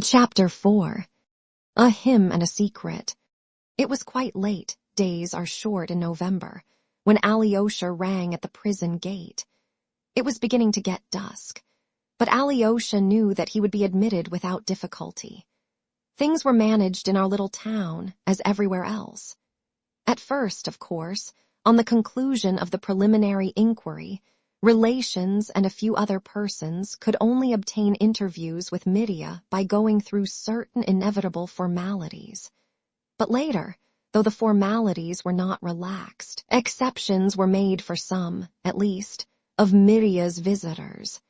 Chapter 4. A Hymn and a Secret. It was quite late, days are short in November, when Alyosha rang at the prison gate. It was beginning to get dusk, but Alyosha knew that he would be admitted without difficulty. Things were managed in our little town, as everywhere else. At first, of course, on the conclusion of the preliminary inquiry, relations and a few other persons could only obtain interviews with Mitya by going through certain inevitable formalities. But later, though the formalities were not relaxed, exceptions were made for some, at least, of Mitya's visitors.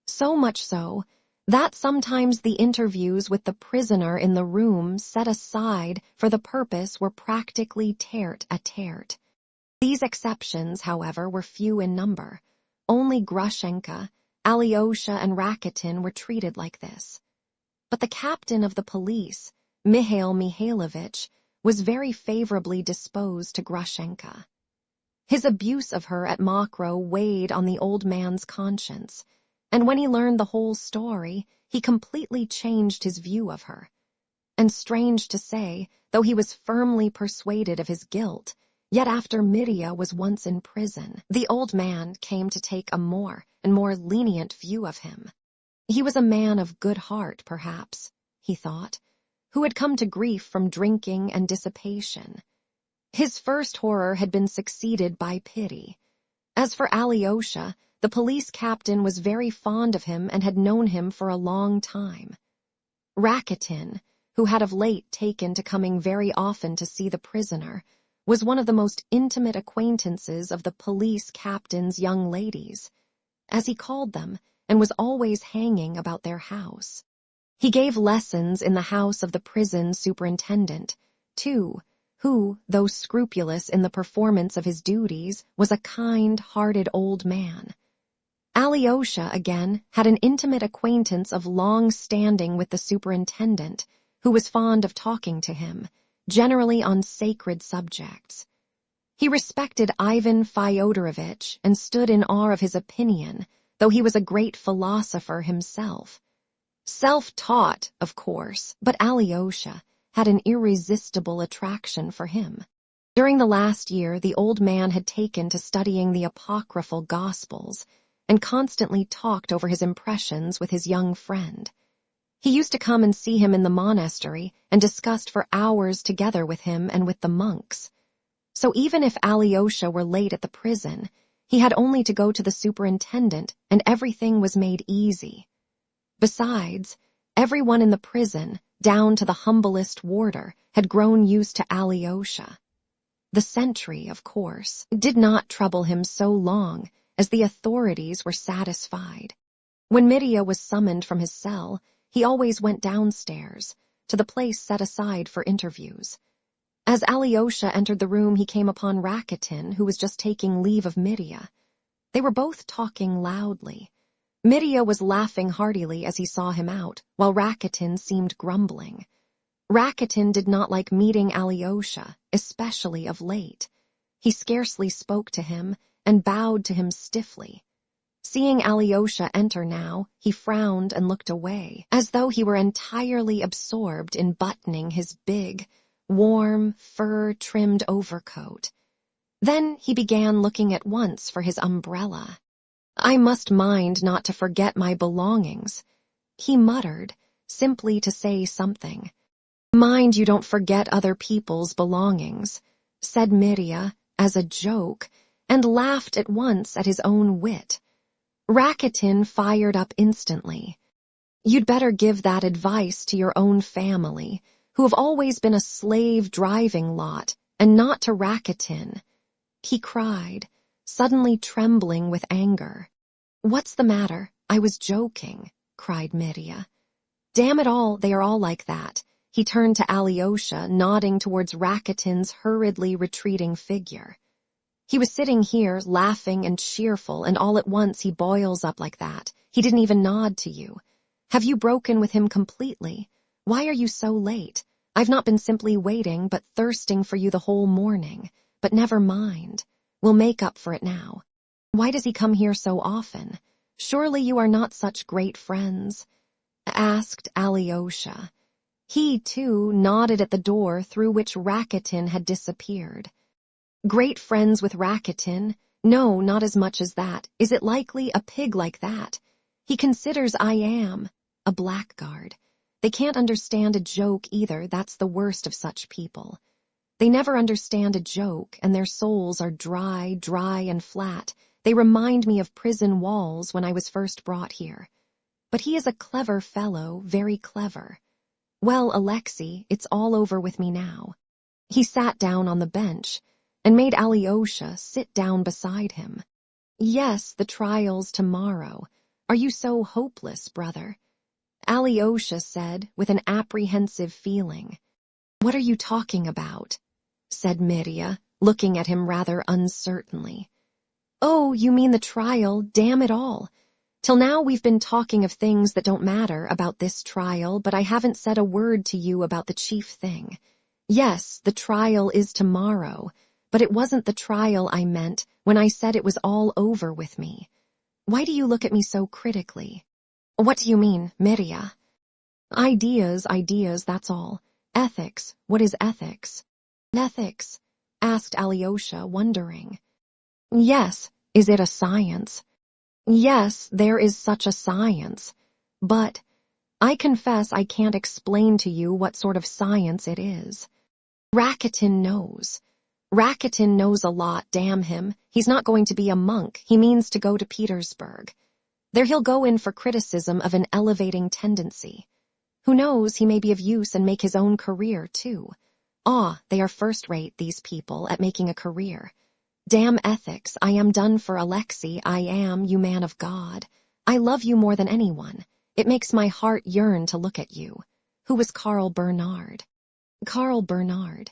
So much so that sometimes the interviews with the prisoner in the room set aside for the purpose were practically tête-à-tête. These exceptions, however, were few in number. Only Grushenka, Alyosha, and Rakitin were treated like this. But the captain of the police, Mihail Mihailovich, was very favorably disposed to Grushenka. His abuse of her at Mokroe weighed on the old man's conscience, and when he learned the whole story, he completely changed his view of her. And strange to say, though he was firmly persuaded of his guilt, yet after Mitya was once in prison, the old man came to take a more and more lenient view of him. He was a man of good heart, perhaps, he thought, who had come to grief from drinking and dissipation. His first horror had been succeeded by pity. As for Alyosha, the police captain was very fond of him and had known him for a long time. Rakitin, who had of late taken to coming very often to see the prisoner, was one of the most intimate acquaintances of the police captain's young ladies, as he called them, and was always hanging about their house. He gave lessons in the house of the prison superintendent, too, who, though scrupulous in the performance of his duties, was a kind-hearted old man. Alyosha, again, had an intimate acquaintance of long standing with the superintendent, who was fond of talking to him, generally on sacred subjects. He respected Ivan Fyodorovich and stood in awe of his opinion, though he was a great philosopher himself. Self-taught, of course, but Alyosha had an irresistible attraction for him. During the last year, the old man had taken to studying the apocryphal Gospels and constantly talked over his impressions with his young friend. He used to come and see him in the monastery and discussed for hours together with him and with the monks. So even if Alyosha were late at the prison, he had only to go to the superintendent and everything was made easy. Besides, everyone in the prison, down to the humblest warder, had grown used to Alyosha. The sentry, of course, did not trouble him so long, as the authorities were satisfied. When Mitya was summoned from his cell, he always went downstairs, to the place set aside for interviews. As Alyosha entered the room, he came upon Rakitin, who was just taking leave of Mitya. They were both talking loudly. Mitya was laughing heartily as he saw him out, while Rakitin seemed grumbling. Rakitin did not like meeting Alyosha, especially of late. He scarcely spoke to him and bowed to him stiffly. Seeing Alyosha enter now, he frowned and looked away, as though he were entirely absorbed in buttoning his big, warm, fur-trimmed overcoat. Then he began looking at once for his umbrella. "I must mind not to forget my belongings," he muttered, simply to say something. "Mind you don't forget other people's belongings," said Mitya, as a joke, and laughed at once at his own wit. Rakitin fired up instantly. "You'd better give that advice to your own family, who have always been a slave-driving lot, and not to Rakitin," he cried, suddenly trembling with anger. "What's the matter? I was joking," cried Mitya. "Damn it all, they are all like that." He turned to Alyosha, nodding towards Rakitin's hurriedly retreating figure. "He was sitting here, laughing and cheerful, and all at once he boils up like that. He didn't even nod to you. Have you broken with him completely? Why are you so late? I've not been simply waiting, but thirsting for you the whole morning. But never mind. We'll make up for it now. Why does he come here so often? Surely you are not such great friends." asked Alyosha. He, too, nodded at the door through which Rakitin had disappeared. Great friends with Rakitin? No, not as much as that. Is it likely a pig like that? He considers I am a blackguard. They can't understand a joke either. That's the worst of such people. They never understand a joke, and their souls are dry and flat. They remind me of prison walls when I was first brought here. But he is a clever fellow, very clever. Well, Alexei, it's all over with me now. He sat down on the bench and made Alyosha sit down beside him. Yes, the trial's tomorrow. Are you so hopeless, brother? Alyosha said with an apprehensive feeling. What are you talking about? Said Mirya, looking at him rather uncertainly. Oh, you mean the trial, damn it all. Till now we've been talking of things that don't matter about this trial, but I haven't said a word to you about the chief thing. Yes, the trial is tomorrow, but it wasn't the trial I meant when I said it was all over with me. Why do you look at me so critically? What do you mean, Mirya? Ideas, that's all. Ethics, what is ethics? Ethics, asked Alyosha, wondering. Yes, is it a science? Yes, there is such a science, but I confess I can't explain to you what sort of science it is. Rakitin knows. Rakitin knows a lot, damn him. He's not going to be a monk. He means to go to Petersburg. There he'll go in for criticism of an elevating tendency. Who knows, he may be of use and make his own career, too. They are first-rate, these people, at making a career. Damn ethics, I am done for Alexei, I am, you man of God. I love you more than anyone. It makes my heart yearn to look at you. Who was Karl Bernard? Karl Bernard.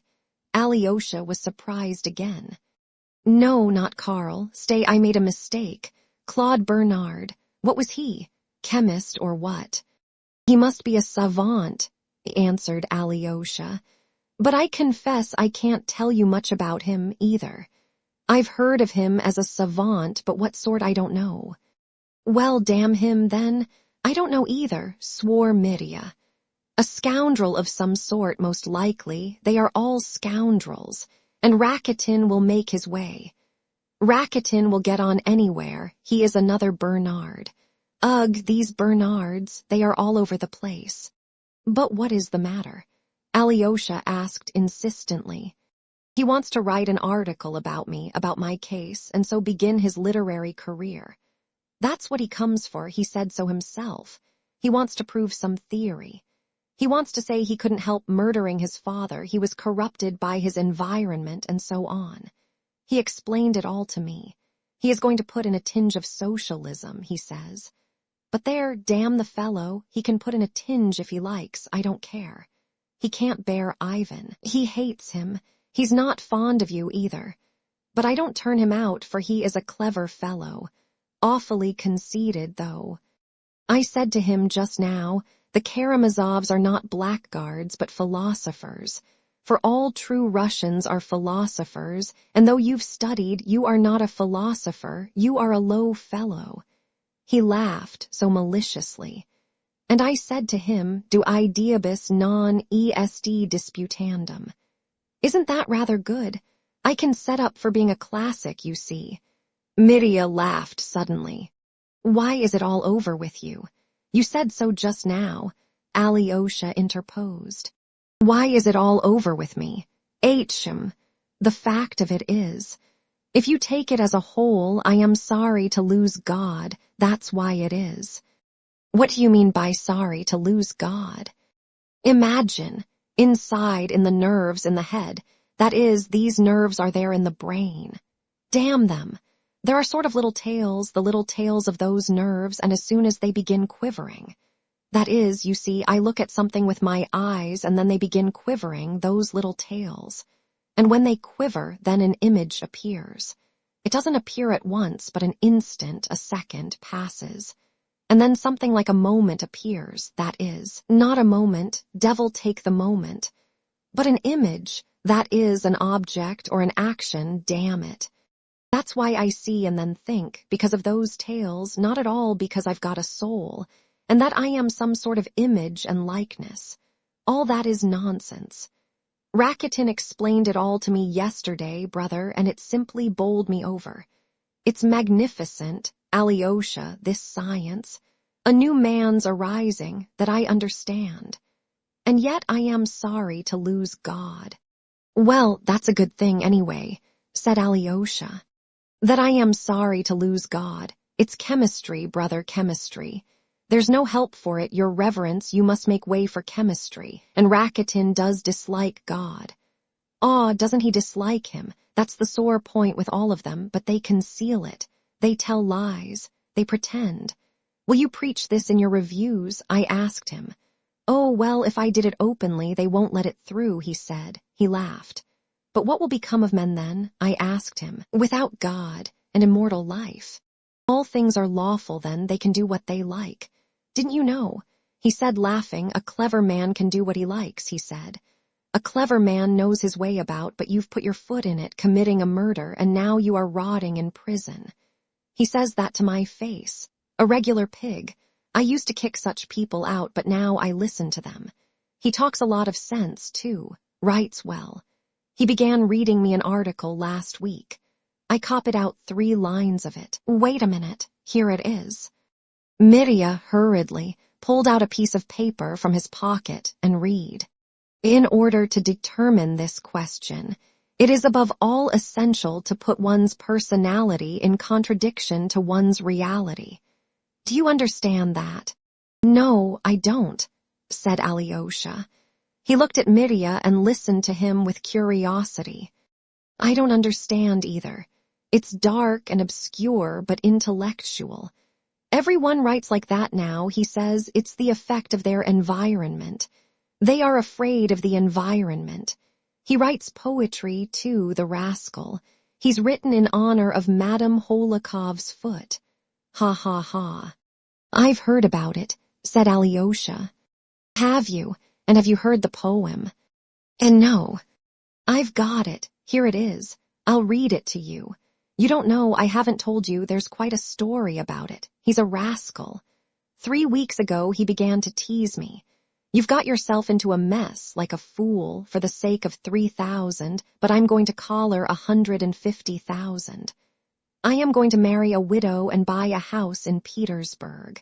Alyosha was surprised again. No, not Karl. Stay, I made a mistake. Claude Bernard. What was he? Chemist or what? He must be a savant, answered Alyosha. But I confess I can't tell you much about him either. I've heard of him as a savant, but what sort I don't know. Well, damn him, then. I don't know either, swore Mirya. A scoundrel of some sort, most likely. They are all scoundrels. And Rakitin will make his way. Rakitin will get on anywhere. He is another Bernard. Ugh, these Bernards, they are all over the place. But what is the matter? Alyosha asked insistently. He wants to write an article about me, about my case, and so begin his literary career. That's what he comes for, he said so himself. He wants to prove some theory. He wants to say he couldn't help murdering his father, he was corrupted by his environment, and so on. He explained it all to me. He is going to put in a tinge of socialism, he says. But there, damn the fellow, he can put in a tinge if he likes, I don't care. He can't bear Ivan. He hates him. He's not fond of you either. But I don't turn him out, for he is a clever fellow. Awfully conceited, though. I said to him just now, the Karamazovs are not blackguards, but philosophers. For all true Russians are philosophers, and though you've studied, you are not a philosopher, you are a low fellow. He laughed so maliciously. And I said to him, do ideabus non est disputandum. Isn't that rather good? I can set up for being a classic, you see. Mirya laughed suddenly. Why is it all over with you? You said so just now. Alyosha interposed. Why is it all over with me? Aitchem. The fact of it is, if you take it as a whole, I am sorry to lose God. That's why it is. What do you mean by sorry to lose God? Imagine, inside in the nerves in the head, that is, these nerves are there in the brain. Damn them. There are sort of little tails, the little tails of those nerves, and as soon as they begin quivering. That is, you see, I look at something with my eyes, and then they begin quivering, those little tails. And when they quiver, then an image appears. It doesn't appear at once, but an instant, a second, passes. And then something like a moment appears, that is, not a moment, devil take the moment, but an image, that is, an object or an action, damn it. That's why I see and then think, because of those tales, not at all because I've got a soul, and that I am some sort of image and likeness. All that is nonsense. Rakitin explained it all to me yesterday, brother, and it simply bowled me over. It's magnificent, Alyosha, this science. A new man's arising that I understand. And yet I am sorry to lose God. Well, that's a good thing anyway, said Alyosha. That I am sorry to lose God. It's chemistry, brother, chemistry. There's no help for it, your reverence, you must make way for chemistry, and Rakitin does dislike God. Ah, doesn't he dislike him? That's the sore point with all of them, but they conceal it. They tell lies. They pretend. Will you preach this in your reviews? I asked him. Oh, well, if I did it openly, they won't let it through, he said. He laughed. But what will become of men then? I asked him. Without God and immortal life. All things are lawful then, they can do what they like. Didn't you know? He said, laughing, a clever man can do what he likes, he said. A clever man knows his way about, but you've put your foot in it, committing a murder, and now you are rotting in prison. He says that to my face. A regular pig. I used to kick such people out, but now I listen to them. He talks a lot of sense, too. Writes well. He began reading me an article last week. I copied out 3 lines of it. Wait a minute. Here it is. Mirya hurriedly pulled out a piece of paper from his pocket and read. In order to determine this question, it is above all essential to put one's personality in contradiction to one's reality. Do you understand that? No, I don't, said Alyosha. He looked at Mirya and listened to him with curiosity. I don't understand either. It's dark and obscure but intellectual. Everyone writes like that now, he says. It's the effect of their environment. They are afraid of the environment. He writes poetry, too, the rascal. He's written in honor of Madame Holokov's foot. Ha ha ha. I've heard about it, said Alyosha. Have you? And have you heard the poem? And no. I've got it. Here it is. I'll read it to you. You don't know, I haven't told you, there's quite a story about it. He's a rascal. 3 weeks ago he began to tease me. You've got yourself into a mess, like a fool, for the sake of 3,000, but I'm going to collar 150,000. I am going to marry a widow and buy a house in Petersburg.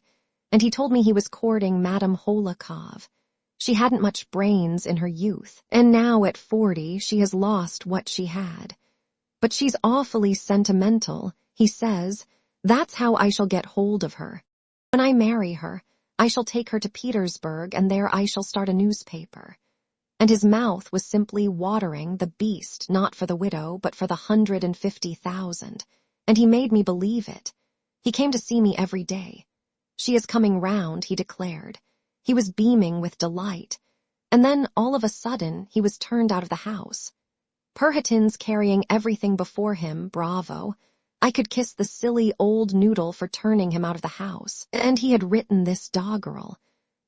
And he told me he was courting Madame Holokov. She hadn't much brains in her youth, and now at 40 she has lost what she had. But she's awfully sentimental, he says. That's how I shall get hold of her. When I marry her, I shall take her to Petersburg, and there I shall start a newspaper. And his mouth was simply watering, the beast, not for the widow, but for the 150,000. And he made me believe it. He came to see me every day. She is coming round, he declared. He was beaming with delight. And then, all of a sudden, he was turned out of the house. Perhatin's carrying everything before him, bravo. I could kiss the silly old noodle for turning him out of the house. And he had written this doggerel.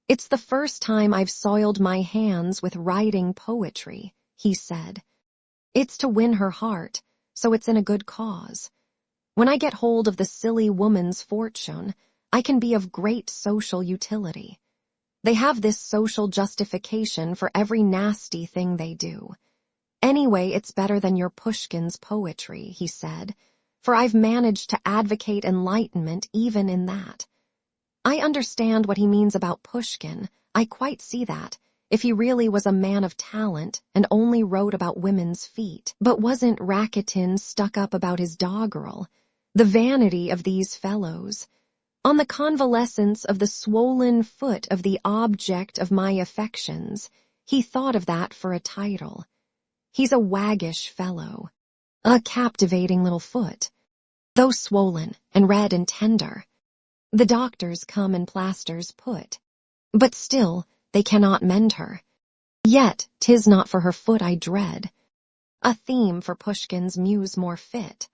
It's the first time I've soiled my hands with writing poetry, he said. It's to win her heart, so it's in a good cause. When I get hold of the silly woman's fortune, I can be of great social utility. They have this social justification for every nasty thing they do. Anyway, it's better than your Pushkin's poetry, he said, for I've managed to advocate enlightenment even in that. I understand what he means about Pushkin. I quite see that, if he really was a man of talent and only wrote about women's feet. But wasn't Rakitin stuck up about his doggerel? The vanity of these fellows. On the convalescence of the swollen foot of the object of my affections, he thought of that for a title. He's a waggish fellow. A captivating little foot. Though swollen and red and tender. The doctors come and plasters put. But still, they cannot mend her. Yet, 'tis not for her foot I dread. A theme for Pushkin's muse more fit.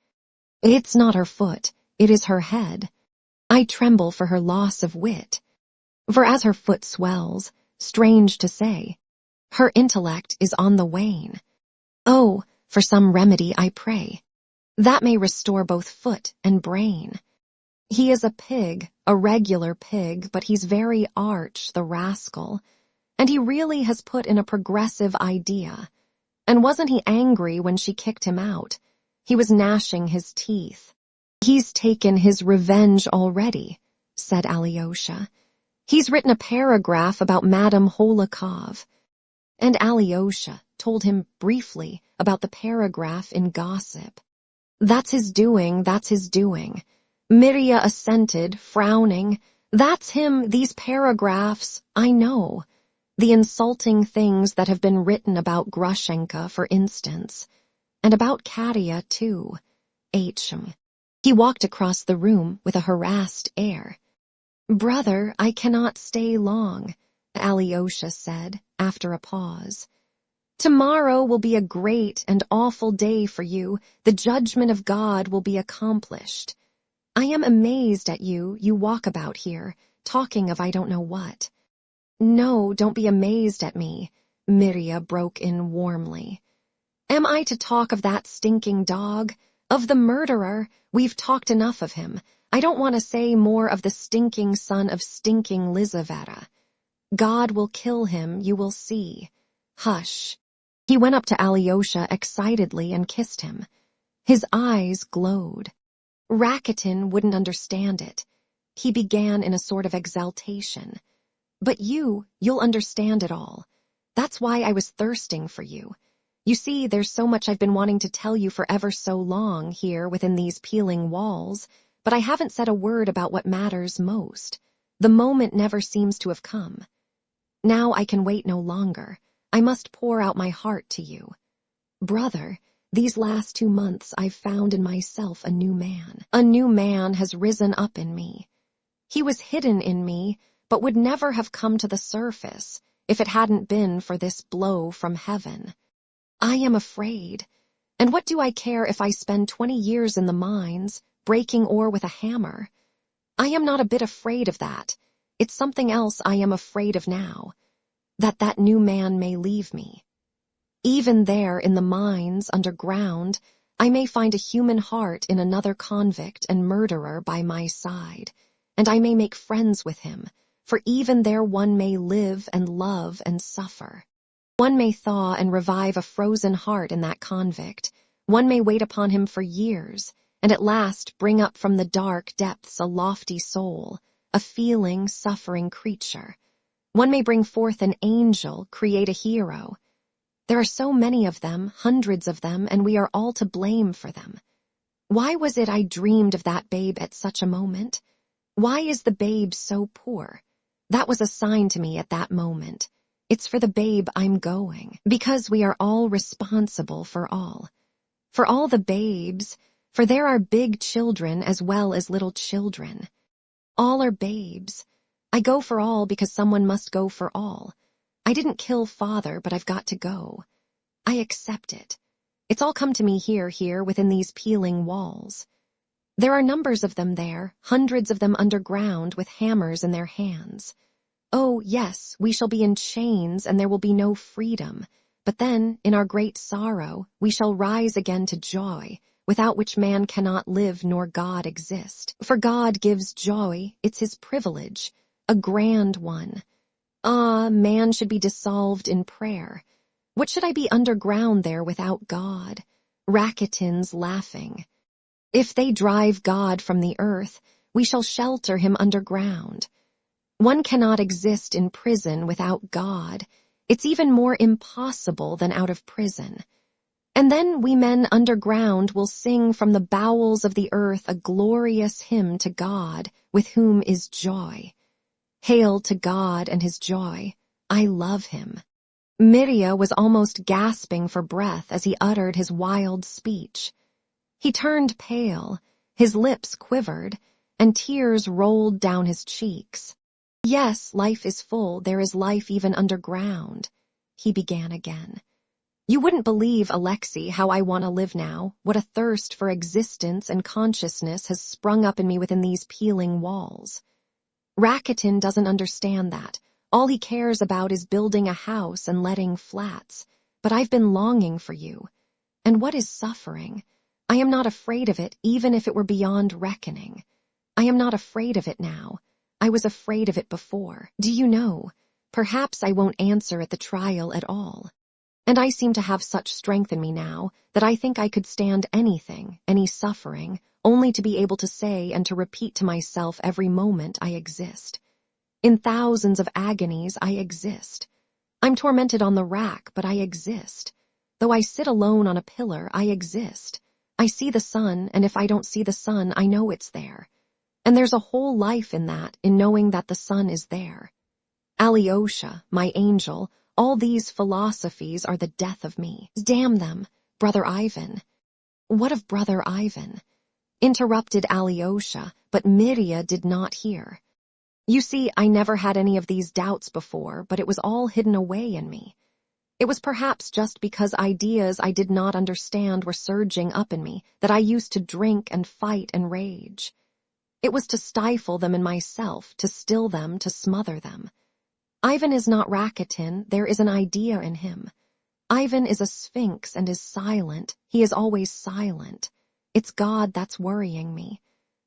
It's not her foot, it is her head. I tremble for her loss of wit. For as her foot swells, strange to say, her intellect is on the wane. Oh, for some remedy I pray, that may restore both foot and brain. He is a pig, a regular pig, but he's very arch, the rascal. And he really has put in a progressive idea. And wasn't he angry when she kicked him out? He was gnashing his teeth. He's taken his revenge already, said Alyosha. He's written a paragraph about Madame Holikov. And Alyosha told him briefly about the paragraph in Gossip. That's his doing, that's his doing. Mirya assented, frowning. That's him, these paragraphs, I know. The insulting things that have been written about Grushenka, for instance. And about Katya, too. H.M. He walked across the room with a harassed air. Brother, I cannot stay long, Alyosha said, after a pause. Tomorrow will be a great and awful day for you. The judgment of God will be accomplished. I am amazed at you walk about here, talking of I don't know what. No, don't be amazed at me, Mirya broke in warmly. Am I to talk of that stinking dog? Of the murderer? We've talked enough of him. I don't want to say more of the stinking son of stinking Lizaveta. God will kill him, you will see. Hush. He went up to Alyosha excitedly and kissed him. His eyes glowed. Rakitin wouldn't understand it. He began in a sort of exaltation. But you'll understand it all. That's why I was thirsting for you. You see, there's so much I've been wanting to tell you for ever so long here within these peeling walls, but I haven't said a word about what matters most. The moment never seems to have come. Now I can wait no longer. I must pour out my heart to you. Brother, these last 2 months I've found in myself a new man. A new man has risen up in me. He was hidden in me, but would never have come to the surface if it hadn't been for this blow from heaven. I am afraid. And what do I care if I spend 20 years in the mines, breaking ore with a hammer? I am not a bit afraid of that. It's something else I am afraid of now. That new man may leave me. Even there in the mines underground, I may find a human heart in another convict and murderer by my side, and I may make friends with him, for even there one may live and love and suffer. One may thaw and revive a frozen heart in that convict. One may wait upon him for years, and at last bring up from the dark depths a lofty soul, a feeling, suffering creature. One may bring forth an angel, create a hero. There are so many of them, hundreds of them, and we are all to blame for them. Why was it I dreamed of that babe at such a moment? Why is the babe so poor? That was a sign to me at that moment. It's for the babe I'm going, because we are all responsible for all. For all the babes, for there are big children as well as little children. All are babes. I go for all because someone must go for all. I didn't kill father, but I've got to go. I accept it. It's all come to me here, within these peeling walls. There are numbers of them there, hundreds of them underground with hammers in their hands. Oh, yes, we shall be in chains and there will be no freedom. But then, in our great sorrow, we shall rise again to joy, without which man cannot live nor God exist. For God gives joy, it's his privilege, a grand one. Ah, man should be dissolved in prayer. What should I be underground there without God? Rakitin's laughing. If they drive God from the earth, we shall shelter him underground. One cannot exist in prison without God. It's even more impossible than out of prison. And then we men underground will sing from the bowels of the earth a glorious hymn to God, with whom is joy. Hail to God and his joy. I love him. Mirya was almost gasping for breath as he uttered his wild speech. He turned pale, his lips quivered, and tears rolled down his cheeks. Yes, life is full, there is life even underground, he began again. You wouldn't believe, Alexei, how I want to live now, what a thirst for existence and consciousness has sprung up in me within these peeling walls. Rakitin doesn't understand that. All he cares about is building a house and letting flats. But I've been longing for you. And what is suffering? I am not afraid of it, even if it were beyond reckoning. I am not afraid of it now. I was afraid of it before. Do you know? Perhaps I won't answer at the trial at all. And I seem to have such strength in me now that I think I could stand anything, any suffering, only to be able to say and to repeat to myself every moment I exist. In thousands of agonies, I exist. I'm tormented on the rack, but I exist. Though I sit alone on a pillar, I exist. I see the sun, and if I don't see the sun, I know it's there. And there's a whole life in that, in knowing that the sun is there. Alyosha, my angel, all these philosophies are the death of me. Damn them, Brother Ivan. What of Brother Ivan? Interrupted Alyosha, but Mirya did not hear. You see, I never had any of these doubts before, but it was all hidden away in me. It was perhaps just because ideas I did not understand were surging up in me that I used to drink and fight and rage. It was to stifle them in myself, to still them, to smother them. Ivan is not Rakitin, there is an idea in him. Ivan is a sphinx and is silent. He is always silent. It's God that's worrying me.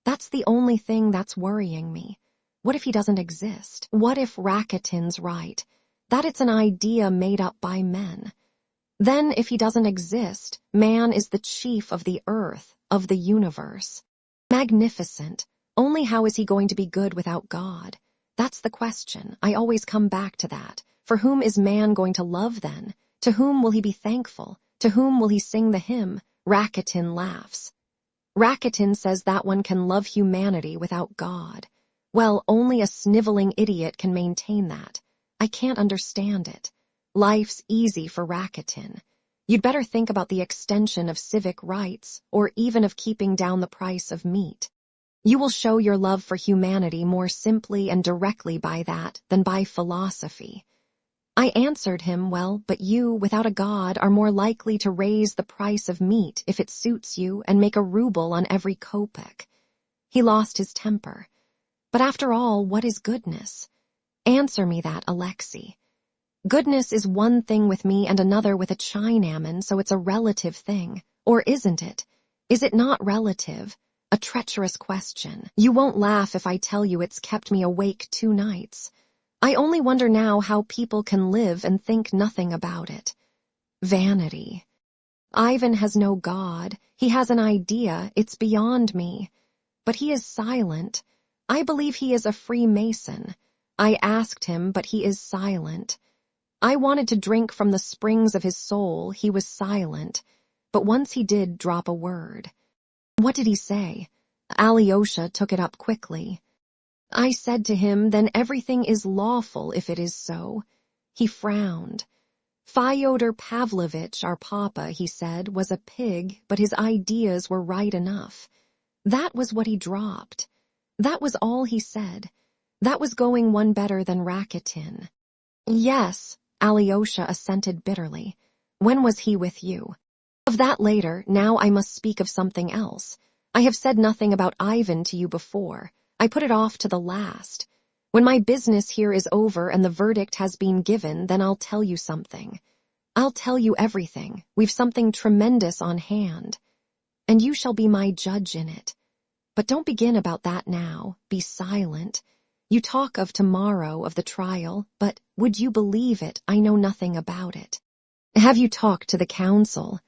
That's the only thing that's worrying me. What if he doesn't exist? What if Rakitin's right, that it's an idea made up by men? Then, if he doesn't exist, man is the chief of the earth, of the universe. Magnificent. Only how is he going to be good without God? That's the question. I always come back to that. For whom is man going to love then? To whom will he be thankful? To whom will he sing the hymn? Rakitin laughs. Rakitin says that one can love humanity without God. Well, only a sniveling idiot can maintain that. I can't understand it. Life's easy for Rakitin. You'd better think about the extension of civic rights, or even of keeping down the price of meat. You will show your love for humanity more simply and directly by that than by philosophy. I answered him, well, but you, without a God, are more likely to raise the price of meat if it suits you and make a ruble on every kopeck. He lost his temper. But after all, what is goodness? Answer me that, Alexei. Goodness is one thing with me and another with a Chinaman, so it's a relative thing. Or isn't it? Is it not relative? A treacherous question. You won't laugh if I tell you it's kept me awake 2 nights. I only wonder now how people can live and think nothing about it. Vanity. Ivan has no God. He has an idea. It's beyond me. But he is silent. I believe he is a Freemason. I asked him, but he is silent. I wanted to drink from the springs of his soul. He was silent. But once he did drop a word. What did he say? Alyosha took it up quickly. I said to him, then everything is lawful if it is so. He frowned. Fyodor Pavlovitch, our papa, he said, was a pig, but his ideas were right enough. That was what he dropped. That was all he said. That was going one better than Rakitin. Yes, Alyosha assented bitterly. When was he with you? Of that later. Now I must speak of something else. I have said nothing about Ivan to you before. I put it off to the last. When my business here is over and the verdict has been given, then I'll tell you something. I'll tell you everything. We've something tremendous on hand. And you shall be my judge in it. But don't begin about that now. Be silent. You talk of tomorrow, of the trial, but would you believe it, I know nothing about it. Have you talked to the council?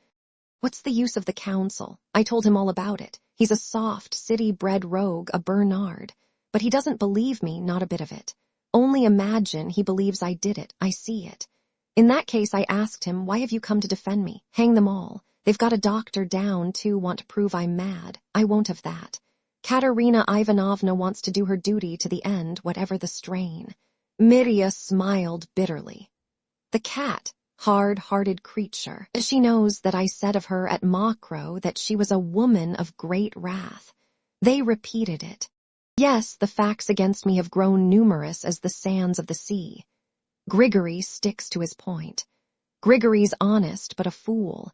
What's the use of the council? I told him all about it. He's a soft, city-bred rogue, a Bernard. But he doesn't believe me, not a bit of it. Only imagine he believes I did it. I see it. In that case, I asked him, why have you come to defend me? Hang them all. They've got a doctor down, too, want to prove I'm mad. I won't have that. Katerina Ivanovna wants to do her duty to the end, whatever the strain. Mirya smiled bitterly. The cat, hard-hearted creature. She knows that I said of her at Mokroe that she was a woman of great wrath. They repeated it. Yes, the facts against me have grown numerous as the sands of the sea. Grigory sticks to his point. Grigory's honest, but a fool.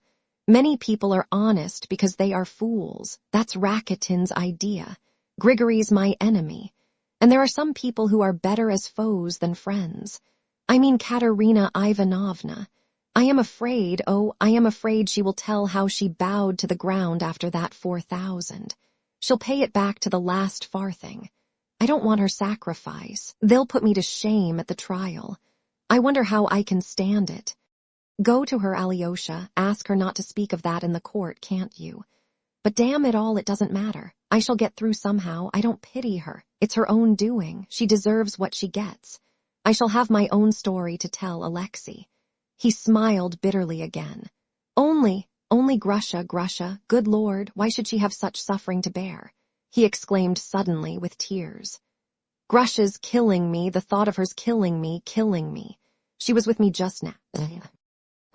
Many people are honest because they are fools. That's Rakitin's idea. Grigory's my enemy. And there are some people who are better as foes than friends. I mean Katerina Ivanovna. I am afraid she will tell how she bowed to the ground after that 4,000. She'll pay it back to the last farthing. I don't want her sacrifice. They'll put me to shame at the trial. I wonder how I can stand it. Go to her, Alyosha. Ask her not to speak of that in the court, can't you? But damn it all, it doesn't matter. I shall get through somehow. I don't pity her. It's her own doing. She deserves what she gets. I shall have my own story to tell Alexei. He smiled bitterly again. Only Grusha, good Lord, why should she have such suffering to bear? He exclaimed suddenly with tears. Grusha's killing me, the thought of her's killing me. She was with me just now.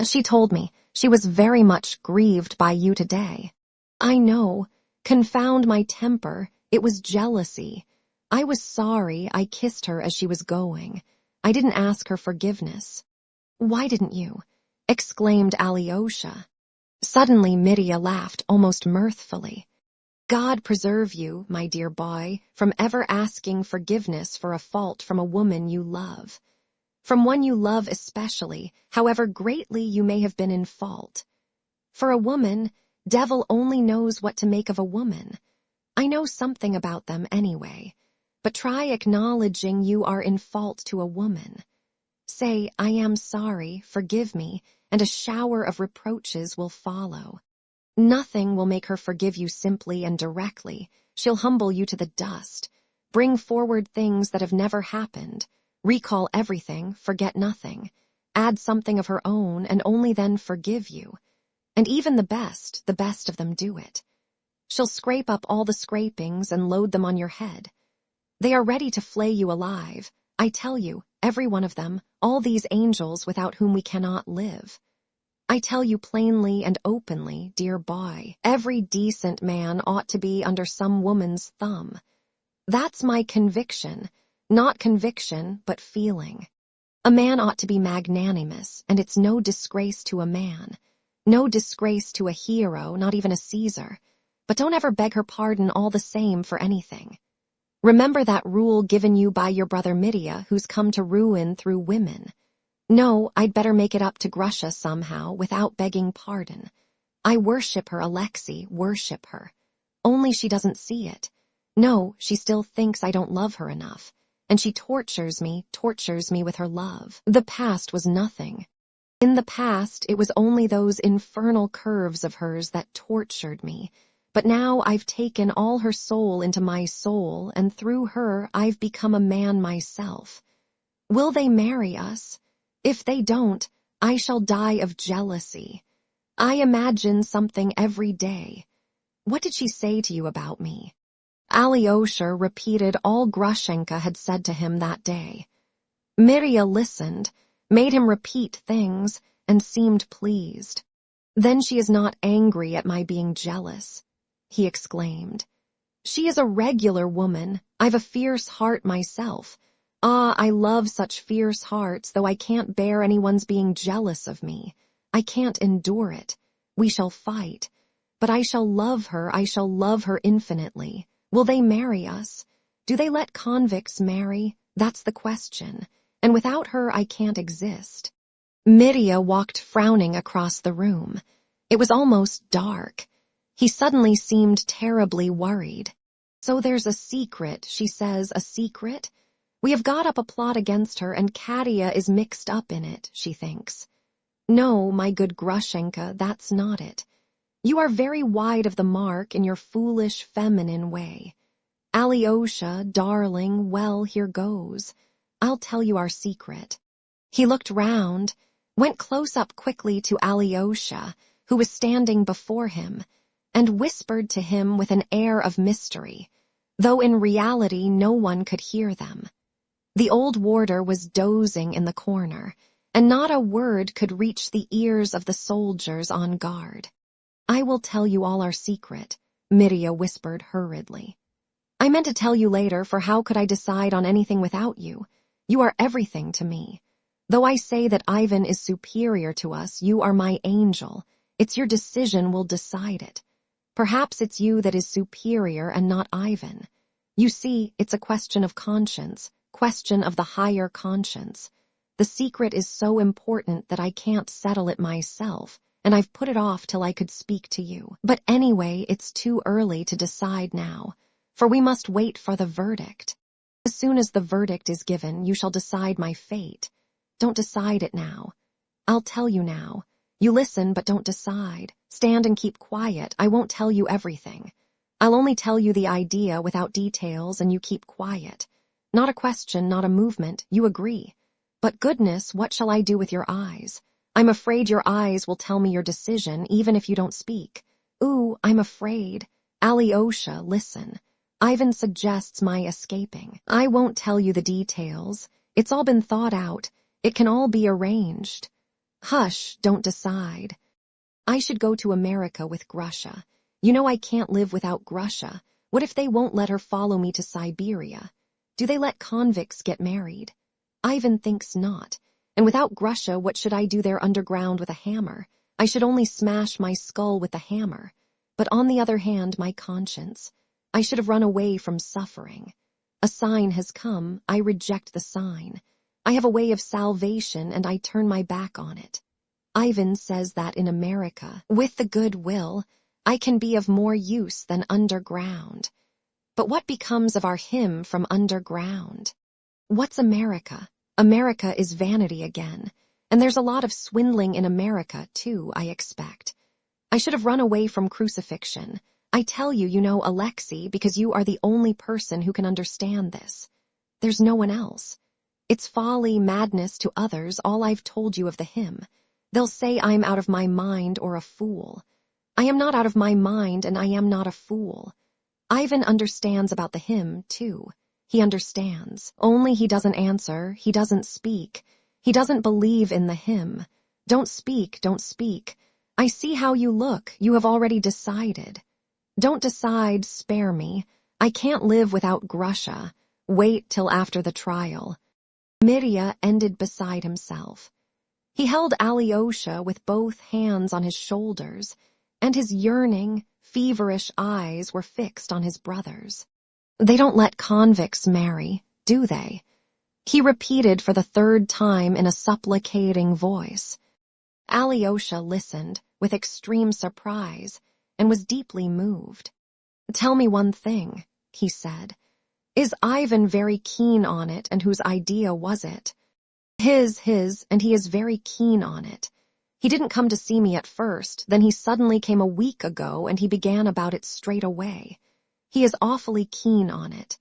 She told me she was very much grieved by you today. I know. Confound my temper. It was jealousy. I was sorry. I kissed her as she was going. I didn't ask her forgiveness. Why didn't you? Exclaimed Alyosha. Suddenly Mitya laughed almost mirthfully. God preserve you, my dear boy, from ever asking forgiveness for a fault from a woman you love. From one you love especially, however greatly you may have been in fault. For a woman, devil only knows what to make of a woman. I know something about them anyway, but try acknowledging you are in fault to a woman. Say, I am sorry, forgive me, and a shower of reproaches will follow. Nothing will make her forgive you simply and directly. She'll humble you to the dust, bring forward things that have never happened, recall everything, forget nothing, add something of her own, and only then forgive you. And even the best of them do it. She'll scrape up all the scrapings and load them on your head. They are ready to flay you alive. I tell you, every one of them, all these angels without whom we cannot live. I tell you plainly and openly, dear boy, every decent man ought to be under some woman's thumb. That's my conviction, not conviction, but feeling. A man ought to be magnanimous, and it's no disgrace to a man. No disgrace to a hero, not even a Caesar. But don't ever beg her pardon all the same for anything. Remember that rule given you by your brother Mitya, who's come to ruin through women. No, I'd better make it up to Grusha somehow, without begging pardon. I worship her, Alexei, worship her. Only she doesn't see it. No, she still thinks I don't love her enough. And she tortures me with her love. The past was nothing. In the past, it was only those infernal curves of hers that tortured me. But now I've taken all her soul into my soul, and through her I've become a man myself. Will they marry us? If they don't, I shall die of jealousy. I imagine something every day. What did she say to you about me? Alyosha repeated all Grushenka had said to him that day. Mitya listened, made him repeat things, and seemed pleased. Then she is not angry at my being jealous, he exclaimed. She is a regular woman. I've a fierce heart myself. Ah, I love such fierce hearts, though I can't bear anyone's being jealous of me. I can't endure it. We shall fight. But I shall love her infinitely. Will they marry us? Do they let convicts marry? That's the question. And without her I can't exist. Mitya walked frowning across the room. It was almost dark. He suddenly seemed terribly worried. So there's a secret, she says, a secret? We have got up a plot against her, and Katya is mixed up in it, she thinks. No, my good Grushenka, that's not it. You are very wide of the mark in your foolish, feminine way. Alyosha, darling, well, here goes. I'll tell you our secret. He looked round, went close up quickly to Alyosha, who was standing before him, and whispered to him with an air of mystery, though in reality no one could hear them. The old warder was dozing in the corner, and not a word could reach the ears of the soldiers on guard. I will tell you all our secret, Mitya whispered hurriedly. I meant to tell you later, for how could I decide on anything without you? You are everything to me. Though I say that Ivan is superior to us, you are my angel. It's your decision will decide it. Perhaps it's you that is superior and not Ivan. You see, it's a question of conscience, question of the higher conscience. The secret is so important that I can't settle it myself. and I've put it off till I could speak to you. But anyway, it's too early to decide now, for we must wait for the verdict. As soon as the verdict is given, you shall decide my fate. Don't decide it now. I'll tell you now. You listen, but don't decide. Stand and keep quiet. I won't tell you everything. I'll only tell you the idea without details, and you keep quiet. Not a question, not a movement. You agree. But goodness, what shall I do with your eyes? I'm afraid your eyes will tell me your decision, even if you don't speak. Ooh, I'm afraid. Alyosha, listen. Ivan suggests my escaping. I won't tell you the details. It's all been thought out. It can all be arranged. Hush, don't decide. I should go to America with Grusha. You know I can't live without Grusha. What if they won't let her follow me to Siberia? Do they let convicts get married? Ivan thinks not. And without Grusha, what should I do there underground with a hammer? I should only smash my skull with the hammer. But on the other hand, my conscience. I should have run away from suffering. A sign has come. I reject the sign. I have a way of salvation, and I turn my back on it. Ivan says that in America, with the good will, I can be of more use than underground. But what becomes of our hymn from underground? What's America? America is vanity again. And there's a lot of swindling in America, too, I expect. I should have run away from crucifixion. I tell you, you know, Alexei, because you are the only person who can understand this. There's no one else. It's folly, madness to others, all I've told you of the hymn. They'll say I'm out of my mind or a fool. I am not out of my mind, and I am not a fool. Ivan understands about the hymn, too. He understands. Only he doesn't answer. He doesn't speak. He doesn't believe in the hymn. Don't speak, don't speak. I see how you look. You have already decided. Don't decide, spare me. I can't live without Grusha. Wait till after the trial. Mirya ended beside himself. He held Alyosha with both hands on his shoulders, and his yearning, feverish eyes were fixed on his brothers. They don't let convicts marry, do they? He repeated for the third time in a supplicating voice. Alyosha listened with extreme surprise and was deeply moved. Tell me one thing, he said. Is Ivan very keen on it, and whose idea was it? His, and he is very keen on it. He didn't come to see me at first, then he suddenly came a week ago and he began about it straight away. He is awfully keen on it.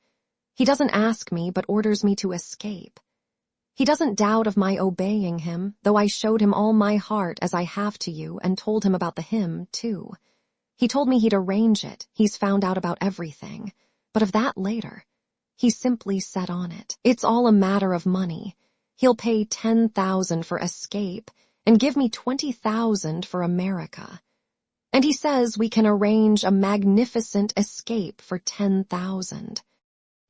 He doesn't ask me but orders me to escape. He doesn't doubt of my obeying him, though I showed him all my heart as I have to you and told him about the hymn, too. He told me he'd arrange it, he's found out about everything, but of that later. He simply set on it. It's all a matter of money. He'll pay 10,000 for escape and give me 20,000 for America. And he says we can arrange a magnificent escape for 10,000.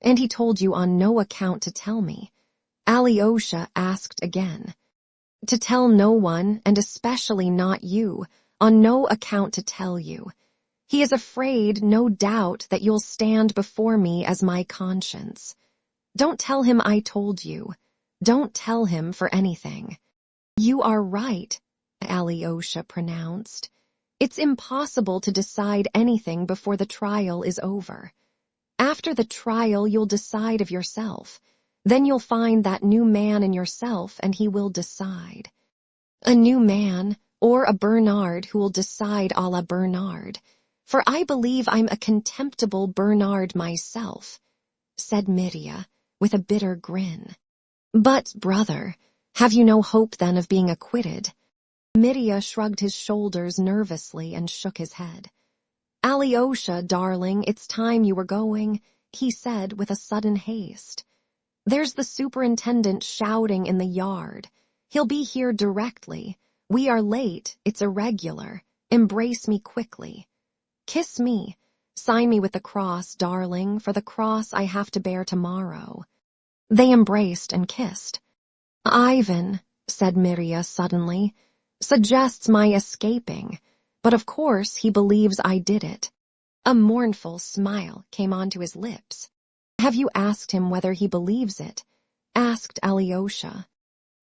And he told you on no account to tell me. Alyosha asked again. To tell no one, and especially not you, on no account to tell you. He is afraid, no doubt, that you'll stand before me as my conscience. Don't tell him I told you. Don't tell him for anything. You are right, Alyosha pronounced. It's impossible to decide anything before the trial is over. After the trial, you'll decide of yourself. Then you'll find that new man in yourself, and he will decide. A new man, or a Bernard who will decide a la Bernard. For I believe I'm a contemptible Bernard myself, said Mirya, with a bitter grin. But, brother, have you no hope then of being acquitted? Mirya shrugged his shoulders nervously and shook his head. Alyosha, darling, it's time you were going, he said with a sudden haste. There's the superintendent shouting in the yard. He'll be here directly. We are late, it's irregular. Embrace me quickly. Kiss me. Sign me with the cross, darling, for the cross I have to bear tomorrow. They embraced and kissed. Ivan, said Mirya suddenly, suggests my escaping, but of course he believes I did it. A mournful smile came onto his lips. Have you asked him whether he believes it? Asked Alyosha.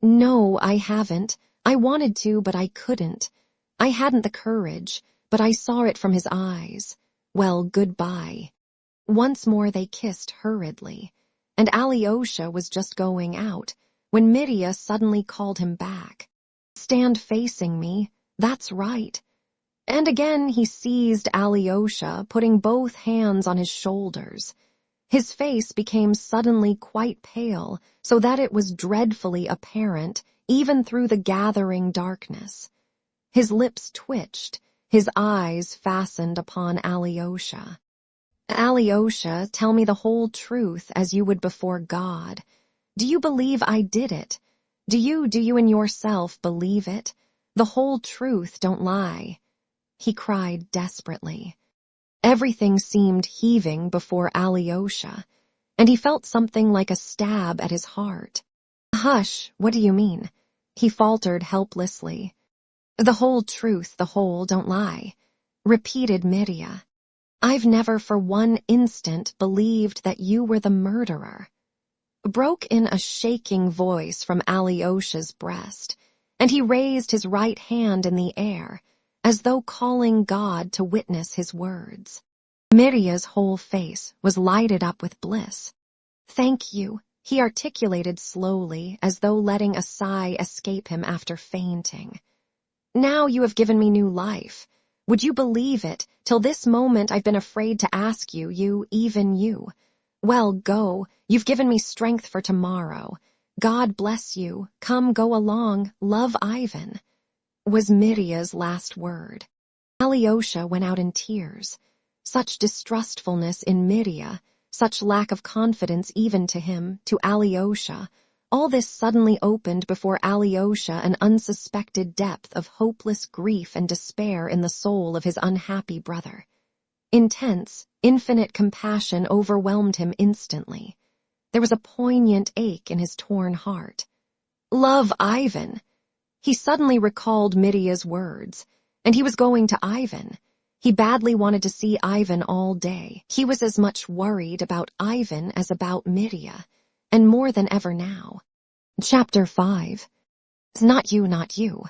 No, I haven't. I wanted to, but I couldn't. I hadn't the courage, but I saw it from his eyes. Well, goodbye. Once more they kissed hurriedly, and Alyosha was just going out, when Mitya suddenly called him back. Stand facing me, that's right. And again he seized Alyosha, putting both hands on his shoulders. His face became suddenly quite pale, so that it was dreadfully apparent, even through the gathering darkness. His lips twitched, his eyes fastened upon Alyosha. Alyosha, tell me the whole truth as you would before God. Do you believe I did it? Do you in yourself believe it? The whole truth, don't lie. He cried desperately. Everything seemed heaving before Alyosha, and he felt something like a stab at his heart. Hush, what do you mean? He faltered helplessly. The whole truth, the whole, don't lie, repeated Mitya. I've never for one instant believed that you were the murderer. Broke in a shaking voice from Alyosha's breast, and he raised his right hand in the air, as though calling God to witness his words. Mitya's whole face was lighted up with bliss. Thank you, he articulated slowly, as though letting a sigh escape him after fainting. Now you have given me new life. Would you believe it? Till this moment I've been afraid to ask you, even you. Well, go, you've given me strength for tomorrow. God bless you. Come, go along. Love, Ivan, was Mitya's last word. Alyosha went out in tears. Such distrustfulness in Mitya, such lack of confidence even to him, to Alyosha, all this suddenly opened before Alyosha an unsuspected depth of hopeless grief and despair in the soul of his unhappy brother. Intense, infinite compassion overwhelmed him instantly. There was a poignant ache in his torn heart. Love, Ivan! He suddenly recalled Mitya's words, and he was going to Ivan. He badly wanted to see Ivan all day. He was as much worried about Ivan as about Mitya, and more than ever now. Chapter 5. Not you, not you.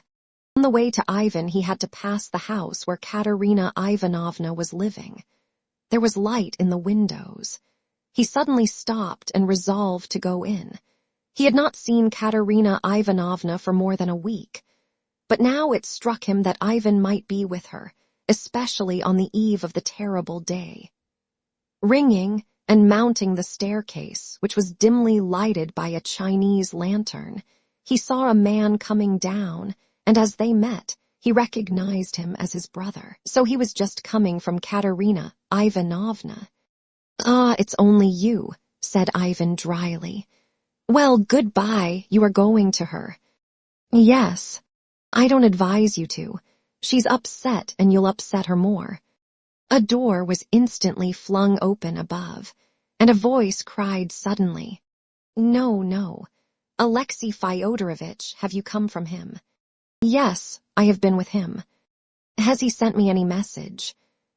On the way to Ivan, he had to pass the house where Katerina Ivanovna was living. There was light in the windows. He suddenly stopped and resolved to go in. He had not seen Katerina Ivanovna for more than a week, but now it struck him that Ivan might be with her, especially on the eve of the terrible day. Ringing and mounting the staircase, which was dimly lighted by a Chinese lantern, he saw a man coming down, and as they met, he recognized him as his brother. So he was just coming from Katerina Ivanovna. Ah, it's only you, said Ivan dryly. Well, goodbye, you are going to her. Yes. I don't advise you to. She's upset and you'll upset her more. A door was instantly flung open above, and a voice cried suddenly, No, no. Alexei Fyodorovitch, have you come from him? Yes, I have been with him. Has he sent me any message?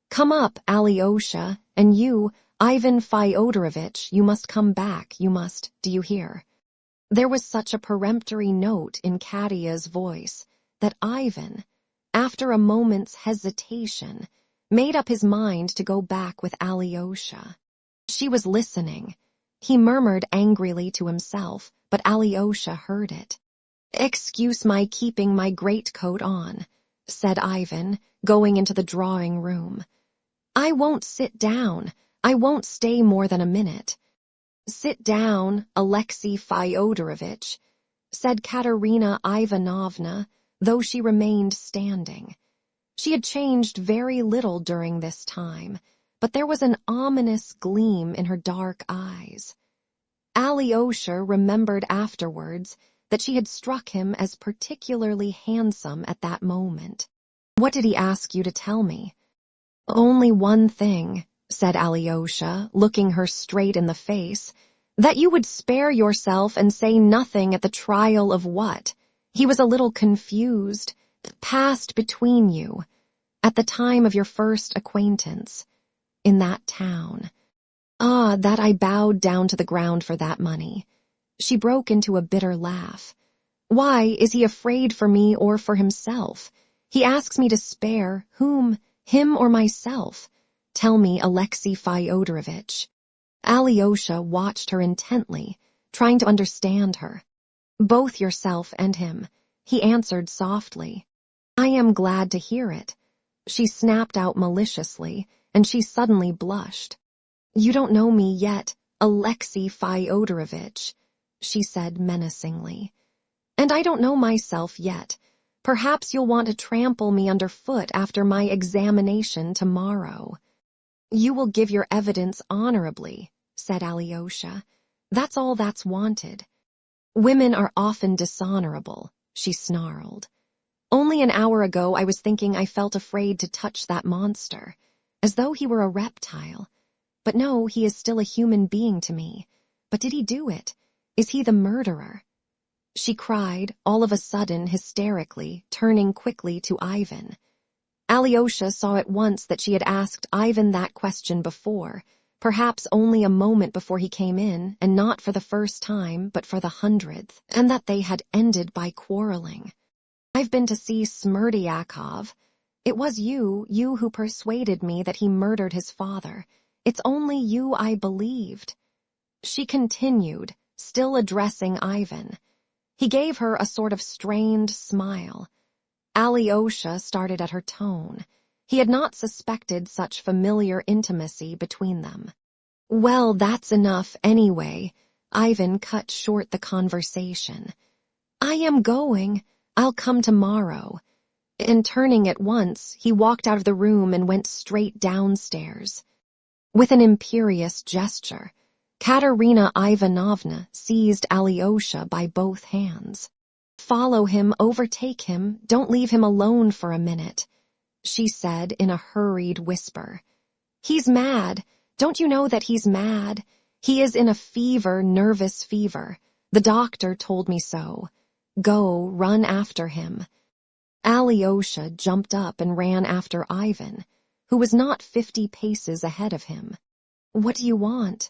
Come up, Alyosha, and you, Ivan Fyodorovitch, you must come back, you must, do you hear? There was such a peremptory note in Katya's voice that Ivan, after a moment's hesitation, made up his mind to go back with Alyosha. She was listening. He murmured angrily to himself, but Alyosha heard it. Excuse my keeping my greatcoat on, said Ivan, going into the drawing room. I won't sit down. I won't stay more than a minute. Sit down, Alexei Fyodorovitch, said Katerina Ivanovna, though she remained standing. She had changed very little during this time, but there was an ominous gleam in her dark eyes. Alyosha remembered afterwards that she had struck him as particularly handsome at that moment. What did he ask you to tell me? Only one thing, said Alyosha, looking her straight in the face, that you would spare yourself and say nothing at the trial of what? He was a little confused. Passed between you, at the time of your first acquaintance, in that town. Ah, that I bowed down to the ground for that money. She broke into a bitter laugh. Why, is he afraid for me or for himself? He asks me to spare whom, him or myself. Tell me, Alexei Fyodorovich. Alyosha watched her intently, trying to understand her. Both yourself and him, he answered softly. I am glad to hear it. She snapped out maliciously, and she suddenly blushed. You don't know me yet, Alexei Fyodorovich, she said menacingly. And I don't know myself yet. Perhaps you'll want to trample me underfoot after my examination tomorrow. You will give your evidence honorably, said Alyosha. That's all that's wanted. Women are often dishonorable, she snarled. Only an hour ago I was thinking I felt afraid to touch that monster, as though he were a reptile. But no, he is still a human being to me. But did he do it? Is he the murderer? She cried, all of a sudden hysterically, turning quickly to Ivan. Alyosha saw at once that she had asked Ivan that question before, perhaps only a moment before he came in, and not for the first time, but for the 100th, and that they had ended by quarreling. I've been to see Smerdyakov. It was you who persuaded me that he murdered his father. It's only you I believed. She continued, still addressing Ivan. He gave her a sort of strained smile. Alyosha started at her tone. He had not suspected such familiar intimacy between them. Well, that's enough anyway. Ivan cut short the conversation. I am going. I'll come tomorrow. And turning at once, he walked out of the room and went straight downstairs. With an imperious gesture, Katerina Ivanovna seized Alyosha by both hands. Follow him, overtake him, don't leave him alone for a minute, she said in a hurried whisper. He's mad. Don't you know that he's mad? He is in a fever, nervous fever. The doctor told me so. Go, run after him. Alyosha jumped up and ran after Ivan, who was not 50 paces ahead of him. What do you want?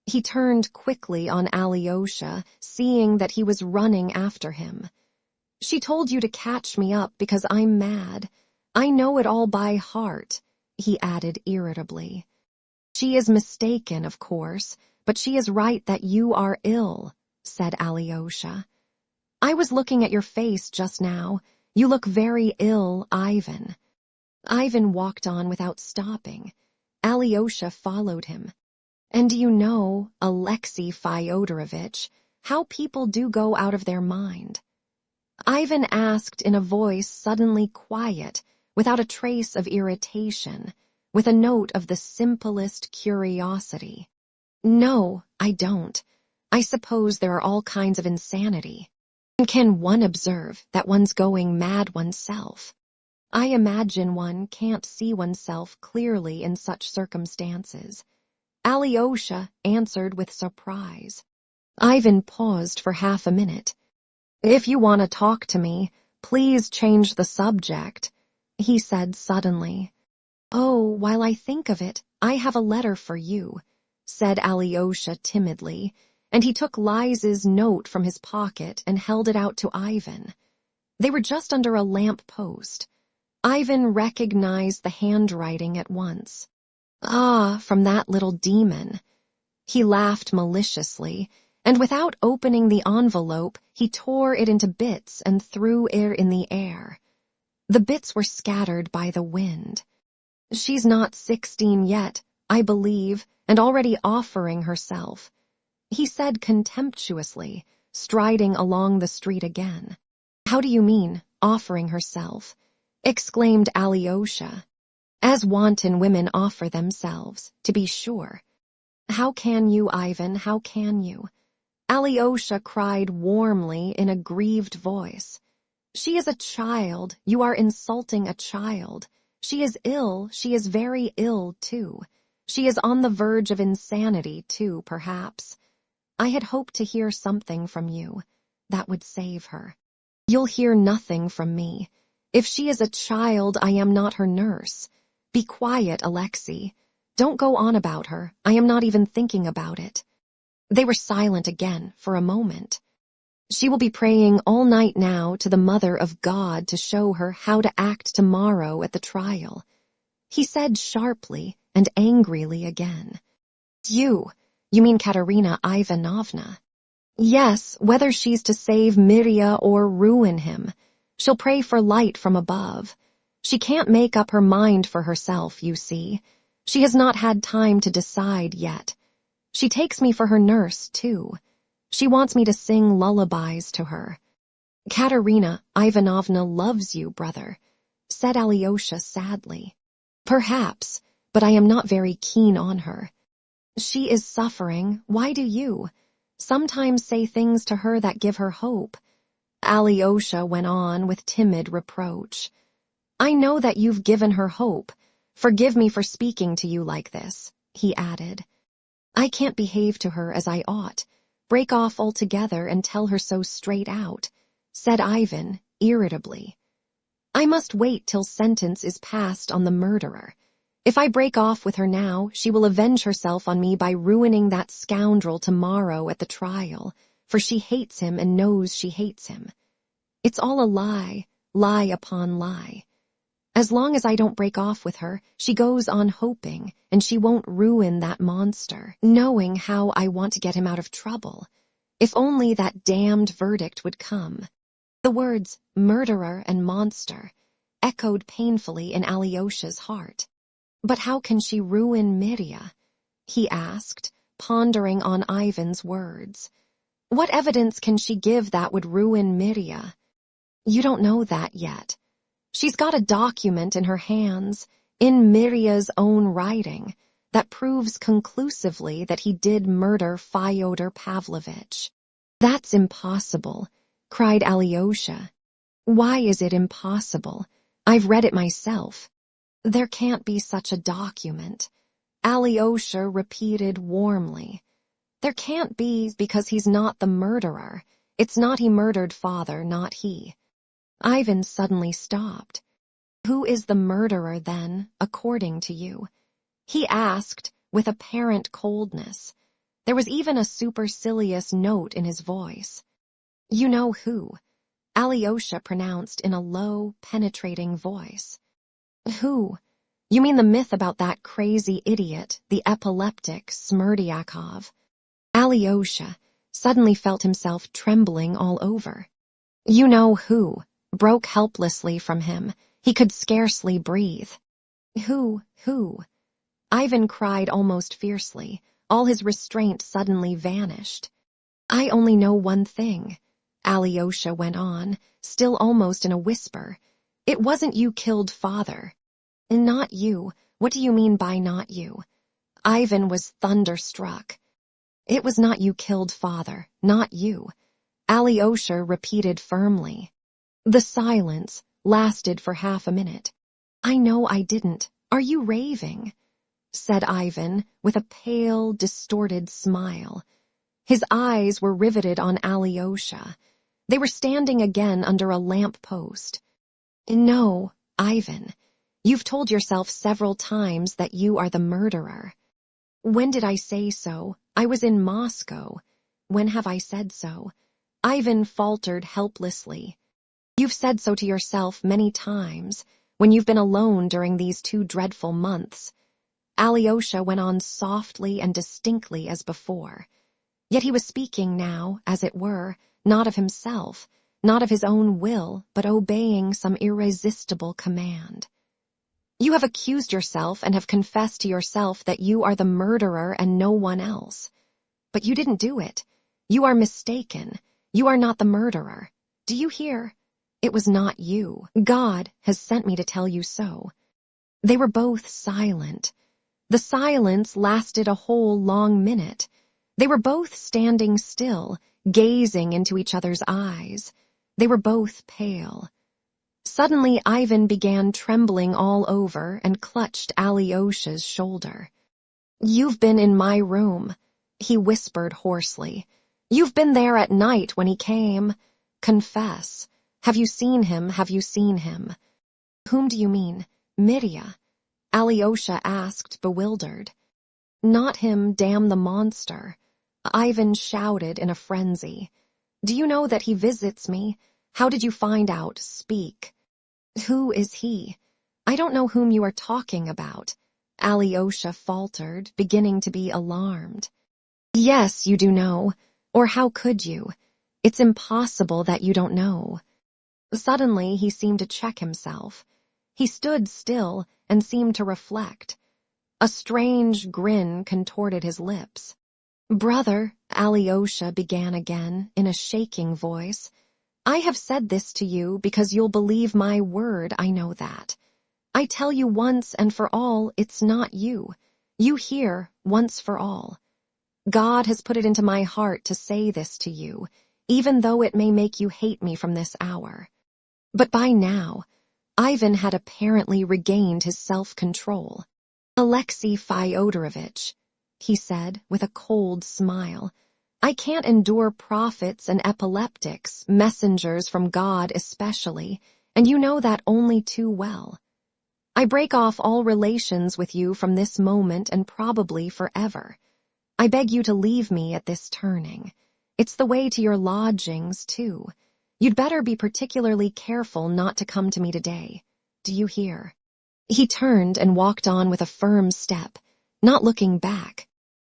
He turned quickly on Alyosha, seeing that he was running after him. She told you to catch me up because I'm mad. I know it all by heart, he added irritably. She is mistaken, of course, but she is right that you are ill, said Alyosha. I was looking at your face just now. You look very ill, Ivan. Ivan walked on without stopping. Alyosha followed him. And do you know, Alexei Fyodorovich, how people do go out of their mind? Ivan asked in a voice suddenly quiet, without a trace of irritation, with a note of the simplest curiosity. No, I don't. I suppose there are all kinds of insanity. And can one observe that one's going mad oneself? I imagine one can't see oneself clearly in such circumstances. Alyosha answered with surprise. Ivan paused for half a minute. If you want to talk to me, please change the subject, he said suddenly. Oh, while I think of it, I have a letter for you, said Alyosha timidly, and he took Liza's note from his pocket and held it out to Ivan. They were just under a lamp post. Ivan recognized the handwriting at once. Ah, from that little demon. He laughed maliciously, and without opening the envelope, he tore it into bits and threw it in the air. The bits were scattered by the wind. She's not 16 yet, I believe, and already offering herself, he said contemptuously, striding along the street again. How do you mean, offering herself? Exclaimed Alyosha. As wanton women offer themselves, to be sure. How can you, Ivan, how can you? Alyosha cried warmly in a grieved voice. She is a child, you are insulting a child. She is ill, she is very ill, too. She is on the verge of insanity, too, perhaps. I had hoped to hear something from you. That would save her. You'll hear nothing from me. If she is a child, I am not her nurse. Be quiet, Alexei. Don't go on about her. I am not even thinking about it. They were silent again for a moment. She will be praying all night now to the Mother of God to show her how to act tomorrow at the trial. He said sharply and angrily again. You mean Katerina Ivanovna? Yes, whether she's to save Mirya or ruin him. She'll pray for light from above. She can't make up her mind for herself, you see. She has not had time to decide yet. She takes me for her nurse, too. She wants me to sing lullabies to her. Katerina Ivanovna loves you, brother, said Alyosha sadly. Perhaps, but I am not very keen on her. She is suffering. Why do you? Sometimes say things to her that give her hope. Alyosha went on with timid reproach. I know that you've given her hope. Forgive me for speaking to you like this, he added. I can't behave to her as I ought. Break off altogether and tell her so straight out, said Ivan irritably. I must wait till sentence is passed on the murderer. If I break off with her now, she will avenge herself on me by ruining that scoundrel tomorrow at the trial, for she hates him and knows she hates him. It's all a lie, lie upon lie. As long as I don't break off with her, she goes on hoping, and she won't ruin that monster, knowing how I want to get him out of trouble. If only that damned verdict would come. The words murderer and monster echoed painfully in Alyosha's heart. But how can she ruin Mirya? He asked, pondering on Ivan's words. What evidence can she give that would ruin Mirya? You don't know that yet. She's got a document in her hands, in Mirya's own writing, that proves conclusively that he did murder Fyodor Pavlovich. That's impossible, cried Alyosha. Why is it impossible? I've read it myself. There can't be such a document, Alyosha repeated warmly. There can't be because he's not the murderer. It's not he murdered father, not he. Ivan suddenly stopped. Who is the murderer, then, according to you? He asked, with apparent coldness. There was even a supercilious note in his voice. You know who, Alyosha pronounced in a low, penetrating voice. Who? You mean the myth about that crazy idiot, the epileptic Smerdyakov? Alyosha suddenly felt himself trembling all over. You know who, broke helplessly from him. He could scarcely breathe. Who? Ivan cried almost fiercely. All his restraint suddenly vanished. I only know one thing, Alyosha went on, still almost in a whisper. It wasn't you killed father. Not you. What do you mean by not you? Ivan was thunderstruck. It was not you killed father, not you, Alyosha repeated firmly. The silence lasted for half a minute. I know I didn't. Are you raving? Said Ivan with a pale, distorted smile. His eyes were riveted on Alyosha. They were standing again under a lamp-post. No, Ivan. You've told yourself several times that you are the murderer. When did I say so? I was in Moscow. When have I said so? Ivan faltered helplessly. You've said so to yourself many times, when you've been alone during these 2 dreadful months. Alyosha went on softly and distinctly as before. Yet he was speaking now, as it were, not of himself, not of his own will, but obeying some irresistible command. You have accused yourself and have confessed to yourself that you are the murderer and no one else. But you didn't do it. You are mistaken. You are not the murderer. Do you hear? It was not you. God has sent me to tell you so. They were both silent. The silence lasted a whole long minute. They were both standing still, gazing into each other's eyes. They were both pale. Suddenly Ivan began trembling all over and clutched Alyosha's shoulder. You've been in my room, he whispered hoarsely. You've been there at night when he came. Confess. Have you seen him? Have you seen him? Whom do you mean? Mirya? Alyosha asked, bewildered. Not him, damn the monster. Ivan shouted in a frenzy. Do you know that he visits me? How did you find out? Speak. Who is he? I don't know whom you are talking about. Alyosha faltered, beginning to be alarmed. Yes, you do know. Or how could you? It's impossible that you don't know. Suddenly, he seemed to check himself. He stood still and seemed to reflect. A strange grin contorted his lips. Brother, Alyosha began again in a shaking voice, I have said this to you because you'll believe my word, I know that. I tell you once and for all, it's not you. You hear, once for all. God has put it into my heart to say this to you, even though it may make you hate me from this hour. But by now, Ivan had apparently regained his self-control. Alexei Fyodorovich, he said with a cold smile, I can't endure prophets and epileptics, messengers from God especially, and you know that only too well. I break off all relations with you from this moment and probably forever. I beg you to leave me at this turning. It's the way to your lodgings, too. You'd better be particularly careful not to come to me today. Do you hear? He turned and walked on with a firm step, not looking back.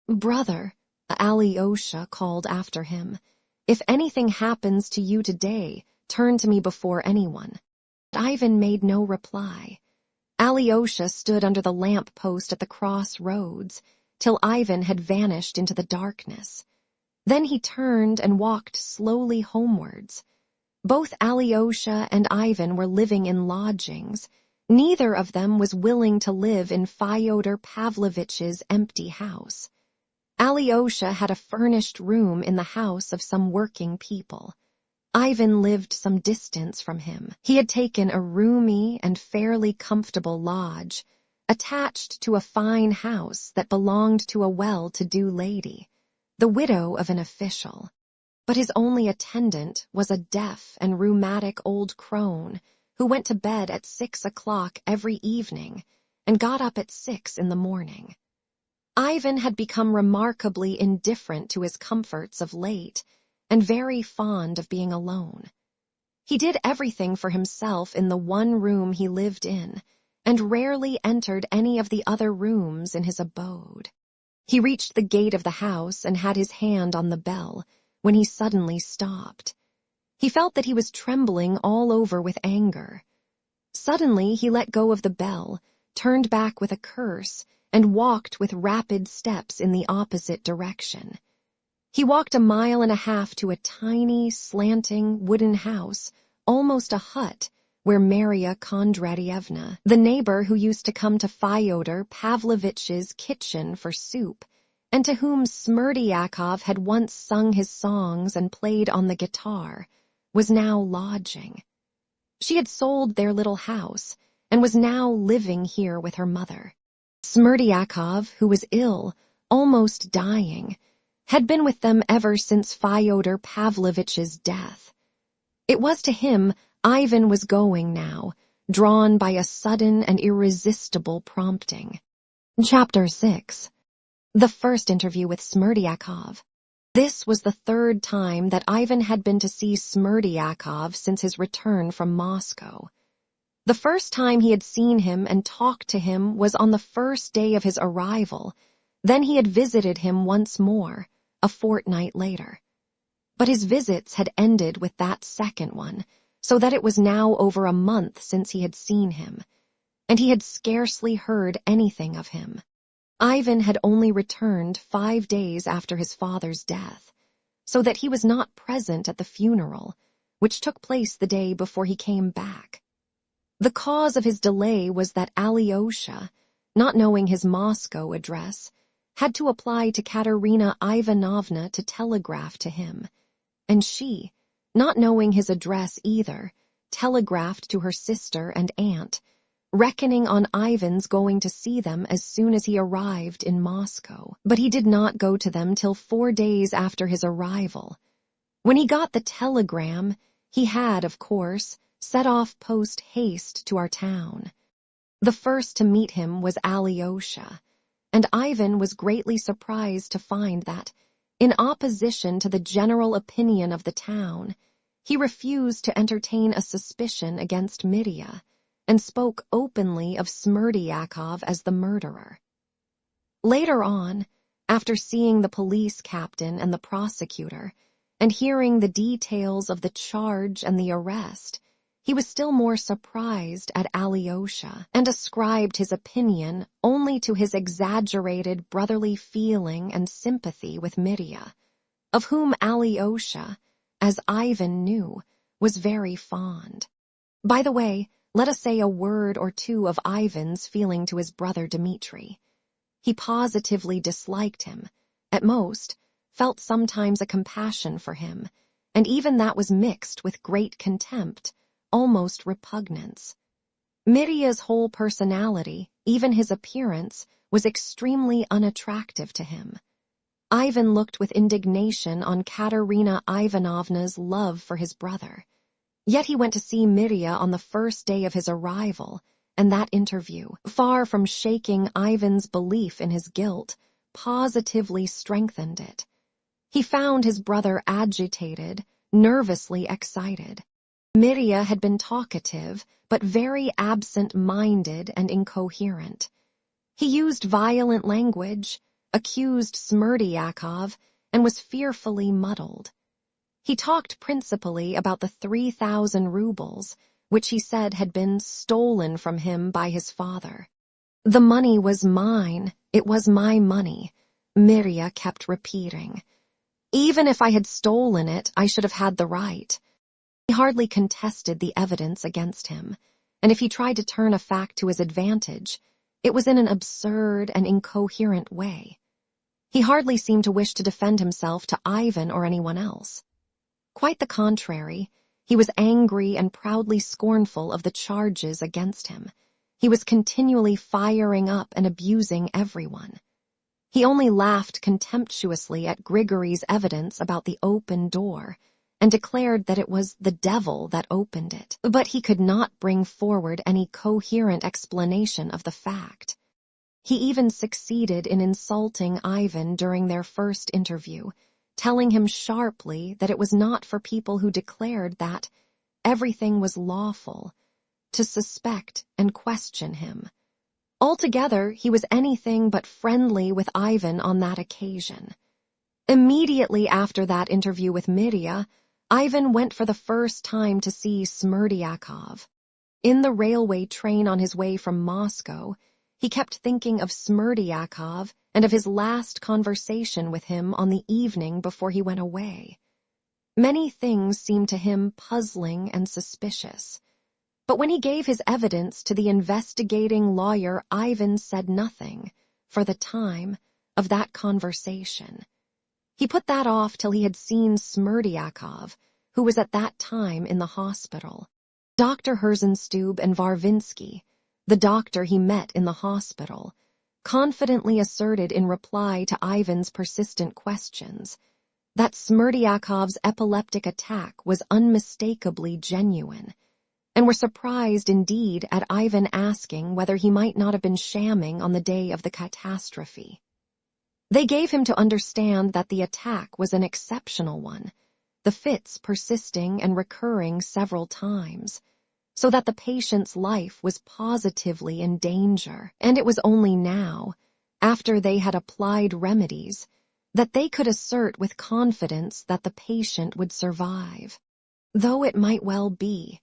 Brother, Alyosha called after him, if anything happens to you today, turn to me before anyone. But Ivan made no reply. Alyosha stood under the lamp-post at the crossroads, till Ivan had vanished into the darkness. Then he turned and walked slowly homewards. Both Alyosha and Ivan were living in lodgings. Neither of them was willing to live in Fyodor Pavlovich's empty house. Alyosha had a furnished room in the house of some working people. Ivan lived some distance from him. He had taken a roomy and fairly comfortable lodge, attached to a fine house that belonged to a well-to-do lady, the widow of an official. But his only attendant was a deaf and rheumatic old crone who went to bed at 6 o'clock every evening and got up at 6 in the morning. Ivan had become remarkably indifferent to his comforts of late and very fond of being alone. He did everything for himself in the one room he lived in and rarely entered any of the other rooms in his abode. He reached the gate of the house and had his hand on the bell when he suddenly stopped. He felt that he was trembling all over with anger. Suddenly he let go of the bell, turned back with a curse, and walked with rapid steps in the opposite direction. He walked 1.5 miles to a tiny, slanting, wooden house, almost a hut, where Maria Kondratyevna, the neighbor who used to come to Fyodor Pavlovich's kitchen for soup, and to whom Smerdyakov had once sung his songs and played on the guitar, was now lodging. She had sold their little house and was now living here with her mother. Smerdyakov, who was ill, almost dying, had been with them ever since Fyodor Pavlovich's death. It was to him Ivan was going now, drawn by a sudden and irresistible prompting. Chapter 6. The first interview with Smerdyakov. This was the 3rd time that Ivan had been to see Smerdyakov since his return from Moscow. The first time he had seen him and talked to him was on the first day of his arrival. Then he had visited him once more, a fortnight later. But his visits had ended with that second one, so that it was now over a month since he had seen him, and he had scarcely heard anything of him. Ivan had only returned 5 days after his father's death, so that he was not present at the funeral, which took place the day before he came back. The cause of his delay was that Alyosha, not knowing his Moscow address, had to apply to Katerina Ivanovna to telegraph to him, and she, not knowing his address either, telegraphed to her sister and aunt, reckoning on Ivan's going to see them as soon as he arrived in Moscow. But he did not go to them till 4 days after his arrival. When he got the telegram, he had, of course, set off post-haste to our town. The first to meet him was Alyosha, and Ivan was greatly surprised to find that, In opposition to the general opinion of the town, he refused to entertain a suspicion against Mitya and spoke openly of Smerdyakov as the murderer. Later on, after seeing the police captain and the prosecutor, and hearing the details of the charge and the arrest, he was still more surprised at Alyosha and ascribed his opinion only to his exaggerated brotherly feeling and sympathy with Mitya, of whom Alyosha, as Ivan knew, was very fond. By the way, let us say a word or two of Ivan's feeling to his brother Dmitri. He positively disliked him, at most, felt sometimes a compassion for him, and even that was mixed with great contempt, almost repugnance. Mitya's whole personality, even his appearance, was extremely unattractive to him. Ivan looked with indignation on Katerina Ivanovna's love for his brother. Yet he went to see Mitya on the first day of his arrival, and that interview, far from shaking Ivan's belief in his guilt, positively strengthened it. He found his brother agitated, nervously excited. Mitya had been talkative, but very absent-minded and incoherent. He used violent language, accused Smerdyakov, and was fearfully muddled. He talked principally about the 3,000 rubles, which he said had been stolen from him by his father. "The money was mine, it was my money," Mitya kept repeating. "Even if I had stolen it, I should have had the right." He hardly contested the evidence against him, and if he tried to turn a fact to his advantage, it was in an absurd and incoherent way. He hardly seemed to wish to defend himself to Ivan or anyone else. Quite the contrary, he was angry and proudly scornful of the charges against him. He was continually firing up and abusing everyone. He only laughed contemptuously at Grigory's evidence about the open door, and declared that it was the devil that opened it. But he could not bring forward any coherent explanation of the fact. He even succeeded in insulting Ivan during their first interview, telling him sharply that it was not for people who declared that everything was lawful to suspect and question him. Altogether, he was anything but friendly with Ivan on that occasion. Immediately after that interview with Mitya, Ivan went for the first time to see Smerdyakov. In the railway train on his way from Moscow, he kept thinking of Smerdyakov and of his last conversation with him on the evening before he went away. Many things seemed to him puzzling and suspicious. But when he gave his evidence to the investigating lawyer, Ivan said nothing, for the time, of that conversation. He put that off till he had seen Smerdyakov, who was at that time in the hospital. Dr. Herzenstube and Varvinsky, the doctor he met in the hospital, confidently asserted in reply to Ivan's persistent questions that Smerdyakov's epileptic attack was unmistakably genuine, and were surprised indeed at Ivan asking whether he might not have been shamming on the day of the catastrophe. They gave him to understand that the attack was an exceptional one, the fits persisting and recurring several times, so that the patient's life was positively in danger, and it was only now, after they had applied remedies, that they could assert with confidence that the patient would survive. Though it might well be,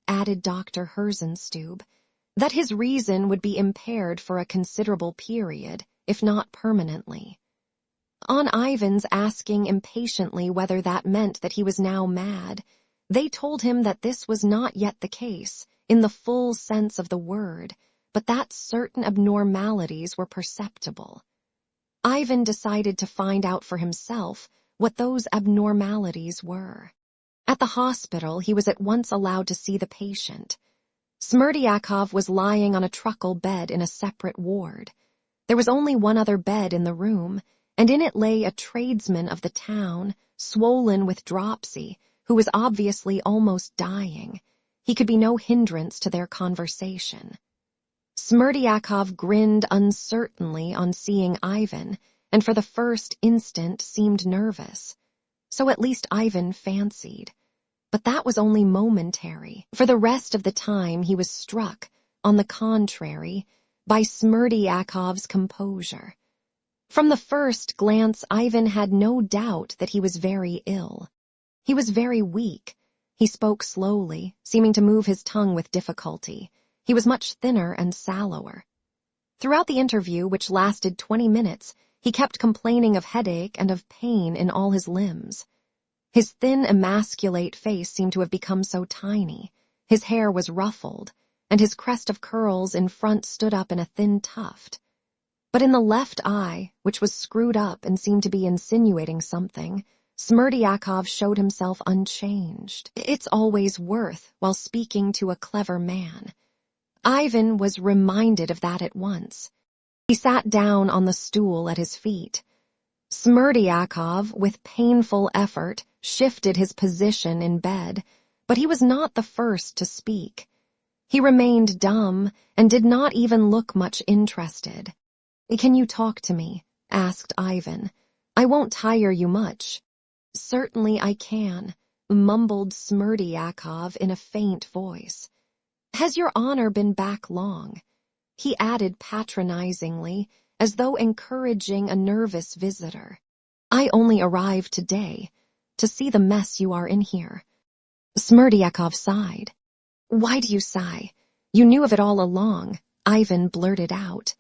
added Dr. Herzenstube, that his reason would be impaired for a considerable period, if not permanently. On Ivan's asking impatiently whether that meant that he was now mad, they told him that this was not yet the case, in the full sense of the word, but that certain abnormalities were perceptible. Ivan decided to find out for himself what those abnormalities were. At the hospital, he was at once allowed to see the patient. Smerdyakov was lying on a truckle bed in a separate ward. There was only one other bed in the room, and in it lay a tradesman of the town, swollen with dropsy, who was obviously almost dying. He could be no hindrance to their conversation. Smerdyakov grinned uncertainly on seeing Ivan, and for the first instant seemed nervous. So at least Ivan fancied. But that was only momentary. For the rest of the time he was struck, on the contrary, by Smerdyakov's composure. From the first glance Ivan had no doubt that he was very ill. He was very weak. He spoke slowly, seeming to move his tongue with difficulty. He was much thinner and sallower. Throughout the interview, which lasted 20 minutes, he kept complaining of headache and of pain in all his limbs. His thin, emasculate face seemed to have become so tiny. His hair was ruffled, and his crest of curls in front stood up in a thin tuft. But in the left eye, which was screwed up and seemed to be insinuating something, Smerdyakovov showed himself unchanged. It's always worth while speaking to a clever man. Ivan was reminded of that at once. He sat down on the stool at his feet. Smerdyakovov, with painful effort, shifted his position in bed, but he was not the first to speak. He remained dumb and did not even look much interested. "Can you talk to me?" asked Ivan. "I won't tire you much." "Certainly I can," mumbled Smerdyakovov in a faint voice. "Has your honor been back long?" he added patronizingly, as though encouraging a nervous visitor. "I only arrived today, to see the mess you are in here." Smerdyakovov sighed. "Why do you sigh? You knew of it all along," Ivan blurted out.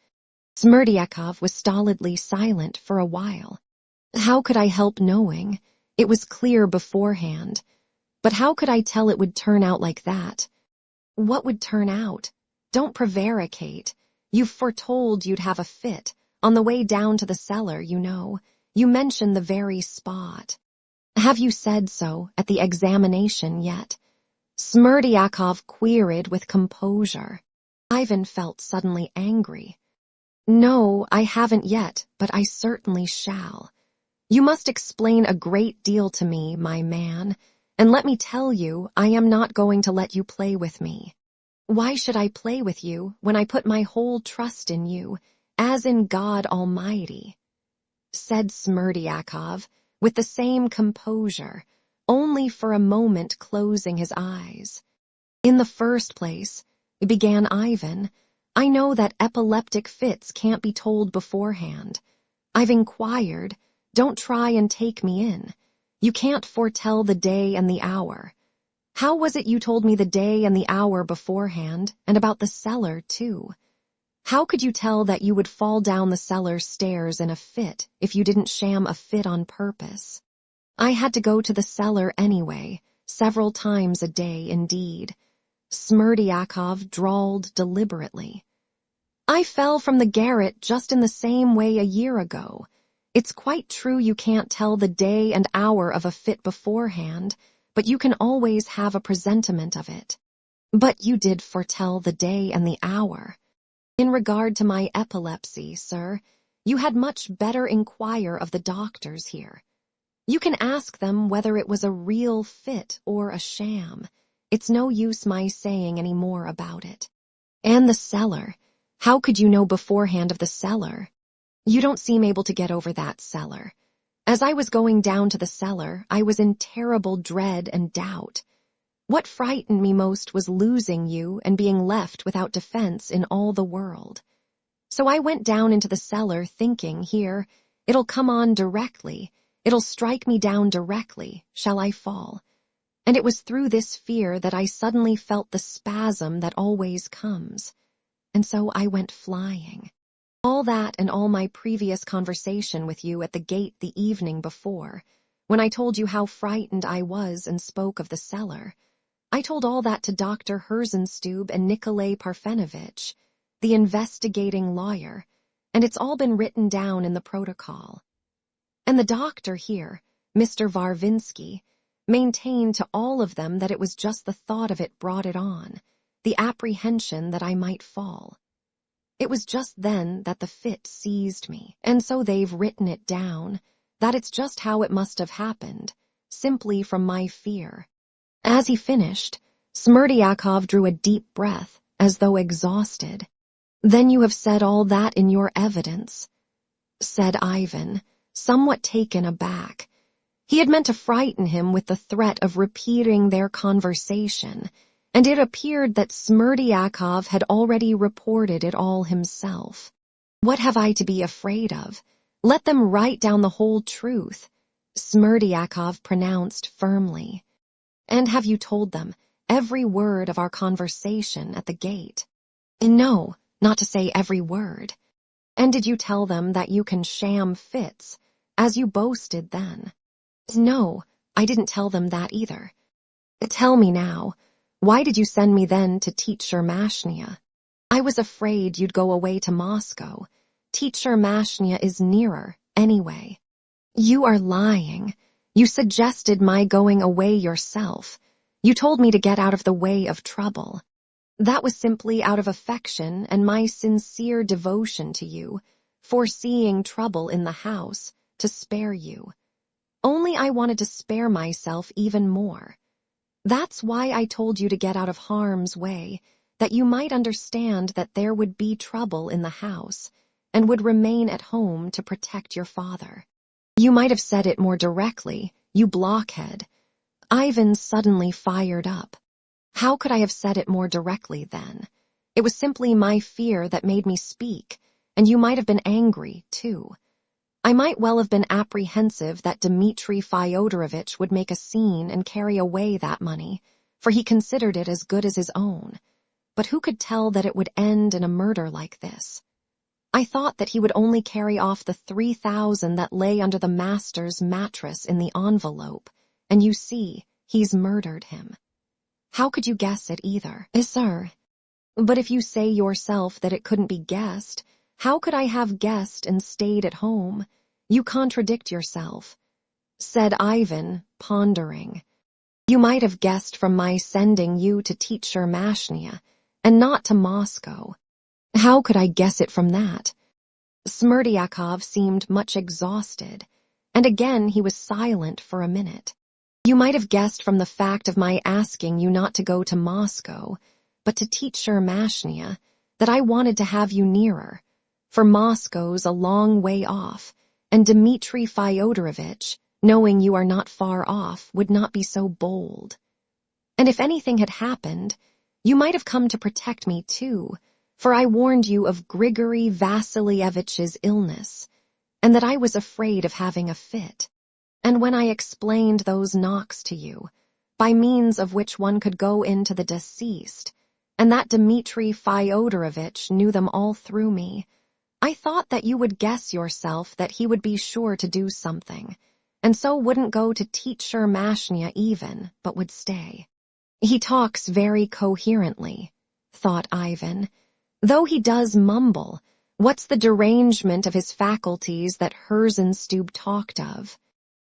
Smerdyakovov was stolidly silent for a while. "How could I help knowing? It was clear beforehand. But how could I tell it would turn out like that?" "What would turn out? Don't prevaricate. You've foretold you'd have a fit. On the way down to the cellar, you know. You mentioned the very spot." "Have you said so at the examination yet?" Smerdyakovov queried with composure. Ivan felt suddenly angry. "No, I haven't yet, but I certainly shall. You must explain a great deal to me, my man, and let me tell you, I am not going to let you play with me." "Why should I play with you when I put my whole trust in you, as in God Almighty?" said Smerdyakovov, with the same composure, only for a moment closing his eyes. "In the first place," began Ivan, "I know that epileptic fits can't be told beforehand. I've inquired. Don't try and take me in. You can't foretell the day and the hour. How was it you told me the day and the hour beforehand, and about the cellar, too? How could you tell that you would fall down the cellar stairs in a fit if you didn't sham a fit on purpose?" "I had to go to the cellar anyway, several times a day indeed," Smerdyakovov drawled deliberately. "I fell from the garret just in the same way a year ago. It's quite true you can't tell the day and hour of a fit beforehand, but you can always have a presentiment of it. But you did foretell the day and the hour. In regard to my epilepsy, sir, you had much better inquire of the doctors here. You can ask them whether it was a real fit or a sham. It's no use my saying any more about it. And the cellar. How could you know beforehand of the cellar? You don't seem able to get over that cellar. As I was going down to the cellar, I was in terrible dread and doubt. What frightened me most was losing you and being left without defense in all the world. So I went down into the cellar thinking, here, it'll come on directly, it'll strike me down directly, shall I fall? And it was through this fear that I suddenly felt the spasm that always comes. And so I went flying. All that and all my previous conversation with you at the gate the evening before, when I told you how frightened I was and spoke of the cellar, I told all that to Dr. Herzenstube and Nikolay Parfenovitch, the investigating lawyer, and it's all been written down in the protocol. And the doctor here, Mr. Varvinsky, maintained to all of them that it was just the thought of it brought it on, the apprehension that I might fall. It was just then that the fit seized me, and so they've written it down, that it's just how it must have happened, simply from my fear." As he finished, Smerdyakovov drew a deep breath, as though exhausted. "Then you have said all that in your evidence?" said Ivan, somewhat taken aback. He had meant to frighten him with the threat of repeating their conversation, and it appeared that Smerdyakov had already reported it all himself. What have I to be afraid of? Let them write down the whole truth, Smerdyakov pronounced firmly. And have you told them every word of our conversation at the gate? No, not to say every word. And did you tell them that you can sham fits, as you boasted then? No, I didn't tell them that either. Tell me now, why did you send me then to teacher Mashnia? I was afraid you'd go away to Moscow. Teacher Mashnia is nearer, anyway. You are lying. You suggested my going away yourself. You told me to get out of the way of trouble. That was simply out of affection and my sincere devotion to you, foreseeing trouble in the house, to spare you. Only I wanted to spare myself even more. That's why I told you to get out of harm's way, that you might understand that there would be trouble in the house, and would remain at home to protect your father. You might have said it more directly, you blockhead. Ivan suddenly fired up. How could I have said it more directly then? It was simply my fear that made me speak, and you might have been angry, too. I might well have been apprehensive that Dmitri Fyodorovitch would make a scene and carry away that money, for he considered it as good as his own. But who could tell that it would end in a murder like this? I thought that he would only carry off the 3,000 that lay under the master's mattress in the envelope, and you see, he's murdered him. How could you guess it either? Sir. But if you say yourself that it couldn't be guessed, how could I have guessed and stayed at home? You contradict yourself, said Ivan, pondering. You might have guessed from my sending you to teacher Mashnia, and not to Moscow. How could I guess it from that? Smerdyakov seemed much exhausted, and again he was silent for a minute. You might have guessed from the fact of my asking you not to go to Moscow, but to teacher Mashnia, that I wanted to have you nearer, for Moscow's a long way off, and Dmitri Fyodorovitch, knowing you are not far off, would not be so bold. And if anything had happened, you might have come to protect me too, for I warned you of Grigory Vassilievich's illness, and that I was afraid of having a fit. And when I explained those knocks to you, by means of which one could go into the deceased, and that Dmitri Fyodorovitch knew them all through me, I thought that you would guess yourself that he would be sure to do something, and so wouldn't go to teacher Mashnia even, but would stay. He talks very coherently, thought Ivan. Though he does mumble, what's the derangement of his faculties that Herzenstube talked of?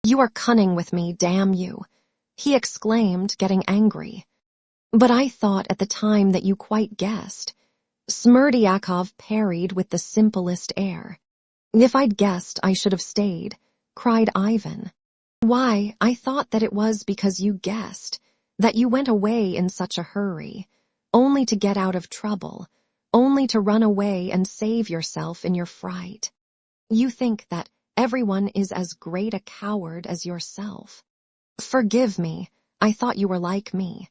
You are cunning with me, damn you, he exclaimed, getting angry. But I thought at the time that you quite guessed. Smerdyakov parried with the simplest air. If I'd guessed, I should have stayed, cried Ivan. Why, I thought that it was because you guessed, that you went away in such a hurry, only to get out of trouble, only to run away and save yourself in your fright. You think that everyone is as great a coward as yourself. Forgive me, I thought you were like me.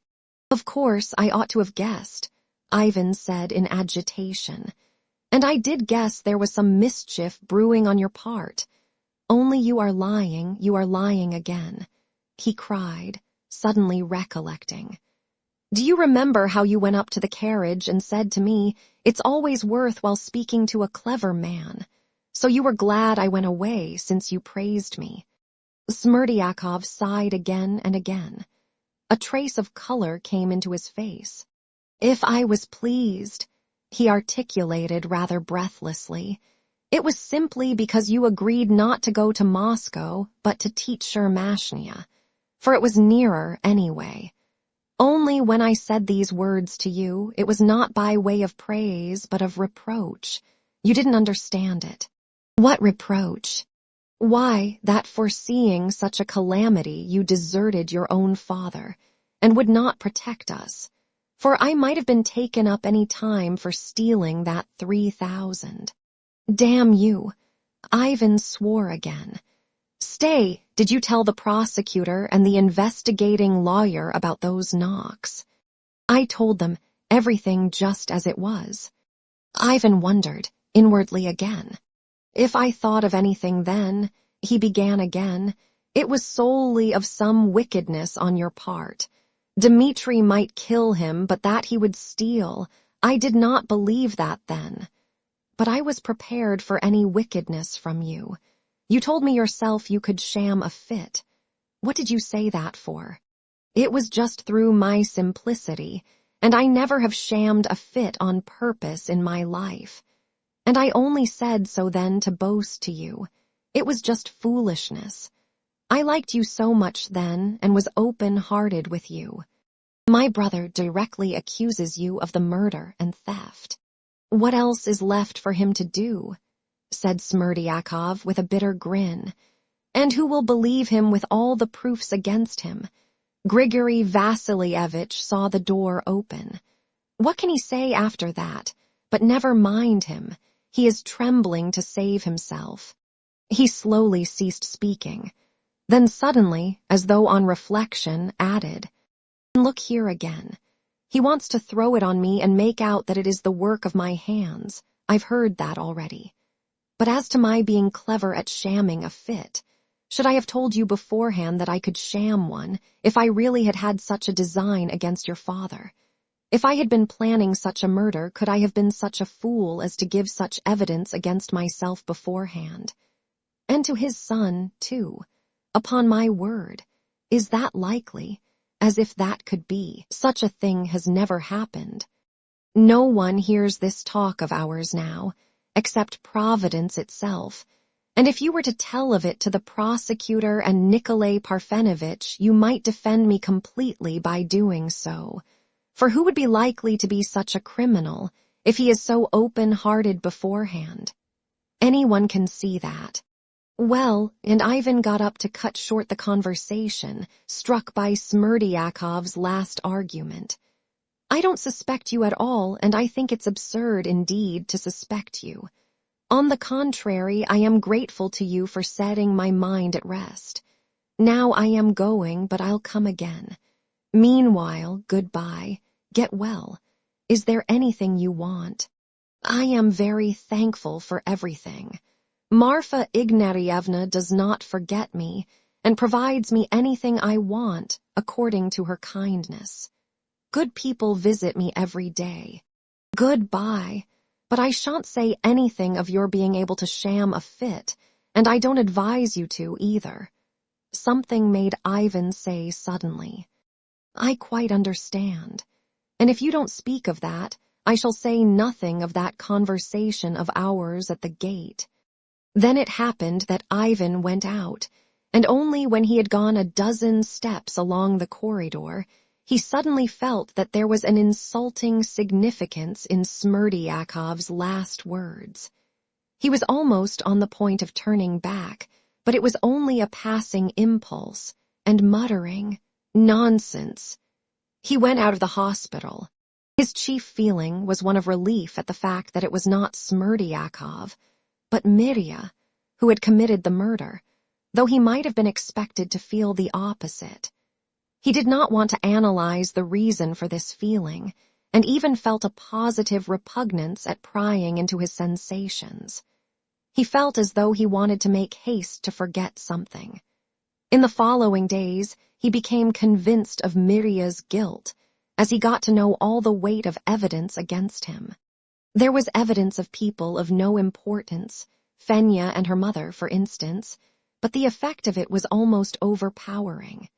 Of course, I ought to have guessed, Ivan said in agitation. And I did guess there was some mischief brewing on your part. Only you are lying again, he cried, suddenly recollecting. Do you remember how you went up to the carriage and said to me, "It's always worthwhile speaking to a clever man"? So you were glad I went away since you praised me. Smerdyakov sighed again and again. A trace of color came into his face. If I was pleased, he articulated rather breathlessly, it was simply because you agreed not to go to Moscow, but to teacher Mashnia, for it was nearer anyway. Only when I said these words to you, it was not by way of praise, but of reproach. You didn't understand it. What reproach? Why, that foreseeing such a calamity you deserted your own father, and would not protect us. For I might have been taken up any time for stealing that 3,000. Damn you! Ivan swore again. "Stay, did you tell the prosecutor and the investigating lawyer about those knocks?" "I told them everything just as it was." Ivan wondered, inwardly again. "If I thought of anything then," he began again, "it was solely of some wickedness on your part. Dmitri might kill him, but that he would steal. I did not believe that then. But I was prepared for any wickedness from you. You told me yourself you could sham a fit. What did you say that for? It was just through my simplicity, and I never have shammed a fit on purpose in my life. And I only said so then to boast to you. It was just foolishness. I liked you so much then and was open-hearted with you. My brother directly accuses you of the murder and theft. What else is left for him to do?" said Smerdyakov with a bitter grin. "And who will believe him with all the proofs against him? Grigory Vassilievich saw the door open. What can he say after that? But never mind him. He is trembling to save himself." He slowly ceased speaking. Then suddenly, as though on reflection, added, "Look here again. He wants to throw it on me and make out that it is the work of my hands. I've heard that already. But as to my being clever at shamming a fit, should I have told you beforehand that I could sham one if I really had had such a design against your father? If I had been planning such a murder, could I have been such a fool as to give such evidence against myself beforehand? And to his son, too. Upon my word, is that likely? As if that could be. Such a thing has never happened. No one hears this talk of ours now, except Providence itself, and if you were to tell of it to the prosecutor and Nikolay Parfenovitch, you might defend me completely by doing so. For who would be likely to be such a criminal if he is so open-hearted beforehand? Anyone can see that. Well, and Ivan got up to cut short the conversation, struck by Smerdyakov's last argument. "I don't suspect you at all, and I think it's absurd indeed to suspect you. On the contrary, I am grateful to you for setting my mind at rest. Now I am going, but I'll come again. Meanwhile, goodbye. Get well. Is there anything you want? I am very thankful for everything. Marfa Ignatyevna does not forget me, and provides me anything I want, according to her kindness. Good people visit me every day. Goodbye, but I shan't say anything of your being able to sham a fit, and I don't advise you to either." Something made Ivan say suddenly, "I quite understand, and if you don't speak of that, I shall say nothing of that conversation of ours at the gate." Then it happened that Ivan went out, and only when he had gone a dozen steps along the corridor, he suddenly felt that there was an insulting significance in Smerdyakov's last words. He was almost on the point of turning back, but it was only a passing impulse, and muttering, "Nonsense." He went out of the hospital. His chief feeling was one of relief at the fact that it was not Smerdyakov, but Mirya, who had committed the murder, though he might have been expected to feel the opposite. He did not want to analyze the reason for this feeling, and even felt a positive repugnance at prying into his sensations. He felt as though he wanted to make haste to forget something. In the following days, he became convinced of Mirya's guilt, as he got to know all the weight of evidence against him. There was evidence of people of no importance, Fenya and her mother, for instance, but the effect of it was almost overpowering.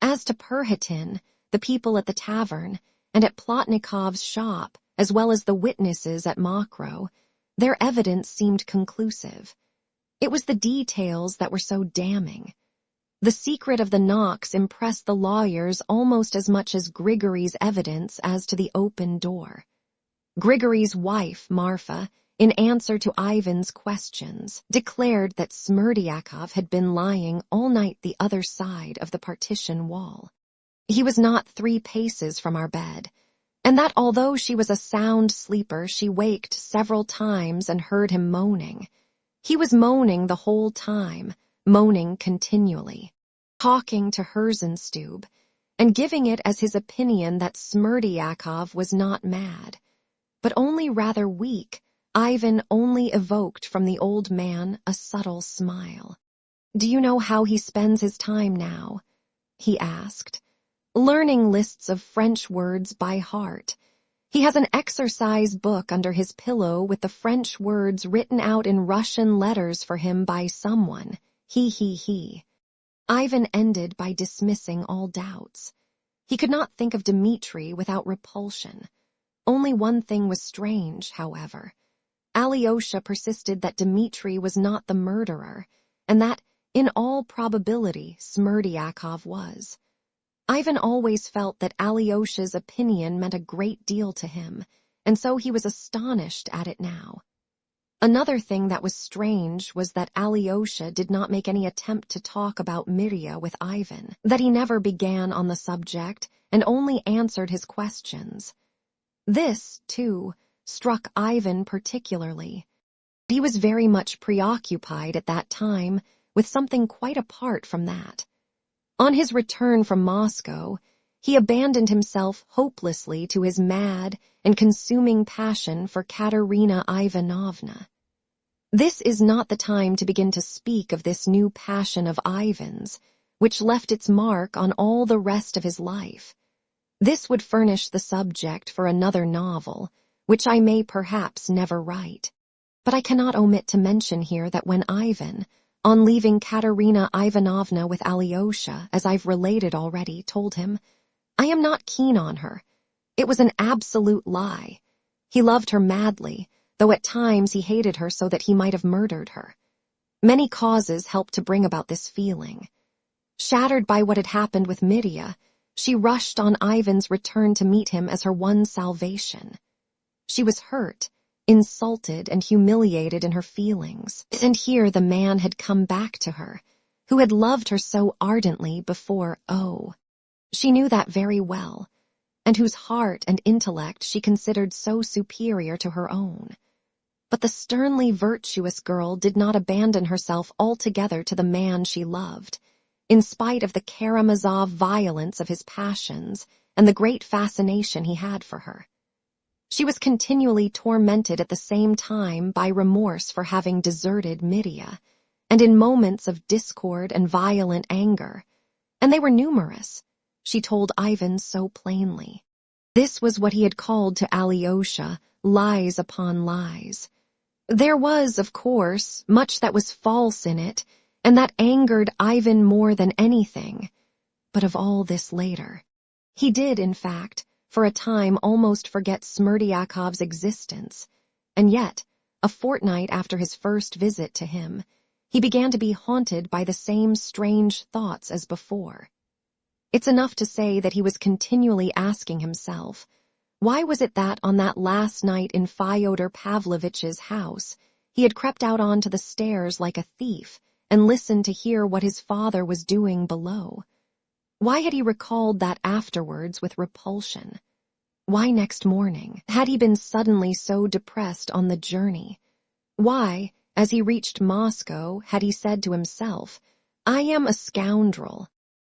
As to Perhatin, the people at the tavern, and at Plotnikov's shop, as well as the witnesses at Mokroe, their evidence seemed conclusive. It was the details that were so damning. The secret of the knocks impressed the lawyers almost as much as Grigory's evidence as to the open door. Grigory's wife, Marfa, in answer to Ivan's questions, declared that Smerdyakov had been lying all night the other side of the partition wall. He was not 3 paces from our bed, and that although she was a sound sleeper, she waked several times and heard him moaning. He was moaning the whole time, moaning continually, talking to Herzenstube, and giving it as his opinion that Smerdyakov was not mad, but only rather weak. Ivan only evoked from the old man a subtle smile. "Do you know how he spends his time now?" he asked. "Learning lists of French words by heart. He has an exercise book under his pillow with the French words written out in Russian letters for him by someone. He. Ivan ended by dismissing all doubts. He could not think of Dmitri without repulsion. Only one thing was strange, however. Alyosha persisted that Dmitri was not the murderer, and that, in all probability, Smerdyakov was. Ivan always felt that Alyosha's opinion meant a great deal to him, and so he was astonished at it now. Another thing that was strange was that Alyosha did not make any attempt to talk about Mirya with Ivan, that he never began on the subject and only answered his questions. This, too, struck Ivan particularly. He was very much preoccupied at that time with something quite apart from that. On his return from Moscow, he abandoned himself hopelessly to his mad and consuming passion for Katerina Ivanovna. This is not the time to begin to speak of this new passion of Ivan's, which left its mark on all the rest of his life. This would furnish the subject for another novel, which I may perhaps never write. But I cannot omit to mention here that when Ivan, on leaving Katerina Ivanovna with Alyosha, as I've related already, told him, "I am not keen on her," it was an absolute lie. He loved her madly, though at times he hated her so that he might have murdered her. Many causes helped to bring about this feeling. Shattered by what had happened with Mirya, she rushed on Ivan's return to meet him as her one salvation. She was hurt, insulted, and humiliated in her feelings, and here the man had come back to her, who had loved her so ardently before. She knew that very well, and whose heart and intellect she considered so superior to her own. But the sternly virtuous girl did not abandon herself altogether to the man she loved, in spite of the Karamazov violence of his passions and the great fascination he had for her. She was continually tormented at the same time by remorse for having deserted Mirya, and in moments of discord and violent anger, and they were numerous, she told Ivan so plainly. This was what he had called to Alyosha lies upon lies. There was, of course, much that was false in it, and that angered Ivan more than anything. But of all this later. He did, in fact, for a time almost forget Smerdyakov's existence, and yet, a fortnight after his first visit to him, he began to be haunted by the same strange thoughts as before. It's enough to say that he was continually asking himself, why was it that on that last night in Fyodor Pavlovitch's house, he had crept out onto the stairs like a thief and listened to hear what his father was doing below? Why had he recalled that afterwards with repulsion? Why next morning had he been suddenly so depressed on the journey? Why, as he reached Moscow, had he said to himself, "I am a scoundrel"?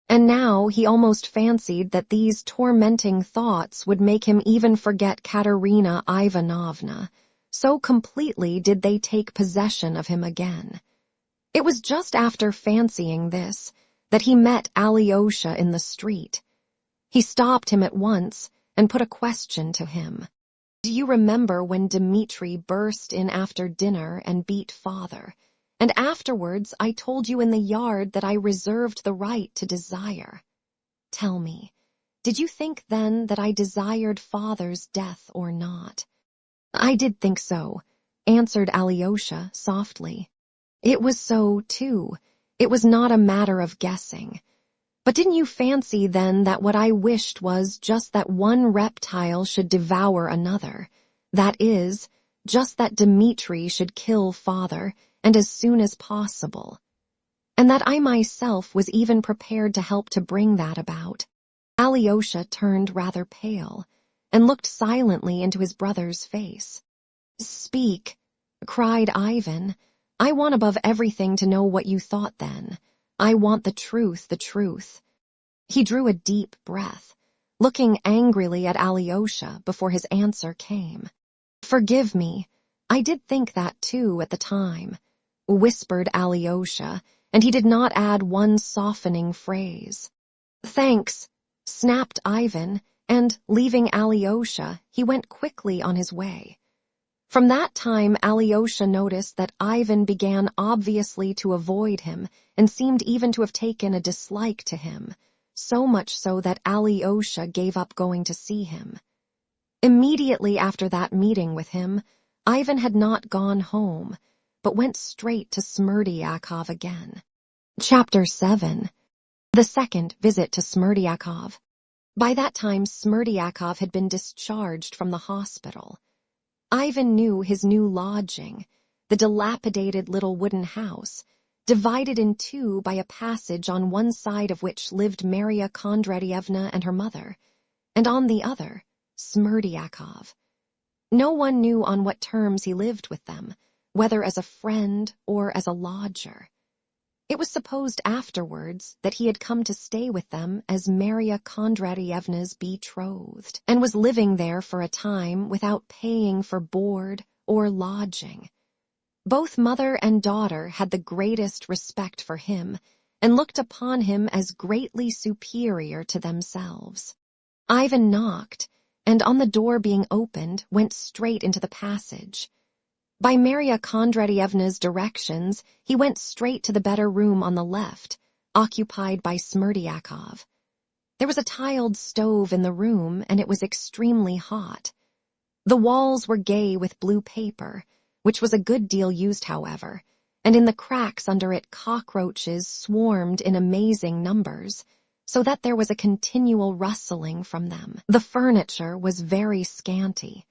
And now he almost fancied that these tormenting thoughts would make him even forget Katerina Ivanovna, so completely did they take possession of him again. It was just after fancying this that he met Alyosha in the street. He stopped him at once and put a question to him. "Do you remember when Dmitri burst in after dinner and beat father, and afterwards I told you in the yard that I reserved the right to desire? Tell me, did you think then that I desired father's death or not?" "I did think so," answered Alyosha softly. "It was so, too. It was not a matter of guessing. But didn't you fancy then that what I wished was just that one reptile should devour another, that is, just that Dmitri should kill father, and as soon as possible? And that I myself was even prepared to help to bring that about?" Alyosha turned rather pale, and looked silently into his brother's face. "Speak," cried Ivan. I want above everything to know what you thought then. I want the truth, the truth." He drew a deep breath, looking angrily at Alyosha before his answer came. "Forgive me. I did think that too at the time," whispered Alyosha, and he did not add one softening phrase. "Thanks," snapped Ivan, and, leaving Alyosha, he went quickly on his way. From that time, Alyosha noticed that Ivan began obviously to avoid him and seemed even to have taken a dislike to him, so much so that Alyosha gave up going to see him. Immediately after that meeting with him, Ivan had not gone home, but went straight to Smerdyakov again. Chapter 7. The second visit to Smerdyakov. By that time, Smerdyakov had been discharged from the hospital. Ivan knew his new lodging, the dilapidated little wooden house, divided in two by a passage on one side of which lived Maria Kondratyevna and her mother, and on the other, Smerdyakov. No one knew on what terms he lived with them, whether as a friend or as a lodger. It was supposed afterwards that he had come to stay with them as Maria Kondratyevna's betrothed, and was living there for a time without paying for board or lodging. Both mother and daughter had the greatest respect for him, and looked upon him as greatly superior to themselves. Ivan knocked, and on the door being opened, went straight into the passage. By Maria Kondratyevna's directions, he went straight to the better room on the left, occupied by Smerdyakov. There was a tiled stove in the room, and it was extremely hot. The walls were gay with blue paper, which was a good deal used, however, and in the cracks under it cockroaches swarmed in amazing numbers, so that there was a continual rustling from them. The furniture was very scanty.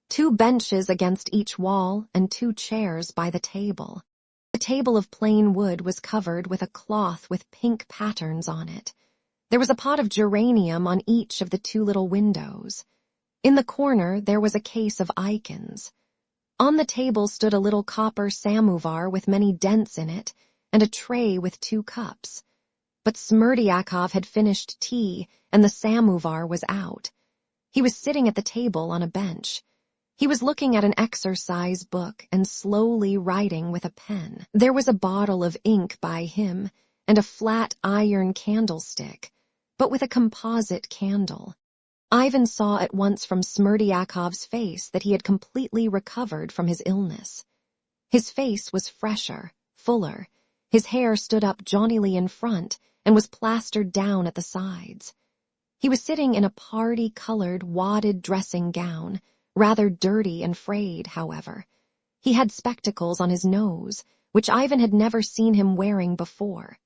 2 benches against each wall and 2 chairs by the table. The table of plain wood was covered with a cloth with pink patterns on it. There was a pot of geranium on each of the 2 little windows. In the corner there was a case of icons. On the table stood a little copper samovar with many dents in it, and a tray with 2 cups. But Smerdyakov had finished tea, and the samovar was out. He was sitting at the table on a bench. He was looking at an exercise book and slowly writing with a pen. There was a bottle of ink by him, and a flat iron candlestick, but with a composite candle. Ivan saw at once from Smerdyakov's face that he had completely recovered from his illness. His face was fresher, fuller. His hair stood up jauntily in front and was plastered down at the sides. He was sitting in a party-colored wadded dressing gown, rather dirty and frayed, however. He had spectacles on his nose, which Ivan had never seen him wearing before.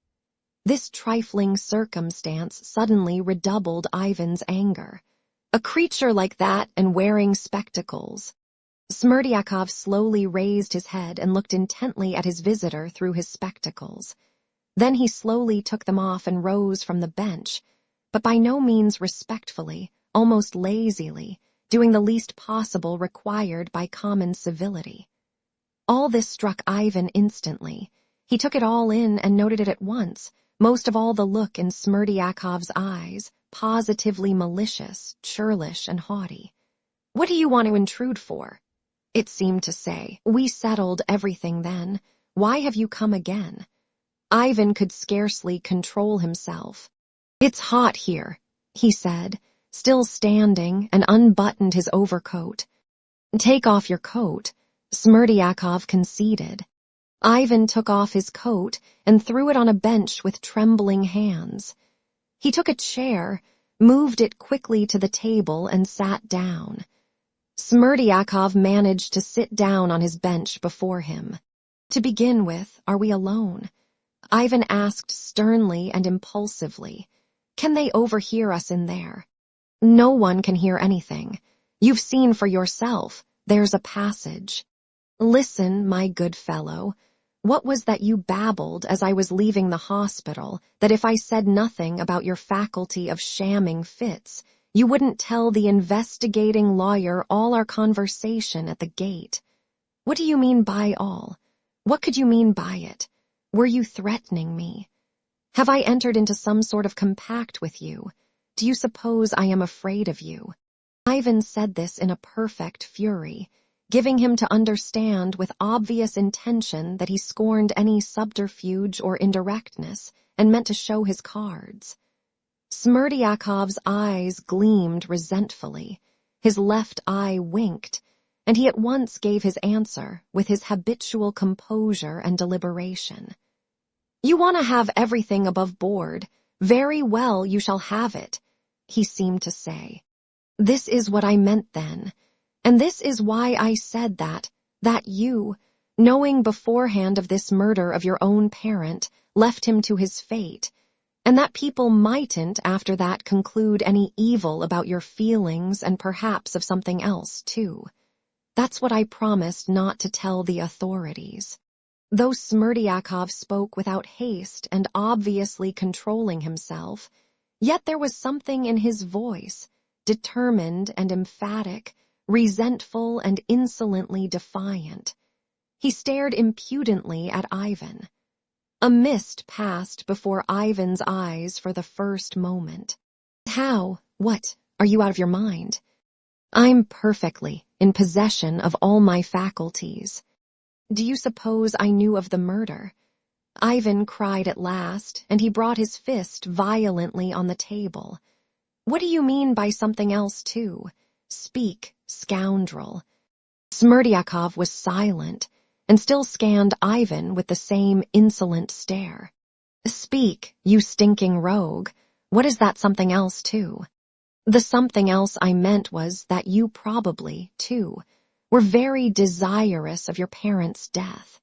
This trifling circumstance suddenly redoubled Ivan's anger. A creature like that and wearing spectacles. Smerdyakov slowly raised his head and looked intently at his visitor through his spectacles. Then he slowly took them off and rose from the bench, but by no means respectfully, almost lazily, doing the least possible required by common civility. All this struck Ivan instantly. He took it all in and noted it at once, most of all the look in Smerdyakov's eyes, positively malicious, churlish, and haughty. "What do you want to intrude for?" it seemed to say. "We settled everything then. Why have you come again?" Ivan could scarcely control himself. "It's hot here," he said, still standing, and unbuttoned his overcoat. "Take off your coat," Smerdyakov conceded. Ivan took off his coat and threw it on a bench with trembling hands. He took a chair, moved it quickly to the table, and sat down. Smerdyakov managed to sit down on his bench before him. "To begin with, are we alone?" Ivan asked sternly and impulsively. "Can they overhear us in there?" "No one can hear anything. You've seen for yourself. There's a passage." "Listen, my good fellow. What was that you babbled as I was leaving the hospital, that if I said nothing about your faculty of shamming fits, you wouldn't tell the investigating lawyer all our conversation at the gate? What do you mean by all? What could you mean by it? Were you threatening me? Have I entered into some sort of compact with you? Do you suppose I am afraid of you? Ivan said this in a perfect fury, giving him to understand with obvious intention that he scorned any subterfuge or indirectness and meant to show his cards. Smerdyakov's eyes gleamed resentfully, his left eye winked, and he at once gave his answer with his habitual composure and deliberation. You want to have everything above board. Very well, you shall have it, he seemed to say. This is what I meant then, and this is why I said that you, knowing beforehand of this murder of your own parent, left him to his fate, and that people mightn't after that conclude any evil about your feelings and perhaps of something else, too. That's what I promised not to tell the authorities. Though Smerdyakov spoke without haste and obviously controlling himself, yet there was something in his voice, determined and emphatic, resentful and insolently defiant. He stared impudently at Ivan. A mist passed before Ivan's eyes for the first moment. How? What? Are you out of your mind? I'm perfectly in possession of all my faculties. Do you suppose I knew of the murder? Ivan cried at last, and he brought his fist violently on the table. What do you mean by something else, too? Speak, scoundrel. Smerdyakov was silent, and still scanned Ivan with the same insolent stare. Speak, you stinking rogue. What is that something else, too? The something else I meant was that you probably, too, were very desirous of your parents' death.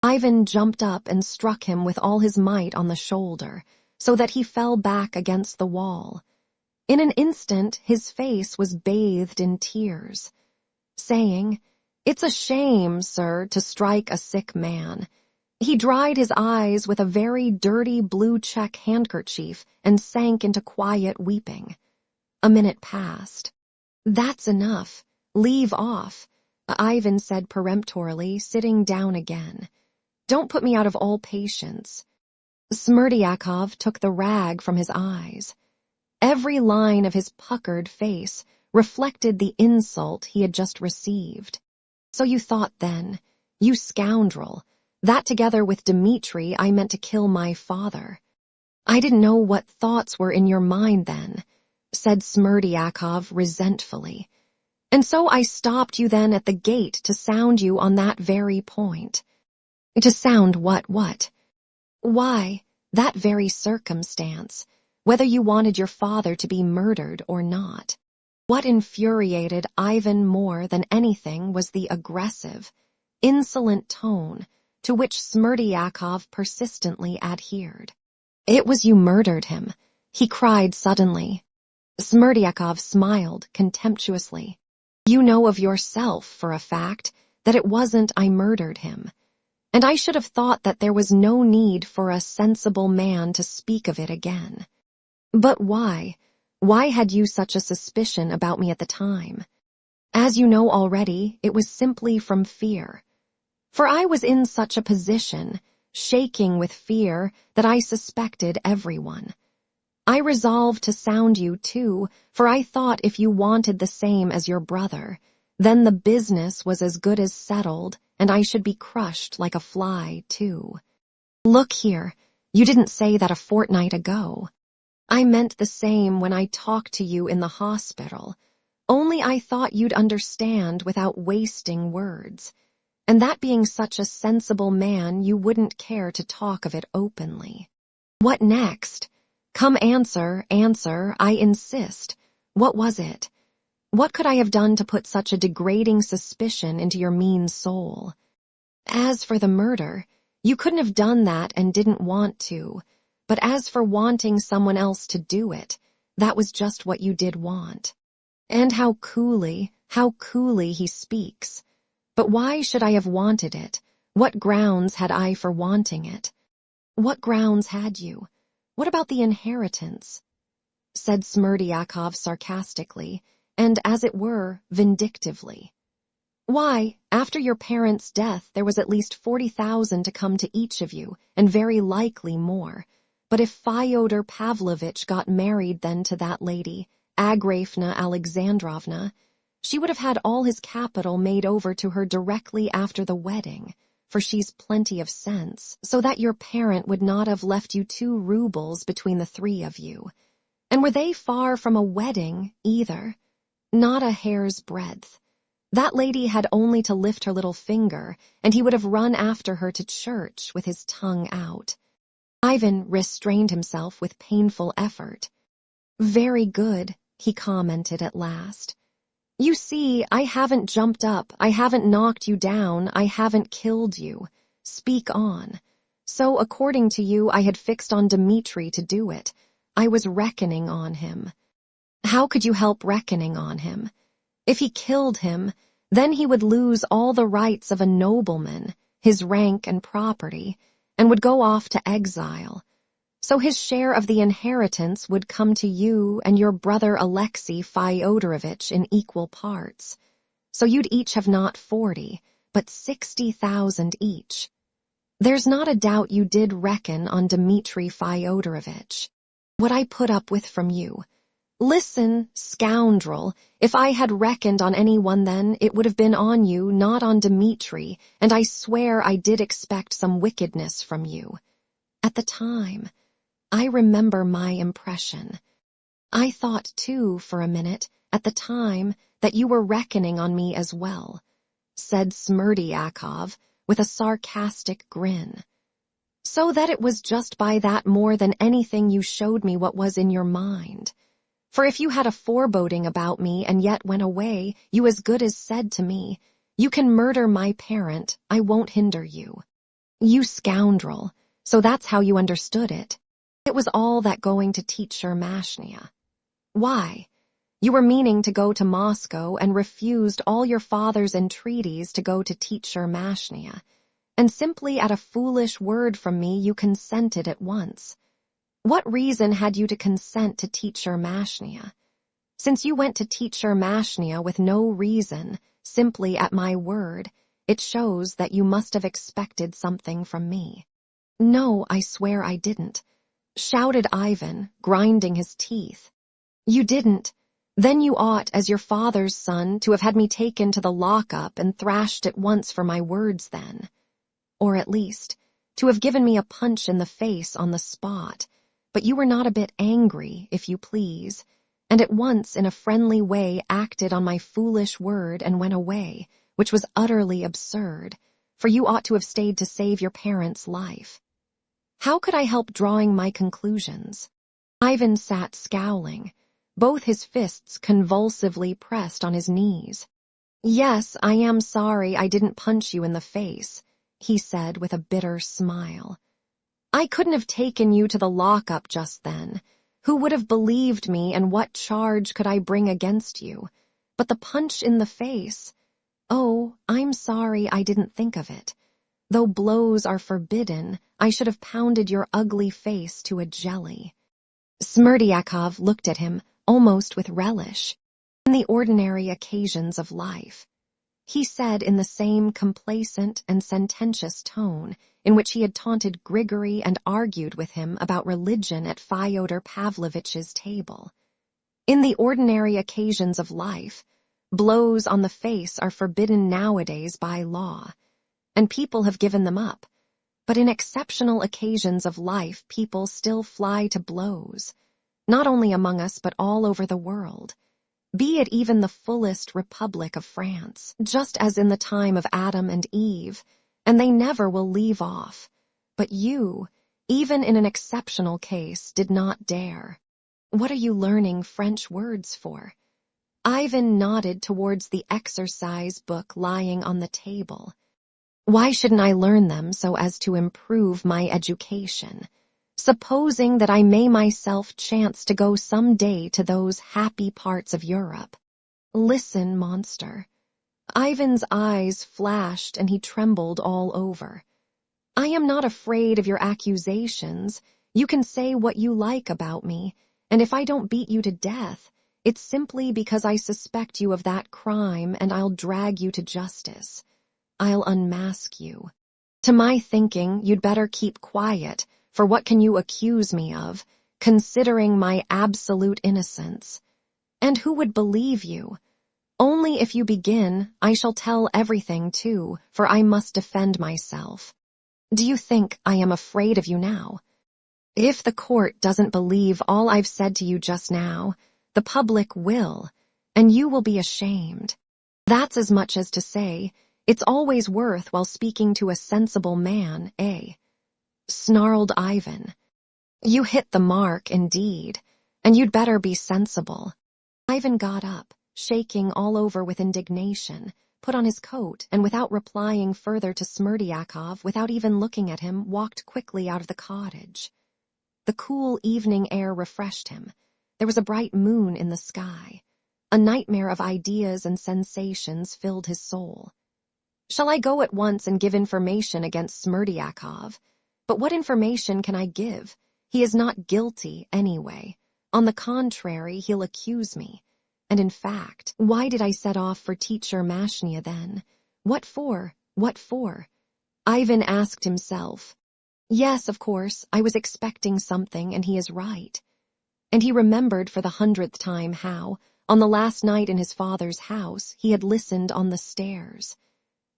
Ivan jumped up and struck him with all his might on the shoulder, so that he fell back against the wall. In an instant his face was bathed in tears, saying, It's a shame, sir, to strike a sick man. He dried his eyes with a very dirty blue check handkerchief and sank into quiet weeping. A minute passed. That's enough. Leave off, Ivan said peremptorily, sitting down again. Don't put me out of all patience. Smerdyakov took the rag from his eyes. Every line of his puckered face reflected the insult he had just received. So you thought then, you scoundrel, that together with Dmitri I meant to kill my father. I didn't know what thoughts were in your mind then, said Smerdyakov resentfully. And so I stopped you then at the gate to sound you on that very point. To sound what? Why, that very circumstance, whether you wanted your father to be murdered or not. What infuriated Ivan more than anything was the aggressive, insolent tone to which Smerdyakov persistently adhered. It was you murdered him, he cried suddenly. Smerdyakov smiled contemptuously. You know of yourself, for a fact, that it wasn't I murdered him, and I should have thought that there was no need for a sensible man to speak of it again. But why? Why had you such a suspicion about me at the time? As you know already, it was simply from fear. For I was in such a position, shaking with fear, that I suspected everyone. I resolved to sound you too, for I thought if you wanted the same as your brother, then the business was as good as settled, and I should be crushed like a fly too. Look here, you didn't say that a fortnight ago. I meant the same when I talked to you in the hospital, only I thought you'd understand without wasting words, and that being such a sensible man you wouldn't care to talk of it openly. What next? Come answer, I insist. What was it? What could I have done to put such a degrading suspicion into your mean soul? As for the murder, you couldn't have done that and didn't want to, but as for wanting someone else to do it, that was just what you did want. And how coolly he speaks. But why should I have wanted it? What grounds had I for wanting it? What grounds had you? What about the inheritance? Said Smerdyakov sarcastically, and as it were, vindictively. Why, after your parents' death, there was at least 40,000 to come to each of you, and very likely more. But if Fyodor Pavlovitch got married then to that lady, Agrafena Alexandrovna, she would have had all his capital made over to her directly after the wedding, for she's plenty of sense, so that your parent would not have left you 2 rubles between the 3 of you. And were they far from a wedding, either? Not a hair's breadth. That lady had only to lift her little finger, and he would have run after her to church with his tongue out. Ivan restrained himself with painful effort. "Very good," he commented at last. "You see, I haven't jumped up, I haven't knocked you down, I haven't killed you. Speak on. So, according to you, I had fixed on Dmitri to do it. I was reckoning on him." "How could you help reckoning on him? If he killed him, then he would lose all the rights of a nobleman, his rank and property, and would go off to exile. So his share of the inheritance would come to you and your brother Alexei Fyodorovitch in equal parts. So you'd each have not 40, but 60,000 each. There's not a doubt you did reckon on Dmitri Fyodorovitch. What I put up with from you. Listen, scoundrel, if I had reckoned on anyone then, it would have been on you, not on Dmitri, and I swear I did expect some wickedness from you. At the time, I remember my impression. I thought, too, for a minute, at the time, that you were reckoning on me as well," said Smerdyakov with a sarcastic grin. "So that it was just by that more than anything you showed me what was in your mind. For if you had a foreboding about me and yet went away, you as good as said to me, 'You can murder my parent, I won't hinder you.' You scoundrel, so that's how you understood it. It was all that going to teacher Mashnia. Why? You were meaning to go to Moscow and refused all your father's entreaties to go to teacher Mashnia, and simply at a foolish word from me you consented at once. What reason had you to consent to teacher Mashnia? Since you went to teacher Mashnia with no reason, simply at my word, it shows that you must have expected something from me." "No, I swear I didn't," shouted Ivan, grinding his teeth. "You didn't? Then you ought, as your father's son, to have had me taken to the lock-up and thrashed at once for my words then. Or at least, to have given me a punch in the face on the spot. But you were not a bit angry, if you please, and at once in a friendly way acted on my foolish word and went away, which was utterly absurd, for you ought to have stayed to save your parents' life. How could I help drawing my conclusions?" Ivan sat scowling, both his fists convulsively pressed on his knees. "Yes, I am sorry I didn't punch you in the face," he said with a bitter smile. "I couldn't have taken you to the lock-up just then. Who would have believed me, and what charge could I bring against you? But the punch in the face... Oh, I'm sorry I didn't think of it. Though blows are forbidden, I should have pounded your ugly face to a jelly." Smerdyakov looked at him almost with relish. "In the ordinary occasions of life," he said in the same complacent and sententious tone in which he had taunted Grigory and argued with him about religion at Fyodor Pavlovitch's table. "In the ordinary occasions of life, blows on the face are forbidden nowadays by law, and people have given them up. But in exceptional occasions of life, people still fly to blows, not only among us but all over the world. Be it even the fullest republic of France, just as in the time of Adam and Eve, and they never will leave off. But you, even in an exceptional case, did not dare. What are you learning French words for?" Ivan nodded towards the exercise book lying on the table. "Why shouldn't I learn them so as to improve my education? Supposing that I may myself chance to go some day to those happy parts of Europe. Listen, monster." Ivan's eyes flashed and he trembled all over. "I am not afraid of your accusations. You can say what you like about me, and if I don't beat you to death, It's simply because I suspect you of that crime and I'll drag you to justice. I'll unmask you. To my thinking, you'd better keep quiet, for what can you accuse me of, considering my absolute innocence? And who would believe you? Only if you begin, I shall tell everything too, for I must defend myself. Do you think I am afraid of you now? If the court doesn't believe all I've said to you just now, the public will, and you will be ashamed. That's as much as to say, it's always worth while speaking to a sensible man, eh? Snarled Ivan. You hit the mark, indeed, and you'd better be sensible. Ivan got up, shaking all over with indignation, put on his coat, and without replying further to Smerdyakov, without even looking at him, walked quickly out of the cottage. The cool evening air refreshed him. There was a bright moon in the sky. A nightmare of ideas and sensations filled his soul. Shall I go at once and give information against Smerdyakov? But what information can I give? He is not guilty anyway. On the contrary, he'll accuse me. And in fact, why did I set off for teacher Mashnia then? What for? What for? Ivan asked himself. Yes, of course, I was expecting something, and he is right. And he remembered for the 100th time how, on the last night in his father's house, he had listened on the stairs.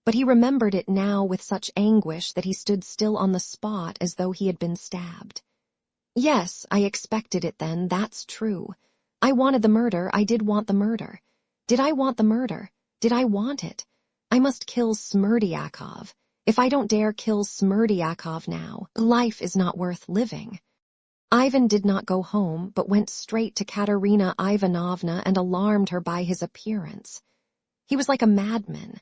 But he remembered it now with such anguish that he stood still on the spot as though he had been stabbed. Yes, I expected it then, that's true. I wanted the murder, I did want the murder. Did I want the murder? Did I want it? I must kill Smerdyakov. If I don't dare kill Smerdyakov now, life is not worth living. Ivan did not go home, but went straight to Katerina Ivanovna and alarmed her by his appearance. He was like a madman.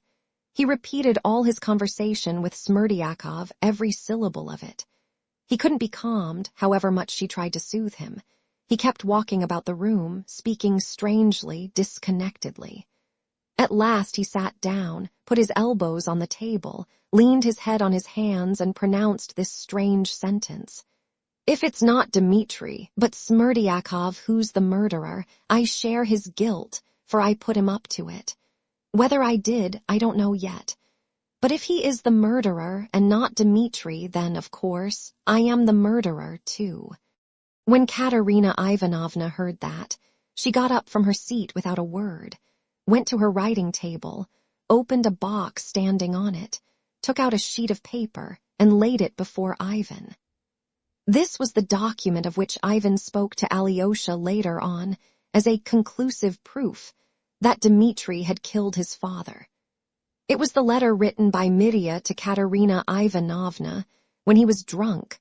He repeated all his conversation with Smerdyakov, every syllable of it. He couldn't be calmed, however much she tried to soothe him. He kept walking about the room, speaking strangely, disconnectedly. At last he sat down, put his elbows on the table, leaned his head on his hands, and pronounced this strange sentence. If it's not Dmitri, but Smerdyakov who's the murderer, I share his guilt, for I put him up to it. Whether I did, I don't know yet. But if he is the murderer and not Dmitri, then, of course, I am the murderer, too. When Katerina Ivanovna heard that, she got up from her seat without a word, went to her writing table, opened a box standing on it, took out a sheet of paper, and laid it before Ivan. This was the document of which Ivan spoke to Alyosha later on as a conclusive proof that Dmitri had killed his father. It was the letter written by Mirya to Katerina Ivanovna when he was drunk,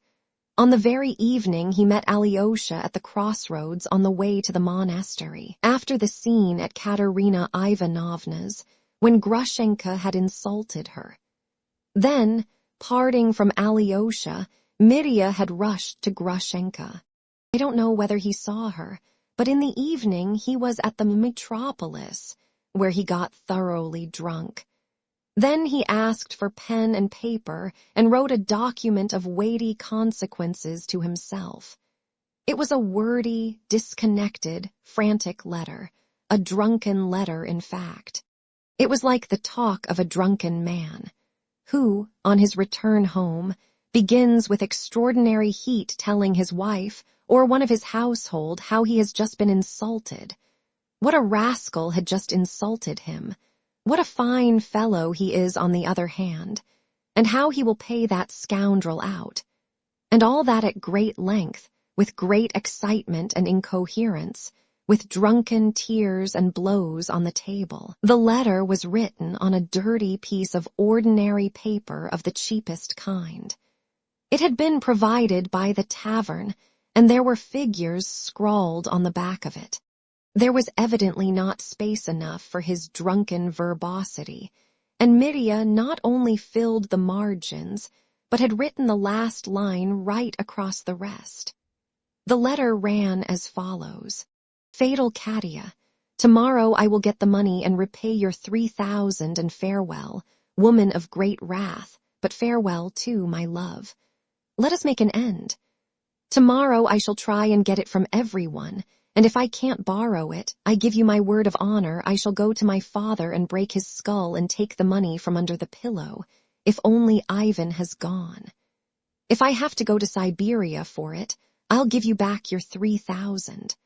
on the very evening he met Alyosha at the crossroads on the way to the monastery, after the scene at Katerina Ivanovna's, when Grushenka had insulted her. Then, parting from Alyosha, Mirya had rushed to Grushenka. I don't know whether he saw her, but in the evening he was at the metropolis, where he got thoroughly drunk. Then he asked for pen and paper and wrote a document of weighty consequences to himself. It was a wordy, disconnected, frantic letter, a drunken letter, in fact. It was like the talk of a drunken man, who, on his return home, begins with extraordinary heat telling his wife or one of his household how he has just been insulted. What a rascal had just insulted him. What a fine fellow he is on the other hand, and how he will pay that scoundrel out. And all that at great length, with great excitement and incoherence, with drunken tears and blows on the table. The letter was written on a dirty piece of ordinary paper of the cheapest kind. It had been provided by the tavern, and there were figures scrawled on the back of it. There was evidently not space enough for his drunken verbosity, and Mirya not only filled the margins, but had written the last line right across the rest. The letter ran as follows. Fatal Katya, tomorrow I will get the money and repay your 3,000 and farewell, woman of great wrath, but farewell too, my love. Let us make an end. Tomorrow I shall try and get it from everyone, and if I can't borrow it, I give you my word of honor I shall go to my father and break his skull and take the money from under the pillow, if only Ivan has gone. If I have to go to Siberia for it, I'll give you back your 3,000.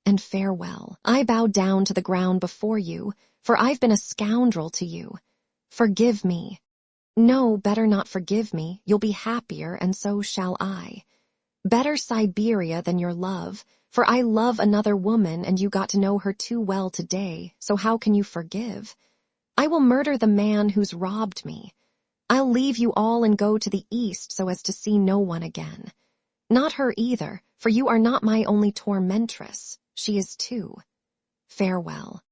And farewell. I bow down to the ground before you, for I've been a scoundrel to you. Forgive me. No, better not forgive me, you'll be happier, and so shall I. Better Siberia than your love, for I love another woman and you got to know her too well today, so how can you forgive? I will murder the man who's robbed me. I'll leave you all and go to the east so as to see no one again. Not her either, for you are not my only tormentress. She is too. Farewell.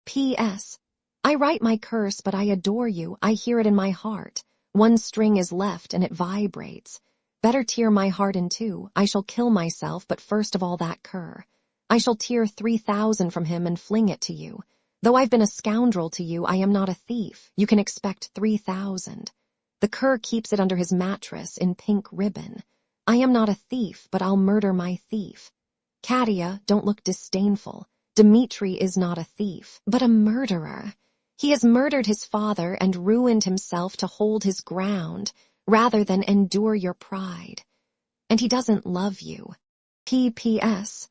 P.S. I write my curse, but I adore you. I hear it in my heart. One string is left and it vibrates. Better tear my heart in two. I shall kill myself, but first of all that cur. I shall tear 3,000 from him and fling it to you. Though I've been a scoundrel to you, I am not a thief. You can expect 3,000. The cur keeps it under his mattress in pink ribbon. I am not a thief, but I'll murder my thief. Katya, don't look disdainful. Dmitri is not a thief, but a murderer. He has murdered his father and ruined himself to hold his ground, rather than endure your pride. And he doesn't love you. P.P.S.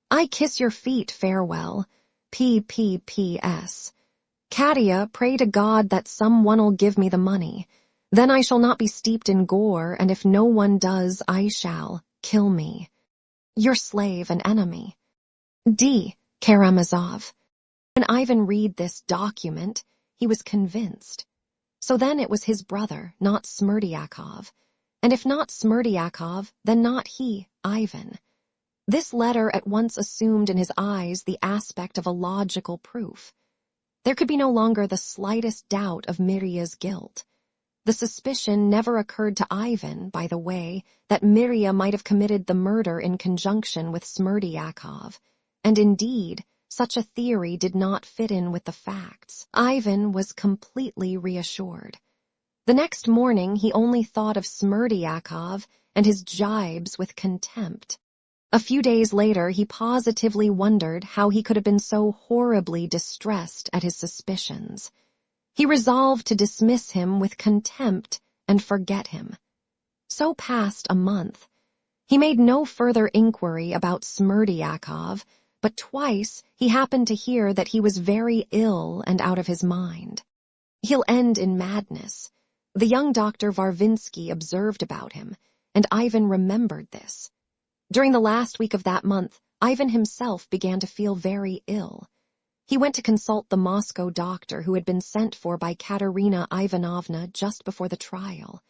I kiss your feet, farewell. P.P.P.S. Katya, pray to God that someone'll give me the money. Then I shall not be steeped in gore, and if no one does, I shall. Kill me. Your slave and enemy. D. Karamazov. When Ivan read this document, he was convinced. So then it was his brother, not Smerdyakov. And if not Smerdyakov, then not he, Ivan. This letter at once assumed in his eyes the aspect of a logical proof. There could be no longer the slightest doubt of Mirya's guilt. The suspicion never occurred to Ivan, by the way, that Mirya might have committed the murder in conjunction with Smerdyakov, and indeed, such a theory did not fit in with the facts. Ivan was completely reassured. The next morning he only thought of Smerdyakov and his jibes with contempt. A few days later he positively wondered how he could have been so horribly distressed at his suspicions. He resolved to dismiss him with contempt and forget him. So passed a month. He made no further inquiry about Smerdyakov, but twice he happened to hear that he was very ill and out of his mind. He'll end in madness. The young Dr. Varvinsky observed about him, and Ivan remembered this. During the last week of that month, Ivan himself began to feel very ill. He went to consult the Moscow doctor who had been sent for by Katerina Ivanovna just before the trial.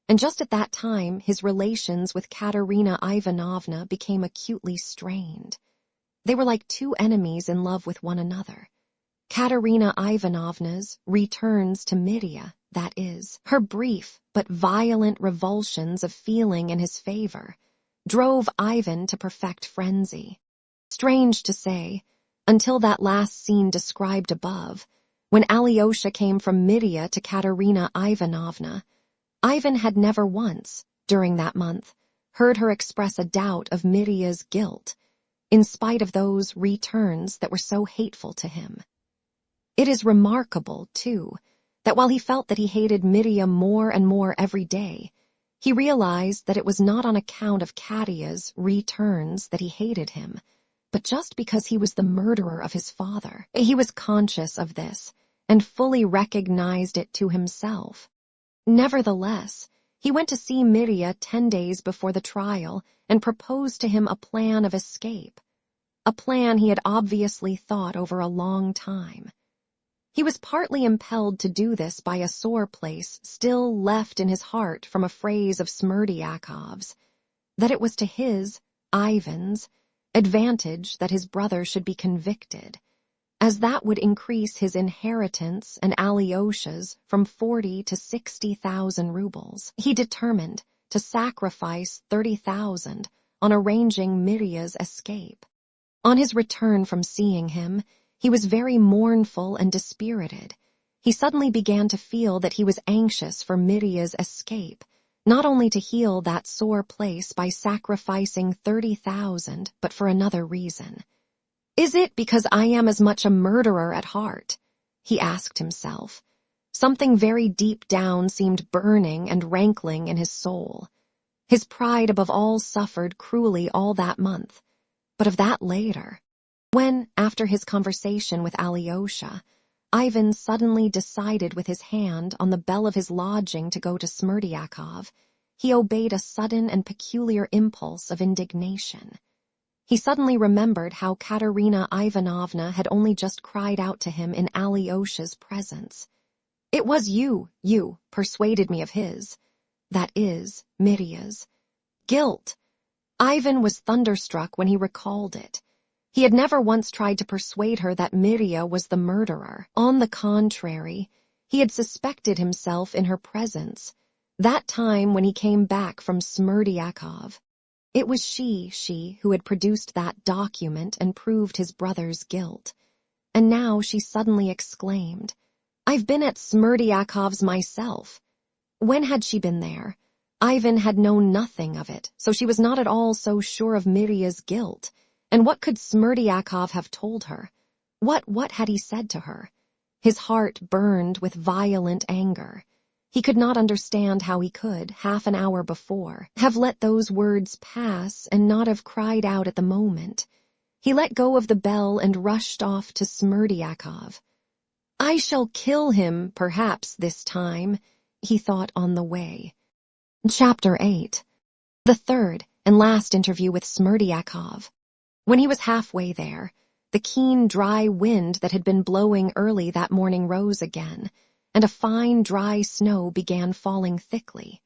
And just at that time, his relations with Katerina Ivanovna became acutely strained. They were like two enemies in love with one another. Katerina Ivanovna's returns to Mirya, that is, her brief but violent revulsions of feeling in his favor, drove Ivan to perfect frenzy. Strange to say, until that last scene described above, when Alyosha came from Mirya to Katerina Ivanovna, Ivan had never once, during that month, heard her express a doubt of Mirya's guilt, in spite of those returns that were so hateful to him. It is remarkable, too, that while he felt that he hated Mirya more and more every day, he realized that it was not on account of Katya's returns that he hated him, but just because he was the murderer of his father. He was conscious of this, and fully recognized it to himself. Nevertheless, he went to see Mirya 10 days before the trial and proposed to him a plan of escape, a plan he had obviously thought over a long time. He was partly impelled to do this by a sore place still left in his heart from a phrase of Smerdyakov's, that it was to his, Ivan's, advantage that his brother should be convicted, as that would increase his inheritance and Alyosha's from 40 to 60,000 rubles. He determined to sacrifice 30,000 on arranging Mirya's escape. On his return from seeing him, he was very mournful and dispirited. He suddenly began to feel that he was anxious for Mirya's escape, not only to heal that sore place by sacrificing 30,000, but for another reason. Is it because I am as much a murderer at heart? He asked himself. Something very deep down seemed burning and rankling in his soul. His pride above all suffered cruelly all that month, but of that later. When, after his conversation with Alyosha, Ivan suddenly decided with his hand on the bell of his lodging to go to Smerdyakov, he obeyed a sudden and peculiar impulse of indignation. He suddenly remembered how Katerina Ivanovna had only just cried out to him in Alyosha's presence. It was you persuaded me of his, that is, Mirya's, guilt. Ivan was thunderstruck when he recalled it. He had never once tried to persuade her that Mirya was the murderer. On the contrary, he had suspected himself in her presence, that time when he came back from Smerdyakov. It was she who had produced that document and proved his brother's guilt. And now she suddenly exclaimed, "I've been at Smerdyakov's myself." When had she been there? Ivan had known nothing of it, so she was not at all so sure of Mirya's guilt. And what could Smerdyakov have told her? What had he said to her? His heart burned with violent anger. He could not understand how he could, half an hour before, have let those words pass and not have cried out at the moment. He let go of the bell and rushed off to Smerdyakov. I shall kill him, perhaps, this time, he thought on the way. Chapter 8. The third and last interview with Smerdyakov. When he was halfway there, the keen, dry wind that had been blowing early that morning rose again, and a fine, dry snow began falling thickly.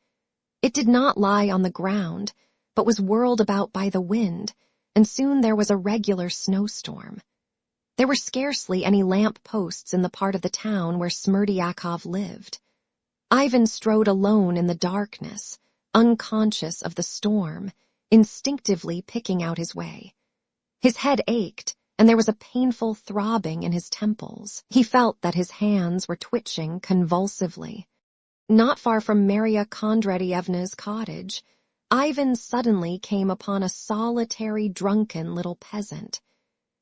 It did not lie on the ground, but was whirled about by the wind, and soon there was a regular snowstorm. There were scarcely any lamp posts in the part of the town where Smerdyakov lived. Ivan strode alone in the darkness, unconscious of the storm, instinctively picking out his way. His head ached, and there was a painful throbbing in his temples. He felt that his hands were twitching convulsively. Not far from Marya Kondratyevna's cottage, Ivan suddenly came upon a solitary, drunken little peasant.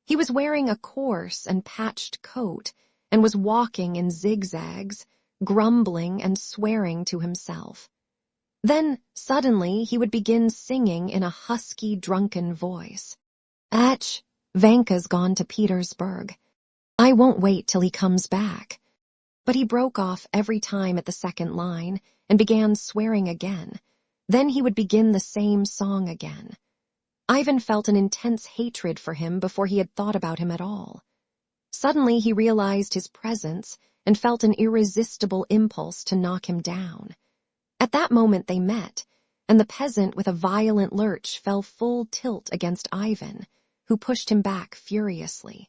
He was wearing a coarse and patched coat and was walking in zigzags, grumbling and swearing to himself. Then, suddenly, he would begin singing in a husky, drunken voice. Ach, Vanka's gone to Petersburg. I won't wait till he comes back. But he broke off every time at the second line and began swearing again. Then he would begin the same song again. Ivan felt an intense hatred for him before he had thought about him at all. Suddenly he realized his presence and felt an irresistible impulse to knock him down. At that moment they met, and the peasant with a violent lurch fell full tilt against Ivan, who pushed him back furiously.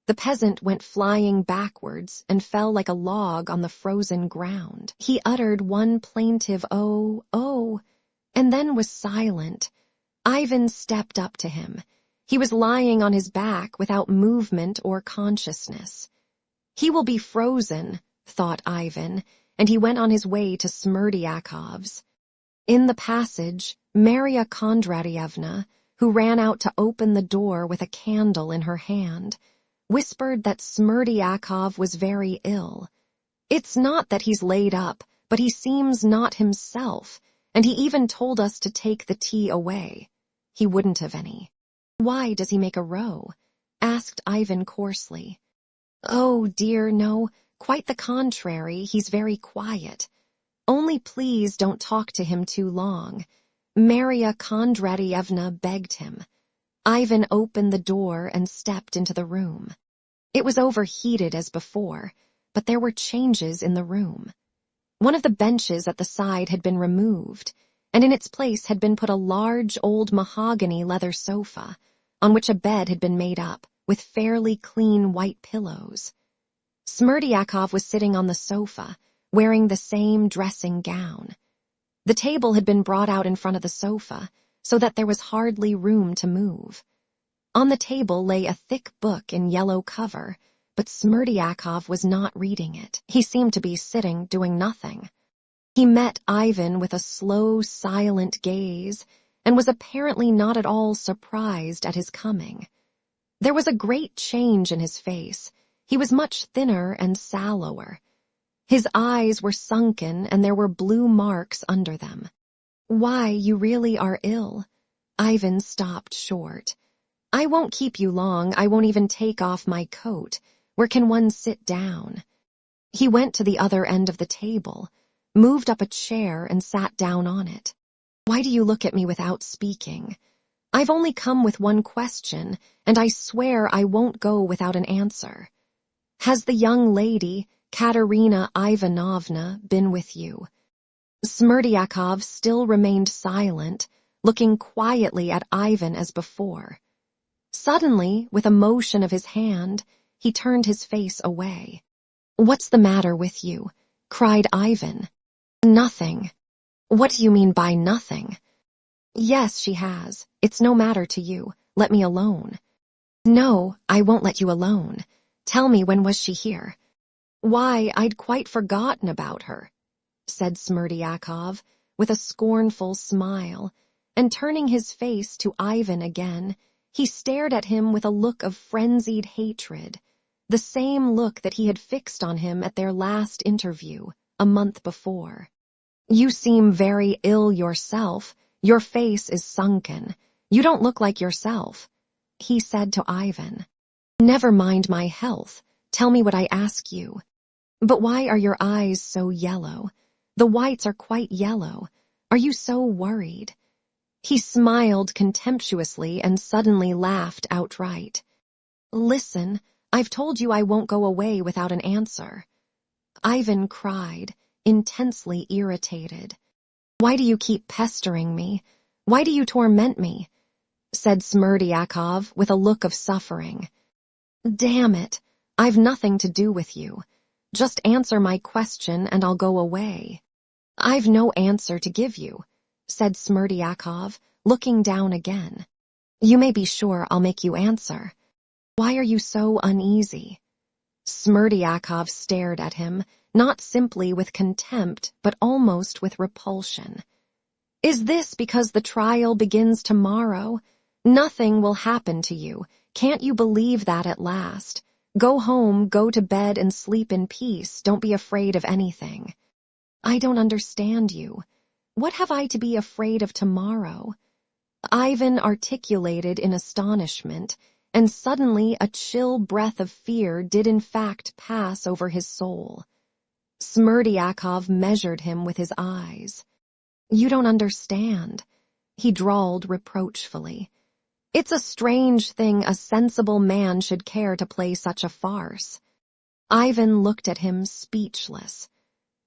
The peasant went flying backwards and fell like a log on the frozen ground. He uttered one plaintive "oh, oh," and then was silent. Ivan stepped up to him. He was lying on his back without movement or consciousness. He will be frozen, thought Ivan, and he went on his way to Smerdyakov's. In the passage, Marya Kondratyevna, who ran out to open the door with a candle in her hand, whispered that Smerdyakov was very ill. It's not that he's laid up, but he seems not himself, and he even told us to take the tea away. He wouldn't have any. Why does he make a row? Asked Ivan coarsely. Oh dear, no, quite the contrary, he's very quiet. Only please don't talk to him too long. Marya Kondratyevna begged him. Ivan opened the door and stepped into the room. It was overheated as before, but there were changes in the room. One of the benches at the side had been removed, and in its place had been put a large old mahogany leather sofa, on which a bed had been made up, with fairly clean white pillows. Smerdyakov was sitting on the sofa, wearing the same dressing gown. The table had been brought out in front of the sofa, so that there was hardly room to move. On the table lay a thick book in yellow cover, but Smerdyakov was not reading it. He seemed to be sitting, doing nothing. He met Ivan with a slow, silent gaze, and was apparently not at all surprised at his coming. There was a great change in his face. He was much thinner and sallower. His eyes were sunken and there were blue marks under them. Why, you really are ill. Ivan stopped short. I won't keep you long. I won't even take off my coat. Where can one sit down? He went to the other end of the table, moved up a chair and sat down on it. Why do you look at me without speaking? I've only come with one question, and I swear I won't go without an answer. Has the young lady, Katerina Ivanovna, been with you? Smerdyakov still remained silent, looking quietly at Ivan as before. Suddenly, with a motion of his hand, he turned his face away. What's the matter with you? Cried Ivan. Nothing. What do you mean by nothing? Yes, she has. It's no matter to you. Let me alone. No, I won't let you alone. Tell me, when was she here? Why, I'd quite forgotten about her, said Smerdyakov with a scornful smile, and turning his face to Ivan again, he stared at him with a look of frenzied hatred, the same look that he had fixed on him at their last interview, a month before. You seem very ill yourself. Your face is sunken. You don't look like yourself, he said to Ivan. Never mind my health. Tell me what I ask you. But why are your eyes so yellow? The whites are quite yellow. Are you so worried? He smiled contemptuously and suddenly laughed outright. Listen, I've told you I won't go away without an answer. Ivan cried, intensely irritated. Why do you keep pestering me? Why do you torment me? Said Smerdyakov with a look of suffering. Damn it, I've nothing to do with you. Just answer my question and I'll go away. I've no answer to give you, said Smerdyakov, looking down again. You may be sure I'll make you answer. Why are you so uneasy? Smerdyakov stared at him, not simply with contempt, but almost with repulsion. Is this because the trial begins tomorrow? Nothing will happen to you. Can't you believe that at last? Go home, go to bed and sleep in peace. Don't be afraid of anything. I don't understand you. What have I to be afraid of tomorrow? Ivan articulated in astonishment, and suddenly a chill breath of fear did in fact pass over his soul. Smerdyakov measured him with his eyes. You don't understand, he drawled reproachfully. It's a strange thing a sensible man should care to play such a farce. Ivan looked at him speechless.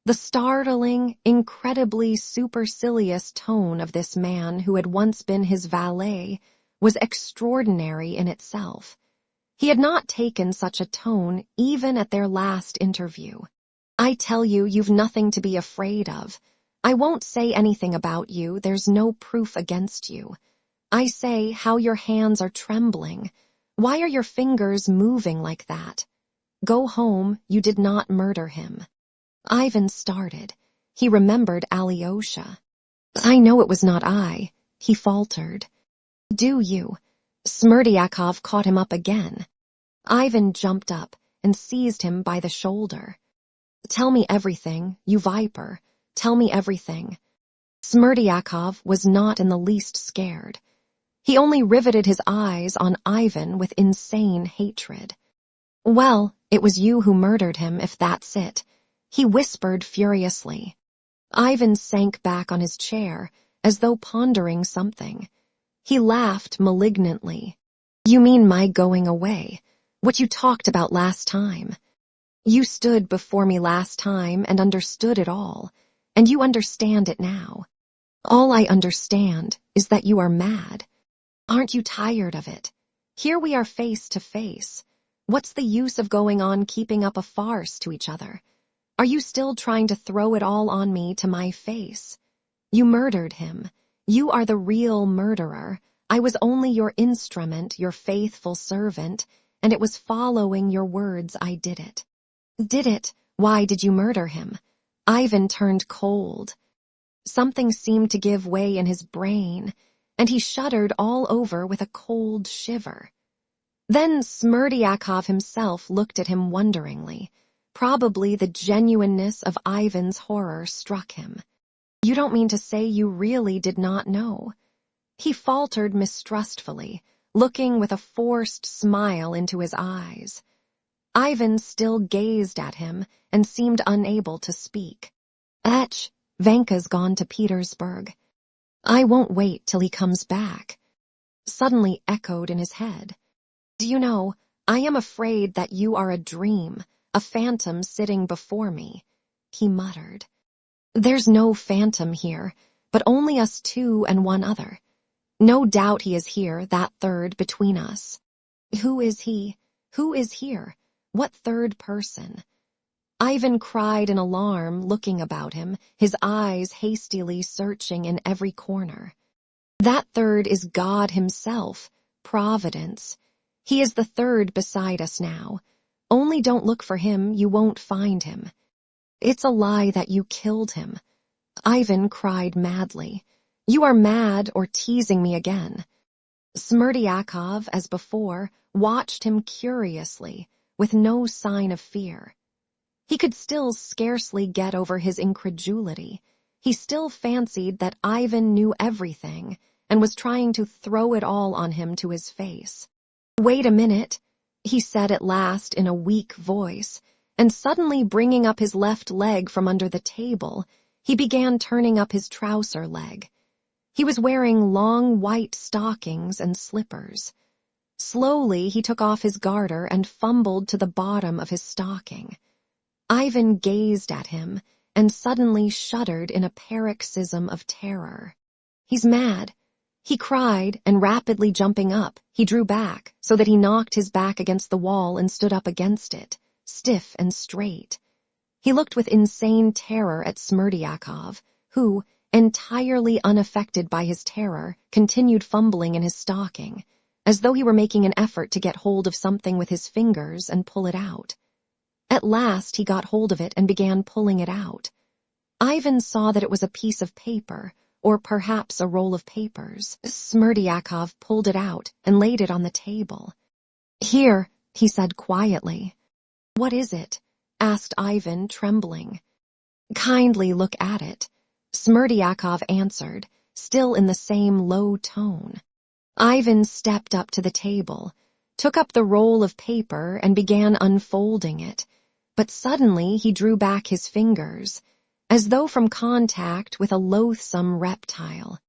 The startling, incredibly supercilious tone of this man who had once been his valet was extraordinary in itself. He had not taken such a tone even at their last interview. I tell you, you've nothing to be afraid of. I won't say anything about you. There's no proof against you. I say, how your hands are trembling. Why are your fingers moving like that? Go home, you did not murder him. Ivan started. He remembered Alyosha. I know it was not I, he faltered. Do you? Smerdyakov caught him up again. Ivan jumped up and seized him by the shoulder. Tell me everything, you viper. Tell me everything. Smerdyakov was not in the least scared. He only riveted his eyes on Ivan with insane hatred. Well, it was you who murdered him, if that's it, he whispered furiously. Ivan sank back on his chair, as though pondering something. He laughed malignantly. You mean my going away? What you talked about last time? You stood before me last time and understood it all, and you understand it now. All I understand is that you are mad. Aren't you tired of it? Here we are face to face. What's the use of going on keeping up a farce to each other? Are you still trying to throw it all on me to my face? You murdered him. You are the real murderer. I was only your instrument, your faithful servant, and it was following your words I did it. Did it? Why did you murder him? Ivan turned cold. Something seemed to give way in his brain, and he shuddered all over with a cold shiver. Then Smerdyakov himself looked at him wonderingly. Probably the genuineness of Ivan's horror struck him. "You don't mean to say you really did not know?" He faltered mistrustfully, looking with a forced smile into his eyes. Ivan still gazed at him and seemed unable to speak. Vanka's gone to Petersburg. I won't wait till he comes back," suddenly echoed in his head. "Do you know, I am afraid that you are a dream, a phantom sitting before me," he muttered. "There's no phantom here, but only us two and one other. No doubt he is here, that third between us. Who is he? Who is here? What third person?" Ivan cried in alarm, looking about him, his eyes hastily searching in every corner. "That third is God himself, Providence. He is the third beside us now. Only don't look for him, you won't find him. It's a lie that you killed him." Ivan cried madly. "You are mad or teasing me again." Smerdyakov, as before, watched him curiously, with no sign of fear. He could still scarcely get over his incredulity. He still fancied that Ivan knew everything and was trying to throw it all on him to his face. "Wait a minute," he said at last in a weak voice, and suddenly bringing up his left leg from under the table, he began turning up his trouser leg. He was wearing long white stockings and slippers. Slowly he took off his garter and fumbled to the bottom of his stocking. Ivan gazed at him and suddenly shuddered in a paroxysm of terror. "He's mad," he cried, and rapidly jumping up, he drew back so that he knocked his back against the wall and stood up against it, stiff and straight. He looked with insane terror at Smerdyakov, who, entirely unaffected by his terror, continued fumbling in his stocking, as though he were making an effort to get hold of something with his fingers and pull it out. At last he got hold of it and began pulling it out. Ivan saw that it was a piece of paper, or perhaps a roll of papers. Smerdyakov pulled it out and laid it on the table. "Here," he said quietly. "What is it?" asked Ivan, trembling. "Kindly look at it," Smerdyakov answered, still in the same low tone. Ivan stepped up to the table, took up the roll of paper and began unfolding it, but suddenly he drew back his fingers, as though from contact with a loathsome reptile.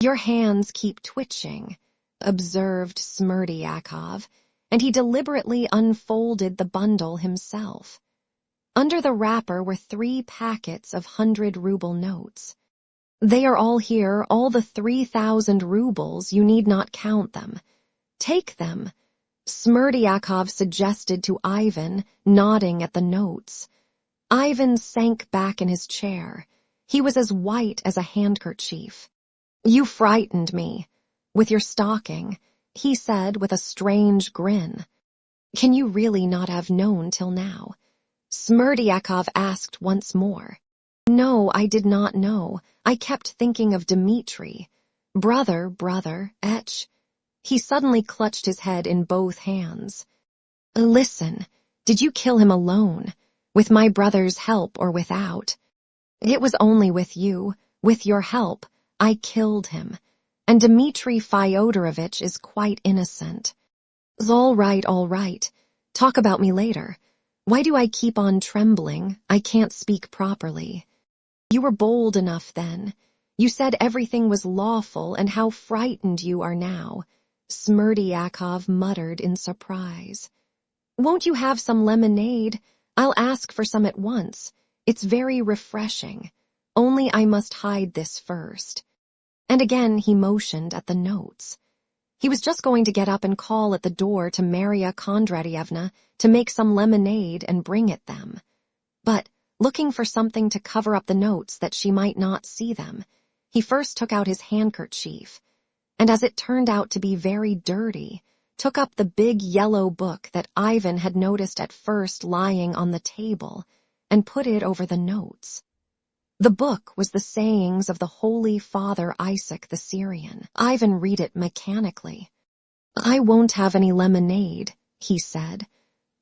"Your hands keep twitching," observed Smerdyakov, and he deliberately unfolded the bundle himself. Under the wrapper were 3 packets of 100-ruble notes. "They are all here, all the 3,000 rubles, you need not count them. Take them," Smerdyakov suggested to Ivan, nodding at the notes. Ivan sank back in his chair. He was as white as a handkerchief. "You frightened me with your stocking," he said with a strange grin. "Can you really not have known till now?" Smerdyakov asked once more. "No, I did not know. I kept thinking of Dmitri. Brother, He suddenly clutched his head in both hands. "Listen, did you kill him alone? With my brother's help or without?" "It was only with you. With your help. I killed him. And Dmitri Fyodorovich is quite innocent." All right. Talk about me later. Why do I keep on trembling? I can't speak properly." "You were bold enough then. You said everything was lawful, and how frightened you are now," Smerdyakov muttered in surprise. "Won't you have some lemonade? I'll ask for some at once. It's very refreshing. Only I must hide this first." And again he motioned at the notes. He was just going to get up and call at the door to Maria Kondratyevna to make some lemonade and bring it them. But, looking for something to cover up the notes that she might not see them, he first took out his handkerchief, and as it turned out to be very dirty, took up the big yellow book that Ivan had noticed at first lying on the table, and put it over the notes. The book was the sayings of the Holy Father Isaac the Syrian. Ivan read it mechanically. "I won't have any lemonade," he said.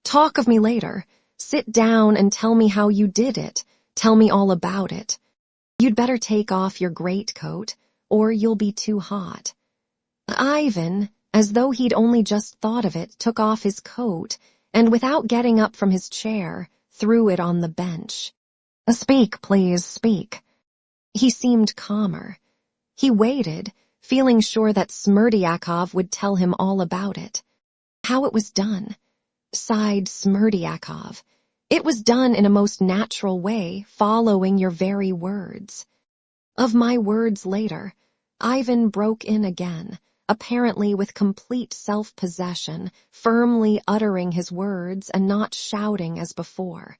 "Talk of me later. Sit down and tell me how you did it. Tell me all about it. You'd better take off your greatcoat, or you'll be too hot." Ivan, as though he'd only just thought of it, took off his coat and, without getting up from his chair, threw it on the bench. "Speak, please, speak." He seemed calmer. He waited, feeling sure that Smerdyakov would tell him all about it. How it was done. Sighed Smerdyakov. It was done in a most natural way, following your very words. Of my words later, Ivan broke in again, apparently with complete self-possession, firmly uttering his words and not shouting as before.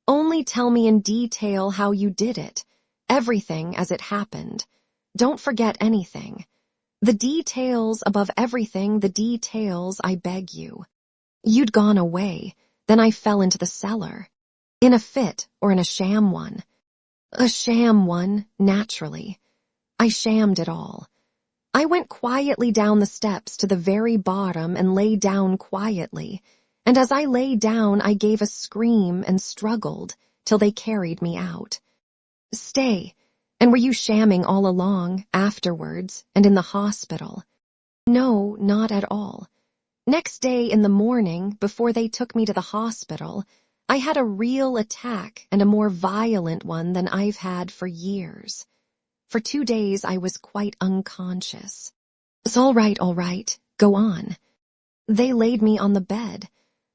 "Only tell me in detail how you did it, everything as it happened. Don't forget anything. The details above everything, the details, I beg you. You'd gone away, then I fell into the cellar. In a fit or in a sham one?" "A sham one, naturally. I shammed it all. I went quietly down the steps to the very bottom and lay down quietly, and as I lay down I gave a scream and struggled till they carried me out." "Stay, and were you shamming all along, afterwards, and in the hospital?" "No, not at all. Next day in the morning, before they took me to the hospital, I had a real attack and a more violent one than I've had for years. For 2 days I was quite unconscious." "It's all right, go on." "They laid me on the bed.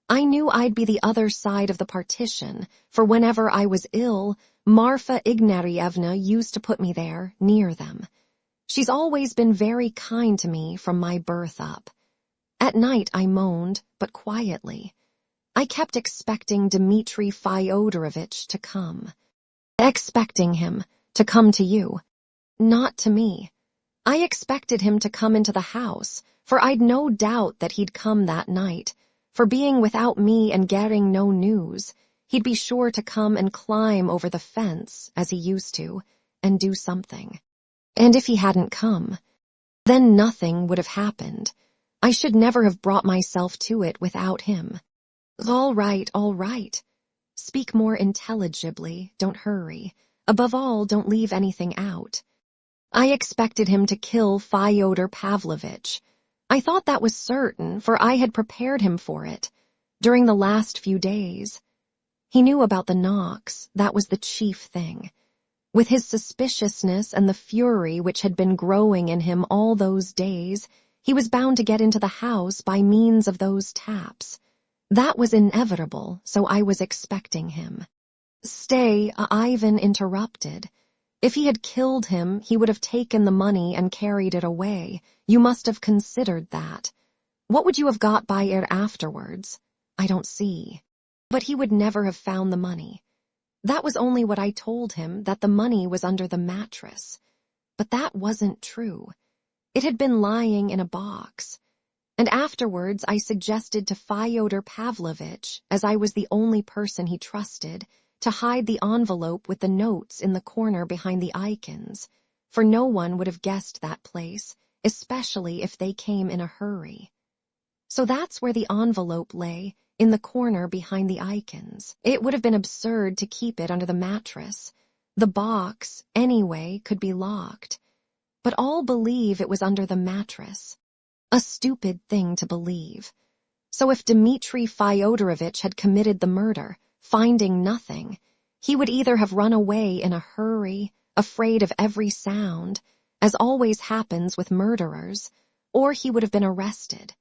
I knew I'd be the other side of the partition, for whenever I was ill, Marfa Ignatyevna used to put me there, near them. She's always been very kind to me from my birth up. At night I moaned, but quietly. I kept expecting Dmitri Fyodorovitch to come." "Expecting him to come to you?" "Not to me. I expected him to come into the house, for I'd no doubt that he'd come that night, for being without me and getting no news, he'd be sure to come and climb over the fence, as he used to, and do something. And if he hadn't come, then nothing would have happened. I should never have brought myself to it without him." All right. Speak more intelligibly, don't hurry. Above all, don't leave anything out." "I expected him to kill Fyodor Pavlovitch. I thought that was certain, for I had prepared him for it. During the last few days. He knew about the knocks, that was the chief thing. With his suspiciousness and the fury which had been growing in him all those days, he was bound to get into the house by means of those taps. That was inevitable, so I was expecting him." "Stay," Ivan interrupted. "If he had killed him, he would have taken the money and carried it away. You must have considered that. What would you have got by it afterwards?" "I don't see." "But he would never have found the money. That was only what I told him, that the money was under the mattress. But that wasn't true. It had been lying in a box. And afterwards I suggested to Fyodor Pavlovitch, as I was the only person he trusted, to hide the envelope with the notes in the corner behind the icons, for no one would have guessed that place, especially if they came in a hurry. So that's where the envelope lay, in the corner behind the icons. It would have been absurd to keep it under the mattress. The box, anyway, could be locked. But all believe it was under the mattress. A stupid thing to believe. So if Dmitri Fyodorovitch had committed the murder, finding nothing, he would either have run away in a hurry, afraid of every sound, as always happens with murderers, or he would have been arrested.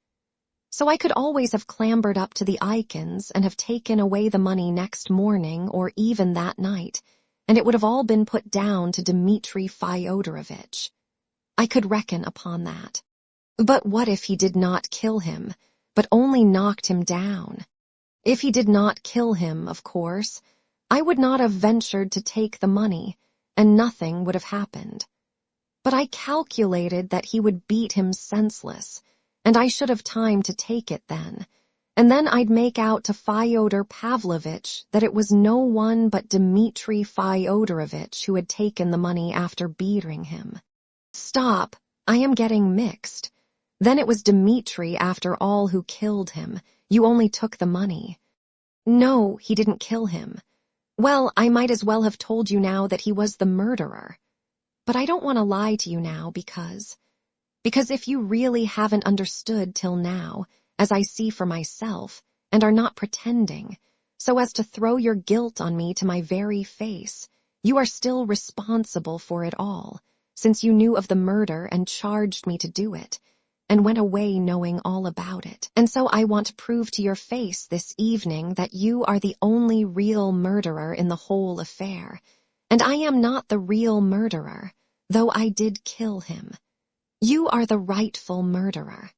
So I could always have clambered up to the icons and have taken away the money next morning or even that night, and it would have all been put down to Dmitri Fyodorovitch. I could reckon upon that. But what if he did not kill him, but only knocked him down? If he did not kill him, of course, I would not have ventured to take the money, and nothing would have happened. But I calculated that he would beat him senseless, and I should have time to take it then, and then I'd make out to Fyodor Pavlovitch that it was no one but Dmitri Fyodorovitch who had taken the money after beating him. Stop, I am getting mixed. Then it was Dmitri, after all, who killed him. You only took the money. No, he didn't kill him. Well, I might as well have told you now that he was the murderer. But I don't want to lie to you now because if you really haven't understood till now, as I see for myself, and are not pretending, so as to throw your guilt on me to my very face, you are still responsible for it all, since you knew of the murder and charged me to do it, and went away knowing all about it. And so I want to prove to your face this evening that you are the only real murderer in the whole affair, and I am not the real murderer, though I did kill him. You are the rightful murderer.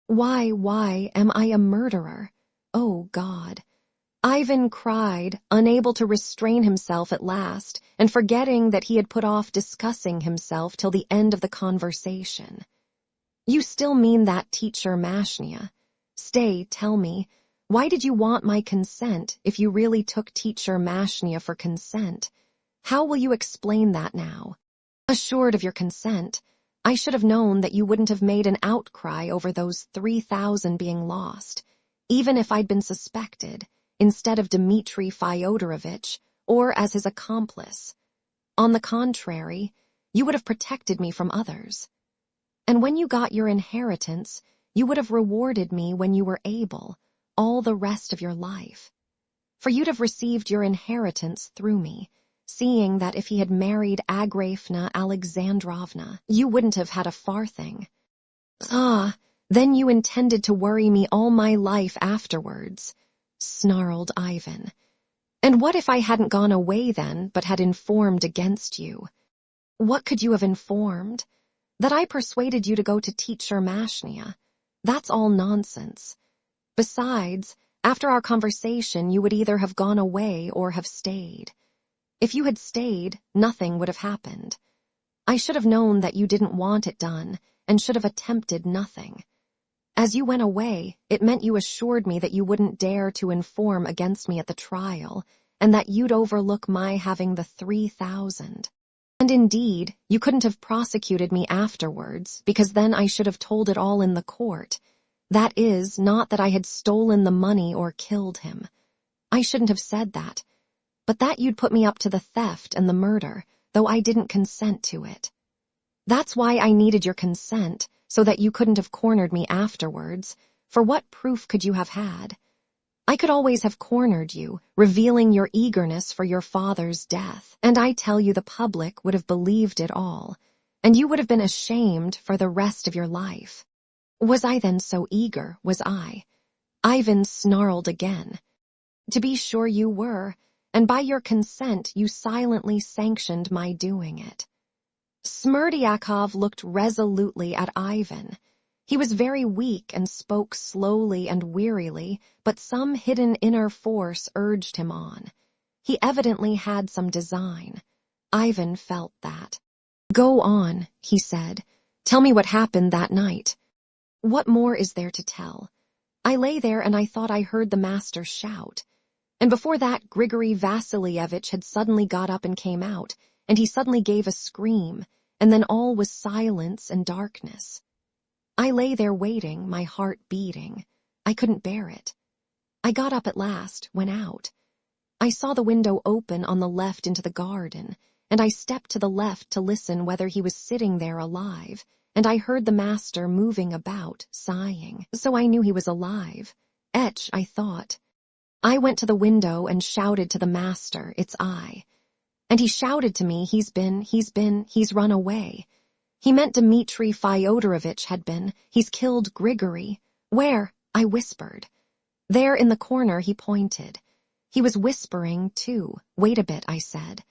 Why am I a murderer? Oh, God. Ivan cried, unable to restrain himself at last, and forgetting that he had put off discussing himself till the end of the conversation. You still mean that, teacher Mashnia? Stay, tell me, why did you want my consent if you really took teacher Mashnia for consent? How will you explain that now? Assured of your consent, I should have known that you wouldn't have made an outcry over those 3,000 being lost, even if I'd been suspected, instead of Dmitri Fyodorovich, or as his accomplice. On the contrary, you would have protected me from others. And when you got your inheritance, you would have rewarded me when you were able, all the rest of your life. For you'd have received your inheritance through me, seeing that if he had married Agrafena Alexandrovna, you wouldn't have had a farthing. Ah, then you intended to worry me all my life afterwards, snarled Ivan. And what if I hadn't gone away then, but had informed against you? What could you have informed? That I persuaded you to go to teacher Mashnia. That's all nonsense. Besides, after our conversation, you would either have gone away or have stayed. If you had stayed, nothing would have happened. I should have known that you didn't want it done, and should have attempted nothing. As you went away, it meant you assured me that you wouldn't dare to inform against me at the trial, and that you'd overlook my having the 3,000. And indeed, you couldn't have prosecuted me afterwards, because then I should have told it all in the court. That is, not that I had stolen the money or killed him. I shouldn't have said that. But that you'd put me up to the theft and the murder, though I didn't consent to it. That's why I needed your consent, so that you couldn't have cornered me afterwards, for what proof could you have had? I could always have cornered you, revealing your eagerness for your father's death, and I tell you the public would have believed it all, and you would have been ashamed for the rest of your life. Was I then so eager, was I? Ivan snarled again. To be sure you were, and by your consent you silently sanctioned my doing it. Smerdyakov looked resolutely at Ivan. He was very weak and spoke slowly and wearily, but some hidden inner force urged him on. He evidently had some design. Ivan felt that. Go on, he said. Tell me what happened that night. What more is there to tell? I lay there and I thought I heard the master shout. And before that, Grigory Vasilievich had suddenly got up and came out, and he suddenly gave a scream, and then all was silence and darkness. I lay there waiting, my heart beating. I couldn't bear it. I got up at last, went out. I saw the window open on the left into the garden, and I stepped to the left to listen whether he was sitting there alive, and I heard the master moving about, sighing, so I knew he was alive. Etch, I thought. I went to the window and shouted to the master, it's I. And he shouted to me, he's run away. He meant Dmitri Fyodorovich had been. He's killed Grigory. Where? I whispered. There in the corner, he pointed. He was whispering, too. Wait a bit, I said.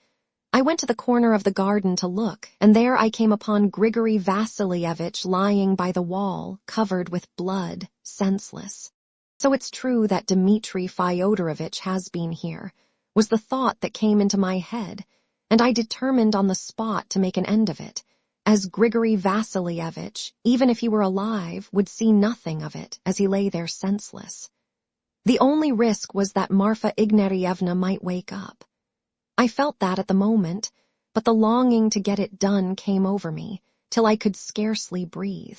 I went to the corner of the garden to look, and there I came upon Grigory Vasilievich lying by the wall, covered with blood, senseless. So it's true that Dmitri Fyodorovich has been here, was the thought that came into my head, and I determined on the spot to make an end of it, as Grigory Vasilievich, even if he were alive, would see nothing of it as he lay there senseless. The only risk was that Marfa Ignatyevna might wake up. I felt that at the moment, but the longing to get it done came over me, till I could scarcely breathe.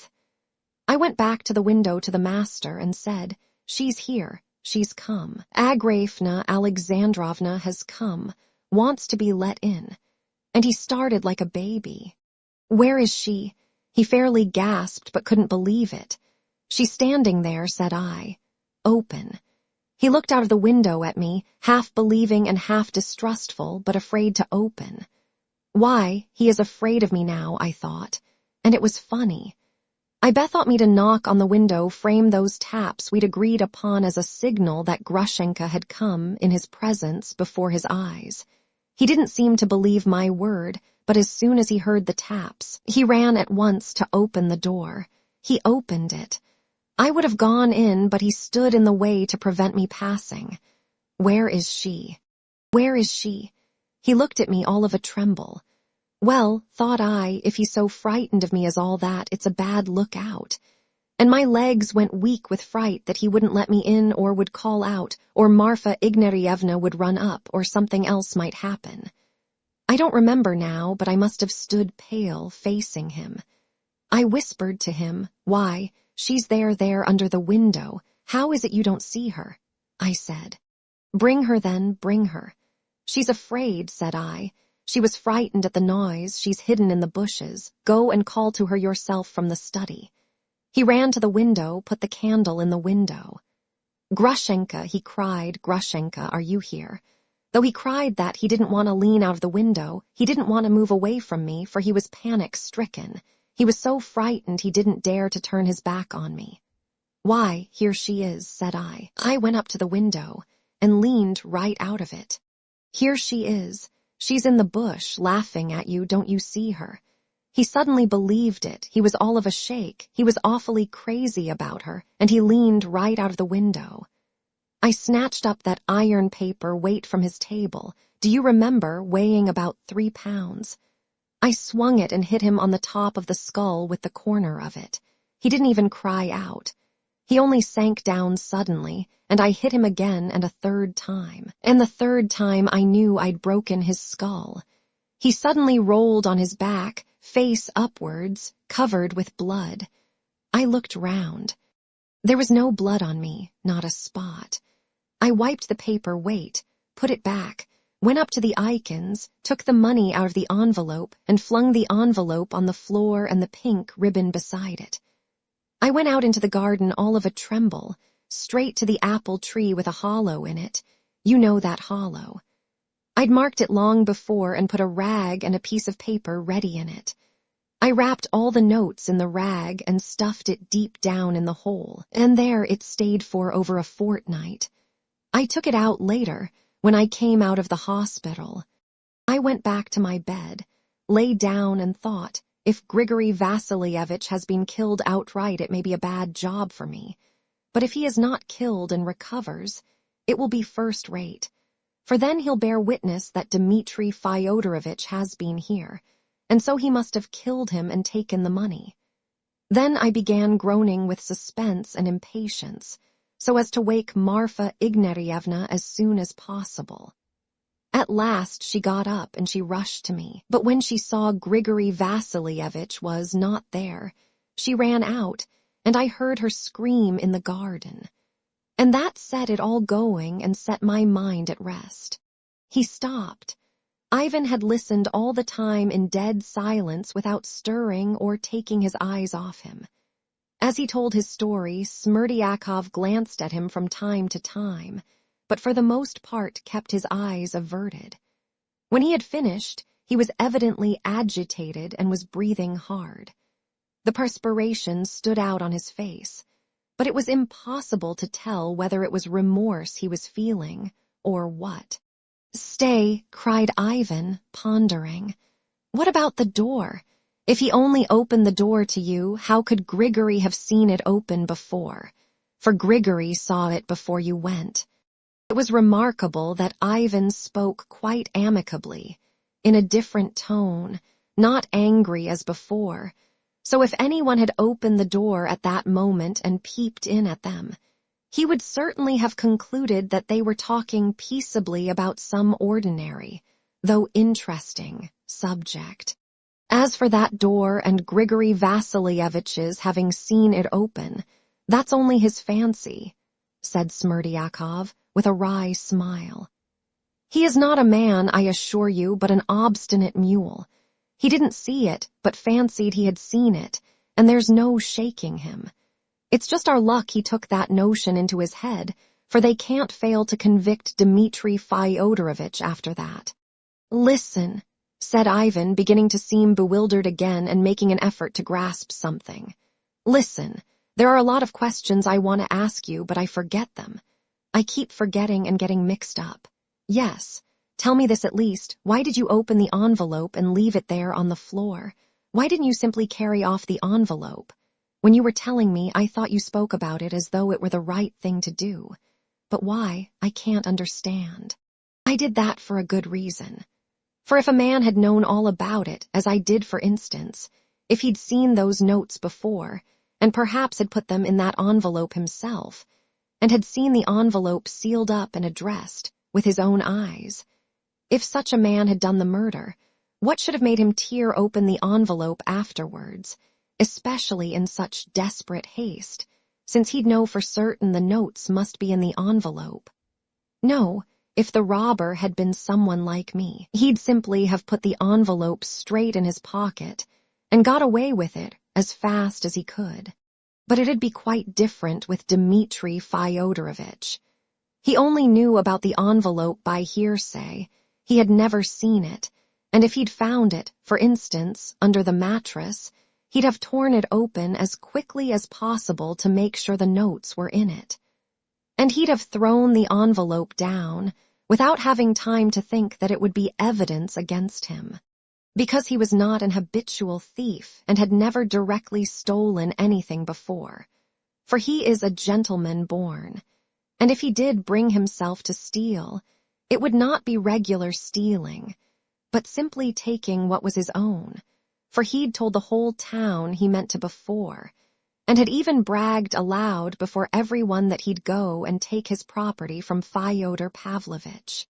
I went back to the window to the master and said, "She's here. She's come. Agrafena Alexandrovna has come, wants to be let in." And he started like a baby. "Where is she?" He fairly gasped but couldn't believe it. "She's standing there," said I. "Open." He looked out of the window at me, half believing and half distrustful, but afraid to open. Why, he is afraid of me now, I thought. And it was funny. I bethought me to knock on the window, frame those taps we'd agreed upon as a signal that Grushenka had come in his presence before his eyes. He didn't seem to believe my word, but as soon as he heard the taps, he ran at once to open the door. He opened it. I would have gone in, but he stood in the way to prevent me passing. "Where is she? Where is she?" He looked at me all of a tremble. Well, thought I, if he's so frightened of me as all that, it's a bad lookout. And my legs went weak with fright that he wouldn't let me in or would call out, or Marfa Ignatyevna would run up, or something else might happen. I don't remember now, but I must have stood pale, facing him. I whispered to him, "Why, she's there under the window. How is it you don't see her?" I said. "Bring her then, bring her." "She's afraid," said I. "She was frightened at the noise. She's hidden in the bushes. Go and call to her yourself from the study." He ran to the window, put the candle in the window. "Grushenka," he cried, "Grushenka, are you here?" Though he cried that, he didn't want to lean out of the window. He didn't want to move away from me, for he was panic-stricken. He was so frightened he didn't dare to turn his back on me. "Why, here she is," said I. I went up to the window and leaned right out of it. "Here she is. She's in the bush, laughing at you, don't you see her?" He suddenly believed it. He was all of a shake. He was awfully crazy about her, and he leaned right out of the window. I snatched up that iron paper weight from his table. Do you remember, weighing about 3 pounds? I swung it and hit him on the top of the skull with the corner of it. He didn't even cry out. He only sank down suddenly, and I hit him again and a third time. And the third time I knew I'd broken his skull. He suddenly rolled on his back, face upwards, covered with blood. I looked round. There was no blood on me, not a spot. I wiped the paper weight, put it back, went up to the icons, took the money out of the envelope, and flung the envelope on the floor and the pink ribbon beside it. I went out into the garden all of a tremble, straight to the apple tree with a hollow in it. You know that hollow. I'd marked it long before and put a rag and a piece of paper ready in it. I wrapped all the notes in the rag and stuffed it deep down in the hole, and there it stayed for over a fortnight. I took it out later, when I came out of the hospital. I went back to my bed, lay down and thought, if Grigory Vasilievich has been killed outright, it may be a bad job for me. But if he is not killed and recovers, it will be first rate. For then he'll bear witness that Dmitri Fyodorovich has been here, and so he must have killed him and taken the money. Then I began groaning with suspense and impatience, so as to wake Marfa Ignatyevna as soon as possible. At last she got up and she rushed to me, but when she saw Grigory Vasilievich was not there, she ran out, and I heard her scream in the garden. And that set it all going and set my mind at rest. He stopped. Ivan had listened all the time in dead silence without stirring or taking his eyes off him. As he told his story, Smerdyakov glanced at him from time to time, but for the most part kept his eyes averted. When he had finished, he was evidently agitated and was breathing hard. The perspiration stood out on his face, but it was impossible to tell whether it was remorse he was feeling or what. "Stay," cried Ivan, pondering. "What about the door? If he only opened the door to you, how could Grigory have seen it open before? For Grigory saw it before you went." It was remarkable that Ivan spoke quite amicably, in a different tone, not angry as before. So if anyone had opened the door at that moment and peeped in at them, he would certainly have concluded that they were talking peaceably about some ordinary, though interesting, subject. As for that door and Grigory Vasilyevich's having seen it open, that's only his fancy, said Smerdyakov with a wry smile. He is not a man, I assure you, but an obstinate mule. He didn't see it, but fancied he had seen it, and there's no shaking him. It's just our luck he took that notion into his head, for they can't fail to convict Dmitri Fyodorovich after that. Listen, said Ivan, beginning to seem bewildered again and making an effort to grasp something. Listen, there are a lot of questions I want to ask you, but I forget them. I keep forgetting and getting mixed up. Yes, tell me this at least. Why did you open the envelope and leave it there on the floor? Why didn't you simply carry off the envelope? When you were telling me, I thought you spoke about it as though it were the right thing to do. But why, I can't understand. I did that for a good reason. For if a man had known all about it, as I did for instance, if he'd seen those notes before, and perhaps had put them in that envelope himself, and had seen the envelope sealed up and addressed, with his own eyes, if such a man had done the murder, what should have made him tear open the envelope afterwards, especially in such desperate haste, since he'd know for certain the notes must be in the envelope? No, if the robber had been someone like me, he'd simply have put the envelope straight in his pocket and got away with it as fast as he could. But it'd be quite different with Dmitri Fyodorovich. He only knew about the envelope by hearsay. He had never seen it, and if he'd found it, for instance, under the mattress, he'd have torn it open as quickly as possible to make sure the notes were in it. And he'd have thrown the envelope down without having time to think that it would be evidence against him, because he was not an habitual thief and had never directly stolen anything before. For he is a gentleman born, and if he did bring himself to steal, it would not be regular stealing, but simply taking what was his own, for he'd told the whole town he meant to before, and had even bragged aloud before everyone that he'd go and take his property from Fyodor Pavlovich.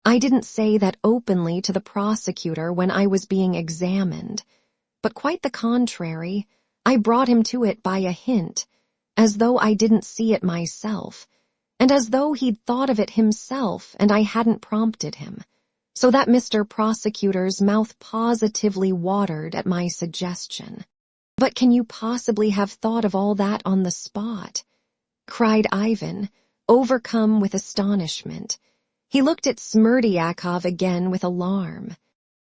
I didn't say that openly to the prosecutor when I was being examined, but quite the contrary, I brought him to it by a hint, as though I didn't see it myself, and as though he'd thought of it himself and I hadn't prompted him, so that Mr. Prosecutor's mouth positively watered at my suggestion. But can you possibly have thought of all that on the spot? Cried Ivan, overcome with astonishment. He looked at Smerdyakov again with alarm.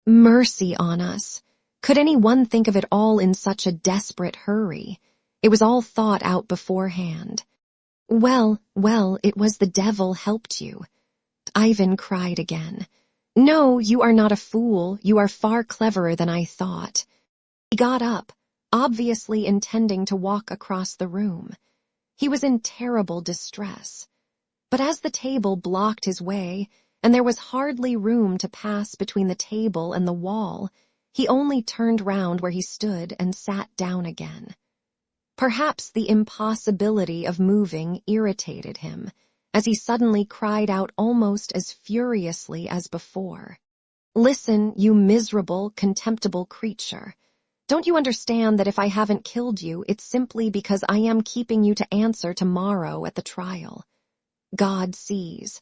Mercy on us! Could anyone think of it all in such a desperate hurry? It was all thought out beforehand. Well, it was the devil helped you. Ivan cried again. No, you are not a fool. You are far cleverer than I thought. He got up, obviously intending to walk across the room. He was in terrible distress. But as the table blocked his way, and there was hardly room to pass between the table and the wall, he only turned round where he stood and sat down again. Perhaps the impossibility of moving irritated him, as he suddenly cried out almost as furiously as before. Listen, you miserable, contemptible creature. Don't you understand that if I haven't killed you, it's simply because I am keeping you to answer tomorrow at the trial? God sees.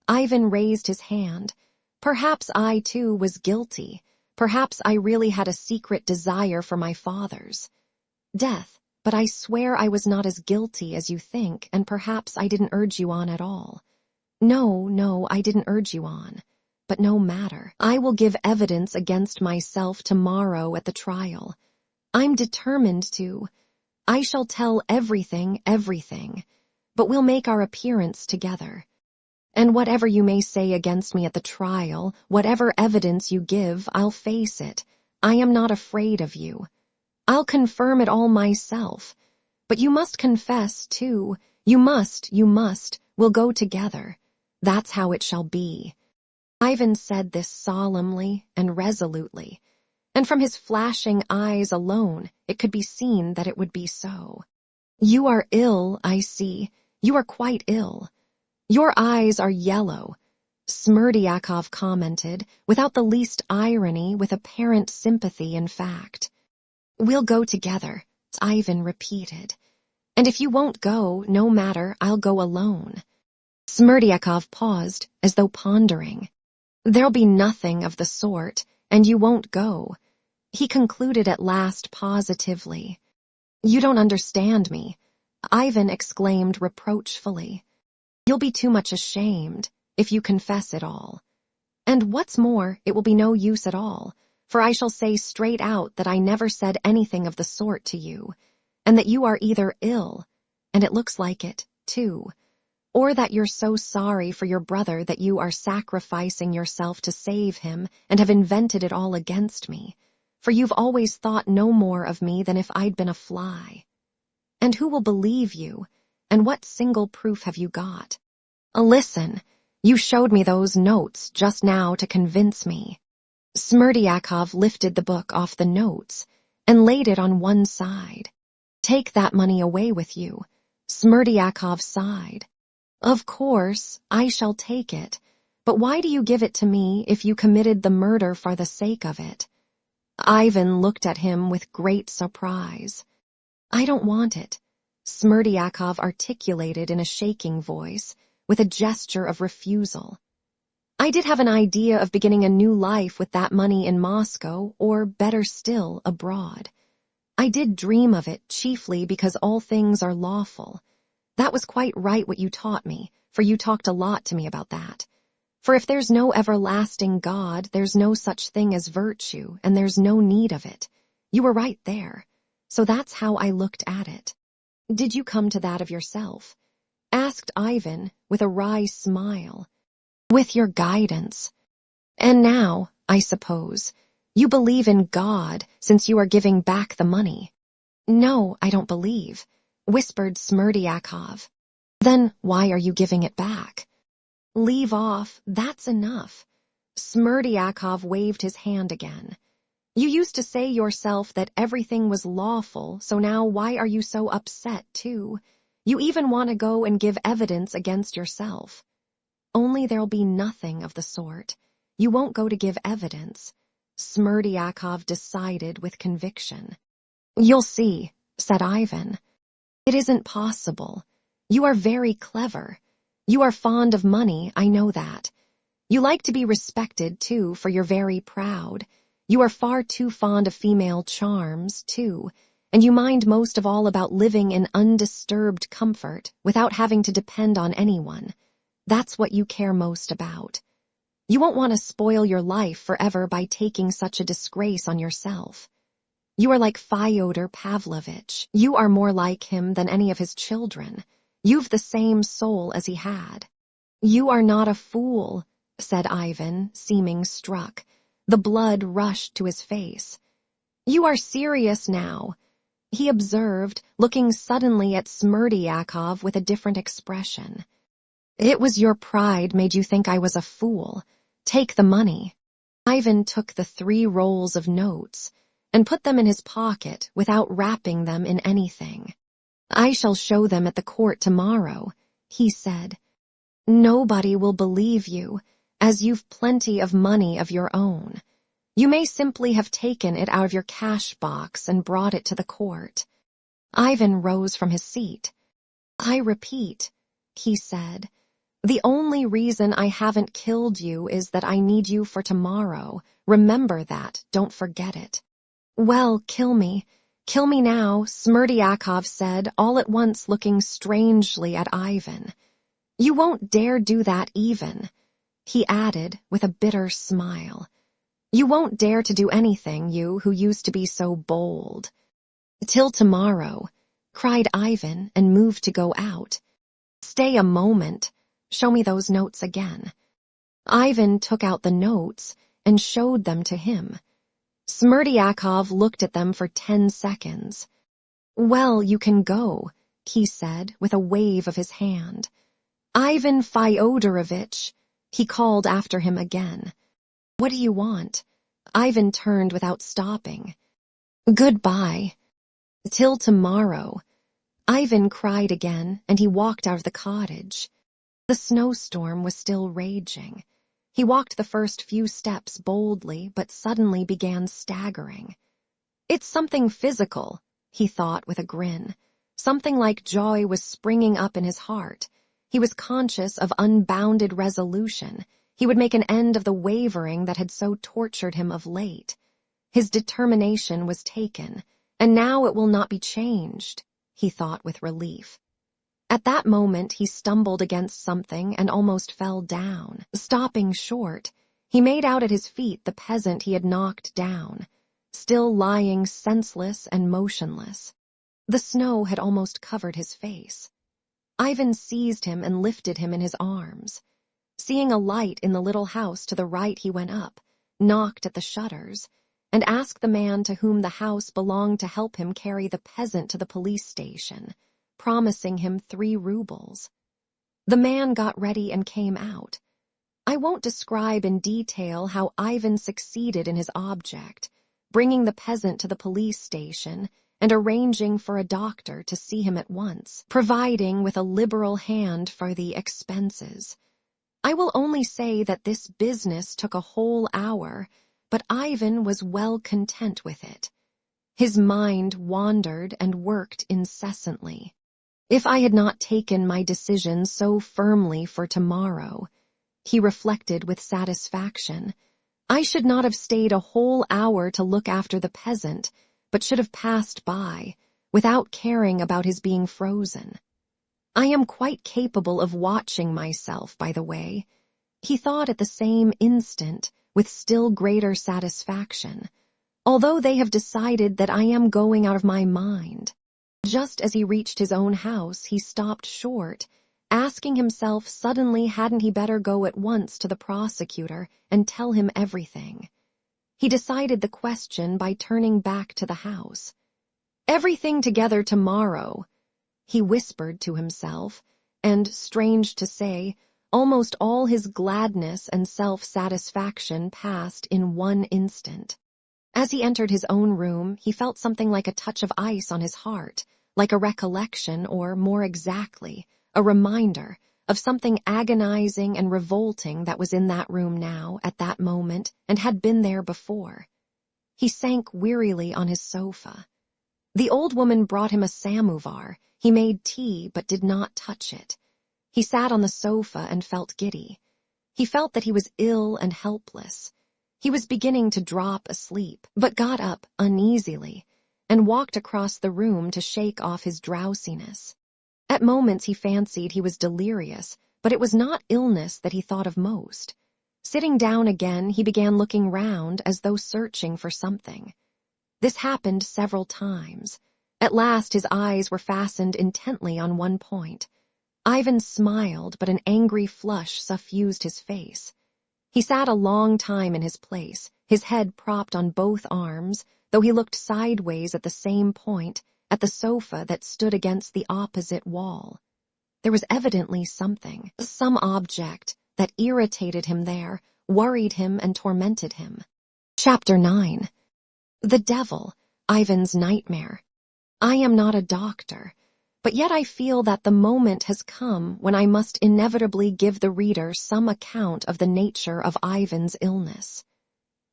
Ivan raised his hand. Perhaps I, too, was guilty. Perhaps I really had a secret desire for my father's death, but I swear I was not as guilty as you think, and perhaps I didn't urge you on at all. No, I didn't urge you on. But no matter. I will give evidence against myself tomorrow at the trial. I'm determined to. I shall tell everything, but we'll make our appearance together. And whatever you may say against me at the trial, whatever evidence you give, I'll face it. I am not afraid of you. I'll confirm it all myself. But you must confess, too. You must. We'll go together. That's how it shall be. Ivan said this solemnly and resolutely, and from his flashing eyes alone it could be seen that it would be so. You are ill, I see. You are quite ill. Your eyes are yellow. Smerdyakov commented, without the least irony, with apparent sympathy in fact. We'll go together, Ivan repeated. And if you won't go, no matter, I'll go alone. Smerdyakov paused, as though pondering. There'll be nothing of the sort, and you won't go. He concluded at last positively. You don't understand me, Ivan exclaimed reproachfully. You'll be too much ashamed if you confess it all. And what's more, it will be no use at all, for I shall say straight out that I never said anything of the sort to you, and that you are either ill, and it looks like it, too, or that you're so sorry for your brother that you are sacrificing yourself to save him and have invented it all against me, for you've always thought no more of me than if I'd been a fly. And who will believe you, and what single proof have you got? Listen, you showed me those notes just now to convince me. Smerdyakov lifted the book off the notes and laid it on one side. Take that money away with you, Smerdyakov sighed. Of course, I shall take it, but why do you give it to me if you committed the murder for the sake of it? Ivan looked at him with great surprise. I don't want it, Smerdyakov articulated in a shaking voice, with a gesture of refusal. I did have an idea of beginning a new life with that money in Moscow, or better still, abroad. I did dream of it chiefly because all things are lawful. That was quite right what you taught me, for you talked a lot to me about that. For if there's no everlasting God, there's no such thing as virtue, and there's no need of it. You were right there. So that's how I looked at it. Did you come to that of yourself? Asked Ivan with a wry smile. With your guidance. And now, I suppose, you believe in God since you are giving back the money. No, I don't believe, whispered Smerdyakov. Then why are you giving it back? Leave off, that's enough. Smerdyakov waved his hand again. You used to say yourself that everything was lawful, so now why are you so upset, too? You even want to go and give evidence against yourself. Only there'll be nothing of the sort. You won't go to give evidence, Smerdyakov decided with conviction. You'll see, said Ivan. It isn't possible. You are very clever. You are fond of money, I know that. You like to be respected, too, for you're very proud. You are far too fond of female charms, too, and you mind most of all about living in undisturbed comfort without having to depend on anyone. That's what you care most about. You won't want to spoil your life forever by taking such a disgrace on yourself. You are like Fyodor Pavlovitch. You are more like him than any of his children. You've the same soul as he had. You are not a fool, said Ivan, seeming struck. The blood rushed to his face. You are serious now, he observed, looking suddenly at Smerdyakov with a different expression. It was your pride made you think I was a fool. Take the money. Ivan took the 3 rolls of notes and put them in his pocket without wrapping them in anything. I shall show them at the court tomorrow, he said. Nobody will believe you, as you've plenty of money of your own. You may simply have taken it out of your cash box and brought it to the court. Ivan rose from his seat. I repeat, he said, the only reason I haven't killed you is that I need you for tomorrow. Remember that, don't forget it. Well, kill me now, Smerdyakov said, all at once looking strangely at Ivan. You won't dare do that even, he added with a bitter smile. You won't dare to do anything, you who used to be so bold. Till tomorrow, cried Ivan and moved to go out. Stay a moment, show me those notes again. Ivan took out the notes and showed them to him. Smerdyakov looked at them for 10 seconds. Well, you can go, he said with a wave of his hand. Ivan Fyodorovitch, he called after him again. What do you want? Ivan turned without stopping. Goodbye. Till tomorrow. Ivan cried again, and he walked out of the cottage. The snowstorm was still raging. He walked the first few steps boldly, but suddenly began staggering. "It's something physical," he thought with a grin. Something like joy was springing up in his heart. He was conscious of unbounded resolution. He would make an end of the wavering that had so tortured him of late. His determination was taken, and now it will not be changed, he thought with relief. At that moment he stumbled against something and almost fell down. Stopping short, he made out at his feet the peasant he had knocked down, still lying senseless and motionless. The snow had almost covered his face. Ivan seized him and lifted him in his arms. Seeing a light in the little house to the right, he went up, knocked at the shutters, and asked the man to whom the house belonged to help him carry the peasant to the police station, promising him 3 rubles. The man got ready and came out. I won't describe in detail how Ivan succeeded in his object, bringing the peasant to the police station and arranging for a doctor to see him at once, providing with a liberal hand for the expenses. I will only say that this business took a whole hour, but Ivan was well content with it. His mind wandered and worked incessantly. If I had not taken my decision so firmly for tomorrow, he reflected with satisfaction, I should not have stayed a whole hour to look after the peasant, but should have passed by, without caring about his being frozen. I am quite capable of watching myself, by the way, he thought at the same instant, with still greater satisfaction, although they have decided that I am going out of my mind. Just as he reached his own house, he stopped short, asking himself suddenly hadn't he better go at once to the prosecutor and tell him everything. He decided the question by turning back to the house. "Everything together tomorrow," he whispered to himself, and, strange to say, almost all his gladness and self-satisfaction passed in one instant. As he entered his own room, he felt something like a touch of ice on his heart, like a recollection, or more exactly, a reminder of something agonizing and revolting that was in that room now, at that moment, and had been there before. He sank wearily on his sofa. The old woman brought him a samovar. He made tea, but did not touch it. He sat on the sofa and felt giddy. He felt that he was ill and helpless. He was beginning to drop asleep, but got up uneasily and walked across the room to shake off his drowsiness. At moments he fancied he was delirious, but it was not illness that he thought of most. Sitting down again, he began looking round as though searching for something. This happened several times. At last his eyes were fastened intently on one point. Ivan smiled, but an angry flush suffused his face. He sat a long time in his place, his head propped on both arms, though he looked sideways at the same point, at the sofa that stood against the opposite wall. There was evidently something, some object, that irritated him there, worried him and tormented him. Chapter 9. The Devil, Ivan's Nightmare. I am not a doctor, but yet I feel that the moment has come when I must inevitably give the reader some account of the nature of Ivan's illness.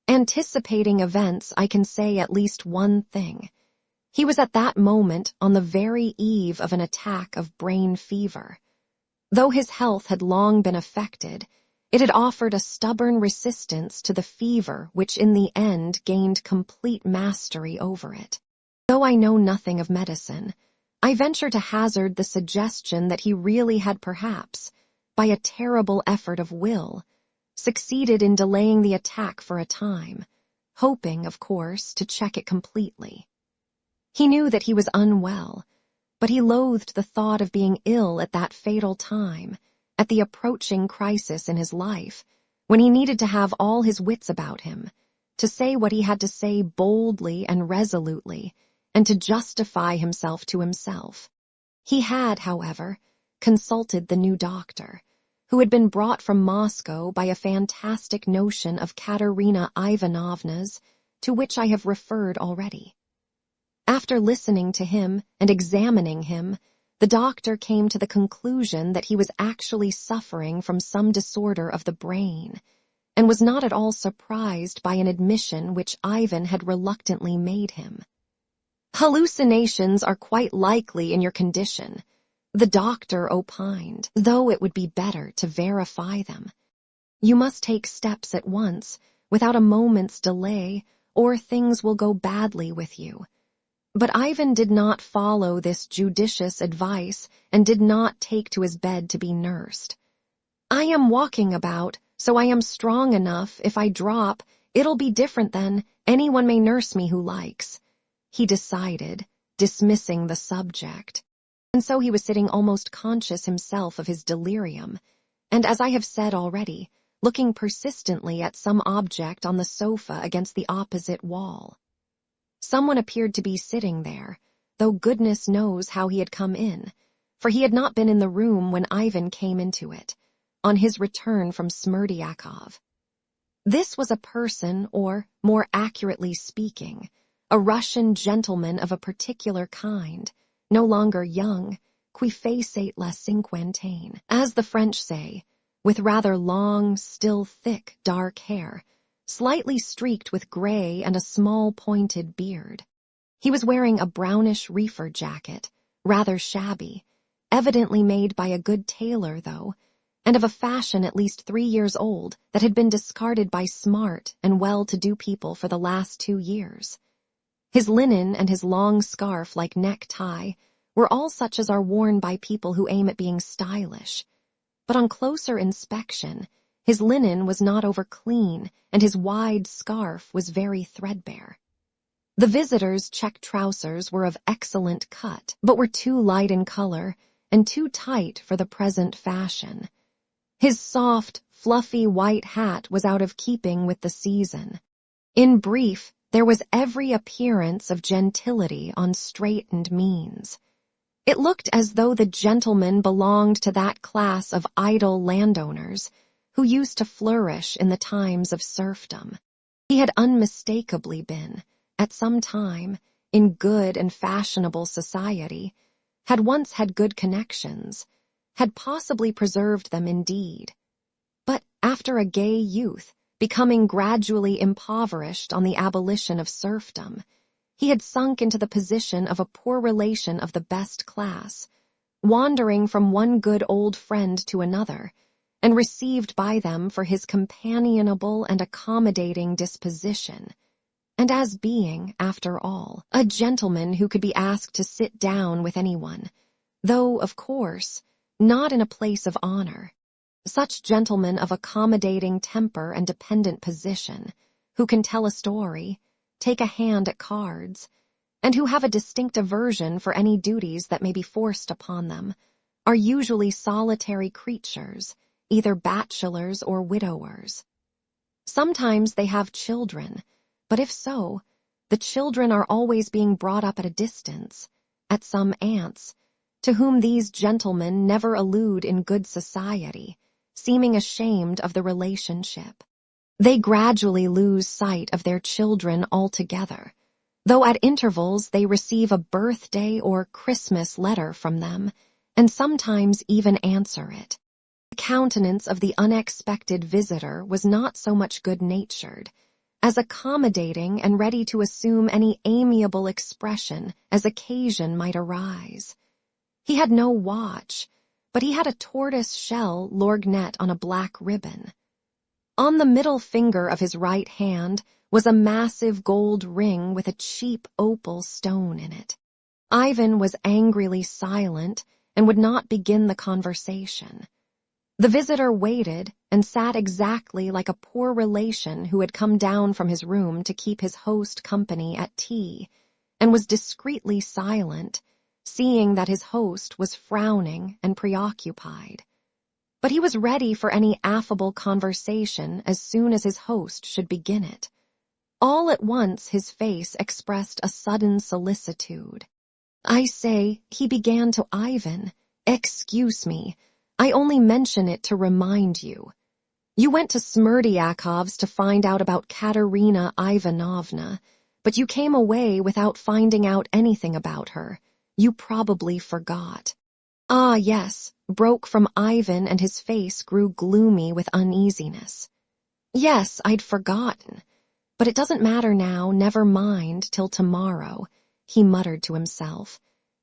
Anticipating events, I can say at least one thing. He was at that moment on the very eve of an attack of brain fever. Though his health had long been affected, it had offered a stubborn resistance to the fever which in the end gained complete mastery over it. Though I know nothing of medicine, I venture to hazard the suggestion that he really had perhaps, by a terrible effort of will, succeeded in delaying the attack for a time, hoping, of course, to check it completely. He knew that he was unwell, but he loathed the thought of being ill at that fatal time, at the approaching crisis in his life, when he needed to have all his wits about him, to say what he had to say boldly and resolutely, and to justify himself to himself. He had, however, consulted the new doctor, who had been brought from Moscow by a fantastic notion of Katerina Ivanovna's, to which I have referred already. After listening to him and examining him, the doctor came to the conclusion that he was actually suffering from some disorder of the brain, and was not at all surprised by an admission which Ivan had reluctantly made him. "Hallucinations are quite likely in your condition," the doctor opined, "though it would be better to verify them. You must take steps at once, without a moment's delay, or things will go badly with you." But Ivan did not follow this judicious advice and did not take to his bed to be nursed. "I am walking about, so I am strong enough. If I drop, it'll be different then. Anyone may nurse me who likes," he decided, dismissing the subject. And so he was sitting almost conscious himself of his delirium, and as I have said already, looking persistently at some object on the sofa against the opposite wall. Someone appeared to be sitting there, though goodness knows how he had come in, for he had not been in the room when Ivan came into it, on his return from Smerdyakov. This was a person, or, more accurately speaking, a Russian gentleman of a particular kind, no longer young, qui facet la cinquantaine, as the French say, with rather long, still thick, dark hair, slightly streaked with gray and a small pointed beard. He was wearing a brownish reefer jacket, rather shabby, evidently made by a good tailor, though, and of a fashion at least 3 years old that had been discarded by smart and well-to-do people for the last 2 years. His linen and his long scarf-like necktie were all such as are worn by people who aim at being stylish, but on closer inspection, his linen was not over clean and his wide scarf was very threadbare. The visitor's check trousers were of excellent cut, but were too light in color and too tight for the present fashion. His soft, fluffy white hat was out of keeping with the season. In brief, there was every appearance of gentility on straitened means. It looked as though the gentleman belonged to that class of idle landowners who used to flourish in the times of serfdom. He had unmistakably been, at some time, in good and fashionable society, had once had good connections, had possibly preserved them indeed. But after a gay youth, becoming gradually impoverished on the abolition of serfdom, he had sunk into the position of a poor relation of the best class, wandering from one good old friend to another, and received by them for his companionable and accommodating disposition, and as being, after all, a gentleman who could be asked to sit down with anyone, though, of course, not in a place of honor. Such gentlemen of accommodating temper and dependent position, who can tell a story, take a hand at cards, and who have a distinct aversion for any duties that may be forced upon them, are usually solitary creatures, either bachelors or widowers. Sometimes they have children, but if so, the children are always being brought up at a distance, at some aunt's, to whom these gentlemen never allude in good society, seeming ashamed of the relationship. They gradually lose sight of their children altogether, though at intervals they receive a birthday or Christmas letter from them, and sometimes even answer it. The countenance of the unexpected visitor was not so much good-natured, as accommodating and ready to assume any amiable expression as occasion might arise. He had no watch, but he had a tortoise-shell lorgnette on a black ribbon. On the middle finger of his right hand was a massive gold ring with a cheap opal stone in it. Ivan was angrily silent and would not begin the conversation. The visitor waited and sat exactly like a poor relation who had come down from his room to keep his host company at tea, and was discreetly silent, seeing that his host was frowning and preoccupied. But he was ready for any affable conversation as soon as his host should begin it. All at once his face expressed a sudden solicitude. "I say," he began to Ivan, "excuse me, I only mention it to remind you. You went to Smerdyakov's to find out about Katerina Ivanovna, but you came away without finding out anything about her. You probably forgot." "Ah, yes," broke from Ivan, and his face grew gloomy with uneasiness. Yes, I'd forgotten. But it doesn't matter now, never mind till tomorrow, he muttered to himself.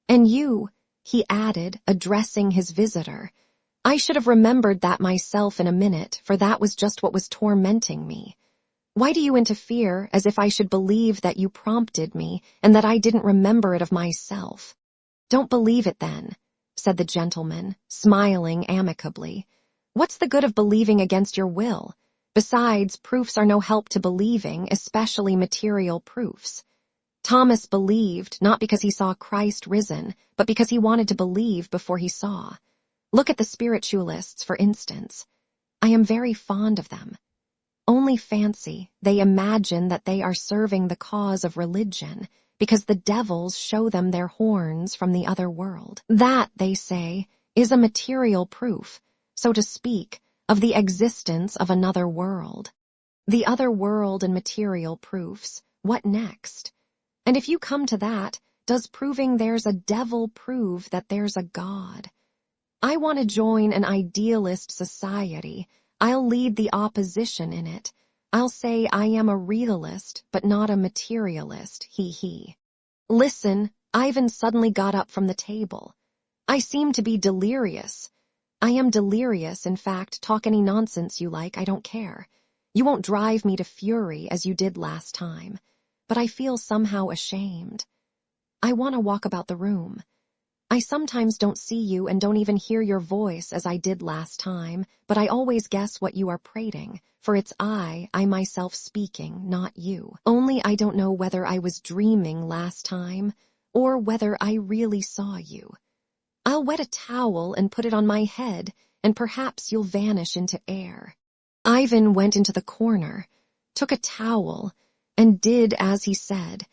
And you, he added, addressing his visitor. I should have remembered that myself in a minute, for that was just what was tormenting me. Why do you interfere, as if I should believe that you prompted me, and that I didn't remember it of myself? Don't believe it then, said the gentleman, smiling amicably. What's the good of believing against your will? Besides, proofs are no help to believing, especially material proofs. Thomas believed, not because he saw Christ risen, but because he wanted to believe before he saw. Look at the spiritualists, for instance. I am very fond of them. Only fancy, they imagine that they are serving the cause of religion, because the devils show them their horns from the other world. That, they say, is a material proof, so to speak, of the existence of another world. The other world and material proofs, what next? And if you come to that, does proving there's a devil prove that there's a God? I want to join an idealist society. I'll lead the opposition in it. I'll say I am a realist, but not a materialist, he. Listen, Ivan suddenly got up from the table. I seem to be delirious. I am delirious, in fact. Talk any nonsense you like, I don't care. You won't drive me to fury as you did last time. But I feel somehow ashamed. I want to walk about the room. I sometimes don't see you and don't even hear your voice as I did last time, but I always guess what you are prating, for it's I myself speaking, not you. Only I don't know whether I was dreaming last time, or whether I really saw you. I'll wet a towel and put it on my head, and perhaps you'll vanish into air. Ivan went into the corner, took a towel, and did as he said,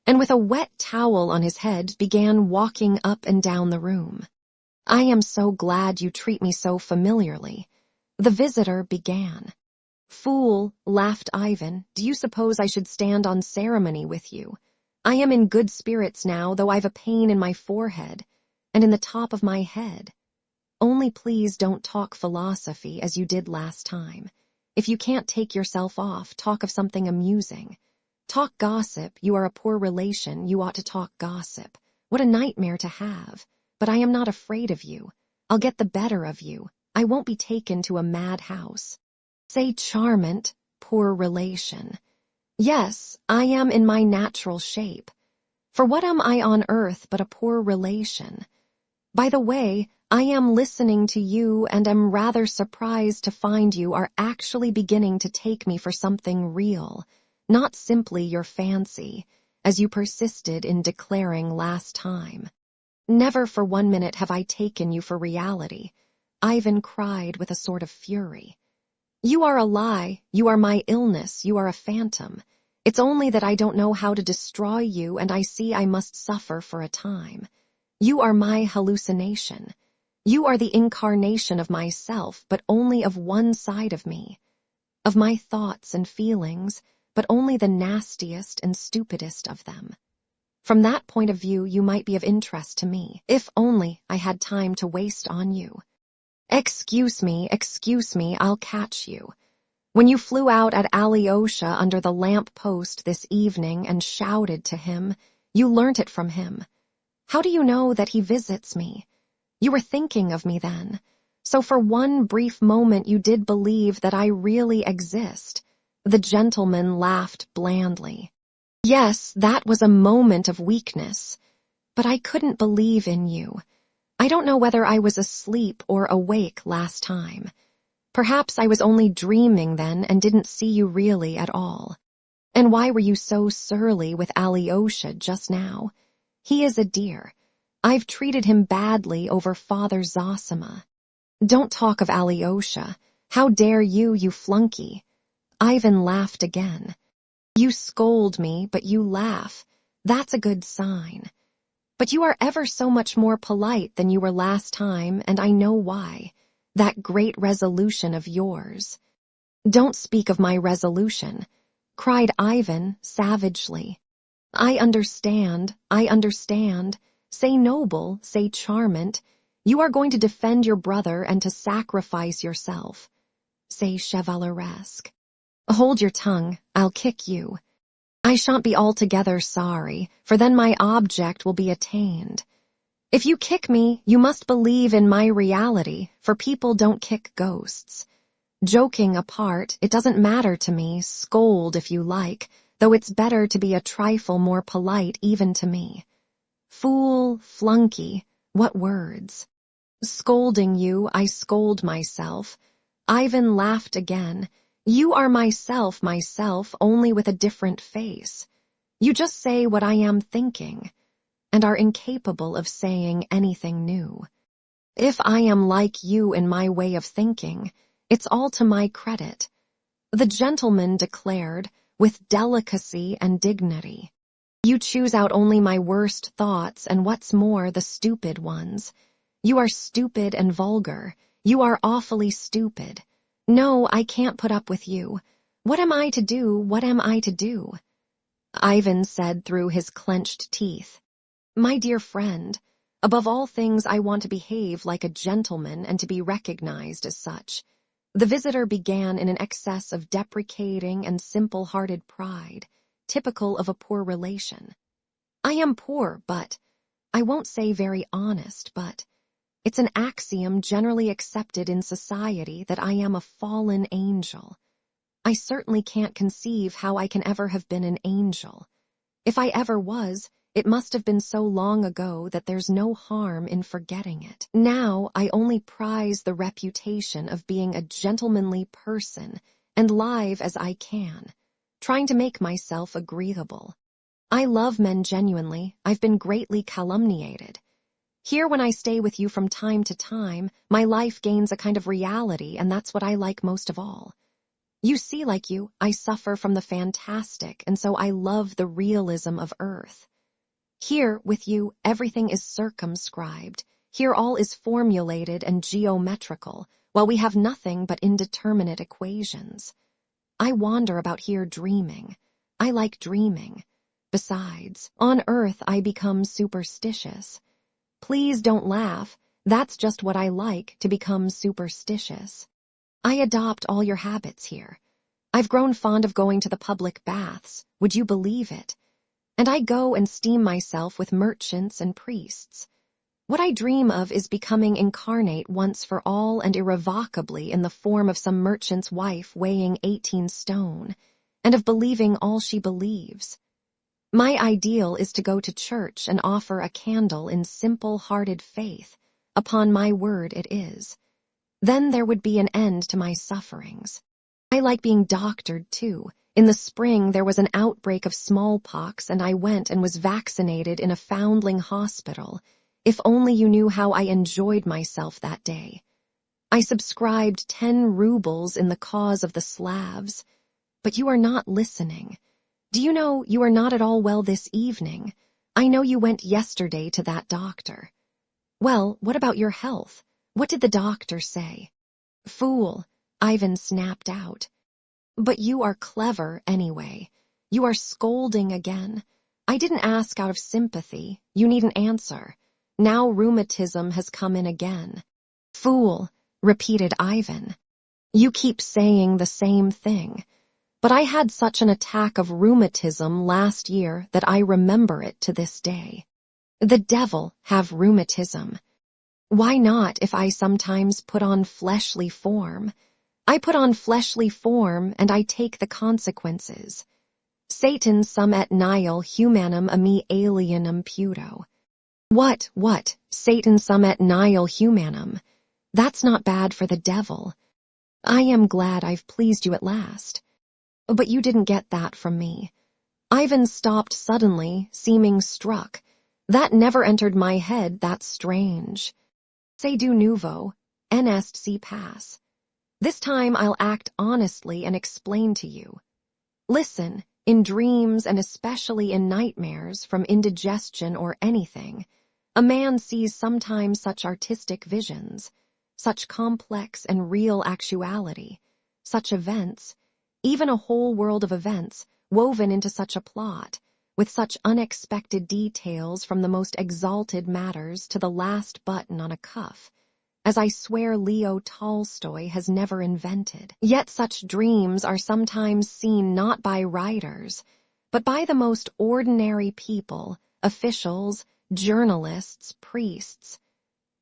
and with a wet towel on his head began walking up and down the room. I am so glad you treat me so familiarly. The visitor began. Fool, laughed Ivan, do you suppose I should stand on ceremony with you? I am in good spirits now, though I've a pain in my forehead, and in the top of my head. Only please don't talk philosophy as you did last time. If you can't take yourself off, talk of something amusing. Talk gossip, you are a poor relation, you ought to talk gossip. What a nightmare to have. But I am not afraid of you. I'll get the better of you. I won't be taken to a madhouse. Say charmant, poor relation. Yes, I am in my natural shape. For what am I on earth but a poor relation? By the way, I am listening to you and am rather surprised to find you are actually beginning to take me for something real, not simply your fancy, as you persisted in declaring last time. Never for 1 minute have I taken you for reality, Ivan cried with a sort of fury. You are a lie, you are my illness, you are a phantom. It's only that I don't know how to destroy you, and I see I must suffer for a time. You are my hallucination. You are the incarnation of myself, but only of one side of me. Of my thoughts and feelings, but only the nastiest and stupidest of them. From that point of view, you might be of interest to me, if only I had time to waste on you. Excuse me, I'll catch you. When you flew out at Alyosha under the lamp-post this evening and shouted to him, you learnt it from him. How do you know that he visits me? You were thinking of me then. So for one brief moment you did believe that I really exist. The gentleman laughed blandly. Yes, that was a moment of weakness. But I couldn't believe in you. I don't know whether I was asleep or awake last time. Perhaps I was only dreaming then and didn't see you really at all. And why were you so surly with Alyosha just now? He is a dear. I've treated him badly over Father Zosima. Don't talk of Alyosha. How dare you, you flunky? Ivan laughed again. You scold me, but you laugh. That's a good sign. But you are ever so much more polite than you were last time, and I know why. That great resolution of yours. Don't speak of my resolution, cried Ivan savagely. I understand. Say noble, say charmant. You are going to defend your brother and to sacrifice yourself. Say chevaleresque. Hold your tongue, I'll kick you. I shan't be altogether sorry, for then my object will be attained. If you kick me, you must believe in my reality, for people don't kick ghosts. Joking apart, it doesn't matter to me, scold if you like, though it's better to be a trifle more polite even to me. Fool, flunky, what words. Scolding you, I scold myself. Ivan laughed again. You are myself, only with a different face. You just say what I am thinking, and are incapable of saying anything new. If I am like you in my way of thinking, it's all to my credit. The gentleman declared, with delicacy and dignity. You choose out only my worst thoughts, and what's more, the stupid ones. You are stupid and vulgar. You are awfully stupid. No, I can't put up with you. What am I to do? What am I to do? Ivan said through his clenched teeth. My dear friend, above all things I want to behave like a gentleman and to be recognized as such. The visitor began in an excess of deprecating and simple-hearted pride, typical of a poor relation. I am poor, but, I won't say very honest, but, it's an axiom generally accepted in society that I am a fallen angel. I certainly can't conceive how I can ever have been an angel. If I ever was, it must have been so long ago that there's no harm in forgetting it. Now I only prize the reputation of being a gentlemanly person and live as I can, trying to make myself agreeable. I love men genuinely. I've been greatly calumniated. Here, when I stay with you from time to time, my life gains a kind of reality, and that's what I like most of all. You see, like you, I suffer from the fantastic, and so I love the realism of earth. Here, with you, everything is circumscribed. Here all is formulated and geometrical, while we have nothing but indeterminate equations. I wander about here dreaming. I like dreaming. Besides, on earth I become superstitious. Please don't laugh. That's just what I like, to become superstitious. I adopt all your habits here. I've grown fond of going to the public baths. Would you believe it? And I go and steam myself with merchants and priests. What I dream of is becoming incarnate once for all and irrevocably in the form of some merchant's wife weighing 18 stone, and of believing all she believes. My ideal is to go to church and offer a candle in simple-hearted faith. Upon my word it is. Then there would be an end to my sufferings. I like being doctored, too. In the spring there was an outbreak of smallpox, and I went and was vaccinated in a foundling hospital. If only you knew how I enjoyed myself that day. I subscribed 10 rubles in the cause of the Slavs. But you are not listening. Do you know you are not at all well this evening? I know you went yesterday to that doctor. Well, what about your health? What did the doctor say? Fool, Ivan snapped out. But you are clever anyway. You are scolding again. I didn't ask out of sympathy. You needn't answer. Now rheumatism has come in again. Fool, repeated Ivan. You keep saying the same thing. But I had such an attack of rheumatism last year that I remember it to this day. The devil have rheumatism. Why not if I sometimes put on fleshly form? I put on fleshly form, and I take the consequences. Satan sum et nihil humanum a me alienum puto. What, Satan sum et nihil humanum? That's not bad for the devil. I am glad I've pleased you at last. But you didn't get that from me. Ivan stopped suddenly, seeming struck. That never entered my head, that's strange. C'est du nouveau, n'est-ce si passe. This time I'll act honestly and explain to you. Listen, in dreams and especially in nightmares from indigestion or anything, a man sees sometimes such artistic visions, such complex and real actuality, such events, even a whole world of events woven into such a plot, with such unexpected details from the most exalted matters to the last button on a cuff, as I swear Leo Tolstoy has never invented. Yet such dreams are sometimes seen not by writers, but by the most ordinary people, officials, journalists, priests.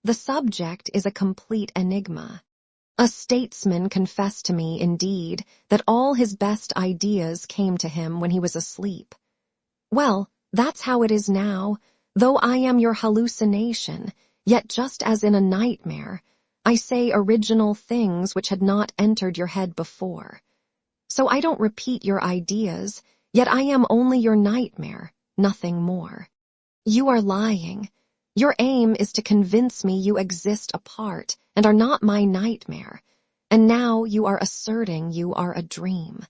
The subject is a complete enigma. A statesman confessed to me, indeed, that all his best ideas came to him when he was asleep. Well, that's how it is now, though I am your hallucination, yet just as in a nightmare, I say original things which had not entered your head before. So I don't repeat your ideas, yet I am only your nightmare, nothing more. You are lying. Your aim is to convince me you exist apart and are not my nightmare, and now you are asserting you are a dream.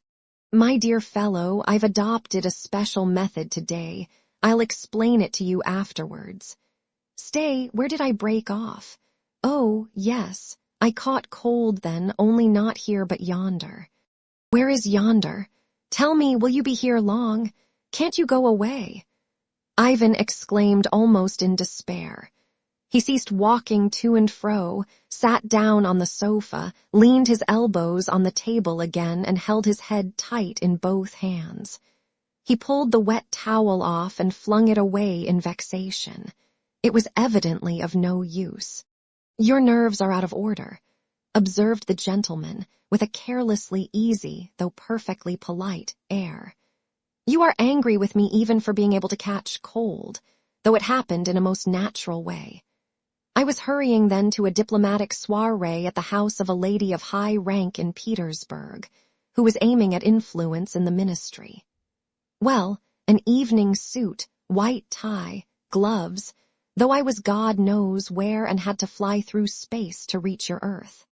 My dear fellow, I've adopted a special method today. I'll explain it to you afterwards. Stay, where did I break off? Oh, yes, I caught cold then, only not here but yonder. Where is yonder? Tell me, will you be here long? Can't you go away? Ivan exclaimed almost in despair. He ceased walking to and fro, sat down on the sofa, leaned his elbows on the table again, and held his head tight in both hands. He pulled the wet towel off and flung it away in vexation. It was evidently of no use. Your nerves are out of order, observed the gentleman, with a carelessly easy, though perfectly polite, air. You are angry with me even for being able to catch cold, though it happened in a most natural way. I was hurrying then to a diplomatic soiree at the house of a lady of high rank in Petersburg, who was aiming at influence in the ministry. Well, an evening suit, white tie, gloves, though I was God knows where and had to fly through space to reach your earth.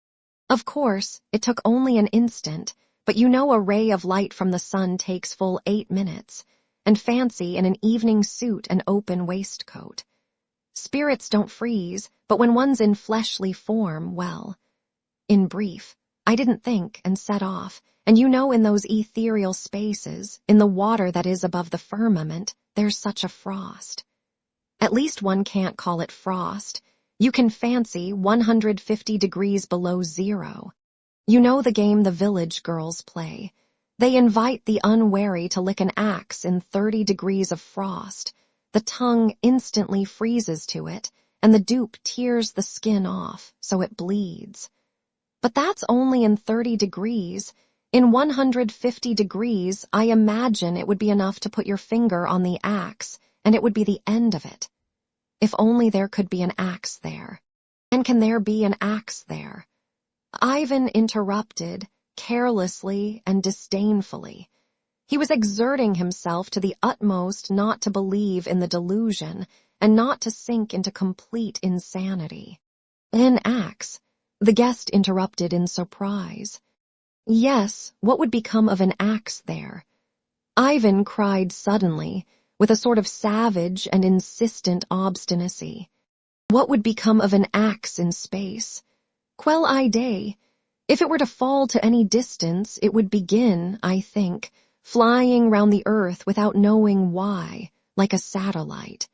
Of course, it took only an instant, but you know a ray of light from the sun takes full 8 minutes, and fancy in an evening suit and open waistcoat. Spirits don't freeze, but when one's in fleshly form, well. In brief, I didn't think and set off, and you know in those ethereal spaces, in the water that is above the firmament, there's such a frost. At least one can't call it frost. You can fancy 150 degrees below zero. You know the game the village girls play. They invite the unwary to lick an axe in 30 degrees of frost. The tongue instantly freezes to it, and the dupe tears the skin off, so it bleeds. But that's only in 30 degrees. In 150 degrees, I imagine it would be enough to put your finger on the axe, and it would be the end of it. If only there could be an axe there. And can there be an axe there? Ivan interrupted, carelessly and disdainfully. He was exerting himself to the utmost not to believe in the delusion and not to sink into complete insanity. An axe? The guest interrupted in surprise. Yes, what would become of an axe there? Ivan cried suddenly, with a sort of savage and insistent obstinacy. What would become of an axe in space? Quelle idée! If it were to fall to any distance, it would begin, I think, flying round the earth without knowing why, like a satellite.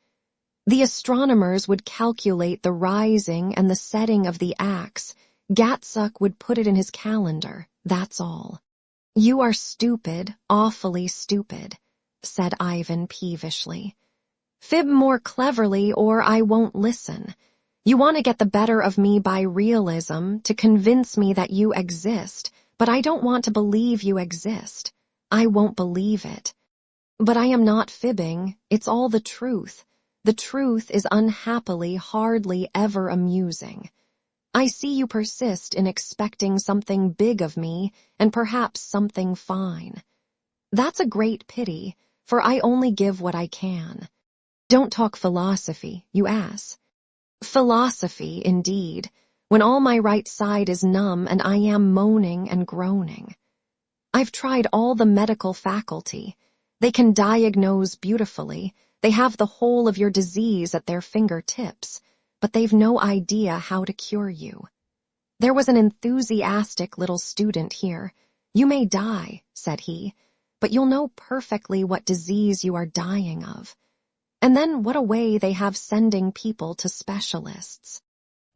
The astronomers would calculate the rising and the setting of the axe. Gatsuk would put it in his calendar, that's all. You are stupid, awfully stupid, said Ivan peevishly. Fib more cleverly or I won't listen. You want to get the better of me by realism, to convince me that you exist, but I don't want to believe you exist. I won't believe it. But I am not fibbing, it's all the truth. The truth is unhappily hardly ever amusing. I see you persist in expecting something big of me, and perhaps something fine. That's a great pity, for I only give what I can. Don't talk philosophy, you ass. Philosophy, indeed, when all my right side is numb and I am moaning and groaning. I've tried all the medical faculty. They can diagnose beautifully. They have the whole of your disease at their fingertips, but they've no idea how to cure you. There was an enthusiastic little student here. You may die, said he, but you'll know perfectly what disease you are dying of. And then what a way they have sending people to specialists.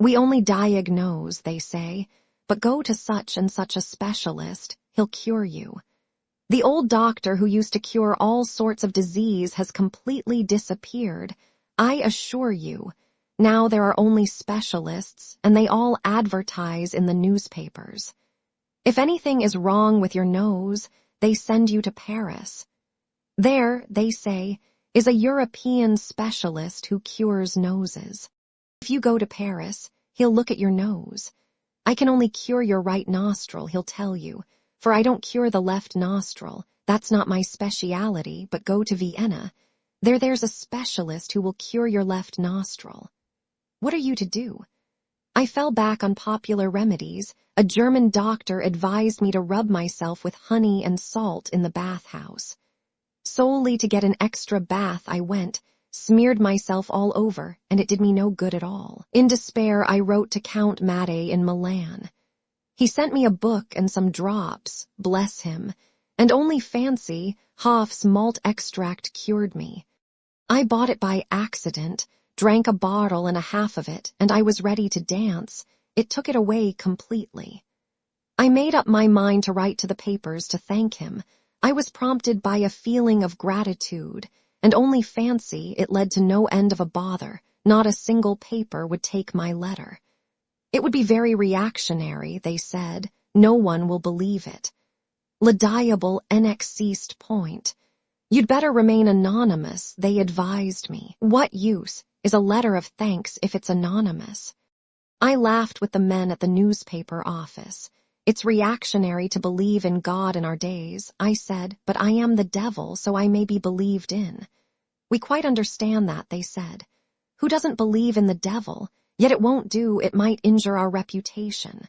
We only diagnose, they say, but go to such and such a specialist, he'll cure you. The old doctor who used to cure all sorts of disease has completely disappeared. I assure you, now there are only specialists, and they all advertise in the newspapers. If anything is wrong with your nose, they send you to Paris. There, they say, is a European specialist who cures noses. If you go to Paris, he'll look at your nose. I can only cure your right nostril, he'll tell you, for I don't cure the left nostril. That's not my speciality, but go to Vienna. There's a specialist who will cure your left nostril. What are you to do? I fell back on popular remedies. A German doctor advised me to rub myself with honey and salt in the bathhouse. Solely to get an extra bath I went, smeared myself all over, and it did me no good at all. In despair, I wrote to Count Madet in Milan. He sent me a book and some drops, bless him, and only fancy, Hoff's malt extract cured me. I bought it by accident, drank a bottle and a half of it, and I was ready to dance. It took it away completely. I made up my mind to write to the papers to thank him. I was prompted by a feeling of gratitude, and only fancy it led to no end of a bother. Not a single paper would take my letter. It would be very reactionary, they said. No one will believe it. Laudable unexceased point. You'd better remain anonymous, they advised me. What use is a letter of thanks if it's anonymous? I laughed with the men at the newspaper office. It's reactionary to believe in God in our days, I said, but I am the devil, so I may be believed in. We quite understand that, they said. Who doesn't believe in the devil? Yet it won't do, it might injure our reputation.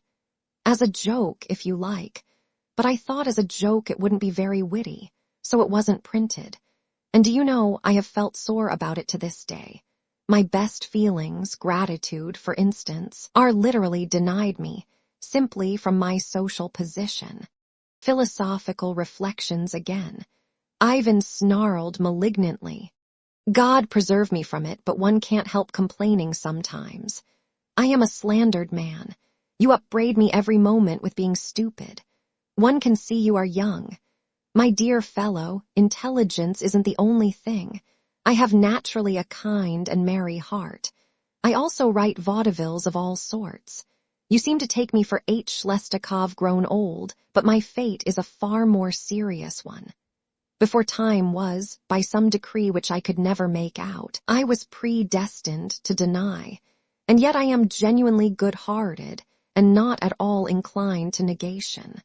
As a joke, if you like. But I thought as a joke it wouldn't be very witty, so it wasn't printed. And do you know, I have felt sore about it to this day. My best feelings, gratitude, for instance, are literally denied me, simply from my social position. Philosophical reflections again. Ivan snarled malignantly. God preserve me from it, but one can't help complaining sometimes. I am a slandered man. You upbraid me every moment with being stupid. One can see you are young. My dear fellow, intelligence isn't the only thing. I have naturally a kind and merry heart. I also write vaudevilles of all sorts. You seem to take me for H. Shlestakov grown old, but my fate is a far more serious one. Before time was, by some decree which I could never make out, I was predestined to deny, and yet I am genuinely good-hearted and not at all inclined to negation.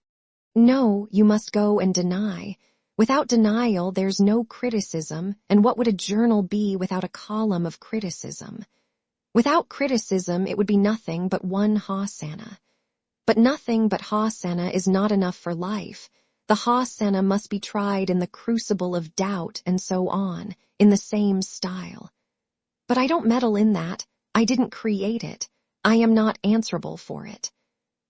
No, you must go and deny. Without denial, there's no criticism, and what would a journal be without a column of criticism? Without criticism, it would be nothing but one hosanna. But nothing but hosanna is not enough for life. The hosanna must be tried in the crucible of doubt and so on, in the same style. But I don't meddle in that. I didn't create it. I am not answerable for it.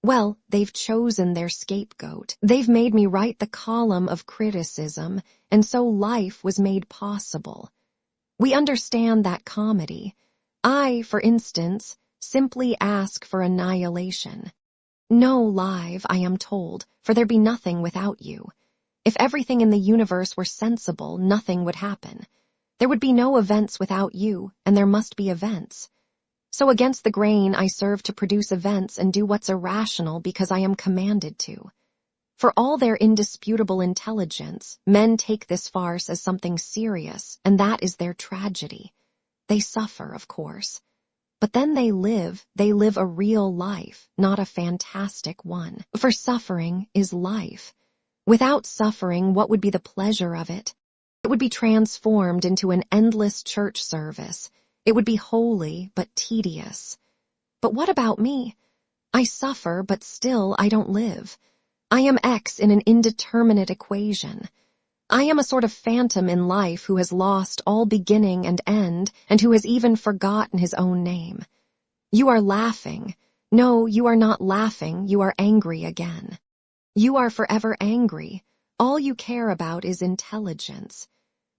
Well, they've chosen their scapegoat. They've made me write the column of criticism, and so life was made possible. We understand that comedy. I, for instance, simply ask for annihilation. No live, I am told, for there be nothing without you. If everything in the universe were sensible, nothing would happen. There would be no events without you, and there must be events. So against the grain I serve to produce events and do what's irrational because I am commanded to. For all their indisputable intelligence, men take this farce as something serious, and that is their tragedy. They suffer, of course. But then they live a real life, not a fantastic one. For suffering is life. Without suffering, what would be the pleasure of it? It would be transformed into an endless church service. It would be holy, but tedious. But what about me? I suffer, but still I don't live. I am X in an indeterminate equation. I am a sort of phantom in life who has lost all beginning and end, and who has even forgotten his own name. You are laughing. No, you are not laughing, you are angry again. You are forever angry. All you care about is intelligence.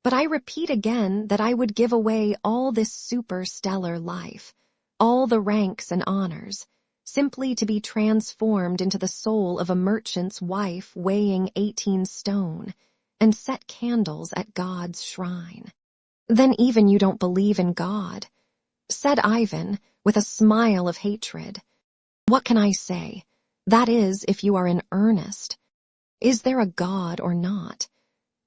But I repeat again that I would give away all this superstellar life, all the ranks and honors, simply to be transformed into the soul of a merchant's wife weighing 18 stone, and set candles at God's shrine. Then even you don't believe in God, said Ivan with a smile of hatred. What can I say? That is, if you are in earnest. Is there a God or not?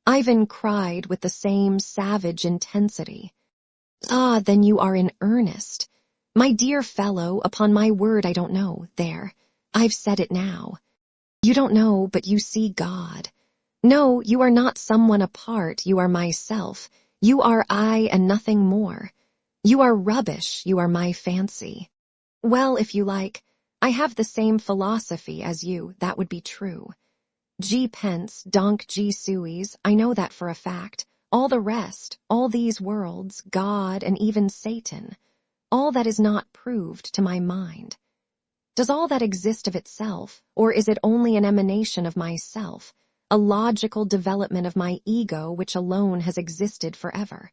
Ivan cried with the same savage intensity. Ah, then you are in earnest. My dear fellow, upon my word I don't know. There, I've said it now. You don't know, but you see God. No, you are not someone apart, you are myself. You are I and nothing more. You are rubbish, you are my fancy. Well, if you like, I have the same philosophy as you, that would be true. G pence, donk G suis, I know that for a fact. All the rest, all these worlds, God and even Satan, all that is not proved to my mind. Does all that exist of itself, or is it only an emanation of myself, a logical development of my ego which alone has existed forever?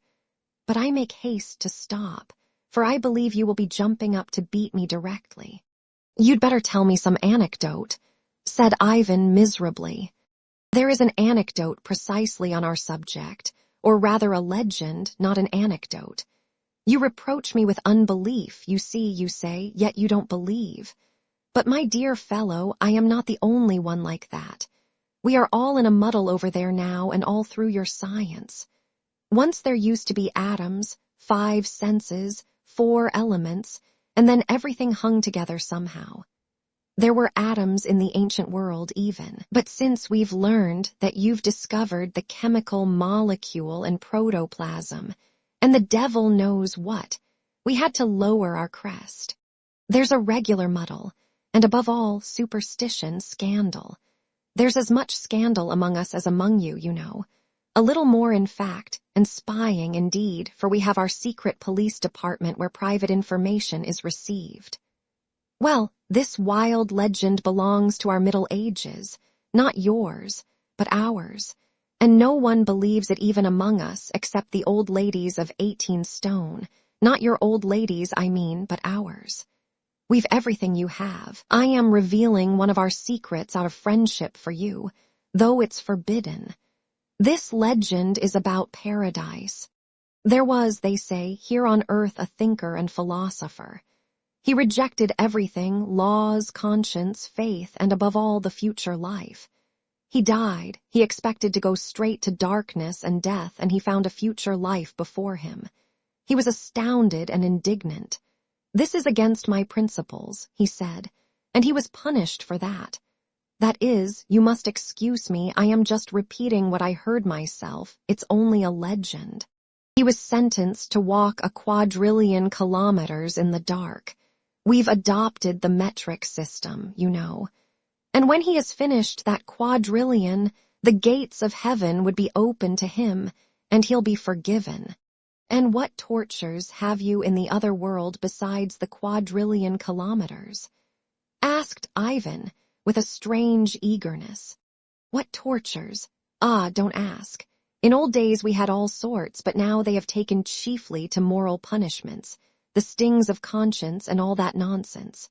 But I make haste to stop, for I believe you will be jumping up to beat me directly. You'd better tell me some anecdote, said Ivan miserably. There is an anecdote precisely on our subject, or rather a legend, not an anecdote. You reproach me with unbelief, you see, you say, yet you don't believe. But my dear fellow, I am not the only one like that. We are all in a muddle over there now and all through your science. Once there used to be atoms, 5 senses, 4 elements, and then everything hung together somehow. There were atoms in the ancient world even, but since we've learned that you've discovered the chemical molecule and protoplasm, and the devil knows what, we had to lower our crest. There's a regular muddle, and above all, superstition, scandal. There's as much scandal among us as among you, you know. A little more, in fact, and spying indeed, for we have our secret police department where private information is received. Well, this wild legend belongs to our Middle Ages, not yours, but ours, and no one believes it even among us except the old ladies of 18 stone, not your old ladies, I mean, but ours. We've everything you have. I am revealing one of our secrets out of friendship for you, though it's forbidden. This legend is about paradise. There was, they say, here on earth a thinker and philosopher. He rejected everything, laws, conscience, faith, and above all the future life. He died, he expected to go straight to darkness and death, and he found a future life before him. He was astounded and indignant. This is against my principles, he said, and he was punished for that. That is, you must excuse me, I am just repeating what I heard myself, it's only a legend. He was sentenced to walk a quadrillion kilometers in the dark. We've adopted the metric system, you know. And when he has finished that quadrillion, the gates of heaven would be open to him, and he'll be forgiven. And what tortures have you in the other world besides the quadrillion kilometers? Asked Ivan, with a strange eagerness. What tortures? Ah, don't ask. In old days we had all sorts, but now they have taken chiefly to moral punishments, the stings of conscience and all that nonsense.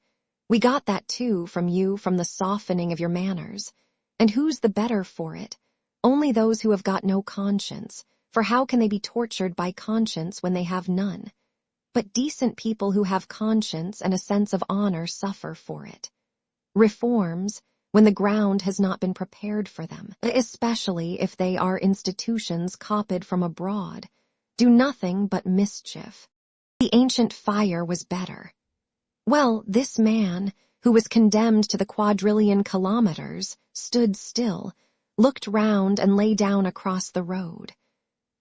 We got that too from you, from the softening of your manners. And who's the better for it? Only those who have got no conscience, for how can they be tortured by conscience when they have none? But decent people who have conscience and a sense of honor suffer for it. Reforms, when the ground has not been prepared for them, especially if they are institutions copied from abroad, do nothing but mischief. The ancient fire was better. Well, this man, who was condemned to the quadrillion kilometers, stood still, looked round and lay down across the road.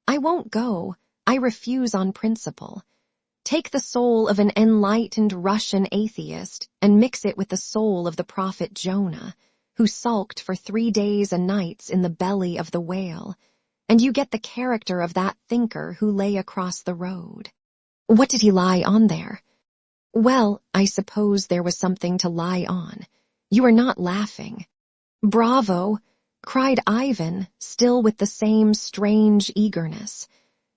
I won't go, I refuse on principle. Take the soul of an enlightened Russian atheist and mix it with the soul of the prophet Jonah, who sulked for 3 days and nights in the belly of the whale, and you get the character of that thinker who lay across the road. What did he lie on there? Well, I suppose there was something to lie on. You are not laughing. Bravo, cried Ivan, still with the same strange eagerness.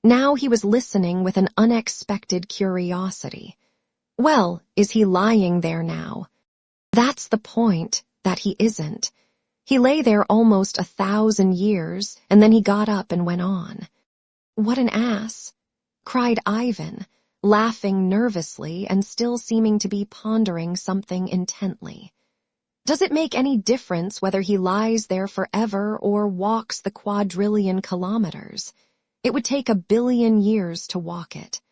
Now he was listening with an unexpected curiosity. Well, is he lying there now? That's the point, that he isn't. He lay there almost 1,000 years, and then he got up and went on. What an ass, cried Ivan, laughing nervously and still seeming to be pondering something intently. Does it make any difference whether he lies there forever or walks the quadrillion kilometers? It would take 1 billion years to walk it.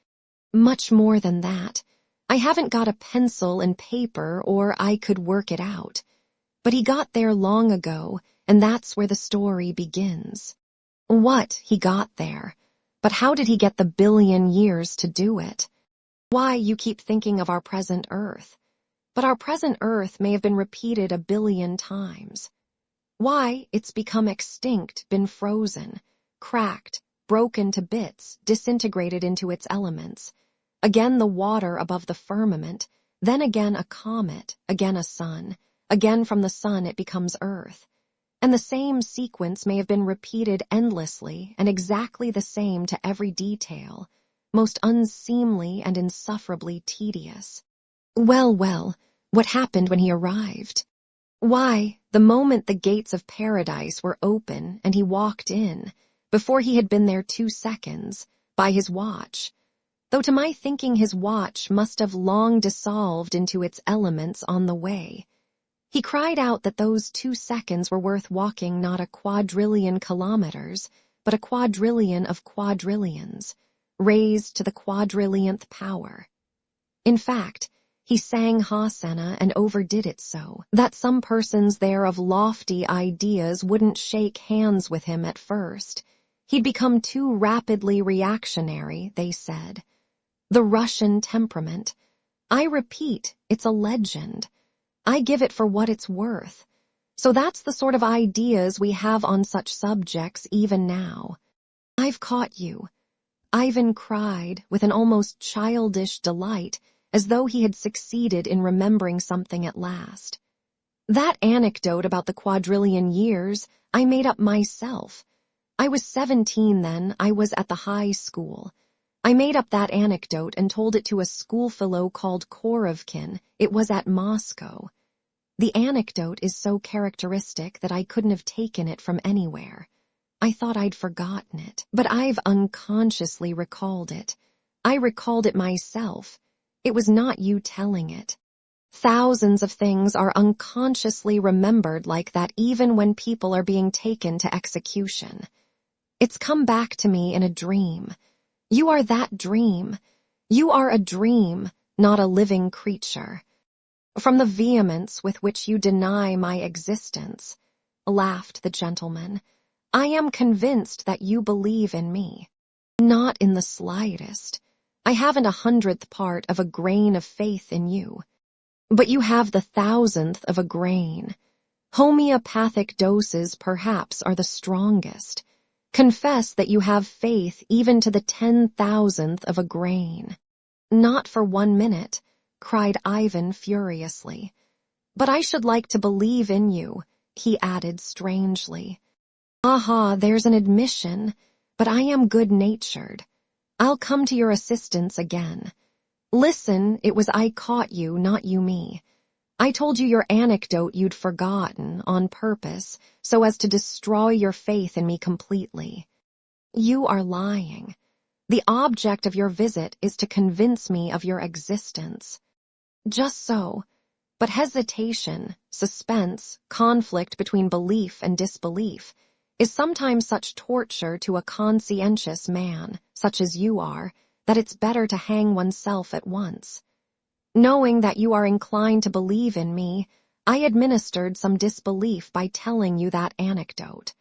Much more than that. I haven't got a pencil and paper or I could work it out. But he got there long ago, and that's where the story begins. What he got there? But how did he get the 1 billion years to do it? Why, you keep thinking of our present Earth. But our present Earth may have been repeated 1 billion times. Why, it's become extinct, been frozen, cracked, broken to bits, disintegrated into its elements. Again the water above the firmament, then again a comet, again a sun. Again from the sun it becomes Earth. And the same sequence may have been repeated endlessly and exactly the same to every detail, most unseemly and insufferably tedious. Well, what happened when he arrived? Why, the moment the gates of paradise were open and he walked in, before he had been there 2 seconds, by his watch, though to my thinking his watch must have long dissolved into its elements on the way. He cried out that those 2 seconds were worth walking not 1 quadrillion kilometers, but 1 quadrillion of quadrillions, raised to the quadrillionth power. In fact, he sang Hosanna and overdid it so, that some persons there of lofty ideas wouldn't shake hands with him at first. He'd become too rapidly reactionary, they said. The Russian temperament. I repeat, it's a legend. I give it for what it's worth. So that's the sort of ideas we have on such subjects even now. I've caught you. Ivan cried with an almost childish delight, as though he had succeeded in remembering something at last. That anecdote about the quadrillion years I made up myself. I was 17 then, I was at the high school. I made up that anecdote and told it to a schoolfellow called Korovkin. It was at Moscow. The anecdote is so characteristic that I couldn't have taken it from anywhere. I thought I'd forgotten it, but I've unconsciously recalled it. I recalled it myself. It was not you telling it. Thousands of things are unconsciously remembered like that even when people are being taken to execution. It's come back to me in a dream. You are that dream. You are a dream, not a living creature. From the vehemence with which you deny my existence, laughed the gentleman, I am convinced that you believe in me. Not in the slightest. I haven't 100th part of a grain of faith in you. But you have the 1,000th of a grain. Homeopathic doses perhaps are the strongest. Confess that you have faith even to the 10,000th of a grain. Not for 1 minute, cried Ivan furiously. But I should like to believe in you, he added strangely. Aha, there's an admission, but I am good-natured. I'll come to your assistance again. Listen, it was I caught you, not you me. I told you your anecdote you'd forgotten, on purpose, so as to destroy your faith in me completely. You are lying. The object of your visit is to convince me of your existence. Just so. But hesitation, suspense, conflict between belief and disbelief is sometimes such torture to a conscientious man, such as you are, that it's better to hang oneself at once. Knowing that you are inclined to believe in me, I administered some disbelief by telling you that anecdote.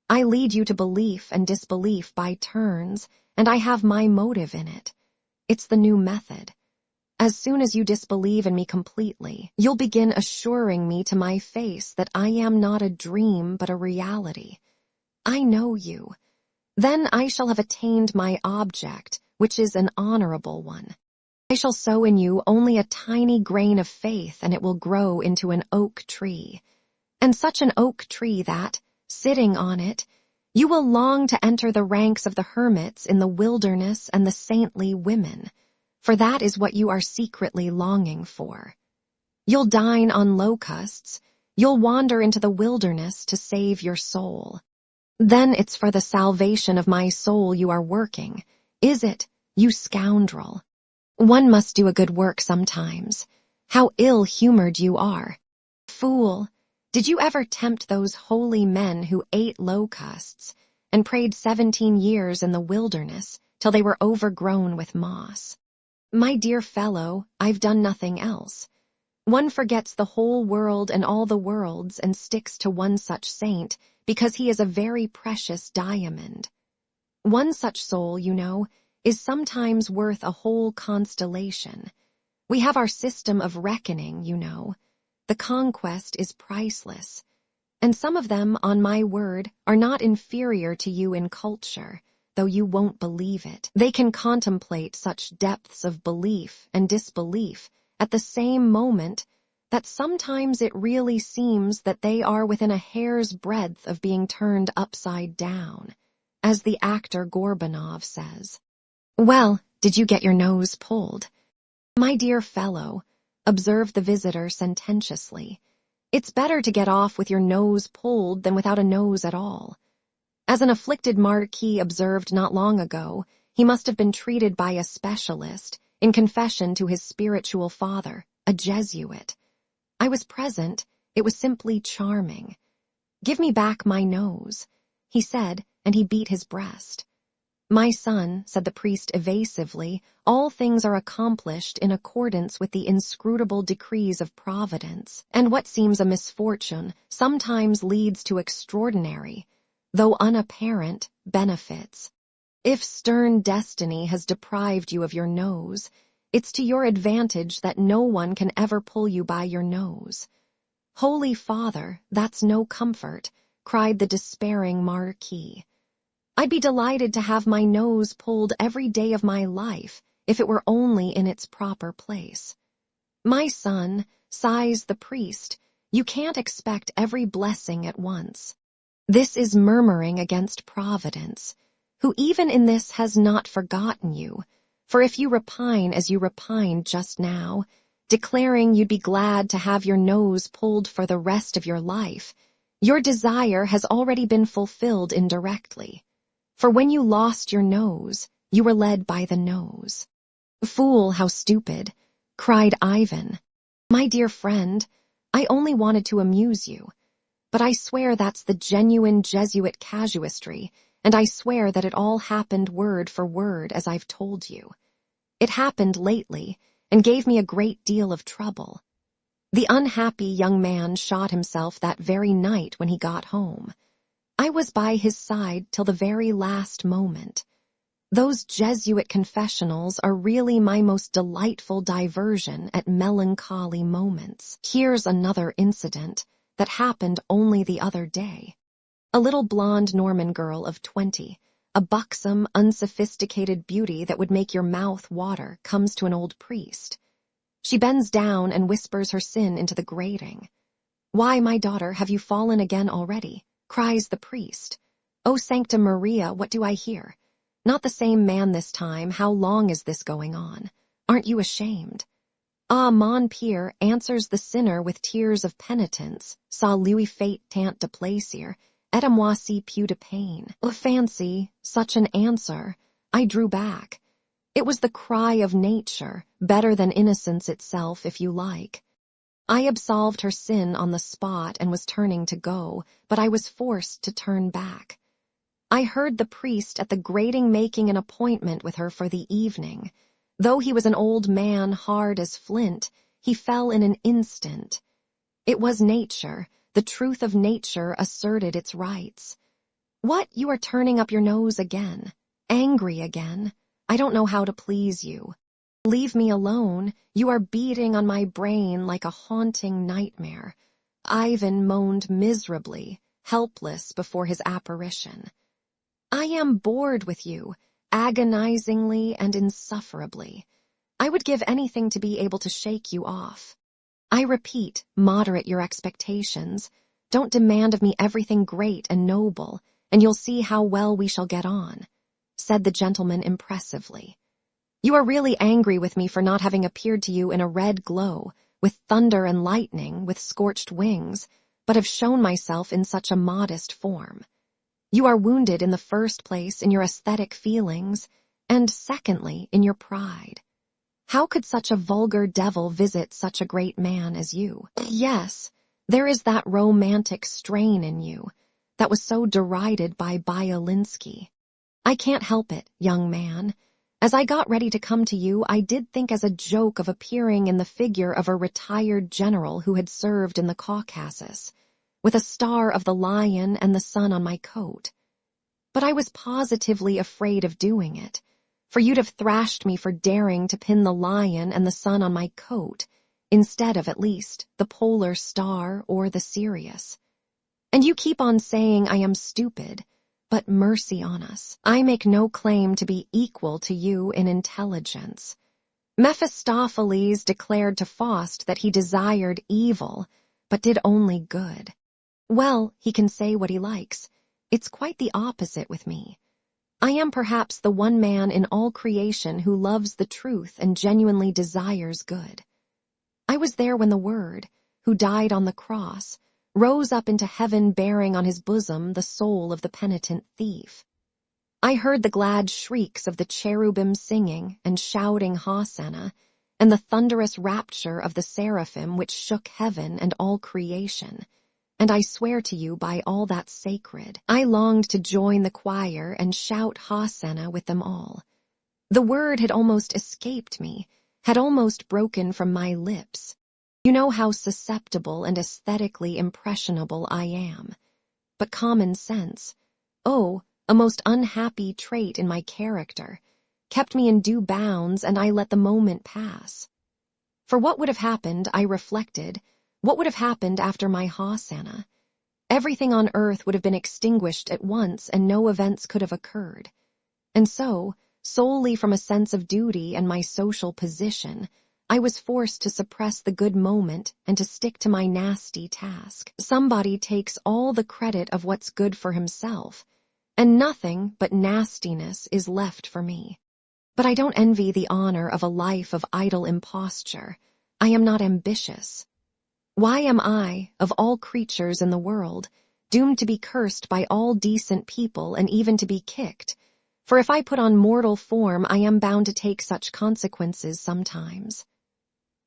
I lead you to belief and disbelief by turns, and I have my motive in it. It's the new method. As soon as you disbelieve in me completely, you'll begin assuring me to my face that I am not a dream but a reality. I know you. Then I shall have attained my object, which is an honorable one. I shall sow in you only a tiny grain of faith, and it will grow into an oak tree. And such an oak tree that, sitting on it, you will long to enter the ranks of the hermits in the wilderness and the saintly women. for that is what you are secretly longing for. You'll dine on locusts, you'll wander into the wilderness to save your soul. Then it's for the salvation of my soul you are working, is it, you scoundrel? One must do a good work sometimes. How ill-humored you are. Fool, did you ever tempt those holy men who ate locusts and prayed 17 years in the wilderness till they were overgrown with moss? My dear fellow, I've done nothing else. One forgets the whole world and all the worlds and sticks to one such saint because he is a very precious diamond. One such soul, you know, is sometimes worth a whole constellation. We have our system of reckoning, you know. The conquest is priceless. And some of them, on my word, are not inferior to you in culture, though you won't believe it. They can contemplate such depths of belief and disbelief at the same moment that sometimes it really seems that they are within a hair's breadth of being turned upside down, as the actor Gorbanov says. Well, did you get your nose pulled? My dear fellow, observed the visitor sententiously, it's better to get off with your nose pulled than without a nose at all. As an afflicted marquis observed not long ago, he must have been treated by a specialist in confession to his spiritual father, a Jesuit. I was present. It was simply charming. Give me back my nose, he said, and he beat his breast. My son, said the priest evasively, all things are accomplished in accordance with the inscrutable decrees of Providence, and what seems a misfortune sometimes leads to extraordinary, though unapparent, benefits. If stern destiny has deprived you of your nose, it's to your advantage that no one can ever pull you by your nose. Holy Father, that's no comfort, cried the despairing marquis. I'd be delighted to have my nose pulled every day of my life if it were only in its proper place. My son, sighs the priest, you can't expect every blessing at once. This is murmuring against Providence, who even in this has not forgotten you, for if you repine as you repined just now, declaring you'd be glad to have your nose pulled for the rest of your life, your desire has already been fulfilled indirectly. For when you lost your nose, you were led by the nose. Fool, how stupid, cried Ivan. My dear friend, I only wanted to amuse you. But I swear that's the genuine Jesuit casuistry, and I swear that it all happened word for word as I've told you. It happened lately, and gave me a great deal of trouble. The unhappy young man shot himself that very night when he got home. I was by his side till the very last moment. Those Jesuit confessionals are really my most delightful diversion at melancholy moments. Here's another incident that happened only the other day. A little blonde Norman girl of 20, a buxom, unsophisticated beauty that would make your mouth water, comes to an old priest. She bends down and whispers her sin into the grating. "Why, my daughter, have you fallen again already?" cries the priest. "O Sancta Maria, what do I hear? Not the same man this time. How long is this going on? Aren't you ashamed?" "Ah, mon père," answers the sinner with tears of penitence, "ça lui fait tant de plaisir, et à moi si peu de peine." Fancy, such an answer. I drew back. It was the cry of nature, better than innocence itself, if you like. I absolved her sin on the spot and was turning to go, but I was forced to turn back. I heard the priest at the grating making an appointment with her for the evening. Though he was an old man hard as flint, he fell in an instant. It was nature. The truth of nature asserted its rights. "What, you are turning up your nose again? Angry again? I don't know how to please you. Leave me alone. You are beating on my brain like a haunting nightmare." Ivan moaned miserably, helpless before his apparition. "I am bored with you, agonizingly and insufferably. I would give anything to be able to shake you off. I repeat, moderate your expectations. Don't demand of me everything great and noble, and you'll see how well we shall get on," said the gentleman impressively. You are really angry with me for not having appeared to you in a red glow, with thunder and lightning, with scorched wings, but have shown myself in such a modest form. You are wounded in the first place in your aesthetic feelings, and secondly in your pride. How could such a vulgar devil visit such a great man as you? Yes, there is that romantic strain in you that was so derided by Byelinsky. I can't help it, young man. As I got ready to come to you, I did think as a joke of appearing in the figure of a retired general who had served in the Caucasus, with a star of the lion and the sun on my coat. But I was positively afraid of doing it, for you'd have thrashed me for daring to pin the lion and the sun on my coat, instead of, at least, the polar star or the Sirius. And you keep on saying I am stupid, but mercy on us, I make no claim to be equal to you in intelligence. Mephistopheles declared to Faust that he desired evil, but did only good. Well, he can say what he likes. It's quite the opposite with me. I am perhaps the one man in all creation who loves the truth and genuinely desires good. I was there when the Word, who died on the cross, rose up into heaven bearing on his bosom the soul of the penitent thief. I heard the glad shrieks of the cherubim singing and shouting Hosanna, and the thunderous rapture of the seraphim which shook heaven and all creation. And I swear to you by all that's sacred, I longed to join the choir and shout Hosanna with them all. The word had almost escaped me, had almost broken from my lips. You know how susceptible and aesthetically impressionable I am. But common sense, oh, a most unhappy trait in my character, kept me in due bounds, and I let the moment pass. For what would have happened, I reflected, what would have happened after my Hosanna? Everything on earth would have been extinguished at once, and no events could have occurred. And so, solely from a sense of duty and my social position, I was forced to suppress the good moment and to stick to my nasty task. Somebody takes all the credit of what's good for himself, and nothing but nastiness is left for me. But I don't envy the honor of a life of idle imposture. I am not ambitious. Why am I, of all creatures in the world, doomed to be cursed by all decent people and even to be kicked? For if I put on mortal form, I am bound to take such consequences sometimes.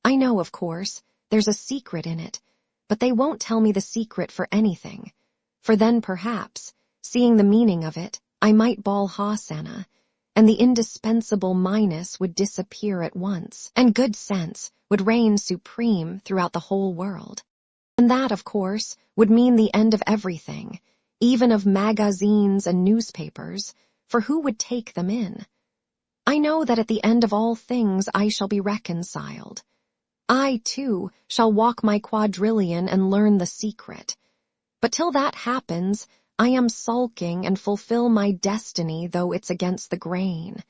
I know, of course, there's a secret in it, but they won't tell me the secret for anything. For then perhaps, seeing the meaning of it, I might bawl Hosanna, and the indispensable minus would disappear at once, and good sense would reign supreme throughout the whole world. And that, of course, would mean the end of everything, even of magazines and newspapers, for who would take them in? I know that at the end of all things I shall be reconciled. I, too, shall walk my quadrillion and learn the secret. But till that happens, I am sulking and fulfill my destiny, though it's against the grain.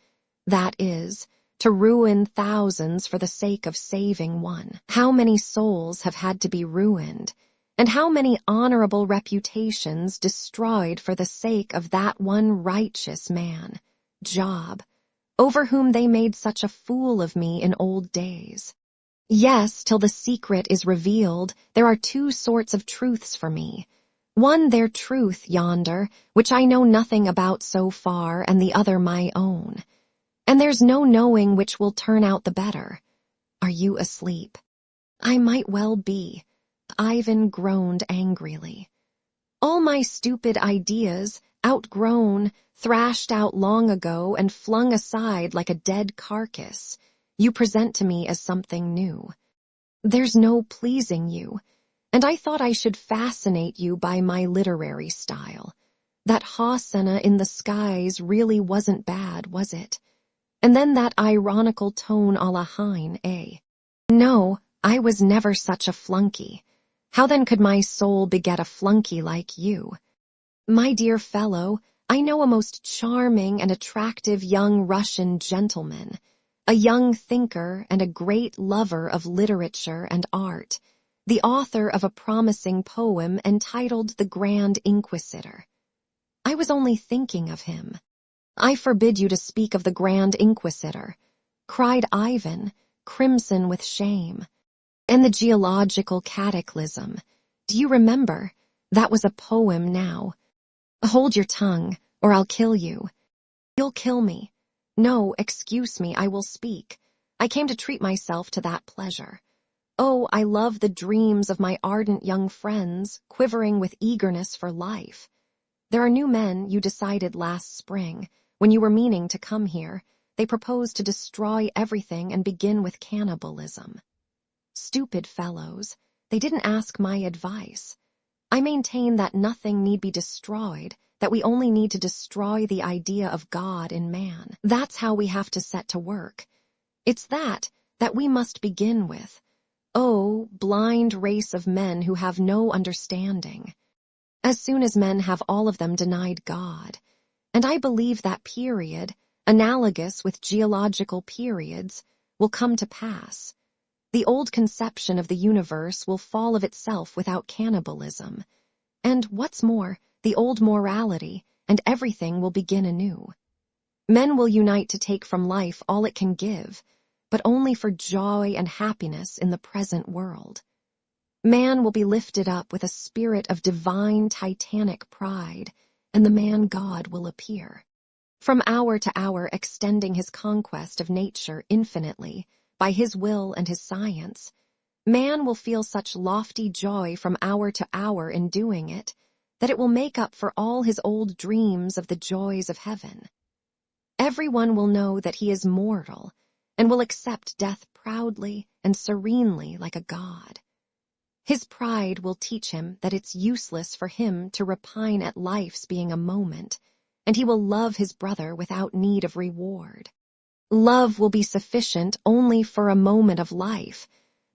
That is, to ruin thousands for the sake of saving one. How many souls have had to be ruined, and how many honorable reputations destroyed for the sake of that one righteous man, Job, over whom they made such a fool of me in old days. Yes, till the secret is revealed, there are two sorts of truths for me. One their truth yonder, which I know nothing about so far, and the other my own. And there's no knowing which will turn out the better. Are you asleep? I might well be. Ivan groaned angrily. All my stupid ideas, outgrown, thrashed out long ago and flung aside like a dead carcass, you present to me as something new. There's no pleasing you, and I thought I should fascinate you by my literary style. That Hosanna in the skies really wasn't bad, was it? And then that ironical tone a la Heine, eh? No, I was never such a flunky. How then could my soul beget a flunky like you? My dear fellow, I know a most charming and attractive young Russian gentleman, a young thinker and a great lover of literature and art, the author of a promising poem entitled The Grand Inquisitor. I was only thinking of him. I forbid you to speak of the Grand Inquisitor. cried Ivan, crimson with shame. And the geological cataclysm. Do you remember? That was a poem now. Hold your tongue, or I'll kill you. You'll kill me. No, excuse me, I will speak. I came to treat myself to that pleasure. Oh, I love the dreams of my ardent young friends, quivering with eagerness for life. There are new men you decided last spring, when you were meaning to come here. They proposed to destroy everything and begin with cannibalism. Stupid fellows, they didn't ask my advice. I maintain that nothing need be destroyed, that we only need to destroy the idea of God in man. That's how we have to set to work. It's that we must begin with. Oh, blind race of men who have no understanding. As soon as men have all of them denied God, and I believe that period, analogous with geological periods, will come to pass. The old conception of the universe will fall of itself without cannibalism. And what's more, the old morality and everything will begin anew. Men will unite to take from life all it can give, but only for joy and happiness in the present world. Man will be lifted up with a spirit of divine titanic pride, and the man God will appear. From hour to hour extending his conquest of nature infinitely, by his will and his science, man will feel such lofty joy from hour to hour in doing it, that it will make up for all his old dreams of the joys of heaven. Everyone will know that he is mortal, and will accept death proudly and serenely like a god. His pride will teach him that it's useless for him to repine at life's being a moment, and he will love his brother without need of reward. Love will be sufficient only for a moment of life,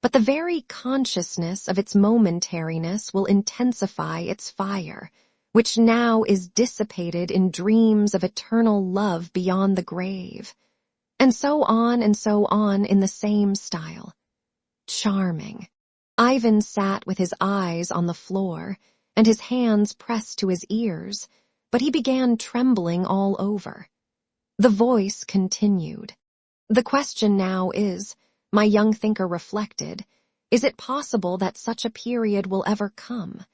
but the very consciousness of its momentariness will intensify its fire, which now is dissipated in dreams of eternal love beyond the grave. And so on in the same style. Charming. Ivan sat with his eyes on the floor and his hands pressed to his ears, but he began trembling all over. The voice continued. The question now is, my young thinker reflected, is it possible that such a period will ever come?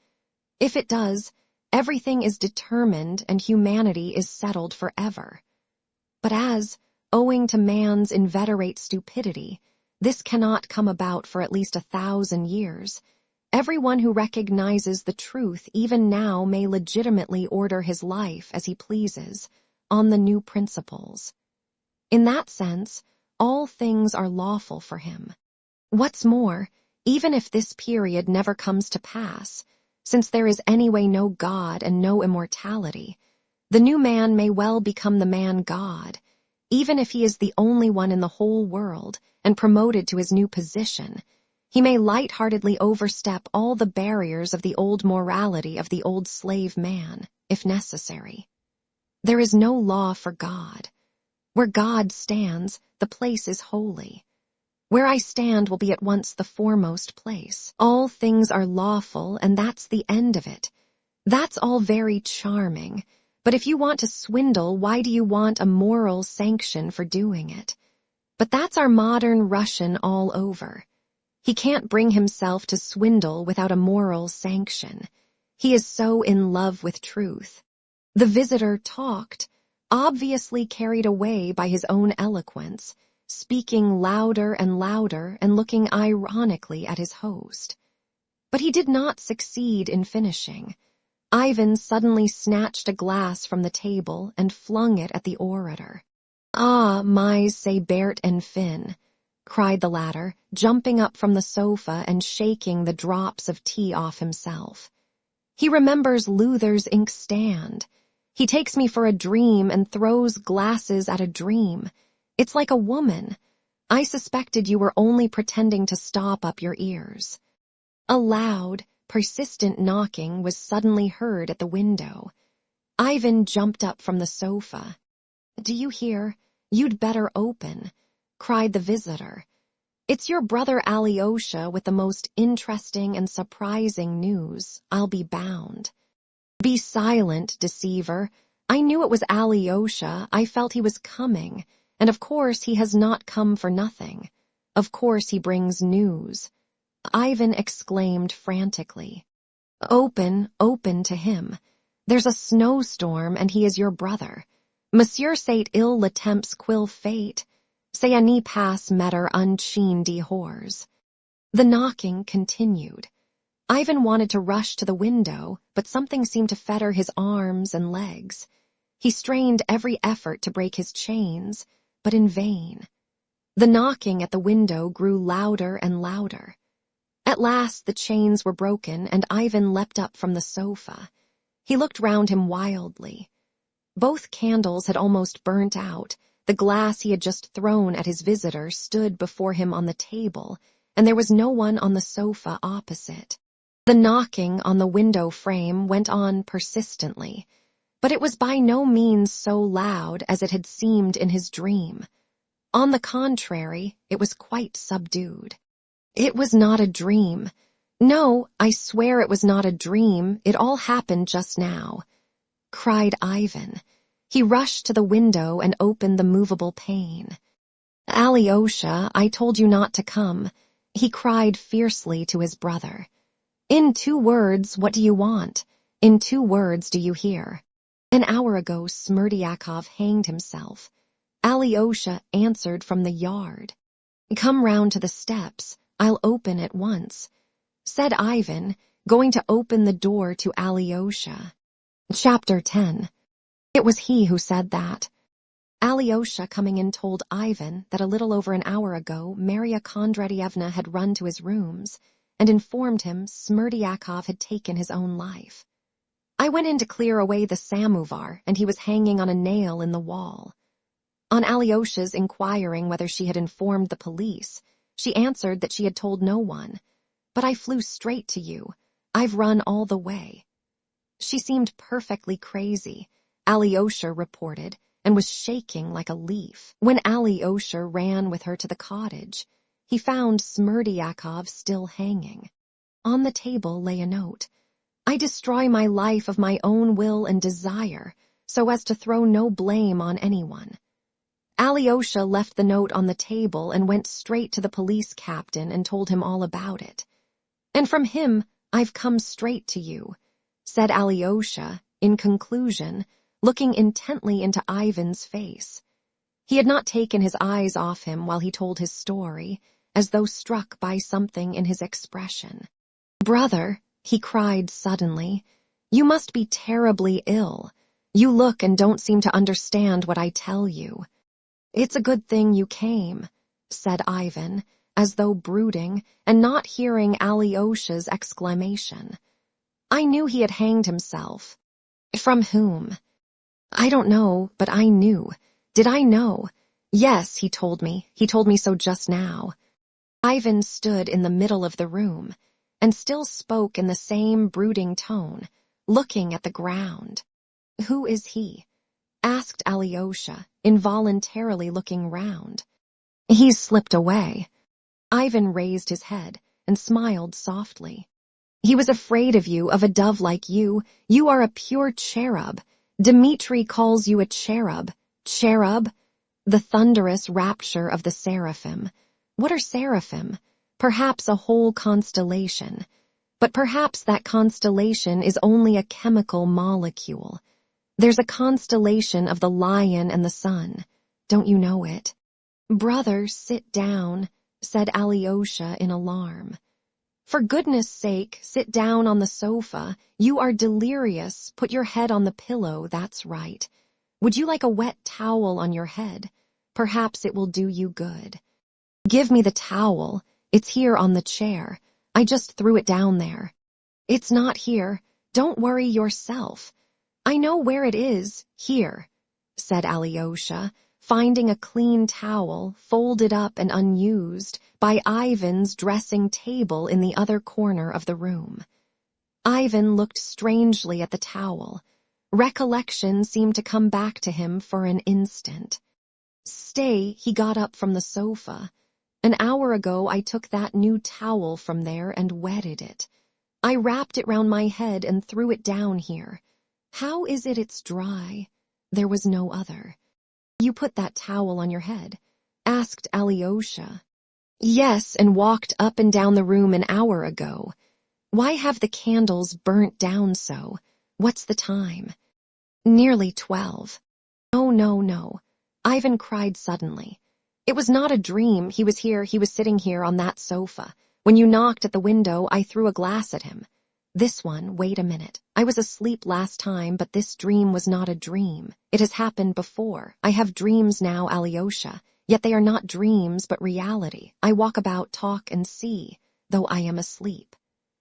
If it does, everything is determined and humanity is settled forever. But as, owing to man's inveterate stupidity, this cannot come about for at least 1,000 years, everyone who recognizes the truth even now may legitimately order his life as he pleases, on the new principles. In that sense, all things are lawful for him. What's more, even if this period never comes to pass, since there is anyway no God and no immortality, the new man may well become the man God, even if he is the only one in the whole world and promoted to his new position. He may light-heartedly overstep all the barriers of the old morality of the old slave man, if necessary. There is no law for God. Where God stands, the place is holy. Where I stand will be at once the foremost place. All things are lawful, and that's the end of it. That's all very charming, but if you want to swindle, why do you want a moral sanction for doing it? But that's our modern Russian all over. He can't bring himself to swindle without a moral sanction. He is so in love with truth. The visitor talked, obviously carried away by his own eloquence, speaking louder and looking ironically at his host. But he did not succeed in finishing. Ivan suddenly snatched a glass from the table and flung it at the orator. "Ah, my say Bert and Finn," cried the latter, jumping up from the sofa and shaking the drops of tea off himself. "He remembers Luther's inkstand. He takes me for a dream and throws glasses at a dream. It's like a woman. I suspected you were only pretending to stop up your ears." A loud, persistent knocking was suddenly heard at the window. Ivan jumped up from the sofa. "Do you hear? You'd better open," cried the visitor. "It's your brother Alyosha with the most interesting and surprising news, I'll be bound." "Be silent, deceiver. I knew it was Alyosha. I felt he was coming, and of course he has not come for nothing. Of course he brings news." Ivan exclaimed frantically. "Open, open to him. There's a snowstorm and he is your brother. Monsieur sait il le temps qu'il fait, c'est à n'y pas mettre un chien dehors." The knocking continued. Ivan wanted to rush to the window, but something seemed to fetter his arms and legs. He strained every effort to break his chains, but in vain. The knocking at the window grew louder and louder. At last the chains were broken, and Ivan leapt up from the sofa. He looked round him wildly. Both candles had almost burnt out. The glass he had just thrown at his visitor stood before him on the table, and there was no one on the sofa opposite. The knocking on the window frame went on persistently, but it was by no means so loud as it had seemed in his dream. On the contrary, it was quite subdued. It was not a dream. "No, I swear it was not a dream. It all happened just now," cried Ivan. He rushed to the window and opened the movable pane. "Alyosha, I told you not to come," he cried fiercely to his brother. "In 2 words, what do you want? In 2 words, do you hear? An hour ago Smerdyakov hanged himself. Alyosha answered from the yard. Come round to the steps. I'll open at once," said Ivan, going to open the door to Alyosha. Chapter 10. It was he who said that. Alyosha coming in told Ivan that a little over an hour ago Maria Kondratyevna had run to his rooms and informed him Smerdyakov had taken his own life. "I went in to clear away the samovar, and he was hanging on a nail in the wall." On Alyosha's inquiring whether she had informed the police, she answered that she had told no one. "But I flew straight to you. I've run all the way." She seemed perfectly crazy, Alyosha reported, and was shaking like a leaf. When Alyosha ran with her to the cottage, he found Smerdyakov still hanging. On the table lay a note. "I destroy my life of my own will and desire, so as to throw no blame on anyone." Alyosha left the note on the table and went straight to the police captain and told him all about it. "And from him I've come straight to you," said Alyosha, in conclusion, looking intently into Ivan's face. He had not taken his eyes off him while he told his story, as though struck by something in his expression. "Brother," he cried suddenly, "you must be terribly ill. You look and don't seem to understand what I tell you." "It's a good thing you came," said Ivan, as though brooding and not hearing Alyosha's exclamation. "I knew he had hanged himself." "From whom?" "I don't know, but I knew. Did I know?" "Yes, he told me. He told me so just now." Ivan stood in the middle of the room, and still spoke in the same brooding tone, looking at the ground. "Who is he?" asked Alyosha, involuntarily looking round. "He's slipped away." Ivan raised his head and smiled softly. "He was afraid of you, of a dove like you. You are a pure cherub. Dmitri calls you a cherub. Cherub? The thunderous rapture of the seraphim. What are seraphim? Perhaps a whole constellation. But perhaps that constellation is only a chemical molecule. There's a constellation of the lion and the sun. Don't you know it?" "Brother, sit down," said Alyosha in alarm. "For goodness' sake, sit down on the sofa. You are delirious. Put your head on the pillow, that's right. Would you like a wet towel on your head? Perhaps it will do you good." "Give me the towel. It's here on the chair. I just threw it down there." "It's not here. Don't worry yourself. I know where it is. Here," said Alyosha, finding a clean towel, folded up and unused, by Ivan's dressing table in the other corner of the room. Ivan looked strangely at the towel. Recollection seemed to come back to him for an instant. "Stay," he got up from the sofa. "An hour ago I took that new towel from there and wetted it. I wrapped it round my head and threw it down here. How is it it's dry? There was no other." You put that towel on your head? Asked Alyosha. Yes, and walked up and down the room an hour ago. Why have the candles burnt down so? What's the time? Nearly 12. Oh, no. Ivan cried suddenly. It was not a dream. He was sitting here on that sofa. When you knocked at the window, I threw a glass at him. This one, wait a minute. I was asleep last time, but this dream was not a dream. It has happened before. I have dreams now, Alyosha, yet they are not dreams but reality. I walk about, talk, and see, though I am asleep.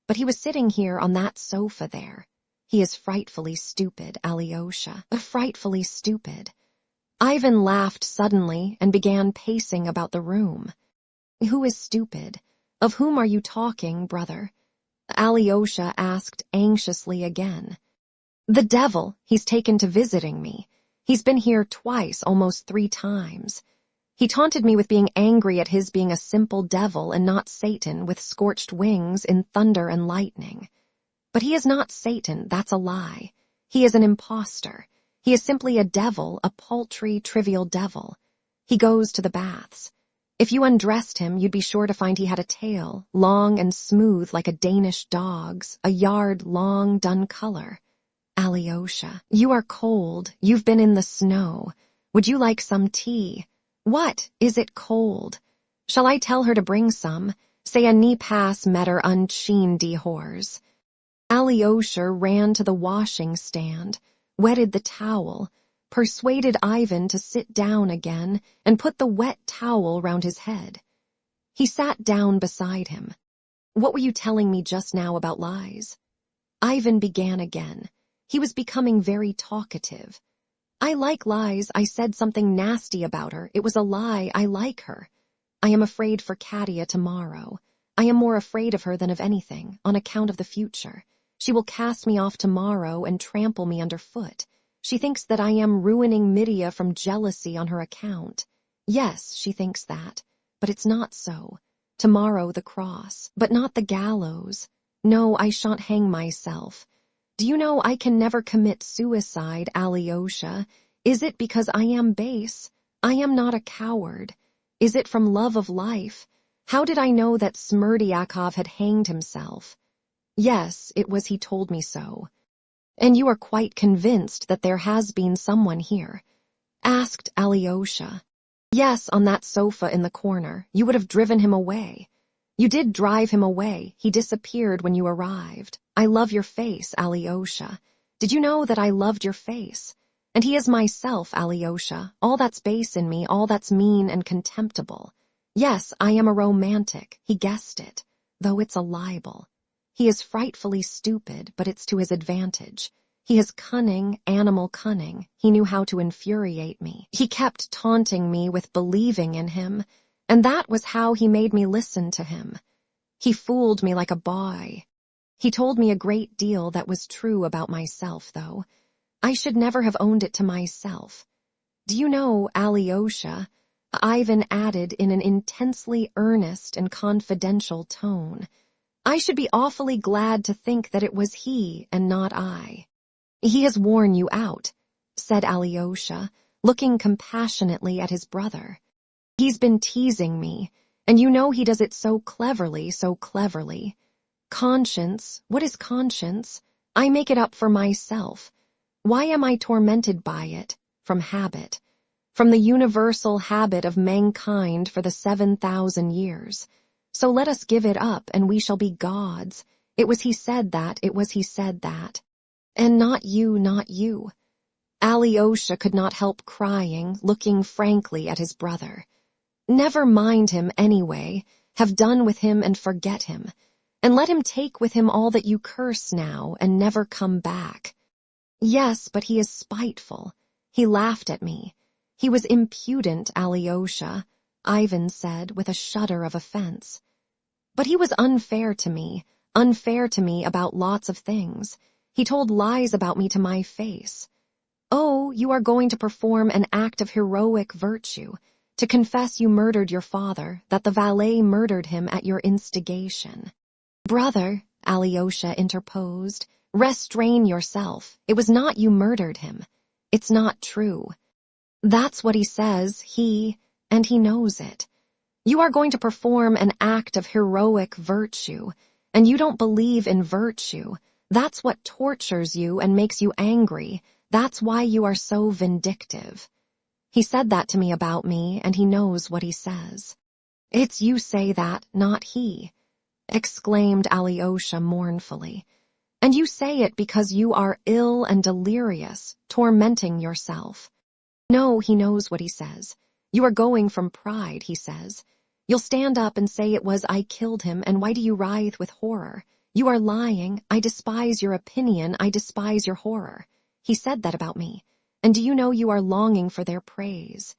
But he was sitting here on that sofa there. He is frightfully stupid, Alyosha, frightfully stupid. Ivan laughed suddenly and began pacing about the room. Who is stupid? Of whom are you talking, brother? Alyosha asked anxiously again. The devil. He's taken to visiting me. He's been here twice, almost 3 times. He taunted me with being angry at his being a simple devil and not Satan with scorched wings in thunder and lightning. But he is not Satan, that's a lie. He is an impostor. He is simply a devil, a paltry, trivial devil. He goes to the baths. If you undressed him, you'd be sure to find he had a tail, long and smooth like a Danish dog's, a yard long, dun color. Alyosha, you are cold. You've been in the snow. Would you like some tea? What? Is it cold? Shall I tell her to bring some? Say a ni pass metter unchin de hors. Alyosha ran to the washing stand, wetted the towel, persuaded Ivan to sit down again, and put the wet towel round his head. He sat down beside him. What were you telling me just now about lies? Ivan began again. He was becoming very talkative. I like lies. I said something nasty about her. It was a lie. I like her. I am afraid for Katia tomorrow. I am more afraid of her than of anything, on account of the future. She will cast me off tomorrow and trample me underfoot. She thinks that I am ruining Midia from jealousy on her account. Yes, she thinks that, but it's not so. Tomorrow the cross, but not the gallows. No, I shan't hang myself. Do you know I can never commit suicide, Alyosha? Is it because I am base? I am not a coward. Is it from love of life? How did I know that Smerdyakov had hanged himself? Yes, it was he told me so. And you are quite convinced that there has been someone here? Asked Alyosha. Yes, on that sofa in the corner. You would have driven him away. You did drive him away. He disappeared when you arrived. I love your face, Alyosha. Did you know that I loved your face? And he is myself, Alyosha, all that's base in me, all that's mean and contemptible. Yes, I am a romantic. He guessed it, though it's a libel. He is frightfully stupid, but it's to his advantage. He has cunning, animal cunning. He knew how to infuriate me. He kept taunting me with believing in him, and that was how he made me listen to him. He fooled me like a boy. He told me a great deal that was true about myself, though. I should never have owned it to myself. Do you know, Alyosha, Ivan added in an intensely earnest and confidential tone, I should be awfully glad to think that it was he and not I. He has worn you out, said Alyosha, looking compassionately at his brother. He's been teasing me, and you know he does it so cleverly, so cleverly. Conscience, what is conscience? I make it up for myself. Why am I tormented by it? From habit. From the universal habit of mankind for the 7,000 years. So let us give it up, and we shall be gods. It was he said that, it was he said that. And not you, not you. Alyosha could not help crying, looking frankly at his brother. Never mind him anyway. Have done with him and forget him. And let him take with him all that you curse now and never come back. Yes, but he is spiteful. He laughed at me. He was impudent, Alyosha, Ivan said with a shudder of offense. But he was unfair to me about lots of things. He told lies about me to my face. Oh, you are going to perform an act of heroic virtue, to confess you murdered your father, that the valet murdered him at your instigation. Brother, Alyosha interposed, restrain yourself. It was not you murdered him. It's not true. That's what he says, and he knows it. You are going to perform an act of heroic virtue, and you don't believe in virtue. That's what tortures you and makes you angry. That's why you are so vindictive. He said that to me about me, and he knows what he says. It's you say that, not he, exclaimed Alyosha mournfully. And you say it because you are ill and delirious, tormenting yourself. No, he knows what he says. You are going from pride, he says. You'll stand up and say it was I killed him, and why do you writhe with horror? You are lying. I despise your opinion. I despise your horror. He said that about me. And do you know you are longing for their praise?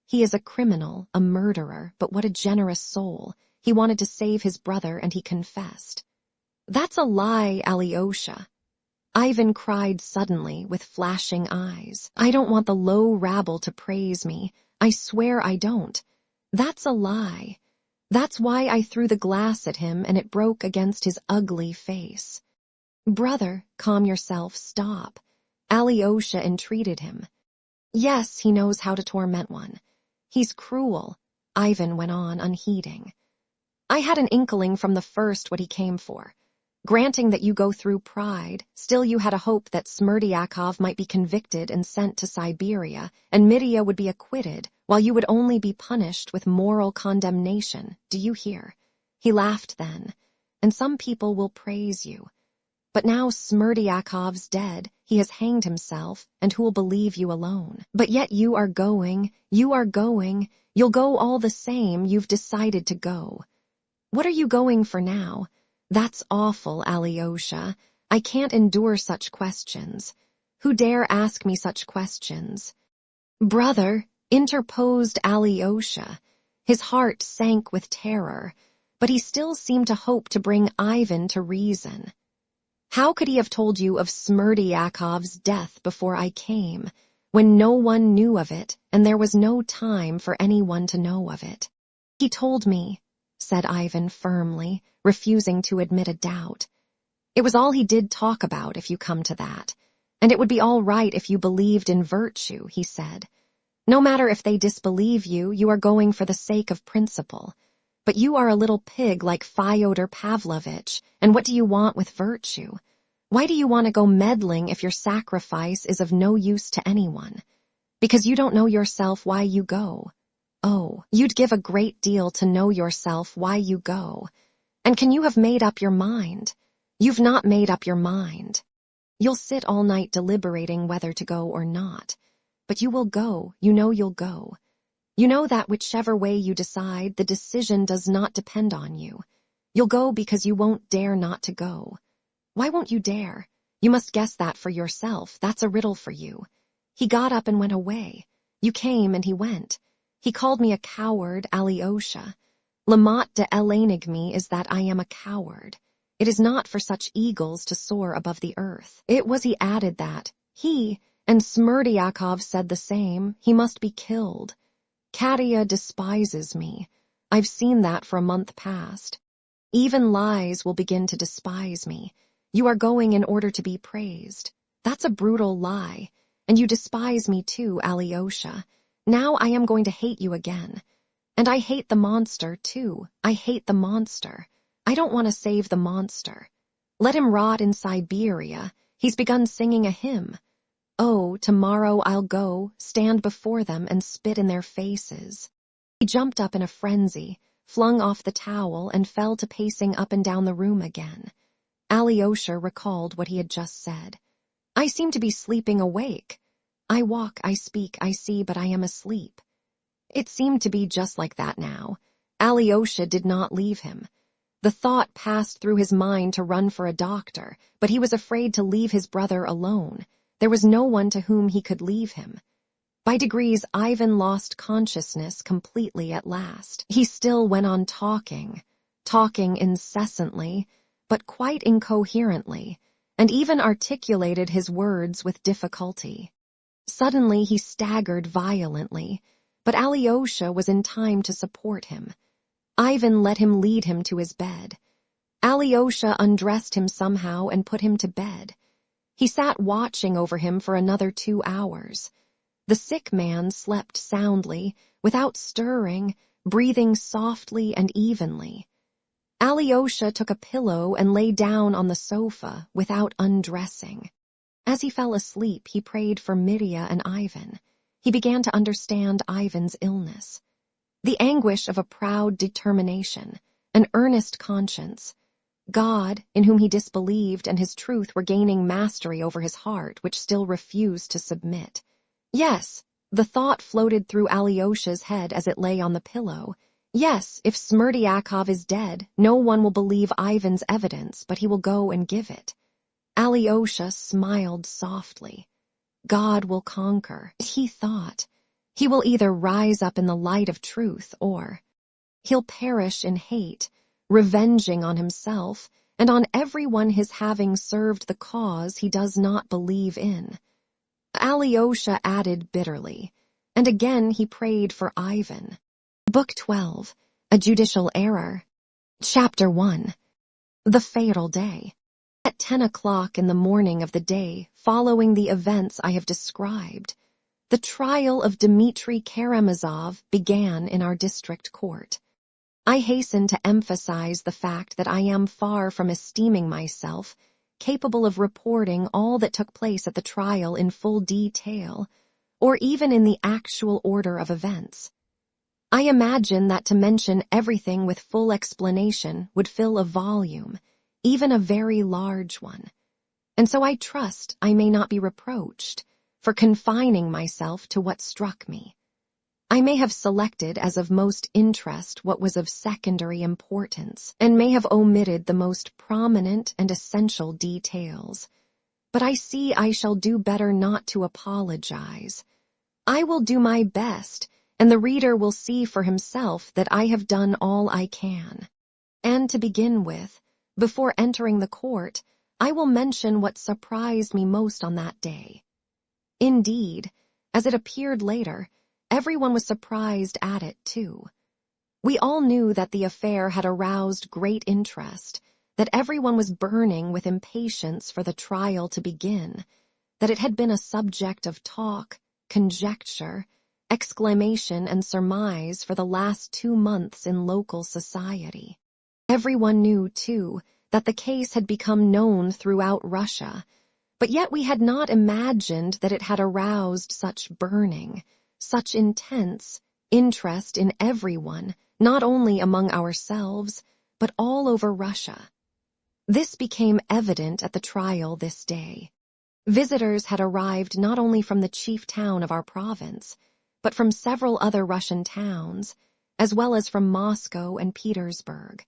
He is a criminal, a murderer, but what a generous soul. He wanted to save his brother, and he confessed. That's a lie, Alyosha. Ivan cried suddenly, with flashing eyes. I don't want the low rabble to praise me. I swear I don't. That's a lie. That's why I threw the glass at him, and it broke against his ugly face. Brother, calm yourself, stop. Alyosha entreated him. Yes, he knows how to torment one. He's cruel, Ivan went on, unheeding. I had an inkling from the first what he came for. Granting that you go through pride, still you had a hope that Smerdyakov might be convicted and sent to Siberia, and Mitya would be acquitted, while you would only be punished with moral condemnation. Do you hear? He laughed then. And some people will praise you. But now Smerdyakov's dead, he has hanged himself, and who'll believe you alone? But yet you are going, you'll go all the same, you've decided to go. What are you going for now? That's awful, Alyosha. I can't endure such questions. Who dare ask me such questions? Brother, interposed Alyosha. His heart sank with terror, but he still seemed to hope to bring Ivan to reason. How could he have told you of Smerdyakov's death before I came, when no one knew of it, and there was no time for anyone to know of it? He told me, said Ivan firmly, refusing to admit a doubt. It was all he did talk about, if you come to that. And it would be all right if you believed in virtue, he said. No matter if they disbelieve you, you are going for the sake of principle. But you are a little pig like Fyodor Pavlovitch, and what do you want with virtue? Why do you want to go meddling if your sacrifice is of no use to anyone? Because you don't know yourself why you go. Oh, you'd give a great deal to know yourself why you go. And can you have made up your mind? You've not made up your mind. You'll sit all night deliberating whether to go or not. But you will go, you know you'll go. You know that whichever way you decide, the decision does not depend on you. You'll go because you won't dare not to go. Why won't you dare? You must guess that for yourself. That's a riddle for you. He got up and went away. You came and he went. He called me a coward, Alyosha. Le mot de l'énigme is that I am a coward. It is not for such eagles to soar above the earth. It was he added that. He, and Smerdyakov said the same. He must be killed. Katya despises me. I've seen that for a month past. Even lies will begin to despise me. You are going in order to be praised. That's a brutal lie. And you despise me too, Alyosha. Now I am going to hate you again. And I hate the monster, too. I hate the monster. I don't want to save the monster. Let him rot in Siberia. He's begun singing a hymn. Oh, tomorrow I'll go, stand before them and spit in their faces. He jumped up in a frenzy, flung off the towel, and fell to pacing up and down the room again. Alyosha recalled what he had just said. I seem to be sleeping awake. I walk, I speak, I see, but I am asleep. It seemed to be just like that now. Alyosha did not leave him. The thought passed through his mind to run for a doctor, but he was afraid to leave his brother alone. There was no one to whom he could leave him. By degrees, Ivan lost consciousness completely at last. He still went on talking incessantly, but quite incoherently, and even articulated his words with difficulty. Suddenly he staggered violently, but Alyosha was in time to support him. Ivan let him lead him to his bed. Alyosha undressed him somehow and put him to bed. He sat watching over him for another 2 hours. The sick man slept soundly, without stirring, breathing softly and evenly. Alyosha took a pillow and lay down on the sofa without undressing. As he fell asleep, he prayed for Mirya and Ivan. He began to understand Ivan's illness. The anguish of a proud determination, an earnest conscience. God, in whom he disbelieved, and his truth were gaining mastery over his heart, which still refused to submit. Yes, the thought floated through Alyosha's head as it lay on the pillow. Yes, if Smerdyakov is dead, no one will believe Ivan's evidence, but he will go and give it. Alyosha smiled softly. God will conquer, he thought. He will either rise up in the light of truth, or he'll perish in hate, revenging on himself and on everyone his having served the cause he does not believe in. Alyosha added bitterly, and again he prayed for Ivan. Book 12, A Judicial Error. Chapter 1. The Fatal Day. At 10 o'clock in the morning of the day following the events I have described, the trial of Dmitri Karamazov began in our district court. I hasten to emphasize the fact that I am far from esteeming myself capable of reporting all that took place at the trial in full detail, or even in the actual order of events. I imagine that to mention everything with full explanation would fill a volume, even a very large one, and so I trust I may not be reproached for confining myself to what struck me. I may have selected as of most interest what was of secondary importance, and may have omitted the most prominent and essential details, but I see I shall do better not to apologize. I will do my best, and the reader will see for himself that I have done all I can. And to begin with, before entering the court, I will mention what surprised me most on that day. Indeed, as it appeared later, everyone was surprised at it too. We all knew that the affair had aroused great interest, that everyone was burning with impatience for the trial to begin, that it had been a subject of talk, conjecture, exclamation, and surmise for the last 2 months in local society. Everyone knew, too, that the case had become known throughout Russia, but yet we had not imagined that it had aroused such burning, such intense interest in everyone, not only among ourselves, but all over Russia. This became evident at the trial this day. Visitors had arrived not only from the chief town of our province, but from several other Russian towns, as well as from Moscow and Petersburg.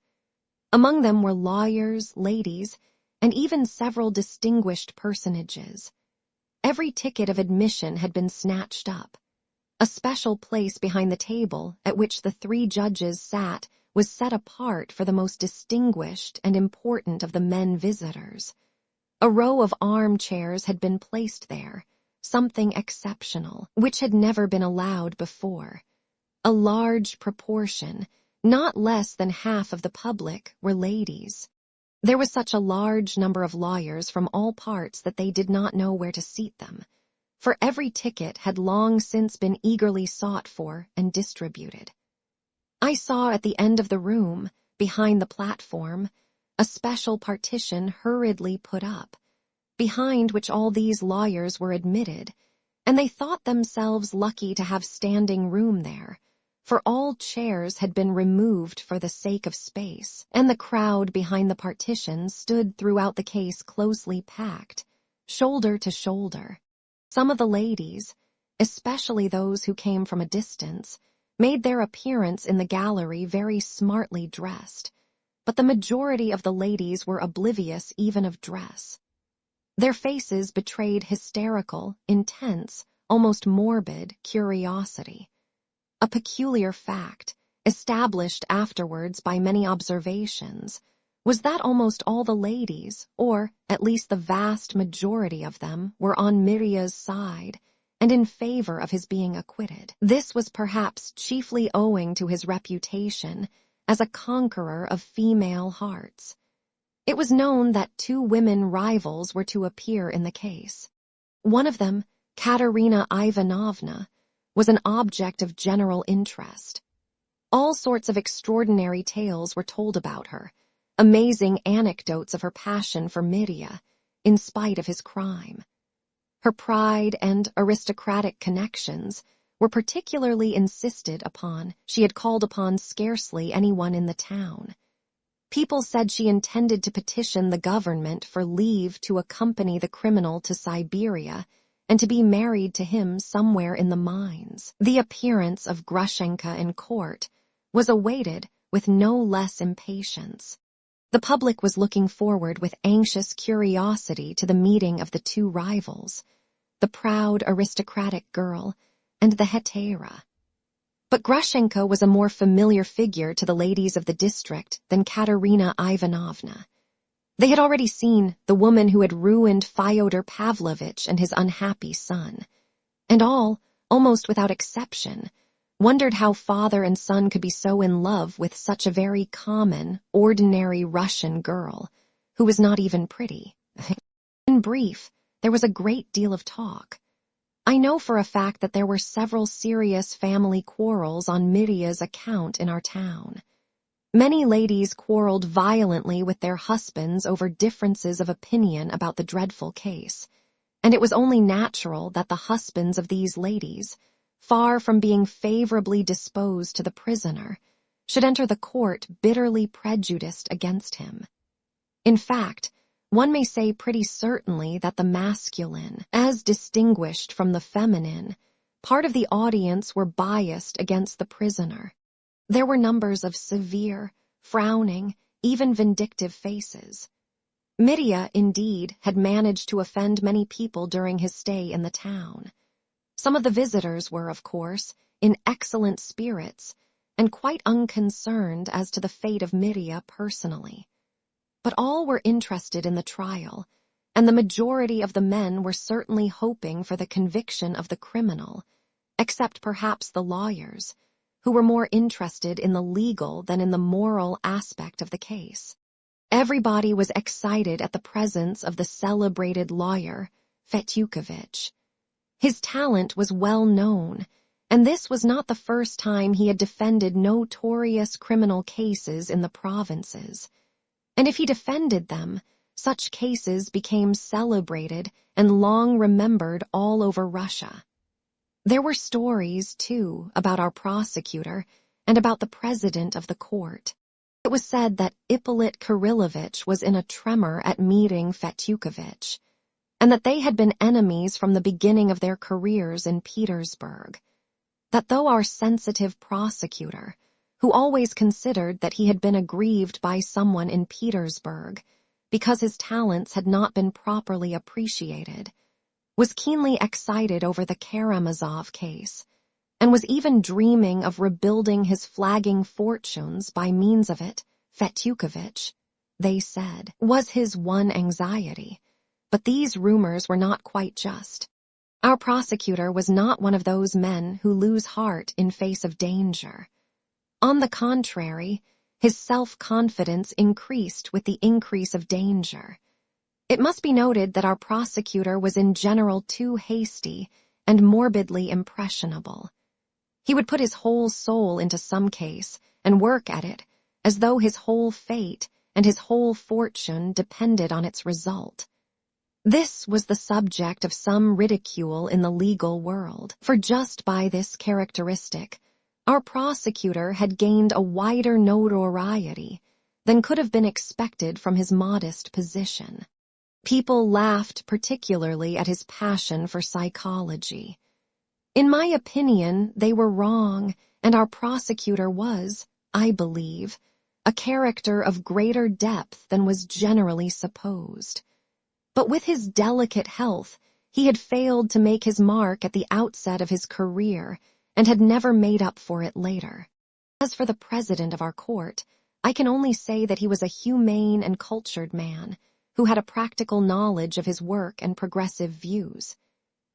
Among them were lawyers, ladies, and even several distinguished personages. Every ticket of admission had been snatched up. A special place behind the table at which the 3 judges sat was set apart for the most distinguished and important of the men visitors. A row of armchairs had been placed there, something exceptional, which had never been allowed before. A large proportion, not less than half of the public, were ladies. There was such a large number of lawyers from all parts that they did not know where to seat them, for every ticket had long since been eagerly sought for and distributed. I saw at the end of the room, behind the platform, a special partition hurriedly put up, behind which all these lawyers were admitted, and they thought themselves lucky to have standing room there, for all chairs had been removed for the sake of space, and the crowd behind the partition stood throughout the case closely packed, shoulder to shoulder. Some of the ladies, especially those who came from a distance, made their appearance in the gallery very smartly dressed, but the majority of the ladies were oblivious even of dress. Their faces betrayed hysterical, intense, almost morbid curiosity. A peculiar fact, established afterwards by many observations, was that almost all the ladies, or at least the vast majority of them, were on Mirya's side, and in favor of his being acquitted. This was perhaps chiefly owing to his reputation as a conqueror of female hearts. It was known that 2 women rivals were to appear in the case. One of them, Katerina Ivanovna, was an object of general interest. All sorts of extraordinary tales were told about her, amazing anecdotes of her passion for Mitya, in spite of his crime. Her pride and aristocratic connections were particularly insisted upon. She had called upon scarcely anyone in the town. People said she intended to petition the government for leave to accompany the criminal to Siberia and to be married to him somewhere in the mines. The appearance of Grushenka in court was awaited with no less impatience. The public was looking forward with anxious curiosity to the meeting of the two rivals, the proud aristocratic girl and the hetera. But Grushenka was a more familiar figure to the ladies of the district than Katerina Ivanovna. They had already seen the woman who had ruined Fyodor Pavlovich and his unhappy son, and all, almost without exception, wondered how father and son could be so in love with such a very common, ordinary Russian girl, who was not even pretty. In brief, there was a great deal of talk. I know for a fact that there were several serious family quarrels on Mitya's account in our town. Many ladies quarreled violently with their husbands over differences of opinion about the dreadful case, and it was only natural that the husbands of these ladies, far from being favorably disposed to the prisoner, should enter the court bitterly prejudiced against him. In fact, one may say pretty certainly that the masculine, as distinguished from the feminine, part of the audience were biased against the prisoner. There were numbers of severe, frowning, even vindictive faces. Mitya, indeed, had managed to offend many people during his stay in the town. Some of the visitors were, of course, in excellent spirits and quite unconcerned as to the fate of Mitya personally. But all were interested in the trial, and the majority of the men were certainly hoping for the conviction of the criminal, except perhaps the lawyers, who were more interested in the legal than in the moral aspect of the case. Everybody was excited at the presence of the celebrated lawyer, Fetyukovich. His talent was well known, and this was not the first time he had defended notorious criminal cases in the provinces. And if he defended them, such cases became celebrated and long remembered all over Russia. There were stories, too, about our prosecutor and about the president of the court. It was said that Ippolit Kirillovich was in a tremor at meeting Fetyukovich, and that they had been enemies from the beginning of their careers in Petersburg. That though our sensitive prosecutor, who always considered that he had been aggrieved by someone in Petersburg because his talents had not been properly appreciated, was keenly excited over the Karamazov case, and was even dreaming of rebuilding his flagging fortunes by means of it, Fetyukovich, they said, was his one anxiety. But these rumors were not quite just. Our prosecutor was not one of those men who lose heart in face of danger. On the contrary, his self-confidence increased with the increase of danger. It must be noted that our prosecutor was in general too hasty and morbidly impressionable. He would put his whole soul into some case and work at it as though his whole fate and his whole fortune depended on its result. This was the subject of some ridicule in the legal world, for just by this characteristic, our prosecutor had gained a wider notoriety than could have been expected from his modest position. People laughed particularly at his passion for psychology. In my opinion, they were wrong, and our prosecutor was, I believe, a character of greater depth than was generally supposed. But with his delicate health, he had failed to make his mark at the outset of his career and had never made up for it later. As for the president of our court, I can only say that he was a humane and cultured man who had a practical knowledge of his work and progressive views.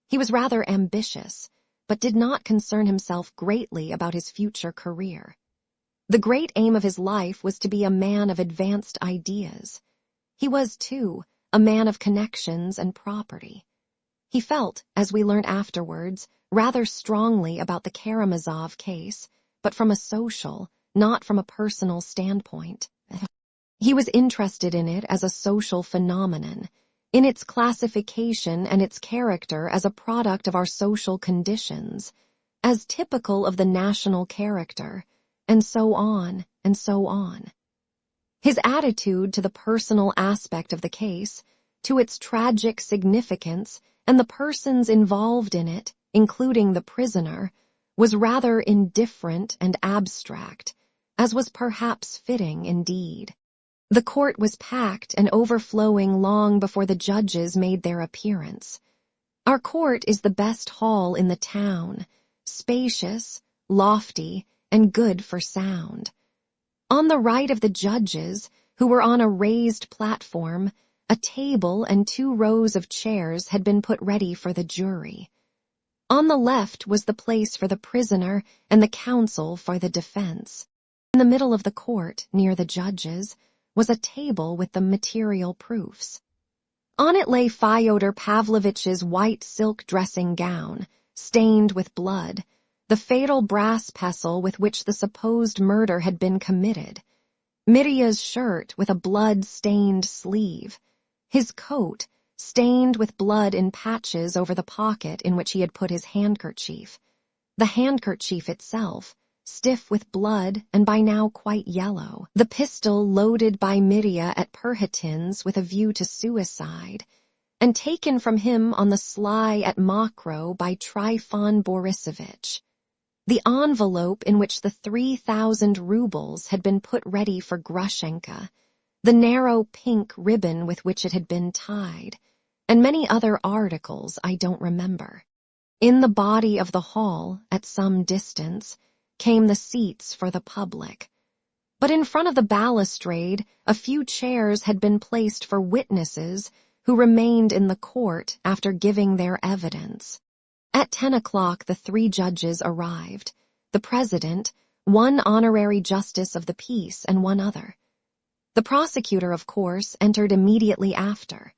He was rather ambitious, but did not concern himself greatly about his future career. The great aim of his life was to be a man of advanced ideas. He was, too, a man of connections and property. He felt, as we learned afterwards, rather strongly about the Karamazov case, but from a social, not from a personal standpoint. He was interested in it as a social phenomenon, in its classification and its character as a product of our social conditions, as typical of the national character, and so on, and so on. His attitude to the personal aspect of the case, to its tragic significance, and the persons involved in it, including the prisoner, was rather indifferent and abstract, as was perhaps fitting indeed. The court was packed and overflowing long before the judges made their appearance. Our court is the best hall in the town, spacious, lofty, and good for sound. On the right of the judges, who were on a raised platform, a table and 2 rows of chairs had been put ready for the jury. On the left was the place for the prisoner and the counsel for the defense. In the middle of the court, near the judges, was a table with the material proofs. On it lay Fyodor Pavlovich's white silk dressing gown, stained with blood, the fatal brass pestle with which the supposed murder had been committed, Mitya's shirt with a blood-stained sleeve, his coat stained with blood in patches over the pocket in which he had put his handkerchief, the handkerchief itself, stiff with blood and by now quite yellow, the pistol loaded by Mitya at Perhatin's with a view to suicide, and taken from him on the sly at Mokroe by Trifon Borisovich, the envelope in which the 3,000 rubles had been put ready for Grushenka, the narrow pink ribbon with which it had been tied, and many other articles I don't remember. In the body of the hall, at some distance, came the seats for the public. But in front of the balustrade, a few chairs had been placed for witnesses who remained in the court after giving their evidence. At 10 o'clock the 3 judges arrived, the president, 1 honorary justice of the peace, and 1 other. The prosecutor, of course, entered immediately after.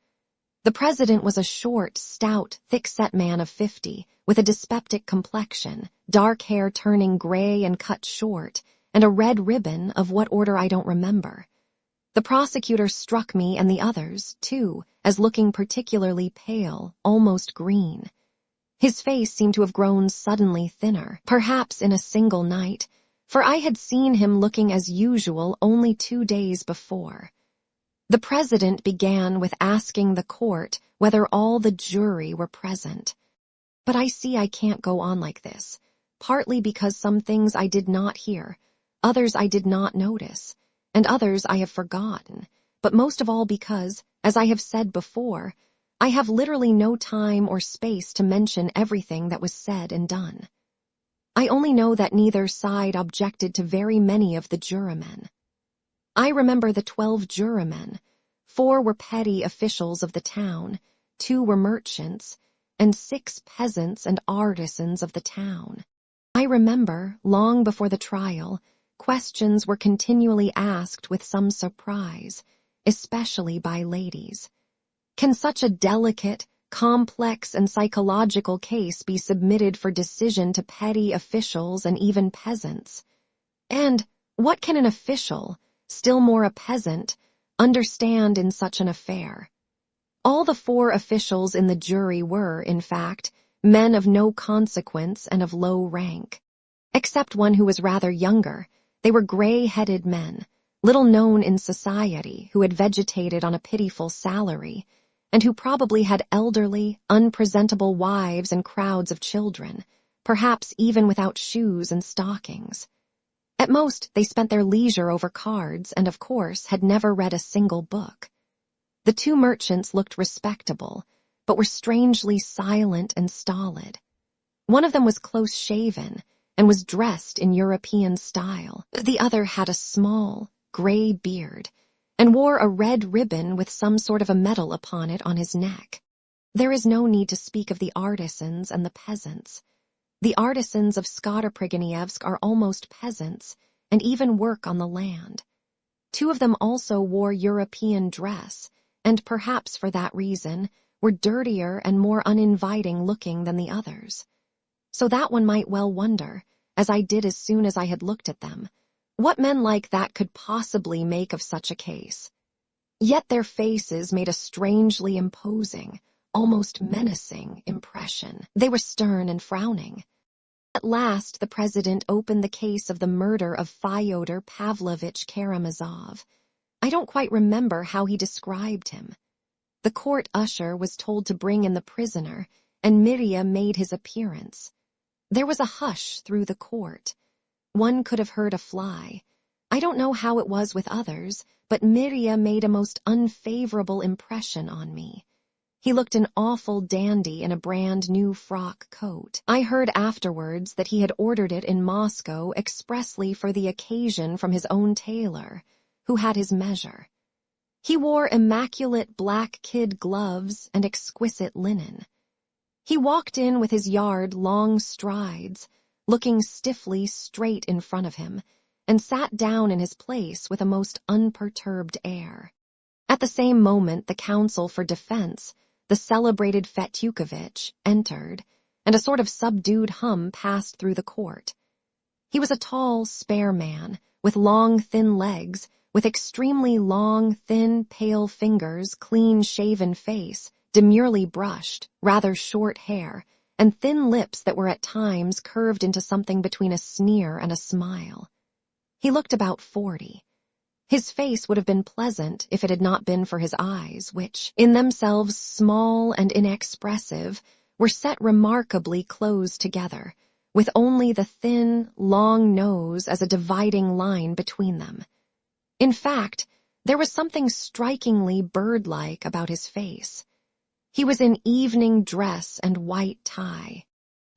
The president was a short, stout, thick-set man of 50, with a dyspeptic complexion, dark hair turning gray and cut short, and a red ribbon of what order I don't remember. The prosecutor struck me and the others, too, as looking particularly pale, almost green. His face seemed to have grown suddenly thinner, perhaps in a single night, for I had seen him looking as usual only 2 days before. The president began with asking the court whether all the jury were present. But I see I can't go on like this, partly because some things I did not hear, others I did not notice, and others I have forgotten, but most of all because, as I have said before, I have literally no time or space to mention everything that was said and done. I only know that neither side objected to very many of the jurymen. I remember the 12 jurymen. 4 were petty officials of the town, 2 were merchants, and 6 peasants and artisans of the town. I remember, long before the trial, questions were continually asked with some surprise, especially by ladies. Can such a delicate, complex, and psychological case be submitted for decision to petty officials and even peasants? And what can an official, still more a peasant, understand in such an affair? All the 4 officials in the jury were, in fact, men of no consequence and of low rank. Except one who was rather younger, they were gray-headed men, little known in society, who had vegetated on a pitiful salary, and who probably had elderly, unpresentable wives and crowds of children, perhaps even without shoes and stockings. At most, they spent their leisure over cards and, of course, had never read a single book. The 2 merchants looked respectable, but were strangely silent and stolid. One of them was close-shaven and was dressed in European style. The other had a small, gray beard and wore a red ribbon with some sort of a medal upon it on his neck. There is no need to speak of the artisans and the peasants. The artisans of Skotoprigonievsk are almost peasants, and even work on the land. 2 of them also wore European dress, and perhaps for that reason, were dirtier and more uninviting looking than the others. So that one might well wonder, as I did as soon as I had looked at them, what men like that could possibly make of such a case. Yet their faces made a strangely imposing, almost menacing impression. They were stern and frowning. At last, the president opened the case of the murder of Fyodor Pavlovich Karamazov. I don't quite remember how he described him. The court usher was told to bring in the prisoner, and Mirya made his appearance. There was a hush through the court. One could have heard a fly. I don't know how it was with others, but Mirya made a most unfavorable impression on me. He looked an awful dandy in a brand-new frock coat. I heard afterwards that he had ordered it in Moscow expressly for the occasion from his own tailor, who had his measure. He wore immaculate black kid gloves and exquisite linen. He walked in with his yard-long strides, looking stiffly straight in front of him, and sat down in his place with a most unperturbed air. At the same moment, the counsel for defense, the celebrated Fetyukovitch, entered, and a sort of subdued hum passed through the court. He was a tall, spare man, with long, thin legs, with extremely long, thin, pale fingers, clean-shaven face, demurely brushed, rather short hair, and thin lips that were at times curved into something between a sneer and a smile. He looked about 40. His face would have been pleasant if it had not been for his eyes, which, in themselves small and inexpressive, were set remarkably close together, with only the thin, long nose as a dividing line between them. In fact, there was something strikingly bird-like about his face. He was in evening dress and white tie.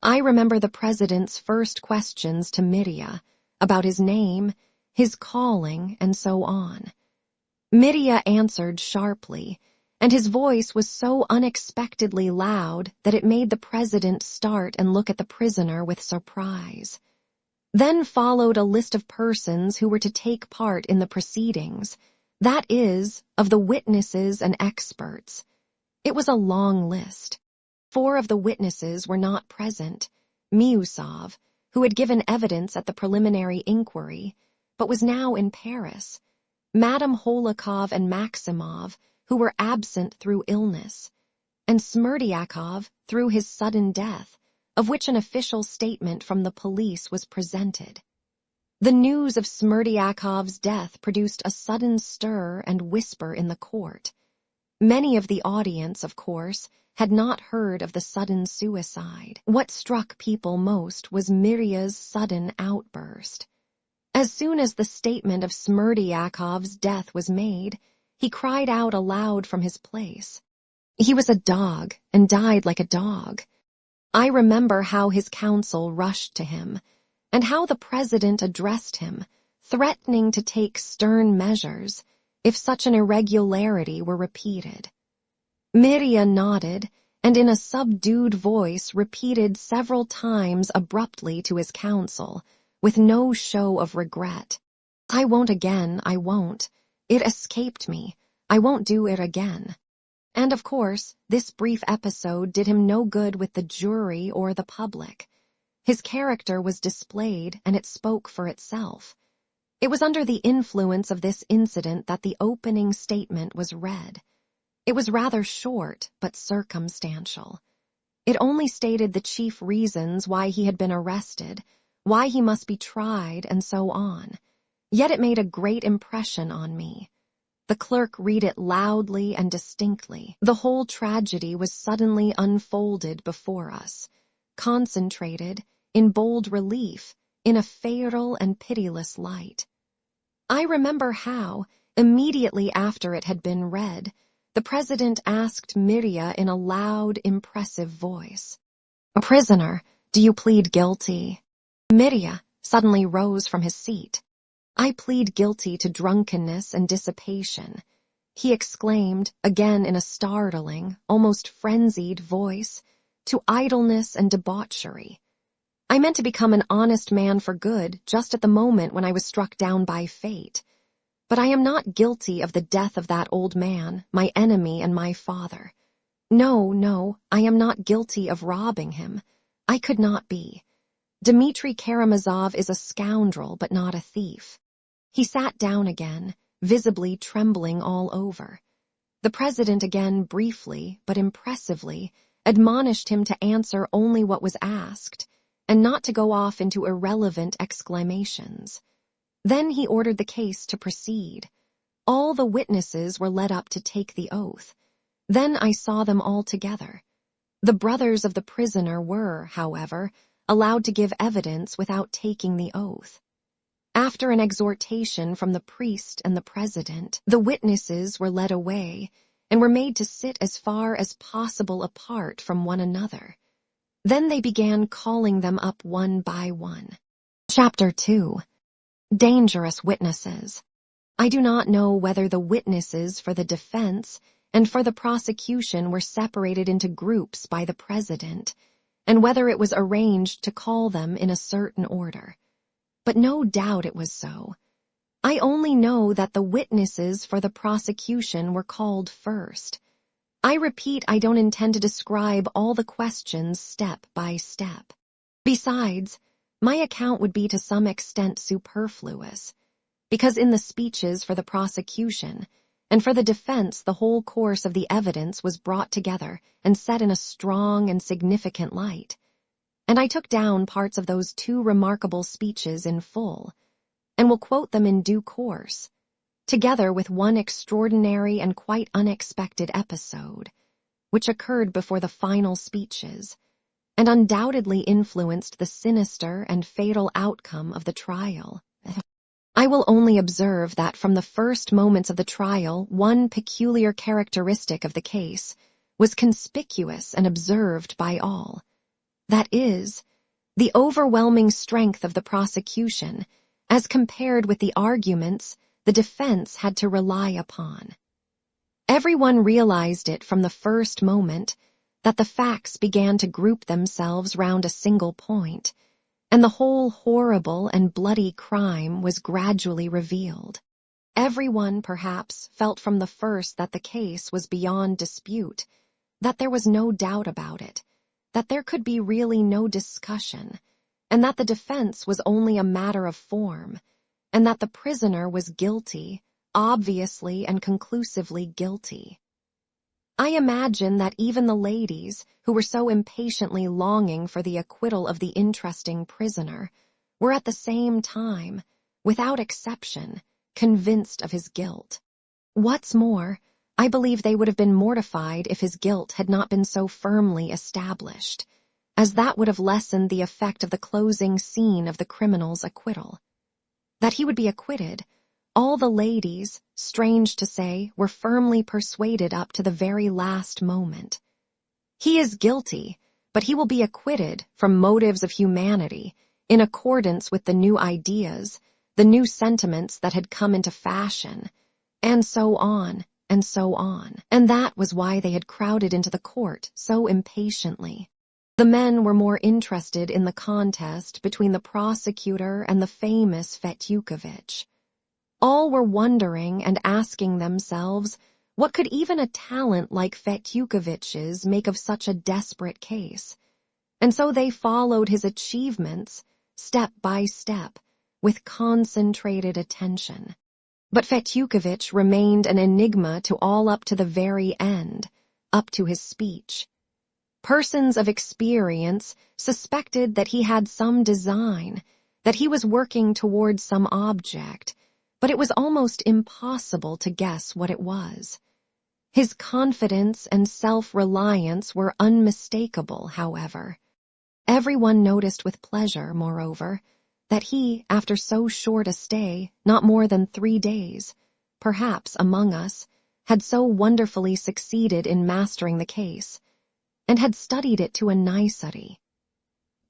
I remember the president's first questions to Mirya, about his name, his calling, and so on. Mirya answered sharply, and his voice was so unexpectedly loud that it made the president start and look at the prisoner with surprise. Then followed a list of persons who were to take part in the proceedings, that is, of the witnesses and experts. It was a long list. 4 of the witnesses were not present: Miusov, who had given evidence at the preliminary inquiry, but was now in Paris; Madame Holikov and Maximov, who were absent through illness; and Smerdyakov through his sudden death, of which an official statement from the police was presented. The news of Smerdyakov's death produced a sudden stir and whisper in the court. Many of the audience, of course, had not heard of the sudden suicide. What struck people most was Mirya's sudden outburst. As soon as the statement of Smerdyakov's death was made, he cried out aloud from his place. He was a dog, and died like a dog. I remember how his counsel rushed to him, and how the president addressed him, threatening to take stern measures if such an irregularity were repeated. Mirya nodded, and in a subdued voice repeated several times abruptly to his counsel, with no show of regret, "I won't again, I won't. It escaped me. I won't do it again." And of course, this brief episode did him no good with the jury or the public. His character was displayed, and it spoke for itself. It was under the influence of this incident that the opening statement was read. It was rather short, but circumstantial. It only stated the chief reasons why he had been arrested, why he must be tried, and so on. Yet it made a great impression on me. The clerk read it loudly and distinctly. The whole tragedy was suddenly unfolded before us, concentrated, in bold relief, in a fatal and pitiless light. I remember how, immediately after it had been read, the president asked Mirya in a loud, impressive voice, "Prisoner, do you plead guilty?" Mirya suddenly rose from his seat. "I plead guilty to drunkenness and dissipation," he exclaimed, again in a startling, almost frenzied voice, "to idleness and debauchery. I meant to become an honest man for good just at the moment when I was struck down by fate. But I am not guilty of the death of that old man, my enemy and my father. No, no, I am not guilty of robbing him. I could not be. Dmitri Karamazov is a scoundrel, but not a thief. He sat down again, visibly trembling all over. The president again briefly, but impressively, admonished him to answer only what was asked, and not to go off into irrelevant exclamations. Then he ordered the case to proceed. All the witnesses were led up to take the oath. Then I saw them all together. The brothers of the prisoner were, however, allowed to give evidence without taking the oath. After an exhortation from the priest and the president, the witnesses were led away and were made to sit as far as possible apart from one another. Then they began calling them up one by one. Chapter 2. Dangerous Witnesses. I do not know whether the witnesses for the defense and for the prosecution were separated into groups by the president, and whether it was arranged to call them in a certain order. But no doubt it was so. I only know that the witnesses for the prosecution were called first. I repeat, I don't intend to describe all the questions step by step. Besides, my account would be to some extent superfluous, because in the speeches for the prosecution and for the defense the whole course of the evidence was brought together and set in a strong and significant light. And I took down parts of those two remarkable speeches in full, and will quote them in due course, together with one extraordinary and quite unexpected episode, which occurred before the final speeches, and undoubtedly influenced the sinister and fatal outcome of the trial. I will only observe that from the first moments of the trial, one peculiar characteristic of the case was conspicuous and observed by all. That is, the overwhelming strength of the prosecution, as compared with the arguments the defense had to rely upon. Everyone realized it from the first moment that the facts began to group themselves round a single point, and the whole horrible and bloody crime was gradually revealed. Everyone, perhaps, felt from the first that the case was beyond dispute, that there was no doubt about it, that there could be really no discussion, and that the defense was only a matter of form, and that the prisoner was guilty, obviously and conclusively guilty. I imagine that even the ladies, who were so impatiently longing for the acquittal of the interesting prisoner, were at the same time, without exception, convinced of his guilt. What's more, I believe they would have been mortified if his guilt had not been so firmly established, as that would have lessened the effect of the closing scene of the criminal's acquittal. That he would be acquitted, all the ladies, strange to say, were firmly persuaded up to the very last moment. He is guilty, but he will be acquitted from motives of humanity, in accordance with the new ideas, the new sentiments that had come into fashion, and so on, and so on. And that was why they had crowded into the court so impatiently. The men were more interested in the contest between the prosecutor and the famous Fetyukovitch. All were wondering and asking themselves, what could even a talent like Fetyukovitch's make of such a desperate case? And so they followed his achievements, step by step, with concentrated attention. But Fetyukovitch remained an enigma to all up to the very end, up to his speech. Persons of experience suspected that he had some design, that he was working towards some object, but it was almost impossible to guess what it was. His confidence and self-reliance were unmistakable, however. Everyone noticed with pleasure, moreover, that he, after so short a stay, not more than 3 days, perhaps among us, had so wonderfully succeeded in mastering the case, and had studied it to a nicety.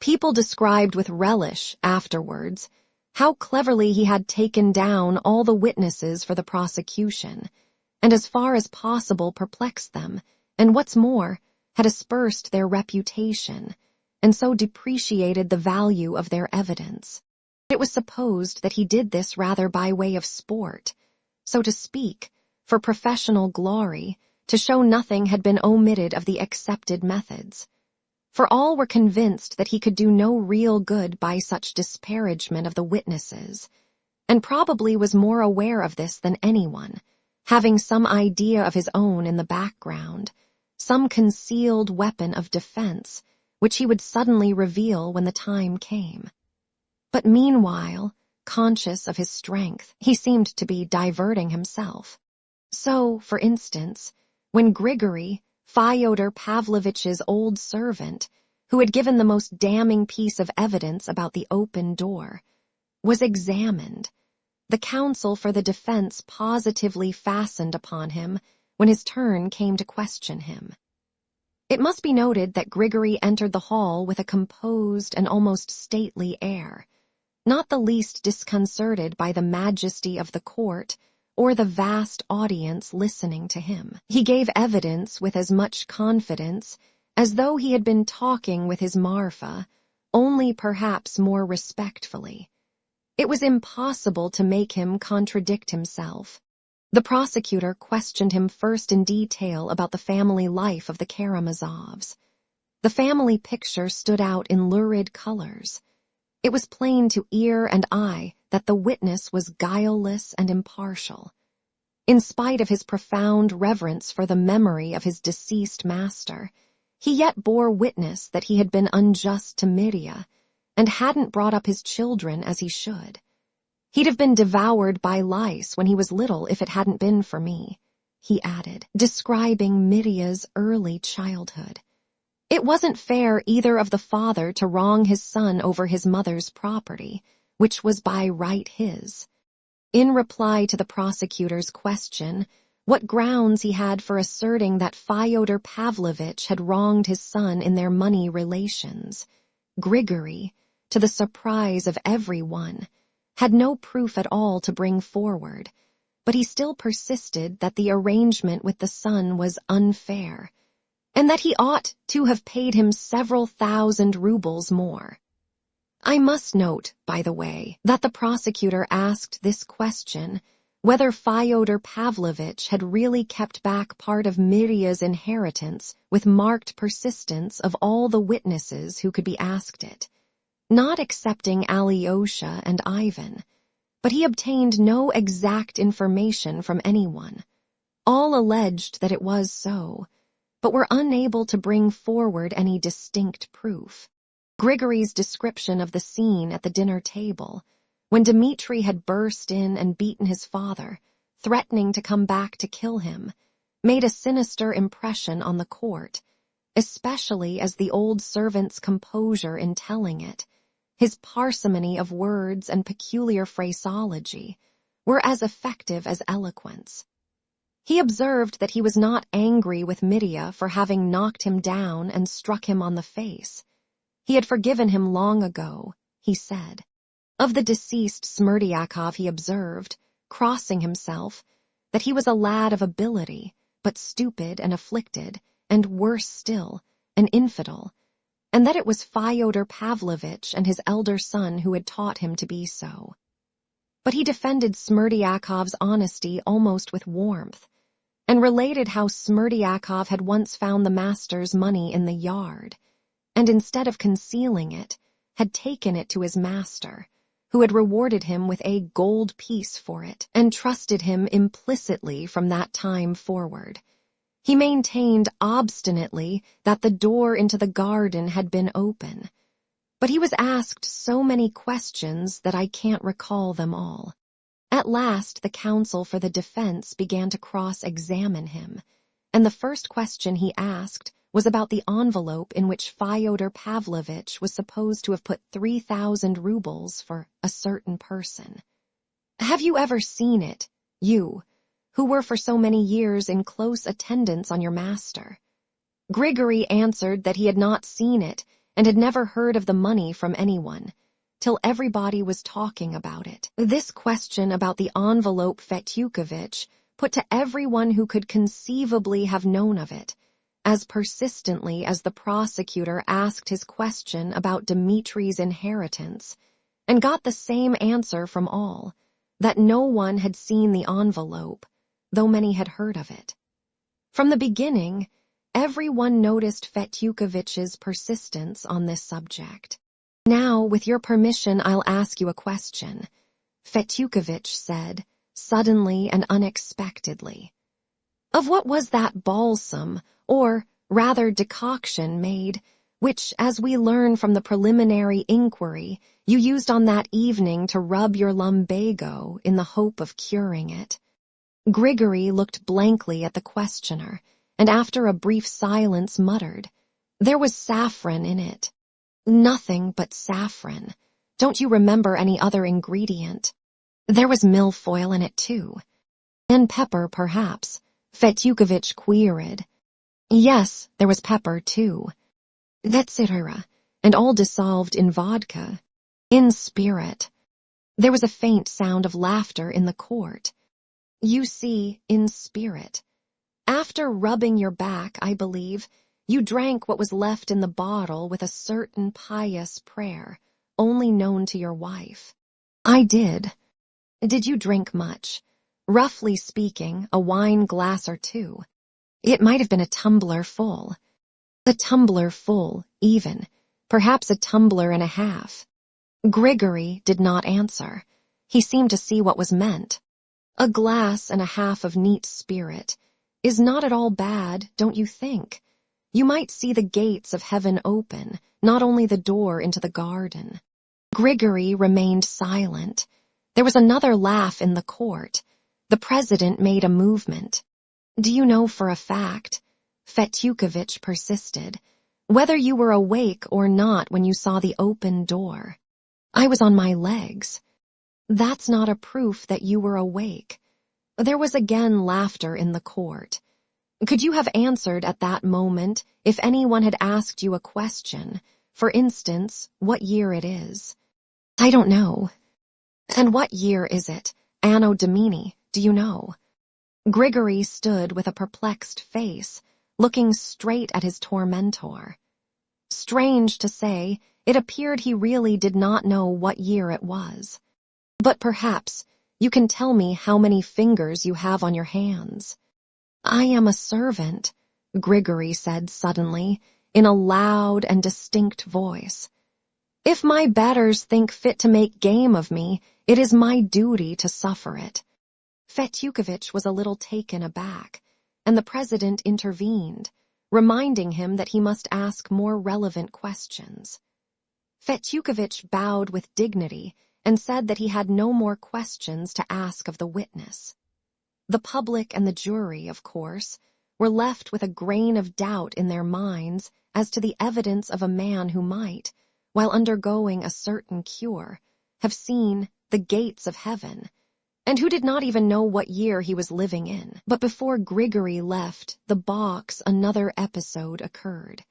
People described with relish, afterwards, how cleverly he had taken down all the witnesses for the prosecution, and as far as possible perplexed them, and what's more, had aspersed their reputation, and so depreciated the value of their evidence. It was supposed that he did this rather by way of sport, so to speak, for professional glory, to show nothing had been omitted of the accepted methods. For all were convinced that he could do no real good by such disparagement of the witnesses, and probably was more aware of this than anyone, having some idea of his own in the background, some concealed weapon of defense, which he would suddenly reveal when the time came. But meanwhile, conscious of his strength, he seemed to be diverting himself. So, for instance, when Grigory, Fyodor Pavlovitch's old servant, who had given the most damning piece of evidence about the open door, was examined, the counsel for the defense positively fastened upon him when his turn came to question him. It must be noted that Grigory entered the hall with a composed and almost stately air, not the least disconcerted by the majesty of the court or the vast audience listening to him. He gave evidence with as much confidence as though he had been talking with his Marfa, only perhaps more respectfully. It was impossible to make him contradict himself. The prosecutor questioned him first in detail about the family life of the Karamazovs. The family picture stood out in lurid colors. It was plain to ear and eye that the witness was guileless and impartial. In spite of his profound reverence for the memory of his deceased master, he yet bore witness that he had been unjust to Mirya and hadn't brought up his children as he should. He'd have been devoured by lice when he was little if it hadn't been for me, he added, describing Mirya's early childhood. It wasn't fair either of the father to wrong his son over his mother's property, which was by right his. In reply to the prosecutor's question, what grounds he had for asserting that Fyodor Pavlovitch had wronged his son in their money relations, Grigory, to the surprise of everyone, had no proof at all to bring forward, but he still persisted that the arrangement with the son was unfair, and that he ought to have paid him several thousand rubles more. I must note, by the way, that the prosecutor asked this question whether Fyodor Pavlovitch had really kept back part of Mirya's inheritance with marked persistence of all the witnesses who could be asked it, not excepting Alyosha and Ivan, but he obtained no exact information from anyone. All alleged that it was so, but were unable to bring forward any distinct proof. Grigory's description of the scene at the dinner table, when Dmitri had burst in and beaten his father, threatening to come back to kill him, made a sinister impression on the court, especially as the old servant's composure in telling it, his parsimony of words and peculiar phraseology, were as effective as eloquence. He observed that he was not angry with Mirya for having knocked him down and struck him on the face. He had forgiven him long ago, he said. Of the deceased Smerdyakov he observed, crossing himself, that he was a lad of ability, but stupid and afflicted, and worse still, an infidel, and that it was Fyodor Pavlovitch and his elder son who had taught him to be so. But he defended Smerdyakov's honesty almost with warmth, and related how Smerdyakov had once found the master's money in the yard, and instead of concealing it, had taken it to his master, who had rewarded him with a gold piece for it, and trusted him implicitly from that time forward. He maintained obstinately that the door into the garden had been open, but he was asked so many questions that I can't recall them all. At last the counsel for the defense began to cross-examine him, and the first question he asked was about the envelope in which Fyodor Pavlovitch was supposed to have put 3,000 rubles for a certain person. "Have you ever seen it, you, who were for so many years in close attendance on your master?" Grigory answered that he had not seen it and had never heard of the money from anyone, till everybody was talking about it. This question about the envelope Fetyukovitch put to everyone who could conceivably have known of it, as persistently as the prosecutor asked his question about Dmitri's inheritance, and got the same answer from all, that no one had seen the envelope, though many had heard of it. From the beginning, everyone noticed Fetyukovich's persistence on this subject. Now, with your permission, I'll ask you a question, Fetyukovich said, suddenly and unexpectedly. Of what was that balsam, or rather decoction, made, which, as we learn from the preliminary inquiry, you used on that evening to rub your lumbago in the hope of curing it? Grigory looked blankly at the questioner, and after a brief silence muttered, "There was saffron in it." "Nothing but saffron. Don't you remember any other ingredient?" "There was milfoil in it too." "And pepper, perhaps?" Fetyukovich queried. "Yes, there was pepper too." "Etc. And all dissolved in vodka." "In spirit." There was a faint sound of laughter in the court. "You see, in spirit. After rubbing your back, I believe, you drank what was left in the bottle with a certain pious prayer, only known to your wife." "I did." "Did you drink much? Roughly speaking, a wine glass or two." "It might have been a tumbler full." "A tumbler full, even. Perhaps a tumbler and a half." Grigory did not answer. He seemed to see what was meant. "A glass and a half of neat spirit is not at all bad, don't you think? You might see the gates of heaven open, not only the door into the garden." Grigory remained silent. There was another laugh in the court. The president made a movement. "Do you know for a fact," Fetyukovich persisted, "whether you were awake or not when you saw the open door?" "I was on my legs." "That's not a proof that you were awake." There was again laughter in the court. "Could you have answered at that moment if anyone had asked you a question, for instance, what year it is?" "I don't know." "And what year is it? Anno Domini, do you know?" Grigory stood with a perplexed face, looking straight at his tormentor. Strange to say, it appeared he really did not know what year it was. "But perhaps you can tell me how many fingers you have on your hands." "I am a servant," Grigory said suddenly, in a loud and distinct voice. "If my betters think fit to make game of me, it is my duty to suffer it." Fetyukovich was a little taken aback, and the president intervened, reminding him that he must ask more relevant questions. Fetyukovich bowed with dignity and said that he had no more questions to ask of the witness. The public and the jury, of course, were left with a grain of doubt in their minds as to the evidence of a man who might, while undergoing a certain cure, have seen the gates of heaven, and who did not even know what year he was living in. But before Grigory left the box, another episode occurred.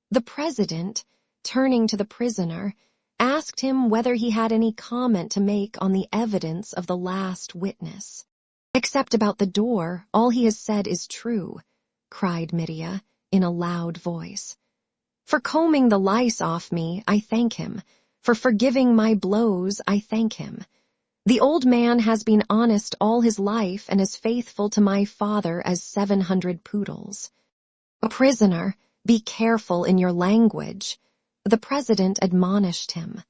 The president, turning to the prisoner, asked him whether he had any comment to make on the evidence of the last witness. "Except about the door, all he has said is true," cried Mitya in a loud voice. "For combing the lice off me, I thank him. For forgiving my blows, I thank him. The old man has been honest all his life and as faithful to my father as 700 poodles." "A prisoner, be careful in your language," the president admonished him.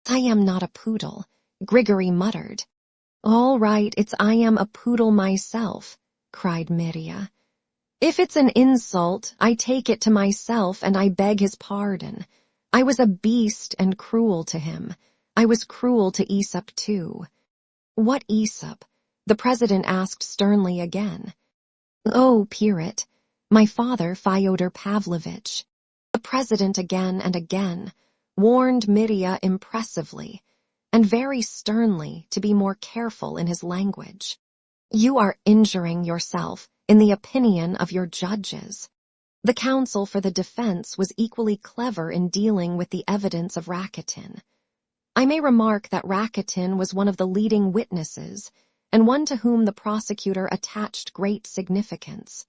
"I am not a poodle," Grigory muttered. "All right, it's I am a poodle myself," cried Mitya. "If it's an insult, I take it to myself and I beg his pardon. I was a beast and cruel to him. I was cruel to Aesop too." "What Aesop?" the president asked sternly again. "Oh, Pirate, my father, Fyodor Pavlovich." The president again and again warned Mitya impressively and very sternly to be more careful in his language. "You are injuring yourself in the opinion of your judges." The counsel for the defense was equally clever in dealing with the evidence of Rakitin. I may remark that Rakitin was one of the leading witnesses, and one to whom the prosecutor attached great significance.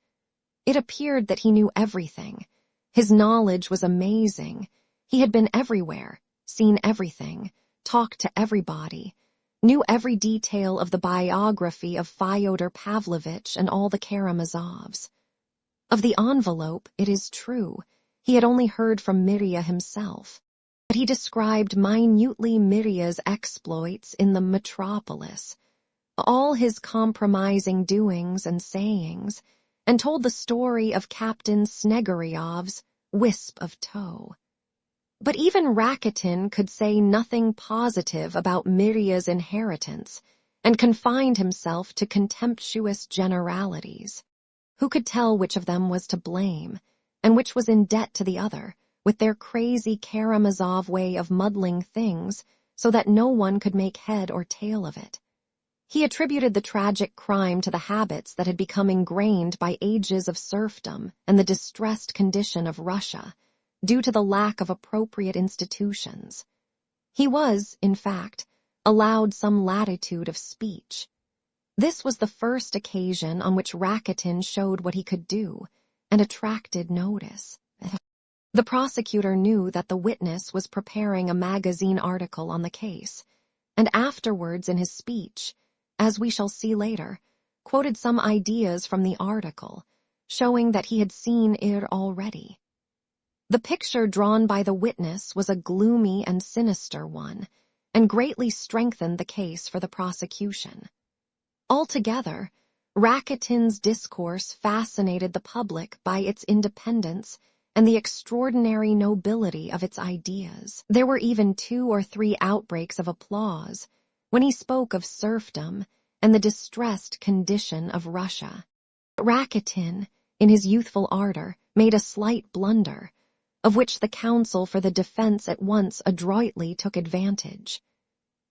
It appeared that he knew everything. His knowledge was amazing. He had been everywhere, seen everything, talked to everybody, knew every detail of the biography of Fyodor Pavlovich and all the Karamazovs. Of the envelope, it is true, he had only heard from Mirya himself, but he described minutely Mirya's exploits in the metropolis, all his compromising doings and sayings, and told the story of Captain Snegoryov's wisp of tow. But even Rakitin could say nothing positive about Mirya's inheritance, and confined himself to contemptuous generalities. Who could tell which of them was to blame, and which was in debt to the other, with their crazy Karamazov way of muddling things so that no one could make head or tail of it? He attributed the tragic crime to the habits that had become ingrained by ages of serfdom and the distressed condition of Russia, due to the lack of appropriate institutions. He was, in fact, allowed some latitude of speech. This was the first occasion on which Rakitin showed what he could do, and attracted notice. The prosecutor knew that the witness was preparing a magazine article on the case, and afterwards in his speech, as we shall see later, quoted some ideas from the article, showing that he had seen it already. The picture drawn by the witness was a gloomy and sinister one, and greatly strengthened the case for the prosecution. Altogether, Rakitin's discourse fascinated the public by its independence and the extraordinary nobility of its ideas. There were even 2 or 3 outbreaks of applause when he spoke of serfdom and the distressed condition of Russia. Rakitin, in his youthful ardor, made a slight blunder, of which the counsel for the defense at once adroitly took advantage.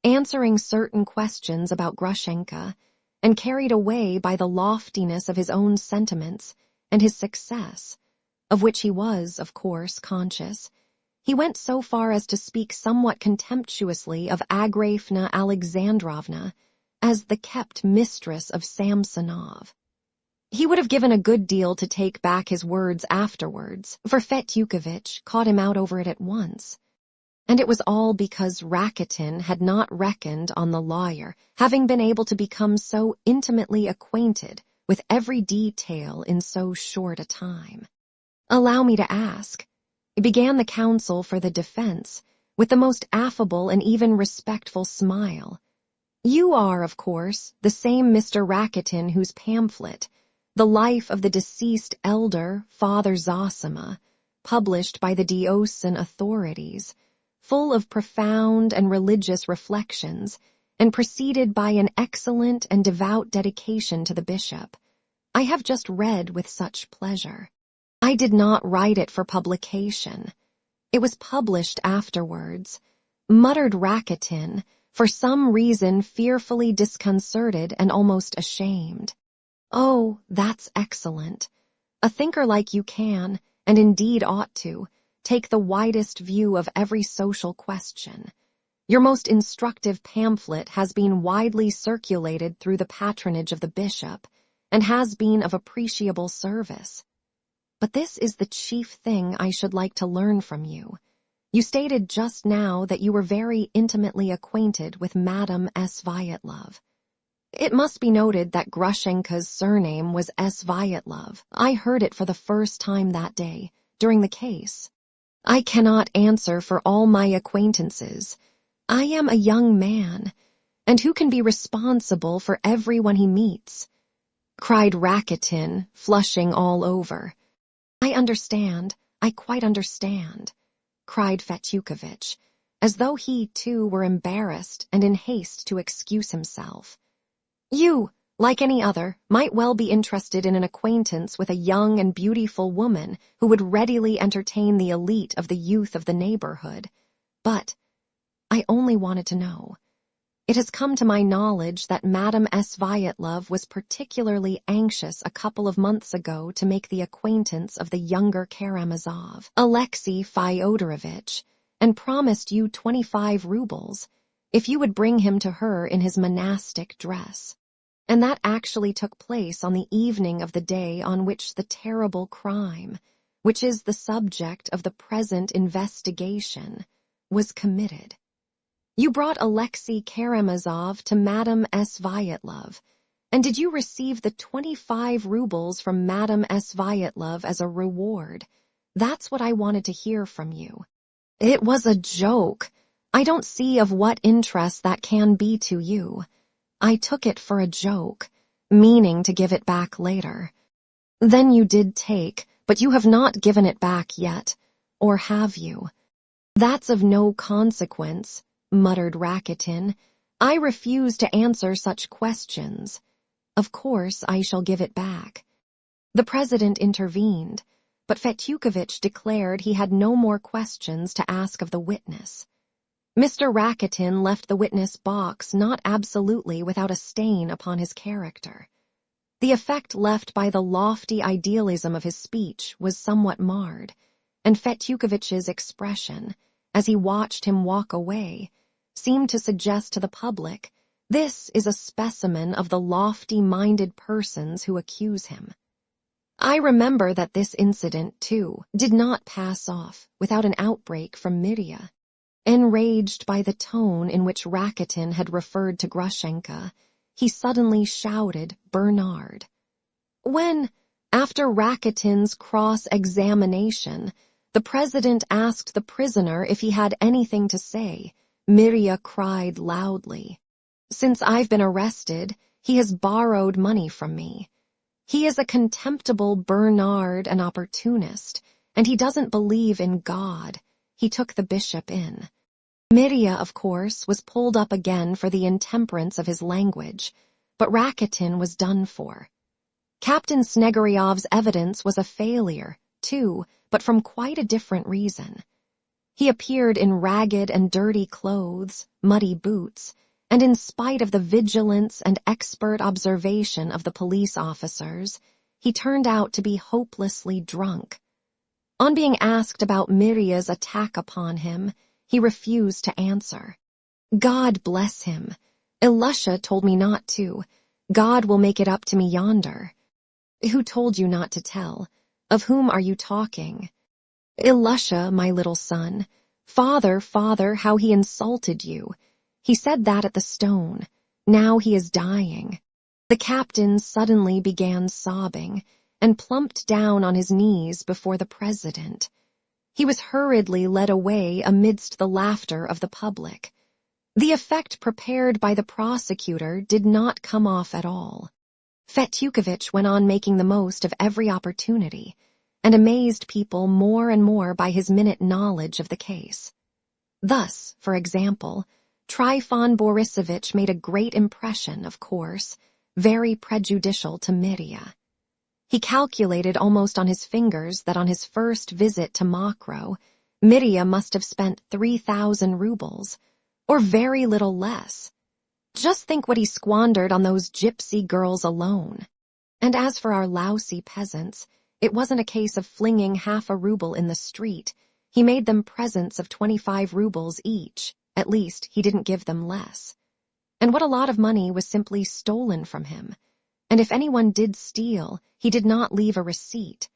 Answering certain questions about Grushenka, and carried away by the loftiness of his own sentiments and his success, of which he was, of course, conscious, he went so far as to speak somewhat contemptuously of Agrafena Alexandrovna as the kept mistress of Samsonov. He would have given a good deal to take back his words afterwards, for Fetyukovitch caught him out over it at once. And it was all because Rakitin had not reckoned on the lawyer having been able to become so intimately acquainted with every detail in so short a time. "Allow me to ask," began the counsel for the defense, with the most affable and even respectful smile. "You are, of course, the same Mr. Rakitin whose pamphlet, The Life of the Deceased Elder Father Zosima, published by the Diocesan authorities, full of profound and religious reflections, and preceded by an excellent and devout dedication to the bishop, I have just read with such pleasure. I did not write it for publication. It was published afterwards," muttered Rakitin, for some reason fearfully disconcerted and almost ashamed. "Oh, that's excellent. A thinker like you can, and indeed ought to, take the widest view of every social question. Your most instructive pamphlet has been widely circulated through the patronage of the bishop, and has been of appreciable service. But this is the chief thing I should like to learn from you. You stated just now that you were very intimately acquainted with Madame Svyatlov. It must be noted that Grushenka's surname was Svyatlov. I heard it for the first time that day, during the case. I cannot answer for all my acquaintances. I am a young man, and who can be responsible for everyone he meets?" cried Rakitin, flushing all over. "I understand, I quite understand," cried Fetyukovitch, as though he, too, were embarrassed and in haste to excuse himself. "You, like any other, might well be interested in an acquaintance with a young and beautiful woman who would readily entertain the elite of the youth of the neighborhood. But I only wanted to know. It has come to my knowledge that Madame Svyatlov was particularly anxious a couple of months ago to make the acquaintance of the younger Karamazov, Alexei Fyodorovitch, and promised you 25 rubles if you would bring him to her in his monastic dress. And that actually took place on the evening of the day on which the terrible crime, which is the subject of the present investigation, was committed. You brought Alexei Karamazov to Madame Svyatlov, And did you receive the 25 rubles from Madame Svyatlov as a reward? That's what I wanted to hear from you. It was a joke. I don't see of what interest that can be to you. I took it for a joke, meaning to give it back later. Then you did take, but you have not given it back yet. Or have you? That's of no consequence, muttered Rakitin. I refuse to answer such questions. Of course I shall give it back. The president intervened, but Fetyukovich declared he had no more questions to ask of the witness. Mr. Rakitin left the witness box not absolutely without a stain upon his character. The effect left by the lofty idealism of his speech was somewhat marred, and Fetyukovich's expression, as he watched him walk away, seemed to suggest to the public, this is a specimen of the lofty-minded persons who accuse him. I remember that this incident, too, did not pass off without an outbreak from Mirya. Enraged by the tone in which Rakitin had referred to Grushenka, he suddenly shouted Bernard. When, after Rakitin's cross-examination, the president asked the prisoner if he had anything to say, Mirya cried loudly, "Since I've been arrested, he has borrowed money from me. He is a contemptible Bernard, an opportunist, and he doesn't believe in God." He took the bishop in. Mirya, of course, was pulled up again for the intemperance of his language, but Rakitin was done for. Captain Snegoryov's evidence was a failure, too, but from quite a different reason. He appeared in ragged and dirty clothes, muddy boots, and in spite of the vigilance and expert observation of the police officers, he turned out to be hopelessly drunk. On being asked about Mirya's attack upon him, he refused to answer. God bless him. Ilusha told me not to. God will make it up to me yonder. Who told you not to tell? Of whom are you talking? Ilusha, my little son. Father, father, how he insulted you. He said that at the stone. Now he is dying. The captain suddenly began sobbing and plumped down on his knees before the president. He was hurriedly led away amidst the laughter of the public. The effect prepared by the prosecutor did not come off at all. Fetyukovich went on making the most of every opportunity, and amazed people more and more by his minute knowledge of the case. Thus, for example, Trifon Borisovich made a great impression, of course, very prejudicial to Mirya. He calculated almost on his fingers that on his first visit to Mokroe, Mirya must have spent 3,000 rubles, or very little less. Just think what he squandered on those gypsy girls alone. And as for our lousy peasants, it wasn't a case of flinging half a ruble in the street. He made them presents of 25 rubles each. At least, he didn't give them less. And what a lot of money was simply stolen from him. And if anyone did steal, he did not leave a receipt.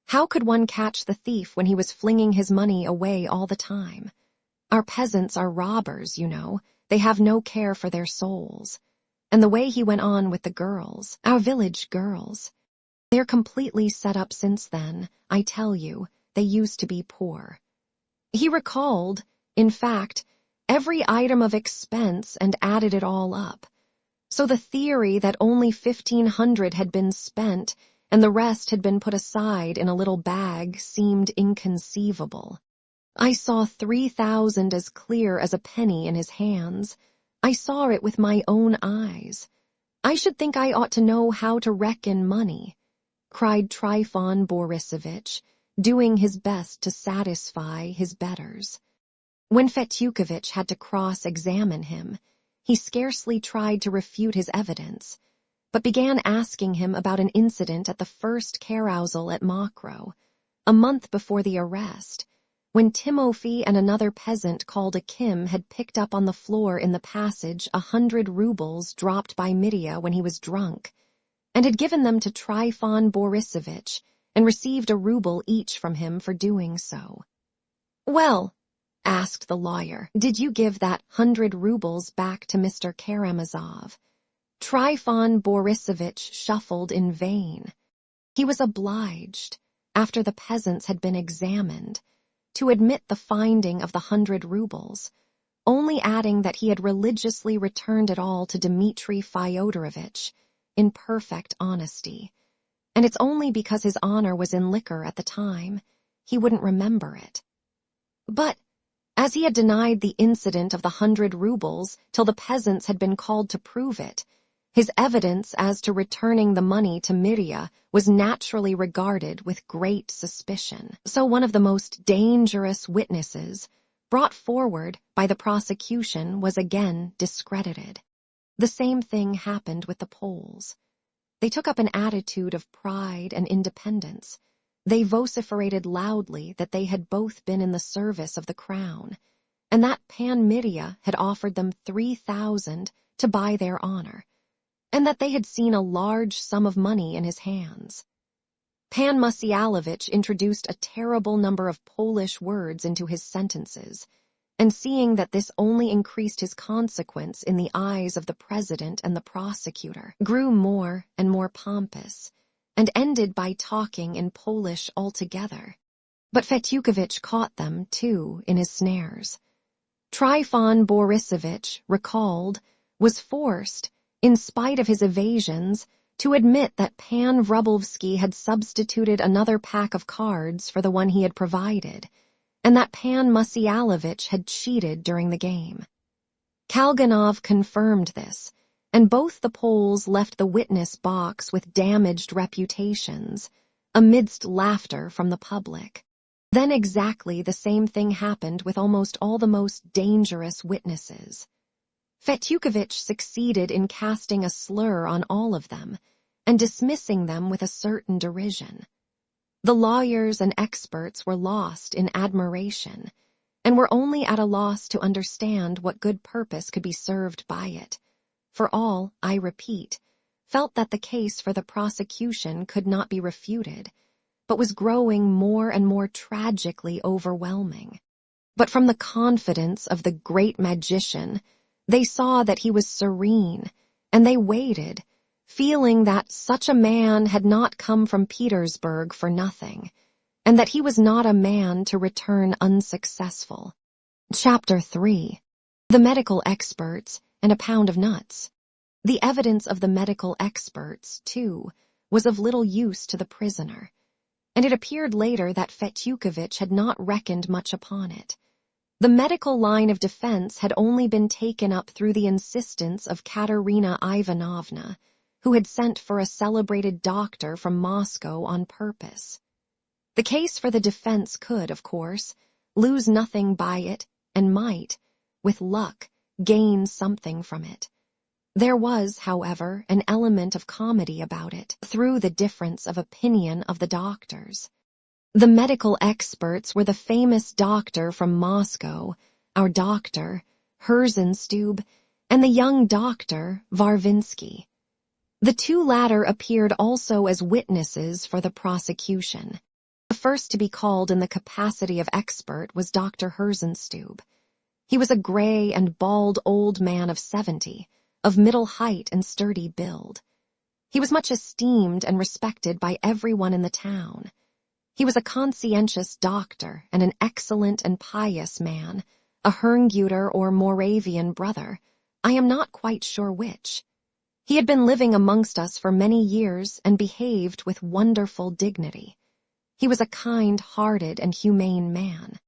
How could one catch the thief when he was flinging his money away all the time? Our peasants are robbers, you know. They have no care for their souls. And the way he went on with the girls, our village girls, they're completely set up since then, I tell you. They used to be poor. He recalled, in fact, every item of expense and added it all up. So the theory that only 1,500 had been spent and the rest had been put aside in a little bag seemed inconceivable. I saw 3,000 as clear as a penny in his hands. I saw it with my own eyes. I should think I ought to know how to reckon money, cried Trifon Borisovich, doing his best to satisfy his betters. When Fetyukovich had to cross-examine him, he scarcely tried to refute his evidence, but began asking him about an incident at the first carousal at Mokroe, a month before the arrest, when Timofey and another peasant called Akim had picked up on the floor in the passage 100 rubles dropped by Mirya when he was drunk, and had given them to Trifon Borisovich and received a ruble each from him for doing so. Well, asked the lawyer, did you give that 100 rubles back to Mr. Karamazov? Trifon Borisovich shuffled in vain. He was obliged, after the peasants had been examined, to admit the finding of the 100 rubles, only adding that he had religiously returned it all to Dmitri Fyodorovich in perfect honesty, and it's only because his honor was in liquor at the time he wouldn't remember it. But, as he had denied the incident of the 100 rubles till the peasants had been called to prove it, his evidence as to returning the money to Mirya was naturally regarded with great suspicion. So one of the most dangerous witnesses brought forward by the prosecution was again discredited. The same thing happened with the Poles. They took up an attitude of pride and independence. They vociferated loudly that they had both been in the service of the crown, and that Pan Mirya had offered them 3,000 to buy their honor, and that they had seen a large sum of money in his hands. Pan Musyalovich introduced a terrible number of Polish words into his sentences, and seeing that this only increased his consequence in the eyes of the president and the prosecutor, grew more and more pompous, and ended by talking in Polish altogether. But Fetyukovich caught them, too, in his snares. Trifon Borisovich, recalled, was forced, in spite of his evasions, to admit that Pan Wróblewski had substituted another pack of cards for the one he had provided, and that Pan Musyalovich had cheated during the game. Kalganov confirmed this, and both the Poles left the witness box with damaged reputations, amidst laughter from the public. Then exactly the same thing happened with almost all the most dangerous witnesses. Fetyukovich succeeded in casting a slur on all of them, and dismissing them with a certain derision. The lawyers and experts were lost in admiration, and were only at a loss to understand what good purpose could be served by it, for all, I repeat, felt that the case for the prosecution could not be refuted, but was growing more and more tragically overwhelming. But from the confidence of the great magician, they saw that he was serene, and they waited, feeling that such a man had not come from Petersburg for nothing, and that he was not a man to return unsuccessful. Chapter 3. The medical experts and a pound of nuts. The evidence of the medical experts, too, was of little use to the prisoner, and it appeared later that Fetyukovich had not reckoned much upon it. The medical line of defense had only been taken up through the insistence of Katerina Ivanovna, who had sent for a celebrated doctor from Moscow on purpose. The case for the defense could, of course, lose nothing by it, and might, with luck, gain something from it. There was, however, an element of comedy about it, through the difference of opinion of the doctors. The medical experts were the famous doctor from Moscow, our doctor, Herzenstube, and the young doctor, Varvinsky. The two latter appeared also as witnesses for the prosecution. The first to be called in the capacity of expert was Dr. Herzenstube. He was a gray and bald old man of 70, of middle height and sturdy build. He was much esteemed and respected by everyone in the town. He was a conscientious doctor and an excellent and pious man, a Herrnhuter or Moravian brother, I am not quite sure which. He had been living amongst us for many years and behaved with wonderful dignity. He was a kind-hearted and humane man.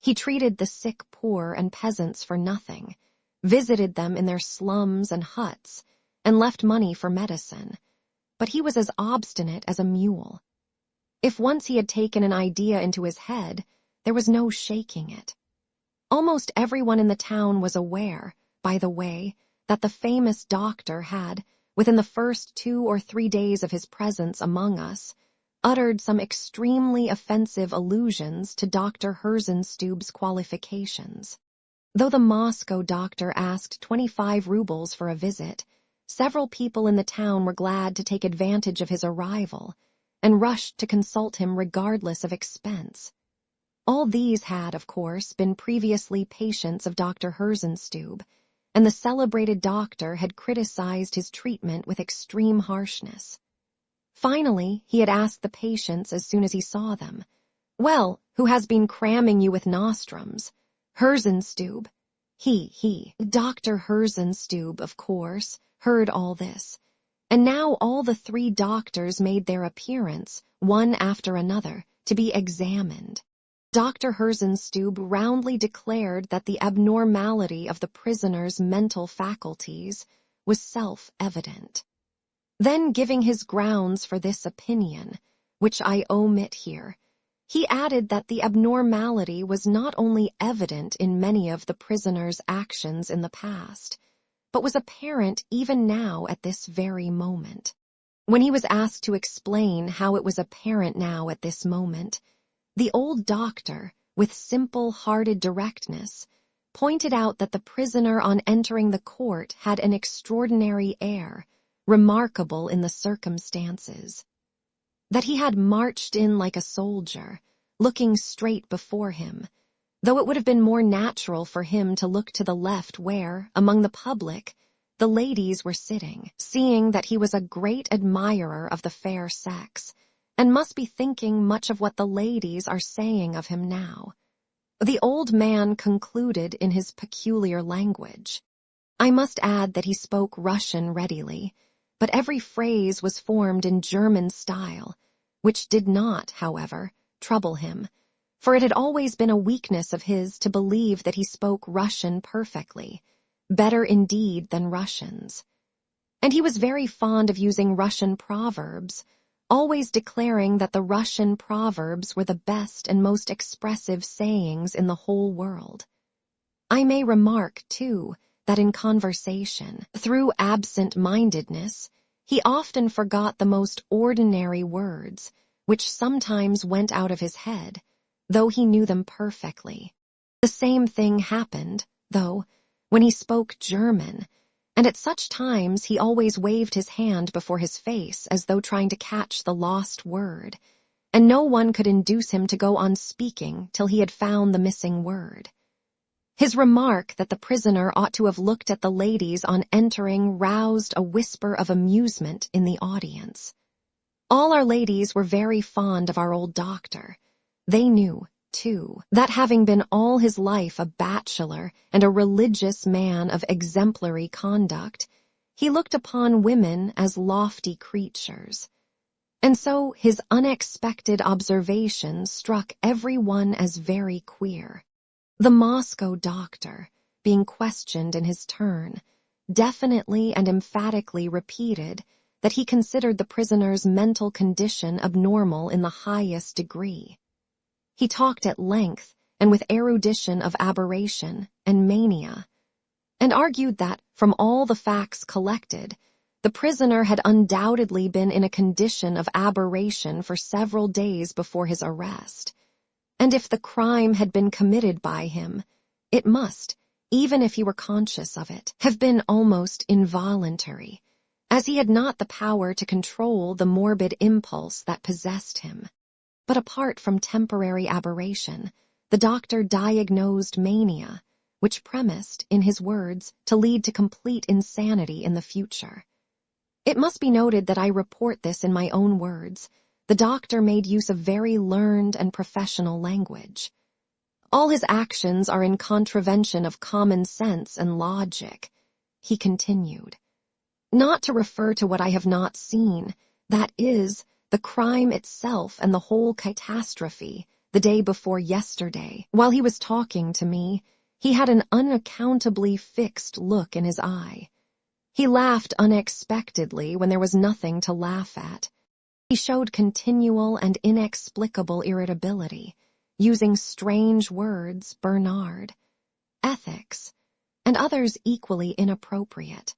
He treated the sick poor and peasants for nothing, visited them in their slums and huts, and left money for medicine. But he was as obstinate as a mule. If once he had taken an idea into his head, there was no shaking it. Almost everyone in the town was aware, by the way, that the famous doctor had, within the first 2 or 3 days of his presence among us, uttered some extremely offensive allusions to Dr. Herzenstube's qualifications. Though the Moscow doctor asked 25 rubles for a visit, several people in the town were glad to take advantage of his arrival, and rushed to consult him regardless of expense. All these had, of course, been previously patients of Dr. Herzenstube, and the celebrated doctor had criticized his treatment with extreme harshness. Finally, he had asked the patients as soon as he saw them, "Well, who has been cramming you with nostrums? Herzenstube." Dr. Herzenstube, of course, heard all this, and now all the 3 doctors made their appearance, one after another, to be examined. Dr. Herzenstube roundly declared that the abnormality of the prisoner's mental faculties was self-evident. Then, giving his grounds for this opinion, which I omit here, he added that the abnormality was not only evident in many of the prisoner's actions in the past, but was apparent even now at this very moment. When he was asked to explain how it was apparent now at this moment, the old doctor, with simple-hearted directness, pointed out that the prisoner on entering the court had an extraordinary air, remarkable in the circumstances. That he had marched in like a soldier, looking straight before him, though it would have been more natural for him to look to the left where, among the public, the ladies were sitting, seeing that he was a great admirer of the fair sex, and must be thinking much of what the ladies are saying of him now. The old man concluded in his peculiar language. I must add that he spoke Russian readily, but every phrase was formed in German style, which did not, however, trouble him, for it had always been a weakness of his to believe that he spoke Russian perfectly, better indeed than Russians. And he was very fond of using Russian proverbs, always declaring that the Russian proverbs were the best and most expressive sayings in the whole world. I may remark, too, that in conversation, through absent-mindedness, he often forgot the most ordinary words, which sometimes went out of his head, though he knew them perfectly. The same thing happened, though, when he spoke German, and at such times he always waved his hand before his face as though trying to catch the lost word, and no one could induce him to go on speaking till he had found the missing word. His remark that the prisoner ought to have looked at the ladies on entering roused a whisper of amusement in the audience. All our ladies were very fond of our old doctor. They knew, too, that having been all his life a bachelor and a religious man of exemplary conduct, he looked upon women as lofty creatures. And so his unexpected observation struck every one as very queer. The Moscow doctor, being questioned in his turn, definitely and emphatically repeated that he considered the prisoner's mental condition abnormal in the highest degree. He talked at length and with erudition of aberration and mania, and argued that, from all the facts collected, the prisoner had undoubtedly been in a condition of aberration for several days before his arrest, and if the crime had been committed by him, it must, even if he were conscious of it, have been almost involuntary, as he had not the power to control the morbid impulse that possessed him. But apart from temporary aberration, the doctor diagnosed mania, which premised, in his words, to lead to complete insanity in the future. It must be noted that I report this in my own words. The doctor made use of very learned and professional language. All his actions are in contravention of common sense and logic, he continued. Not to refer to what I have not seen, that is, the crime itself and the whole catastrophe, the day before yesterday, while he was talking to me, he had an unaccountably fixed look in his eye. He laughed unexpectedly when there was nothing to laugh at. He showed continual and inexplicable irritability, using strange words, Bernard, ethics, and others equally inappropriate.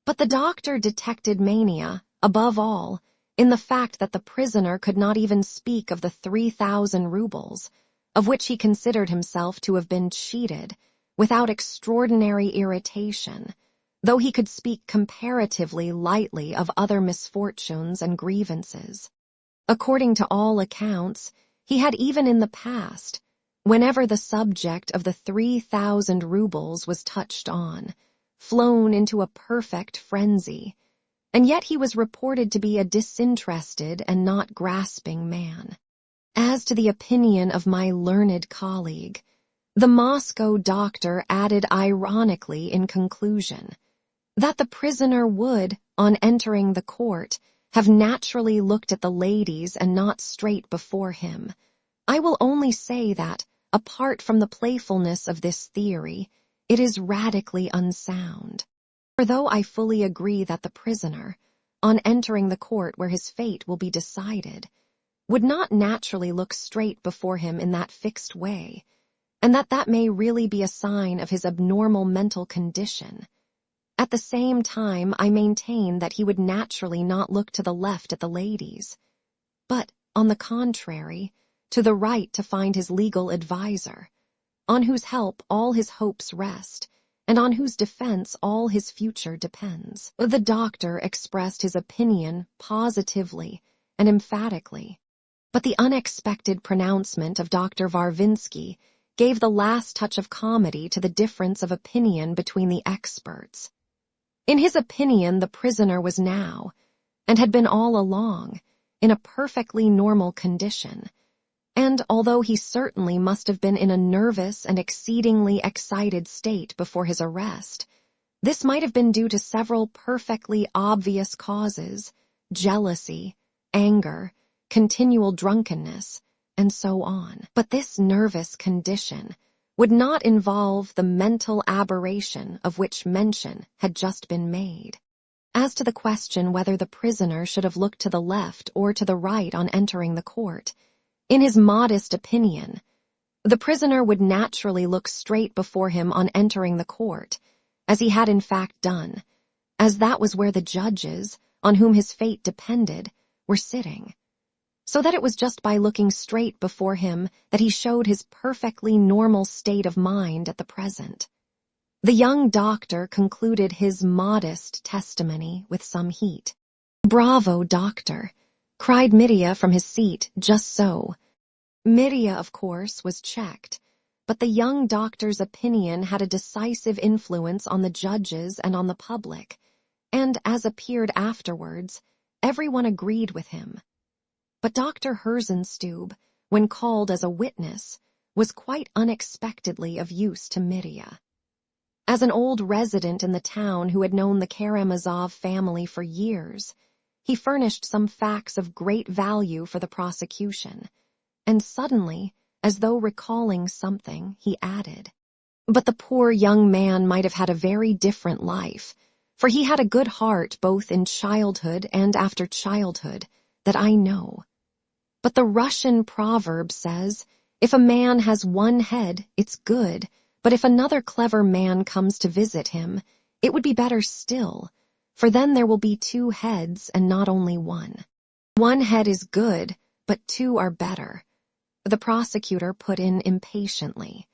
But the doctor detected mania, above all, in the fact that the prisoner could not even speak of the 3,000 rubles, of which he considered himself to have been cheated, without extraordinary irritation, though he could speak comparatively lightly of other misfortunes and grievances. According to all accounts, he had even in the past, whenever the subject of the 3,000 rubles was touched on, flown into a perfect frenzy, and yet he was reported to be a disinterested and not grasping man. As to the opinion of my learned colleague, the Moscow doctor added ironically in conclusion that the prisoner would, on entering the court, have naturally looked at the ladies and not straight before him. I will only say that, apart from the playfulness of this theory, it is radically unsound. For though I fully agree that the prisoner, on entering the court where his fate will be decided, would not naturally look straight before him in that fixed way, and that may really be a sign of his abnormal mental condition, at the same time I maintain that he would naturally not look to the left at the ladies, but, on the contrary, to the right to find his legal adviser, on whose help all his hopes rest, and on whose defense all his future depends. The doctor expressed his opinion positively and emphatically, but the unexpected pronouncement of Dr. Varvinsky gave the last touch of comedy to the difference of opinion between the experts. In his opinion, the prisoner was now, and had been all along, in a perfectly normal condition, and although he certainly must have been in a nervous and exceedingly excited state before his arrest, this might have been due to several perfectly obvious causes: jealousy, anger, continual drunkenness, and so on. But this nervous condition would not involve the mental aberration of which mention had just been made. As to the question whether the prisoner should have looked to the left or to the right on entering the court, in his modest opinion, the prisoner would naturally look straight before him on entering the court, as he had in fact done, as that was where the judges, on whom his fate depended, were sitting, so that it was just by looking straight before him that he showed his perfectly normal state of mind at the present. The young doctor concluded his modest testimony with some heat. "Bravo, doctor!" cried Mitya from his seat. "Just so." Mitya, of course, was checked, but the young doctor's opinion had a decisive influence on the judges and on the public, and, as appeared afterwards, everyone agreed with him. But Dr. Herzenstube, when called as a witness, was quite unexpectedly of use to Mitya. As an old resident in the town who had known the Karamazov family for years, he furnished some facts of great value for the prosecution, and suddenly, as though recalling something, he added, "But the poor young man might have had a very different life, for he had a good heart both in childhood and after childhood, that I know. But the Russian proverb says, if a man has one head, it's good, but if another clever man comes to visit him, it would be better still, for then there will be two heads and not only one. One head is good, but two are better," the prosecutor put in impatiently.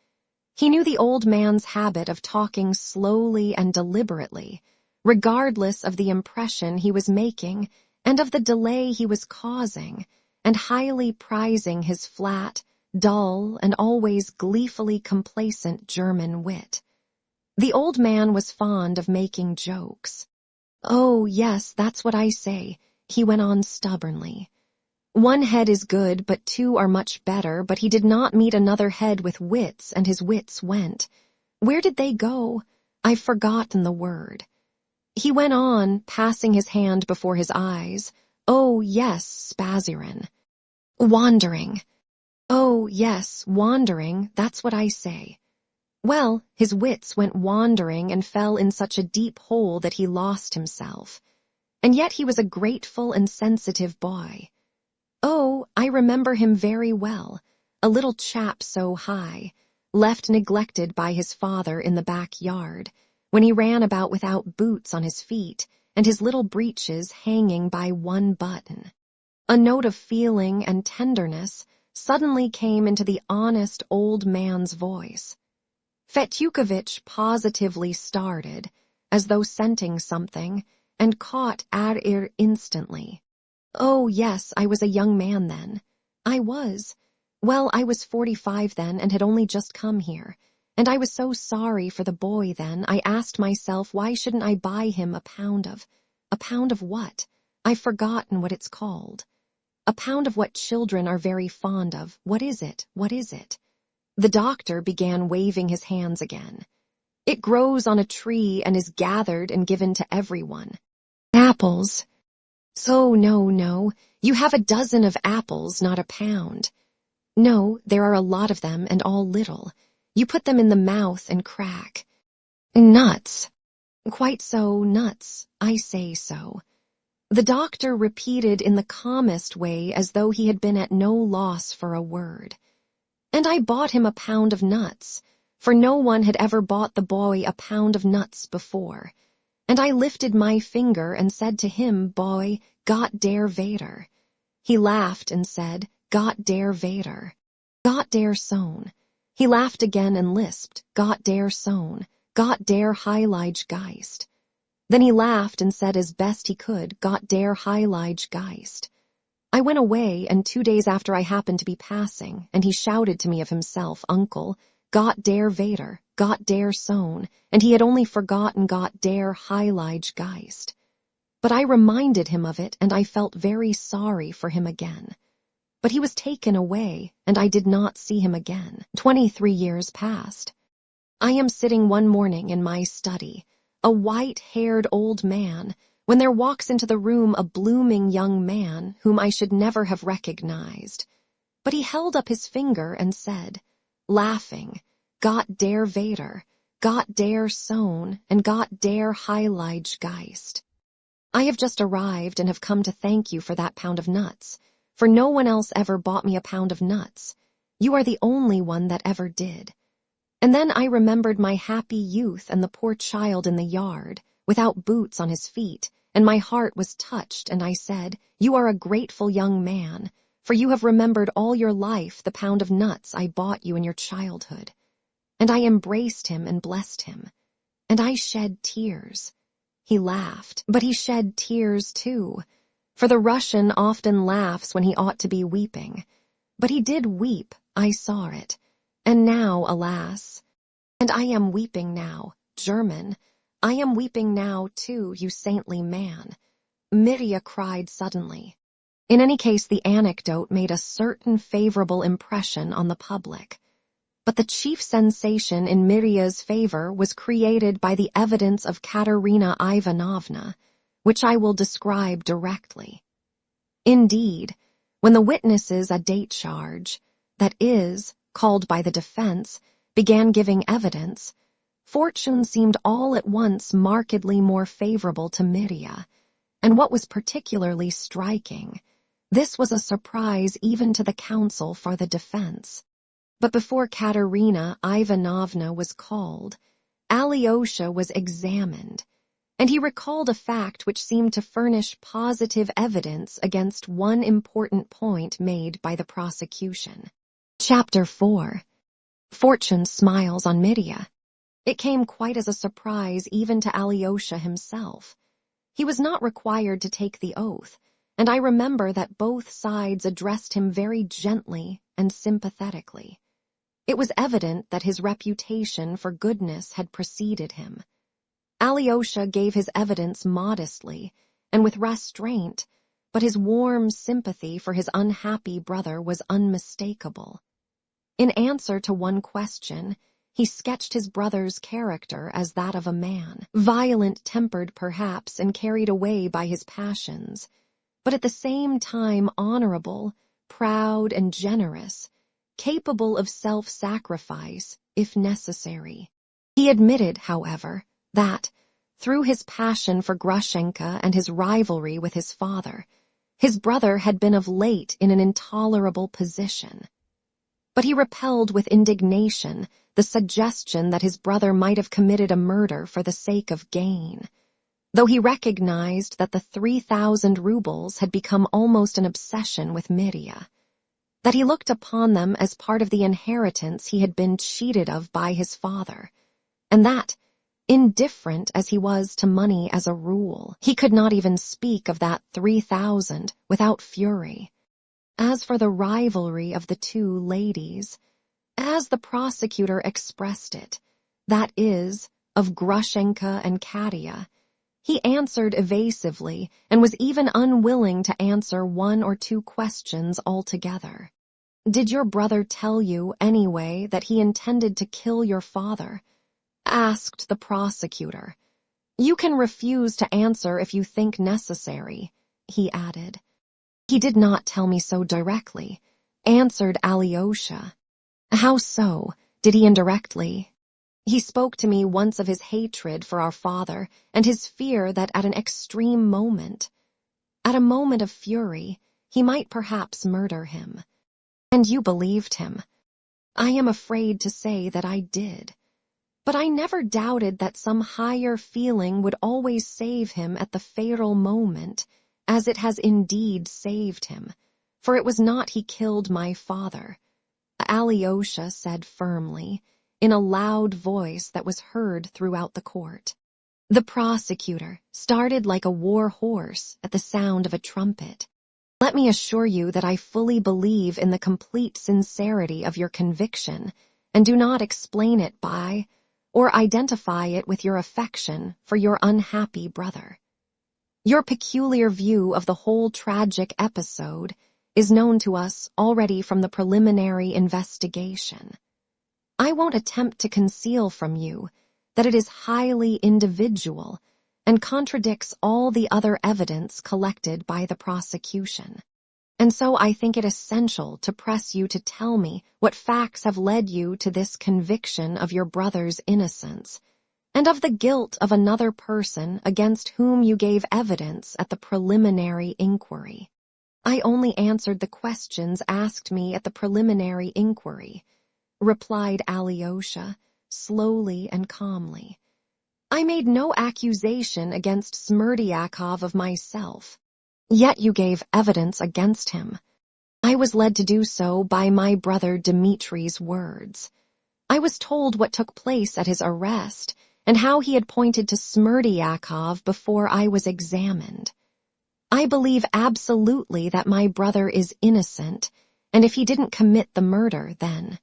He knew the old man's habit of talking slowly and deliberately, regardless of the impression he was making and of the delay he was causing, and highly prizing his flat, dull, and always gleefully complacent German wit. The old man was fond of making jokes. "Oh, yes, that's what I say," he went on stubbornly. "One head is good, but two are much better, but he did not meet another head with wits, and his wits went. Where did they go? I've forgotten the word." He went on, passing his hand before his eyes. "Oh, yes, spazieren. Wandering. Oh, yes, wandering, that's what I say. Well, his wits went wandering and fell in such a deep hole that he lost himself. And yet he was a grateful and sensitive boy. Oh, I remember him very well, a little chap so high, left neglected by his father in the backyard, when he ran about without boots on his feet and his little breeches hanging by one button." A note of feeling and tenderness suddenly came into the honest old man's voice. Fetyukovitch positively started, as though scenting something, and caught at it instantly. "Oh, yes, I was a young man then. I was. Well, I was 45 then and had only just come here, And I was so sorry for the boy then, I asked myself, why shouldn't I buy him a pound of what? I've forgotten what it's called. A pound of what children are very fond of. What is it? What is it? The doctor began waving his hands again. It grows on a tree and is gathered and given to everyone. Apples. So no, you have a dozen of apples, not a pound. No, there are a lot of them and all little. You put them in the mouth and crack. Nuts. Quite so, nuts, I say so. The doctor repeated in the calmest way as though he had been at no loss for a word. And I bought him a pound of nuts, for no one had ever bought the boy a pound of nuts before. And I lifted my finger and said to him, boy, Gott der Vader. He laughed and said, Gott der Vader. Gott der Sohn. He laughed again and lisped, Gott der Sohn, Gott der Heilige Geist. Then he laughed and said as best he could, Gott der Heilige Geist. I went away, and 2 days after I happened to be passing, and he shouted to me of himself, Uncle, Gott der Vader, Gott der Sohn, and he had only forgotten Gott der Heilige Geist. But I reminded him of it, and I felt very sorry for him again. But he was taken away, and I did not see him again. 23 years passed. I am sitting one morning in my study, a white-haired old man, when there walks into the room a blooming young man whom I should never have recognized. But he held up his finger and said, laughing, Gott der Vader, Gott der Sohn, and Gott der Heilige Geist. I have just arrived and have come to thank you for that pound of nuts, for no one else ever bought me a pound of nuts. You are the only one that ever did. And then I remembered my happy youth and the poor child in the yard, without boots on his feet, and my heart was touched, and I said, you are a grateful young man, for you have remembered all your life the pound of nuts I bought you in your childhood. And I embraced him and blessed him, and I shed tears. He laughed, but he shed tears too, for the Russian often laughs when he ought to be weeping. But he did weep, I saw it, and now, alas, and I am weeping now, German, I am weeping now too, you saintly man, Mirya cried suddenly. In any case, the anecdote made a certain favorable impression on the public. But the chief sensation in Mirya's favor was created by the evidence of Katerina Ivanovna, which I will describe directly. Indeed, when the witnesses à décharge, that is, called by the defense, began giving evidence, fortune seemed all at once markedly more favorable to Mirya, and what was particularly striking, this was a surprise even to the counsel for the defense. But before Katerina Ivanovna was called, Alyosha was examined, and he recalled a fact which seemed to furnish positive evidence against one important point made by the prosecution. Chapter 4. Fortune smiles on Mirya. It came quite as a surprise even to Alyosha himself. He was not required to take the oath, and I remember that both sides addressed him very gently and sympathetically. It was evident that his reputation for goodness had preceded him. Alyosha gave his evidence modestly and with restraint, but his warm sympathy for his unhappy brother was unmistakable. In answer to one question, he sketched his brother's character as that of a man, violent-tempered perhaps and carried away by his passions, but at the same time honorable, proud, and generous, capable of self-sacrifice if necessary. He admitted, however, that, through his passion for Grushenka and his rivalry with his father, his brother had been of late in an intolerable position. But he repelled with indignation the suggestion that his brother might have committed a murder for the sake of gain, though he recognized that the 3,000 rubles had become almost an obsession with Mirya, that he looked upon them as part of the inheritance he had been cheated of by his father, and that, indifferent as he was to money as a rule, he could not even speak of that 3,000 without fury. As for the rivalry of the two ladies, As the prosecutor expressed it, that is, of Grushenka and Katia, he answered evasively and was even unwilling to answer one or two questions altogether. "Did your brother tell you, anyway, that he intended to kill your father?" asked the prosecutor. "You can refuse to answer if you think necessary," he added. "He did not tell me so directly," answered Alyosha. "How so? Did he indirectly?" "He spoke to me once of his hatred for our father and his fear that at an extreme moment, at a moment of fury, he might perhaps murder him. And you believed him." "I am afraid to say that I did. But I never doubted that some higher feeling would always save him at the fatal moment, as it has indeed saved him, for it was not he killed my father," Alyosha said firmly, in a loud voice that was heard throughout the court. The prosecutor started like a war horse at the sound of a trumpet. "Let me assure you that I fully believe in the complete sincerity of your conviction, and do not explain it by or identify it with your affection for your unhappy brother. Your peculiar view of the whole tragic episode is known to us already from the preliminary investigation. I won't attempt to conceal from you that it is highly individual and contradicts all the other evidence collected by the prosecution. And so I think it essential to press you to tell me what facts have led you to this conviction of your brother's innocence, and of the guilt of another person against whom you gave evidence at the preliminary inquiry." "I only answered the questions asked me at the preliminary inquiry," replied Alyosha, slowly and calmly. "I made no accusation against Smerdyakov of myself. Yet you gave evidence against him. I was led to do so by my brother Dmitri's words. I was told what took place at his arrest and how he had pointed to Smerdyakov before I was examined. I believe absolutely that my brother is innocent, and if he didn't commit the murder, then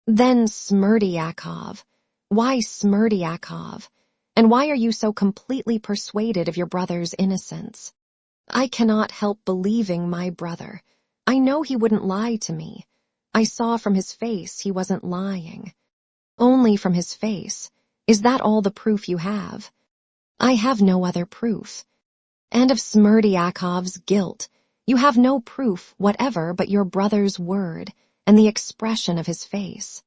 Smerdyakov. Why Smerdyakov? And why are you so completely persuaded of your brother's innocence?" "I cannot help believing my brother. I know he wouldn't lie to me. I saw from his face he wasn't lying." "Only from his face? Is that all the proof you have?" "I have no other proof." "And of Smerdyakov's guilt, you have no proof whatever but your brother's word and the expression of his face?"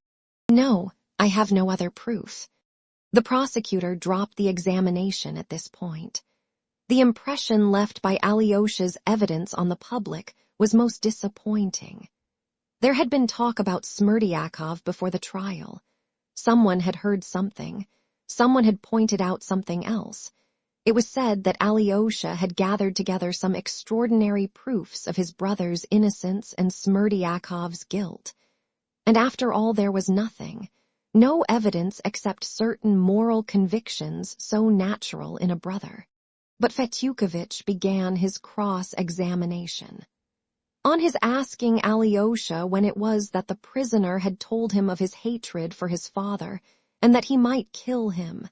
"No, I have no other proof." The prosecutor dropped the examination at this point. The impression left by Alyosha's evidence on the public was most disappointing. There had been talk about Smerdyakov before the trial. Someone had heard something. Someone had pointed out something else. It was said that Alyosha had gathered together some extraordinary proofs of his brother's innocence and Smerdyakov's guilt. And after all, there was nothing. No evidence except certain moral convictions so natural in a brother. But Fetyukovitch began his cross-examination. On his asking Alyosha when it was that the prisoner had told him of his hatred for his father, and that he might kill him,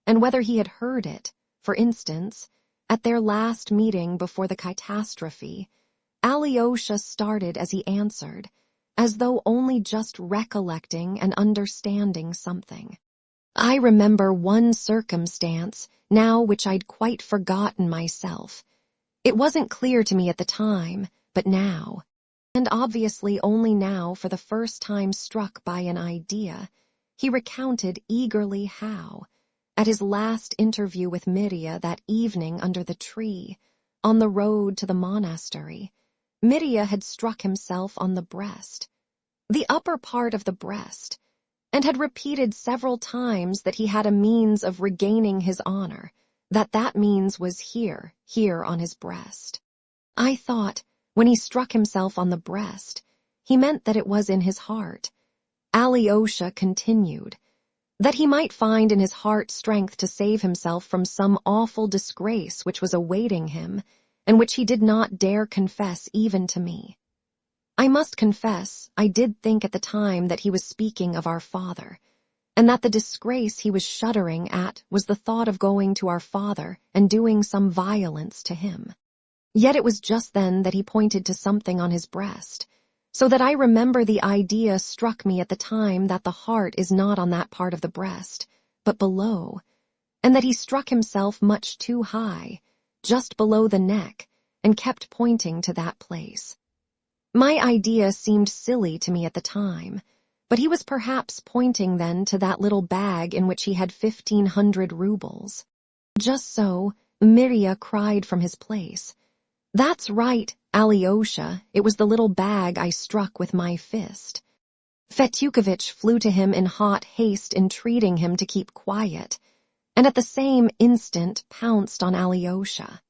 and whether he had heard it, for instance, at their last meeting before the catastrophe, Alyosha started as he answered, as though only just recollecting and understanding something. "I remember one circumstance now which I'd quite forgotten myself. It wasn't clear to me at the time, but now, and obviously only now for the first time struck by an idea, he recounted eagerly how, at his last interview with Mirya that evening under the tree, on the road to the monastery, Mirya had struck himself on the breast, the upper part of the breast, and had repeated several times that he had a means of regaining his honor, that means was here on his breast. I thought, when he struck himself on the breast, he meant that it was in his heart." Alyosha continued, "that he might find in his heart strength to save himself from some awful disgrace which was awaiting him, and which he did not dare confess even to me. I must confess, I did think at the time that he was speaking of our father, and that the disgrace he was shuddering at was the thought of going to our father and doing some violence to him. Yet it was just then that he pointed to something on his breast, so that I remember the idea struck me at the time that the heart is not on that part of the breast, but below, and that he struck himself much too high, just below the neck, and kept pointing to that place. My idea seemed silly to me at the time, but he was perhaps pointing then to that little bag in which he had 1,500 rubles. Just so, Mirya cried from his place, "That's right, Alyosha, it was the little bag I struck with my fist." Fetyukovitch flew to him in hot haste, entreating him to keep quiet, and at the same instant pounced on Alyosha.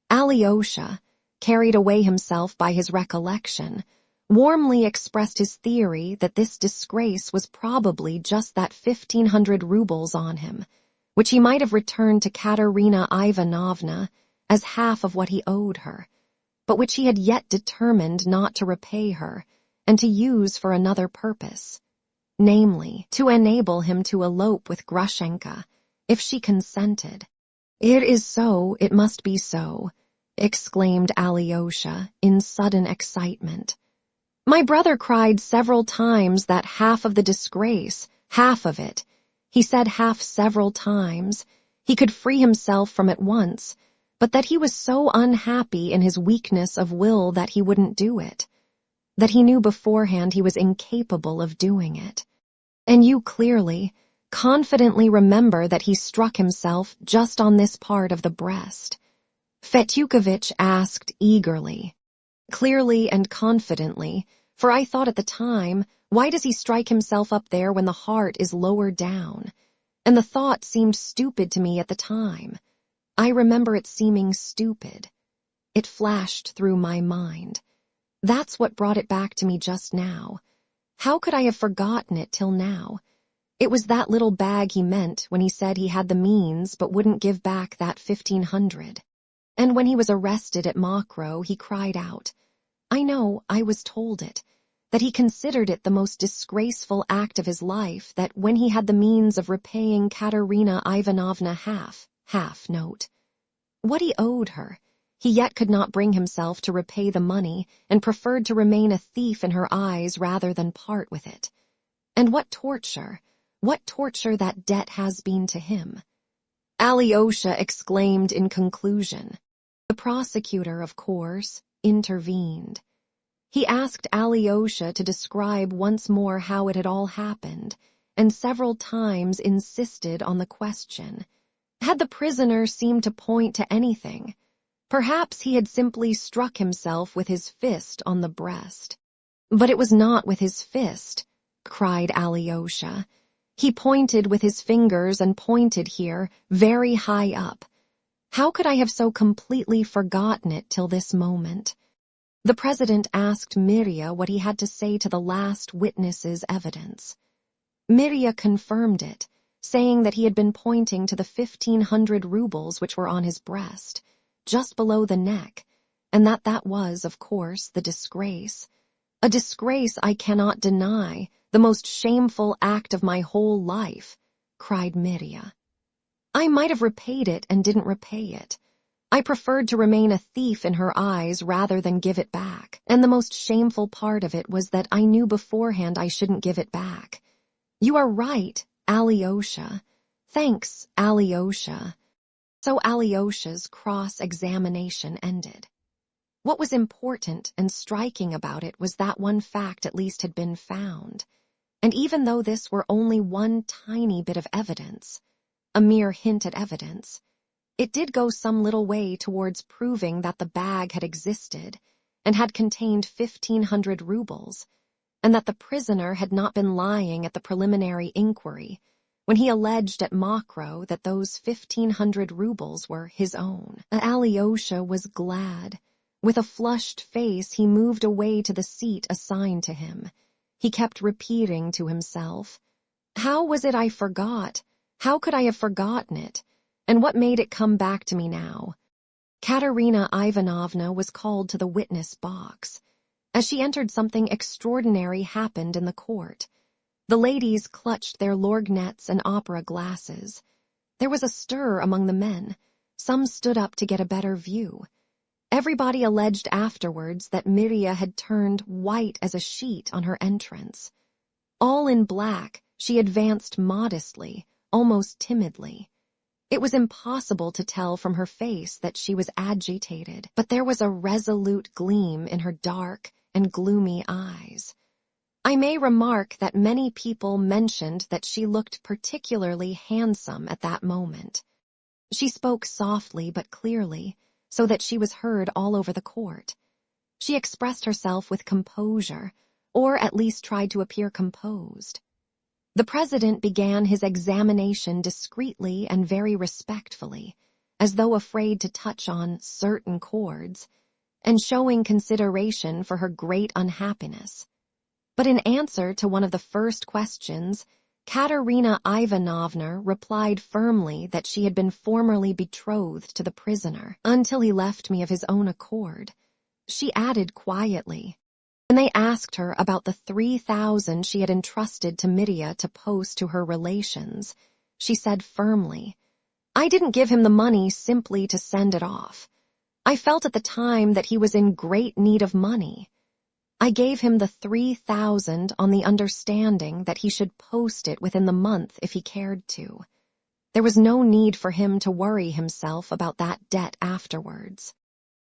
Alyosha, carried away himself by his recollection, warmly expressed his theory that this disgrace was probably just that 1,500 rubles on him, which he might have returned to Katerina Ivanovna as half of what he owed her, but which he had yet determined not to repay her and to use for another purpose, namely, to enable him to elope with Grushenka, if she consented. "It is so, it must be so," exclaimed Alyosha in sudden excitement. "My brother cried several times that half of the disgrace, half of it, he said half several times, he could free himself from at once, but that he was so unhappy in his weakness of will that he wouldn't do it, that he knew beforehand he was incapable of doing it. And you clearly, confidently remember that he struck himself just on this part of the breast?" Fetyukovitch asked eagerly. Clearly and confidently, for I thought at the time, why does he strike himself up there when the heart is lower down? And the thought seemed stupid to me at the time. I remember it seeming stupid. It flashed through my mind. That's what brought it back to me just now. How could I have forgotten it till now? It was that little bag he meant when he said he had the means but wouldn't give back that 1,500. And when he was arrested at Mokroe, he cried out, I know, I was told it, that he considered it the most disgraceful act of his life that when he had the means of repaying Katerina Ivanovna half note, what he owed her, he yet could not bring himself to repay the money and preferred to remain a thief in her eyes rather than part with it. And what torture that debt has been to him. Alyosha exclaimed in conclusion. The prosecutor, of course, intervened. He asked Alyosha to describe once more how it had all happened, and several times insisted on the question. Had the prisoner seemed to point to anything? Perhaps he had simply struck himself with his fist on the breast. But it was not with his fist, cried Alyosha. He pointed with his fingers and pointed here, very high up. How could I have so completely forgotten it till this moment? The president asked Mirya what he had to say to the last witness's evidence. Mirya confirmed it, saying that he had been pointing to the 1,500 rubles which were on his breast, just below the neck, and that was, of course, the disgrace. A disgrace I cannot deny, the most shameful act of my whole life, cried Mirya. I might have repaid it and didn't repay it. I preferred to remain a thief in her eyes rather than give it back, and the most shameful part of it was that I knew beforehand I shouldn't give it back. You are right, Alyosha. Thanks, Alyosha. So Alyosha's cross-examination ended. What was important and striking about it was that one fact at least had been found. And even though this were only one tiny bit of evidence, a mere hint at evidence, it did go some little way towards proving that the bag had existed and had contained 1,500 rubles, and that the prisoner had not been lying at the preliminary inquiry when he alleged at Mokroe that those 1,500 rubles were his own. Alyosha was glad. With a flushed face, he moved away to the seat assigned to him. He kept repeating to himself, "How was it I forgot? How could I have forgotten it? And what made it come back to me now?" Katerina Ivanovna was called to the witness box. As she entered, something extraordinary happened in the court. The ladies clutched their lorgnettes and opera glasses. There was a stir among the men. Some stood up to get a better view. Everybody alleged afterwards that Mirya had turned white as a sheet on her entrance. All in black, she advanced modestly, almost timidly. It was impossible to tell from her face that she was agitated, but there was a resolute gleam in her dark and gloomy eyes. I may remark that many people mentioned that she looked particularly handsome at that moment. She spoke softly but clearly, so that she was heard all over the court. She expressed herself with composure, or at least tried to appear composed. The president began his examination discreetly and very respectfully, as though afraid to touch on certain chords, and showing consideration for her great unhappiness. But in answer to one of the first questions, Katerina Ivanovna replied firmly that she had been formerly betrothed to the prisoner, until he left me of his own accord. She added quietly, when they asked her about the 3,000 she had entrusted to Mirya to post to her relations, she said firmly, "I didn't give him the money simply to send it off. I felt at the time that he was in great need of money. I gave him the 3,000 on the understanding that he should post it within the month if he cared to. There was no need for him to worry himself about that debt afterwards.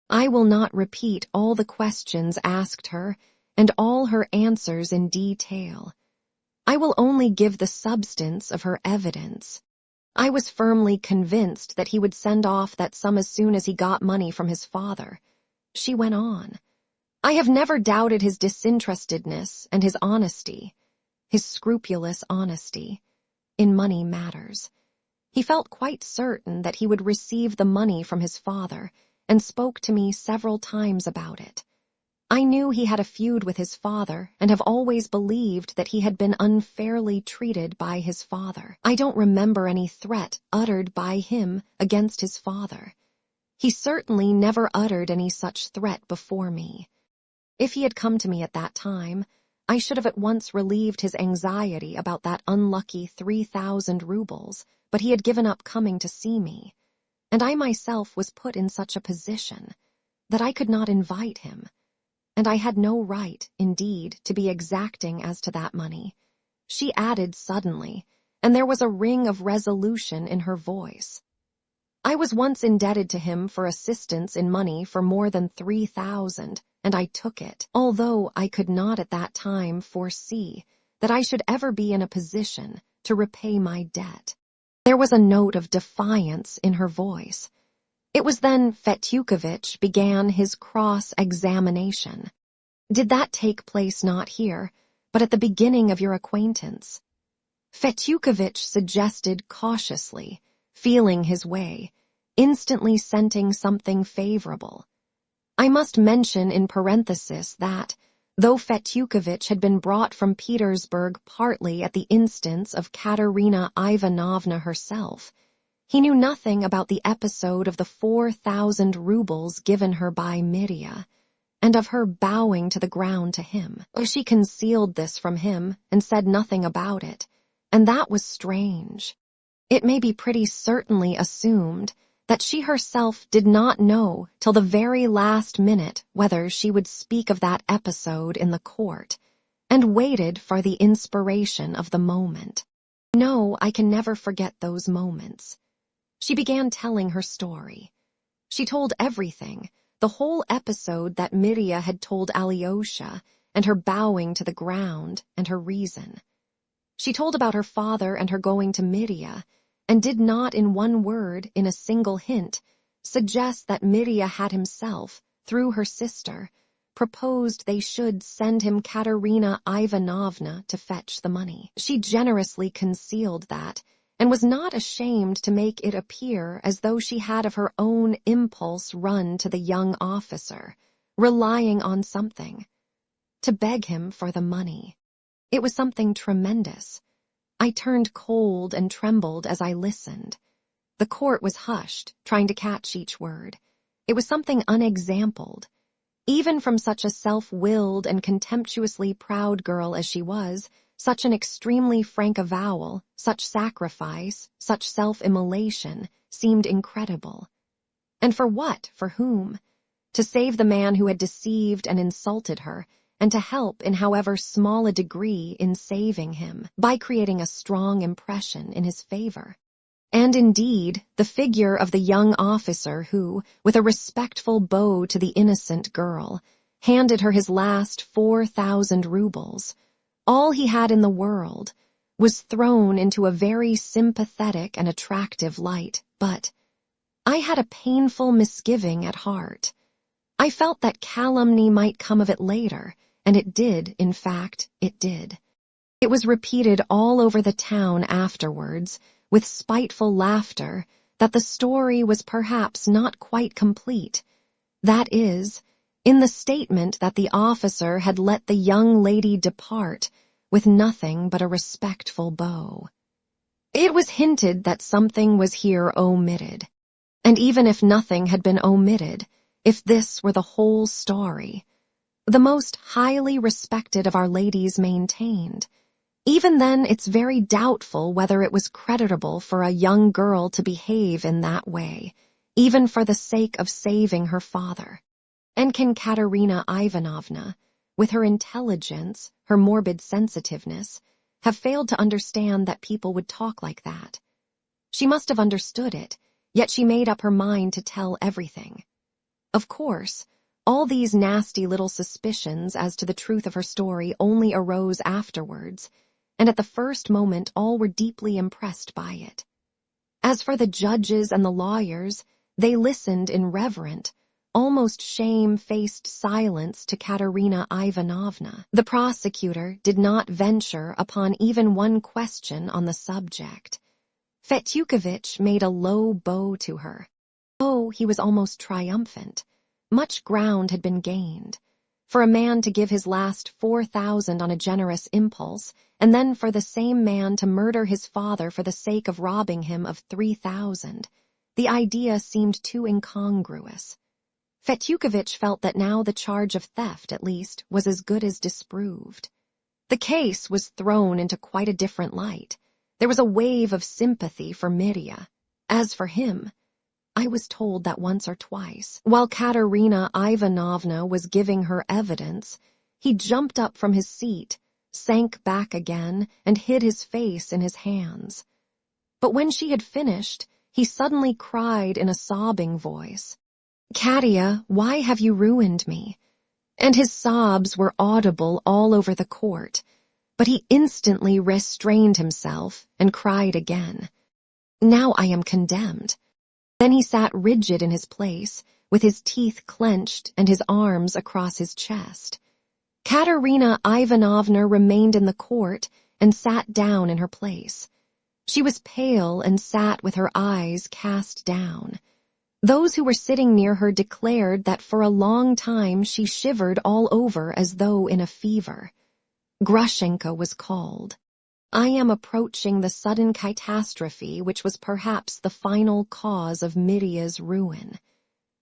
I will not repeat all the questions asked her and all her answers in detail. I will only give the substance of her evidence. I was firmly convinced that he would send off that sum as soon as he got money from his father." She went on, "I have never doubted his disinterestedness and his honesty, his scrupulous honesty, in money matters. He felt quite certain that he would receive the money from his father, and spoke to me several times about it. I knew he had a feud with his father and have always believed that he had been unfairly treated by his father. I don't remember any threat uttered by him against his father. He certainly never uttered any such threat before me. If he had come to me at that time, I should have at once relieved his anxiety about that unlucky 3,000 rubles, but he had given up coming to see me, and I myself was put in such a position that I could not invite him, and I had no right, indeed, to be exacting as to that money," she added suddenly, and there was a ring of resolution in her voice. "I was once indebted to him for assistance in money for more than 3,000, and I took it, although I could not at that time foresee that I should ever be in a position to repay my debt." There was a note of defiance in her voice. It was then Fetyukovitch began his cross-examination. "Did that take place not here, but at the beginning of your acquaintance?" Fetyukovitch suggested cautiously, feeling his way, instantly scenting something favorable. I must mention in parenthesis that, though Fetyukovitch had been brought from Petersburg partly at the instance of Katerina Ivanovna herself, he knew nothing about the episode of the 4,000 rubles given her by Mirya, and of her bowing to the ground to him. She concealed this from him and said nothing about it, and that was strange. It may be pretty certainly assumed that she herself did not know till the very last minute whether she would speak of that episode in the court, and waited for the inspiration of the moment. No, I can never forget those moments. She began telling her story. She told everything, the whole episode that Mirya had told Alyosha, and her bowing to the ground, and her reason. She told about her father and her going to Mirya, and did not in one word, in a single hint, suggest that Mirya had himself, through her sister, proposed they should send him Katerina Ivanovna to fetch the money. She generously concealed that, and was not ashamed to make it appear as though she had of her own impulse run to the young officer, relying on something, to beg him for the money. It was something tremendous. I turned cold and trembled as I listened. The court was hushed, trying to catch each word. It was something unexampled. Even from such a self-willed and contemptuously proud girl as she was, such an extremely frank avowal, such sacrifice, such self-immolation seemed incredible. And for what? For whom? To save the man who had deceived and insulted her, and to help in however small a degree in saving him, by creating a strong impression in his favor. And indeed, the figure of the young officer who, with a respectful bow to the innocent girl, handed her his last 4,000 rubles, all he had in the world, was thrown into a very sympathetic and attractive light. But I had a painful misgiving at heart. I felt that calumny might come of it later, and it did, in fact, it did. It was repeated all over the town afterwards, with spiteful laughter, that the story was perhaps not quite complete. That is, in the statement that the officer had let the young lady depart with nothing but a respectful bow. It was hinted that something was here omitted. And even if nothing had been omitted, if this were the whole story, the most highly respected of our ladies maintained, even then it's very doubtful whether it was creditable for a young girl to behave in that way, even for the sake of saving her father. And can Katerina Ivanovna, with her intelligence, her morbid sensitiveness, have failed to understand that people would talk like that? She must have understood it, yet she made up her mind to tell everything. Of course, all these nasty little suspicions as to the truth of her story only arose afterwards, and at the first moment all were deeply impressed by it. As for the judges and the lawyers, they listened in reverent, almost shame-faced silence to Katerina Ivanovna. The prosecutor did not venture upon even one question on the subject. Fetyukovitch made a low bow to her. Oh, he was almost triumphant. Much ground had been gained. For a man to give his last 4,000 on a generous impulse, and then for the same man to murder his father for the sake of robbing him of 3,000, the idea seemed too incongruous. Fetyukovitch felt that now the charge of theft, at least, was as good as disproved. The case was thrown into quite a different light. There was a wave of sympathy for Mitya. As for him, I was told that once or twice, while Katerina Ivanovna was giving her evidence, he jumped up from his seat, sank back again, and hid his face in his hands. But when she had finished, he suddenly cried in a sobbing voice, "Katya, why have you ruined me?" And his sobs were audible all over the court, but he instantly restrained himself and cried again, "Now I am condemned." Then he sat rigid in his place, with his teeth clenched and his arms across his chest. Katerina Ivanovna remained in the court and sat down in her place. She was pale and sat with her eyes cast down. Those who were sitting near her declared that for a long time she shivered all over as though in a fever. Grushenka was called. I am approaching the sudden catastrophe which was perhaps the final cause of Mitya's ruin.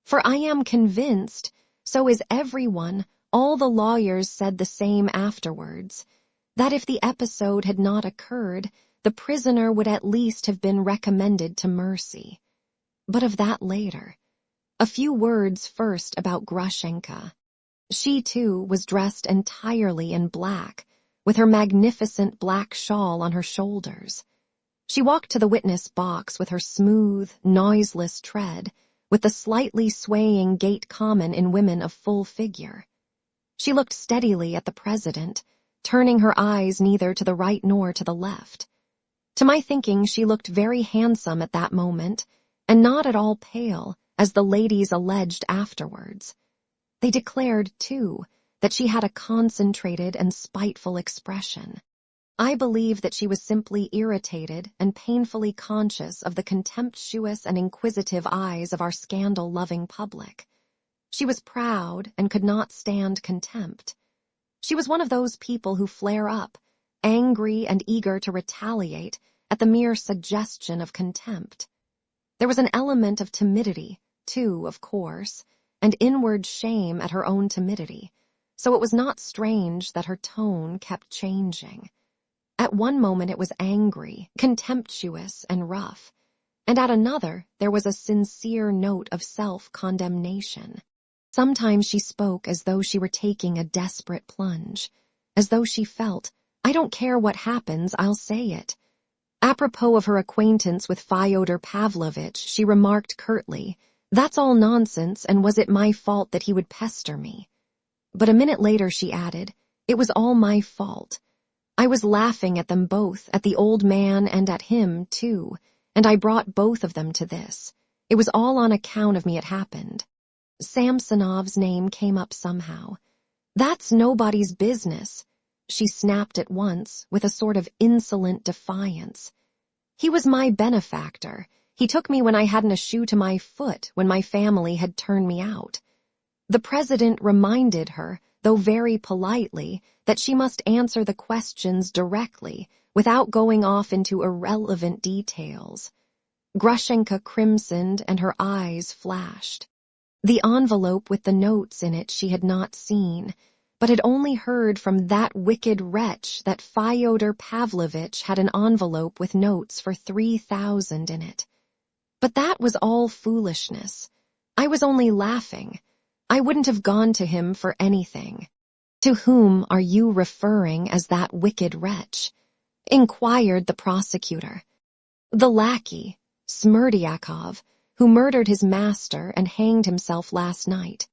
For I am convinced, so is everyone, all the lawyers said the same afterwards, that if the episode had not occurred, the prisoner would at least have been recommended to mercy. But of that later. A few words first about Grushenka. She, too, was dressed entirely in black, with her magnificent black shawl on her shoulders. She walked to the witness box with her smooth, noiseless tread, with the slightly swaying gait common in women of full figure. She looked steadily at the president, turning her eyes neither to the right nor to the left. To my thinking, she looked very handsome at that moment, and not at all pale, as the ladies alleged afterwards. They declared, too, that she had a concentrated and spiteful expression. I believe that she was simply irritated and painfully conscious of the contemptuous and inquisitive eyes of our scandal-loving public. She was proud and could not stand contempt. She was one of those people who flare up, angry and eager to retaliate at the mere suggestion of contempt. There was an element of timidity, too, of course, and inward shame at her own timidity, so it was not strange that her tone kept changing. At one moment it was angry, contemptuous, and rough, and at another there was a sincere note of self-condemnation. Sometimes she spoke as though she were taking a desperate plunge, as though she felt, "I don't care what happens, I'll say it." Apropos of her acquaintance with Fyodor Pavlovitch, she remarked curtly, "That's all nonsense, and was it my fault that he would pester me?" But a minute later she added, "It was all my fault. I was laughing at them both, at the old man and at him, too, and I brought both of them to this. It was all on account of me it happened." Samsonov's name came up somehow. "That's nobody's business," she snapped at once with a sort of insolent defiance. "He was my benefactor. He took me when I hadn't a shoe to my foot, when my family had turned me out." The president reminded her, though very politely, that she must answer the questions directly, without going off into irrelevant details. Grushenka crimsoned and her eyes flashed. The envelope with the notes in it she had not seen, but had only heard from that wicked wretch that Fyodor Pavlovitch had an envelope with notes for 3,000 in it. But that was all foolishness. I was only laughing. I wouldn't have gone to him for anything. "To whom are you referring as that wicked wretch?" inquired the prosecutor. "The lackey, Smerdyakov, who murdered his master and hanged himself last night."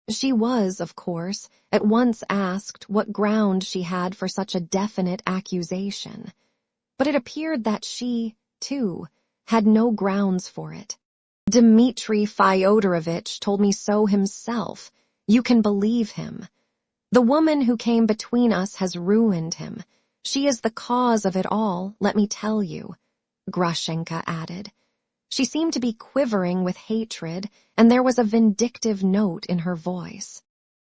She was, of course, at once asked what ground she had for such a definite accusation. But it appeared that she, too, had no grounds for it. "Dmitri Fyodorovitch told me so himself. You can believe him. The woman who came between us has ruined him. She is the cause of it all, let me tell you," Grushenka added. She seemed to be quivering with hatred, and there was a vindictive note in her voice.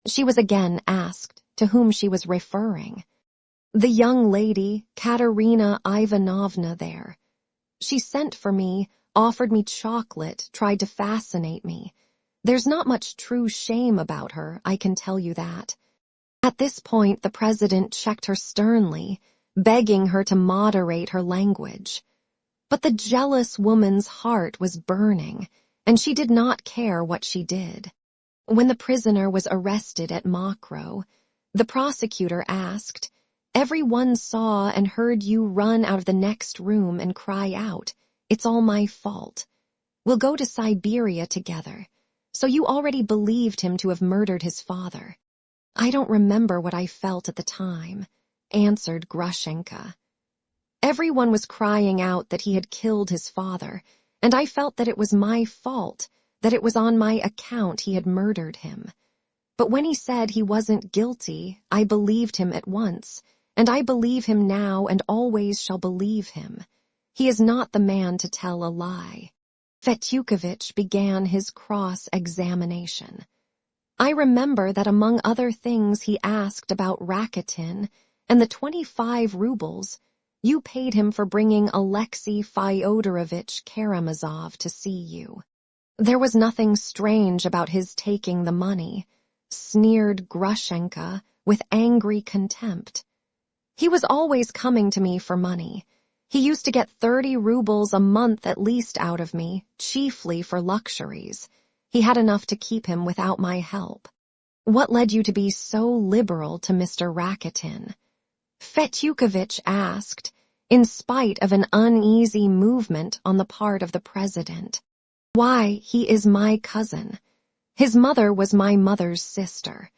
She was again asked to whom she was referring. "The young lady, Katerina Ivanovna there. She sent for me, offered me chocolate, tried to fascinate me. There's not much true shame about her, I can tell you that." At this point the president checked her sternly, begging her to moderate her language. But the jealous woman's heart was burning, and she did not care what she did. When the prisoner was arrested at Mokroe, the prosecutor asked, "Every one saw and heard you run out of the next room and cry out, 'It's all my fault. We'll go to Siberia together.' So you already believed him to have murdered his father." "I don't remember what I felt at the time," answered Grushenka. "Everyone was crying out that he had killed his father, and I felt that it was my fault, that it was on my account he had murdered him. But when he said he wasn't guilty, I believed him at once, and I believe him now and always shall believe him. He is not the man to tell a lie." Fetyukovitch began his cross-examination. "I remember that among other things he asked about Rakitin and the 25 rubles you paid him for bringing Alexei Fyodorovitch Karamazov to see you. There was nothing strange about his taking the money," sneered Grushenka with angry contempt. "He was always coming to me for money. He used to get 30 rubles a month at least out of me, chiefly for luxuries. He had enough to keep him without my help. What led you to be so liberal to Mr. Rakitin?" Fetyukovitch asked, in spite of an uneasy movement on the part of the president. "Why, he is my cousin. His mother was my mother's sister.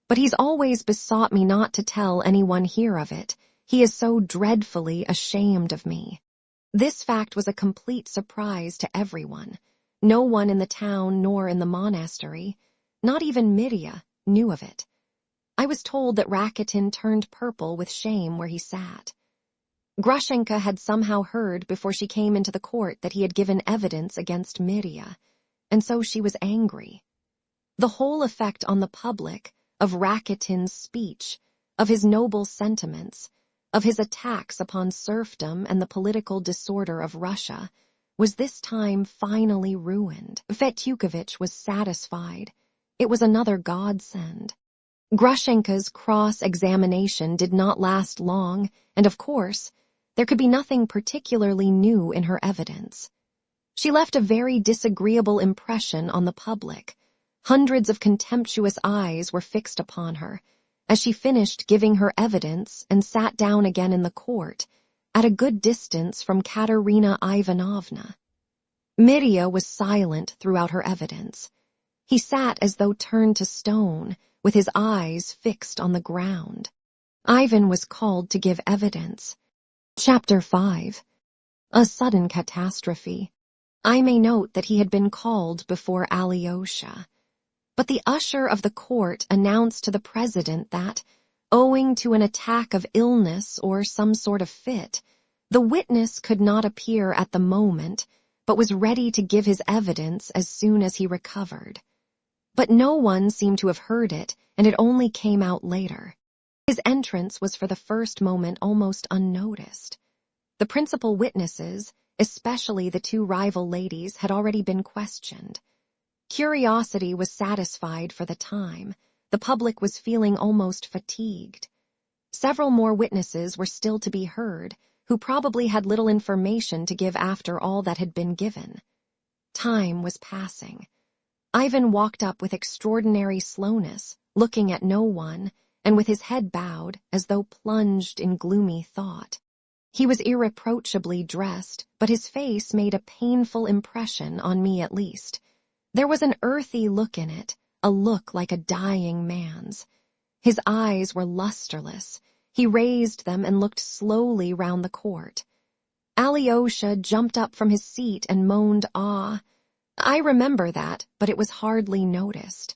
But he's always besought me not to tell anyone here of it. He is so dreadfully ashamed of me." This fact was a complete surprise to everyone. No one in the town nor in the monastery, not even Mitya, knew of it. I was told that Rakitin turned purple with shame where he sat. Grushenka had somehow heard before she came into the court that he had given evidence against Mitya, and so she was angry. The whole effect on the public of Rakitin's speech, of his noble sentiments, of his attacks upon serfdom and the political disorder of Russia, was this time finally ruined. Fetyukovitch was satisfied. It was another godsend. Grushenka's cross-examination did not last long, and of course, there could be nothing particularly new in her evidence. She left a very disagreeable impression on the public. Hundreds of contemptuous eyes were fixed upon her as she finished giving her evidence and sat down again in the court, at a good distance from Katerina Ivanovna. Mitya was silent throughout her evidence. He sat as though turned to stone, with his eyes fixed on the ground. Ivan was called to give evidence. Chapter 5. A sudden catastrophe. I may note that he had been called before Alyosha. But the usher of the court announced to the president that, owing to an attack of illness or some sort of fit, the witness could not appear at the moment, but was ready to give his evidence as soon as he recovered. But no one seemed to have heard it, and it only came out later. His entrance was for the first moment almost unnoticed. The principal witnesses, especially the two rival ladies, had already been questioned. Curiosity was satisfied for the time. The public was feeling almost fatigued. Several more witnesses were still to be heard, who probably had little information to give after all that had been given. Time was passing. Ivan walked up with extraordinary slowness, looking at no one, and with his head bowed, as though plunged in gloomy thought. He was irreproachably dressed, but his face made a painful impression on me at least. There was an earthy look in it, a look like a dying man's. His eyes were lusterless. He raised them and looked slowly round the court. Alyosha jumped up from his seat and moaned, "Ah!" I remember that, but it was hardly noticed.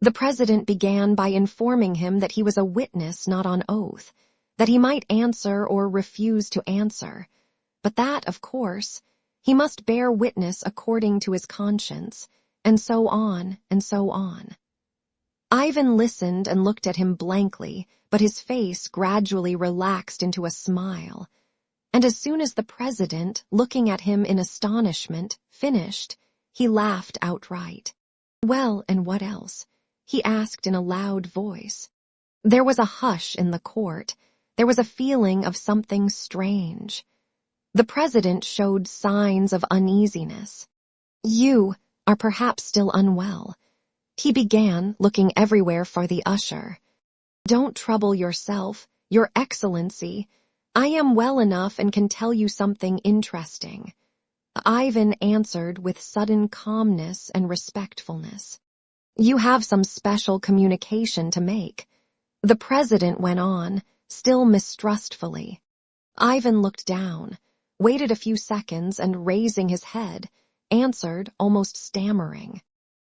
The president began by informing him that he was a witness not on oath, that he might answer or refuse to answer, but that, of course, he must bear witness according to his conscience, and so on, and so on. Ivan listened and looked at him blankly, but his face gradually relaxed into a smile, and as soon as the president, looking at him in astonishment, finished, he laughed outright. "Well, and what else?" he asked in a loud voice. There was a hush in the court. There was a feeling of something strange. The president showed signs of uneasiness. "You are perhaps still unwell," he began, looking everywhere for the usher. "Don't trouble yourself, Your Excellency. I am well enough and can tell you something interesting." Ivan answered with sudden calmness and respectfulness. "You have some special communication to make," the president went on, still mistrustfully. Ivan looked down, waited a few seconds, and raising his head, answered, almost stammering,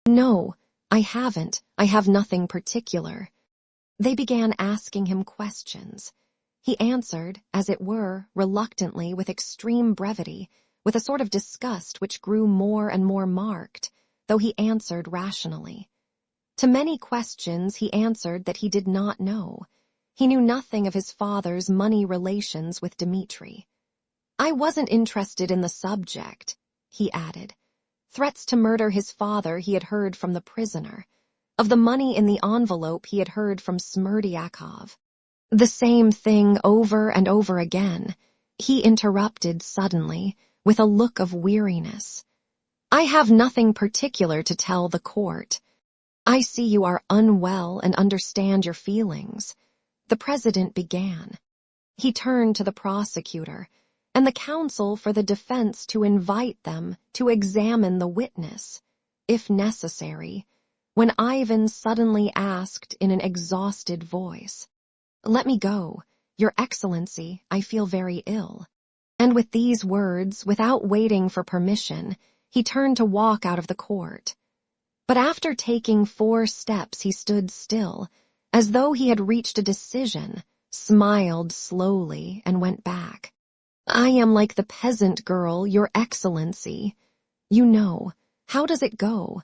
"No, I haven't. I have nothing particular." They began asking him questions. He answered, as it were, reluctantly, with extreme brevity, with a sort of disgust which grew more and more marked, though he answered rationally. To many questions he answered that he did not know. He knew nothing of his father's money relations with Dmitri. "I wasn't interested in the subject," he added. Threats to murder his father he had heard from the prisoner. Of the money in the envelope he had heard from Smerdyakov. The same thing over and over again. He interrupted suddenly, with a look of weariness. "I have nothing particular to tell the court. I see you are unwell and understand your feelings," the president began. He turned to the prosecutor and the counsel for the defense to invite them to examine the witness, if necessary, when Ivan suddenly asked in an exhausted voice, "Let me go, Your Excellency, I feel very ill." And with these words, without waiting for permission, he turned to walk out of the court. But after taking 4 steps he stood still, as though he had reached a decision, smiled slowly, and went back. "I am like the peasant girl, Your Excellency. You know, how does it go?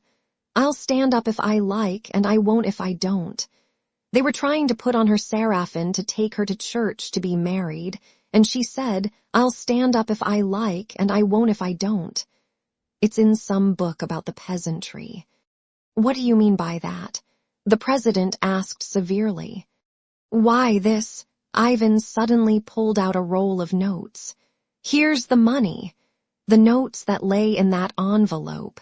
I'll stand up if I like, and I won't if I don't. They were trying to put on her seraphim to take her to church to be married, and she said, 'I'll stand up if I like, and I won't if I don't.' It's in some book about the peasantry. What do you mean by that? The president asked severely. Why this? Ivan suddenly pulled out a roll of notes. Here's the money. The notes that lay in that envelope.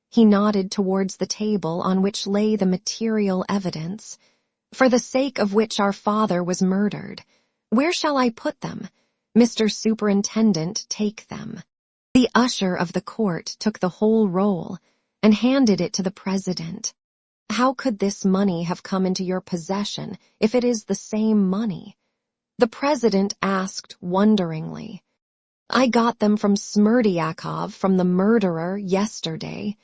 He nodded towards the table on which lay the material evidence, for the sake of which our father was murdered. Where shall I put them? Mr. Superintendent, take them. The usher of the court took the whole roll and handed it to the president. How could this money have come into your possession if it is the same money? The president asked wonderingly. I got them from Smerdyakov, from the murderer, yesterday.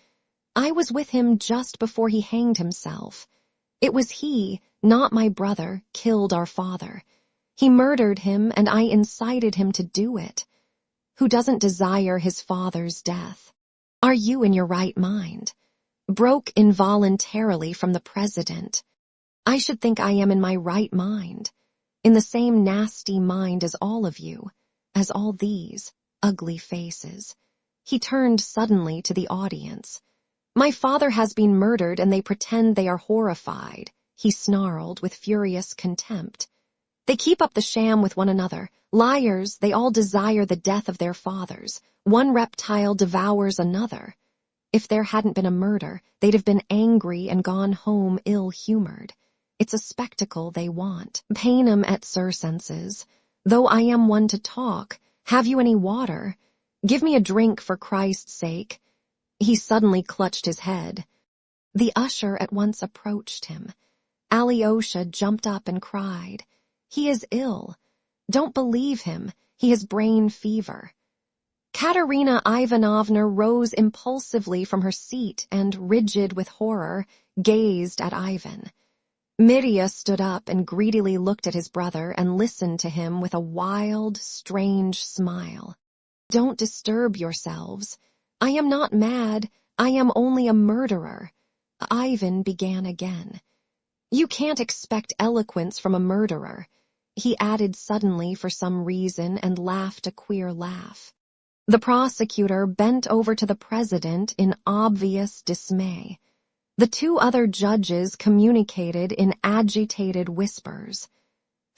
I was with him just before he hanged himself. It was he, not my brother, killed our father. He murdered him, and I incited him to do it. Who doesn't desire his father's death? Are you in your right mind? Broke involuntarily from the president. I should think I am in my right mind, in the same nasty mind as all of you, as all these ugly faces. He turned suddenly to the audience. My father has been murdered, and they pretend they are horrified, he snarled with furious contempt. They keep up the sham with one another. Liars, they all desire the death of their fathers. One reptile devours another. If there hadn't been a murder, they'd have been angry and gone home ill-humored. It's a spectacle they want. Panem et circenses. Though I am one to talk, have you any water? Give me a drink for Christ's sake. He suddenly clutched his head. The usher at once approached him. Alyosha jumped up and cried, He is ill. Don't believe him. He has brain fever. Katerina Ivanovna rose impulsively from her seat and, rigid with horror, gazed at Ivan. Mirya stood up and greedily looked at his brother and listened to him with a wild, strange smile. Don't disturb yourselves. I am not mad. I am only a murderer. Ivan began again. You can't expect eloquence from a murderer. He added suddenly for some reason and laughed a queer laugh. The prosecutor bent over to the president in obvious dismay. The two other judges communicated in agitated whispers.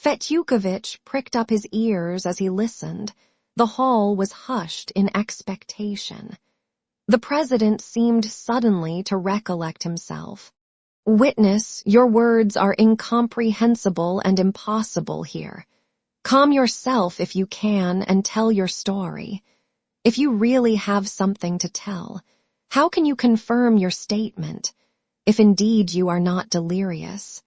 Fetyukovitch pricked up his ears as he listened. The hall was hushed in expectation. The president seemed suddenly to recollect himself. Witness, your words are incomprehensible and impossible here. Calm yourself if you can and tell your story. If you really have something to tell, how can you confirm your statement, if indeed you are not delirious?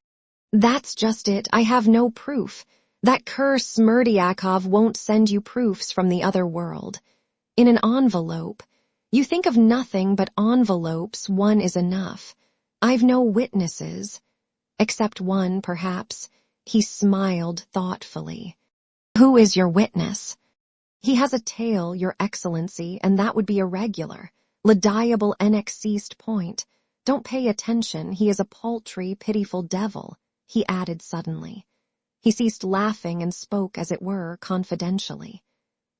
That's just it. I have no proof. That cur Smerdyakov won't send you proofs from the other world. In an envelope. You think of nothing but envelopes. One is enough. I've no witnesses. Except one, perhaps. He smiled thoughtfully. Who is your witness? He has a tail, Your Excellency, and that would be irregular. Lidiable annexiste point. Don't pay attention. He is a paltry, pitiful devil, he added suddenly. He ceased laughing and spoke, as it were, confidentially.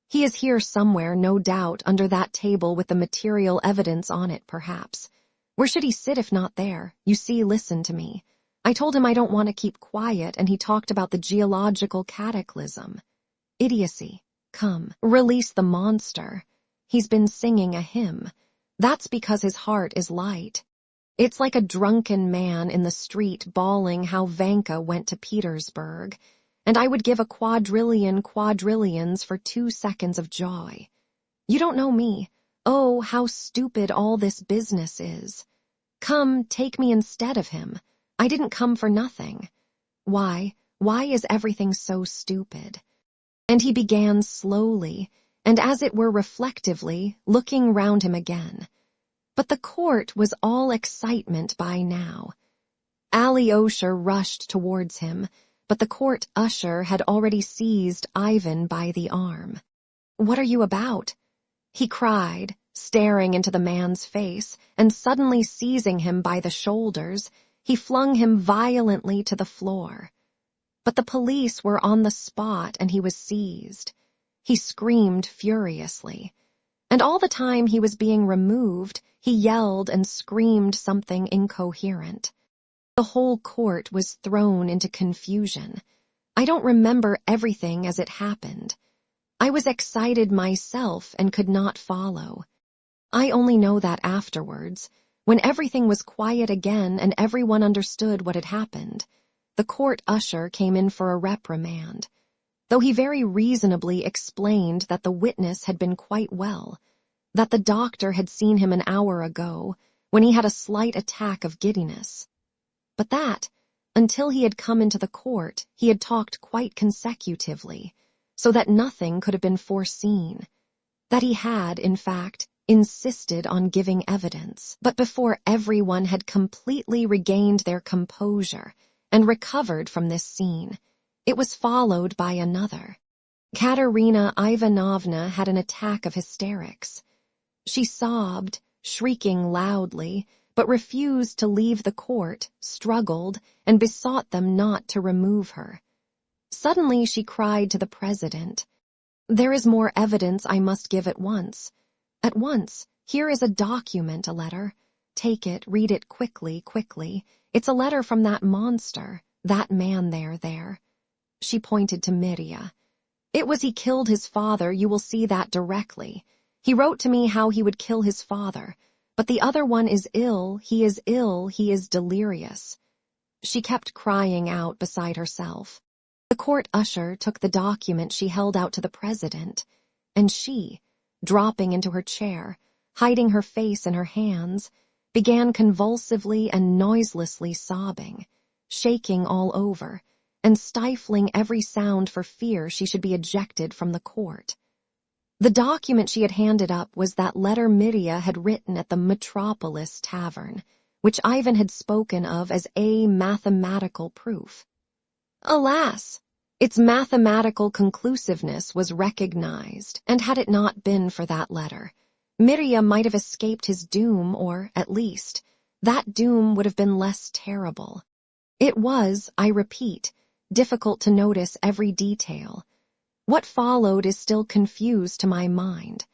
He is here somewhere, no doubt, under that table with the material evidence on it, perhaps. Where should he sit if not there? You see, listen to me. I told him I don't want to keep quiet, and he talked about the geological cataclysm. Idiocy. Come, release the monster. He's been singing a hymn. That's because his heart is light. It's like a drunken man in the street bawling how Vanka went to Petersburg, and I would give a quadrillions for 2 seconds of joy. You don't know me. Oh, how stupid all this business is. Come, take me instead of him. I didn't come for nothing. Why is everything so stupid? And he began slowly, and as it were reflectively, looking round him again. But the court was all excitement by now. Alyosha rushed towards him, but the court usher had already seized Ivan by the arm. What are you about? He cried, staring into the man's face, and suddenly seizing him by the shoulders, he flung him violently to the floor. But the police were on the spot and he was seized. He screamed furiously. And all the time he was being removed, he yelled and screamed something incoherent. The whole court was thrown into confusion. I don't remember everything as it happened. I was excited myself and could not follow. I only know that afterwards, when everything was quiet again and everyone understood what had happened, the court usher came in for a reprimand, though he very reasonably explained that the witness had been quite well, that the doctor had seen him an hour ago when he had a slight attack of giddiness, but that, until he had come into the court, he had talked quite consecutively, so that nothing could have been foreseen, that he had, in fact, insisted on giving evidence, but before everyone had completely regained their composure and recovered from this scene, it was followed by another. Katerina Ivanovna had an attack of hysterics. She sobbed, shrieking loudly, but refused to leave the court, struggled, and besought them not to remove her. Suddenly she cried to the president, "There is more evidence I must give at once. At once, here is a document, a letter. Take it, read it quickly, quickly. It's a letter from that monster, that man there. She pointed to Mirya. It was he killed his father, you will see that directly. He wrote to me how he would kill his father, but the other one is ill, he is delirious. She kept crying out beside herself. The court usher took the document she held out to the president, and she, dropping into her chair, hiding her face in her hands, began convulsively and noiselessly sobbing, shaking all over, and stifling every sound for fear she should be ejected from the court. The document she had handed up was that letter Mirya had written at the Metropolis Tavern, which Ivan had spoken of as a mathematical proof. Alas! Its mathematical conclusiveness was recognized, and had it not been for that letter, Mirya might have escaped his doom, or, at least, that doom would have been less terrible. It was, I repeat, difficult to notice every detail. What followed is still confused to my mind.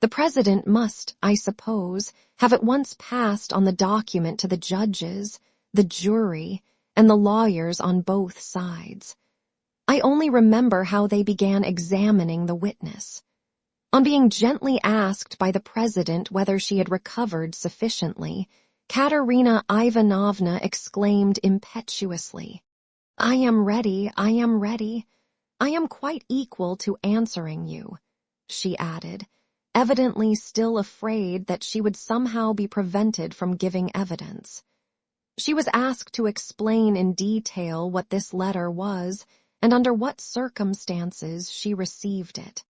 The president must, I suppose, have at once passed on the document to the judges, the jury, and the lawyers on both sides. I only remember how they began examining the witness. On being gently asked by the president whether she had recovered sufficiently, Katerina Ivanovna exclaimed impetuously, "I am ready, I am ready. I am quite equal to answering you," she added, evidently still afraid that she would somehow be prevented from giving evidence. She was asked to explain in detail what this letter was and under what circumstances she received it.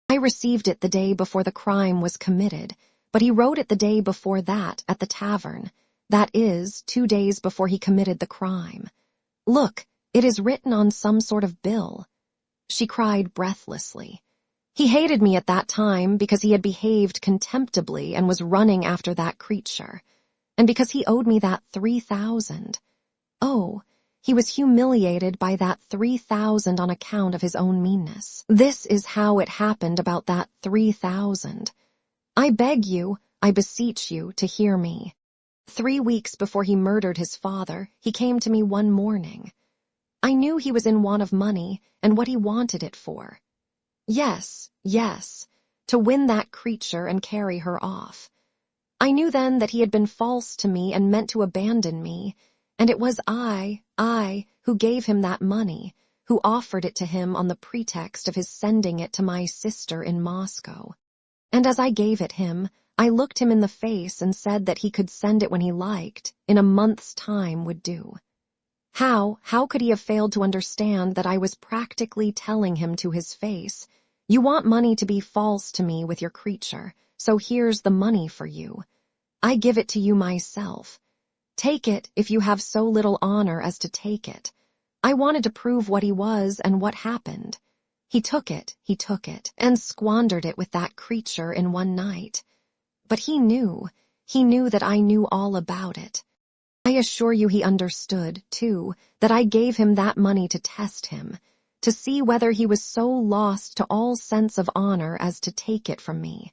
I received it the day before the crime was committed, but he wrote it the day before that at the tavern, that is, 2 days before he committed the crime. Look, it is written on some sort of bill. She cried breathlessly. He hated me at that time because he had behaved contemptibly and was running after that creature, and because he owed me that 3,000. Oh, he was humiliated by that 3,000 on account of his own meanness. This is how it happened about that 3,000. I beg you, I beseech you, to hear me. 3 weeks before he murdered his father, he came to me one morning. I knew he was in want of money and what he wanted it for. Yes, to win that creature and carry her off. I knew then that he had been false to me and meant to abandon me, and it was I who gave him that money, who offered it to him on the pretext of his sending it to my sister in Moscow. And as I gave it him, I looked him in the face and said that he could send it when he liked, in a month's time would do. How could he have failed to understand that I was practically telling him to his face, "You want money to be false to me with your creature, so here's the money for you. I give it to you myself. Take it if you have so little honor as to take it." I wanted to prove what he was and what happened. He took it, and squandered it with that creature in one night. But he knew that I knew all about it. I assure you he understood, too, that I gave him that money to test him, to see whether he was so lost to all sense of honor as to take it from me.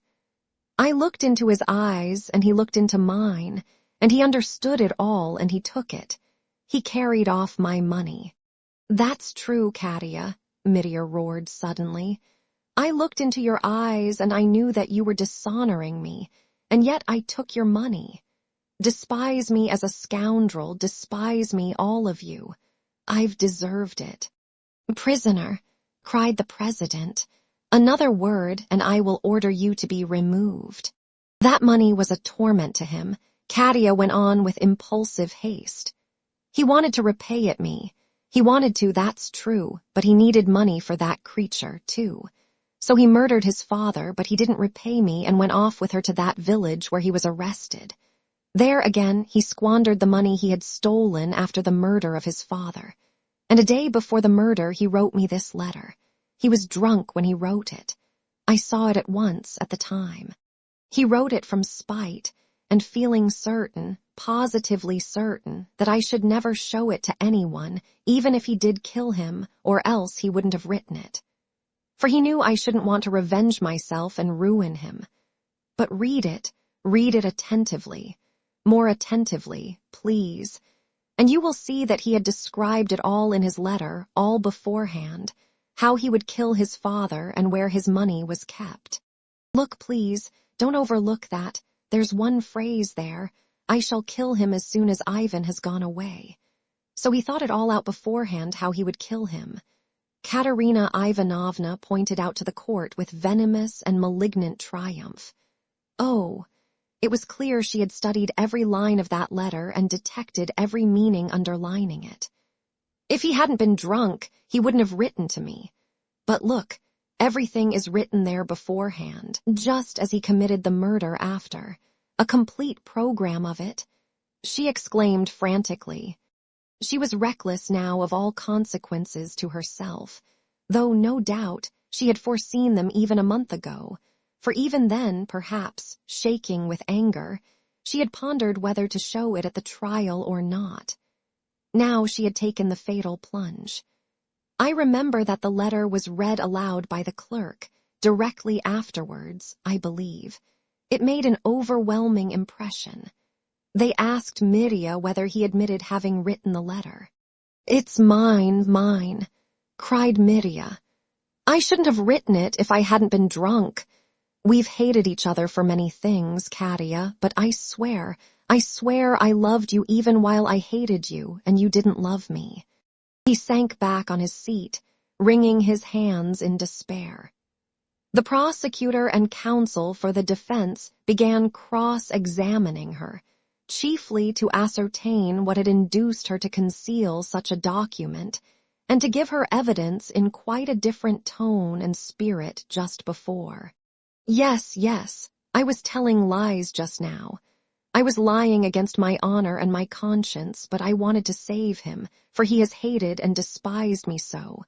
I looked into his eyes, and he looked into mine, and he understood it all, and he took it. He carried off my money. That's true, Katya, Mitya roared suddenly. I looked into your eyes, and I knew that you were dishonoring me, and yet I took your money. Despise me as a scoundrel, despise me, all of you. I've deserved it. Prisoner, cried the president, another word, and I will order you to be removed. That money was a torment to him. Katya went on with impulsive haste. He wanted to repay it me. He wanted to, that's true, but he needed money for that creature, too. So he murdered his father, but he didn't repay me and went off with her to that village where he was arrested. There again, he squandered the money he had stolen after the murder of his father. And a day before the murder, he wrote me this letter. He was drunk when he wrote it. I saw it at once at the time. He wrote it from spite and feeling certain, positively certain, that I should never show it to anyone, even if he did kill him, or else he wouldn't have written it. For he knew I shouldn't want to revenge myself and ruin him. But read it attentively, more attentively, please, and you will see that he had described it all in his letter, all beforehand, how he would kill his father and where his money was kept. Look, please, don't overlook that. There's one phrase there, I shall kill him as soon as Ivan has gone away. So he thought it all out beforehand how he would kill him. Katerina Ivanovna pointed out to the court with venomous and malignant triumph. Oh, it was clear she had studied every line of that letter and detected every meaning underlining it. If he hadn't been drunk, he wouldn't have written to me. But look, everything is written there beforehand, just as he committed the murder after. A complete program of it. She exclaimed frantically. She was reckless now of all consequences to herself, though no doubt she had foreseen them even a month ago, for even then, perhaps, shaking with anger, she had pondered whether to show it at the trial or not. Now she had taken the fatal plunge. I remember that the letter was read aloud by the clerk, directly afterwards, I believe. It made an overwhelming impression. They asked Mitya whether he admitted having written the letter. It's mine, cried Mitya. I shouldn't have written it if I hadn't been drunk. We've hated each other for many things, Katya, but I swear I loved you even while I hated you, and you didn't love me. He sank back on his seat, wringing his hands in despair. The prosecutor and counsel for the defense began cross-examining her, chiefly to ascertain what had induced her to conceal such a document, and to give her evidence in quite a different tone and spirit just before. Yes, I was telling lies just now. I was lying against my honor and my conscience, but I wanted to save him, for he has hated and despised me so.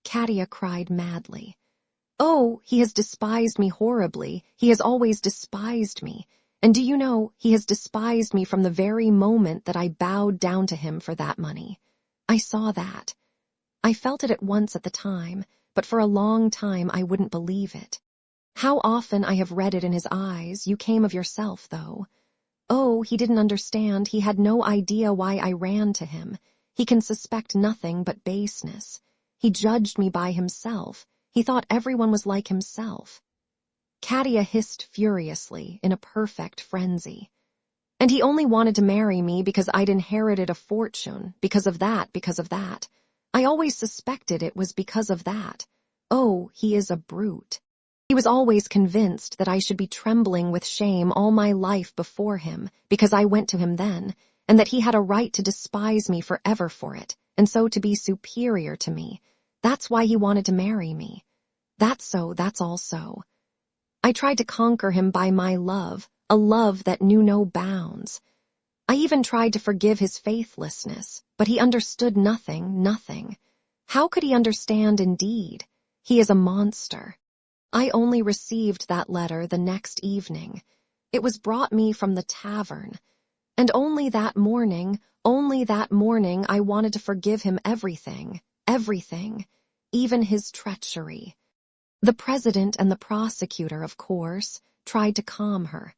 Katya cried madly. Oh, he has despised me horribly. He has always despised me. And do you know, he has despised me from the very moment that I bowed down to him for that money. I saw that. I felt it at once at the time, but for a long time I wouldn't believe it. How often I have read it in his eyes. You came of yourself, though. Oh, he didn't understand. He had no idea why I ran to him. He can suspect nothing but baseness. He judged me by himself. He thought everyone was like himself. Katya hissed furiously, in a perfect frenzy. And he only wanted to marry me because I'd inherited a fortune, because of that. I always suspected it was because of that. Oh, he is a brute. He was always convinced that I should be trembling with shame all my life before him, because I went to him then, and that he had a right to despise me forever for it, and so to be superior to me. That's why he wanted to marry me. That's all so. I tried to conquer him by my love, a love that knew no bounds. I even tried to forgive his faithlessness, but he understood nothing. How could he understand indeed? He is a monster. I only received that letter the next evening. It was brought me from the tavern. And only that morning I wanted to forgive him everything, even his treachery. The president and the prosecutor, of course, tried to calm her.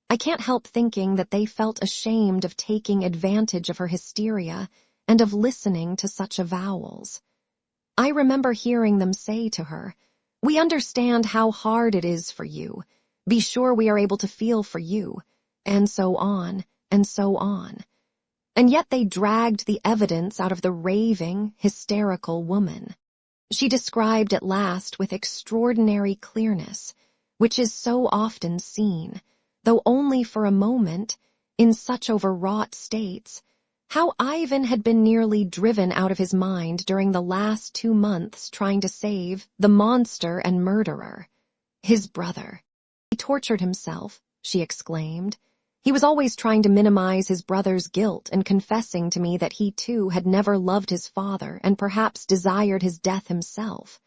I can't help thinking that they felt ashamed of taking advantage of her hysteria and of listening to such avowals. I remember hearing them say to her, "We understand how hard it is for you. Be sure we are able to feel for you," and so on, and so on. And yet they dragged the evidence out of the raving, hysterical woman. She described at last with extraordinary clearness, which is so often seen, though only for a moment, in such overwrought states, how Ivan had been nearly driven out of his mind during the last 2 months trying to save the monster and murderer, his brother. He tortured himself, she exclaimed. He was always trying to minimize his brother's guilt and confessing to me that he too had never loved his father and perhaps desired his death himself.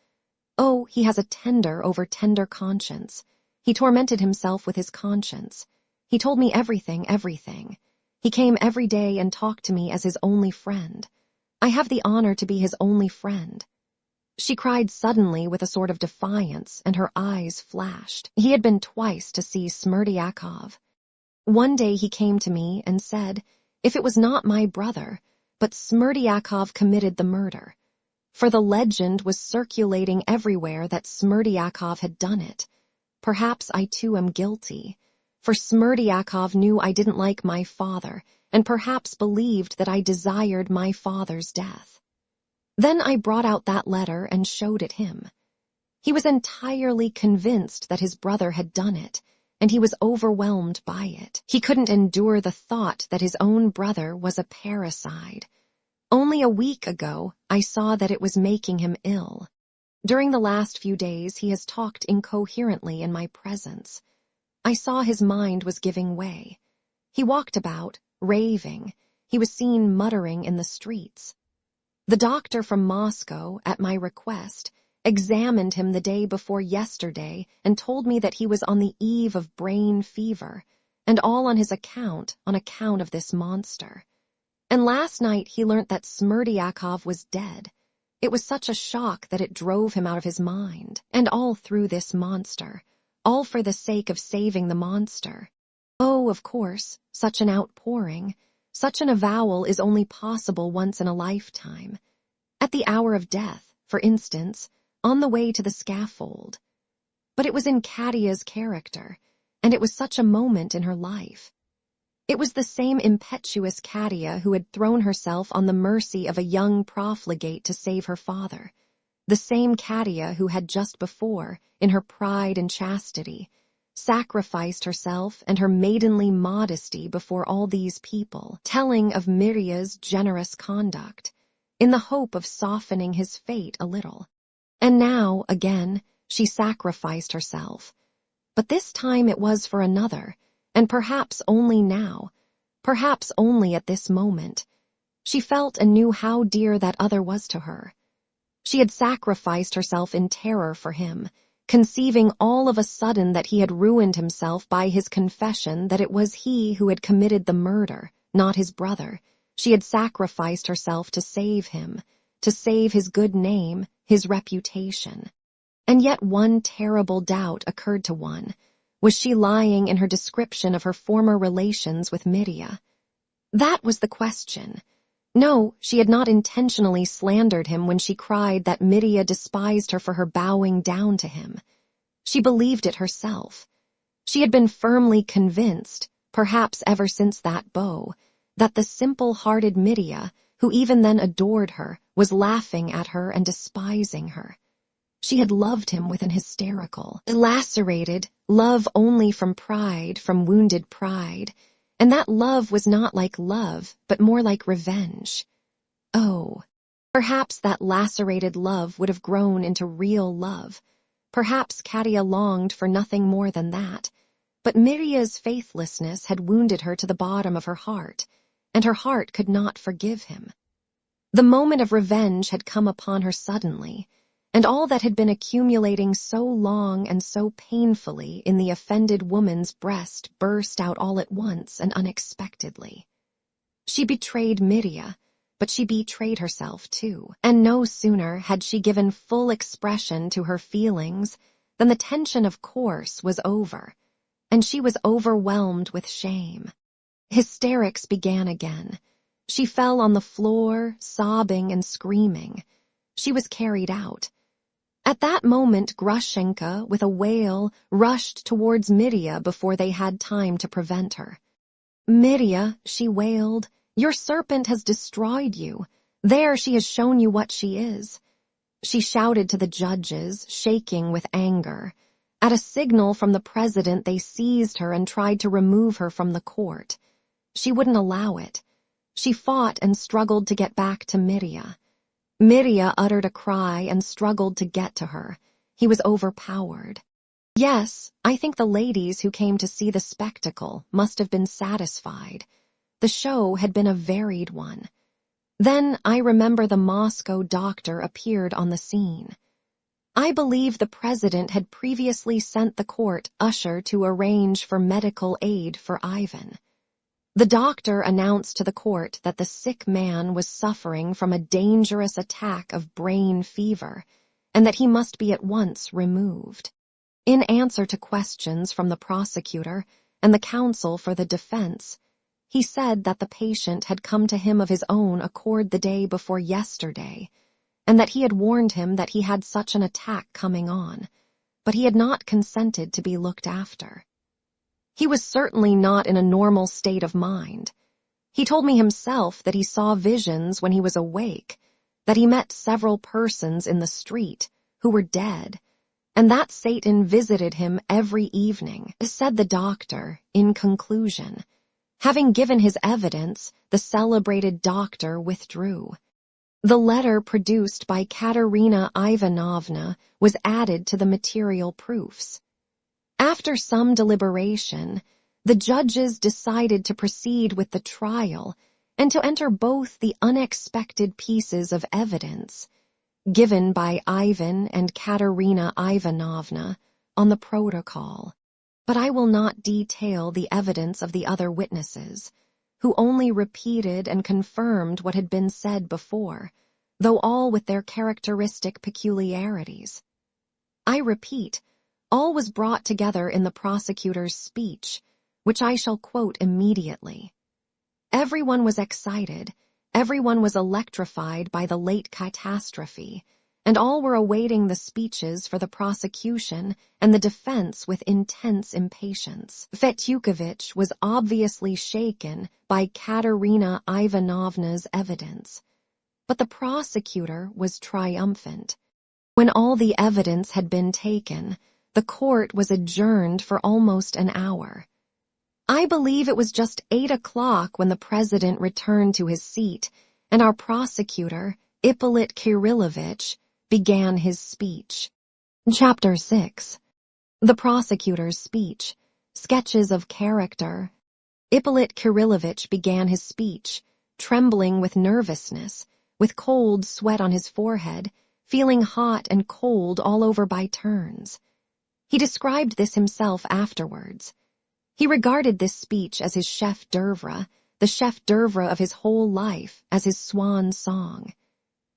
Oh, he has a tender over tender conscience. He tormented himself with his conscience. He told me everything. He came every day and talked to me as his only friend. I have the honor to be his only friend. She cried suddenly with a sort of defiance, and her eyes flashed. He had been twice to see Smerdyakov. One day he came to me and said, if it was not my brother, but Smerdyakov committed the murder. For the legend was circulating everywhere that Smerdyakov had done it. Perhaps I too am guilty. For Smerdyakov knew I didn't like my father, and perhaps believed that I desired my father's death. Then I brought out that letter and showed it him. He was entirely convinced that his brother had done it, and he was overwhelmed by it. He couldn't endure the thought that his own brother was a parricide. Only a week ago, I saw that it was making him ill. During the last few days, he has talked incoherently in my presence. I saw his mind was giving way. He walked about, raving. He was seen muttering in the streets. The doctor from Moscow, at my request, examined him the day before yesterday and told me that he was on the eve of brain fever, and all on account of this monster. And last night he learnt that Smerdyakov was dead. It was such a shock that it drove him out of his mind, and all through this monster, all for the sake of saving the monster. Oh, of course, such an outpouring, such an avowal is only possible once in a lifetime. At the hour of death, for instance, on the way to the scaffold. But it was in Katia's character, and it was such a moment in her life. It was the same impetuous Katia who had thrown herself on the mercy of a young profligate to save her father, the same Katia who had just before, in her pride and chastity, sacrificed herself and her maidenly modesty before all these people, telling of Mirya's generous conduct, in the hope of softening his fate a little. And now, again, she sacrificed herself. But this time it was for another, and perhaps only now, perhaps only at this moment. She felt and knew how dear that other was to her. She had sacrificed herself in terror for him, conceiving all of a sudden that he had ruined himself by his confession that it was he who had committed the murder, not his brother. She had sacrificed herself to save him, to save his good name, his reputation. And yet one terrible doubt occurred to one. Was she lying in her description of her former relations with Mirya? That was the question. No, she had not intentionally slandered him when she cried that Mirya despised her for her bowing down to him. She believed it herself. She had been firmly convinced, perhaps ever since that beau, that the simple-hearted Mirya, who even then adored her, was laughing at her and despising her. She had loved him with an hysterical, lacerated love only from pride, from wounded pride, and that love was not like love, but more like revenge. Oh, perhaps that lacerated love would have grown into real love. Perhaps Katia longed for nothing more than that, but Mirya's faithlessness had wounded her to the bottom of her heart, and her heart could not forgive him. The moment of revenge had come upon her suddenly, and all that had been accumulating so long and so painfully in the offended woman's breast burst out all at once and unexpectedly. She betrayed Mirya, but she betrayed herself too, and no sooner had she given full expression to her feelings than the tension, of course, was over, and she was overwhelmed with shame. Hysterics began again. She fell on the floor, sobbing and screaming. She was carried out. At that moment, Grushenka, with a wail, rushed towards Mitya before they had time to prevent her. "Mitya," she wailed, "your serpent has destroyed you. There she has shown you what she is." She shouted to the judges, shaking with anger. At a signal from the president, they seized her and tried to remove her from the court. She wouldn't allow it. She fought and struggled to get back to Mitya. Mitya uttered a cry and struggled to get to her. He was overpowered. Yes, I think the ladies who came to see the spectacle must have been satisfied. The show had been a varied one. Then I remember the Moscow doctor appeared on the scene. I believe the president had previously sent the court usher to arrange for medical aid for Ivan. The doctor announced to the court that the sick man was suffering from a dangerous attack of brain fever and that he must be at once removed. In answer to questions from the prosecutor and the counsel for the defense, he said that the patient had come to him of his own accord the day before yesterday, and that he had warned him that he had such an attack coming on, but he had not consented to be looked after. He was certainly not in a normal state of mind. He told me himself that he saw visions when he was awake, that he met several persons in the street who were dead, and that Satan visited him every evening, said the doctor in conclusion. Having given his evidence, the celebrated doctor withdrew. The letter produced by Katerina Ivanovna was added to the material proofs. After some deliberation, the judges decided to proceed with the trial and to enter both the unexpected pieces of evidence given by Ivan and Katerina Ivanovna on the protocol. But I will not detail the evidence of the other witnesses, who only repeated and confirmed what had been said before, though all with their characteristic peculiarities. I repeat, all was brought together in the prosecutor's speech, which I shall quote immediately. Everyone was excited, everyone was electrified by the late catastrophe, and all were awaiting the speeches for the prosecution and the defense with intense impatience. Fetyukovitch was obviously shaken by Katerina Ivanovna's evidence, but the prosecutor was triumphant. When all the evidence had been taken, the court was adjourned for almost an hour. I believe it was just 8 o'clock when the president returned to his seat, and our prosecutor, Ippolit Kirillovitch, began his speech. Chapter 6. The prosecutor's speech. Sketches of character. Ippolit Kirillovitch began his speech, trembling with nervousness, with cold sweat on his forehead, feeling hot and cold all over by turns. He described this himself afterwards. He regarded this speech as his chef d'oeuvre, the chef d'oeuvre of his whole life, as his swan song.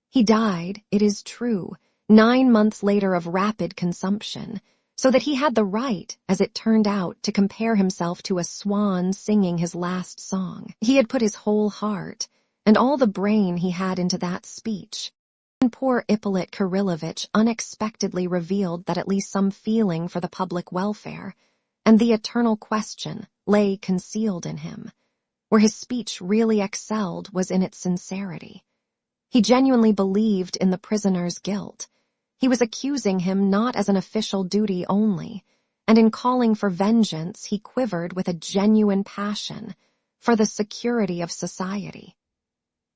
He died, it is true, 9 months later of rapid consumption, so that he had the right, as it turned out, to compare himself to a swan singing his last song. He had put his whole heart, and all the brain he had into that speech. And poor Ippolit Kirillovitch unexpectedly revealed that at least some feeling for the public welfare, and the eternal question, lay concealed in him. Where his speech really excelled was in its sincerity. He genuinely believed in the prisoner's guilt. He was accusing him not as an official duty only, and in calling for vengeance he quivered with a genuine passion for the security of society.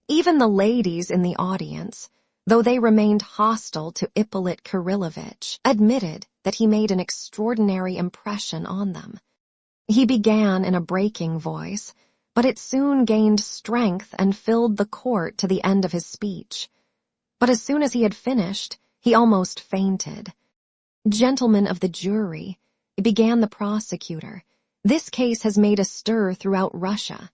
Even the ladies in the audience, though they remained hostile to Ippolit Kirillovitch, admitted that he made an extraordinary impression on them. He began in a breaking voice, but it soon gained strength and filled the court to the end of his speech. But as soon as he had finished, he almost fainted. "Gentlemen of the jury," began the prosecutor, "this case has made a stir throughout Russia.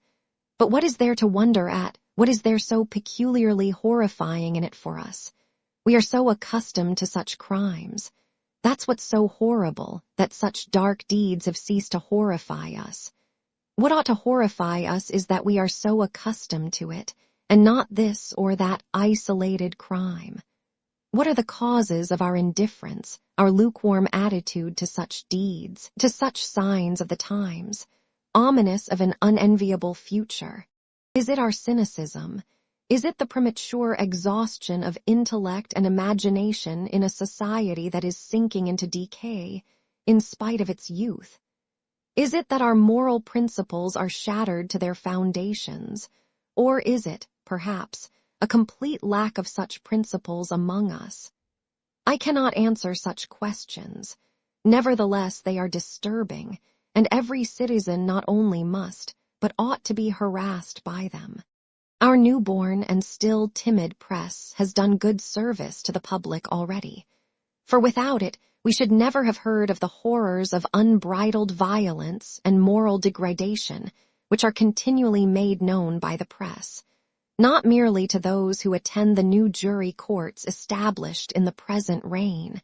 But what is there to wonder at? What is there so peculiarly horrifying in it for us? We are so accustomed to such crimes. That's what's so horrible, that such dark deeds have ceased to horrify us. What ought to horrify us is that we are so accustomed to it, and not this or that isolated crime. What are the causes of our indifference, our lukewarm attitude to such deeds, to such signs of the times, ominous of an unenviable future? Is it our cynicism? Is it the premature exhaustion of intellect and imagination in a society that is sinking into decay, in spite of its youth? Is it that our moral principles are shattered to their foundations? Or is it, perhaps, a complete lack of such principles among us? I cannot answer such questions. Nevertheless, they are disturbing, and every citizen not only must, but ought to be harassed by them. Our newborn and still timid press has done good service to the public already, for without it we should never have heard of the horrors of unbridled violence and moral degradation which are continually made known by the press, not merely to those who attend the new jury courts established in the present reign,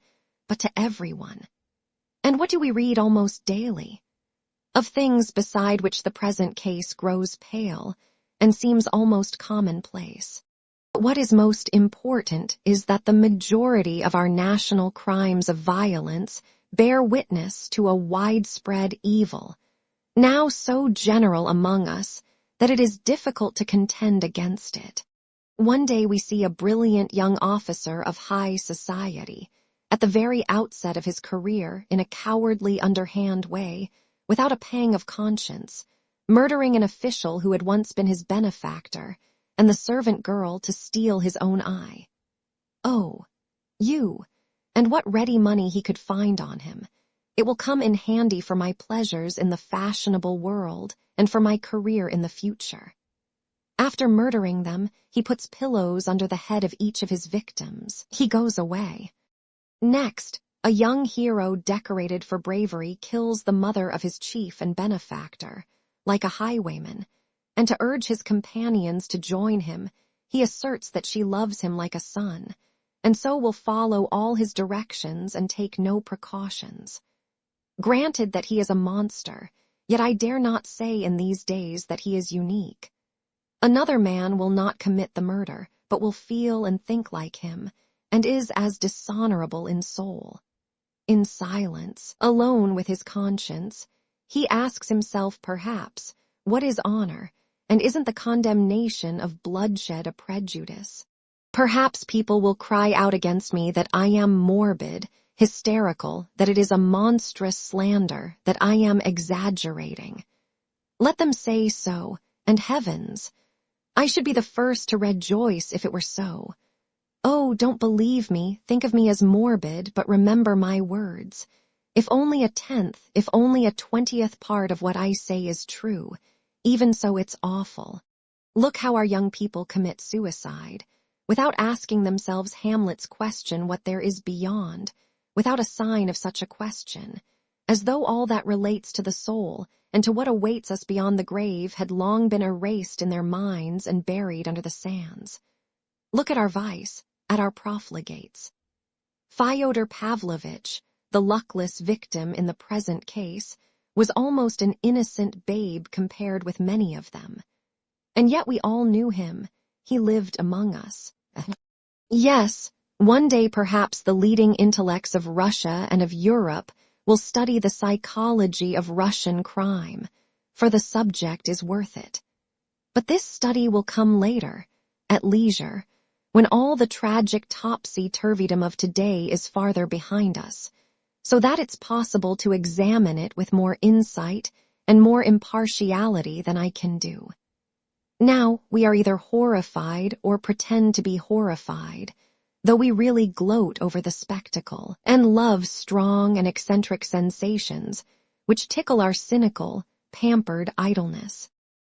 but to everyone. And what do we read almost daily? Of things beside which the present case grows pale, and seems almost commonplace. But what is most important is that the majority of our national crimes of violence bear witness to a widespread evil, now so general among us that it is difficult to contend against it. One day we see a brilliant young officer of high society, at the very outset of his career in a cowardly underhand way, without a pang of conscience, murdering an official who had once been his benefactor, and the servant girl to steal his own eye. Oh, you, and what ready money he could find on him. It will come in handy for my pleasures in the fashionable world and for my career in the future. After murdering them, he puts pillows under the head of each of his victims. He goes away. Next, a young hero decorated for bravery kills the mother of his chief and benefactor, like a highwayman, and to urge his companions to join him, he asserts that she loves him like a son, and so will follow all his directions and take no precautions. Granted that he is a monster, yet I dare not say in these days that he is unique. Another man will not commit the murder, but will feel and think like him, and is as dishonorable in soul. In silence, alone with his conscience, he asks himself, perhaps, what is honor, and isn't the condemnation of bloodshed a prejudice? Perhaps people will cry out against me that I am morbid, hysterical, that it is a monstrous slander, that I am exaggerating. Let them say so, and heavens, I should be the first to rejoice if it were so. Oh, don't believe me, think of me as morbid, but remember my words. If only a 10th, if only a 20th part of what I say is true, even so it's awful. Look how our young people commit suicide, without asking themselves Hamlet's question what there is beyond, without a sign of such a question, as though all that relates to the soul and to what awaits us beyond the grave had long been erased in their minds and buried under the sands. Look at our vice, at our profligates. Fyodor Pavlovitch, the luckless victim in the present case, was almost an innocent babe compared with many of them. And yet we all knew him. He lived among us. Yes, one day perhaps the leading intellects of Russia and of Europe will study the psychology of Russian crime, for the subject is worth it. But this study will come later, at leisure, when all the tragic topsy-turvydom of today is farther behind us, so that it's possible to examine it with more insight and more impartiality than I can do. Now we are either horrified or pretend to be horrified, though we really gloat over the spectacle and love strong and eccentric sensations which tickle our cynical, pampered idleness.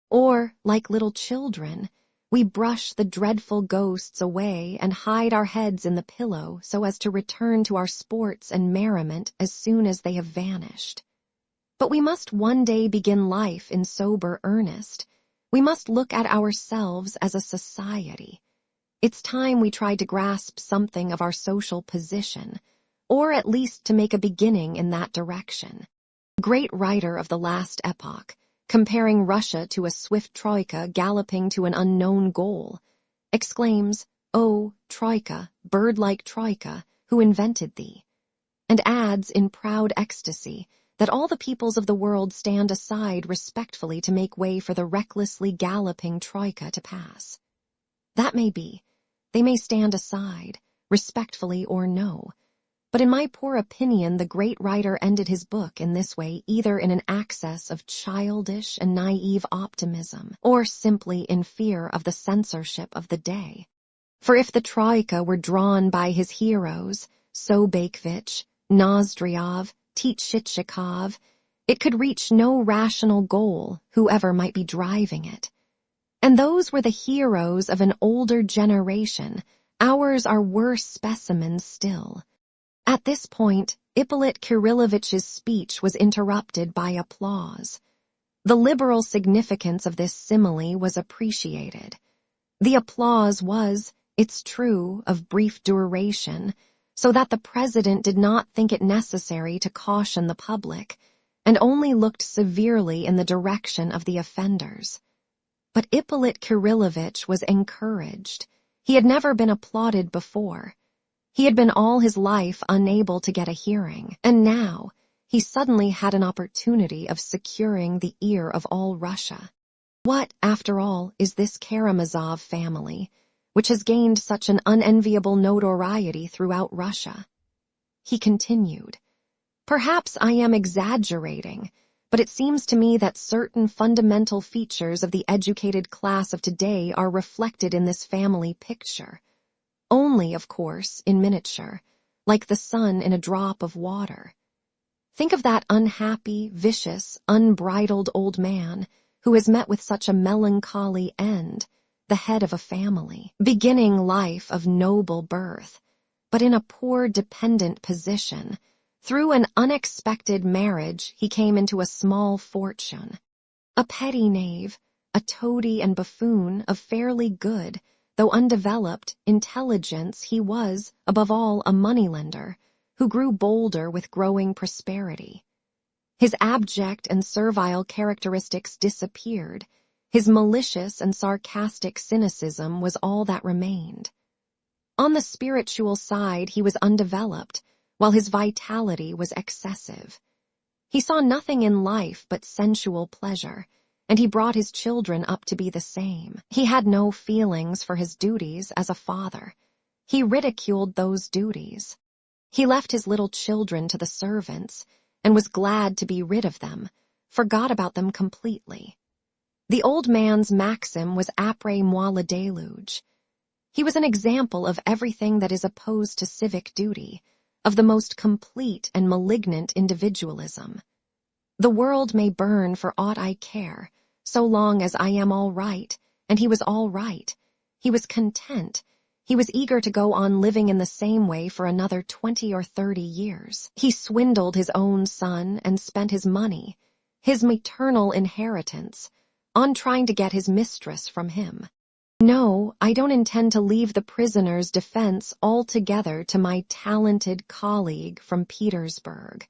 Or, like little children, we brush the dreadful ghosts away and hide our heads in the pillow so as to return to our sports and merriment as soon as they have vanished. But we must one day begin life in sober earnest. We must look at ourselves as a society. It's time we tried to grasp something of our social position, or at least to make a beginning in that direction. Great writer of the last epoch, comparing Russia to a swift troika galloping to an unknown goal, exclaims, "O, troika, bird-like troika, who invented thee?" and adds in proud ecstasy that all the peoples of the world stand aside respectfully to make way for the recklessly galloping troika to pass. That may be. They may stand aside, respectfully or no. But in my poor opinion, the great writer ended his book in this way either in an access of childish and naive optimism, or simply in fear of the censorship of the day. For if the troika were drawn by his heroes, Sobakevich, Nozdryov, Tchitchikov, it could reach no rational goal, whoever might be driving it. And those were the heroes of an older generation. Ours are worse specimens still. At this point, Ippolit Kirillovich's speech was interrupted by applause. The liberal significance of this simile was appreciated. The applause was, it's true, of brief duration, so that the president did not think it necessary to caution the public, and only looked severely in the direction of the offenders. But Ippolit Kirillovich was encouraged. He had never been applauded before. He had been all his life unable to get a hearing, and now he suddenly had an opportunity of securing the ear of all Russia. What, after all, is this Karamazov family, which has gained such an unenviable notoriety throughout Russia? He continued, "Perhaps I am exaggerating, but it seems to me that certain fundamental features of the educated class of today are reflected in this family picture. Only, of course, in miniature, like the sun in a drop of water. Think of that unhappy, vicious, unbridled old man who has met with such a melancholy end, the head of a family, beginning life of noble birth, but in a poor dependent position. Through an unexpected marriage, he came into a small fortune. A petty knave, a toady and buffoon of fairly good, though undeveloped, intelligence, he was, above all, a moneylender, who grew bolder with growing prosperity. His abject and servile characteristics disappeared. His malicious and sarcastic cynicism was all that remained. On the spiritual side, he was undeveloped, while his vitality was excessive. He saw nothing in life but sensual pleasure, and he brought his children up to be the same. He had no feelings for his duties as a father. He ridiculed those duties. He left his little children to the servants, and was glad to be rid of them, forgot about them completely. The old man's maxim was après-moi le déluge. He was an example of everything that is opposed to civic duty, of the most complete and malignant individualism. The world may burn for aught I care, so long as I am all right, and he was all right. He was content. He was eager to go on living in the same way for another 20 or 30 years. He swindled his own son and spent his money, his maternal inheritance, on trying to get his mistress from him. No, I don't intend to leave the prisoner's defense altogether to my talented colleague from Petersburg.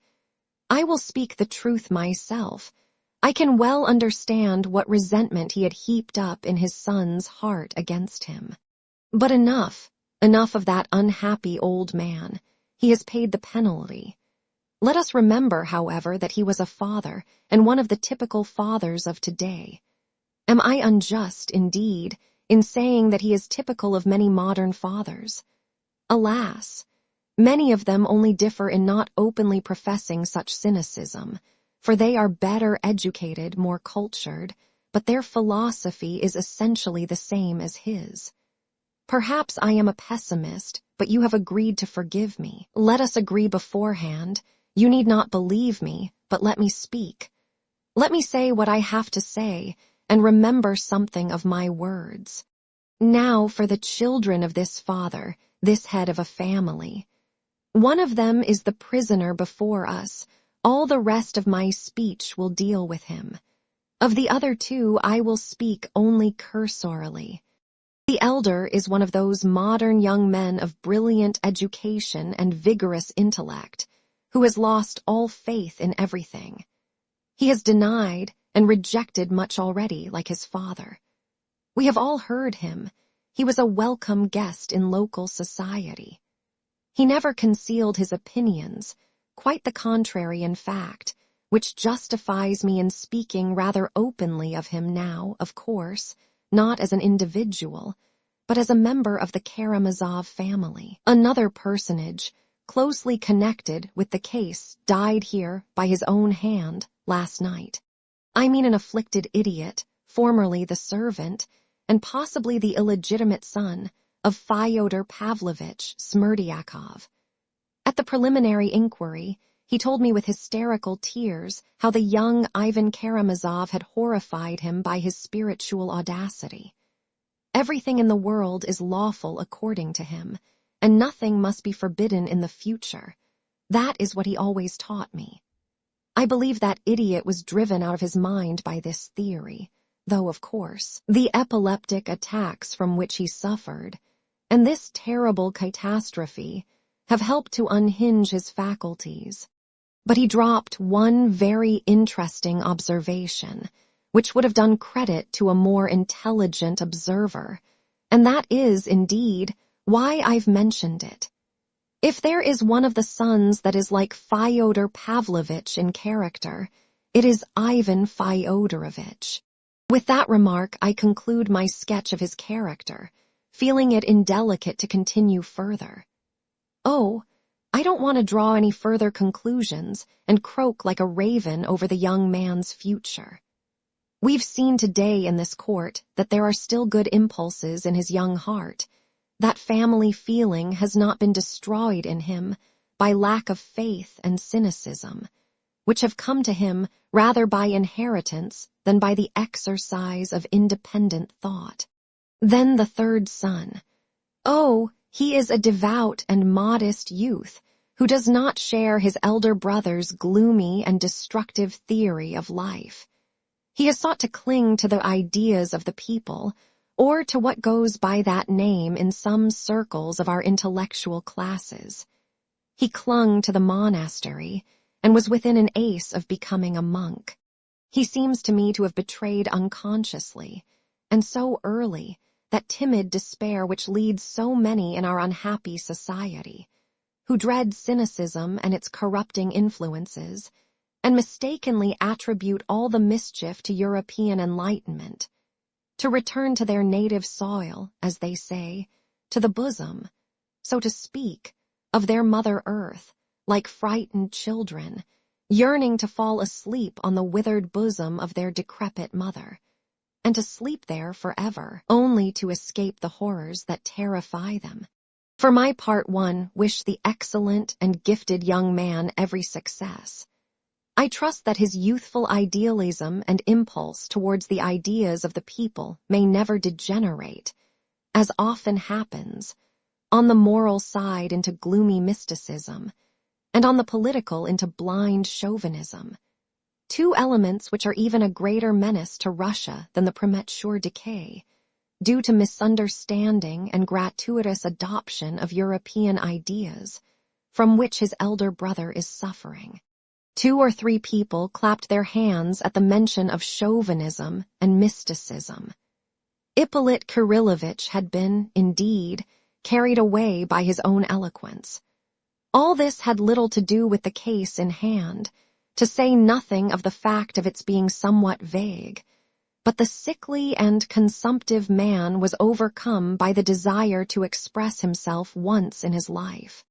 I will speak the truth myself. I can well understand what resentment he had heaped up in his son's heart against him. But enough of that unhappy old man. He has paid the penalty. Let us remember, however, that he was a father, and one of the typical fathers of today. Am I unjust, indeed, in saying that he is typical of many modern fathers? Alas, many of them only differ in not openly professing such cynicism, for they are better educated, more cultured, but their philosophy is essentially the same as his. Perhaps I am a pessimist, but you have agreed to forgive me. Let us agree beforehand. You need not believe me, but let me speak. Let me say what I have to say, and remember something of my words. Now for the children of this father, this head of a family. One of them is the prisoner before us. All the rest of my speech will deal with him. Of the other two I will speak only cursorily. The elder is one of those modern young men of brilliant education and vigorous intellect, who has lost all faith in everything. He has denied and rejected much already, like his father. We have all heard him. He was a welcome guest in local society. He never concealed his opinions, quite the contrary in fact, which justifies me in speaking rather openly of him now, of course, not as an individual, but as a member of the Karamazov family. Another personage, closely connected with the case, died here by his own hand last night. I mean an afflicted idiot, formerly the servant, and possibly the illegitimate son of Fyodor Pavlovich Smerdyakov. At the preliminary inquiry, he told me with hysterical tears how the young Ivan Karamazov had horrified him by his spiritual audacity. Everything in the world is lawful according to him, and nothing must be forbidden in the future. That is what he always taught me. I believe that idiot was driven out of his mind by this theory, though, of course, the epileptic attacks from which he suffered, and this terrible catastrophe, have helped to unhinge his faculties. But he dropped one very interesting observation, which would have done credit to a more intelligent observer, and that is, indeed, why I've mentioned it. If there is one of the sons that is like Fyodor Pavlovich in character, it is Ivan Fyodorovich. With that remark, I conclude my sketch of his character, feeling it indelicate to continue further. Oh, I don't want to draw any further conclusions and croak like a raven over the young man's future. We've seen today in this court that there are still good impulses in his young heart. That family feeling has not been destroyed in him by lack of faith and cynicism, which have come to him rather by inheritance than by the exercise of independent thought. Then the third son. Oh, he is a devout and modest youth who does not share his elder brother's gloomy and destructive theory of life. He has sought to cling to the ideas of the people, or to what goes by that name in some circles of our intellectual classes. He clung to the monastery and was within an ace of becoming a monk. He seems to me to have betrayed unconsciously, and so early, that timid despair which leads so many in our unhappy society, who dread cynicism and its corrupting influences, and mistakenly attribute all the mischief to European enlightenment. To return to their native soil, as they say, to the bosom, so to speak, of their Mother Earth, like frightened children, yearning to fall asleep on the withered bosom of their decrepit mother, and to sleep there forever, only to escape the horrors that terrify them. For my part, one wish the excellent and gifted young man every success. I trust that his youthful idealism and impulse towards the ideas of the people may never degenerate, as often happens, on the moral side into gloomy mysticism, and on the political into blind chauvinism, two elements which are even a greater menace to Russia than the premature decay, due to misunderstanding and gratuitous adoption of European ideas, from which his elder brother is suffering. 2 or 3 people clapped their hands at the mention of chauvinism and mysticism. Ippolit Kirillovitch had been, indeed, carried away by his own eloquence. All this had little to do with the case in hand, to say nothing of the fact of its being somewhat vague, but the sickly and consumptive man was overcome by the desire to express himself once in his life.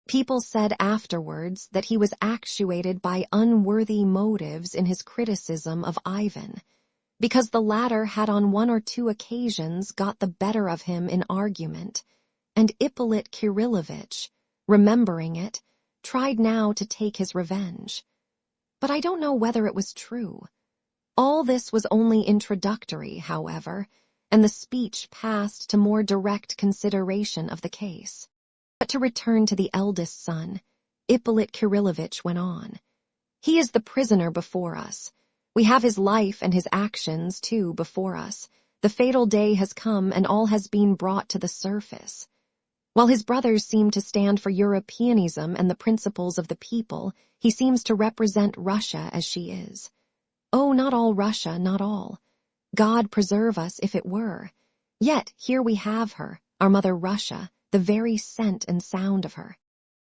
People said afterwards that he was actuated by unworthy motives in his criticism of Ivan, because the latter had on 1 or 2 occasions got the better of him in argument, and Ippolit Kirillovitch, remembering it, tried now to take his revenge. But I don't know whether it was true. All this was only introductory, however, and the speech passed to more direct consideration of the case. But to return to the eldest son, Ippolit Kirillovitch went on. He is the prisoner before us. We have his life and his actions, too, before us, The fatal day has come and all has been brought to the surface. While his brothers seem to stand for Europeanism and the principles of the people, he seems to represent Russia as she is. Oh, not all Russia, not all. God preserve us if it were. Yet here we have her, our mother Russia, the very scent and sound of her.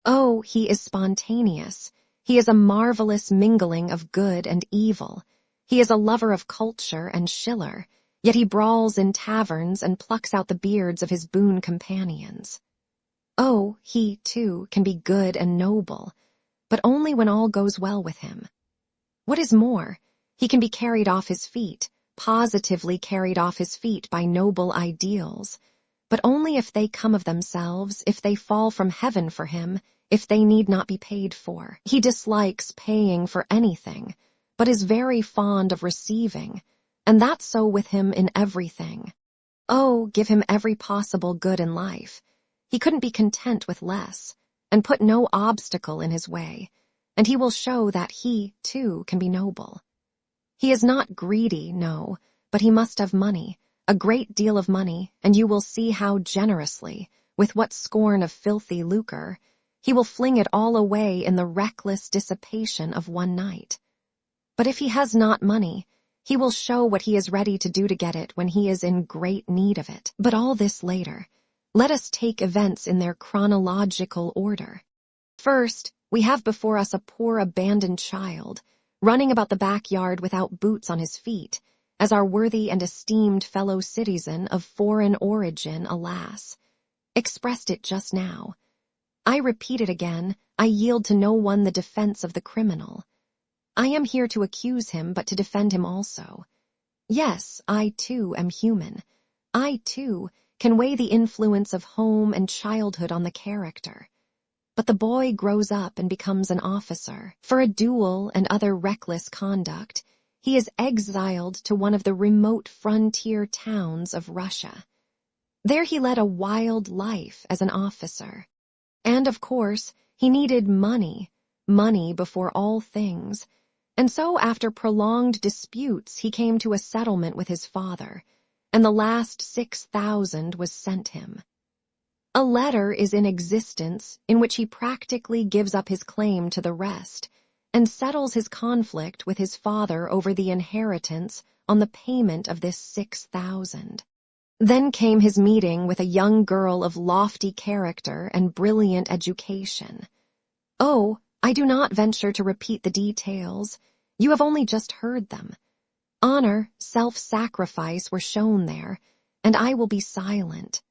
Oh, he is spontaneous. He is a marvelous mingling of good and evil. He is a lover of culture and Schiller, yet he brawls in taverns and plucks out the beards of his boon companions. Oh, he, too, can be good and noble, but only when all goes well with him. What is more, he can be carried off his feet, positively carried off his feet by noble ideals, but only if they come of themselves, if they fall from heaven for him, if they need not be paid for. He dislikes paying for anything, but is very fond of receiving, and that's so with him in everything. Oh, give him every possible good in life. He couldn't be content with less, and put no obstacle in his way, and he will show that he, too, can be noble. He is not greedy, no, but he must have money, a great deal of money, and you will see how generously, with what scorn of filthy lucre, he will fling it all away in the reckless dissipation of one night. But if he has not money, he will show what he is ready to do to get it when he is in great need of it. But all this later. Let us take events in their chronological order. First, we have before us a poor abandoned child, running about the backyard without boots on his feet, as our worthy and esteemed fellow citizen of foreign origin, alas, expressed it just now. I repeat it again, I yield to no one the defense of the criminal. I am here to accuse him, but to defend him also. Yes, I too am human. I too can weigh the influence of home and childhood on the character. But the boy grows up and becomes an officer. For a duel and other reckless conduct, he is exiled to one of the remote frontier towns of Russia. There he led a wild life as an officer. And of course, he needed money before all things, and so after prolonged disputes he came to a settlement with his father, and the last 6,000 was sent him. A letter is in existence in which he practically gives up his claim to the rest and settles his conflict with his father over the inheritance on the payment of this 6,000. Then came his meeting with a young girl of lofty character and brilliant education. Oh, I do not venture to repeat the details. You have only just heard them. Honor, self-sacrifice were shown there, and I will be silent.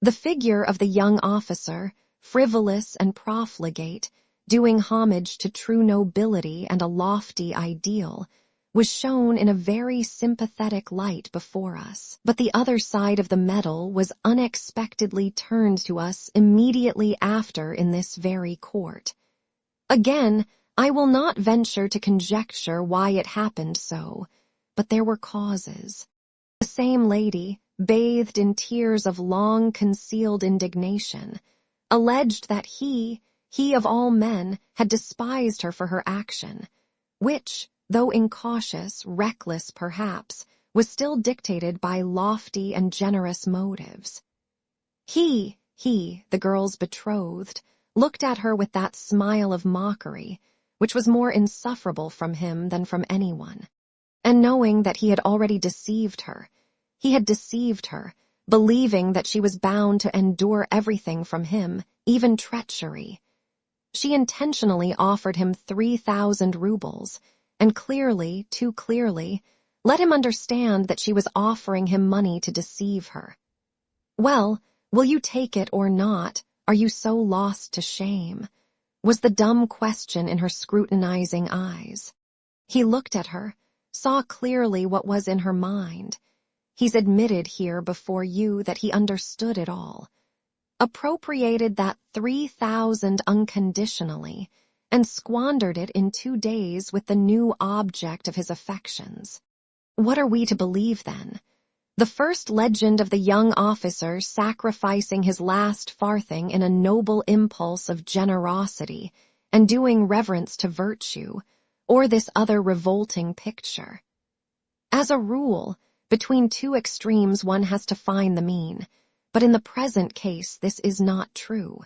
The figure of the young officer, frivolous and profligate, doing homage to true nobility and a lofty ideal, was shown in a very sympathetic light before us. But the other side of the medal was unexpectedly turned to us immediately after in this very court. Again, I will not venture to conjecture why it happened so, but there were causes. The same lady, bathed in tears of long-concealed indignation, alleged that he of all men, had despised her for her action, which, though incautious, reckless perhaps, was still dictated by lofty and generous motives. He, the girl's betrothed, looked at her with that smile of mockery, which was more insufferable from him than from anyone. And knowing that he had already deceived her, he had deceived her, believing that she was bound to endure everything from him, even treachery. She intentionally offered him 3,000 rubles, and clearly, too clearly, let him understand that she was offering him money to deceive her. Well, will you take it or not? Are you so lost to shame? Was the dumb question in her scrutinizing eyes. He looked at her, saw clearly what was in her mind. He's admitted here before you that he understood it all. Appropriated that 3,000 unconditionally, and squandered it in 2 days with the new object of his affections. What are we to believe then? The first legend of the young officer sacrificing his last farthing in a noble impulse of generosity and doing reverence to virtue, or this other revolting picture? As a rule, Between two extremes one has to find the mean, but in the present case this is not true.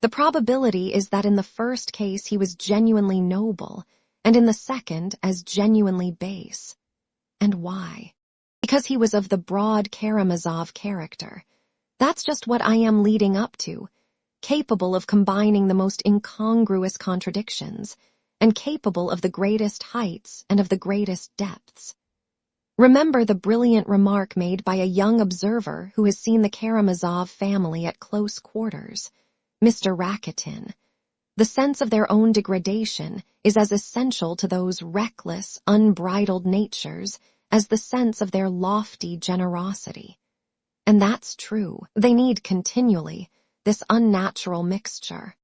The probability is that in the first case he was genuinely noble, and in the second as genuinely base. And why? Because he was of the broad Karamazov character. That's just what I am leading up to, capable of combining the most incongruous contradictions, and capable of the greatest heights and of the greatest depths. Remember the brilliant remark made by a young observer who has seen the Karamazov family at close quarters, Mr. Rakitin. The sense of their own degradation is as essential to those reckless, unbridled natures as the sense of their lofty generosity. And that's true. They need continually this unnatural mixture.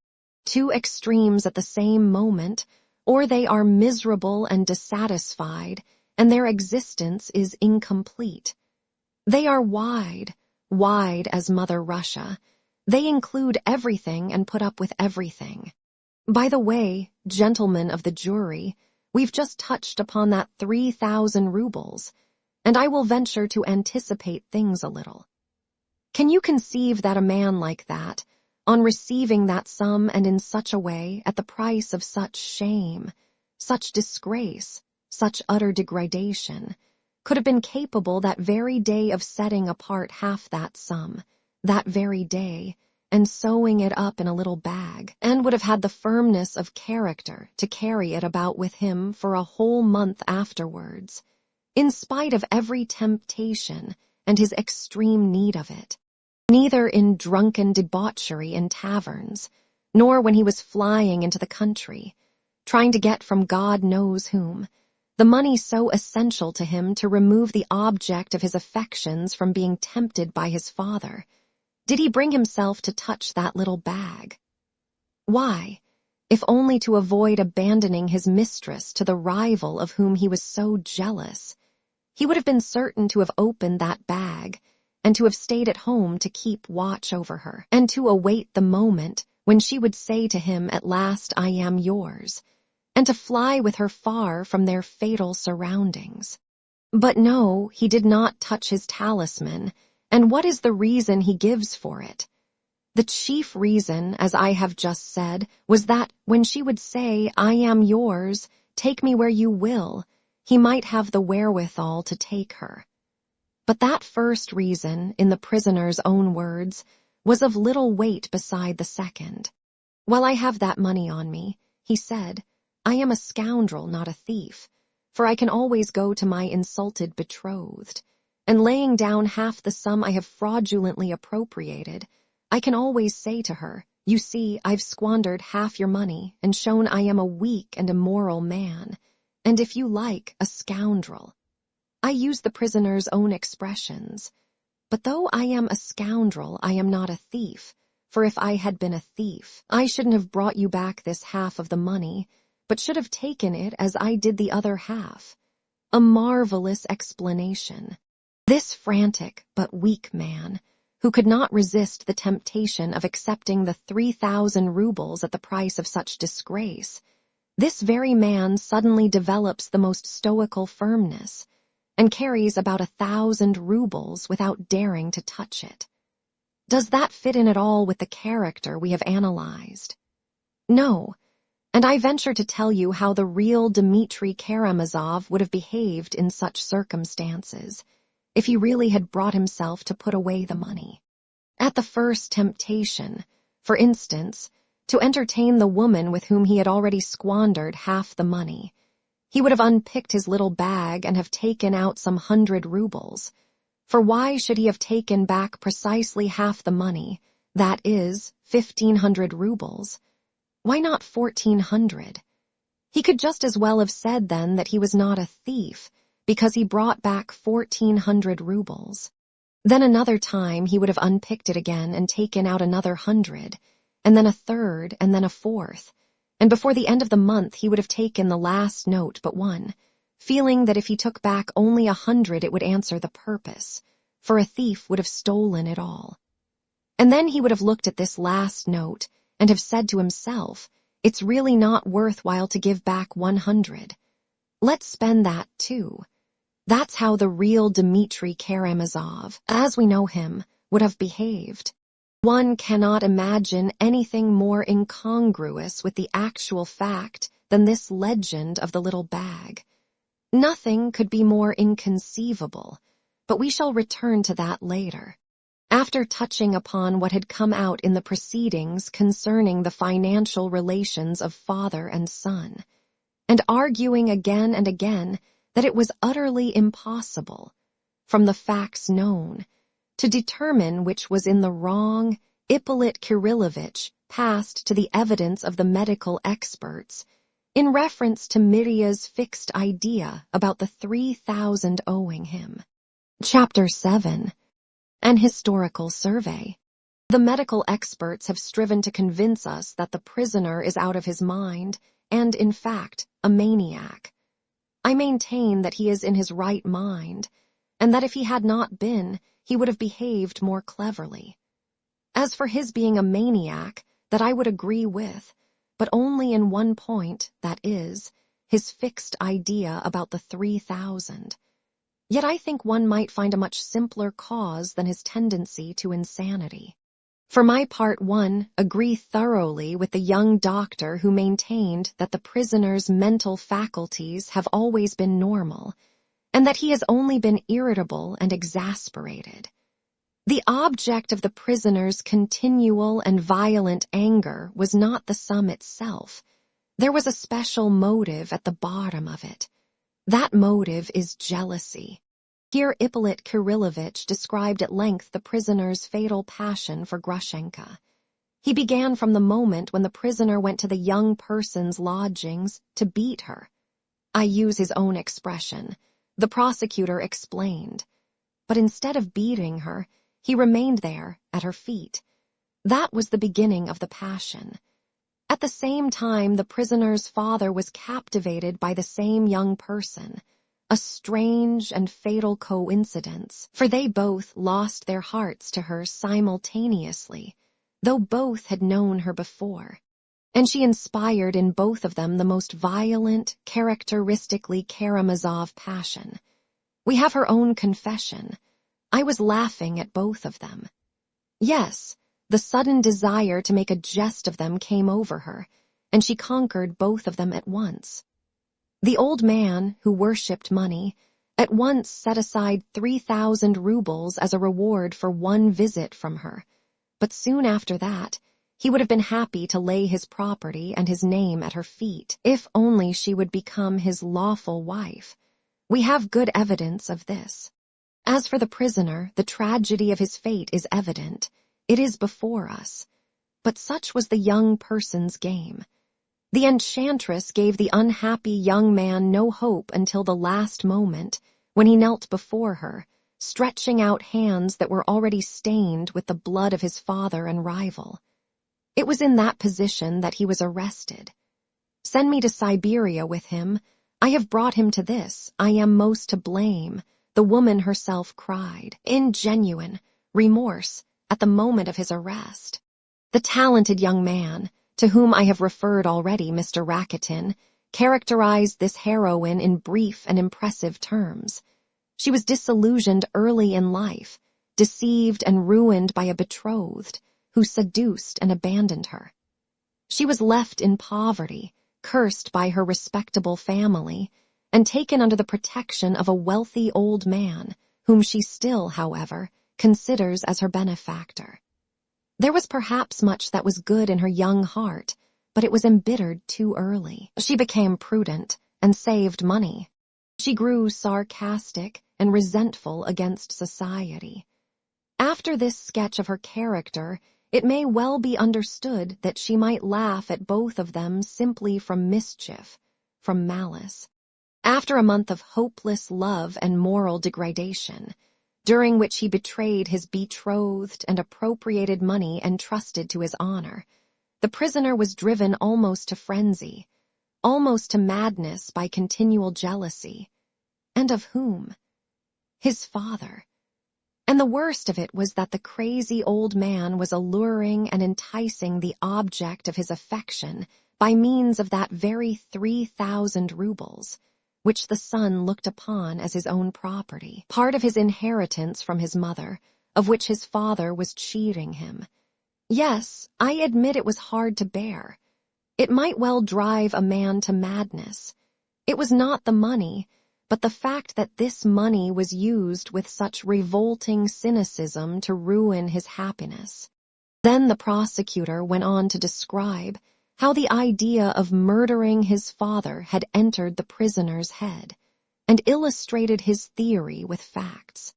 Two extremes at the same moment, or they are miserable and dissatisfied, and their existence is incomplete. They are wide as Mother Russia. They include everything and put up with everything. By the way, gentlemen of the jury, we've just touched upon that 3,000 rubles, and I will venture to anticipate things a little. Can you conceive that a man like that, on receiving that sum and in such a way, at the price of such shame, such disgrace, such utter degradation, could have been capable that very day of setting apart half that sum, that very day, and sewing it up in a little bag, and would have had the firmness of character to carry it about with him for a whole month afterwards, in spite of every temptation and his extreme need of it, neither in drunken debauchery in taverns, nor when he was flying into the country, trying to get from God knows whom the money so essential to him to remove the object of his affections from being tempted by his father, did he bring himself to touch that little bag? Why, if only to avoid abandoning his mistress to the rival of whom he was so jealous? He would have been certain to have opened that bag, and to have stayed at home to keep watch over her, and to await the moment when she would say to him at last, "I am yours," and to fly with her far from their fatal surroundings. But no, he did not touch his talisman, and what is the reason he gives for it? The chief reason, as I have just said, was that when she would say, "I am yours, take me where you will," he might have the wherewithal to take her. But that first reason, in the prisoner's own words, was of little weight beside the second. "While I have that money on me," he said, "I am a scoundrel, not a thief, for I can always go to my insulted betrothed, and laying down half the sum I have fraudulently appropriated, I can always say to her, 'You see, I've squandered half your money and shown I am a weak and immoral man, and if you like, a scoundrel.' I use the prisoner's own expressions. But though I am a scoundrel, I am not a thief, for if I had been a thief, I shouldn't have brought you back this half of the money, but should have taken it as I did the other half." A marvelous explanation. This frantic but weak man, who could not resist the temptation of accepting the 3,000 rubles at the price of such disgrace, this very man suddenly develops the most stoical firmness, and carries about 1,000 rubles without daring to touch it. Does that fit in at all with the character we have analyzed? No, and I venture to tell you how the real Dmitri Karamazov would have behaved in such circumstances, if he really had brought himself to put away the money. At the first temptation, for instance, to entertain the woman with whom he had already squandered half the money, he would have unpicked his little bag and have taken out some 100 rubles. For why should he have taken back precisely half the money, that is, 1,500 rubles? Why not 1,400? He could just as well have said then that he was not a thief, because he brought back 1,400 rubles. Then another time he would have unpicked it again and taken out another 100, and then a third, and then a fourth, and before the end of the month he would have taken the last note but one, feeling that if he took back only 100 it would answer the purpose, for a thief would have stolen it all. And then he would have looked at this last note and have said to himself, "It's really not worthwhile to give back 100. Let's spend that too." That's how the real Dmitry Karamazov, as we know him, would have behaved. One cannot imagine anything more incongruous with the actual fact than this legend of the little bag. Nothing could be more inconceivable, but we shall return to that later. After touching upon what had come out in the proceedings concerning the financial relations of father and son, and arguing again and again that it was utterly impossible, from the facts known, to determine which was in the wrong, Ippolit Kirillovitch passed to the evidence of the medical experts in reference to Mirya's fixed idea about the 3,000 owing him. Chapter 7. An Historical Survey. The medical experts have striven to convince us that the prisoner is out of his mind and, in fact, a maniac. I maintain that he is in his right mind, and that if he had not been, he would have behaved more cleverly. As for his being a maniac, that I would agree with, but only in one point, that is, his fixed idea about the 3,000. Yet I think one might find a much simpler cause than his tendency to insanity. For my part, one agree thoroughly with the young doctor who maintained that the prisoner's mental faculties have always been normal, and that he has only been irritable and exasperated. The object of the prisoner's continual and violent anger was not the sum itself. There was a special motive at the bottom of it. That motive is jealousy. Here Ippolit Kirillovitch described at length the prisoner's fatal passion for Grushenka. He began from the moment when the prisoner went to the young person's lodgings to beat her. I use his own expression. The prosecutor explained. But instead of beating her, he remained there at her feet. That was the beginning of the passion. At the same time, the prisoner's father was captivated by the same young person. A strange and fatal coincidence, for they both lost their hearts to her simultaneously, though both had known her before. And she inspired in both of them the most violent, characteristically Karamazov passion. We have her own confession. I was laughing at both of them. Yes, the sudden desire to make a jest of them came over her, and she conquered both of them at once. The old man, who worshipped money, at once set aside 3,000 rubles as a reward for one visit from her, but soon after that, he would have been happy to lay his property and his name at her feet, if only she would become his lawful wife. We have good evidence of this. As for the prisoner, the tragedy of his fate is evident. It is before us. But such was the young person's game. The enchantress gave the unhappy young man no hope until the last moment, when he knelt before her, stretching out hands that were already stained with the blood of his father and rival. It was in that position that he was arrested. Send me to Siberia with him. I have brought him to this. I am most to blame, the woman herself cried, in genuine remorse at the moment of his arrest. The talented young man, to whom I have referred already, Mr. Rakitin, characterized this heroine in brief and impressive terms. She was disillusioned early in life, deceived and ruined by a betrothed, who seduced and abandoned her. She was left in poverty, cursed by her respectable family, and taken under the protection of a wealthy old man, whom she still, however, considers as her benefactor. There was perhaps much that was good in her young heart, but it was embittered too early. She became prudent and saved money. She grew sarcastic and resentful against society. After this sketch of her character, it may well be understood that she might laugh at both of them simply from mischief, from malice. After a month of hopeless love and moral degradation, during which he betrayed his betrothed and appropriated money entrusted to his honor, the prisoner was driven almost to frenzy, almost to madness by continual jealousy. And of whom? His father. And the worst of it was that the crazy old man was alluring and enticing the object of his affection by means of that very 3,000 rubles, which the son looked upon as his own property, part of his inheritance from his mother, of which his father was cheating him. Yes, I admit it was hard to bear. It might well drive a man to madness. It was not the money, but the fact that this money was used with such revolting cynicism to ruin his happiness. Then the prosecutor went on to describe how the idea of murdering his father had entered the prisoner's head, and illustrated his theory with facts.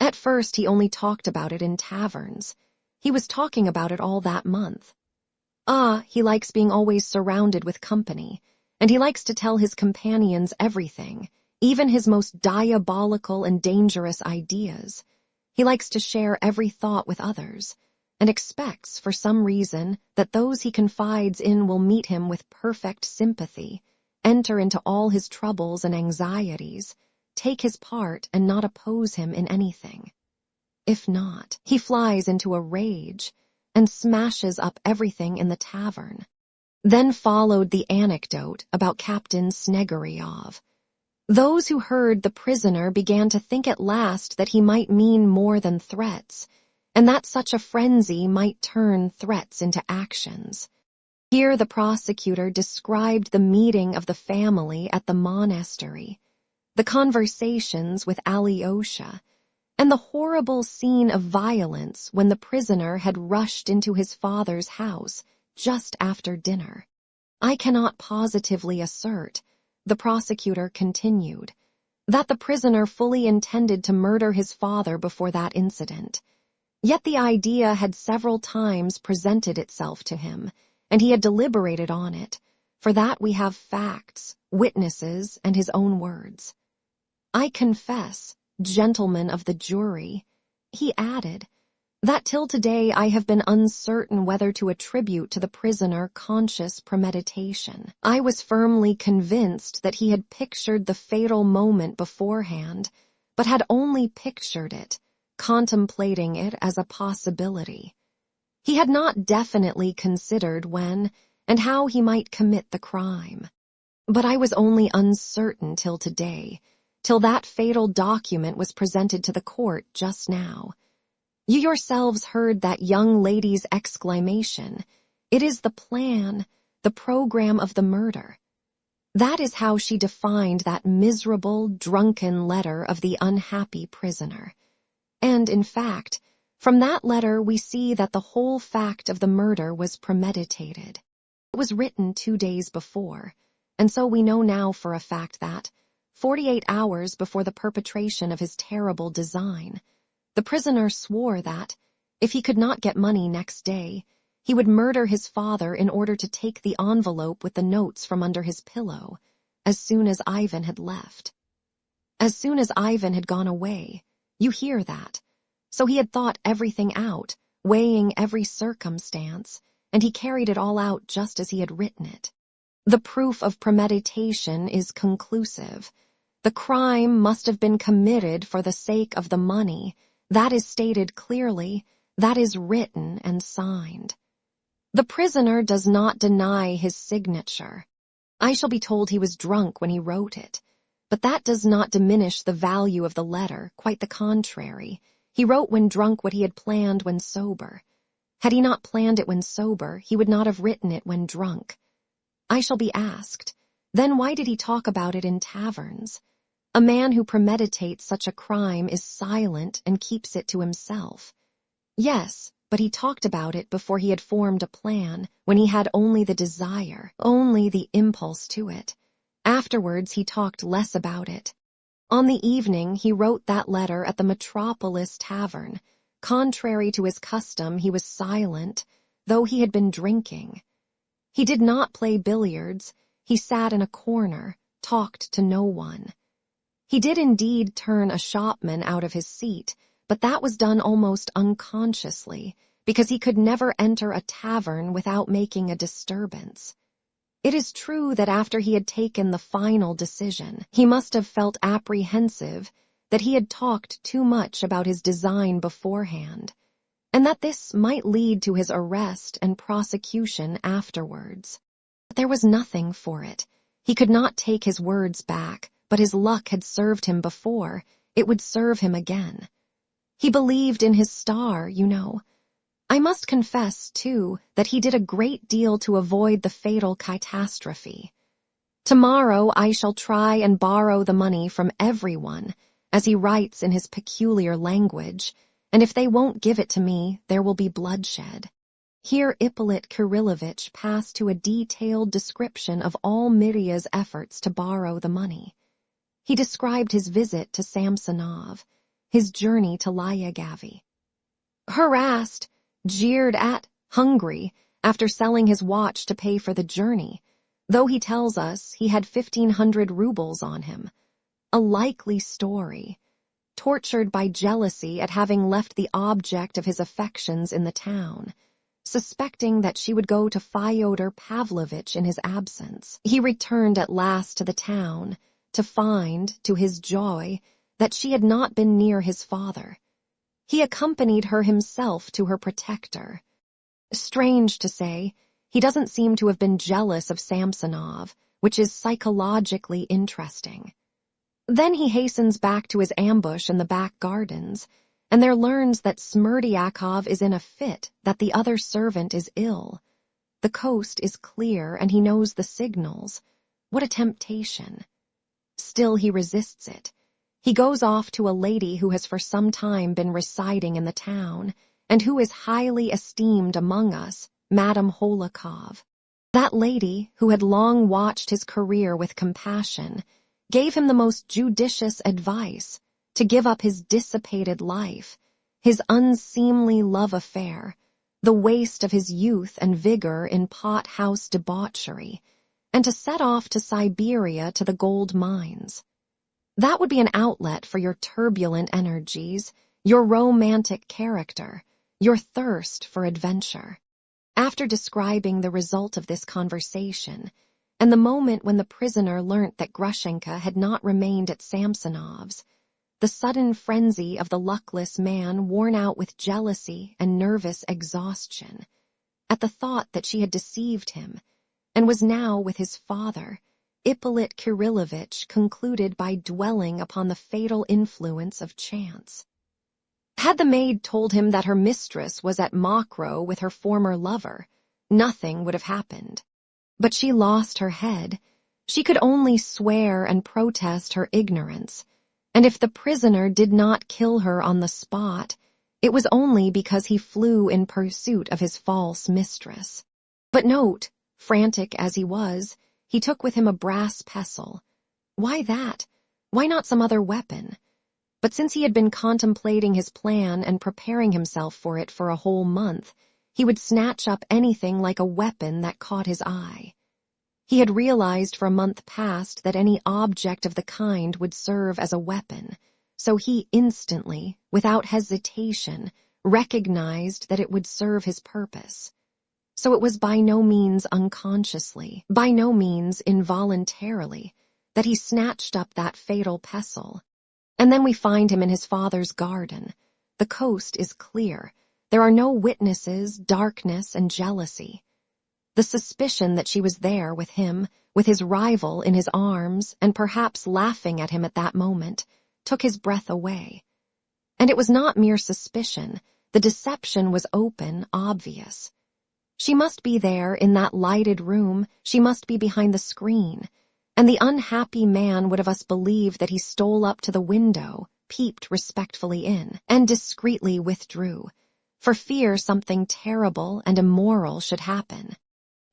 At first he only talked about it in taverns. He was talking about it all that month. He likes being always surrounded with company, and he likes to tell his companions everything, even his most diabolical and dangerous ideas. He likes to share every thought with others, and expects, for some reason, that those he confides in will meet him with perfect sympathy, enter into all his troubles and anxieties, take his part and not oppose him in anything. If not, he flies into a rage and smashes up everything in the tavern. Then followed the anecdote about Captain Snegiryov. Those who heard the prisoner began to think at last that he might mean more than threats, and that such a frenzy might turn threats into actions. Here the prosecutor described the meeting of the family at the monastery, the conversations with Alyosha, and the horrible scene of violence when the prisoner had rushed into his father's house just after dinner. I cannot positively assert, the prosecutor continued, that the prisoner fully intended to murder his father before that incident. Yet the idea had several times presented itself to him, and he had deliberated on it. For that we have facts, witnesses, and his own words. I confess, gentlemen of the jury, he added, that till today I have been uncertain whether to attribute to the prisoner conscious premeditation. I was firmly convinced that he had pictured the fatal moment beforehand, but had only pictured it, contemplating it as a possibility. He had not definitely considered when and how he might commit the crime. But I was only uncertain till today, till that fatal document was presented to the court just now. You yourselves heard that young lady's exclamation, "It is the plan, the program of the murder." That is how she defined that miserable, drunken letter of the unhappy prisoner. And, in fact, from that letter we see that the whole fact of the murder was premeditated. It was written 2 days before, and so we know now for a fact that, 48 hours before the perpetration of his terrible design, the prisoner swore that, if he could not get money next day, he would murder his father in order to take the envelope with the notes from under his pillow, as soon as Ivan had left. As soon as Ivan had gone away, you hear that. So he had thought everything out, weighing every circumstance, and he carried it all out just as he had written it. The proof of premeditation is conclusive. The crime must have been committed for the sake of the money. That is stated clearly, that is written and signed. The prisoner does not deny his signature. I shall be told he was drunk when he wrote it, but that does not diminish the value of the letter, quite the contrary. He wrote when drunk what he had planned when sober. Had he not planned it when sober, he would not have written it when drunk. I shall be asked, then why did he talk about it in taverns? A man who premeditates such a crime is silent and keeps it to himself. Yes, but he talked about it before he had formed a plan, when he had only the desire, only the impulse to it. Afterwards he talked less about it. On the evening he wrote that letter at the Metropolis Tavern. Contrary to his custom, he was silent, though he had been drinking. He did not play billiards. He sat in a corner, talked to no one. He did indeed turn a shopman out of his seat, but that was done almost unconsciously, because he could never enter a tavern without making a disturbance. It is true that after he had taken the final decision, he must have felt apprehensive that he had talked too much about his design beforehand, and that this might lead to his arrest and prosecution afterwards. But there was nothing for it. He could not take his words back, but his luck had served him before, it would serve him again. He believed in his star, you know. I must confess, too, that he did a great deal to avoid the fatal catastrophe. Tomorrow I shall try and borrow the money from everyone, as he writes in his peculiar language, and if they won't give it to me, there will be bloodshed. Here Ippolit Kirillovitch passed to a detailed description of all Mirya's efforts to borrow the money. He described his visit to Samsonov, his journey to Lyagavy. Harassed, jeered at, hungry, after selling his watch to pay for the journey, though he tells us he had 1,500 rubles on him. A likely story. Tortured by jealousy at having left the object of his affections in the town, suspecting that she would go to Fyodor Pavlovitch in his absence. He returned at last to the town, to find, to his joy, that she had not been near his father. He accompanied her himself to her protector. Strange to say, he doesn't seem to have been jealous of Samsonov, which is psychologically interesting. Then he hastens back to his ambush in the back gardens, and there learns that Smerdyakov is in a fit, that the other servant is ill. The coast is clear, and he knows the signals. What a temptation. Still he resists it. He goes off to a lady who has for some time been residing in the town, and who is highly esteemed among us, Madame Holikov. That lady, who had long watched his career with compassion, gave him the most judicious advice to give up his dissipated life, his unseemly love affair, the waste of his youth and vigor in pot-house debauchery, and to set off to Siberia to the gold mines. That would be an outlet for your turbulent energies, your romantic character, your thirst for adventure. After describing the result of this conversation, and the moment when the prisoner learnt that Grushenka had not remained at Samsonov's, the sudden frenzy of the luckless man worn out with jealousy and nervous exhaustion, at the thought that she had deceived him, and was now with his father, Ippolit Kirillovitch concluded by dwelling upon the fatal influence of chance. Had the maid told him that her mistress was at Mokroe with her former lover, nothing would have happened. But she lost her head. She could only swear and protest her ignorance, and if the prisoner did not kill her on the spot, it was only because he flew in pursuit of his false mistress. But note, frantic as he was, he took with him a brass pestle. Why that? Why not some other weapon? But since he had been contemplating his plan and preparing himself for it for a whole month, he would snatch up anything like a weapon that caught his eye. He had realized for a month past that any object of the kind would serve as a weapon, so he instantly, without hesitation, recognized that it would serve his purpose. So it was by no means unconsciously, by no means involuntarily, that he snatched up that fatal pestle. And then we find him in his father's garden. The coast is clear. There are no witnesses, darkness, and jealousy. The suspicion that she was there with him, with his rival in his arms, and perhaps laughing at him at that moment, took his breath away. And it was not mere suspicion. The deception was open, obvious. She must be there in that lighted room. She must be behind the screen. And the unhappy man would have us believe that he stole up to the window, peeped respectfully in, and discreetly withdrew, for fear something terrible and immoral should happen.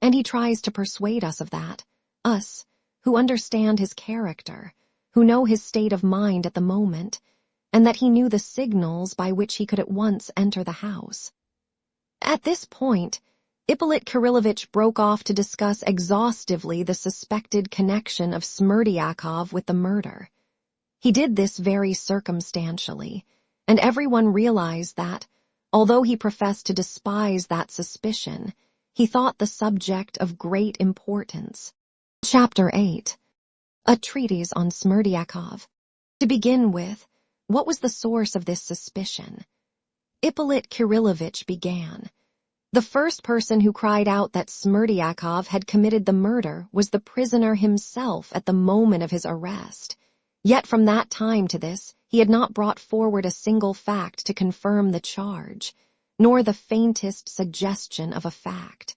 And he tries to persuade us of that, us, who understand his character, who know his state of mind at the moment, and that he knew the signals by which he could at once enter the house. At this point, Ippolit Kirillovitch broke off to discuss exhaustively the suspected connection of Smerdyakov with the murder. He did this very circumstantially, and everyone realized that, although he professed to despise that suspicion, he thought the subject of great importance. Chapter 8. A treatise on Smerdyakov. To begin with, what was the source of this suspicion? Ippolit Kirillovitch began. The first person who cried out that Smerdyakov had committed the murder was the prisoner himself at the moment of his arrest. Yet from that time to this, he had not brought forward a single fact to confirm the charge, nor the faintest suggestion of a fact.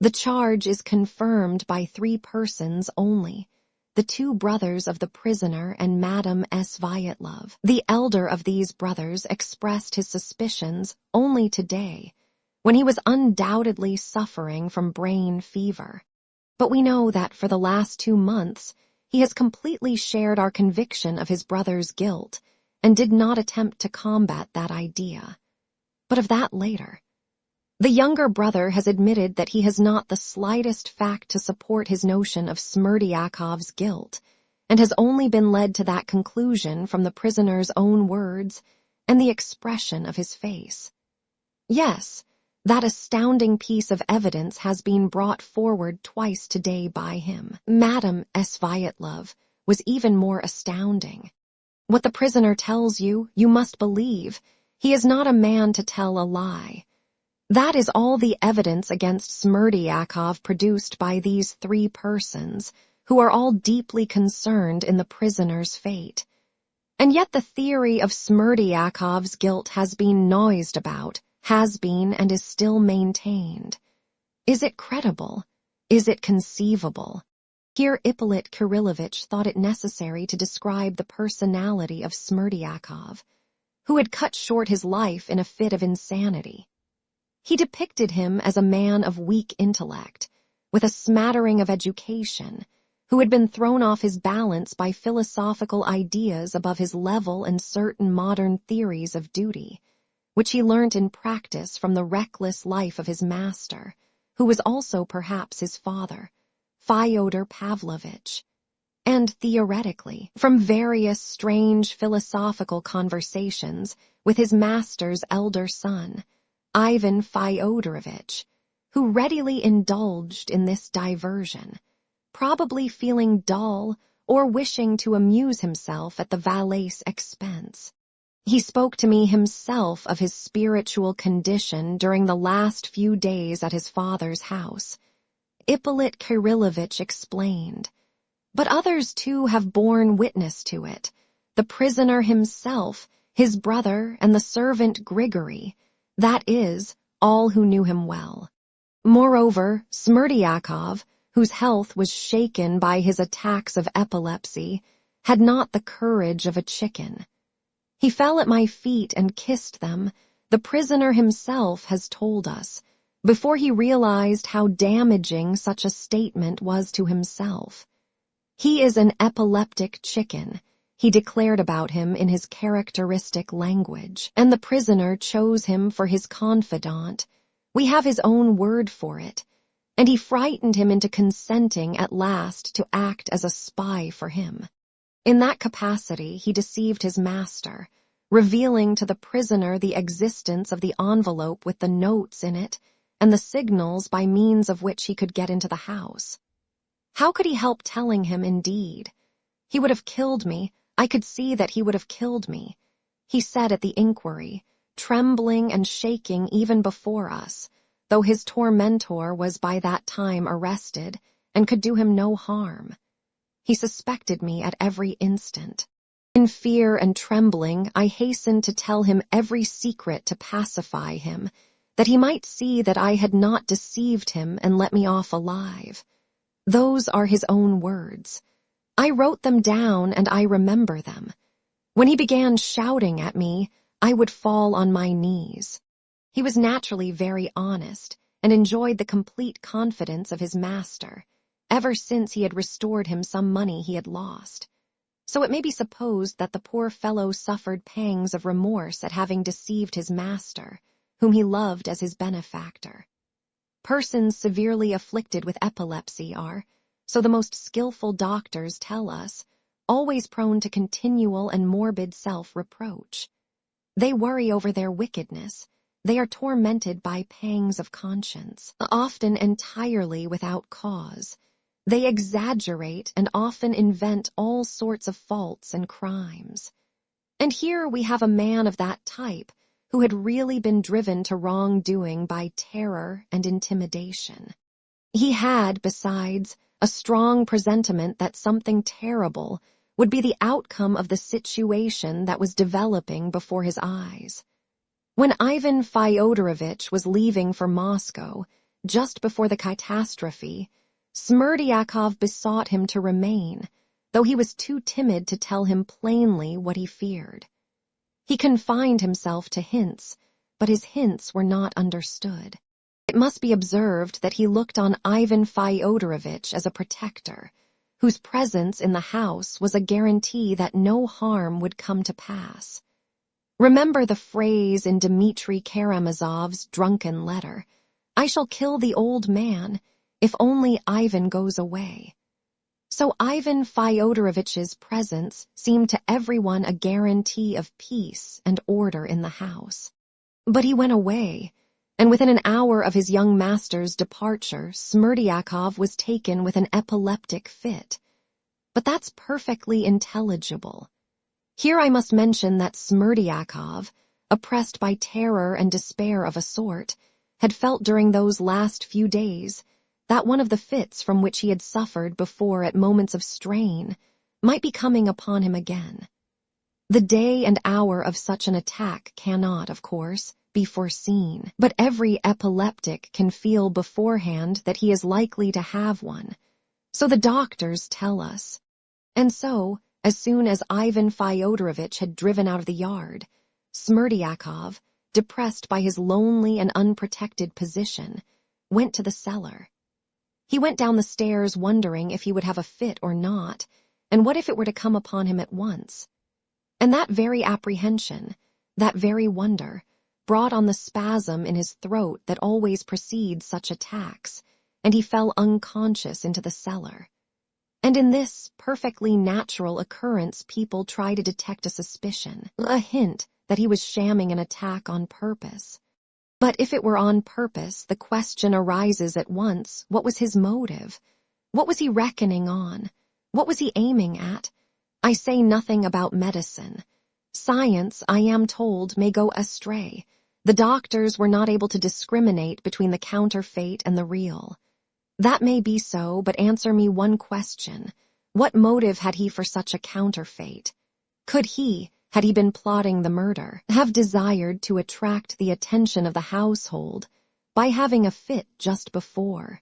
The charge is confirmed by 3 persons only, the 2 brothers of the prisoner and Madame Fyodor. The elder of these brothers expressed his suspicions only today, when he was undoubtedly suffering from brain fever. But we know that for the last 2 months, he has completely shared our conviction of his brother's guilt and did not attempt to combat that idea. But of that later. The younger brother has admitted that he has not the slightest fact to support his notion of Smerdyakov's guilt, and has only been led to that conclusion from the prisoner's own words and the expression of his face. Yes, that astounding piece of evidence has been brought forward twice today by him. Madame Fyodor was even more astounding. What the prisoner tells you, you must believe. He is not a man to tell a lie. That is all the evidence against Smerdyakovv produced by these 3 persons, who are all deeply concerned in the prisoner's fate. And yet the theory of Smerdyakov's guilt has been noised about, has been and is still maintained. Is it credible? Is it conceivable? Here Ippolit Kirillovich thought it necessary to describe the personality of Smerdyakovv, who had cut short his life in a fit of insanity. He depicted him as a man of weak intellect, with a smattering of education, who had been thrown off his balance by philosophical ideas above his level and certain modern theories of duty, which he learnt in practice from the reckless life of his master, who was also perhaps his father, Fyodor Pavlovich, and theoretically, from various strange philosophical conversations with his master's elder son, Ivan Fyodorovich, who readily indulged in this diversion, probably feeling dull or wishing to amuse himself at the valet's expense. He spoke to me himself of his spiritual condition during the last few days at his father's house. Ippolit Kirillovich explained. But others too have borne witness to it. The prisoner himself, his brother, and the servant Grigory, that is, all who knew him well. Moreover, Smerdyakovv, whose health was shaken by his attacks of epilepsy, had not the courage of a chicken. He fell at my feet and kissed them, the prisoner himself has told us, before he realized how damaging such a statement was to himself. He is an epileptic chicken, he declared about him in his characteristic language, and the prisoner chose him for his confidant. We have his own word for it, and he frightened him into consenting at last to act as a spy for him. In that capacity he deceived his master, revealing to the prisoner the existence of the envelope with the notes in it and the signals by means of which he could get into the house. How could he help telling him, indeed? He would have killed me. I could see that he would have killed me, he said at the inquiry, trembling and shaking even before us, though his tormentor was by that time arrested and could do him no harm. He suspected me at every instant. In fear and trembling, I hastened to tell him every secret to pacify him, that he might see that I had not deceived him and let me off alive. Those are his own words. I wrote them down and I remember them. When he began shouting at me, I would fall on my knees. He was naturally very honest and enjoyed the complete confidence of his master, ever since he had restored him some money he had lost. So it may be supposed that the poor fellow suffered pangs of remorse at having deceived his master, whom he loved as his benefactor. Persons severely afflicted with epilepsy are, so the most skillful doctors tell us, always prone to continual and morbid self-reproach. They worry over their wickedness. They are tormented by pangs of conscience, often entirely without cause. They exaggerate and often invent all sorts of faults and crimes. And here we have a man of that type who had really been driven to wrongdoing by terror and intimidation. He had, besides, a strong presentiment that something terrible would be the outcome of the situation that was developing before his eyes. When Ivan Fyodorovich was leaving for Moscow, just before the catastrophe, Smerdyakov besought him to remain, though he was too timid to tell him plainly what he feared. He confined himself to hints, but his hints were not understood. It must be observed that he looked on Ivan Fyodorovich as a protector, whose presence in the house was a guarantee that no harm would come to pass. Remember the phrase in Dmitri Karamazov's drunken letter, "I shall kill the old man if only Ivan goes away." So Ivan Fyodorovich's presence seemed to everyone a guarantee of peace and order in the house. But he went away, and within an hour of his young master's departure, Smerdyakov was taken with an epileptic fit. But that's perfectly intelligible. Here I must mention that Smerdyakov, oppressed by terror and despair of a sort, had felt during those last few days that one of the fits from which he had suffered before at moments of strain might be coming upon him again. The day and hour of such an attack cannot, of course, be foreseen, but every epileptic can feel beforehand that he is likely to have one. So the doctors tell us. And so, as soon as Ivan Fyodorovich had driven out of the yard, Smerdyakov, depressed by his lonely and unprotected position, went to the cellar. He went down the stairs wondering if he would have a fit or not, and what if it were to come upon him at once. And that very apprehension, that very wonder, brought on the spasm in his throat that always precedes such attacks, and he fell unconscious into the cellar. And in this perfectly natural occurrence people try to detect a suspicion, a hint that he was shamming an attack on purpose. But if it were on purpose, the question arises at once, what was his motive? What was he reckoning on? What was he aiming at? I say nothing about medicine. Science, I am told, may go astray. The doctors were not able to discriminate between the counterfeit and the real. That may be so, but answer me one question. What motive had he for such a counterfeit? Could he, had he been plotting the murder, have desired to attract the attention of the household by having a fit just before?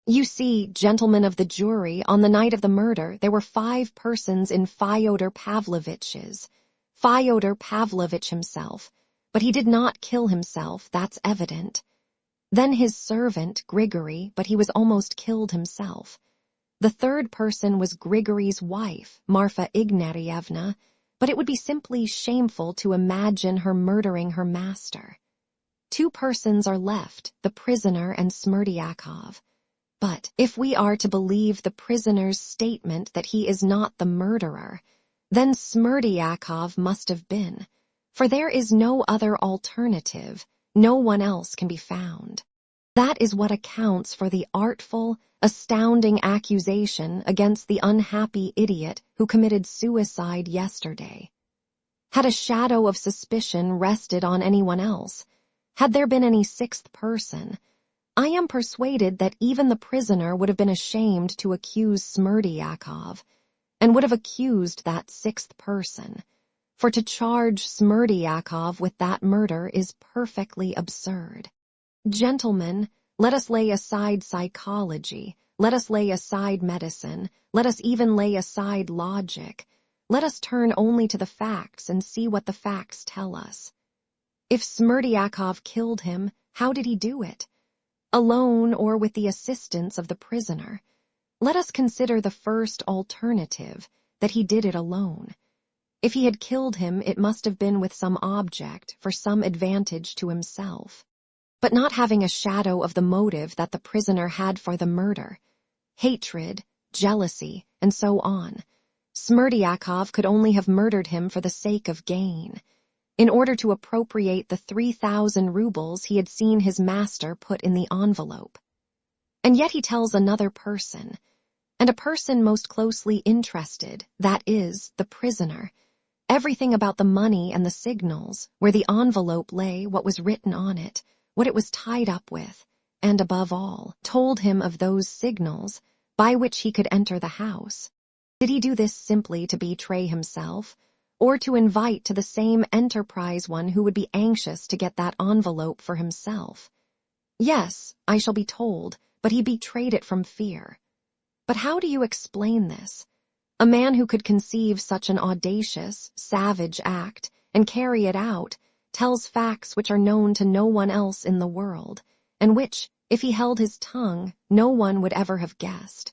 You see, gentlemen of the jury, on the night of the murder there were 5 persons in Fyodor Pavlovich's. Fyodor Pavlovich himself, but he did not kill himself, that's evident. Then his servant, Grigory, but he was almost killed himself. The 3rd person was Grigory's wife, Marfa Ignatyevna, but it would be simply shameful to imagine her murdering her master. 2 persons are left, the prisoner and Smerdyakov. But if we are to believe the prisoner's statement that he is not the murderer, then Smerdyakov must have been, for there is no other alternative. No one else can be found. That is what accounts for the artful, astounding accusation against the unhappy idiot who committed suicide yesterday. Had a shadow of suspicion rested on anyone else, had there been any 6th person, I am persuaded that even the prisoner would have been ashamed to accuse Smerdyakov, and would have accused that 6th person. For to charge Smerdyakov with that murder is perfectly absurd. Gentlemen, let us lay aside psychology, let us lay aside medicine, let us even lay aside logic. Let us turn only to the facts and see what the facts tell us. If Smerdyakov killed him, how did he do it? Alone or with the assistance of the prisoner? Let us consider the first alternative, that he did it alone. If he had killed him, it must have been with some object, for some advantage to himself. But not having a shadow of the motive that the prisoner had for the murder, hatred, jealousy, and so on, Smerdyakov could only have murdered him for the sake of gain, in order to appropriate the 3,000 rubles he had seen his master put in the envelope. And yet he tells another person, and a person most closely interested, that is, the prisoner, everything about the money and the signals, where the envelope lay, what was written on it, what it was tied up with, and above all, told him of those signals by which he could enter the house. Did he do this simply to betray himself, or to invite to the same enterprise one who would be anxious to get that envelope for himself? Yes, I shall be told, but he betrayed it from fear. But how do you explain this? A man who could conceive such an audacious, savage act and carry it out tells facts which are known to no one else in the world, and which, if he held his tongue, no one would ever have guessed.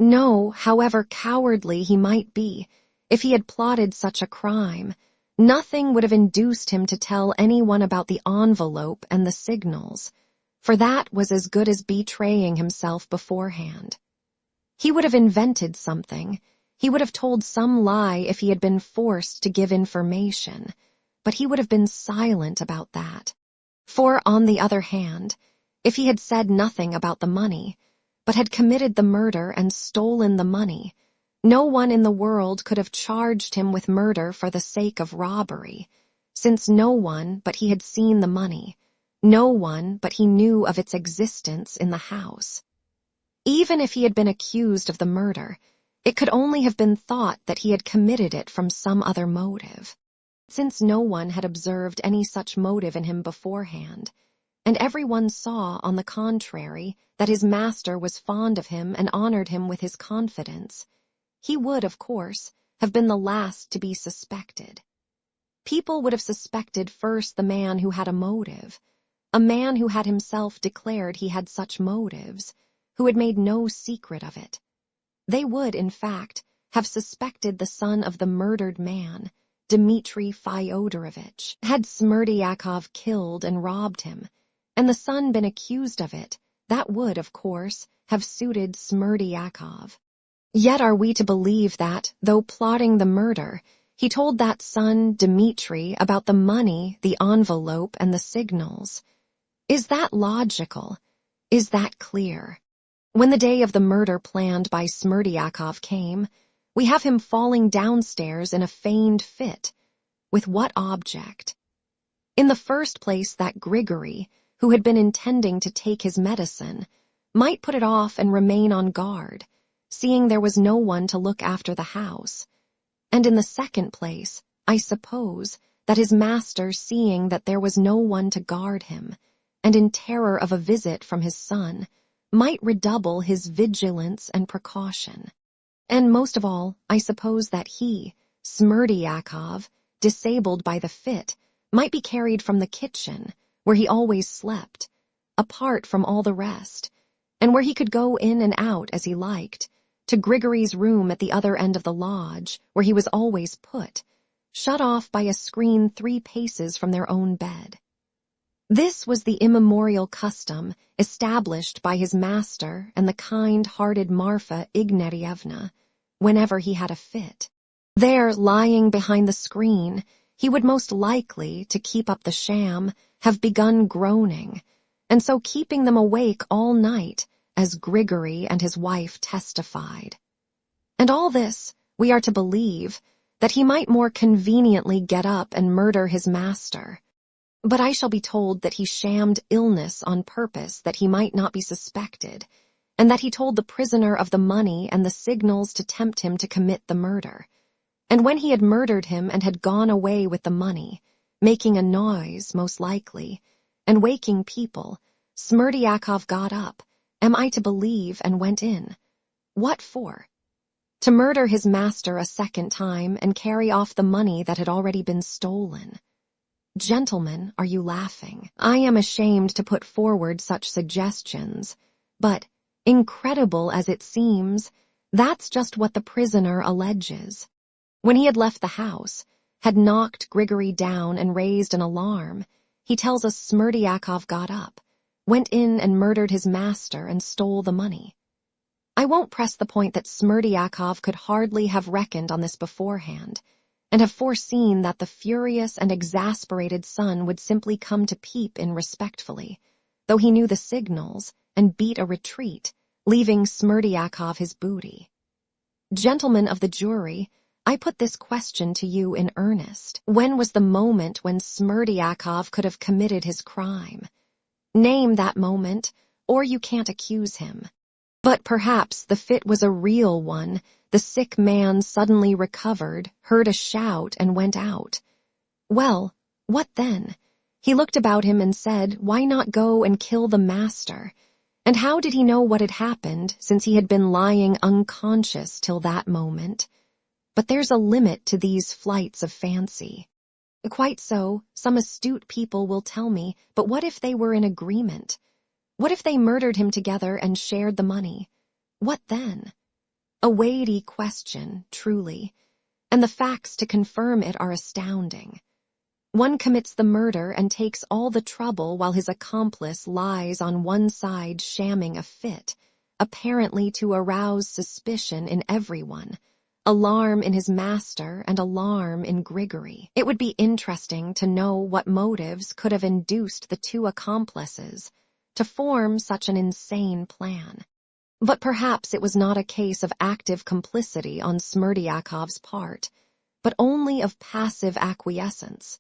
No, however cowardly he might be, if he had plotted such a crime, nothing would have induced him to tell anyone about the envelope and the signals, for that was as good as betraying himself beforehand. He would have invented something. He would have told some lie if he had been forced to give information, but he would have been silent about that. For, on the other hand, if he had said nothing about the money, but had committed the murder and stolen the money, no one in the world could have charged him with murder for the sake of robbery, since no one but he had seen the money, no one but he knew of its existence in the house. Even if he had been accused of the murder, it could only have been thought that he had committed it from some other motive, since no one had observed any such motive in him beforehand, and everyone saw, on the contrary, that his master was fond of him and honored him with his confidence. He would, of course, have been the last to be suspected. People would have suspected first the man who had a motive, a man who had himself declared he had such motives, who had made no secret of it. They would, in fact, have suspected the son of the murdered man, Dmitri Fyodorovich. Had Smerdyakov killed and robbed him, and the son been accused of it, that would, of course, have suited Smerdyakov. Yet are we to believe that, though plotting the murder, he told that son, Dmitri, about the money, the envelope, and the signals? Is that logical? Is that clear? When the day of the murder planned by Smerdyakov came, we have him falling downstairs in a feigned fit. With what object? In the first place, that Grigory, who had been intending to take his medicine, might put it off and remain on guard, seeing there was no one to look after the house. And in the second place, I suppose that his master, seeing that there was no one to guard him, and in terror of a visit from his son, might redouble his vigilance and precaution. And most of all, I suppose that he, Smerdyakov, disabled by the fit, might be carried from the kitchen, where he always slept, apart from all the rest, and where he could go in and out as he liked, to Grigory's room at the other end of the lodge, where he was always put, shut off by a screen 3 paces from their own bed. This was the immemorial custom established by his master and the kind-hearted Marfa Ignatyevna whenever he had a fit. There, lying behind the screen, he would most likely, to keep up the sham, have begun groaning, and so keeping them awake all night, as Grigory and his wife testified. And all this, we are to believe, that he might more conveniently get up and murder his master. But I shall be told that he shammed illness on purpose that he might not be suspected, and that he told the prisoner of the money and the signals to tempt him to commit the murder. And when he had murdered him and had gone away with the money, making a noise, most likely, and waking people, Smerdyakov got up, am I to believe, and went in. What for? To murder his master a second time and carry off the money that had already been stolen. Gentlemen, are you laughing? I am ashamed to put forward such suggestions, but, incredible as it seems, that's just what the prisoner alleges. When he had left the house, had knocked Grigory down and raised an alarm, he tells us Smerdyakov got up, went in and murdered his master and stole the money. I won't press the point that Smerdyakov could hardly have reckoned on this beforehand, and have foreseen that the furious and exasperated son would simply come to peep in respectfully, though he knew the signals, and beat a retreat, leaving Smerdyakov his booty. Gentlemen of the jury, I put this question to you in earnest. When was the moment when Smerdyakov could have committed his crime? Name that moment, or you can't accuse him. But perhaps the fit was a real one The sick man suddenly recovered, heard a shout, and went out. Well, what then? He looked about him and said, why not go and kill the master? And how did he know what had happened, since he had been lying unconscious till that moment? But there's a limit to these flights of fancy. Quite so, some astute people will tell me, but what if they were in agreement? What if they murdered him together and shared the money? What then? A weighty question, truly, and the facts to confirm it are astounding. One commits the murder and takes all the trouble while his accomplice lies on one side shamming a fit, apparently to arouse suspicion in everyone, alarm in his master and alarm in Grigory. It would be interesting to know what motives could have induced the two accomplices to form such an insane plan. But perhaps it was not a case of active complicity on Smerdyakov's part, but only of passive acquiescence.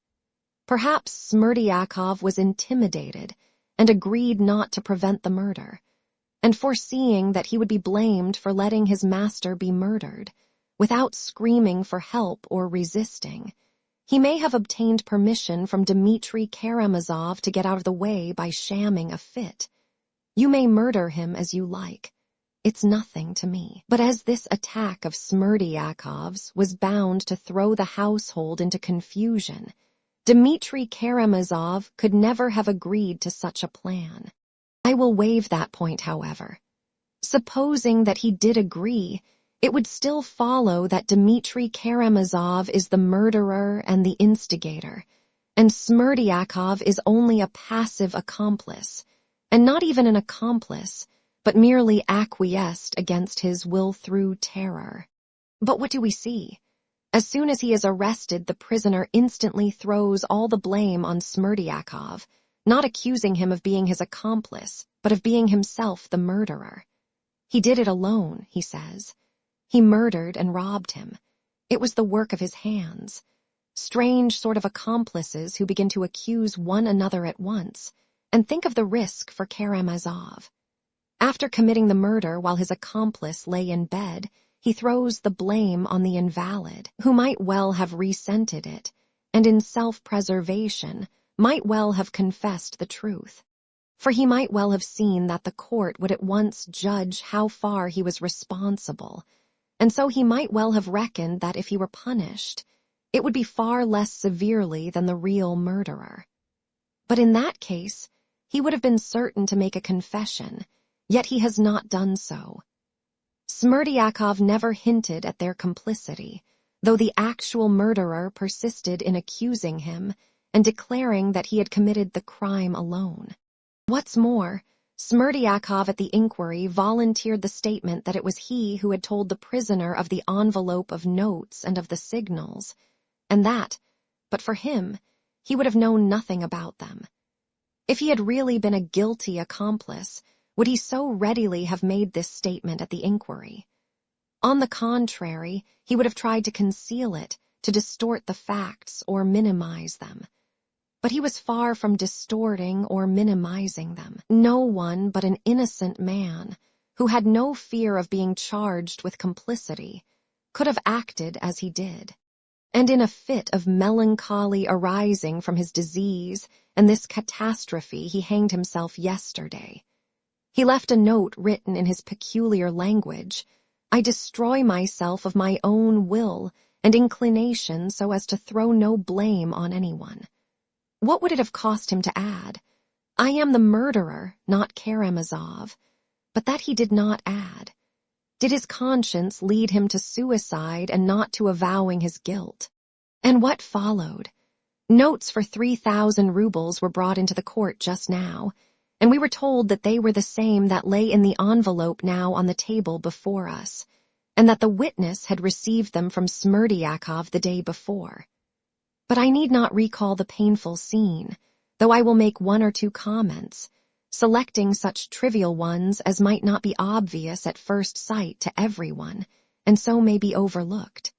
Perhaps Smerdyakovv was intimidated and agreed not to prevent the murder, and foreseeing that he would be blamed for letting his master be murdered, without screaming for help or resisting, he may have obtained permission from Dmitri Karamazov to get out of the way by shamming a fit. You may murder him as you like. It's nothing to me. But as this attack of Smerdyakov's was bound to throw the household into confusion, Dmitri Karamazov could never have agreed to such a plan. I will waive that point, however. Supposing that he did agree, it would still follow that Dmitri Karamazov is the murderer and the instigator, and Smerdyakovv is only a passive accomplice, and not even an accomplice, but merely acquiesced against his will through terror. But what do we see? As soon as he is arrested, the prisoner instantly throws all the blame on Smerdyakovv, not accusing him of being his accomplice, but of being himself the murderer. He did it alone, he says. He murdered and robbed him. It was the work of his hands. Strange sort of accomplices who begin to accuse one another at once, and think of the risk for Karamazov. After committing the murder while his accomplice lay in bed, he throws the blame on the invalid, who might well have resented it, and in self-preservation might well have confessed the truth. For he might well have seen that the court would at once judge how far he was responsible, and so he might well have reckoned that if he were punished, it would be far less severely than the real murderer. But in that case, he would have been certain to make a confession, yet he has not done so. Smerdyakovv never hinted at their complicity, though the actual murderer persisted in accusing him and declaring that he had committed the crime alone. What's more, Smerdyakovv at the inquiry volunteered the statement that it was he who had told the prisoner of the envelope of notes and of the signals, and that, but for him, he would have known nothing about them. If he had really been a guilty accomplice, would he so readily have made this statement at the inquiry? On the contrary, he would have tried to conceal it, to distort the facts or minimize them. But he was far from distorting or minimizing them. No one but an innocent man, who had no fear of being charged with complicity, could have acted as he did. And in a fit of melancholy arising from his disease and this catastrophe, he hanged himself yesterday. He left a note written in his peculiar language. I destroy myself of my own will and inclination so as to throw no blame on anyone. What would it have cost him to add, I am the murderer, not Karamazov? But that he did not add. Did his conscience lead him to suicide and not to avowing his guilt? And what followed? Notes for 3,000 rubles were brought into the court just now, and we were told that they were the same that lay in the envelope now on the table before us, and that the witness had received them from Smerdyakovv the day before. But I need not recall the painful scene, though I will make one or two comments, selecting such trivial ones as might not be obvious at first sight to everyone, and so may be overlooked.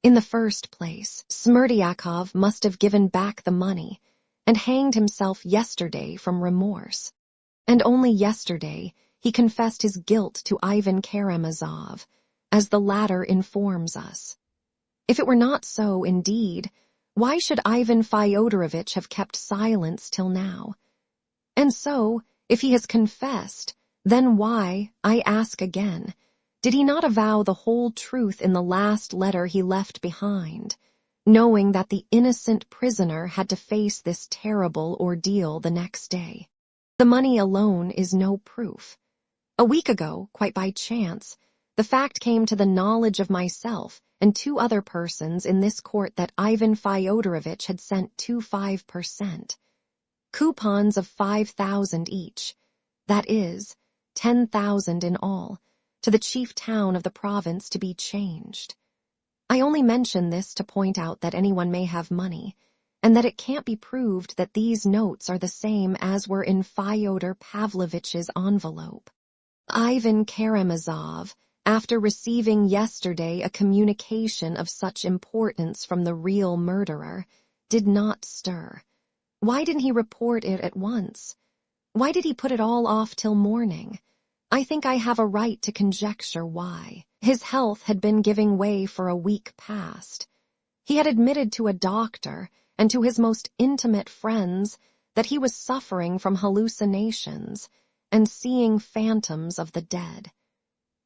In the first place, Smerdyakovv must have given back the money, and hanged himself yesterday from remorse. And only yesterday he confessed his guilt to Ivan Karamazov, as the latter informs us. If it were not so indeed, why should Ivan Fyodorovich have kept silence till now? And so, if he has confessed, then why, I ask again, did he not avow the whole truth in the last letter he left behind, knowing that the innocent prisoner had to face this terrible ordeal the next day? The money alone is no proof. A week ago, quite by chance, the fact came to the knowledge of myself and 2 other persons in this court that Ivan Fyodorovich had sent 25%. Coupons of 5,000 each, that is, 10,000 in all, to the chief town of the province to be changed. I only mention this to point out that anyone may have money, and that it can't be proved that these notes are the same as were in Fyodor Pavlovich's envelope. Ivan Karamazov, after receiving yesterday a communication of such importance from the real murderer, did not stir. Why didn't he report it at once? Why did he put it all off till morning? I think I have a right to conjecture why. His health had been giving way for a week past. He had admitted to a doctor and to his most intimate friends that he was suffering from hallucinations and seeing phantoms of the dead.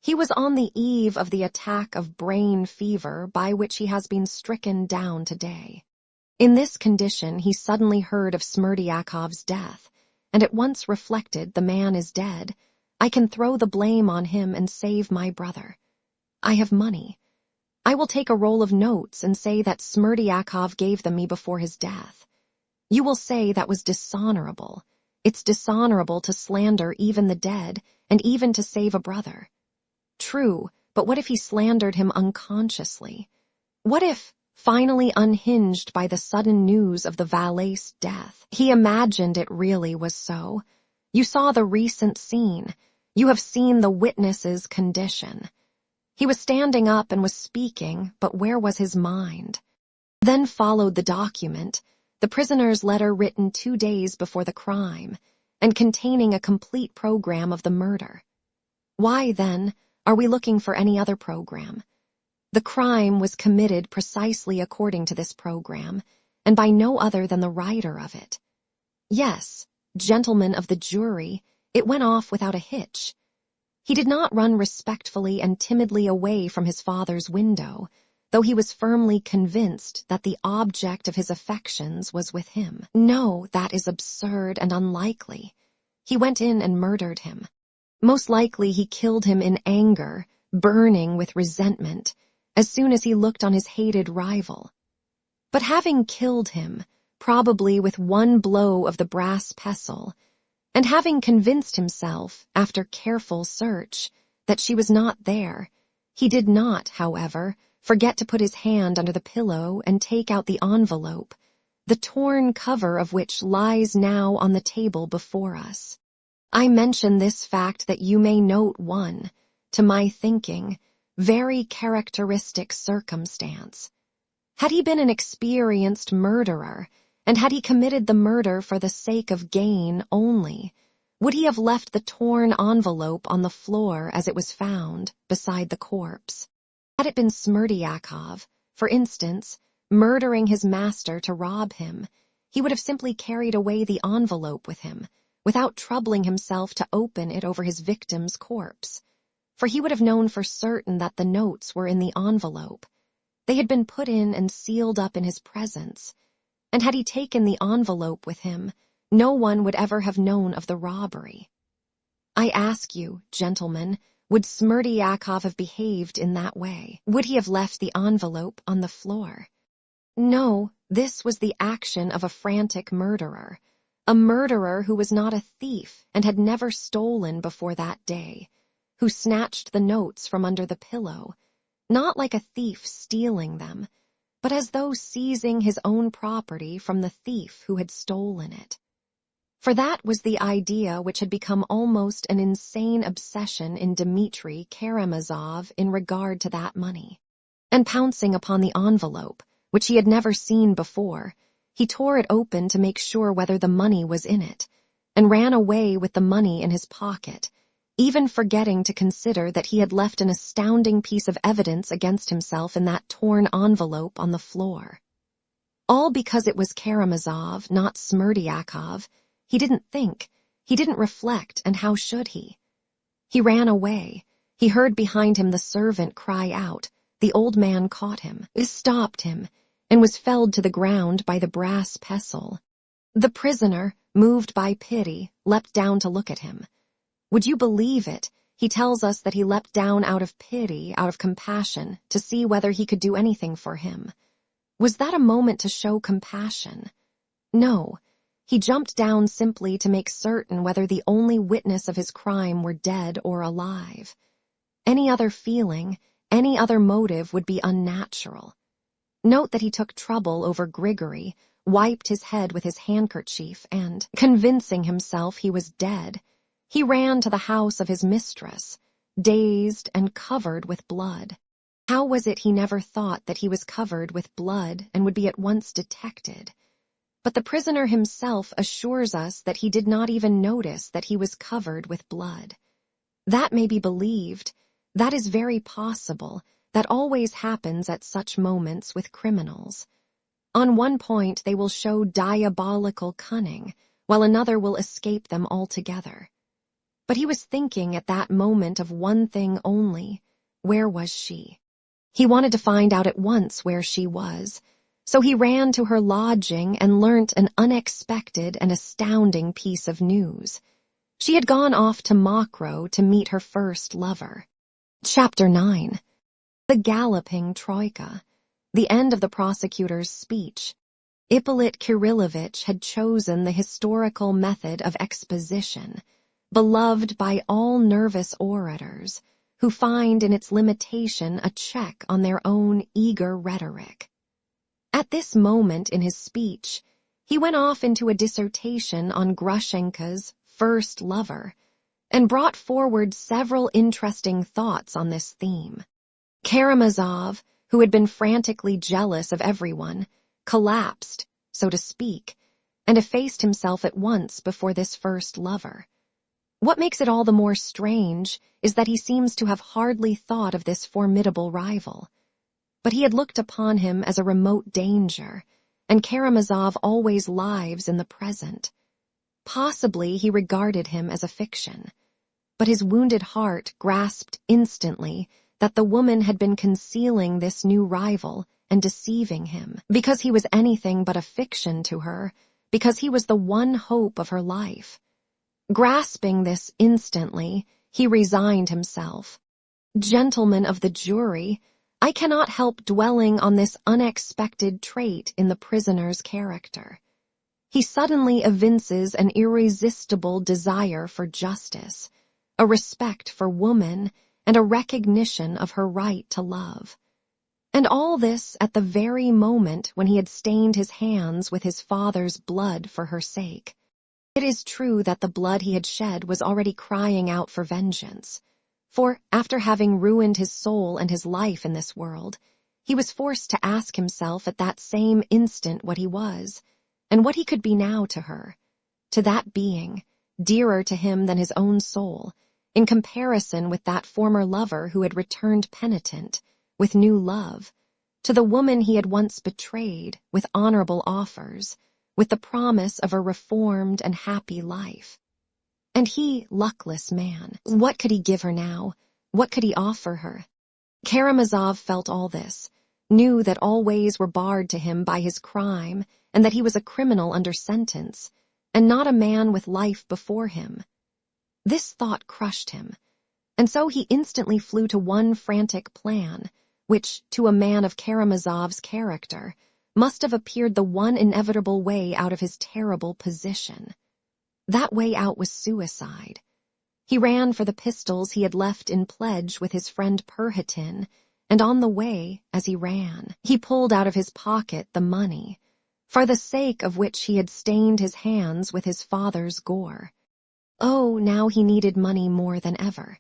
He was on the eve of the attack of brain fever by which he has been stricken down today. In this condition, he suddenly heard of Smerdiakov's death, and at once reflected, the man is dead. I can throw the blame on him and save my brother. I have money. I will take a roll of notes and say that Smerdiakov gave them me before his death. You will say that was dishonorable. It's dishonorable to slander even the dead, and even to save a brother. True, but what if he slandered him unconsciously? What if, finally unhinged by the sudden news of the valet's death, he imagined it really was so? You saw the recent scene. You have seen the witness's condition. He was standing up and was speaking, but where was his mind? Then followed the document, the prisoner's letter written 2 days before the crime, and containing a complete program of the murder. Why, then, are we looking for any other program? The crime was committed precisely according to this program, and by no other than the writer of it. Yes, gentlemen of the jury, it went off without a hitch. He did not run respectfully and timidly away from his father's window, though he was firmly convinced that the object of his affections was with him. No, that is absurd and unlikely. He went in and murdered him. Most likely he killed him in anger, burning with resentment, as soon as he looked on his hated rival. But having killed him, probably with one blow of the brass pestle, and having convinced himself, after careful search, that she was not there, he did not, however, forget to put his hand under the pillow and take out the envelope, the torn cover of which lies now on the table before us. I mention this fact that you may note one, to my thinking, very characteristic circumstance. Had he been an experienced murderer, and had he committed the murder for the sake of gain only, would he have left the torn envelope on the floor as it was found, beside the corpse? Had it been Smerdiakov, for instance, murdering his master to rob him, he would have simply carried away the envelope with him, without troubling himself to open it over his victim's corpse. For he would have known for certain that the notes were in the envelope. They had been put in and sealed up in his presence, and had he taken the envelope with him, no one would ever have known of the robbery. I ask you, gentlemen, would Smerdiakov have behaved in that way? Would he have left the envelope on the floor? No, this was the action of a frantic murderer, a murderer who was not a thief and had never stolen before that day, who snatched the notes from under the pillow, not like a thief stealing them, but as though seizing his own property from the thief who had stolen it. For that was the idea which had become almost an insane obsession in Dmitri Karamazov in regard to that money. And pouncing upon the envelope, which he had never seen before, he tore it open to make sure whether the money was in it, and ran away with the money in his pocket, even forgetting to consider that he had left an astounding piece of evidence against himself in that torn envelope on the floor. All because it was Karamazov, not Smerdyakov. He didn't think, he didn't reflect, and how should he? He ran away. He heard behind him the servant cry out. The old man caught him, stopped him, and was felled to the ground by the brass pestle. The prisoner, moved by pity, leapt down to look at him. Would you believe it? He tells us that he leapt down out of pity, out of compassion, to see whether he could do anything for him. Was that a moment to show compassion? No. He jumped down simply to make certain whether the only witness of his crime were dead or alive. Any other feeling, any other motive would be unnatural. Note that he took trouble over Grigory, wiped his head with his handkerchief, and, convincing himself he was dead, he ran to the house of his mistress, dazed and covered with blood. How was it he never thought that he was covered with blood and would be at once detected? But the prisoner himself assures us that he did not even notice that he was covered with blood. That may be believed. That is very possible. That always happens at such moments with criminals. On one point they will show diabolical cunning, while another will escape them altogether. But he was thinking at that moment of one thing only: where was she? He wanted to find out at once where she was. So he ran to her lodging and learnt an unexpected and astounding piece of news. She had gone off to Mokroe to meet her first lover. Chapter 9. The Galloping Troika. The end of the prosecutor's speech. Ippolit Kirillovich had chosen the historical method of exposition, beloved by all nervous orators, who find in its limitation a check on their own eager rhetoric. At this moment in his speech, he went off into a dissertation on Grushenka's first lover, and brought forward several interesting thoughts on this theme. Karamazov, who had been frantically jealous of everyone, collapsed, so to speak, and effaced himself at once before this first lover. What makes it all the more strange is that he seems to have hardly thought of this formidable rival. But he had looked upon him as a remote danger, and Karamazov always lives in the present. Possibly he regarded him as a fiction, but his wounded heart grasped instantly that the woman had been concealing this new rival and deceiving him, because he was anything but a fiction to her, because he was the one hope of her life. Grasping this instantly, he resigned himself. Gentlemen of the jury, I cannot help dwelling on this unexpected trait in the prisoner's character. He suddenly evinces an irresistible desire for justice, a respect for woman, and a recognition of her right to love. And all this at the very moment when he had stained his hands with his father's blood for her sake. It is true that the blood he had shed was already crying out for vengeance. For, after having ruined his soul and his life in this world, he was forced to ask himself at that same instant what he was, and what he could be now to her, to that being, dearer to him than his own soul, in comparison with that former lover who had returned penitent, with new love, to the woman he had once betrayed with honorable offers, with the promise of a reformed and happy life. And he, luckless man, what could he give her now? What could he offer her? Karamazov felt all this, knew that all ways were barred to him by his crime, and that he was a criminal under sentence, and not a man with life before him. This thought crushed him, and so he instantly flew to one frantic plan, which, to a man of Karamazov's character, must have appeared the one inevitable way out of his terrible position. That way out was suicide. He ran for the pistols he had left in pledge with his friend Perhatin, and on the way, as he ran, he pulled out of his pocket the money, for the sake of which he had stained his hands with his father's gore. Oh, now he needed money more than ever.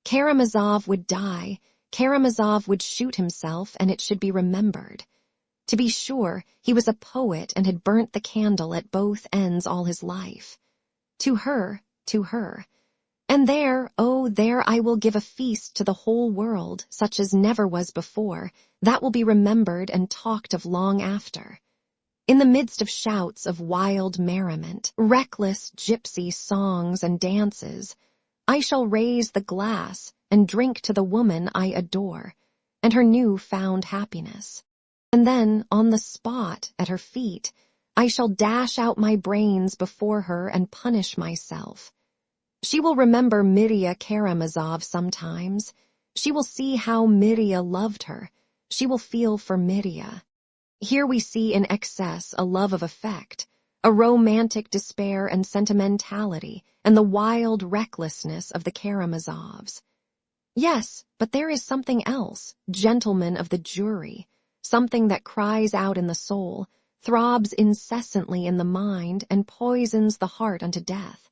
Karamazov would die, Karamazov would shoot himself, and it should be remembered. To be sure, he was a poet and had burnt the candle at both ends all his life. To her, And there, oh, there I will give a feast to the whole world, such as never was before, that will be remembered and talked of long after. In the midst of shouts of wild merriment, reckless gypsy songs and dances, I shall raise the glass and drink to the woman I adore, and her new-found happiness. And then, on the spot, at her feet, I shall dash out my brains before her and punish myself. She will remember Mirya Karamazov sometimes. She will see how Mirya loved her. She will feel for Mirya. Here we see in excess a love of effect, a romantic despair and sentimentality, and the wild recklessness of the Karamazovs. Yes, but there is something else, gentlemen of the jury, something that cries out in the soul, throbs incessantly in the mind, and poisons the heart unto death.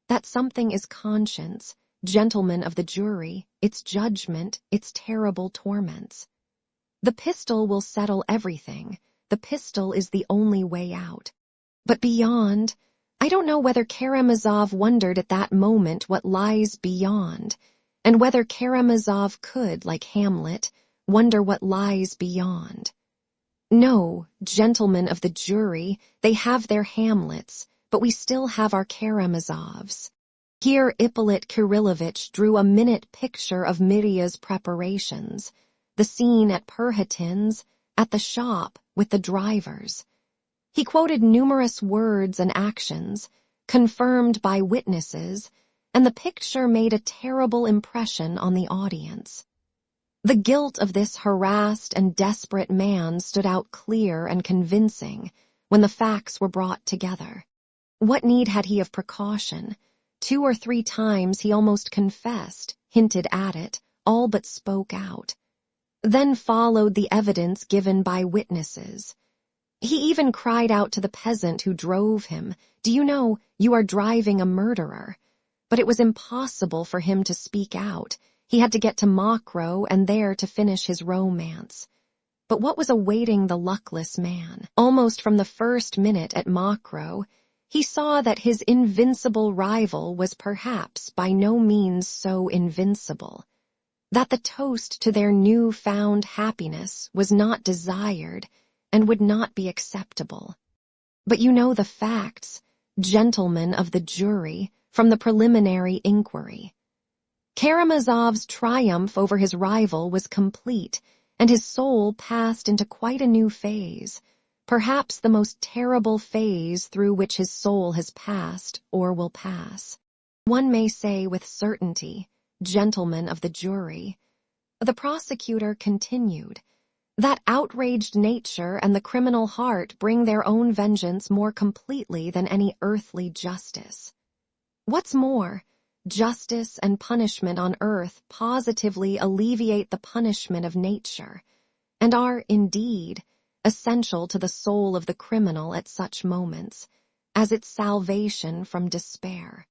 That something is conscience, gentlemen of the jury, its judgment, its terrible torments. The pistol will settle everything. The pistol is the only way out. But beyond, I don't know whether Karamazov wondered at that moment what lies beyond, and whether Karamazov could, like Hamlet, wonder what lies beyond. No, gentlemen of the jury, they have their Hamlets, but we still have our Karamazovs. Here Ippolit Kirillovitch drew a minute picture of Mirya's preparations, the scene at Perhatin's, at the shop, with the drivers. He quoted numerous words and actions, confirmed by witnesses, and the picture made a terrible impression on the audience. The guilt of this harassed and desperate man stood out clear and convincing when the facts were brought together. What need had he of precaution? 2 or 3 times he almost confessed, hinted at it, all but spoke out. Then followed the evidence given by witnesses. He even cried out to the peasant who drove him, "Do you know, you are driving a murderer?" But it was impossible for him to speak out. He had to get to Mokroe and there to finish his romance. But what was awaiting the luckless man? Almost from the first minute at Mokroe, he saw that his invincible rival was perhaps by no means so invincible, that the toast to their new-found happiness was not desired and would not be acceptable. But you know the facts, gentlemen of the jury, from the preliminary inquiry. Karamazov's triumph over his rival was complete, and his soul passed into quite a new phase, perhaps the most terrible phase through which his soul has passed or will pass. One may say with certainty, gentlemen of the jury. The prosecutor continued, that outraged nature and the criminal heart bring their own vengeance more completely than any earthly justice. What's more, justice and punishment on earth positively alleviate the punishment of nature, and are, indeed, essential to the soul of the criminal at such moments, as its salvation from despair.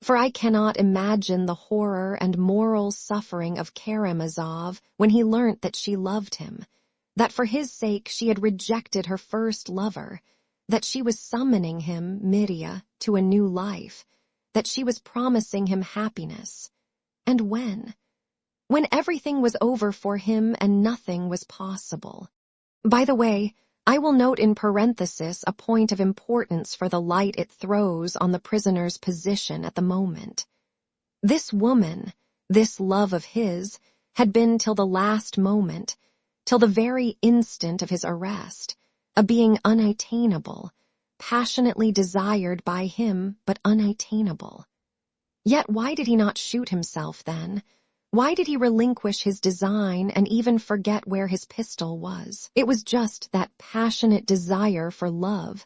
For I cannot imagine the horror and moral suffering of Karamazov when he learnt that she loved him, that for his sake she had rejected her first lover, that she was summoning him, Mirya, to a new life, that she was promising him happiness. And when? When everything was over for him and nothing was possible. By the way, I will note in parenthesis a point of importance for the light it throws on the prisoner's position at the moment. This woman, this love of his, had been till the last moment, till the very instant of his arrest, a being unattainable, passionately desired by him but unattainable. Yet why did he not shoot himself then? Why did he relinquish his design and even forget where his pistol was? It was just that passionate desire for love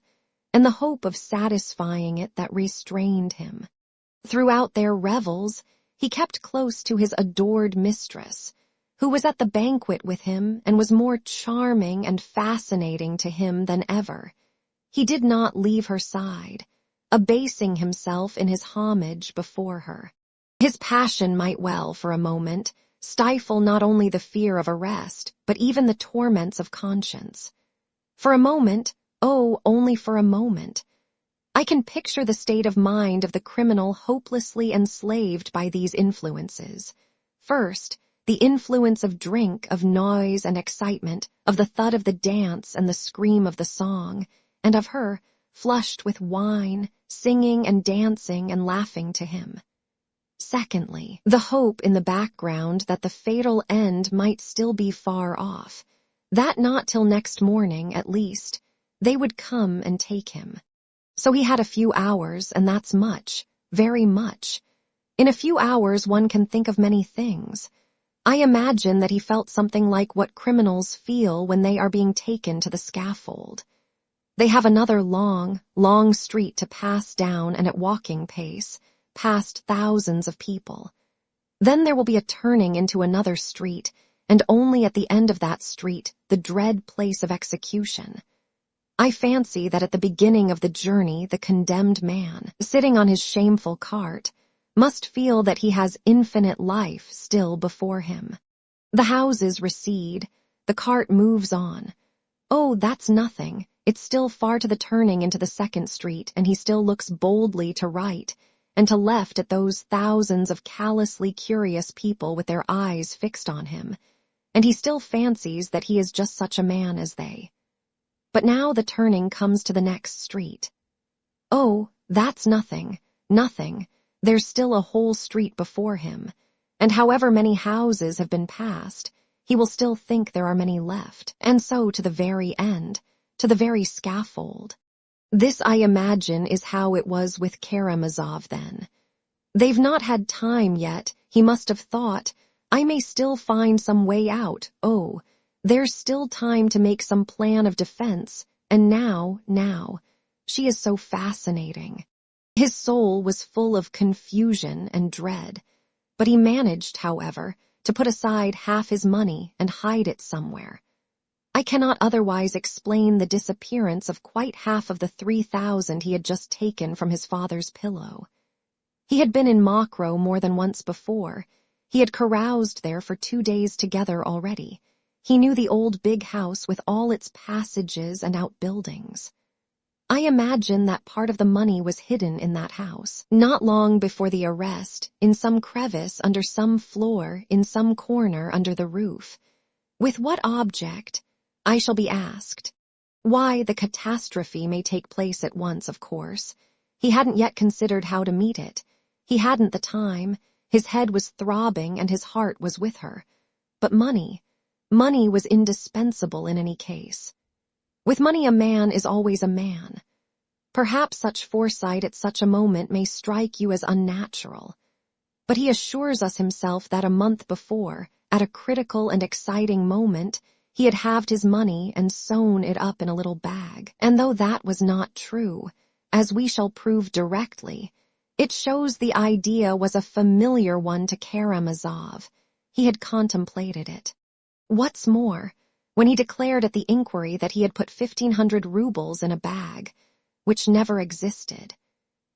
and the hope of satisfying it that restrained him. Throughout their revels, he kept close to his adored mistress, who was at the banquet with him and was more charming and fascinating to him than ever. He did not leave her side, abasing himself in his homage before her. His passion might well, for a moment, stifle not only the fear of arrest, but even the torments of conscience. For a moment, oh, only for a moment. I can picture the state of mind of the criminal hopelessly enslaved by these influences. First, the influence of drink, of noise and excitement, of the thud of the dance and the scream of the song, and of her, flushed with wine, singing and dancing and laughing to him. Secondly, the hope in the background that the fatal end might still be far off, that not till next morning, at least, they would come and take him. So he had a few hours, and that's much, very much. In a few hours one can think of many things. I imagine that he felt something like what criminals feel when they are being taken to the scaffold. They have another long, long street to pass down, and at walking pace, past thousands of people. Then there will be a turning into another street, and only at the end of that street, the dread place of execution. I fancy that at the beginning of the journey, the condemned man, sitting on his shameful cart, must feel that he has infinite life still before him. The houses recede, the cart moves on. Oh, that's nothing. It's still far to the turning into the second street, and he still looks boldly to right and to left at those thousands of callously curious people with their eyes fixed on him, and he still fancies that he is just such a man as they. But now the turning comes to the next street. Oh, that's nothing, nothing. There's still a whole street before him, and however many houses have been passed, he will still think there are many left, and so to the very end, to the very scaffold. This, I imagine, is how it was with Karamazov then. They've not had time yet, he must have thought, I may still find some way out, oh, there's still time to make some plan of defense, and now, she is so fascinating. His soul was full of confusion and dread, but he managed, however, to put aside half his money and hide it somewhere. I cannot otherwise explain the disappearance of quite half of the 3,000 he had just taken from his father's pillow. He had been in Mokroe more than once before. He had caroused there for 2 days together already. He knew the old big house with all its passages and outbuildings. I imagine that part of the money was hidden in that house, not long before the arrest, in some crevice under some floor, in some corner under the roof. With what object? I shall be asked. Why, the catastrophe may take place at once, of course. He hadn't yet considered how to meet it. He hadn't the time. His head was throbbing and his heart was with her. But money was indispensable in any case. With money a man is always a man. Perhaps such foresight at such a moment may strike you as unnatural. But he assures us himself that a month before, at a critical and exciting moment, he had halved his money and sewn it up in a little bag. And though that was not true, as we shall prove directly, it shows the idea was a familiar one to Karamazov. He had contemplated it. What's more, when he declared at the inquiry that he had put 1,500 rubles in a bag, which never existed,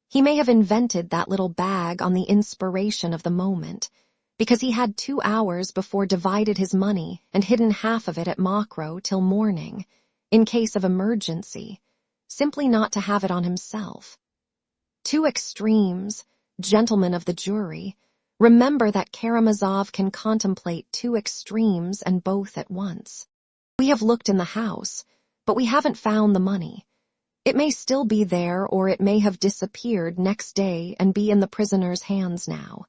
he may have invented that little bag on the inspiration of the moment, because he had 2 hours before divided his money and hidden half of it at Mokroe till morning, in case of emergency, simply not to have it on himself. 2 extremes, gentlemen of the jury, remember that Karamazov can contemplate 2 extremes and both at once. We have looked in the house, but we haven't found the money. It may still be there, or it may have disappeared next day and be in the prisoner's hands now.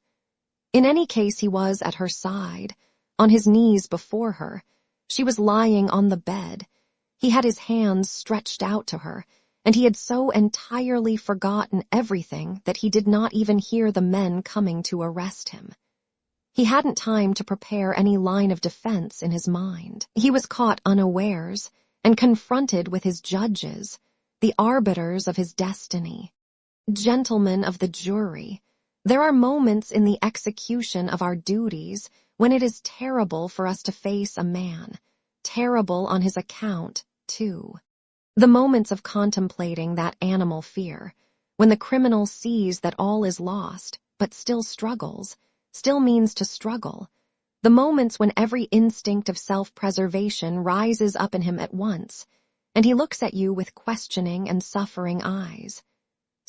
In any case, he was at her side, on his knees before her. She was lying on the bed. He had his hands stretched out to her, and he had so entirely forgotten everything that he did not even hear the men coming to arrest him. He hadn't time to prepare any line of defense in his mind. He was caught unawares and confronted with his judges, the arbiters of his destiny. Gentlemen of the jury, there are moments in the execution of our duties when it is terrible for us to face a man, terrible on his account, too. The moments of contemplating that animal fear, when the criminal sees that all is lost, but still struggles, still means to struggle, the moments when every instinct of self-preservation rises up in him at once, and he looks at you with questioning and suffering eyes.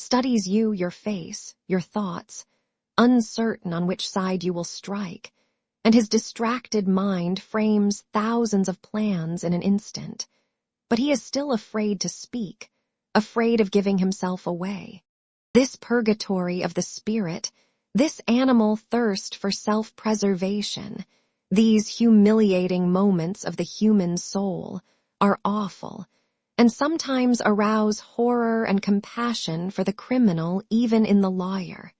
studies you, your face, your thoughts, uncertain on which side you will strike, and his distracted mind frames thousands of plans in an instant. But he is still afraid to speak, afraid of giving himself away. This purgatory of the spirit, this animal thirst for self-preservation, these humiliating moments of the human soul are awful, and sometimes arouse horror and compassion for the criminal even in the lawyer.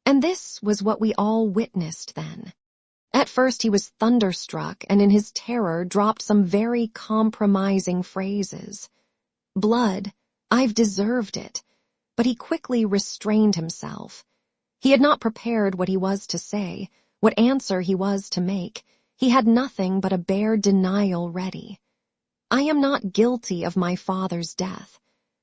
And this was what we all witnessed then. At first he was thunderstruck and in his terror dropped some very compromising phrases. Blood, I've deserved it. But he quickly restrained himself. He had not prepared what he was to say, what answer he was to make. He had nothing but a bare denial ready. I am not guilty of my father's death.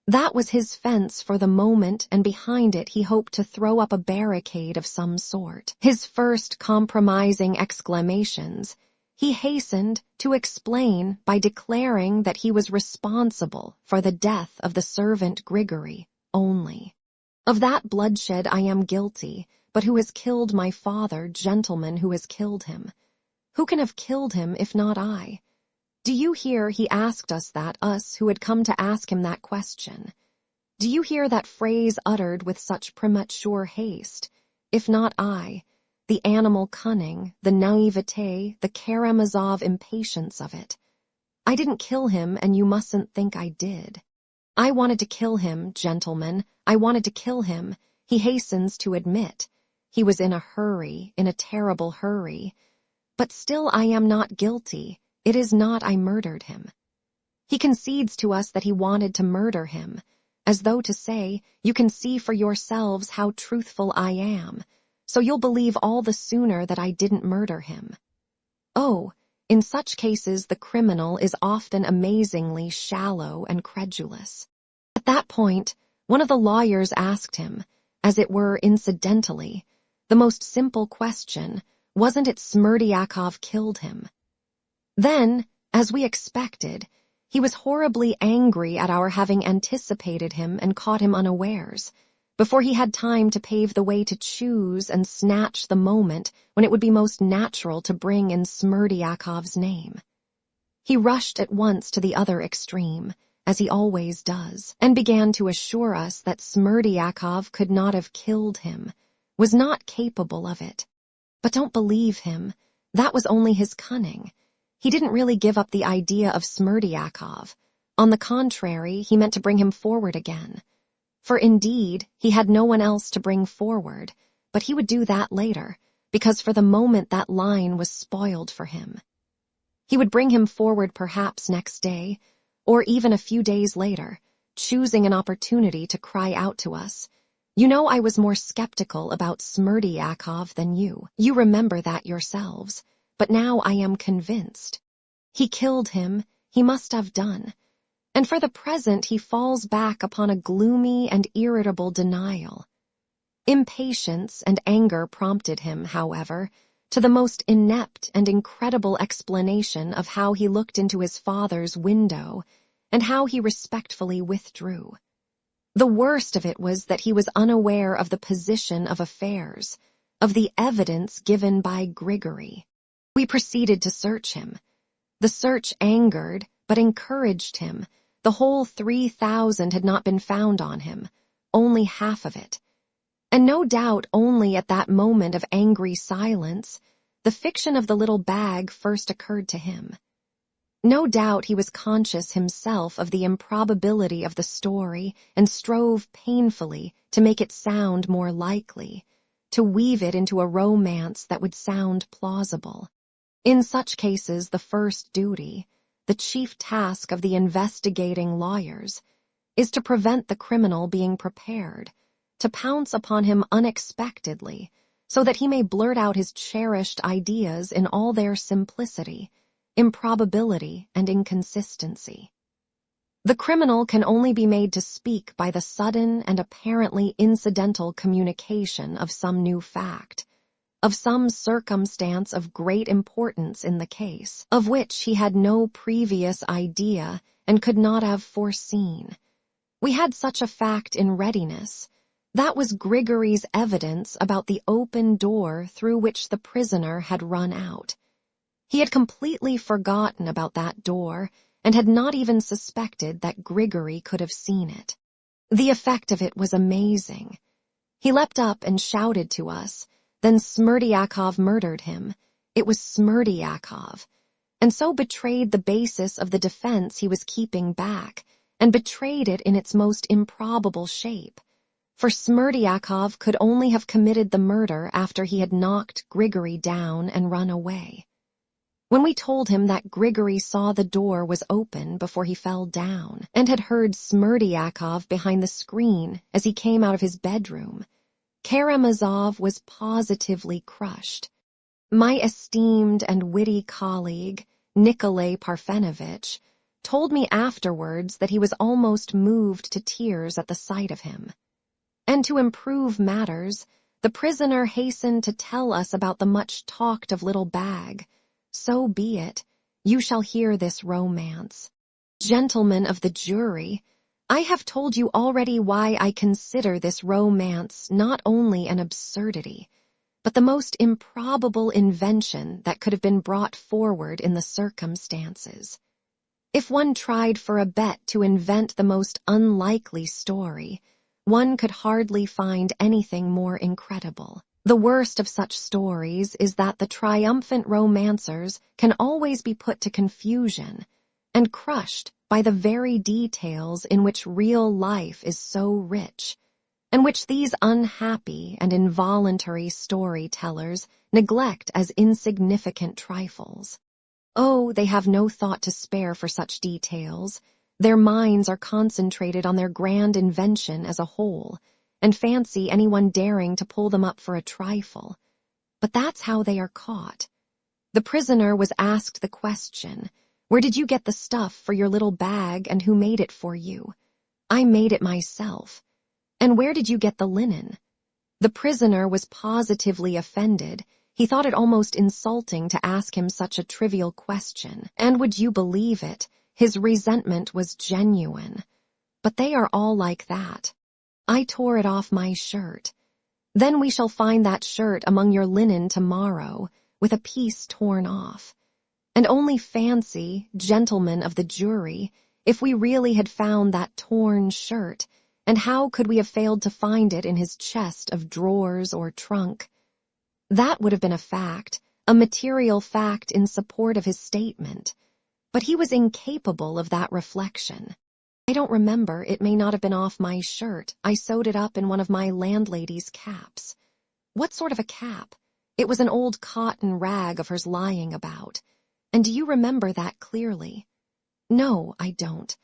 That was his fence for the moment, and behind it he hoped to throw up a barricade of some sort. His first compromising exclamations, he hastened to explain by declaring that he was responsible for the death of the servant Grigory only. Of that bloodshed I am guilty, but who has killed my father, gentleman, who has killed him? Who can have killed him if not I? Do you hear he asked us that, us who had come to ask him that question? Do you hear that phrase uttered with such premature haste? If not I, the animal cunning, the naivete, the Karamazov impatience of it. I didn't kill him, and you mustn't think I did. I wanted to kill him, gentlemen. I wanted to kill him, he hastens to admit. He was in a hurry, in a terrible hurry. But still I am not guilty. It is not I murdered him. He concedes to us that he wanted to murder him, as though to say, you can see for yourselves how truthful I am, so you'll believe all the sooner that I didn't murder him. Oh, in such cases the criminal is often amazingly shallow and credulous. At that point, one of the lawyers asked him, as it were incidentally, the most simple question, wasn't it Smerdyakov killed him? Then, as we expected, he was horribly angry at our having anticipated him and caught him unawares, before he had time to pave the way to choose and snatch the moment when it would be most natural to bring in Smerdyakov's name. He rushed at once to the other extreme, as he always does, and began to assure us that Smerdyakov could not have killed him, was not capable of it. But don't believe him, that was only his cunning. He didn't really give up the idea of Smerdyakov. On the contrary, he meant to bring him forward again. For indeed, he had no one else to bring forward, but he would do that later, because for the moment that line was spoiled for him. He would bring him forward perhaps next day, or even a few days later, choosing an opportunity to cry out to us, "You know I was more skeptical about Smerdyakov than you. You remember that yourselves, but now I am convinced. He killed him, he must have done." And for the present he falls back upon a gloomy and irritable denial. Impatience and anger prompted him, however, to the most inept and incredible explanation of how he looked into his father's window and how he respectfully withdrew. The worst of it was that he was unaware of the position of affairs, of the evidence given by Grigory. We proceeded to search him. The search angered, but encouraged him. The whole 3,000 had not been found on him, only half of it. And no doubt only at that moment of angry silence, the fiction of the little bag first occurred to him. No doubt he was conscious himself of the improbability of the story and strove painfully to make it sound more likely, to weave it into a romance that would sound plausible. In such cases, the first duty, the chief task of the investigating lawyers, is to prevent the criminal being prepared, to pounce upon him unexpectedly, so that he may blurt out his cherished ideas in all their simplicity, improbability, and inconsistency. The criminal can only be made to speak by the sudden and apparently incidental communication of some new fact, of some circumstance of great importance in the case, of which he had no previous idea and could not have foreseen. We had such a fact in readiness. That was Grigory's evidence about the open door through which the prisoner had run out. He had completely forgotten about that door and had not even suspected that Grigory could have seen it. The effect of it was amazing. He leapt up and shouted to us, then Smerdyakov murdered him. It was Smerdyakov, and so betrayed the basis of the defense he was keeping back, and betrayed it in its most improbable shape. For Smerdyakov could only have committed the murder after he had knocked Grigory down and run away. When we told him that Grigory saw the door was open before he fell down and had heard Smerdyakov behind the screen as he came out of his bedroom, Karamazov was positively crushed. My esteemed and witty colleague, Nikolay Parfenovitch, told me afterwards that he was almost moved to tears at the sight of him. And to improve matters, the prisoner hastened to tell us about the much-talked-of little bag. So be it. You shall hear this romance. Gentlemen of the jury, I have told you already why I consider this romance not only an absurdity, but the most improbable invention that could have been brought forward in the circumstances. If one tried for a bet to invent the most unlikely story, one could hardly find anything more incredible. The worst of such stories is that the triumphant romancers can always be put to confusion and crushed by the very details in which real life is so rich, and which these unhappy and involuntary storytellers neglect as insignificant trifles. Oh, they have no thought to spare for such details. Their minds are concentrated on their grand invention as a whole, and fancy anyone daring to pull them up for a trifle. But that's how they are caught. The prisoner was asked the question, "Where did you get the stuff for your little bag and who made it for you?" "I made it myself." "And where did you get the linen?" The prisoner was positively offended. He thought it almost insulting to ask him such a trivial question, and would you believe it, his resentment was genuine. But they are all like that. I tore it off my shirt. Then we shall find that shirt among your linen tomorrow, with a piece torn off. And only fancy, gentlemen of the jury, if we really had found that torn shirt, and how could we have failed to find it in his chest of drawers or trunk? That would have been a fact, a material fact in support of his statement. But he was incapable of that reflection. I don't remember, it may not have been off my shirt. I sewed it up in one of my landlady's caps. What sort of a cap? It was an old cotton rag of hers lying about. And do you remember that clearly? No, I don't.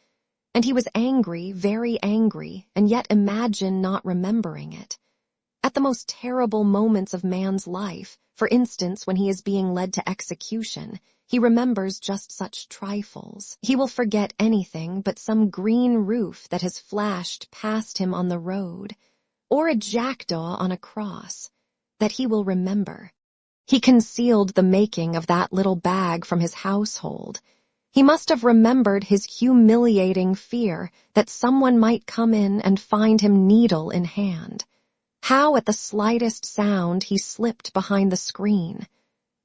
And he was angry, very angry, and yet imagine not remembering it. At the most terrible moments of man's life, for instance when he is being led to execution, he remembers just such trifles. He will forget anything but some green roof that has flashed past him on the road, or a jackdaw on a cross, that he will remember. He concealed the making of that little bag from his household. He must have remembered his humiliating fear that someone might come in and find him needle in hand. How at the slightest sound he slipped behind the screen.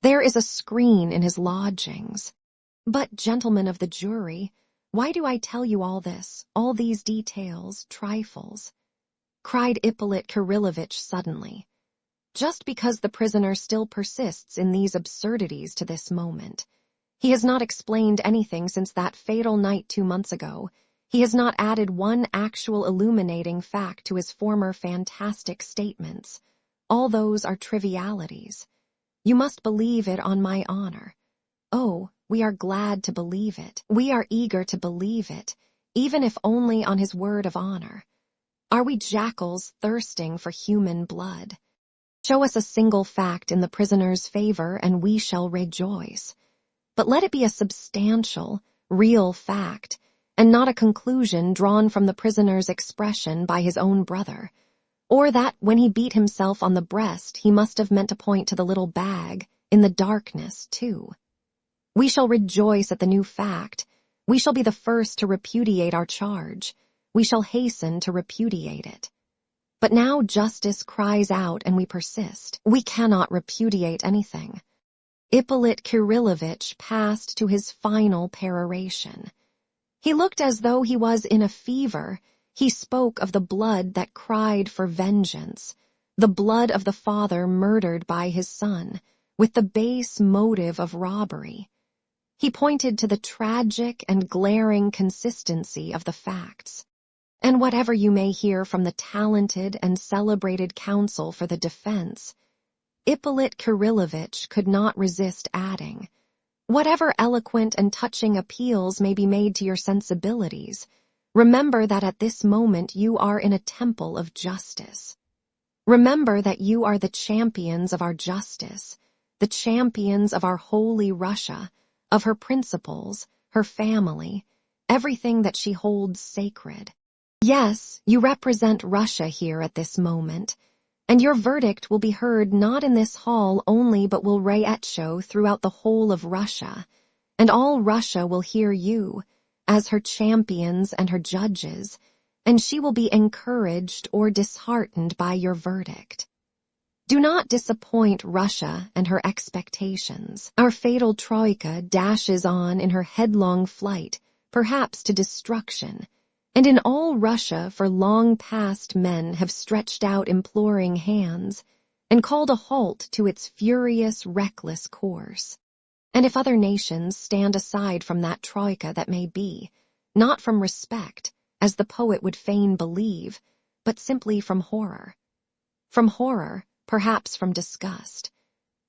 There is a screen in his lodgings. But, gentlemen of the jury, why do I tell you all this, all these details, trifles? Cried Ippolit Kirillovitch suddenly. Just because the prisoner still persists in these absurdities to this moment. He has not explained anything since that fatal night 2 months ago. He has not added one actual illuminating fact to his former fantastic statements. All those are trivialities. You must believe it on my honor. Oh, we are glad to believe it. We are eager to believe it, even if only on his word of honor. Are we jackals thirsting for human blood? Show us a single fact in the prisoner's favor and we shall rejoice. But let it be a substantial, real fact, and not a conclusion drawn from the prisoner's expression by his own brother, or that when he beat himself on the breast he must have meant to point to the little bag, in the darkness, too. We shall rejoice at the new fact. We shall be the first to repudiate our charge. we shall hasten to repudiate it. But now justice cries out and we persist. We cannot repudiate anything. Ippolit Kirillovitch passed to his final peroration. He looked as though he was in a fever. He spoke of the blood that cried for vengeance, the blood of the father murdered by his son, with the base motive of robbery. He pointed to the tragic and glaring consistency of the facts. And whatever you may hear from the talented and celebrated counsel for the defense, Ippolit Kirillovitch could not resist adding, whatever eloquent and touching appeals may be made to your sensibilities, remember that at this moment you are in a temple of justice. Remember that you are the champions of our justice, the champions of our holy Russia, of her principles, her family, everything that she holds sacred. Yes, you represent Russia here at this moment, and your verdict will be heard not in this hall only but will re-echo throughout the whole of Russia, and all Russia will hear you, as her champions and her judges, and she will be encouraged or disheartened by your verdict. Do not disappoint Russia and her expectations. Our fatal troika dashes on in her headlong flight, perhaps to destruction, and in all Russia for long past men have stretched out imploring hands and called a halt to its furious, reckless course. And if other nations stand aside from that troika that may be, not from respect, as the poet would fain believe, but simply from horror. From horror, perhaps from disgust.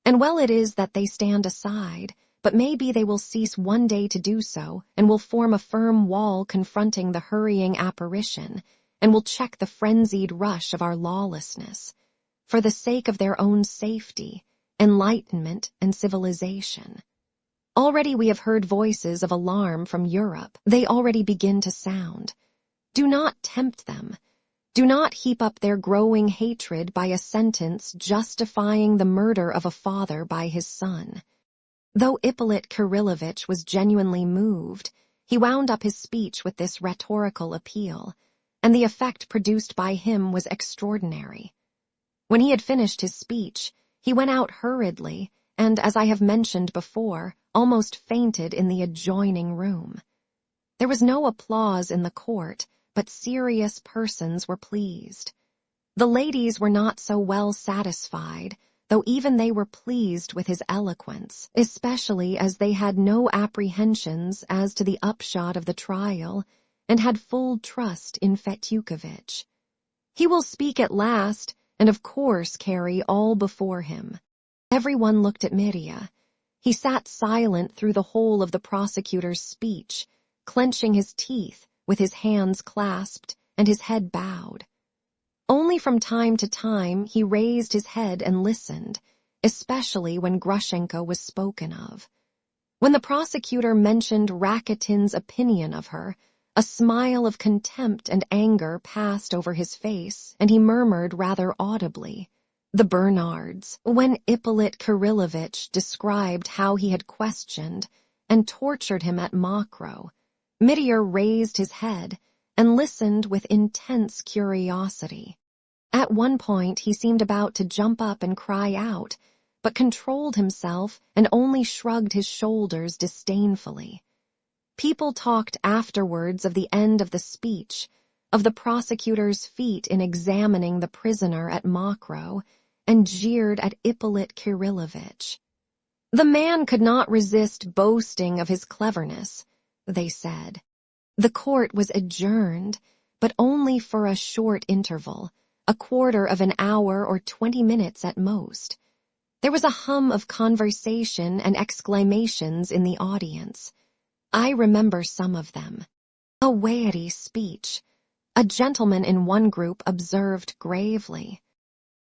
And well it is that they stand aside, but maybe they will cease one day to do so, and will form a firm wall confronting the hurrying apparition, and will check the frenzied rush of our lawlessness, for the sake of their own safety, enlightenment, and civilization. Already we have heard voices of alarm from Europe. They already begin to sound. Do not tempt them. Do not heap up their growing hatred by a sentence justifying the murder of a father by his son. Though Ippolit Kirillovitch was genuinely moved, he wound up his speech with this rhetorical appeal, and the effect produced by him was extraordinary. When he had finished his speech, he went out hurriedly, and, as I have mentioned before, almost fainted in the adjoining room. There was no applause in the court, but serious persons were pleased. The ladies were not so well satisfied, though even they were pleased with his eloquence, especially as they had no apprehensions as to the upshot of the trial, and had full trust in Fetyukovitch. He will speak at last, and of course carry all before him. Everyone looked at Mirya. He sat silent through the whole of the prosecutor's speech, clenching his teeth, with his hands clasped and his head bowed. Only from time to time he raised his head and listened, especially when Grushenka was spoken of. When the prosecutor mentioned Rakitin's opinion of her, a smile of contempt and anger passed over his face, and he murmured rather audibly, "The Bernards." When Ippolit Kirillovitch described how he had questioned and tortured him at Mokroe, Mirya raised his head and listened with intense curiosity. At one point he seemed about to jump up and cry out, but controlled himself and only shrugged his shoulders disdainfully. People talked afterwards of the end of the speech, of the prosecutor's feat in examining the prisoner at Mokroe, and jeered at Ippolit Kirillovitch. The man could not resist boasting of his cleverness, they said. The court was adjourned, but only for a short interval, a quarter of an hour or 20 minutes at most. There was a hum of conversation and exclamations in the audience. I remember some of them. A weighty speech. A gentleman in one group observed gravely.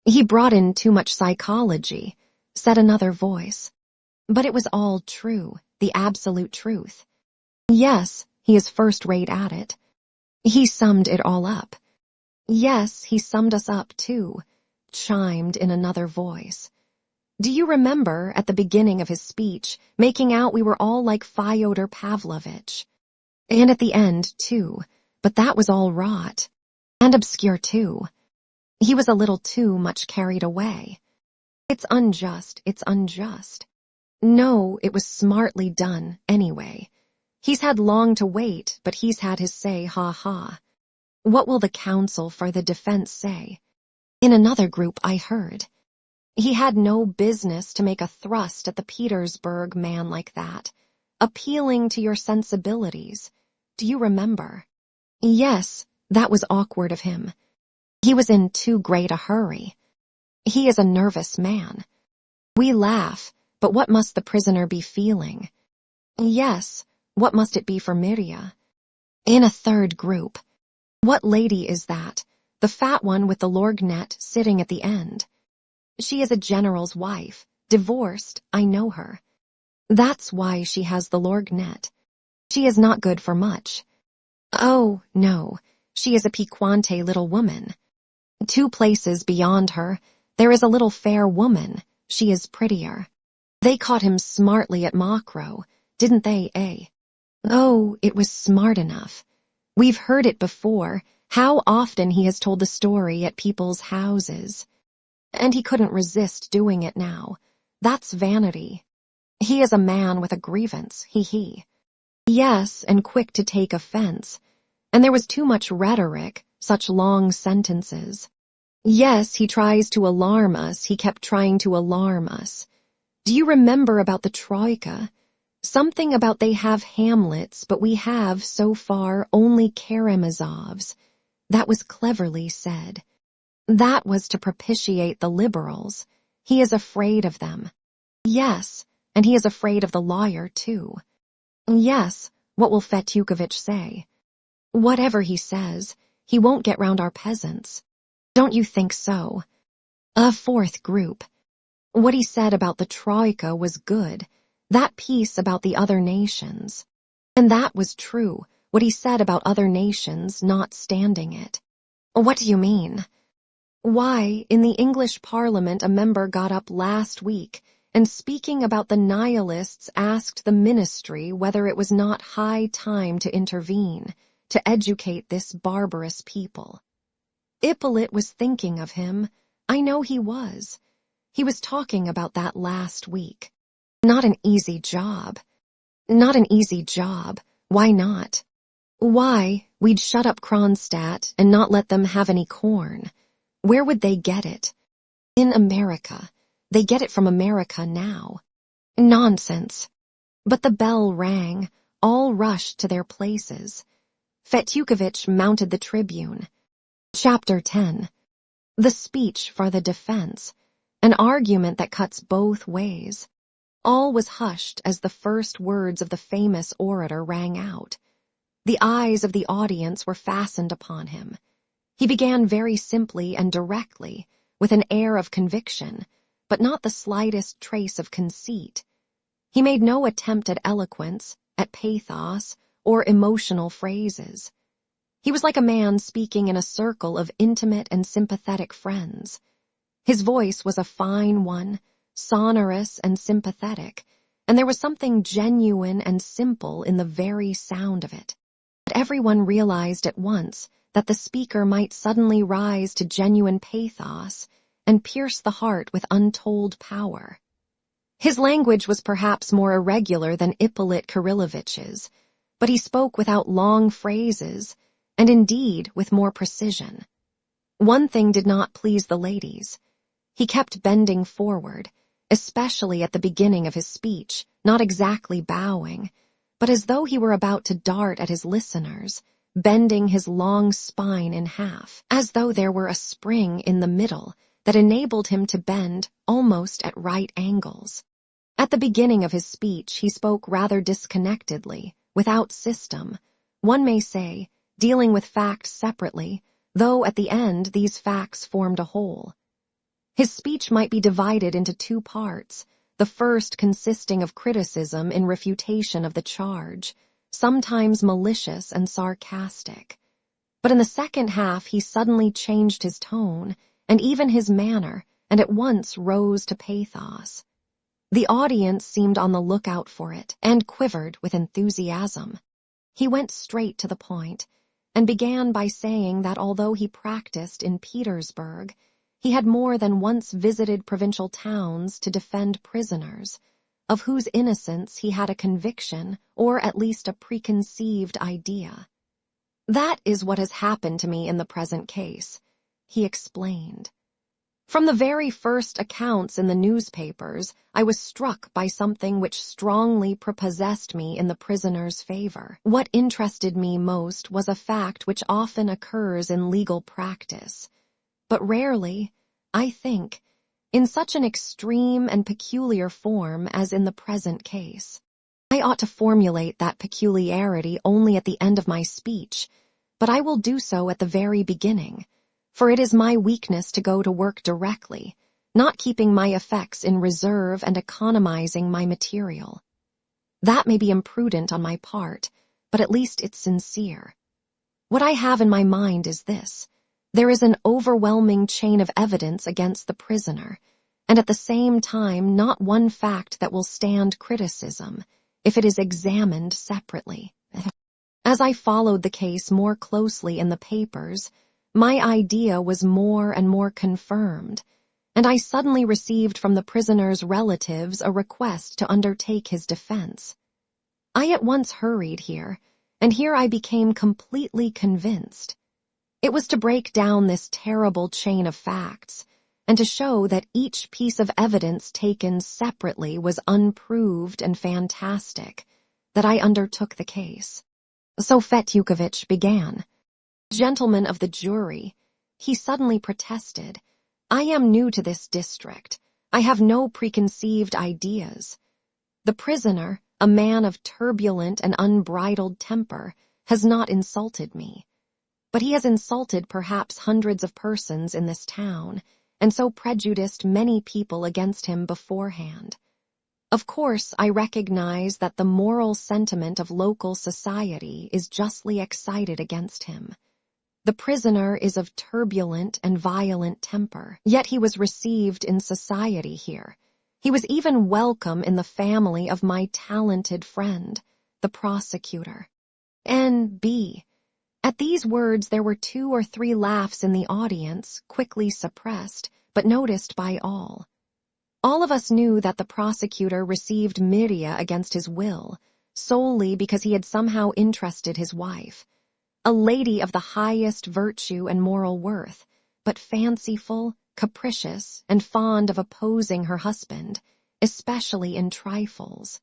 He brought in too much psychology, said another voice. But it was all true, the absolute truth. Yes, he is first-rate at it. He summed it all up. Yes, he summed us up, too, chimed in another voice. Do you remember, at the beginning of his speech, making out we were all like Fyodor Pavlovitch? And at the end, too, but that was all rot. And obscure too. He was a little too much carried away. It's unjust, it's unjust. No, it was smartly done, anyway. He's had long to wait, but he's had his say, ha ha. What will the counsel for the defense say? In another group I heard. He had no business to make a thrust at the Petersburg man like that, appealing to your sensibilities. Do you remember? Yes, that was awkward of him. He was in too great a hurry. He is a nervous man. We laugh, but what must the prisoner be feeling? Yes, what must it be for Mirya? In a third group. What lady is that? The fat one with the lorgnette sitting at the end. She is a general's wife, divorced, I know her. That's why she has the lorgnette. She is not good for much. Oh, no, she is a piquante little woman. 2 places beyond her, there is a little fair woman. She is prettier. They caught him smartly at Mokrow, didn't they, eh? Oh, it was smart enough. We've heard it before, how often he has told the story at people's houses. And he couldn't resist doing it now. That's vanity. He is a man with a grievance, he. Yes, and quick to take offense. And there was too much rhetoric, such long sentences. Yes, he tries to alarm us, he kept trying to alarm us. Do you remember about the Troika? Something about they have Hamlets, but we have, so far, only Karamazovs. That was cleverly said. That was to propitiate the liberals. He is afraid of them. Yes, and he is afraid of the lawyer, too. Yes, what will Fetyukovitch say? Whatever he says, he won't get round our peasants. Don't you think so? A fourth group. What he said about the Troika was good, that piece about the other nations. And that was true, what he said about other nations not standing it. What do you mean? Why, in the English Parliament a member got up last week and speaking about the nihilists asked the ministry whether it was not high time to intervene, to educate this barbarous people. Ippolit was thinking of him. I know he was. He was talking about that last week. Not an easy job. Not an easy job. Why not? Why, we'd shut up Kronstadt and not let them have any corn. Where would they get it? In America. They get it from America now. Nonsense. But the bell rang. All rushed to their places. Fetyukovitch mounted the tribune. Chapter 10. The speech for the defense. An argument that cuts both ways. All was hushed as the first words of the famous orator rang out. The eyes of the audience were fastened upon him. He began very simply and directly, with an air of conviction, but not the slightest trace of conceit. He made no attempt at eloquence, at pathos, or emotional phrases. He was like a man speaking in a circle of intimate and sympathetic friends. His voice was a fine one, sonorous and sympathetic, and there was something genuine and simple in the very sound of it. But everyone realized at once that the speaker might suddenly rise to genuine pathos and pierce the heart with untold power. His language was perhaps more irregular than Ippolit Kirillovitch's, but he spoke without long phrases, and indeed with more precision. One thing did not please the ladies. He kept bending forward, especially at the beginning of his speech, not exactly bowing, but as though he were about to dart at his listeners, bending his long spine in half, as though there were a spring in the middle that enabled him to bend almost at right angles. At the beginning of his speech he spoke rather disconnectedly, without system, one may say, dealing with facts separately, though at the end these facts formed a whole. His speech might be divided into 2 parts, the first consisting of criticism in refutation of the charge, sometimes malicious and sarcastic. But in the second half he suddenly changed his tone, and even his manner, and at once rose to pathos. The audience seemed on the lookout for it, and quivered with enthusiasm. He went straight to the point, and began by saying that although he practiced in Petersburg, he had more than once visited provincial towns to defend prisoners, of whose innocence he had a conviction or at least a preconceived idea. "That is what has happened to me in the present case," he explained. "From the very first accounts in the newspapers, I was struck by something which strongly prepossessed me in the prisoner's favor. What interested me most was a fact which often occurs in legal practice, but rarely, I think, in such an extreme and peculiar form as in the present case. I ought to formulate that peculiarity only at the end of my speech, but I will do so at the very beginning, for it is my weakness to go to work directly, not keeping my effects in reserve and economizing my material. That may be imprudent on my part, but at least it's sincere. What I have in my mind is this: there is an overwhelming chain of evidence against the prisoner, and at the same time not one fact that will stand criticism, if it is examined separately. As I followed the case more closely in the papers, my idea was more and more confirmed, and I suddenly received from the prisoner's relatives a request to undertake his defense. I at once hurried here, and here I became completely convinced. It was to break down this terrible chain of facts, and to show that each piece of evidence taken separately was unproved and fantastic, that I undertook the case. So Fetyukovitch began. "Gentlemen of the jury," he suddenly protested, "I am new to this district. I have no preconceived ideas. The prisoner, a man of turbulent and unbridled temper, has not insulted me. But he has insulted perhaps hundreds of persons in this town, and so prejudiced many people against him beforehand. Of course, I recognize that the moral sentiment of local society is justly excited against him. The prisoner is of turbulent and violent temper, yet he was received in society here. He was even welcome in the family of my talented friend, the prosecutor. N.B. At these words there were 2 or 3 laughs in the audience, quickly suppressed, but noticed by all. All of us knew that the prosecutor received Mirya against his will, solely because he had somehow interested his wife, a lady of the highest virtue and moral worth, but fanciful, capricious, and fond of opposing her husband, especially in trifles.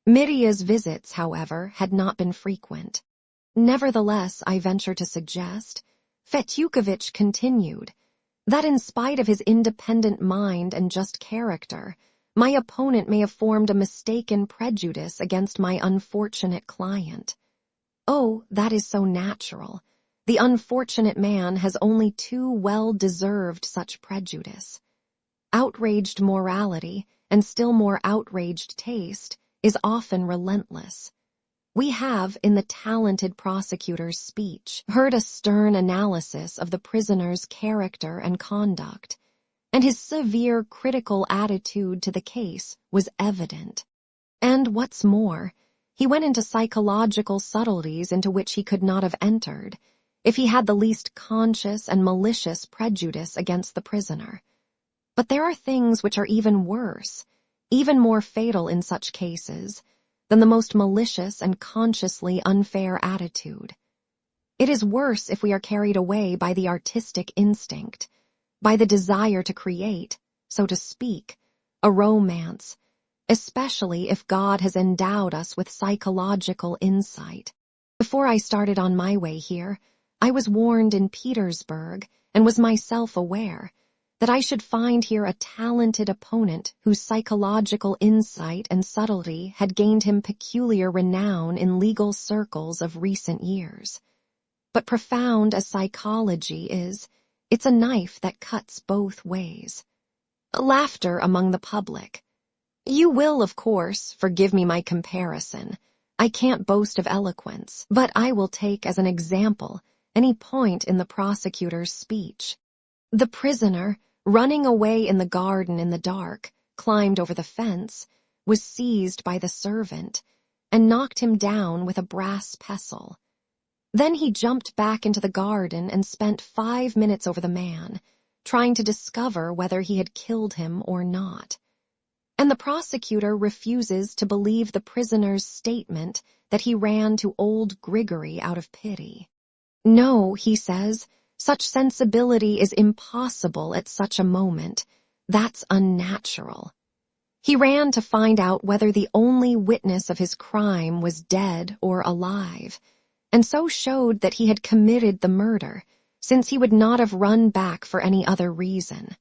Mirya's visits, however, had not been frequent. Nevertheless, I venture to suggest, Fetyukovitch continued, that in spite of his independent mind and just character, my opponent may have formed a mistaken prejudice against my unfortunate client. Oh, that is so natural. The unfortunate man has only too well deserved such prejudice. Outraged morality, and still more outraged taste, is often relentless. We have, in the talented prosecutor's speech, heard a stern analysis of the prisoner's character and conduct, and his severe critical attitude to the case was evident. And what's more, he went into psychological subtleties into which he could not have entered, if he had the least conscious and malicious prejudice against the prisoner. But there are things which are even worse, even more fatal in such cases, than the most malicious and consciously unfair attitude. It is worse if we are carried away by the artistic instinct, by the desire to create, so to speak, a romance, especially if God has endowed us with psychological insight. Before I started on my way here, I was warned in Petersburg, and was myself aware, that I should find here a talented opponent whose psychological insight and subtlety had gained him peculiar renown in legal circles of recent years. But profound as psychology is, it's a knife that cuts both ways. Laughter among the public. You will, of course, forgive me my comparison. I can't boast of eloquence, but I will take as an example any point in the prosecutor's speech. The prisoner, running away in the garden in the dark, climbed over the fence, was seized by the servant, and knocked him down with a brass pestle. Then he jumped back into the garden and spent 5 minutes over the man, trying to discover whether he had killed him or not. And the prosecutor refuses to believe the prisoner's statement that he ran to old Grigory out of pity. No, he says, such sensibility is impossible at such a moment. That's unnatural. He ran to find out whether the only witness of his crime was dead or alive, and so showed that he had committed the murder, since he would not have run back for any other reason.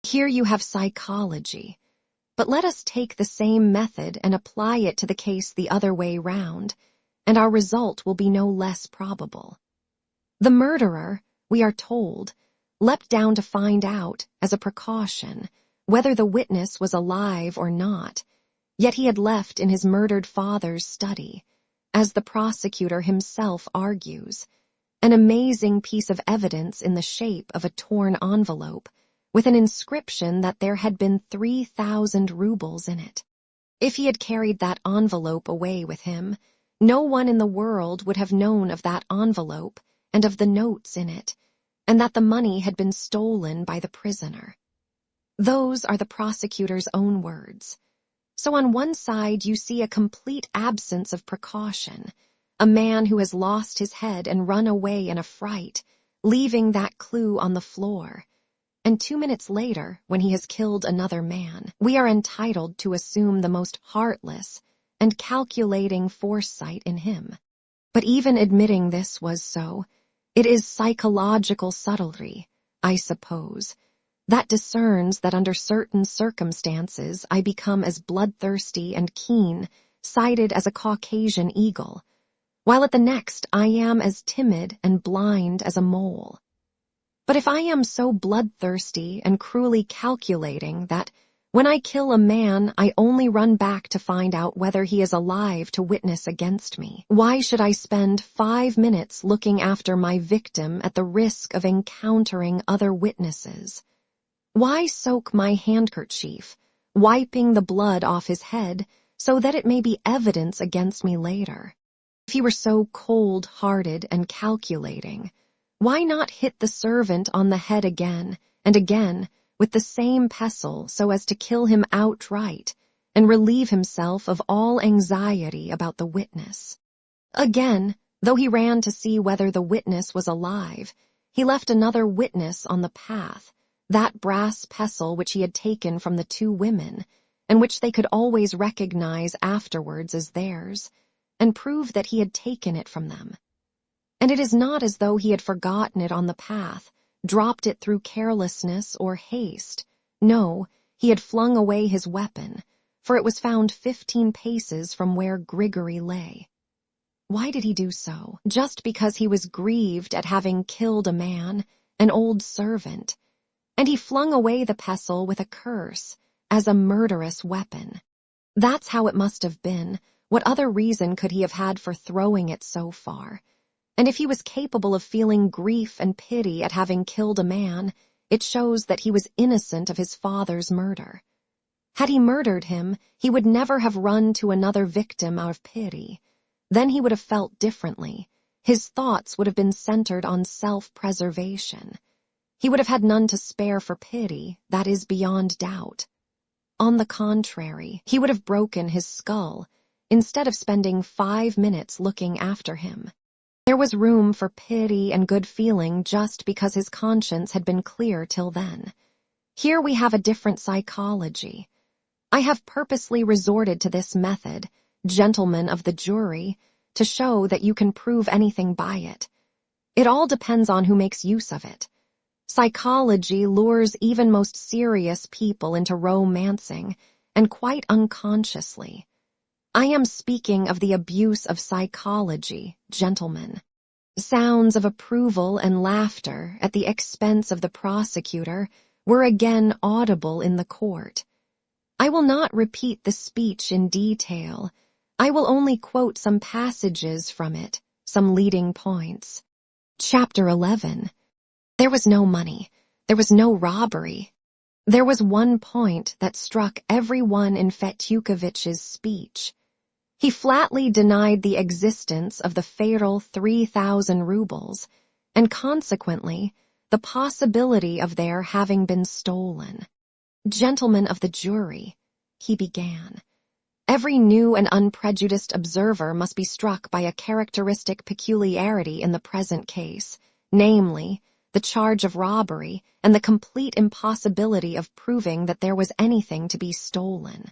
Here you have psychology. But let us take the same method and apply it to the case the other way round, and our result will be no less probable. The murderer, we are told, leapt down to find out, as a precaution, whether the witness was alive or not, yet he had left in his murdered father's study, as the prosecutor himself argues, an amazing piece of evidence in the shape of a torn envelope, with an inscription that there had been 3,000 rubles in it. If he had carried that envelope away with him, no one in the world would have known of that envelope and of the notes in it, and that the money had been stolen by the prisoner. Those are the prosecutor's own words. So on one side you see a complete absence of precaution, a man who has lost his head and run away in a fright, leaving that clue on the floor. And 2 minutes later, when he has killed another man, we are entitled to assume the most heartless and calculating foresight in him. But even admitting this was so, it is psychological subtlety, I suppose, that discerns that under certain circumstances I become as bloodthirsty and keen-sighted as a Caucasian eagle, while at the next I am as timid and blind as a mole. But if I am so bloodthirsty and cruelly calculating that when I kill a man I only run back to find out whether he is alive to witness against me, why should I spend 5 minutes looking after my victim at the risk of encountering other witnesses? Why soak my handkerchief, wiping the blood off his head so that it may be evidence against me later? If he were so cold-hearted and calculating, why not hit the servant on the head again and again with the same pestle so as to kill him outright and relieve himself of all anxiety about the witness? Again, though he ran to see whether the witness was alive, he left another witness on the path, that brass pestle which he had taken from the 2 women, and which they could always recognize afterwards as theirs, and prove that he had taken it from them. And it is not as though he had forgotten it on the path, dropped it through carelessness or haste. No, he had flung away his weapon, for it was found 15 paces from where Grigory lay. Why did he do so? Just because he was grieved at having killed a man, an old servant, and he flung away the pestle with a curse, as a murderous weapon. That's how it must have been. What other reason could he have had for throwing it so far? And if he was capable of feeling grief and pity at having killed a man, it shows that he was innocent of his father's murder. Had he murdered him, he would never have run to another victim out of pity. Then he would have felt differently. His thoughts would have been centered on self-preservation. He would have had none to spare for pity, that is beyond doubt. On the contrary, he would have broken his skull, instead of spending 5 minutes looking after him. There was room for pity and good feeling just because his conscience had been clear till then. Here we have a different psychology. I have purposely resorted to this method, gentlemen of the jury, to show that you can prove anything by it. It all depends on who makes use of it. Psychology lures even most serious people into romancing, and quite unconsciously. I am speaking of the abuse of psychology, gentlemen. Sounds of approval and laughter at the expense of the prosecutor were again audible in the court. I will not repeat the speech in detail. I will only quote some passages from it, some leading points. Chapter 11. There was no money. There was no robbery. There was one point that struck every one in Fetyukovich's speech. He flatly denied the existence of the fatal 3,000 rubles, and consequently, the possibility of their having been stolen. "Gentlemen of the jury," he began, "every new and unprejudiced observer must be struck by a characteristic peculiarity in the present case, namely, the charge of robbery and the complete impossibility of proving that there was anything to be stolen.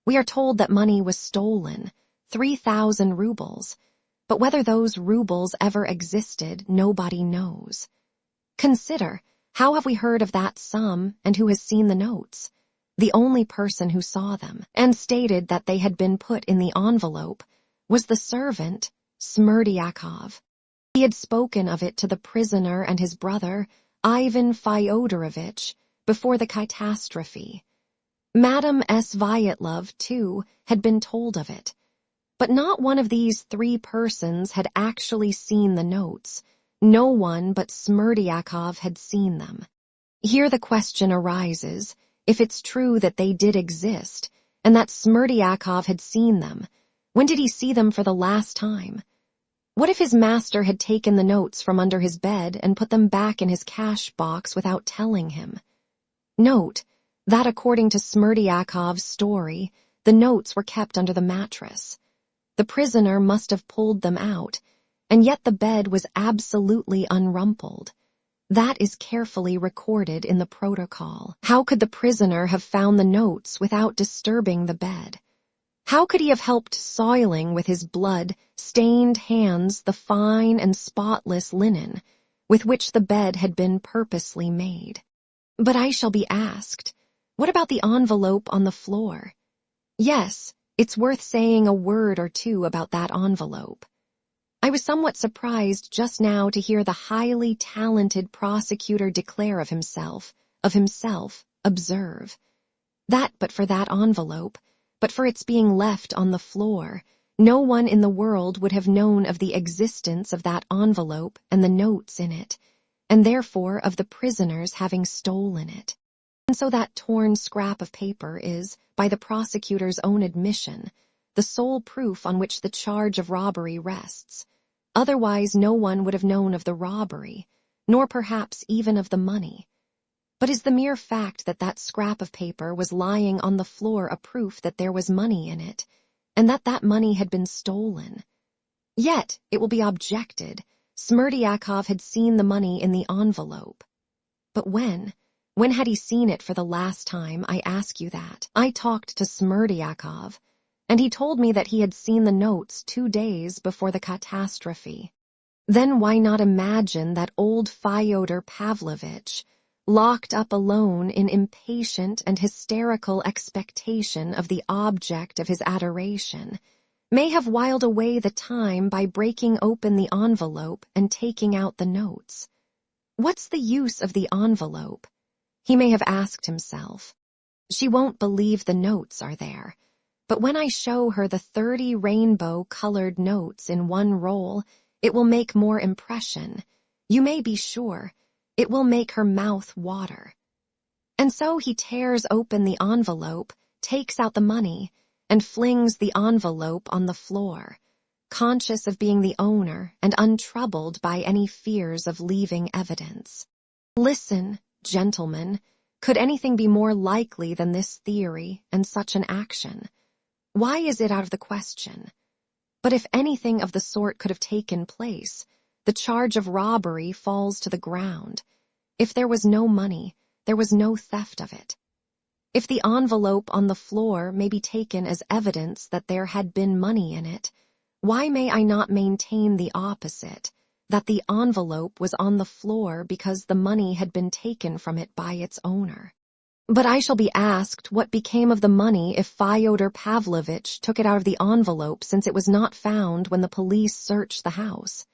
We are told that money was stolen, 3,000 rubles, but whether those rubles ever existed, nobody knows. Consider, how have we heard of that sum and who has seen the notes? The only person who saw them and stated that they had been put in the envelope was the servant, Smerdyakov. He had spoken of it to the prisoner and his brother, Ivan Fyodorovich, before the catastrophe. Madame S. Vyatlov, too, had been told of it. But not one of these three persons had actually seen the notes. No one but Smerdyakov had seen them. Here the question arises, if it's true that they did exist, and that Smerdyakov had seen them, when did he see them for the last time? What if his master had taken the notes from under his bed and put them back in his cash box without telling him? Note that according to Smerdyakov's story, the notes were kept under the mattress. The prisoner must have pulled them out, and yet the bed was absolutely unrumpled. That is carefully recorded in the protocol. How could the prisoner have found the notes without disturbing the bed? How could he have helped soiling with his blood-stained hands the fine and spotless linen with which the bed had been purposely made? But I shall be asked, what about the envelope on the floor? Yes, it's worth saying a word or two about that envelope. I was somewhat surprised just now to hear the highly talented prosecutor declare of himself, observe, that but for that envelope, but for its being left on the floor, no one in the world would have known of the existence of that envelope and the notes in it, and therefore of the prisoners having stolen it. And so that torn scrap of paper is, by the prosecutor's own admission, the sole proof on which the charge of robbery rests. Otherwise no one would have known of the robbery, nor perhaps even of the money. But is the mere fact that that scrap of paper was lying on the floor a proof that there was money in it, and that that money had been stolen? Yet, it will be objected, Smerdyakov had seen the money in the envelope. But when? When had he seen it for the last time, I ask you that? I talked to Smerdyakov, and he told me that he had seen the notes 2 days before the catastrophe. Then why not imagine that old Fyodor Pavlovitch, locked up alone in impatient and hysterical expectation of the object of his adoration, may have whiled away the time by breaking open the envelope and taking out the notes? What's the use of the envelope? He may have asked himself. She won't believe the notes are there, but when I show her the 30 rainbow-colored notes in one roll, it will make more impression. You may be sure. It will make her mouth water. And so he tears open the envelope, takes out the money, and flings the envelope on the floor, conscious of being the owner and untroubled by any fears of leaving evidence. Listen, gentlemen, could anything be more likely than this theory and such an action? Why is it out of the question? But if anything of the sort could have taken place, the charge of robbery falls to the ground. If there was no money, there was no theft of it. If the envelope on the floor may be taken as evidence that there had been money in it, why may I not maintain the opposite, that the envelope was on the floor because the money had been taken from it by its owner? But I shall be asked what became of the money if Fyodor Pavlovitch took it out of the envelope, since it was not found when the police searched the house.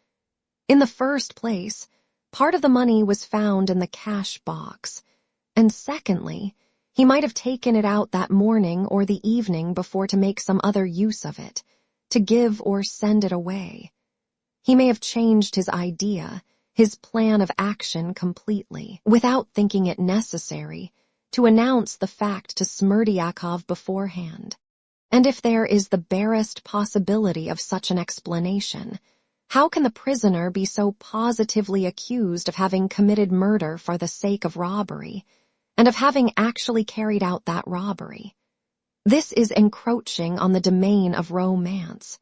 In the first place, part of the money was found in the cash box, and secondly, he might have taken it out that morning or the evening before to make some other use of it, to give or send it away. He may have changed his idea, his plan of action completely, without thinking it necessary to announce the fact to Smerdyakov beforehand. And if there is the barest possibility of such an explanation, how can the prisoner be so positively accused of having committed murder for the sake of robbery, and of having actually carried out that robbery? This is encroaching on the domain of romance.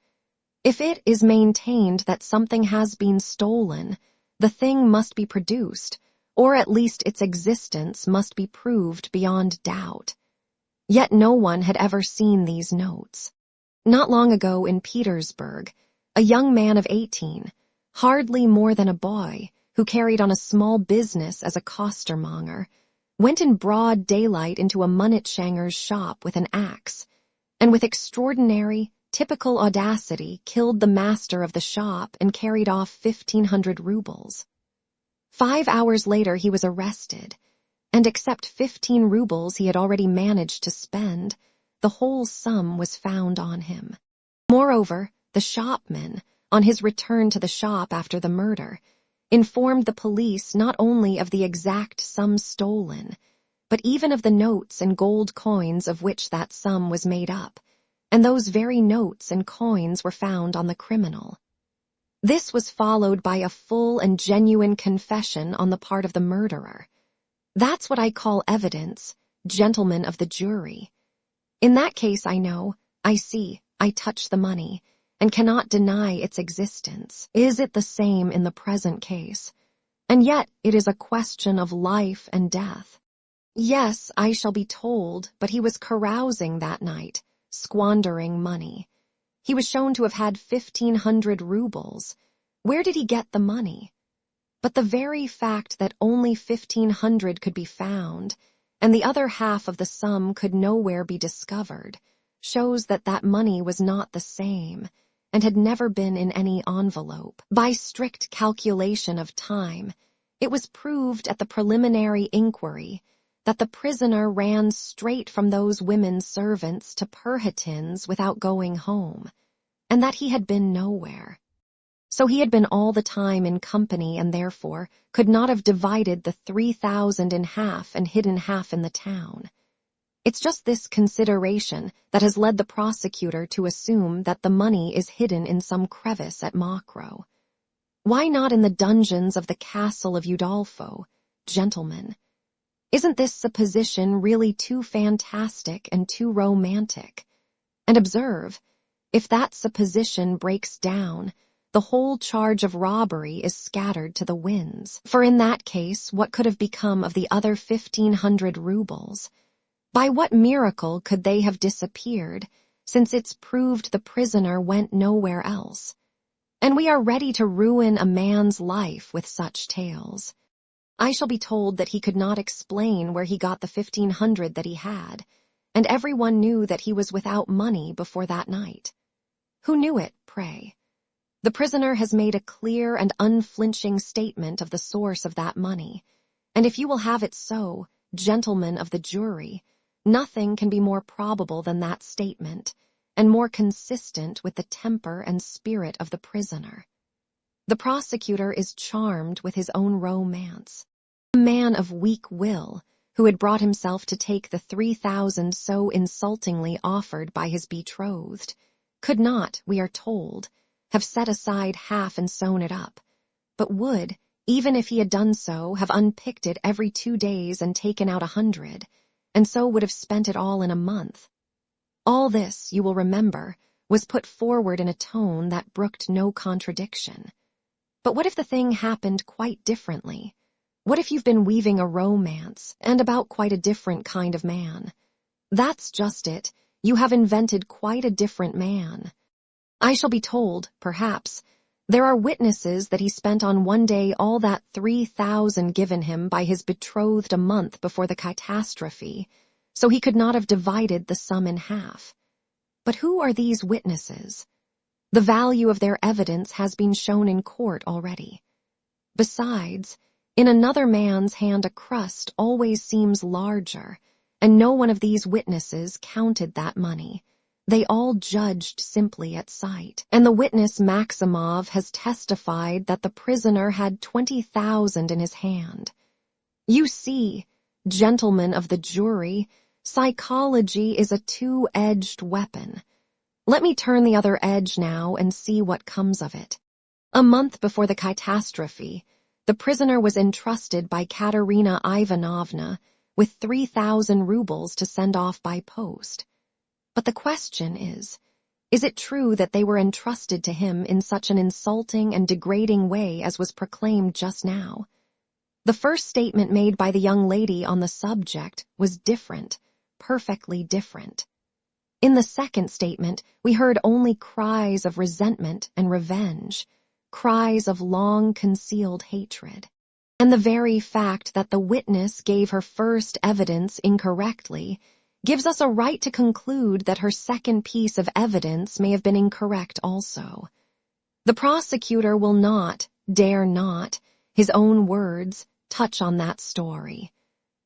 If it is maintained that something has been stolen, the thing must be produced, or at least its existence must be proved beyond doubt. Yet no one had ever seen these notes. Not long ago in Petersburg, a young man of 18, hardly more than a boy, who carried on a small business as a costermonger, went in broad daylight into a Munitshanger's shop with an axe, and with extraordinary, typical audacity killed the master of the shop and carried off 1,500 rubles. 5 hours later he was arrested, and except 15 rubles he had already managed to spend, the whole sum was found on him. Moreover, the shopman, on his return to the shop after the murder, informed the police not only of the exact sum stolen, but even of the notes and gold coins of which that sum was made up, and those very notes and coins were found on the criminal. This was followed by a full and genuine confession on the part of the murderer. That's what I call evidence, gentlemen of the jury. In that case I know, I see, I touch the money, and cannot deny its existence. Is it the same in the present case? And yet it is a question of life and death. Yes, I shall be told, but he was carousing that night, squandering money. He was shown to have had 1,500 rubles. Where did he get the money? But the very fact that only 1,500 could be found, and the other half of the sum could nowhere be discovered, shows that that money was not the same, and had never been in any envelope. By strict calculation of time, it was proved at the preliminary inquiry that the prisoner ran straight from those women's servants to Perhotin's without going home, and that he had been nowhere. So he had been all the time in company and therefore could not have divided the 3,000 in half and hidden half in the town. It's just this consideration that has led the prosecutor to assume that the money is hidden in some crevice at Mokroe. Why not in the dungeons of the castle of Udolpho, gentlemen? Isn't this supposition really too fantastic and too romantic? And observe, if that supposition breaks down, the whole charge of robbery is scattered to the winds. For in that case, what could have become of the other 1,500 rubles? By what miracle could they have disappeared, since it's proved the prisoner went nowhere else? And we are ready to ruin a man's life with such tales. I shall be told that he could not explain where he got the 1,500 that he had, and everyone knew that he was without money before that night. Who knew it, pray? The prisoner has made a clear and unflinching statement of the source of that money, and if you will have it so, gentlemen of the jury, nothing can be more probable than that statement, and more consistent with the temper and spirit of the prisoner. The prosecutor is charmed with his own romance. A man of weak will, who had brought himself to take the 3,000 so insultingly offered by his betrothed, could not, we are told, have set aside half and sewn it up, but would, even if he had done so, have unpicked it every 2 days and taken out 100, and so would have spent it all in a month. All this, you will remember, was put forward in a tone that brooked no contradiction. But what if the thing happened quite differently? What if you've been weaving a romance, and about quite a different kind of man? That's just it. You have invented quite a different man. I shall be told, perhaps, there are witnesses that he spent on one day all that 3,000 given him by his betrothed a month before the catastrophe, so he could not have divided the sum in half. But who are these witnesses? The value of their evidence has been shown in court already. Besides, in another man's hand a crust always seems larger, and no one of these witnesses counted that money. They all judged simply at sight, and the witness Maximov has testified that the prisoner had 20,000 in his hand. You see, gentlemen of the jury, Psychology is a two-edged weapon. Let me turn the other edge now and see what comes of it. A month before the catastrophe, the prisoner was entrusted by Katerina Ivanovna with 3,000 rubles to send off by post. But the question is it true that they were entrusted to him in such an insulting and degrading way as was proclaimed just now? The first statement made by the young lady on the subject was different, perfectly different. In the second statement, we heard only cries of resentment and revenge, cries of long-concealed hatred. And the very fact that the witness gave her first evidence incorrectly gives us a right to conclude that her second piece of evidence may have been incorrect also. The prosecutor will not, dare not, his own words, touch on that story.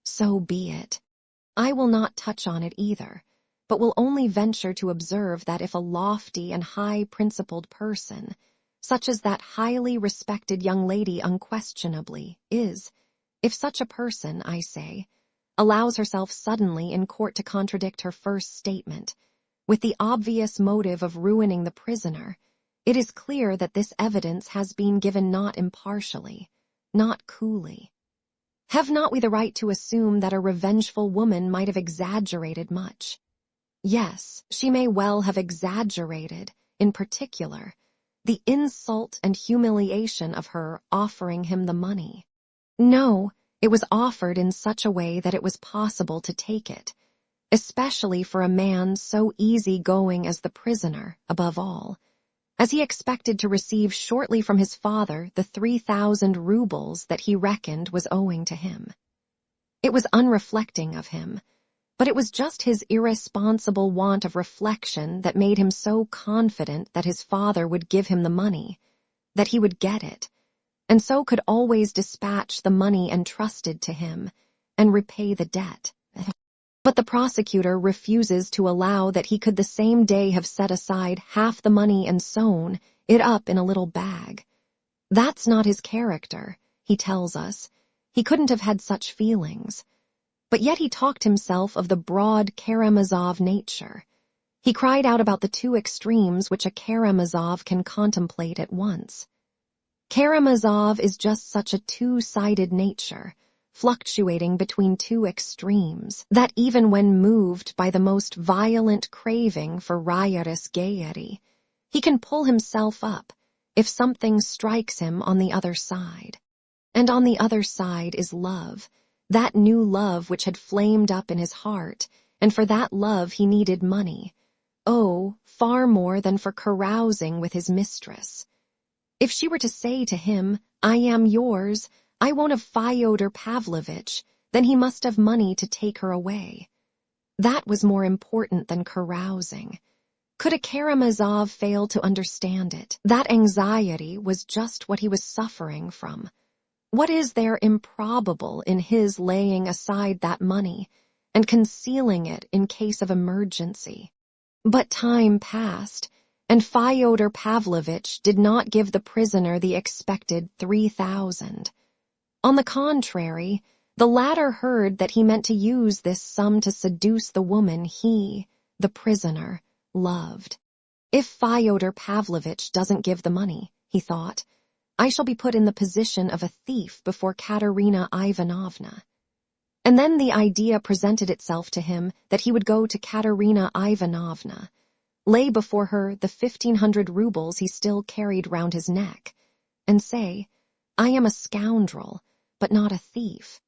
So be it. I will not touch on it either, but will only venture to observe that if a lofty and high-principled person, such as that highly respected young lady unquestionably is, if such a person, I say, allows herself suddenly in court to contradict her first statement, with the obvious motive of ruining the prisoner, it is clear that this evidence has been given not impartially, not coolly. Have not we the right to assume that a revengeful woman might have exaggerated much? Yes, she may well have exaggerated, in particular, the insult and humiliation of her offering him the money. No, it was offered in such a way that it was possible to take it, especially for a man so easy-going as the prisoner, above all, as he expected to receive shortly from his father the 3,000 rubles that he reckoned was owing to him. It was unreflecting of him, but it was just his irresponsible want of reflection that made him so confident that his father would give him the money, that he would get it, and so could always dispatch the money entrusted to him and repay the debt. But the prosecutor refuses to allow that he could the same day have set aside half the money and sewn it up in a little bag. That's not his character, he tells us. He couldn't have had such feelings. But yet he talked himself of the broad Karamazov nature. He cried out about the two extremes which a Karamazov can contemplate at once. Karamazov is just such a two-sided nature, fluctuating between two extremes, that even when moved by the most violent craving for riotous gaiety, he can pull himself up if something strikes him on the other side. And on the other side is love, that new love which had flamed up in his heart, and for that love he needed money. Oh, far more than for carousing with his mistress. If she were to say to him, "I am yours, I won't have Fyodor Pavlovitch," then he must have money to take her away. That was more important than carousing. Could a Karamazov fail to understand it? That anxiety was just what he was suffering from. What is there improbable in his laying aside that money and concealing it in case of emergency? But time passed, and Fyodor Pavlovitch did not give the prisoner the expected 3,000. On the contrary, the latter heard that he meant to use this sum to seduce the woman he, the prisoner, loved. If Fyodor Pavlovitch doesn't give the money, he thought, I shall be put in the position of a thief before Katerina Ivanovna. And then the idea presented itself to him that he would go to Katerina Ivanovna, lay before her the 1,500 rubles he still carried round his neck, and say, I am a scoundrel, but not a thief.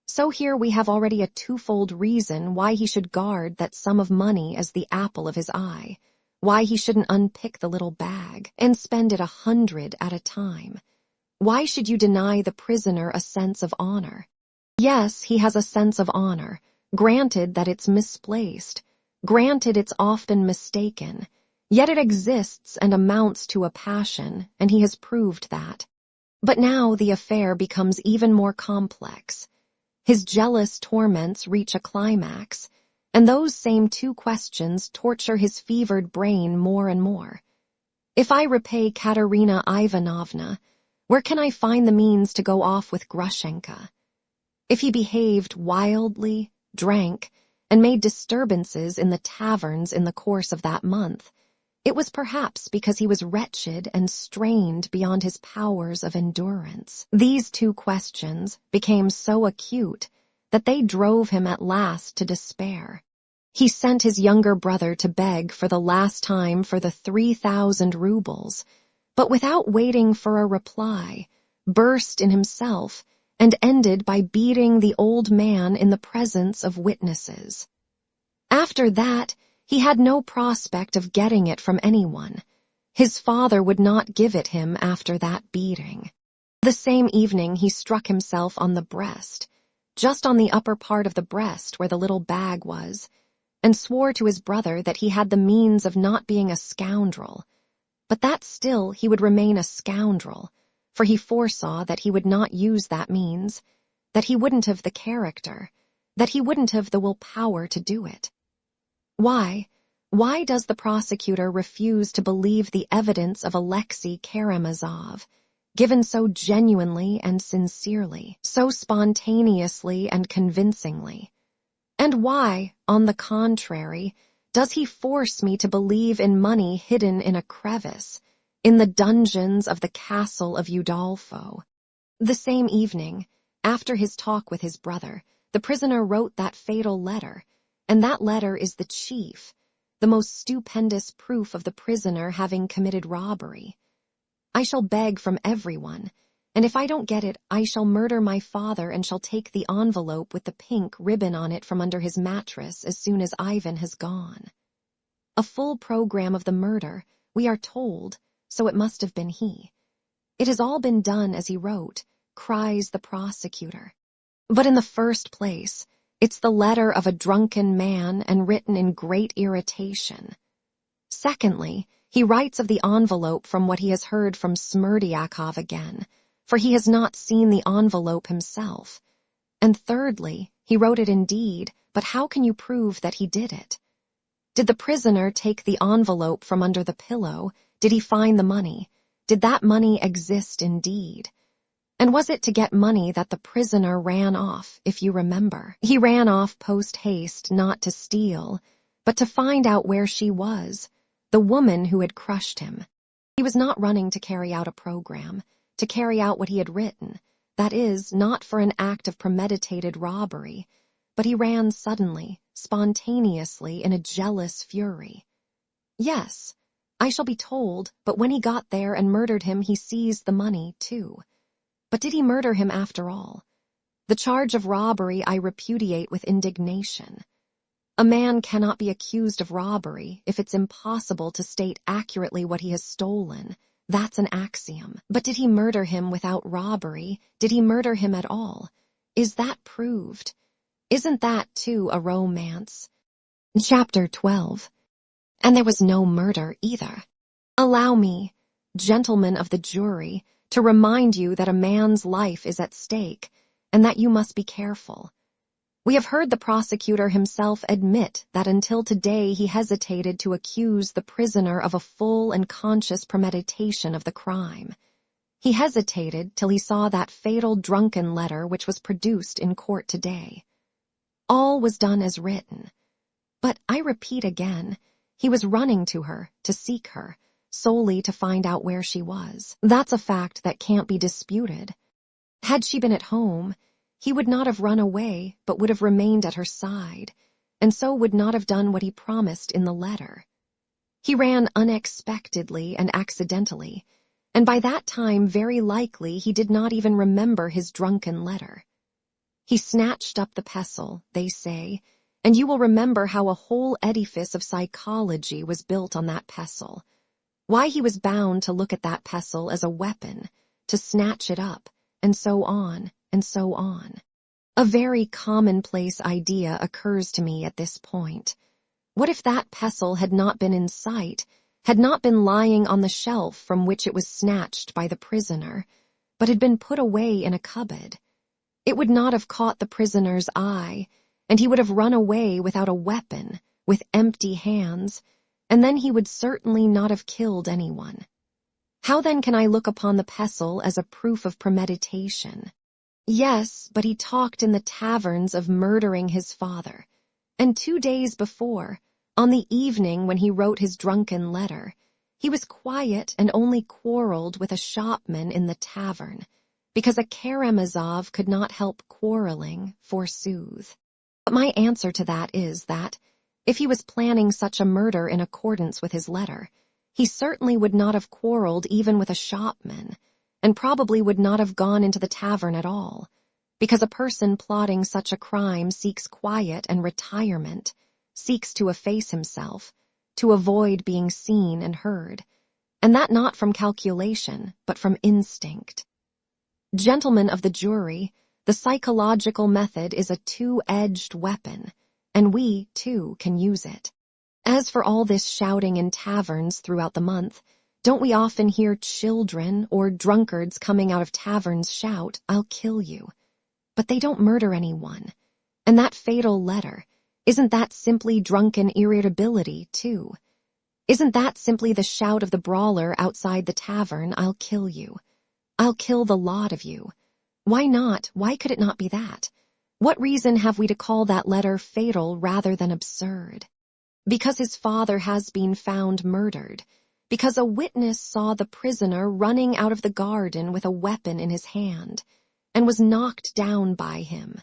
So here we have already a twofold reason why he should guard that sum of money as the apple of his eye, why he shouldn't unpick the little bag and spend it 100 at a time. Why should you deny the prisoner a sense of honor? Yes, he has a sense of honor, granted that it's misplaced, granted it's often mistaken, yet it exists and amounts to a passion, and he has proved that. But now the affair becomes even more complex. His jealous torments reach a climax, and those same two questions torture his fevered brain more and more. If I repay Katerina Ivanovna, where can I find the means to go off with Grushenka? If he behaved wildly, drank, and made disturbances in the taverns in the course of that month, it was perhaps because he was wretched and strained beyond his powers of endurance. These two questions became so acute that they drove him at last to despair. He sent his younger brother to beg for the last time for the 3,000 rubles, but without waiting for a reply, burst in himself and ended by beating the old man in the presence of witnesses. After that, he had no prospect of getting it from anyone. His father would not give it him after that beating. The same evening he struck himself on the breast, just on the upper part of the breast where the little bag was, and swore to his brother that he had the means of not being a scoundrel, but that still he would remain a scoundrel, for he foresaw that he would not use that means, that he wouldn't have the character, that he wouldn't have the willpower to do it. Why does the prosecutor refuse to believe the evidence of Alexei Karamazov, given so genuinely and sincerely, so spontaneously and convincingly? And why, on the contrary, does he force me to believe in money hidden in a crevice, in the dungeons of the castle of Udolpho? The same evening, after his talk with his brother, the prisoner wrote that fatal letter, and that letter is the chief, the most stupendous proof of the prisoner having committed robbery. I shall beg from everyone, and if I don't get it, I shall murder my father and shall take the envelope with the pink ribbon on it from under his mattress as soon as Ivan has gone. A full program of the murder, we are told, so it must have been he. It has all been done as he wrote, cries the prosecutor. But in the first place, it's the letter of a drunken man and written in great irritation. Secondly, he writes of the envelope from what he has heard from Smerdyakov again, for he has not seen the envelope himself. And thirdly, he wrote it indeed, but how can you prove that he did it? Did the prisoner take the envelope from under the pillow? Did he find the money? Did that money exist indeed? And was it to get money that the prisoner ran off, if you remember? He ran off post-haste not to steal, but to find out where she was, the woman who had crushed him. He was not running to carry out a program, to carry out what he had written, that is, not for an act of premeditated robbery, but he ran suddenly, spontaneously, in a jealous fury. Yes, I shall be told, but when he got there and murdered him, he seized the money, too. But did he murder him after all? The charge of robbery I repudiate with indignation. A man cannot be accused of robbery if it's impossible to state accurately what he has stolen. That's an axiom. But did he murder him without robbery? Did he murder him at all? Is that proved? Isn't that, too, a romance? Chapter 12. And there was no murder either. Allow me, gentlemen of the jury, to remind you that a man's life is at stake, and that you must be careful. We have heard the prosecutor himself admit that until today he hesitated to accuse the prisoner of a full and conscious premeditation of the crime. He hesitated till he saw that fatal drunken letter which was produced in court today. All was done as written. But I repeat again, he was running to her, to seek her, solely to find out where she was. That's a fact that can't be disputed. Had she been at home, he would not have run away, but would have remained at her side, and so would not have done what he promised in the letter. He ran unexpectedly and accidentally, and by that time very likely he did not even remember his drunken letter. He snatched up the pestle, they say, and you will remember how a whole edifice of psychology was built on that pestle. Why he was bound to look at that pestle as a weapon, to snatch it up, and so on, and so on. A very commonplace idea occurs to me at this point. What if that pestle had not been in sight, had not been lying on the shelf from which it was snatched by the prisoner, but had been put away in a cupboard? It would not have caught the prisoner's eye, and he would have run away without a weapon, with empty hands, and then he would certainly not have killed anyone. How then can I look upon the pestle as a proof of premeditation? Yes, but he talked in the taverns of murdering his father. And 2 days before, on the evening when he wrote his drunken letter, he was quiet and only quarreled with a shopman in the tavern, because a Karamazov could not help quarreling, forsooth. But my answer to that is that, if he was planning such a murder in accordance with his letter, he certainly would not have quarreled even with a shopman, and probably would not have gone into the tavern at all, because a person plotting such a crime seeks quiet and retirement, seeks to efface himself, to avoid being seen and heard, and that not from calculation, but from instinct. Gentlemen of the jury, the psychological method is a two-edged weapon, and we, too, can use it. As for all this shouting in taverns throughout the month, don't we often hear children or drunkards coming out of taverns shout, "I'll kill you"? But they don't murder anyone. And that fatal letter, isn't that simply drunken irritability, too? Isn't that simply the shout of the brawler outside the tavern, "I'll kill you. I'll kill the lot of you"? Why not? Why could it not be that? What reason have we to call that letter fatal rather than absurd? Because his father has been found murdered. Because a witness saw the prisoner running out of the garden with a weapon in his hand, and was knocked down by him.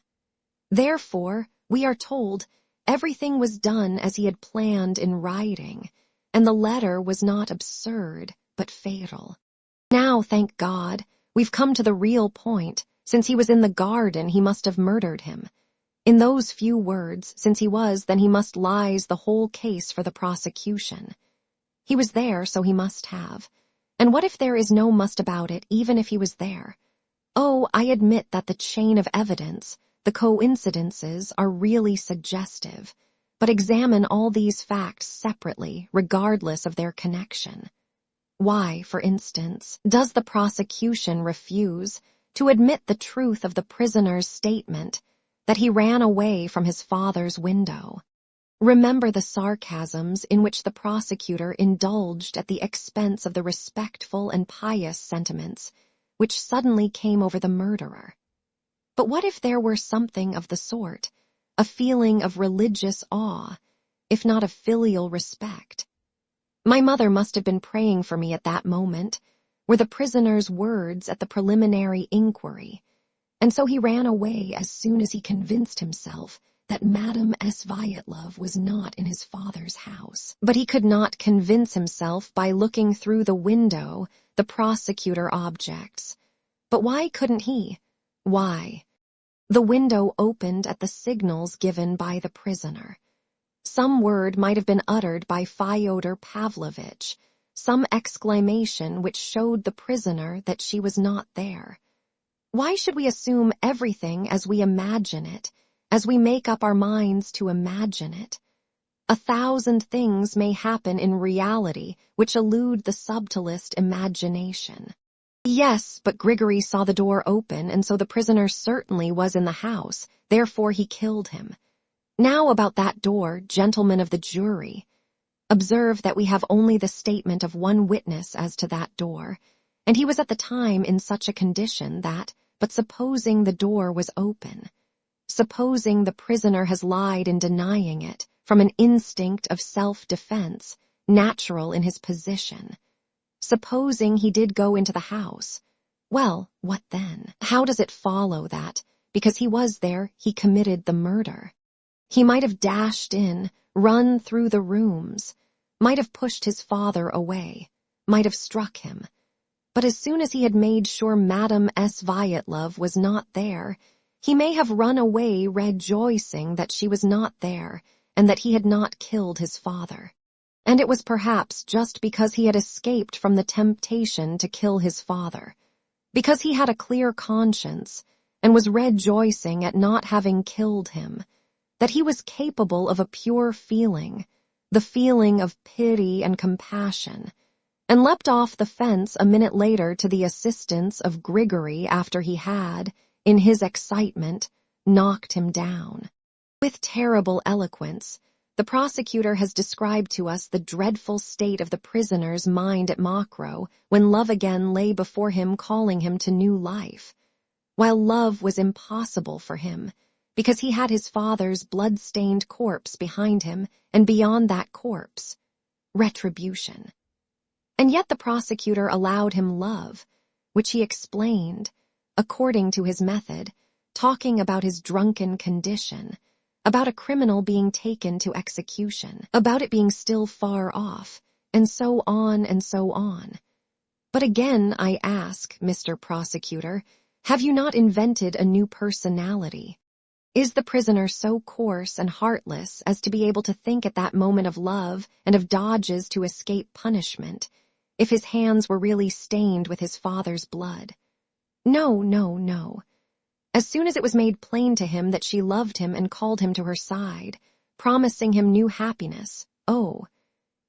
Therefore, we are told, everything was done as he had planned in writing, and the letter was not absurd, but fatal. Now, thank God, we've come to the real point. Since he was in the garden, he must have murdered him. In those few words, since he was, then he must lies the whole case for the prosecution. He was there, so he must have. And what if there is no must about it, even if he was there? Oh, I admit that the chain of evidence, the coincidences, are really suggestive, but examine all these facts separately, regardless of their connection. Why, for instance, does the prosecution refuse to admit the truth of the prisoner's statement that he ran away from his father's window? Remember the sarcasms in which the prosecutor indulged at the expense of the respectful and pious sentiments which suddenly came over the murderer. But what if there were something of the sort, a feeling of religious awe, if not of filial respect? My mother must have been praying for me at that moment, were the prisoner's words at the preliminary inquiry, and so he ran away as soon as he convinced himself that Madame Sviatlov was not in his father's house. But he could not convince himself by looking through the window, the prosecutor objects. But why couldn't he? Why? The window opened at the signals given by the prisoner. Some word might have been uttered by Fyodor Pavlovitch, some exclamation which showed the prisoner that she was not there. Why should we assume everything as we imagine it, as we make up our minds to imagine it? 1,000 things may happen in reality which elude the subtlest imagination. Yes, but Grigory saw the door open, and so the prisoner certainly was in the house, therefore he killed him. Now about that door, gentlemen of the jury. Observe that we have only the statement of one witness as to that door, and he was at the time in such a condition that, but supposing the door was open, supposing the prisoner has lied in denying it from an instinct of self-defense, natural in his position, supposing he did go into the house, well, what then? How does it follow that, because he was there, he committed the murder? He might have dashed in, run through the rooms, might have pushed his father away, might have struck him. But as soon as he had made sure Madame Sviatlov was not there, he may have run away rejoicing that she was not there and that he had not killed his father. And it was perhaps just because he had escaped from the temptation to kill his father, because he had a clear conscience and was rejoicing at not having killed him, that he was capable of a pure feeling, the feeling of pity and compassion, and leapt off the fence a minute later to the assistance of Grigory after he had, in his excitement, knocked him down. With terrible eloquence, the prosecutor has described to us the dreadful state of the prisoner's mind at Mokroe when love again lay before him calling him to new life. While love was impossible for him, because he had his father's blood-stained corpse behind him, and beyond that corpse, retribution. And yet the prosecutor allowed him love, which he explained, according to his method, talking about his drunken condition, about a criminal being taken to execution, about it being still far off, and so on and so on. But again I ask, Mr. Prosecutor, have you not invented a new personality? Is the prisoner so coarse and heartless as to be able to think at that moment of love and of dodges to escape punishment, if his hands were really stained with his father's blood? No, no, no. As soon as it was made plain to him that she loved him and called him to her side, promising him new happiness,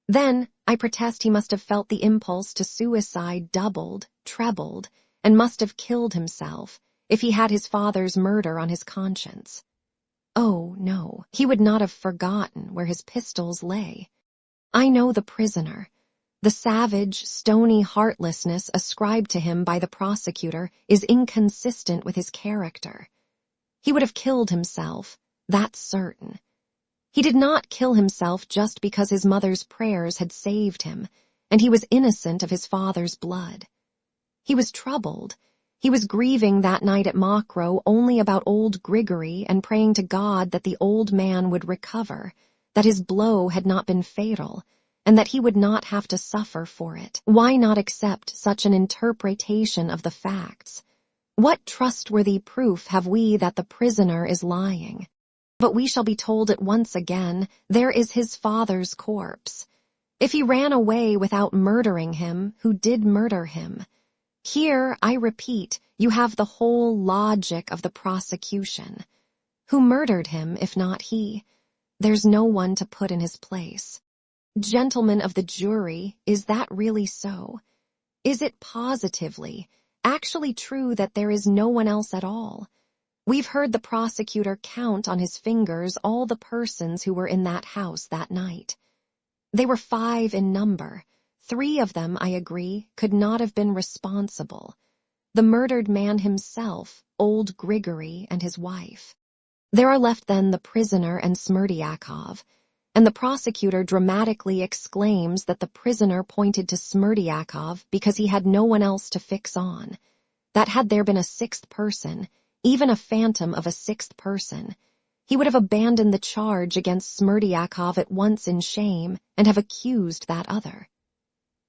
then I protest he must have felt the impulse to suicide doubled, trebled, and must have killed himself if he had his father's murder on his conscience. Oh, no, he would not have forgotten where his pistols lay. I know the prisoner. The savage, stony heartlessness ascribed to him by the prosecutor is inconsistent with his character. He would have killed himself, that's certain. He did not kill himself just because his mother's prayers had saved him, and he was innocent of his father's blood. He was troubled. He was grieving that night at Mokrow only about old Grigory and praying to God that the old man would recover, that his blow had not been fatal, and that he would not have to suffer for it. Why not accept such an interpretation of the facts? What trustworthy proof have we that the prisoner is lying? But we shall be told it once again, there is his father's corpse. If he ran away without murdering him, who did murder him? Here, I repeat, you have the whole logic of the prosecution. Who murdered him, if not he? There's no one to put in his place. Gentlemen of the jury, is that really so? Is it positively, actually true that there is no one else at all? We've heard the prosecutor count on his fingers all the persons who were in that house that night. They were 5 in number. 3 of them, I agree, could not have been responsible. The murdered man himself, old Grigory, and his wife. There are left then the prisoner and Smerdyakov, and the prosecutor dramatically exclaims that the prisoner pointed to Smerdyakov because he had no one else to fix on, that had there been a 6th person, even a phantom of a 6th person, he would have abandoned the charge against Smerdyakov at once in shame and have accused that other.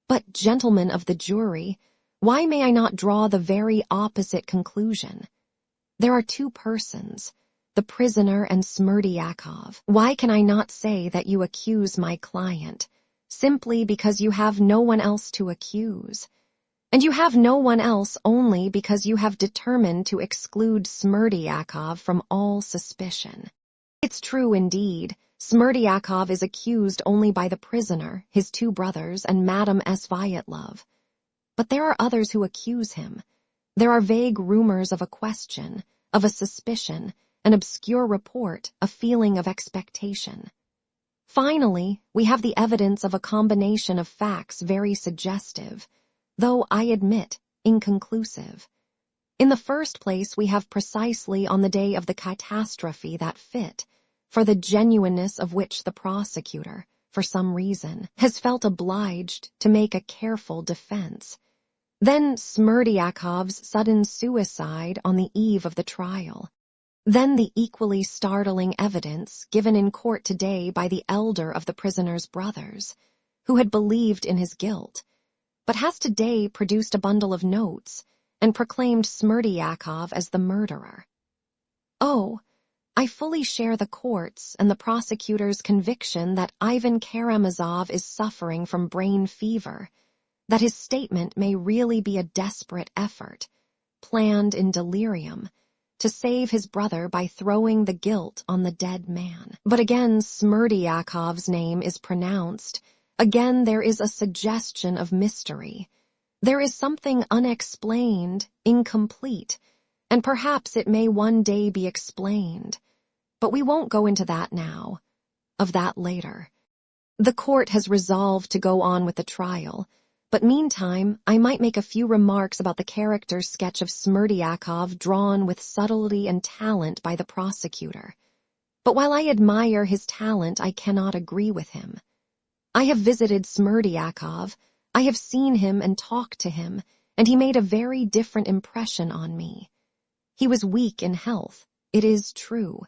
But, gentlemen of the jury, why may I not draw the very opposite conclusion? There are 2 persons, the prisoner and Smerdyakov. Why can I not say that you accuse my client, simply because you have no one else to accuse? And you have no one else only because you have determined to exclude Smerdyakov from all suspicion. It's true indeed, Smerdyakov is accused only by the prisoner, his 2 brothers, and Madame Svyetlov. But there are others who accuse him. There are vague rumors of a question, of a suspicion, an obscure report, a feeling of expectation. Finally, we have the evidence of a combination of facts very suggestive, though I admit, inconclusive. In the first place, we have precisely on the day of the catastrophe that fit, for the genuineness of which the prosecutor, for some reason, has felt obliged to make a careful defense. Then Smerdyakov's sudden suicide on the eve of the trial. Then the equally startling evidence given in court today by the elder of the prisoner's brothers, who had believed in his guilt, but has today produced a bundle of notes and proclaimed Smerdyakov as the murderer. Oh, I fully share the court's and the prosecutor's conviction that Ivan Karamazov is suffering from brain fever, that his statement may really be a desperate effort, planned in delirium, to save his brother by throwing the guilt on the dead man. But again Smerdyakov's name is pronounced. Again there is a suggestion of mystery. There is something unexplained, incomplete, and perhaps it may one day be explained. But we won't go into that now. Of that later. The court has resolved to go on with the trial, But meantime, I might make a few remarks about the character sketch of Smerdyakov drawn with subtlety and talent by the prosecutor. But while I admire his talent, I cannot agree with him. I have visited Smerdyakov, I have seen him and talked to him, and he made a very different impression on me. He was weak in health, it is true,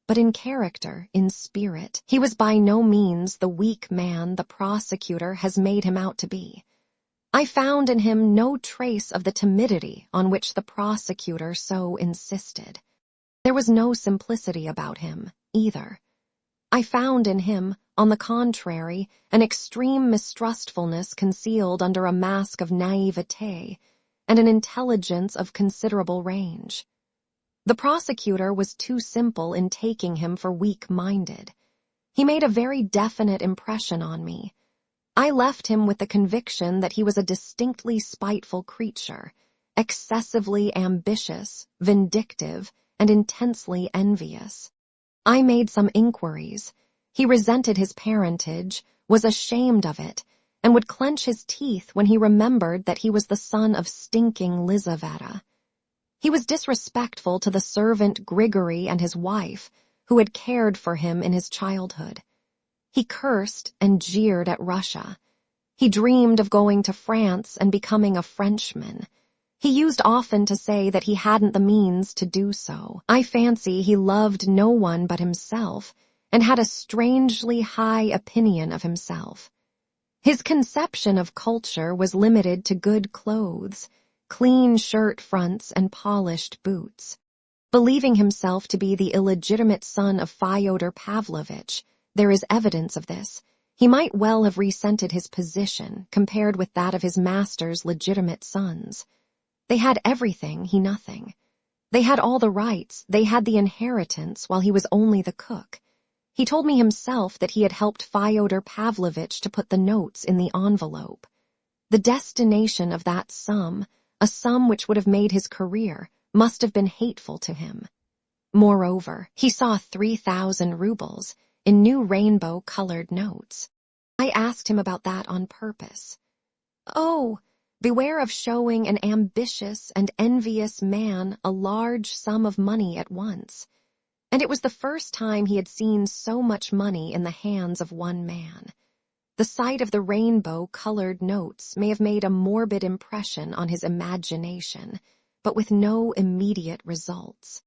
but in character, in spirit, he was by no means the weak man the prosecutor has made him out to be. I found in him no trace of the timidity on which the prosecutor so insisted. There was no simplicity about him, either. I found in him, on the contrary, an extreme mistrustfulness concealed under a mask of naivete, and an intelligence of considerable range. The prosecutor was too simple in taking him for weak-minded. He made a very definite impression on me. I left him with the conviction that he was a distinctly spiteful creature, excessively ambitious, vindictive, and intensely envious. I made some inquiries. He resented his parentage, was ashamed of it, and would clench his teeth when he remembered that he was the son of stinking Lizaveta. He was disrespectful to the servant Grigory and his wife, who had cared for him in his childhood. He cursed and jeered at Russia. He dreamed of going to France and becoming a Frenchman. He used often to say that he hadn't the means to do so. I fancy he loved no one but himself, and had a strangely high opinion of himself. His conception of culture was limited to good clothes, clean shirt fronts and polished boots. Believing himself to be the illegitimate son of Fyodor Pavlovitch, there is evidence of this. He might well have resented his position compared with that of his master's legitimate sons. They had everything, he nothing. They had all the rights, they had the inheritance, while he was only the cook. He told me himself that he had helped Fyodor Pavlovitch to put the notes in the envelope. The destination of that sum, a sum which would have made his career, must have been hateful to him. Moreover, he saw 3,000 rubles in new rainbow-colored notes. I asked him about that on purpose. "Oh, beware of showing an ambitious and envious man a large sum of money at once." And it was the first time he had seen so much money in the hands of one man. The sight of the rainbow-colored notes may have made a morbid impression on his imagination, but with no immediate results.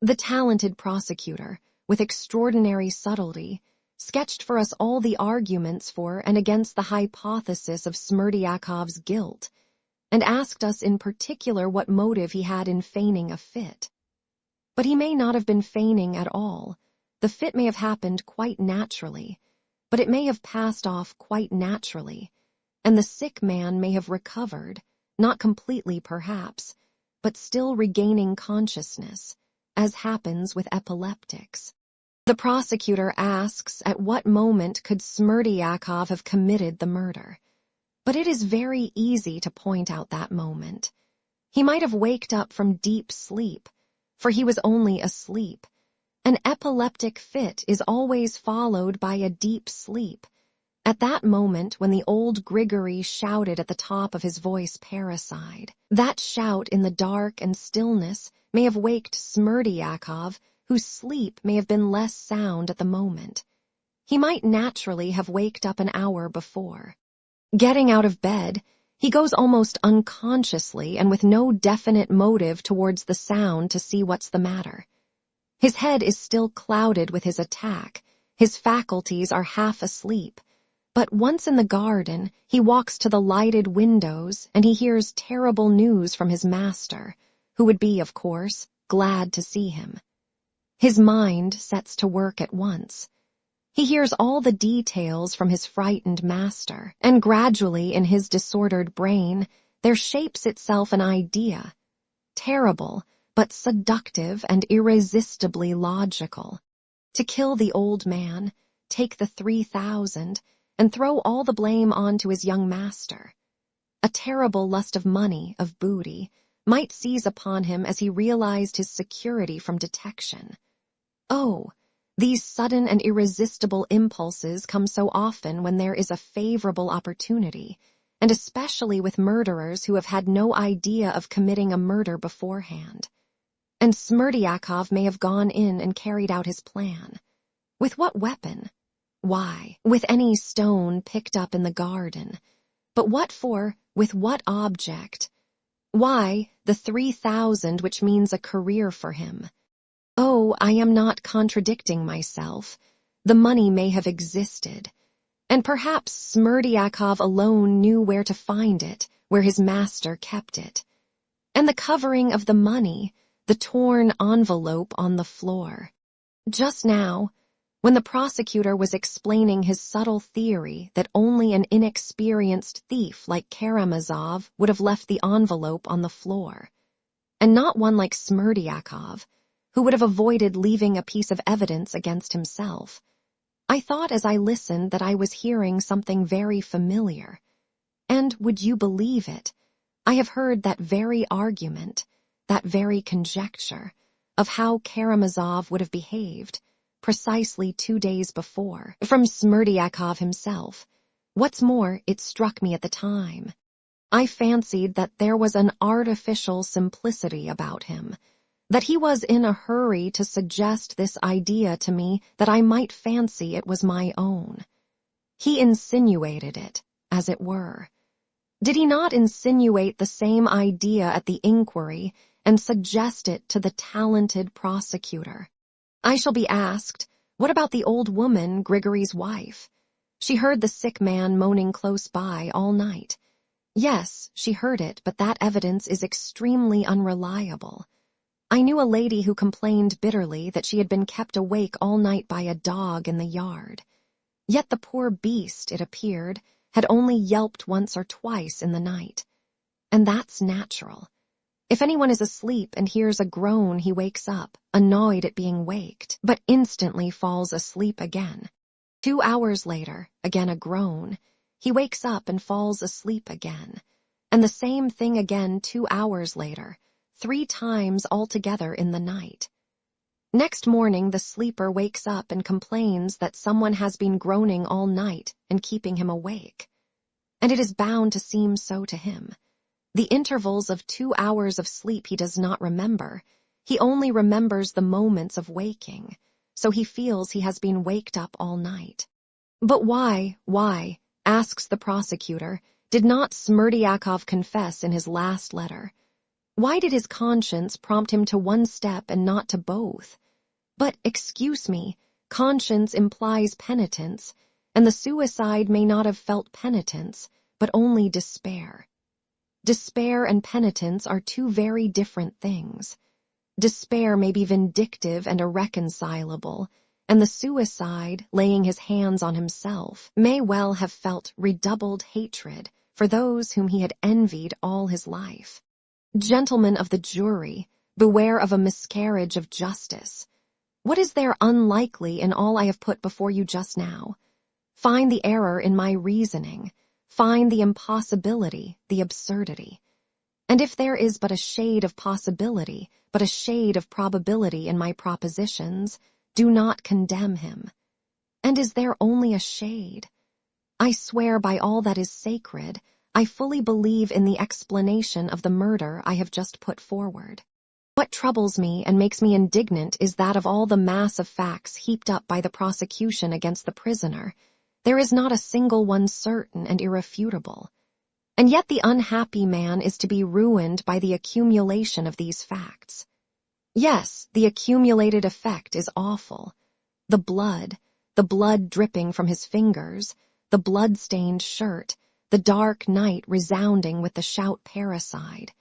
The talented prosecutor, with extraordinary subtlety, sketched for us all the arguments for and against the hypothesis of Smerdyakov's guilt, and asked us in particular what motive he had in feigning a fit. But he may not have been feigning at all. The fit may have happened quite naturally, but it may have passed off quite naturally, and the sick man may have recovered, not completely perhaps, but still regaining consciousness, as happens with epileptics. The prosecutor asks at what moment could Smerdyakov have committed the murder. But it is very easy to point out that moment. He might have waked up from deep sleep, for he was only asleep. An epileptic fit is always followed by a deep sleep. At that moment when the old Grigory shouted at the top of his voice parricide, that shout in the dark and stillness may have waked Smerdyakov, whose sleep may have been less sound at the moment. He might naturally have waked up an hour before. Getting out of bed, he goes almost unconsciously and with no definite motive towards the sound to see what's the matter. His head is still clouded with his attack, his faculties are half asleep, but once in the garden, he walks to the lighted windows and he hears terrible news from his master, who would be, of course, glad to see him. His mind sets to work at once. He hears all the details from his frightened master, and gradually in his disordered brain there shapes itself an idea, terrible, but seductive and irresistibly logical. To kill the old man, take the 3,000, and throw all the blame onto his young master. A terrible lust of money, of booty, might seize upon him as he realized his security from detection. Oh, these sudden and irresistible impulses come so often when there is a favorable opportunity, and especially with murderers who have had no idea of committing a murder beforehand. And Smerdyakov may have gone in and carried out his plan. With what weapon? Why? With any stone picked up in the garden. But what for? With what object? Why, the 3,000, which means a career for him. Oh, I am not contradicting myself. The money may have existed. And perhaps Smerdyakov alone knew where to find it, where his master kept it. And the covering of the money, the torn envelope on the floor. Just now, when the prosecutor was explaining his subtle theory that only an inexperienced thief like Karamazov would have left the envelope on the floor, and not one like Smerdyakov, who would have avoided leaving a piece of evidence against himself, I thought as I listened that I was hearing something very familiar. And would you believe it? I have heard that very argument, that very conjecture, of how Karamazov would have behaved, precisely 2 days before, from Smerdyakov himself. What's more, it struck me at the time. I fancied that there was an artificial simplicity about him, that he was in a hurry to suggest this idea to me that I might fancy it was my own. He insinuated it, as it were. Did he not insinuate the same idea at the inquiry and suggest it to the talented prosecutor? I shall be asked, what about the old woman, Grigory's wife? She heard the sick man moaning close by all night. Yes, she heard it, but that evidence is extremely unreliable. I knew a lady who complained bitterly that she had been kept awake all night by a dog in the yard. Yet the poor beast, it appeared, had only yelped once or twice in the night. And that's natural. If anyone is asleep and hears a groan, he wakes up, annoyed at being waked, but instantly falls asleep again. 2 hours later, again a groan. He wakes up and falls asleep again. And the same thing again 2 hours later, 3 times altogether in the night. Next morning, the sleeper wakes up and complains that someone has been groaning all night and keeping him awake. And it is bound to seem so to him. The intervals of 2 hours of sleep he does not remember. He only remembers the moments of waking, so he feels he has been waked up all night. But why, asks the prosecutor, did not Smerdyakov confess in his last letter? Why did his conscience prompt him to one step and not to both? But, excuse me, conscience implies penitence, and the suicide may not have felt penitence, but only despair. Despair and penitence are 2 very different things. Despair may be vindictive and irreconcilable, and the suicide, laying his hands on himself, may well have felt redoubled hatred for those whom he had envied all his life. Gentlemen of the jury, beware of a miscarriage of justice. What is there unlikely in all I have put before you just now? Find the error in my reasoning. Find the impossibility, the absurdity. And if there is but a shade of possibility, but a shade of probability in my propositions, do not condemn him. And is there only a shade? I swear by all that is sacred, I fully believe in the explanation of the murder I have just put forward. What troubles me and makes me indignant is that of all the mass of facts heaped up by the prosecution against the prisoner, there is not a single one certain and irrefutable. And yet the unhappy man is to be ruined by the accumulation of these facts. Yes, the accumulated effect is awful. The blood dripping from his fingers, the blood-stained shirt, the dark night resounding with the shout parricide,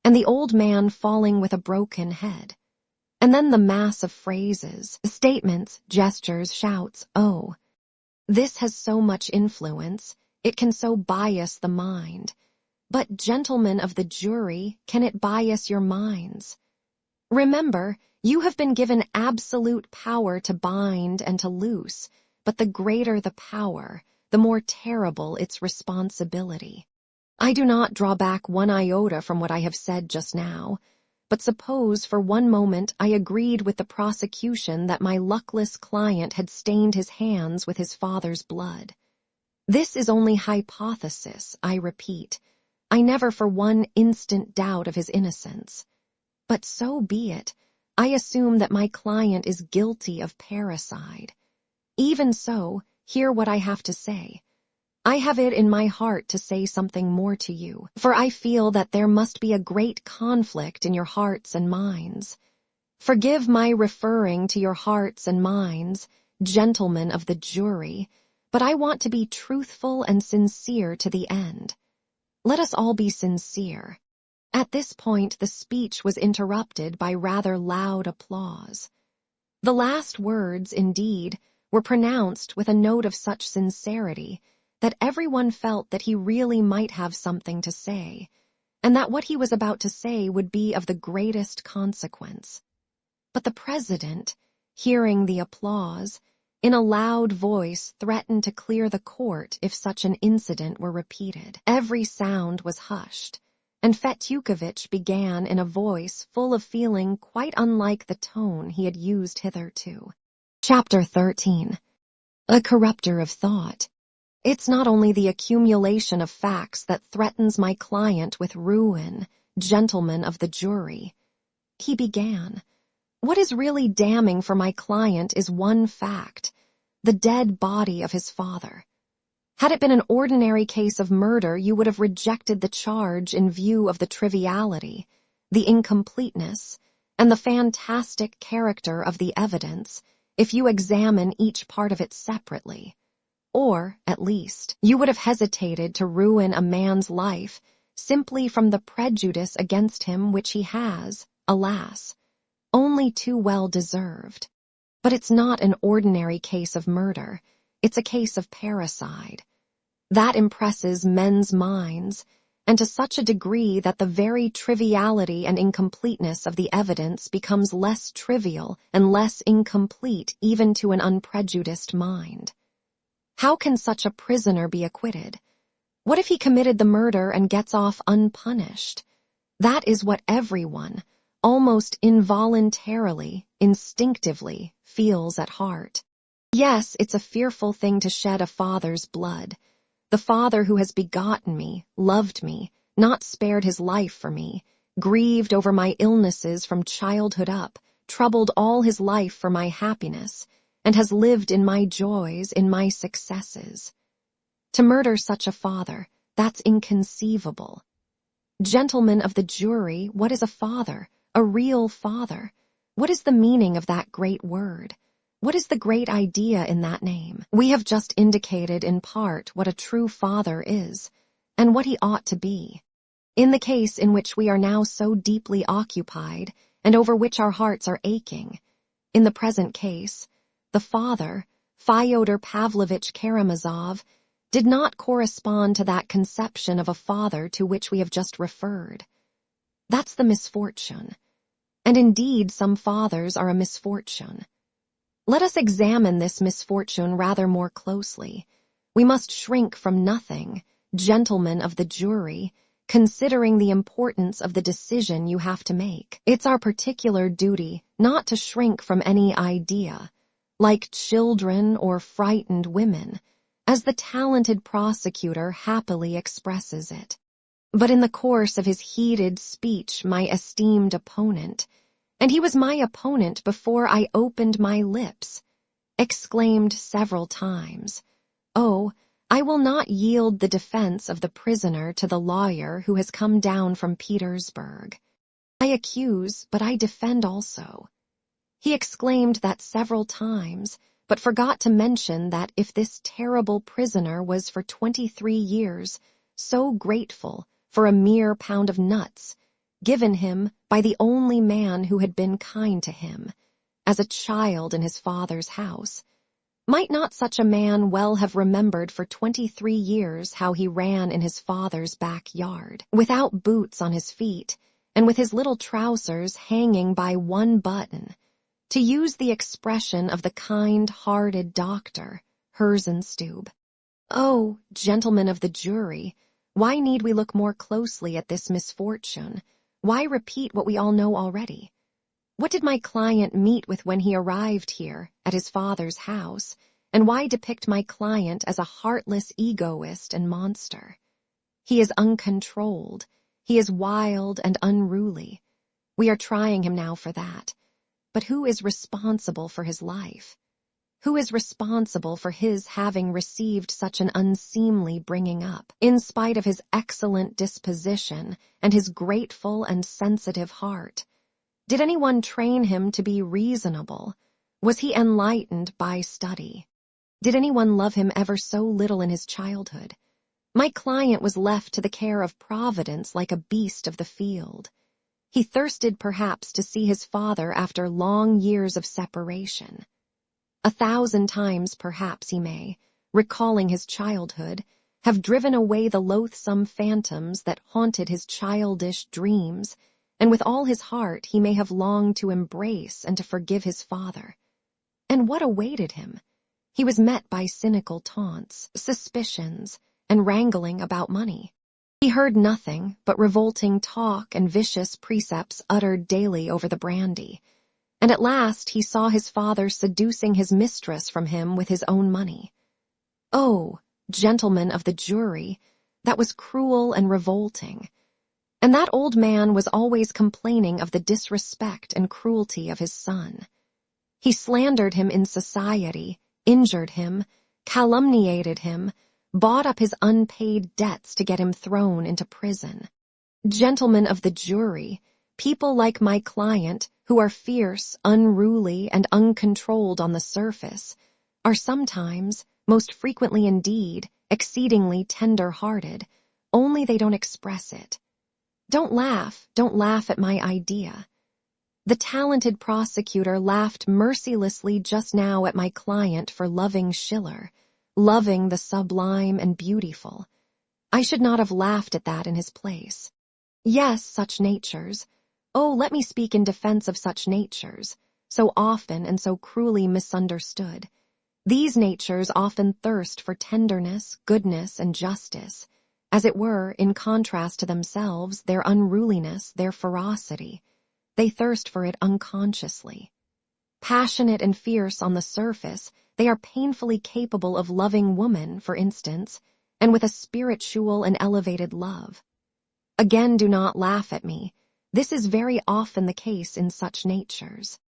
and the old man falling with a broken head. And then the mass of phrases, statements, gestures, shouts, oh. This has so much influence, it can so bias the mind. But, gentlemen of the jury, can it bias your minds? Remember, you have been given absolute power to bind and to loose, but the greater the power, the more terrible its responsibility. I do not draw back one iota from what I have said just now, but suppose for one moment I agreed with the prosecution that my luckless client had stained his hands with his father's blood. This is only hypothesis, I repeat. I never for one instant doubt of his innocence. But so be it. I assume that my client is guilty of parricide. Even so, hear what I have to say. I have it in my heart to say something more to you, for I feel that there must be a great conflict in your hearts and minds. Forgive my referring to your hearts and minds, gentlemen of the jury, but I want to be truthful and sincere to the end. Let us all be sincere. At this point, the speech was interrupted by rather loud applause. The last words, indeed, were pronounced with a note of such sincerity that everyone felt that he really might have something to say, and that what he was about to say would be of the greatest consequence. But the president, hearing the applause, in a loud voice threatened to clear the court if such an incident were repeated. Every sound was hushed, and Fetyukovitch began in a voice full of feeling quite unlike the tone he had used hitherto. Chapter 13. A corrupter of thought. It's not only the accumulation of facts that threatens my client with ruin, gentlemen of the jury. He began. What is really damning for my client is one fact, the dead body of his father. Had it been an ordinary case of murder, you would have rejected the charge in view of the triviality, the incompleteness, and the fantastic character of the evidence if you examine each part of it separately. Or, at least, you would have hesitated to ruin a man's life simply from the prejudice against him which he has, alas, only too well deserved. But it's not an ordinary case of murder, it's a case of parricide. That impresses men's minds, and to such a degree that the very triviality and incompleteness of the evidence becomes less trivial and less incomplete even to an unprejudiced mind. How can such a prisoner be acquitted? What if he committed the murder and gets off unpunished? That is what everyone, almost involuntarily, instinctively, feels at heart. Yes, it's a fearful thing to shed a father's blood. The father who has begotten me, loved me, not spared his life for me, grieved over my illnesses from childhood up, troubled all his life for my happiness, and has lived in my joys, in my successes. To murder such a father, that's inconceivable. Gentlemen of the jury, what is a father? A real father? What is the meaning of that great word? What is the great idea in that name? We have just indicated in part what a true father is, and what he ought to be. In the case in which we are now so deeply occupied, and over which our hearts are aching, in the present case, the father, Fyodor Pavlovich Karamazov, did not correspond to that conception of a father to which we have just referred. That's the misfortune. And indeed, some fathers are a misfortune. Let us examine this misfortune rather more closely. We must shrink from nothing, gentlemen of the jury, considering the importance of the decision you have to make. It's our particular duty not to shrink from any idea, like children or frightened women, as the talented prosecutor happily expresses it. But in the course of his heated speech, my esteemed opponent, and he was my opponent before I opened my lips, exclaimed several times, "Oh, I will not yield the defense of the prisoner to the lawyer who has come down from Petersburg. I accuse, but I defend also." He exclaimed that several times, but forgot to mention that if this terrible prisoner was for 23 years so grateful for a mere pound of nuts, given him by the only man who had been kind to him, as a child in his father's house, might not such a man well have remembered for 23 years how he ran in his father's backyard, without boots on his feet, and with his little trousers hanging by one button, to use the expression of the kind-hearted doctor, Herzenstube? Oh, gentlemen of the jury, why need we look more closely at this misfortune? Why repeat what we all know already? What did my client meet with when he arrived here, at his father's house, And why depict my client as a heartless egoist and monster? He is uncontrolled. He is wild and unruly. We are trying him now for that. But who is responsible for his life? Who is responsible for his having received such an unseemly bringing up, in spite of his excellent disposition and his grateful and sensitive heart? Did anyone train him to be reasonable? Was he enlightened by study? Did anyone love him ever so little in his childhood? My client was left to the care of Providence like a beast of the field. He thirsted perhaps to see his father after long years of separation. 1,000 times perhaps he may, recalling his childhood, have driven away the loathsome phantoms that haunted his childish dreams, and with all his heart he may have longed to embrace and to forgive his father. And what awaited him? He was met by cynical taunts, suspicions, and wrangling about money. He heard nothing but revolting talk and vicious precepts uttered daily over the brandy, and at last he saw his father seducing his mistress from him with his own money. Oh, gentlemen of the jury, that was cruel and revolting. And that old man was always complaining of the disrespect and cruelty of his son. He slandered him in society, injured him, calumniated him, bought up his unpaid debts to get him thrown into prison. Gentlemen of the jury, people like my client, who are fierce, unruly, and uncontrolled on the surface, are sometimes, most frequently indeed, exceedingly tender-hearted, only they don't express it. Don't laugh at my idea. The talented prosecutor laughed mercilessly just now at my client for loving Schiller, loving the sublime and beautiful. I should not have laughed at that in his place. Yes, such natures. Oh, let me speak in defense of such natures, so often and so cruelly misunderstood. These natures often thirst for tenderness, goodness, and justice, as it were, in contrast to themselves, their unruliness, their ferocity. They thirst for it unconsciously. Passionate and fierce on the surface, they are painfully capable of loving woman, for instance, and with a spiritual and elevated love. Again, do not laugh at me. This is very often the case in such natures.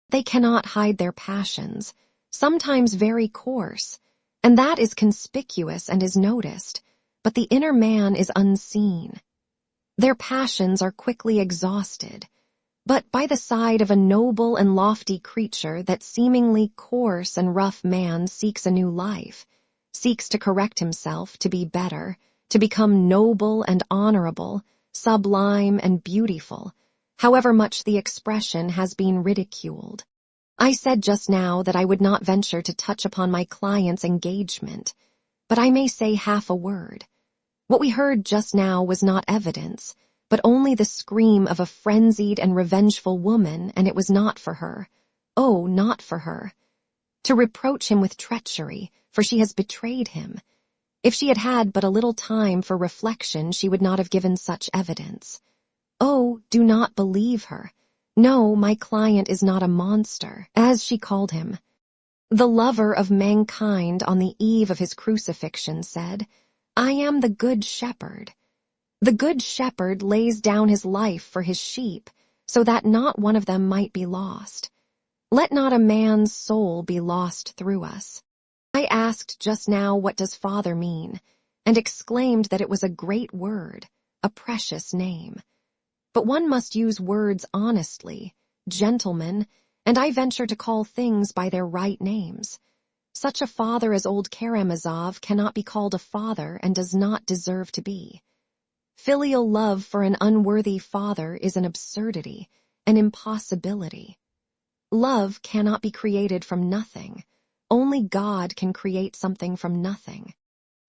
They cannot hide their passions, sometimes very coarse, and that is conspicuous and is noticed, but the inner man is unseen. Their passions are quickly exhausted, but by the side of a noble and lofty creature that seemingly coarse and rough man seeks a new life, seeks to correct himself, to be better, to become noble and honorable, sublime and beautiful, however much the expression has been ridiculed. I said just now that I would not venture to touch upon my client's engagement, but I may say half a word. What we heard just now was not evidence, but only the scream of a frenzied and revengeful woman, and it was not for her. Oh, not for her. To reproach him with treachery, for she has betrayed him. If she had had but a little time for reflection, she would not have given such evidence. Oh, do not believe her. No, my client is not a monster, as she called him. The lover of mankind on the eve of his crucifixion said, "I am the good shepherd." The good shepherd lays down his life for his sheep, so that not one of them might be lost. Let not a man's soul be lost through us. I asked just now, what does Father mean, and exclaimed that it was a great word, a precious name. But one must use words honestly, gentlemen, and I venture to call things by their right names. Such a father as old Karamazov cannot be called a father and does not deserve to be. Filial love for an unworthy father is an absurdity, an impossibility. Love cannot be created from nothing. Only God can create something from nothing.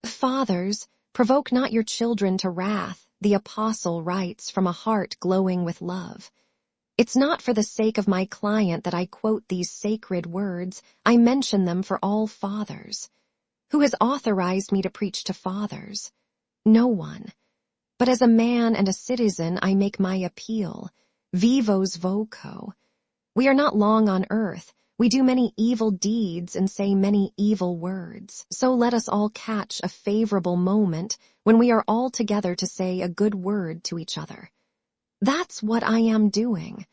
Fathers, provoke not your children to wrath, the apostle writes from a heart glowing with love. It's not for the sake of my client that I quote these sacred words. I mention them for all fathers. Who has authorized me to preach to fathers? No one. But as a man and a citizen, I make my appeal. Vivos voco. We are not long on earth. We do many evil deeds and say many evil words. So let us all catch a favorable moment when we are all together to say a good word to each other. That's what I am doing.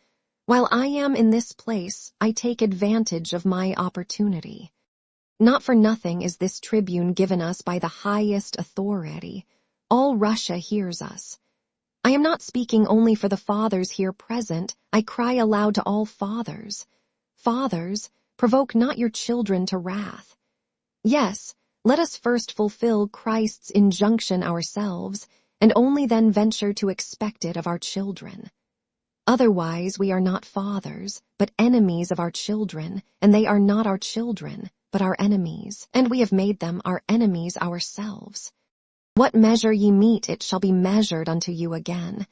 While I am in this place, I take advantage of my opportunity. Not for nothing is this tribune given us by the highest authority. All Russia hears us. I am not speaking only for the fathers here present. I cry aloud to all fathers. Fathers, provoke not your children to wrath. Yes, let us first fulfill Christ's injunction ourselves, and only then venture to expect it of our children. Otherwise we are not fathers, but enemies of our children, and they are not our children, but our enemies, and we have made them our enemies ourselves. What measure ye mete, it shall be measured unto you again.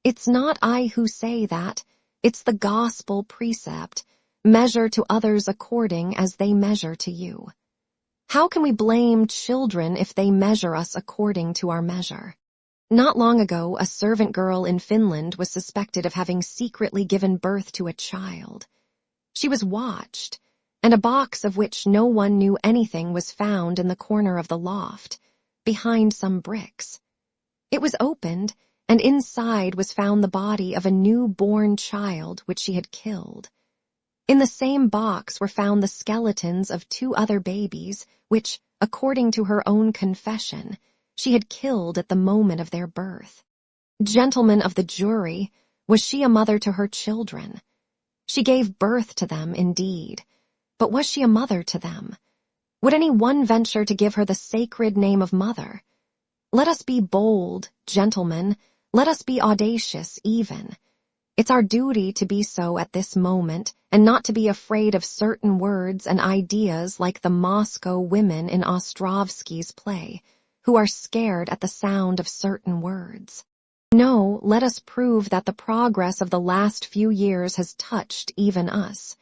It's not I who say that, it's the gospel precept. Measure to others according as they measure to you. How can we blame children if they measure us according to our measure? Not long ago, a servant girl in Finland was suspected of having secretly given birth to a child. She was watched, and a box of which no one knew anything was found in the corner of the loft, behind some bricks. It was opened, and inside was found the body of a new-born child which she had killed. In the same box were found the skeletons of 2 other babies, which, according to her own confession, she had killed at the moment of their birth. Gentlemen of the jury, was she a mother to her children? She gave birth to them, indeed, but was she a mother to them? Would any one venture to give her the sacred name of mother? Let us be bold, gentlemen, let us be audacious even. It's our duty to be so at this moment, and not to be afraid of certain words and ideas like the Moscow women in Ostrovsky's play, who are scared at the sound of certain words. No, let us prove that the progress of the last few years has touched even us.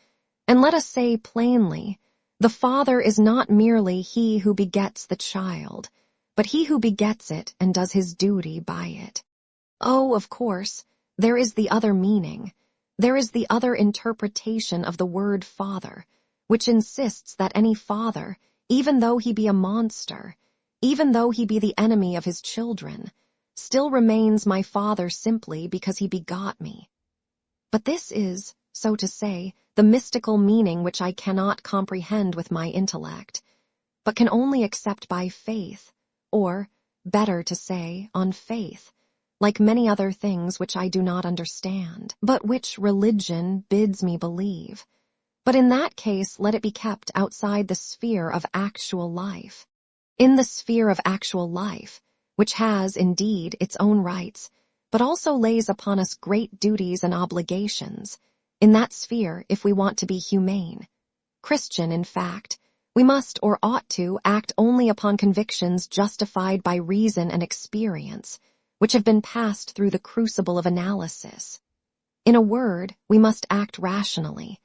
And let us say plainly, the father is not merely he who begets the child, but he who begets it and does his duty by it. Oh, of course, there is the other meaning. There is the other interpretation of the word father, which insists that any father, even though he be a monster, even though he be the enemy of his children, still remains my father simply because he begot me. But this is, so to say, the mystical meaning which I cannot comprehend with my intellect, but can only accept by faith, or, better to say, on faith, like many other things which I do not understand, but which religion bids me believe. But in that case let it be kept outside the sphere of actual life. In the sphere of actual life, which has, indeed, its own rights, but also lays upon us great duties and obligations, in that sphere, if we want to be humane, Christian, in fact, we must or ought to act only upon convictions justified by reason and experience, which have been passed through the crucible of analysis. In a word, we must act rationally,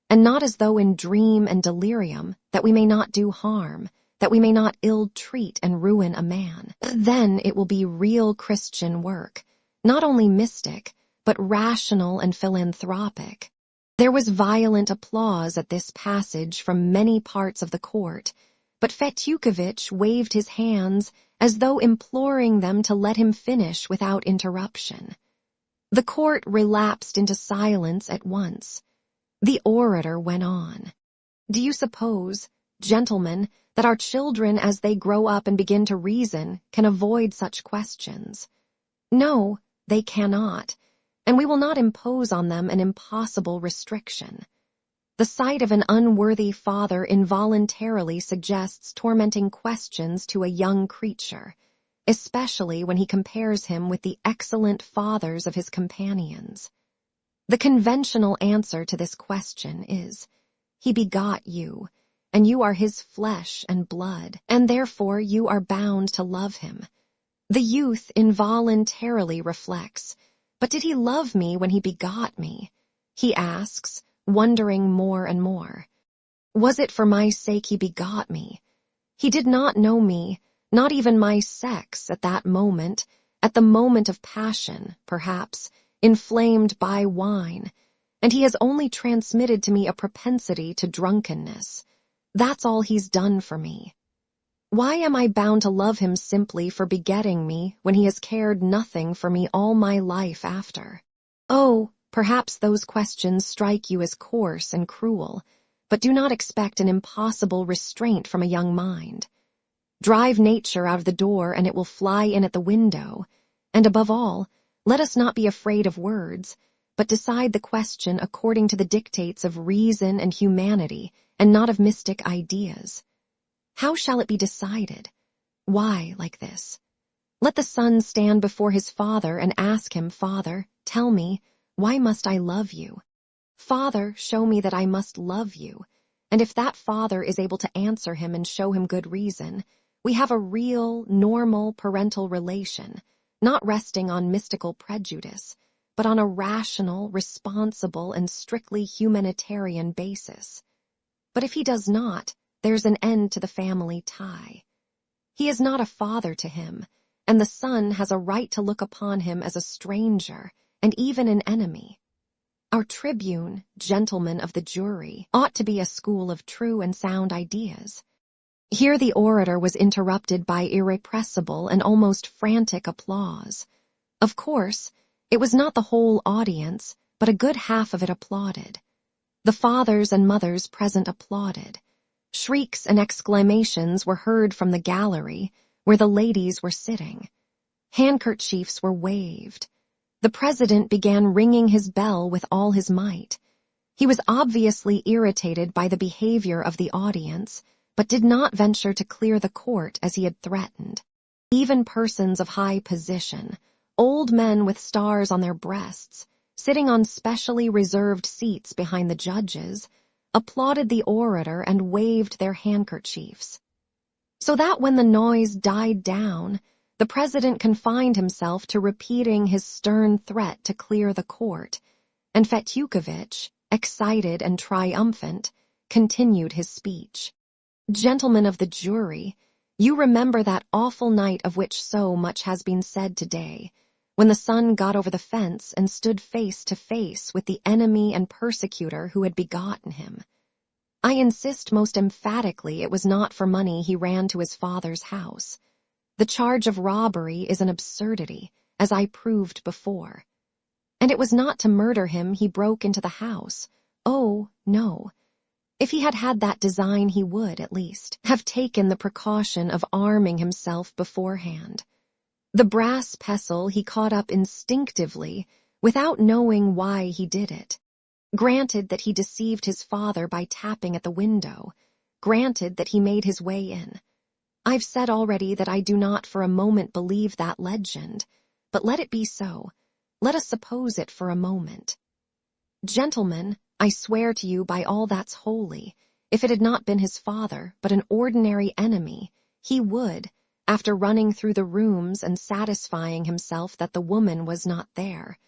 and not as though in dream and delirium, that we may not do harm, that we may not ill-treat and ruin a man. Then it will be real Christian work, not only mystic, but rational and philanthropic. There was violent applause at this passage from many parts of the court, but Fetyukovitch waved his hands as though imploring them to let him finish without interruption. The court relapsed into silence at once. The orator went on. Do you suppose, gentlemen, that our children, as they grow up and begin to reason, can avoid such questions? No, they cannot, and we will not impose on them an impossible restriction. The sight of an unworthy father involuntarily suggests tormenting questions to a young creature, especially when he compares him with the excellent fathers of his companions. The conventional answer to this question is, he begot you, and you are his flesh and blood, and therefore you are bound to love him. The youth involuntarily reflects, but did he love me when he begot me? He asks, wondering more and more. Was it for my sake he begot me? He did not know me, not even my sex at that moment, at the moment of passion, perhaps, inflamed by wine, and he has only transmitted to me a propensity to drunkenness. That's all he's done for me. Why am I bound to love him simply for begetting me when he has cared nothing for me all my life after? Oh, perhaps those questions strike you as coarse and cruel, but do not expect an impossible restraint from a young mind. Drive nature out of the door and it will fly in at the window, and above all, let us not be afraid of words, but decide the question according to the dictates of reason and humanity, and not of mystic ideas. How shall it be decided? Why like this? Let the son stand before his father and ask him, Father, tell me, why must I love you? Father, show me that I must love you. And if that father is able to answer him and show him good reason, we have a real, normal parental relation, not resting on mystical prejudice, but on a rational, responsible, and strictly humanitarian basis. But if he does not, there's an end to the family tie. He is not a father to him, and the son has a right to look upon him as a stranger, and even an enemy. Our tribune, gentlemen of the jury, ought to be a school of true and sound ideas. Here the orator was interrupted by irrepressible and almost frantic applause. Of course, it was not the whole audience, but a good half of it applauded. The fathers and mothers present applauded. Shrieks and exclamations were heard from the gallery, where the ladies were sitting. Handkerchiefs were waved. The president began ringing his bell with all his might. He was obviously irritated by the behavior of the audience, but did not venture to clear the court as he had threatened. Even persons of high position, old men with stars on their breasts, sitting on specially reserved seats behind the judges, applauded the orator and waved their handkerchiefs. So that when the noise died down, the president confined himself to repeating his stern threat to clear the court, and Fetyukovitch, excited and triumphant, continued his speech. Gentlemen of the jury, you remember that awful night of which so much has been said today, when the son got over the fence and stood face to face with the enemy and persecutor who had begotten him. I insist most emphatically it was not for money he ran to his father's house. The charge of robbery is an absurdity, as I proved before. And it was not to murder him he broke into the house. Oh, no. If he had had that design he would, at least, have taken the precaution of arming himself beforehand. The brass pestle he caught up instinctively, without knowing why he did it. Granted that he deceived his father by tapping at the window. Granted that he made his way in. I've said already that I do not for a moment believe that legend, but let it be so. Let us suppose it for a moment. Gentlemen, I swear to you by all that's holy, if it had not been his father, but an ordinary enemy, he would, after running through the rooms and satisfying himself that the woman was not there,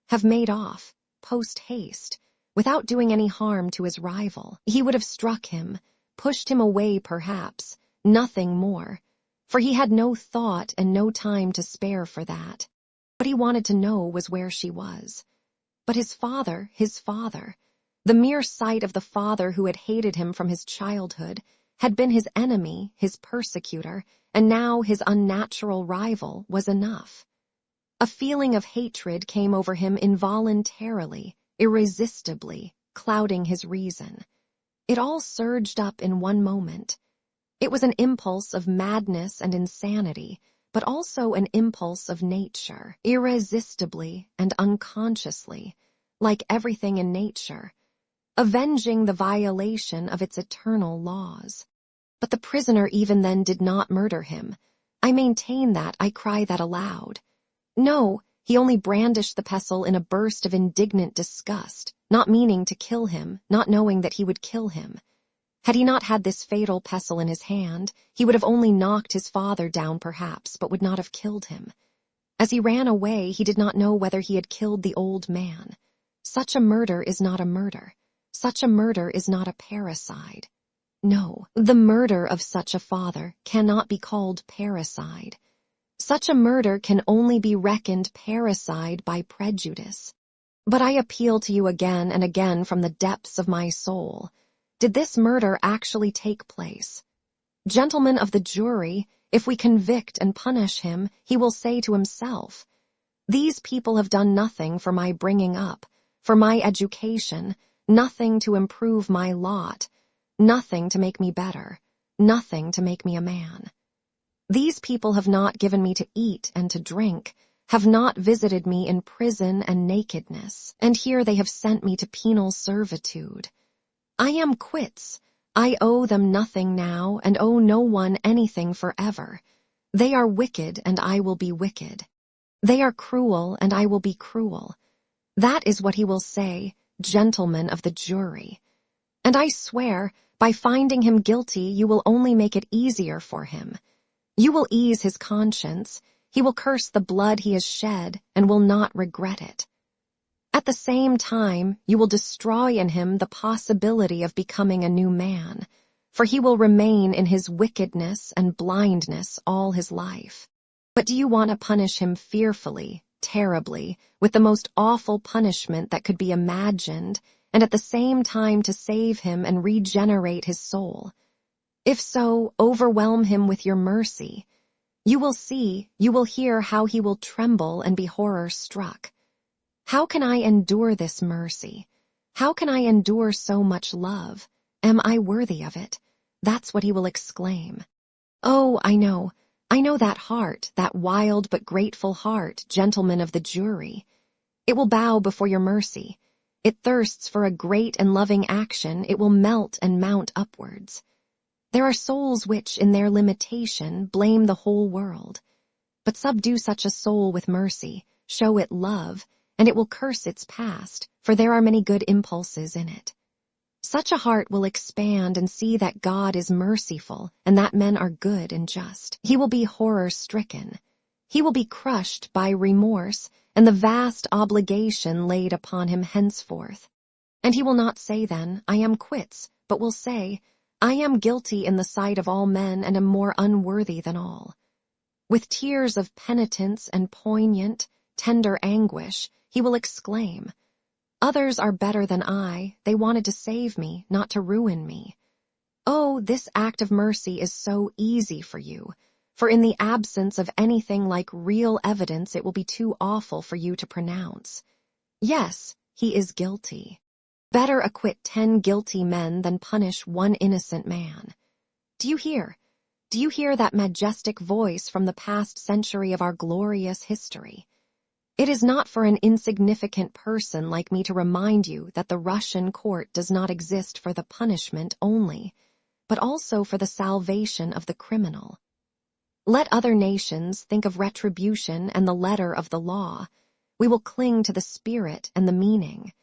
have made off, post-haste, without doing any harm to his rival. He would have struck him, pushed him away perhaps, nothing more, for he had no thought and no time to spare for that. What he wanted to know was where she was. But his father, the mere sight of the father who had hated him from his childhood, had been his enemy, his persecutor, and now his unnatural rival, was enough. A feeling of hatred came over him involuntarily, irresistibly, clouding his reason. It all surged up in one moment. It was an impulse of madness and insanity, but also an impulse of nature, irresistibly and unconsciously, like everything in nature, avenging the violation of its eternal laws. But the prisoner even then did not murder him. I maintain that, I cry that aloud. No, he only brandished the pestle in a burst of indignant disgust, not meaning to kill him, not knowing that he would kill him. Had he not had this fatal pestle in his hand, he would have only knocked his father down perhaps, but would not have killed him. As he ran away, he did not know whether he had killed the old man. Such a murder is not a murder. Such a murder is not a parricide. No, the murder of such a father cannot be called parricide. Such a murder can only be reckoned parricide by prejudice. But I appeal to you again and again from the depths of my soul. Did this murder actually take place? Gentlemen of the jury, if we convict and punish him, he will say to himself, these people have done nothing for my bringing up, for my education, nothing to improve my lot, nothing to make me better, nothing to make me a man. These people have not given me to eat and to drink, have not visited me in prison and nakedness, and here they have sent me to penal servitude. I am quits. I owe them nothing now, and owe no one anything forever. They are wicked, and I will be wicked. They are cruel, and I will be cruel. That is what he will say, gentlemen of the jury. And I swear, by finding him guilty, you will only make it easier for him. You will ease his conscience. He will curse the blood he has shed and will not regret it. At the same time, you will destroy in him the possibility of becoming a new man, for he will remain in his wickedness and blindness all his life. But do you want to punish him fearfully, terribly, with the most awful punishment that could be imagined, and at the same time to save him and regenerate his soul? If so, overwhelm him with your mercy. You will see, you will hear how he will tremble and be horror-struck. How can I endure this mercy? How can I endure so much love? Am I worthy of it? That's what he will exclaim. Oh, I know that heart, that wild but grateful heart, gentlemen of the jury. It will bow before your mercy. It thirsts for a great and loving action. It will melt and mount upwards. There are souls which, in their limitation, blame the whole world. But subdue such a soul with mercy, show it love, and it will curse its past, for there are many good impulses in it. Such a heart will expand and see that God is merciful, and that men are good and just. He will be horror-stricken. He will be crushed by remorse and the vast obligation laid upon him henceforth. And he will not say then, I am quits, but will say, I am guilty in the sight of all men and am more unworthy than all. With tears of penitence and poignant, tender anguish, he will exclaim, others are better than I, they wanted to save me, not to ruin me. Oh, this act of mercy is so easy for you, for in the absence of anything like real evidence it will be too awful for you to pronounce. Yes, he is guilty. Better acquit 10 guilty men than punish 1 innocent man. Do you hear? Do you hear that majestic voice from the past century of our glorious history? It is not for an insignificant person like me to remind you that the Russian court does not exist for the punishment only, but also for the salvation of the criminal. Let other nations think of retribution and the letter of the law. We will cling to the spirit and the meaning,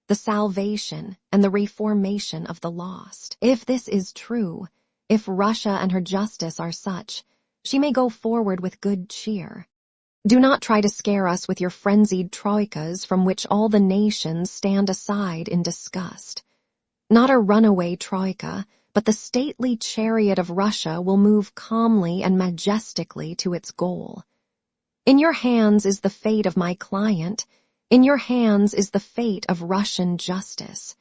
the salvation and the reformation of the lost. If this is true, if Russia and her justice are such, she may go forward with good cheer. Do not try to scare us with your frenzied troikas from which all the nations stand aside in disgust. Not a runaway troika, but the stately chariot of Russia will move calmly and majestically to its goal. In your hands is the fate of my client. In your hands is the fate of Russian justice.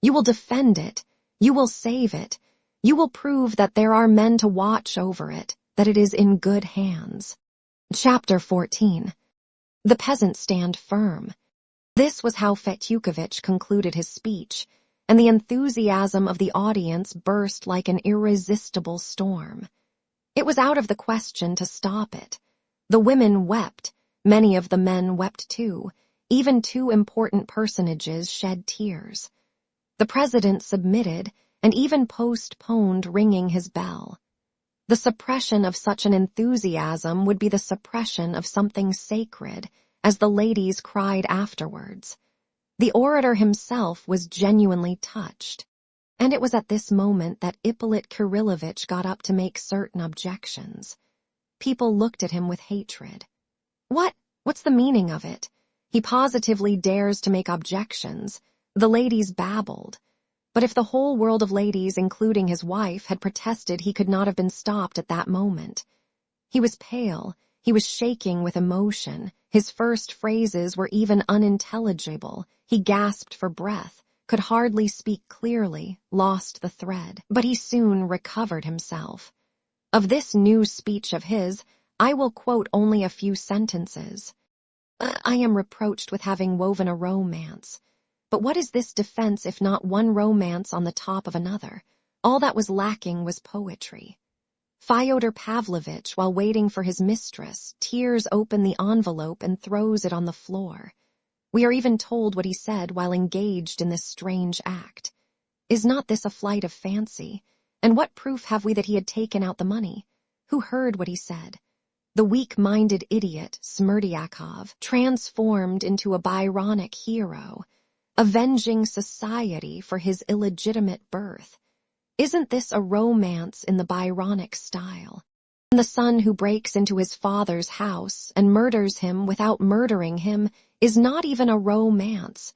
You will defend it. You will save it. You will prove that there are men to watch over it, that it is in good hands. Chapter 14. The peasants stand firm. This was how Fetyukovitch concluded his speech, and the enthusiasm of the audience burst like an irresistible storm. It was out of the question to stop it. The women wept. Many of the men wept too. Even 2 important personages shed tears. The president submitted and even postponed ringing his bell. The suppression of such an enthusiasm would be the suppression of something sacred, as the ladies cried afterwards. The orator himself was genuinely touched, and it was at this moment that Ippolit Kirillovitch got up to make certain objections. People looked at him with hatred. What's the meaning of it? He positively dares to make objections. The ladies babbled. But if the whole world of ladies, including his wife, had protested, he could not have been stopped at that moment. He was pale, he was shaking with emotion, His first phrases were even unintelligible. He gasped for breath, could hardly speak clearly, lost the thread. But he soon recovered himself. Of this new speech of his, I will quote only a few sentences. I am reproached with having woven a romance. But what is this defense if not one romance on the top of another? All that was lacking was poetry. Fyodor Pavlovitch, while waiting for his mistress, tears open the envelope and throws it on the floor. We are even told what he said while engaged in this strange act. Is not this a flight of fancy? And what proof have we that he had taken out the money? Who heard what he said? The weak-minded idiot, Smerdyakov, transformed into a Byronic hero, avenging society for his illegitimate birth. Isn't this a romance in the Byronic style? And the son who breaks into his father's house and murders him without murdering him is not even a romance.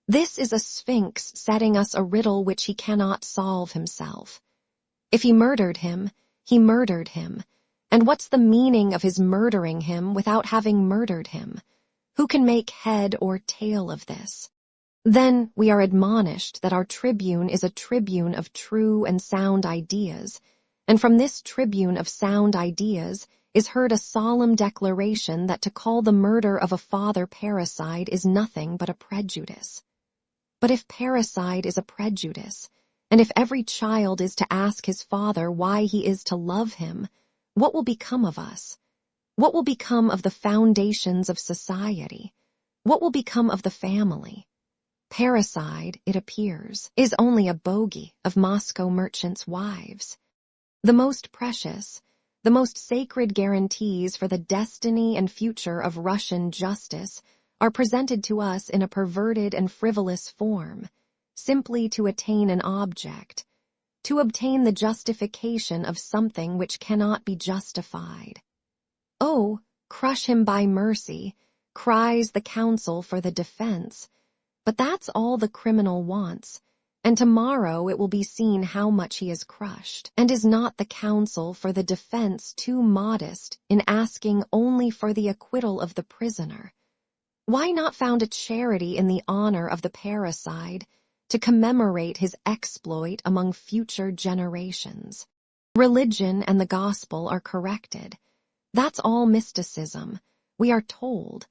This is a sphinx setting us a riddle which he cannot solve himself. If he murdered him, he murdered him. And what's the meaning of his murdering him without having murdered him? Who can make head or tail of this? Then we are admonished that our tribune is a tribune of true and sound ideas, and from this tribune of sound ideas is heard a solemn declaration that to call the murder of a father parricide is nothing but a prejudice. But if parricide is a prejudice, and if every child is to ask his father why he is to love him, what will become of us? What will become of the foundations of society? What will become of the family? Parricide, it appears, is only a bogey of Moscow merchants' wives. The most precious, the most sacred guarantees for the destiny and future of Russian justice are presented to us in a perverted and frivolous form, simply to attain an object, to obtain the justification of something which cannot be justified. Oh, crush him by mercy, cries the counsel for the defense, but that's all the criminal wants, and tomorrow it will be seen how much he is crushed. And is not the counsel for the defense too modest in asking only for the acquittal of the prisoner? Why not found a charity in the honor of the parricide to commemorate his exploit among future generations? Religion and the gospel are corrected. That's all mysticism, we are told,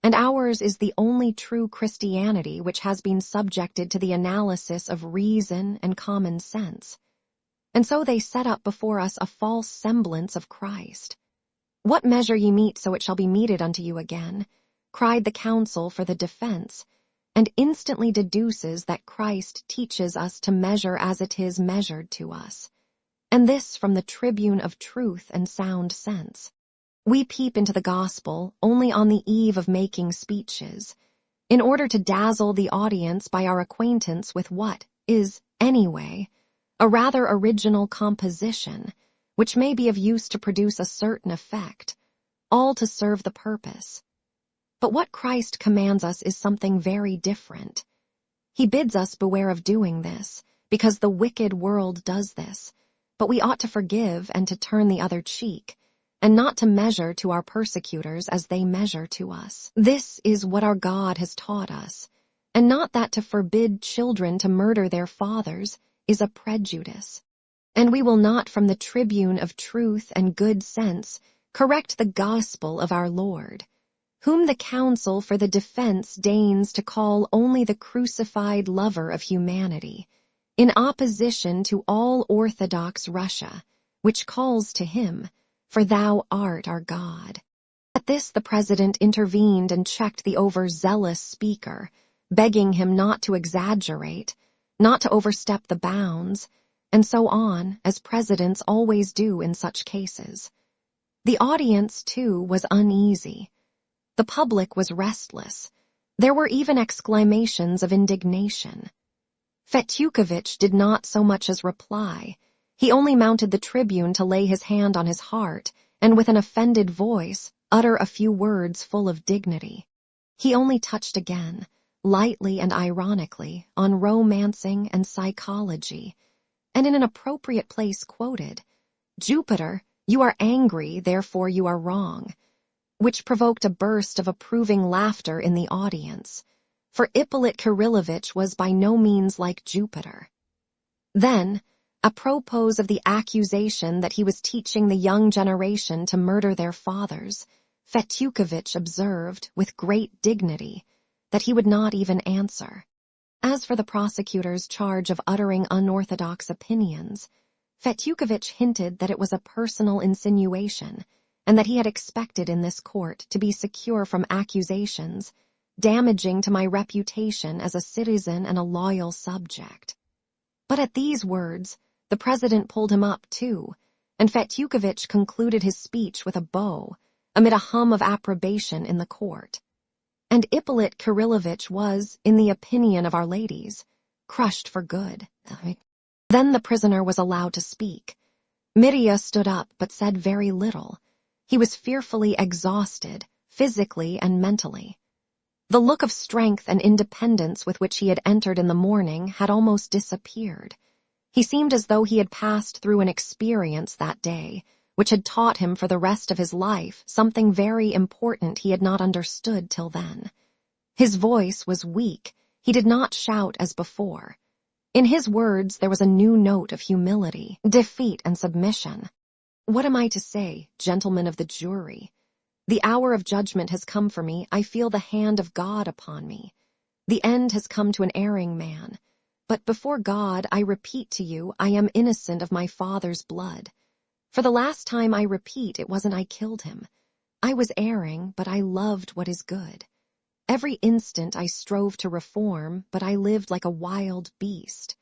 and ours is the only true Christianity which has been subjected to the analysis of reason and common sense. And so they set up before us a false semblance of Christ. What measure ye mete, so it shall be meted unto you again, cried the counsel for the defense, and instantly deduces that Christ teaches us to measure as it is measured to us, and this from the tribune of truth and sound sense. We peep into the gospel only on the eve of making speeches, in order to dazzle the audience by our acquaintance with what is, anyway, a rather original composition, which may be of use to produce a certain effect, all to serve the purpose. But what Christ commands us is something very different. He bids us beware of doing this, because the wicked world does this, but we ought to forgive and to turn the other cheek, and not to measure to our persecutors as they measure to us. This is what our God has taught us, and not that to forbid children to murder their fathers is a prejudice. And we will not from the tribune of truth and good sense correct the gospel of our Lord, whom the counsel for the defense deigns to call only the crucified lover of humanity, in opposition to all Orthodox Russia, which calls to him, "For thou art our God." At this the president intervened and checked the overzealous speaker, begging him not to exaggerate, not to overstep the bounds, and so on, as presidents always do in such cases. The audience, too, was uneasy. The public was restless. There were even exclamations of indignation. Fetyukovitch did not so much as reply. He only mounted the tribune to lay his hand on his heart, and with an offended voice, utter a few words full of dignity. He only touched again, lightly and ironically, on romancing and psychology, and in an appropriate place quoted, "Jupiter, you are angry, therefore you are wrong." which provoked a burst of approving laughter in the audience, for Ippolit Kirillovich was by no means like Jupiter. Then, apropos of the accusation that he was teaching the young generation to murder their fathers, Fetyukovich observed, with great dignity, that he would not even answer. As for the prosecutor's charge of uttering unorthodox opinions, Fetyukovich hinted that it was a personal insinuation, and that he had expected in this court to be secure from accusations damaging to my reputation as a citizen and a loyal subject. But at these words, the president pulled him up too, and Fetyukovich concluded his speech with a bow, amid a hum of approbation in the court. And Ippolit Kirillovich was, in the opinion of our ladies, crushed for good. Then the prisoner was allowed to speak. Mitya stood up but said very little. He was fearfully exhausted, physically and mentally. The look of strength and independence with which he had entered in the morning had almost disappeared. He seemed as though he had passed through an experience that day, which had taught him for the rest of his life something very important he had not understood till then. His voice was weak. He did not shout as before. In his words there was a new note of humility, defeat, and submission. What am I to say, gentlemen of the jury? The hour of judgment has come for me. I feel the hand of God upon me. The end has come to an erring man. But before God, I repeat to you, I am innocent of my father's blood. For the last time I repeat, it wasn't I killed him. I was erring, but I loved what is good. Every instant I strove to reform, but I lived like a wild beast.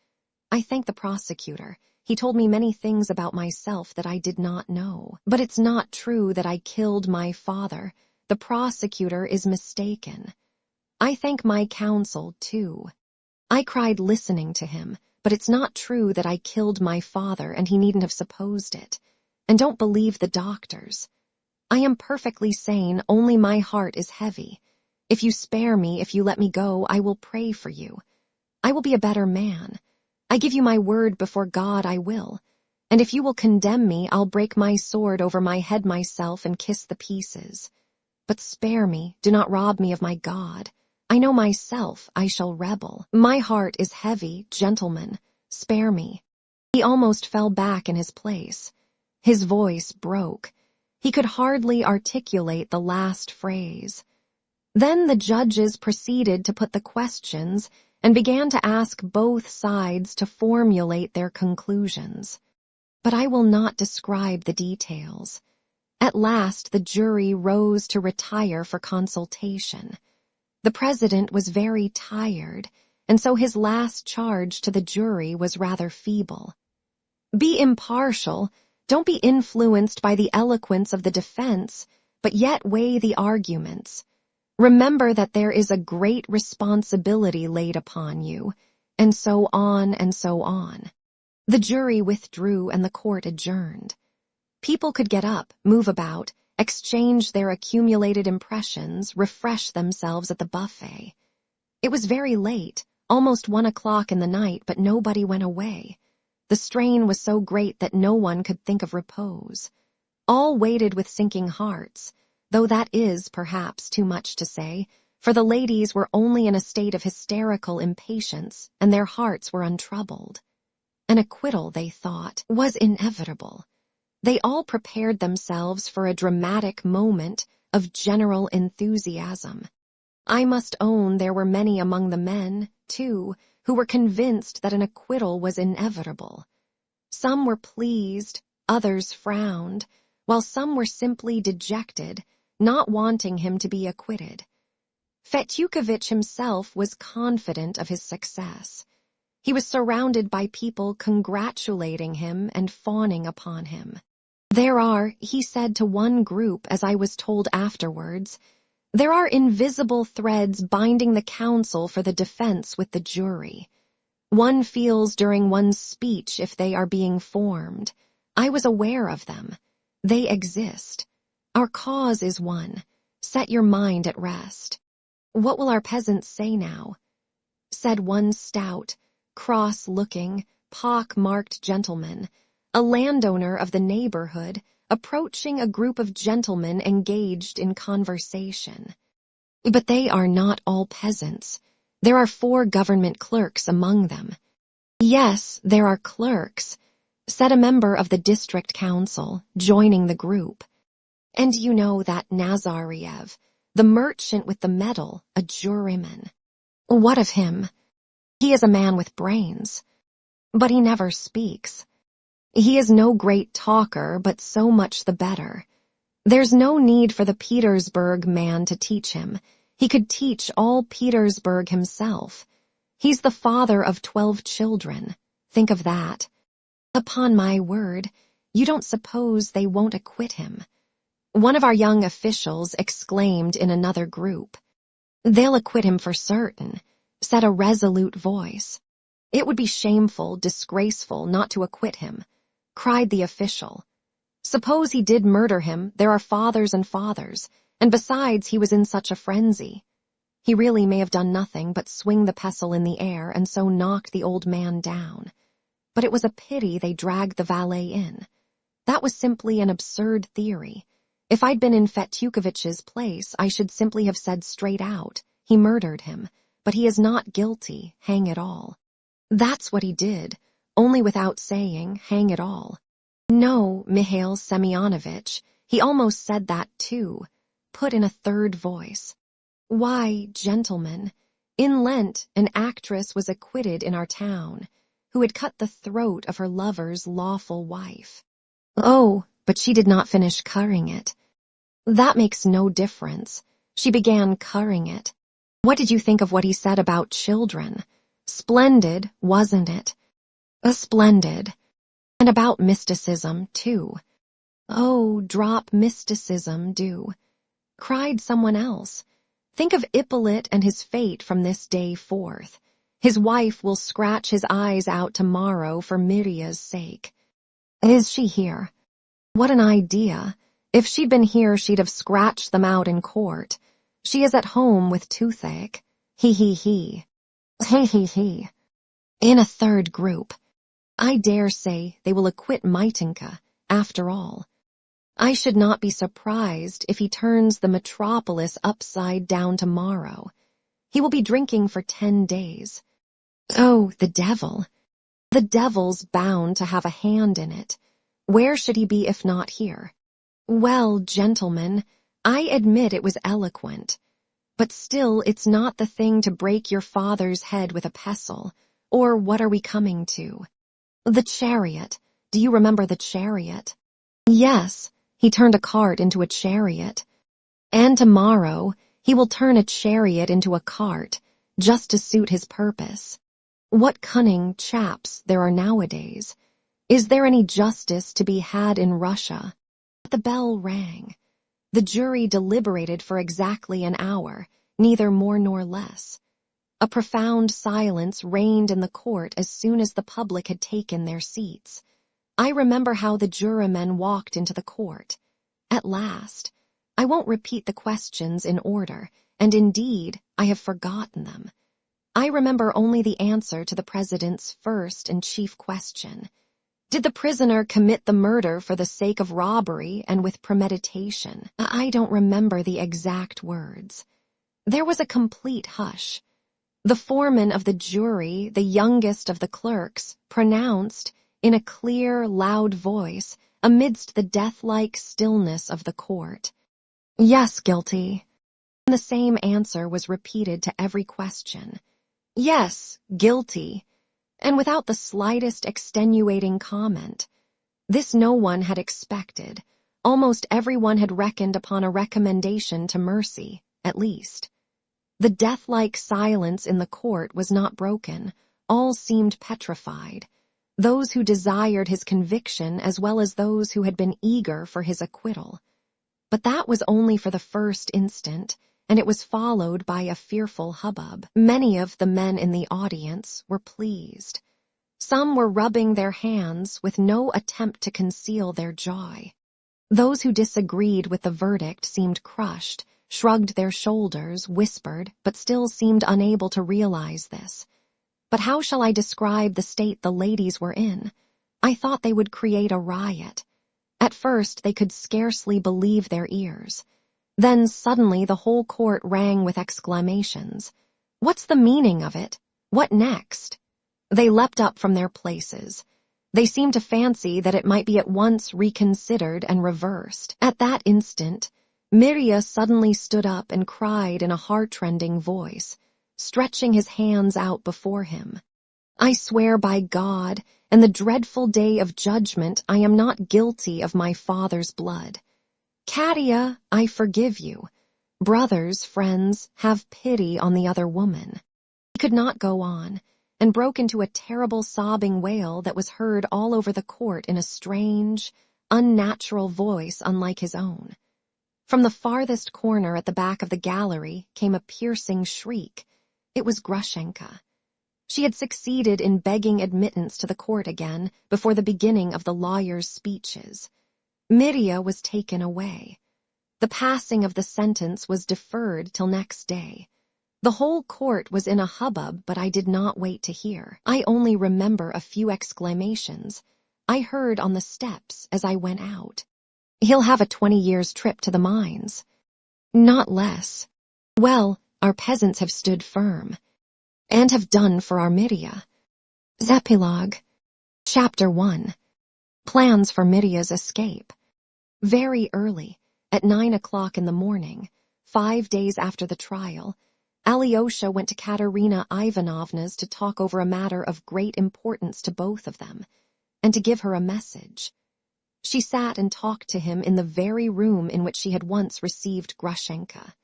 I thank the prosecutor. He told me many things about myself that I did not know. But it's not true that I killed my father. The prosecutor is mistaken. I thank my counsel, too. I cried listening to him, but it's not true that I killed my father, and he needn't have supposed it. And don't believe the doctors. I am perfectly sane, only my heart is heavy. If you spare me, if you let me go, I will pray for you. I will be a better man. I give you my word before God I will. And if you will condemn me, I'll break my sword over my head myself and kiss the pieces. But spare me, do not rob me of my God. I know myself, I shall rebel. My heart is heavy, gentlemen. Spare me. He almost fell back in his place. His voice broke. He could hardly articulate the last phrase. Then the judges proceeded to put the questions and began to ask both sides to formulate their conclusions. But I will not describe the details. At last the jury rose to retire for consultation. The president was very tired, and so his last charge to the jury was rather feeble. Be impartial. Don't be influenced by the eloquence of the defense, but yet weigh the arguments. Remember that there is a great responsibility laid upon you, and so on and so on. The jury withdrew and the court adjourned. People could get up, move about, exchange their accumulated impressions, refresh themselves at the buffet. It was very late, almost 1 o'clock in the night, but nobody went away. The strain was so great that no one could think of repose. All waited with sinking hearts, though that is, perhaps, too much to say, for the ladies were only in a state of hysterical impatience, and their hearts were untroubled. An acquittal, they thought, was inevitable. They all prepared themselves for a dramatic moment of general enthusiasm. I must own there were many among the men, too, who were convinced that an acquittal was inevitable. Some were pleased, others frowned, while some were simply dejected, not wanting him to be acquitted. Fetyukovich himself was confident of his success. He was surrounded by people congratulating him and fawning upon him. There are, he said to one group as I was told afterwards, there are invisible threads binding the counsel for the defense with the jury. One feels during one's speech if they are being formed. I was aware of them. They exist. Our cause is one. Set your mind at rest. What will our peasants say now? Said one stout, cross-looking, pock-marked gentleman, a landowner of the neighborhood, approaching a group of gentlemen engaged in conversation. But they are not all peasants. There are 4 government clerks among them. Yes, there are clerks, said a member of the district council, joining the group. And you know that Nazariev, the merchant with the medal, a juryman. What of him? He is a man with brains. But he never speaks. He is no great talker, but so much the better. There's no need for the Petersburg man to teach him. He could teach all Petersburg himself. He's the father of 12 children. Think of that. Upon my word, you don't suppose they won't acquit him. One of our young officials exclaimed in another group. They'll acquit him for certain, said a resolute voice. It would be shameful, disgraceful not to acquit him, cried the official. Suppose he did murder him, there are fathers and fathers, and besides he was in such a frenzy. He really may have done nothing but swing the pestle in the air and so knocked the old man down. But it was a pity they dragged the valet in. That was simply an absurd theory. If I'd been in Fetyukovich's place, I should simply have said straight out, he murdered him, but he is not guilty, hang it all. That's what he did, only without saying, hang it all. No, Mihail Semyonovich, he almost said that too, put in a third voice. Why, gentlemen, in Lent an actress was acquitted in our town, who had cut the throat of her lover's lawful wife. Oh, but she did not finish currying it. That makes no difference. She began currying it. What did you think of what he said about children? Splendid, wasn't it? Splendid. And about mysticism, too. Oh, drop mysticism, do. Cried someone else. Think of Ippolit and his fate from this day forth. His wife will scratch his eyes out tomorrow for Miria's sake. Is she here? What an idea. If she'd been here, she'd have scratched them out in court. She is at home with toothache. He. He. In a third group. I dare say they will acquit Mitenka, after all. I should not be surprised if he turns the metropolis upside down tomorrow. He will be drinking for 10 days. Oh, the devil. The devil's bound to have a hand in it. Where should he be if not here? Well, gentlemen, I admit it was eloquent. But still, it's not the thing to break your father's head with a pestle. Or what are we coming to? The chariot. Do you remember the chariot? Yes, he turned a cart into a chariot. And tomorrow, he will turn a chariot into a cart, just to suit his purpose. What cunning chaps there are nowadays. Is there any justice to be had in Russia? The bell rang. The jury deliberated for exactly an hour, neither more nor less. A profound silence reigned in the court as soon as the public had taken their seats. I remember how the jurymen walked into the court. At last, I won't repeat the questions in order, and indeed, I have forgotten them. I remember only the answer to the president's first and chief question. Did the prisoner commit the murder for the sake of robbery and with premeditation? I don't remember the exact words. There was a complete hush. The foreman of the jury, the youngest of the clerks, pronounced, in a clear, loud voice, amidst the death-like stillness of the court, "Yes, guilty." And the same answer was repeated to every question. Yes, guilty. And without the slightest extenuating comment. This no one had expected. Almost everyone had reckoned upon a recommendation to mercy, at least. The death-like silence in the court was not broken. All seemed petrified. Those who desired his conviction as well as those who had been eager for his acquittal. But that was only for the first instant, and it was followed by a fearful hubbub. Many of the men in the audience were pleased. Some were rubbing their hands with no attempt to conceal their joy. Those who disagreed with the verdict seemed crushed, shrugged their shoulders, whispered, but still seemed unable to realize this. But how shall I describe the state the ladies were in? I thought they would create a riot. At first, they could scarcely believe their ears. Then suddenly the whole court rang with exclamations. "What's the meaning of it? What next?" They leapt up from their places. They seemed to fancy that it might be at once reconsidered and reversed. At that instant, Mirya suddenly stood up and cried in a heart-rending voice, stretching his hands out before him. "I swear by God and the dreadful day of judgment I am not guilty of my father's blood. Katia, I forgive you. Brothers, friends, have pity on the other woman." He could not go on, and broke into a terrible sobbing wail that was heard all over the court in a strange, unnatural voice unlike his own. From the farthest corner at the back of the gallery came a piercing shriek. It was Grushenka. She had succeeded in begging admittance to the court again before the beginning of the lawyer's speeches. Mirya was taken away. The passing of the sentence was deferred till next day. The whole court was in a hubbub, but I did not wait to hear. I only remember a few exclamations I heard on the steps as I went out. "He'll have a 20 years' trip to the mines." "Not less." "Well, our peasants have stood firm, and have done for our Mirya." Epilogue. Chapter 1. Plans for Mirya's escape. Very early, at 9 o'clock in the morning, 5 days after the trial, Alyosha went to Katerina Ivanovna's to talk over a matter of great importance to both of them, and to give her a message. She sat and talked to him in the very room in which she had once received Grushenka.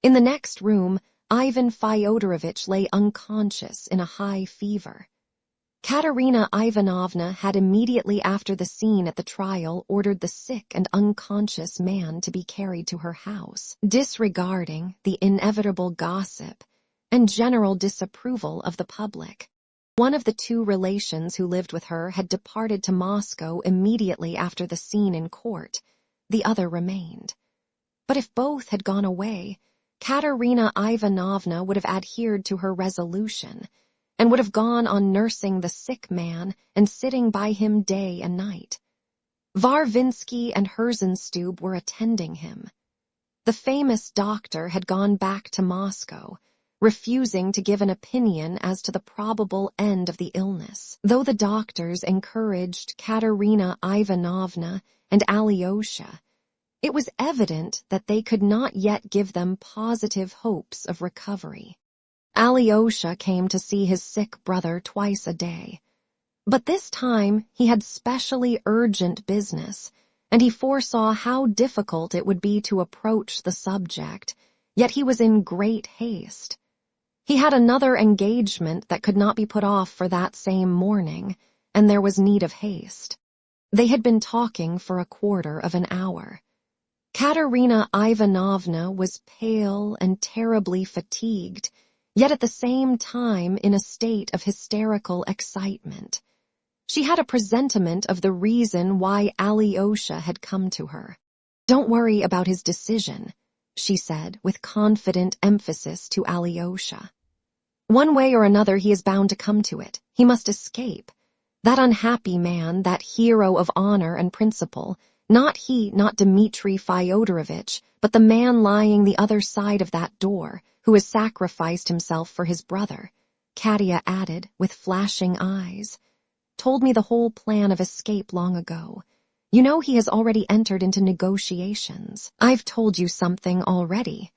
In the next room, Ivan Fyodorovitch lay unconscious in a high fever. Katerina Ivanovna had immediately after the scene at the trial ordered the sick and unconscious man to be carried to her house, disregarding the inevitable gossip and general disapproval of the public. One of the two relations who lived with her had departed to Moscow immediately after the scene in court. The other remained. But if both had gone away, Katerina Ivanovna would have adhered to her resolution, and would have gone on nursing the sick man and sitting by him day and night. Varvinsky and Herzenstube were attending him. The famous doctor had gone back to Moscow, refusing to give an opinion as to the probable end of the illness. Though the doctors encouraged Katerina Ivanovna and Alyosha, it was evident that they could not yet give them positive hopes of recovery. Alyosha came to see his sick brother twice a day. But this time he had specially urgent business, and he foresaw how difficult it would be to approach the subject, yet he was in great haste. He had another engagement that could not be put off for that same morning, and there was need of haste. They had been talking for a quarter of an hour. Katerina Ivanovna was pale and terribly fatigued, yet at the same time in a state of hysterical excitement. She had a presentiment of the reason why Alyosha had come to her. "Don't worry about his decision," she said with confident emphasis to Alyosha. "One way or another he is bound to come to it. He must escape. That unhappy man, that hero of honor and principle, not he, not Dmitri Fyodorovitch, but the man lying the other side of that door, who has sacrificed himself for his brother," Katia added with flashing eyes, "told me the whole plan of escape long ago. You know he has already entered into negotiations. I've told you something already.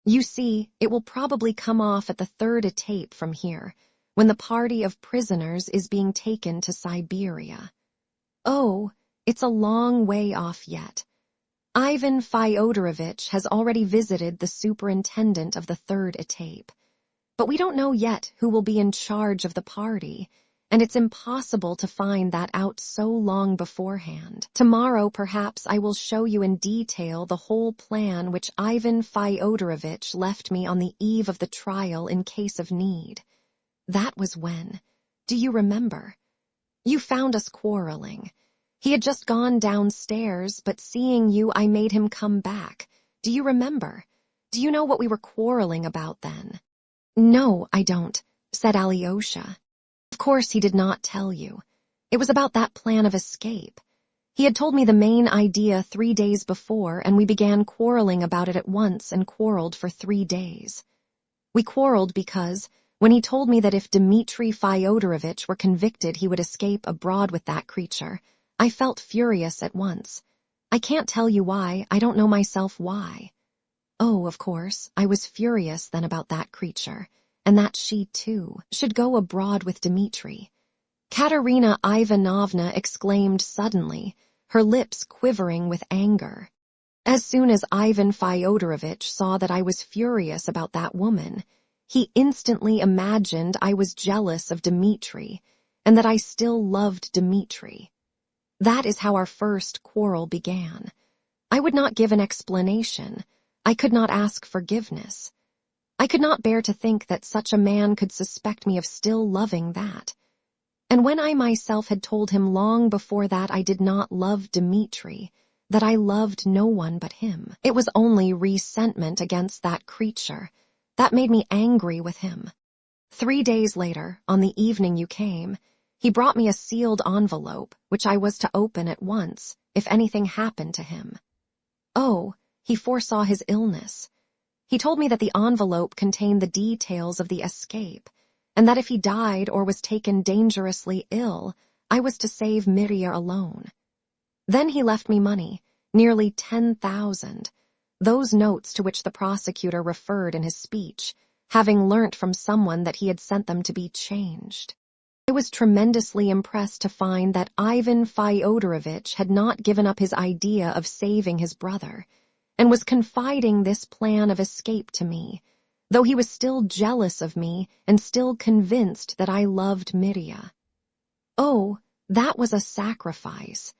You see, it will probably come off at the third etape from here, when the party of prisoners is being taken to Siberia. Oh, it's a long way off yet. Ivan Fyodorovitch has already visited the superintendent of the third etape. But we don't know yet who will be in charge of the party, and it's impossible to find that out so long beforehand. Tomorrow, perhaps, I will show you in detail the whole plan which Ivan Fyodorovitch left me on the eve of the trial in case of need. That was when, do you remember? You found us quarreling. He had just gone downstairs, but seeing you, I made him come back. Do you remember? Do you know what we were quarreling about then?" "No, I don't," said Alyosha. "Of course he did not tell you. It was about that plan of escape. He had told me the main idea 3 days before, and we began quarreling about it at once and quarreled for 3 days. We quarreled because, when he told me that if Dmitri Fyodorovich were convicted he would escape abroad with that creature, I felt furious at once. I can't tell you why, I don't know myself why. Oh, of course, I was furious then about that creature, and that she, too, should go abroad with Dmitri. Katerina Ivanovna exclaimed suddenly, her lips quivering with anger. As soon as Ivan Fyodorovich saw that I was furious about that woman, he instantly imagined I was jealous of Dmitri, and that I still loved Dmitri. That is how our first quarrel began. I would not give an explanation. I could not ask forgiveness. I could not bear to think that such a man could suspect me of still loving that. And when I myself had told him long before that I did not love Dmitri, that I loved no one but him, it was only resentment against that creature that made me angry with him. 3 days later, on the evening you came, he brought me a sealed envelope, which I was to open at once, if anything happened to him. Oh, he foresaw his illness. He told me that the envelope contained the details of the escape, and that if he died or was taken dangerously ill, I was to save Mirya alone. Then he left me money, nearly 10,000, those notes to which the prosecutor referred in his speech, having learnt from someone that he had sent them to be changed. I was tremendously impressed to find that Ivan Fyodorovich had not given up his idea of saving his brother, and was confiding this plan of escape to me, though he was still jealous of me and still convinced that I loved Mirya. Oh, that was a sacrifice.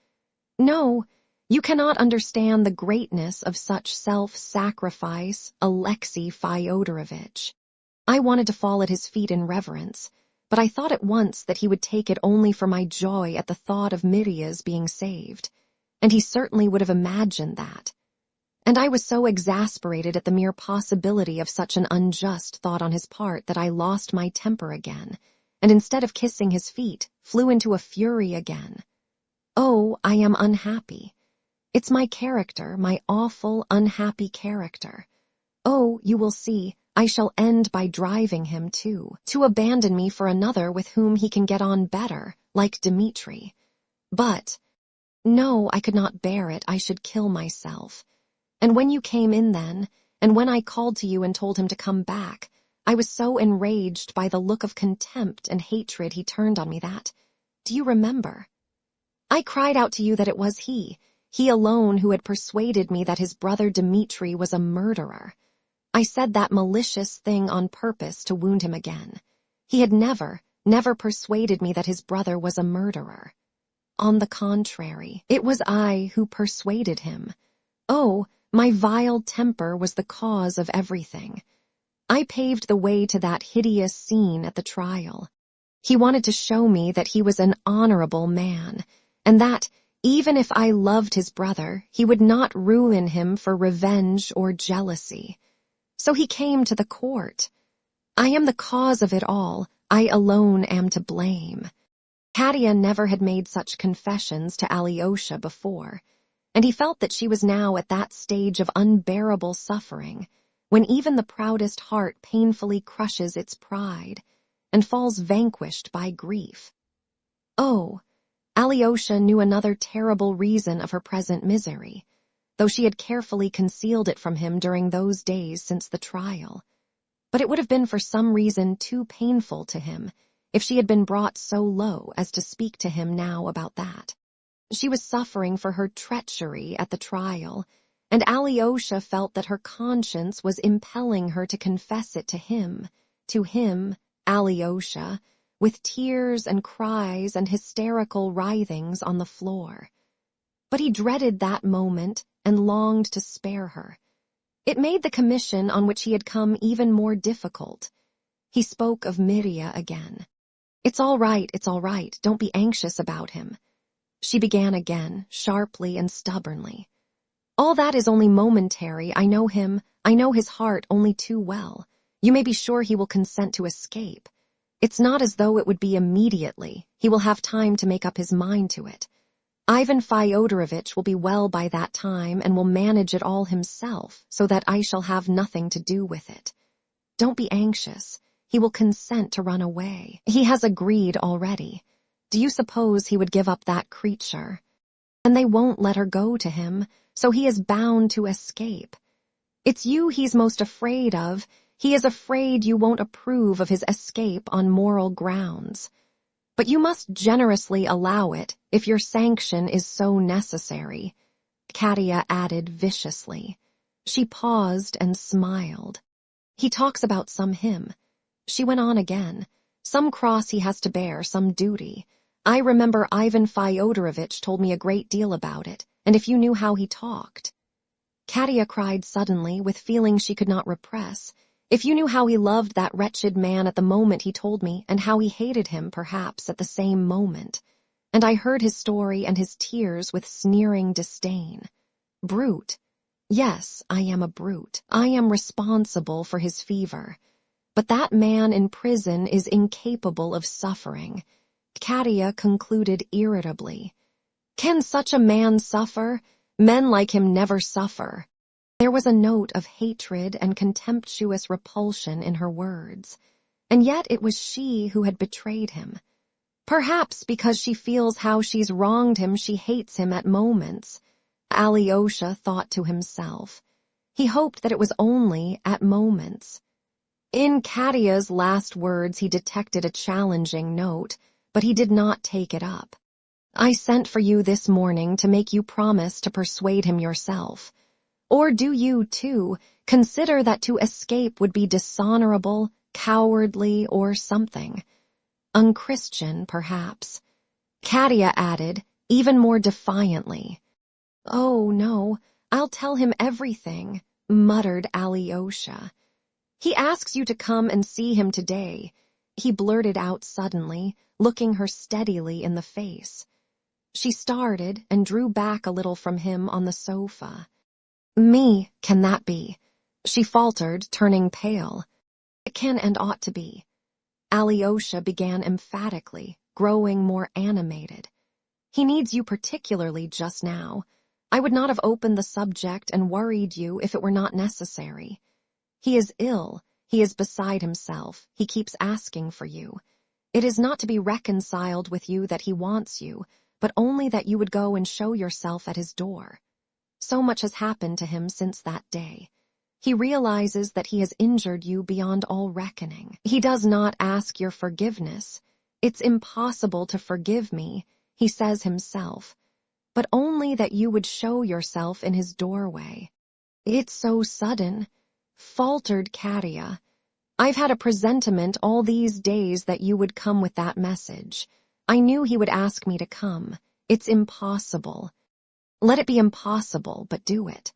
No, you cannot understand the greatness of such self-sacrifice, Alexei Fyodorovich. I wanted to fall at his feet in reverence, but I thought at once that he would take it only for my joy at the thought of Mirya's being saved, and he certainly would have imagined that. And I was so exasperated at the mere possibility of such an unjust thought on his part that I lost my temper again, and instead of kissing his feet, flew into a fury again. Oh, I am unhappy. It's my character, my awful, unhappy character. Oh, you will see, I shall end by driving him, too, to abandon me for another with whom he can get on better, like Dmitri. But, no, I could not bear it, I should kill myself. And when you came in then, and when I called to you and told him to come back, I was so enraged by the look of contempt and hatred he turned on me that, do you remember? I cried out to you that it was he alone who had persuaded me that his brother Dmitri was a murderer. I said that malicious thing on purpose to wound him again. He had never persuaded me that his brother was a murderer. On the contrary, it was I who persuaded him. Oh, my vile temper was the cause of everything. I paved the way to that hideous scene at the trial. He wanted to show me that he was an honorable man, and that, even if I loved his brother, he would not ruin him for revenge or jealousy. So he came to the court. I am the cause of it all. I alone am to blame. Katya never had made such confessions to Alyosha before, and he felt that she was now at that stage of unbearable suffering, when even the proudest heart painfully crushes its pride and falls vanquished by grief. Oh, Alyosha knew another terrible reason of her present misery, though she had carefully concealed it from him during those days since the trial. But it would have been for some reason too painful to him if she had been brought so low as to speak to him now about that. She was suffering for her treachery at the trial, and Alyosha felt that her conscience was impelling her to confess it to him, Alyosha, with tears and cries and hysterical writhings on the floor. But he dreaded that moment and longed to spare her. It made the commission on which he had come even more difficult. He spoke of Mirya again. It's all right, don't be anxious about him. She began again, sharply and stubbornly. All that is only momentary, I know him, I know his heart only too well. You may be sure he will consent to escape. It's not as though it would be immediately, he will have time to make up his mind to it. Ivan Fyodorovich will be well by that time and will manage it all himself so that I shall have nothing to do with it. Don't be anxious. He will consent to run away. He has agreed already. Do you suppose he would give up that creature? And they won't let her go to him, so he is bound to escape. It's you he's most afraid of. He is afraid you won't approve of his escape on moral grounds. But you must generously allow it if your sanction is so necessary, Katya added viciously. She paused and smiled. He talks about some hymn. She went on again. Some cross he has to bear, some duty. I remember Ivan Fyodorovich told me a great deal about it, and if you knew how he talked. Katya cried suddenly with feelings she could not repress. If you knew how he loved that wretched man at the moment he told me, and how he hated him, perhaps, at the same moment. And I heard his story and his tears with sneering disdain. Brute. Yes, I am a brute. I am responsible for his fever. But that man in prison is incapable of suffering, Katya concluded irritably. Can such a man suffer? Men like him never suffer. There was a note of hatred and contemptuous repulsion in her words, and yet it was she who had betrayed him. Perhaps because she feels how she's wronged him, she hates him at moments, Alyosha thought to himself. He hoped that it was only at moments. In Katya's last words he detected a challenging note, but he did not take it up. I sent for you this morning to make you promise to persuade him yourself. Or do you, too, consider that to escape would be dishonorable, cowardly, or something? Unchristian, perhaps. Katya added, even more defiantly. Oh, no, I'll tell him everything, muttered Alyosha. He asks you to come and see him today, he blurted out suddenly, looking her steadily in the face. She started and drew back a little from him on the sofa. Me, can that be? She faltered, turning pale. It can and ought to be. Alyosha began emphatically, growing more animated. He needs you particularly just now. I would not have opened the subject and worried you if it were not necessary. He is ill. He is beside himself. He keeps asking for you. It is not to be reconciled with you that he wants you, but only that you would go and show yourself at his door. So much has happened to him since that day. He realizes that he has injured you beyond all reckoning. He does not ask your forgiveness. It's impossible to forgive me, he says himself, but only that you would show yourself in his doorway. It's so sudden, faltered Katya. I've had a presentiment all these days that you would come with that message. I knew he would ask me to come. It's impossible. Let it be impossible, but do it.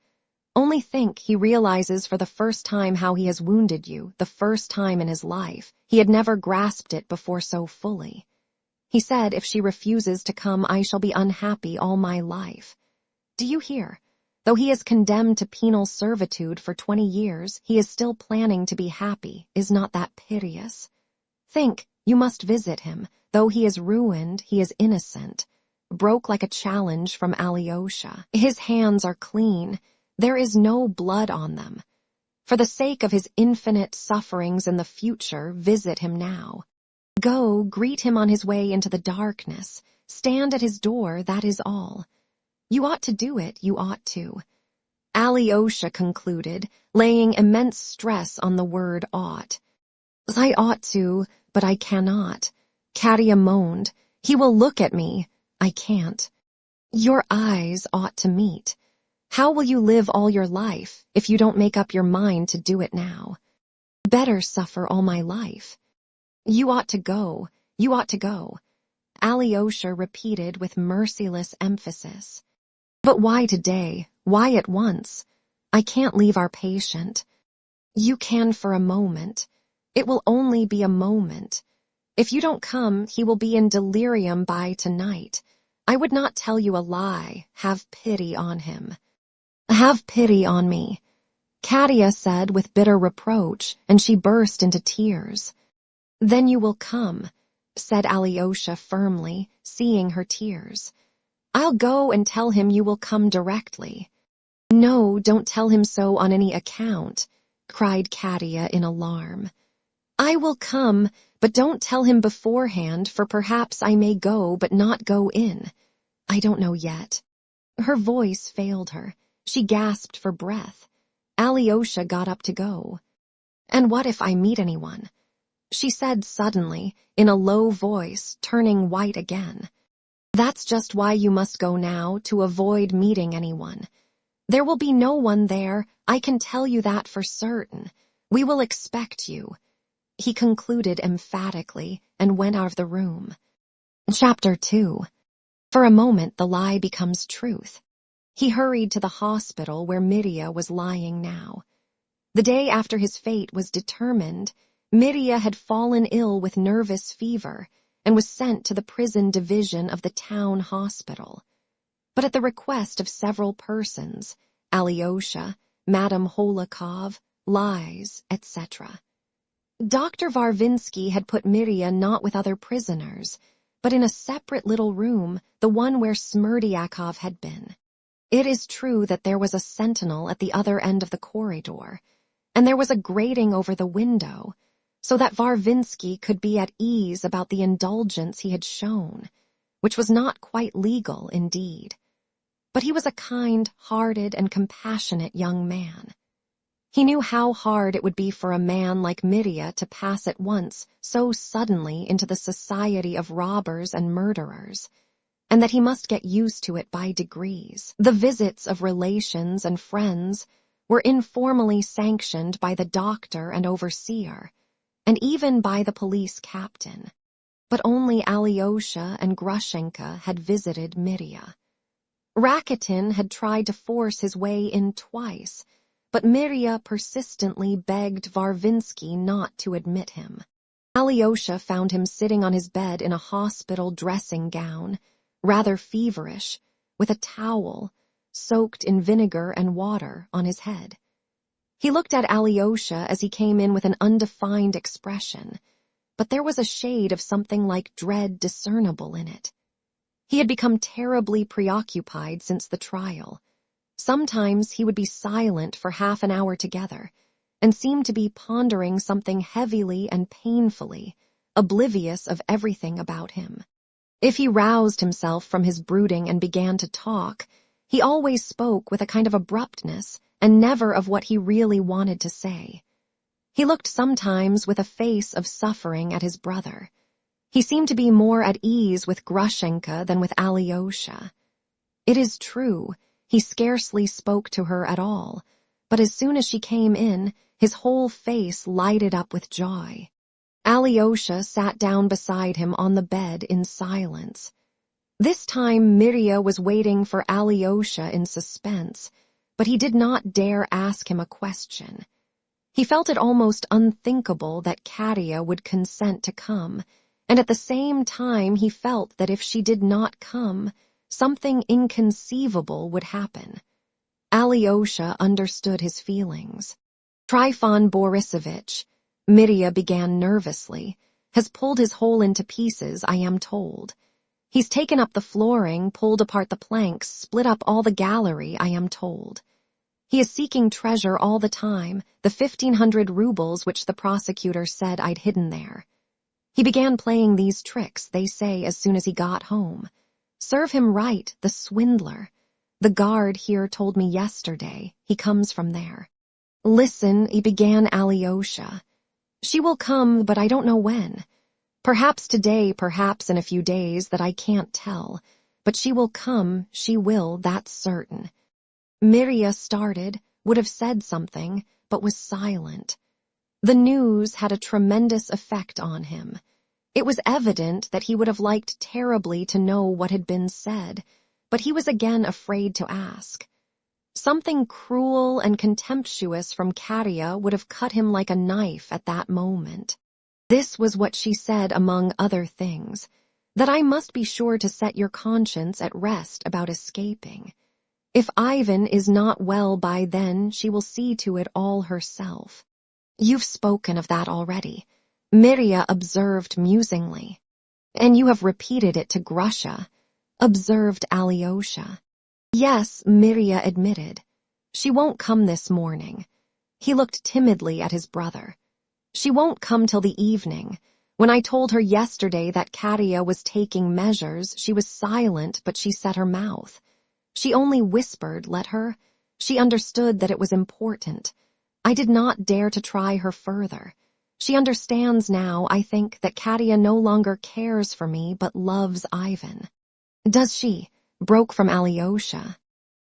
Only think, he realizes for the first time how he has wounded you, the first time in his life. He had never grasped it before so fully. He said, if she refuses to come, I shall be unhappy all my life. Do you hear? Though he is condemned to penal servitude for 20 years, he is still planning to be happy. Is not that piteous? Think, you must visit him. Though he is ruined, he is innocent. Broke like a challenge from Alyosha. His hands are clean. There is no blood on them. For the sake of his infinite sufferings in the future, visit him now. Go, greet him on his way into the darkness. Stand at his door, that is all. You ought to do it, you ought to. Alyosha concluded, laying immense stress on the word ought. I ought to, but I cannot. Katya moaned. He will look at me. I can't. Your eyes ought to meet. How will you live all your life if you don't make up your mind to do it now? Better suffer all my life. You ought to go. You ought to go. Alyosha repeated with merciless emphasis. But why today? Why at once? I can't leave our patient. You can for a moment. It will only be a moment. If you don't come, he will be in delirium by tonight. I would not tell you a lie. Have pity on him. Have pity on me, Katya said with bitter reproach, and she burst into tears. Then you will come, said Alyosha firmly, seeing her tears. I'll go and tell him you will come directly." "No, don't tell him so on any account," cried Katya in alarm. "I will come, but don't tell him beforehand, for perhaps I may go but not go in. I don't know yet." Her voice failed her. She gasped for breath. Alyosha got up to go. "And what if I meet anyone?" she said suddenly, in a low voice, turning white again. "That's just why you must go now, to avoid meeting anyone. There will be no one there, I can tell you that for certain. We will expect you," he concluded emphatically, and went out of the room. Chapter 2. For a moment the lie becomes truth. He hurried to the hospital where Mirya was lying now. The day after his fate was determined, Mirya had fallen ill with nervous fever and was sent to the prison division of the town hospital. But at the request of several persons, Alyosha, Madame Holikov, Lies, etc., Dr. Varvinsky had put Mirya not with other prisoners, but in a separate little room, the one where Smerdyakov had been. It is true that there was a sentinel at the other end of the corridor, and there was a grating over the window, so that Varvinsky could be at ease about the indulgence he had shown, which was not quite legal indeed. But he was a kind-hearted and compassionate young man. He knew how hard it would be for a man like Mirya to pass at once so suddenly into the society of robbers and murderers, and that he must get used to it by degrees. The visits of relations and friends were informally sanctioned by the doctor and overseer, and even by the police captain. But only Alyosha and Grushenka had visited Mirya. Rakitin had tried to force his way in twice, but Mirya persistently begged Varvinsky not to admit him. Alyosha found him sitting on his bed in a hospital dressing gown, rather feverish, with a towel, soaked in vinegar and water, on his head. He looked at Alyosha as he came in with an undefined expression, but there was a shade of something like dread discernible in it. He had become terribly preoccupied since the trial. Sometimes he would be silent for half an hour together, and seemed to be pondering something heavily and painfully, oblivious of everything about him. If he roused himself from his brooding and began to talk, he always spoke with a kind of abruptness, and never of what he really wanted to say. He looked sometimes with a face of suffering at his brother. He seemed to be more at ease with Grushenka than with Alyosha. It is true, he scarcely spoke to her at all, but as soon as she came in, his whole face lighted up with joy. Alyosha sat down beside him on the bed in silence. This time Mirya was waiting for Alyosha in suspense, but he did not dare ask him a question. He felt it almost unthinkable that Katya would consent to come, and at the same time he felt that if she did not come, something inconceivable would happen. Alyosha understood his feelings. Trifon Borisovich, Mirya began nervously, has pulled his hole into pieces, I am told. He's taken up the flooring, pulled apart the planks, split up all the gallery, I am told. He is seeking treasure all the time, the 1,500 rubles which the prosecutor said I'd hidden there. He began playing these tricks, they say, as soon as he got home. Serve him right, the swindler. The guard here told me yesterday. He comes from there. Listen, began Alyosha. She will come, but I don't know when. Perhaps today, perhaps in a few days, that I can't tell. But she will come, she will, that's certain. Mirya started, would have said something, but was silent. The news had a tremendous effect on him. It was evident that he would have liked terribly to know what had been said, but he was again afraid to ask. Something cruel and contemptuous from Katya would have cut him like a knife at that moment. This was what she said among other things, that I must be sure to set your conscience at rest about escaping. If Ivan is not well by then, she will see to it all herself. You've spoken of that already, Mirya observed musingly. And you have repeated it to Grusha. observed Alyosha. Yes, Mirya admitted. She won't come this morning. He looked timidly at his brother. She won't come till the evening. When I told her yesterday that Katya was taking measures, she was silent, but she set her mouth. She only whispered, let her. She understood that it was important. I did not dare to try her further. She understands now, I think, that Katya no longer cares for me, but loves Ivan. Does she? Broke from Alyosha.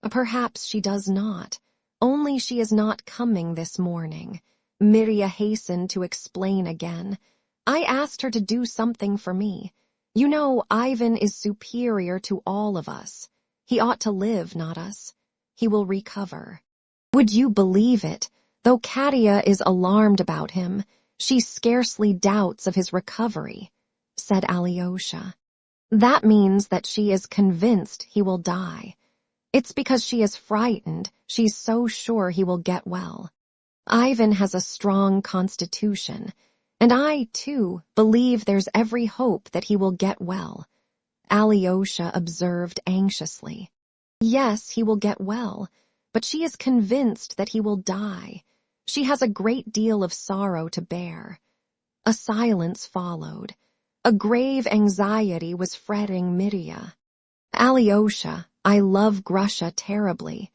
Perhaps she does not. Only she is not coming this morning. Mirya hastened to explain again. I asked her to do something for me. You know, Ivan is superior to all of us. He ought to live, not us. He will recover. Would you believe it? Though Katya is alarmed about him, she scarcely doubts of his recovery, said Alyosha. That means that she is convinced he will die. It's because she is frightened. She's so sure he will get well. Ivan has a strong constitution, and I, too, believe there's every hope that he will get well, Alyosha observed anxiously. Yes, he will get well, but she is convinced that he will die. She has a great deal of sorrow to bear. A silence followed. A grave anxiety was fretting Mirya. Alyosha, I love Grusha terribly,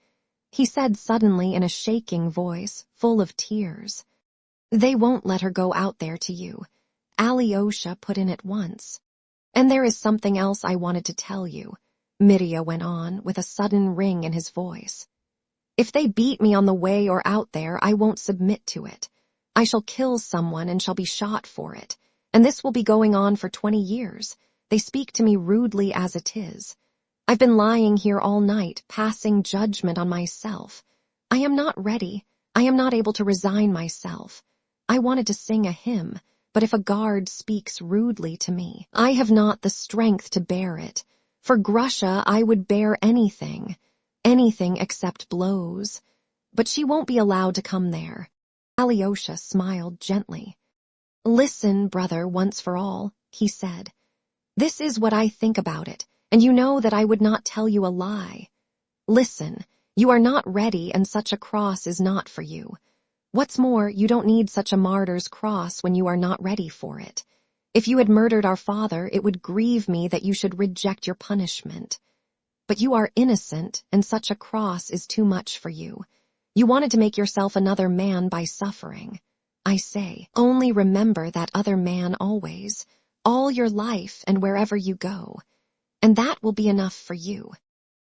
he said suddenly in a shaking voice, full of tears. They won't let her go out there to you, Alyosha put in at once. And there is something else I wanted to tell you, Mirya went on with a sudden ring in his voice. If they beat me on the way or out there, I won't submit to it. I shall kill someone and shall be shot for it. And this will be going on for 20 years. They speak to me rudely as it is. I've been lying here all night, passing judgment on myself. I am not ready. I am not able to resign myself. I wanted to sing a hymn, but if a guard speaks rudely to me, I have not the strength to bear it. For Grusha, I would bear anything except blows. But she won't be allowed to come there. Alyosha smiled gently. Listen, brother, once for all, he said. This is what I think about it, and you know that I would not tell you a lie. Listen, you are not ready, and such a cross is not for you. What's more, you don't need such a martyr's cross when you are not ready for it. If you had murdered our father, it would grieve me that you should reject your punishment. But you are innocent, and such a cross is too much for you. You wanted to make yourself another man by suffering. I say, only remember that other man always, all your life and wherever you go. And that will be enough for you.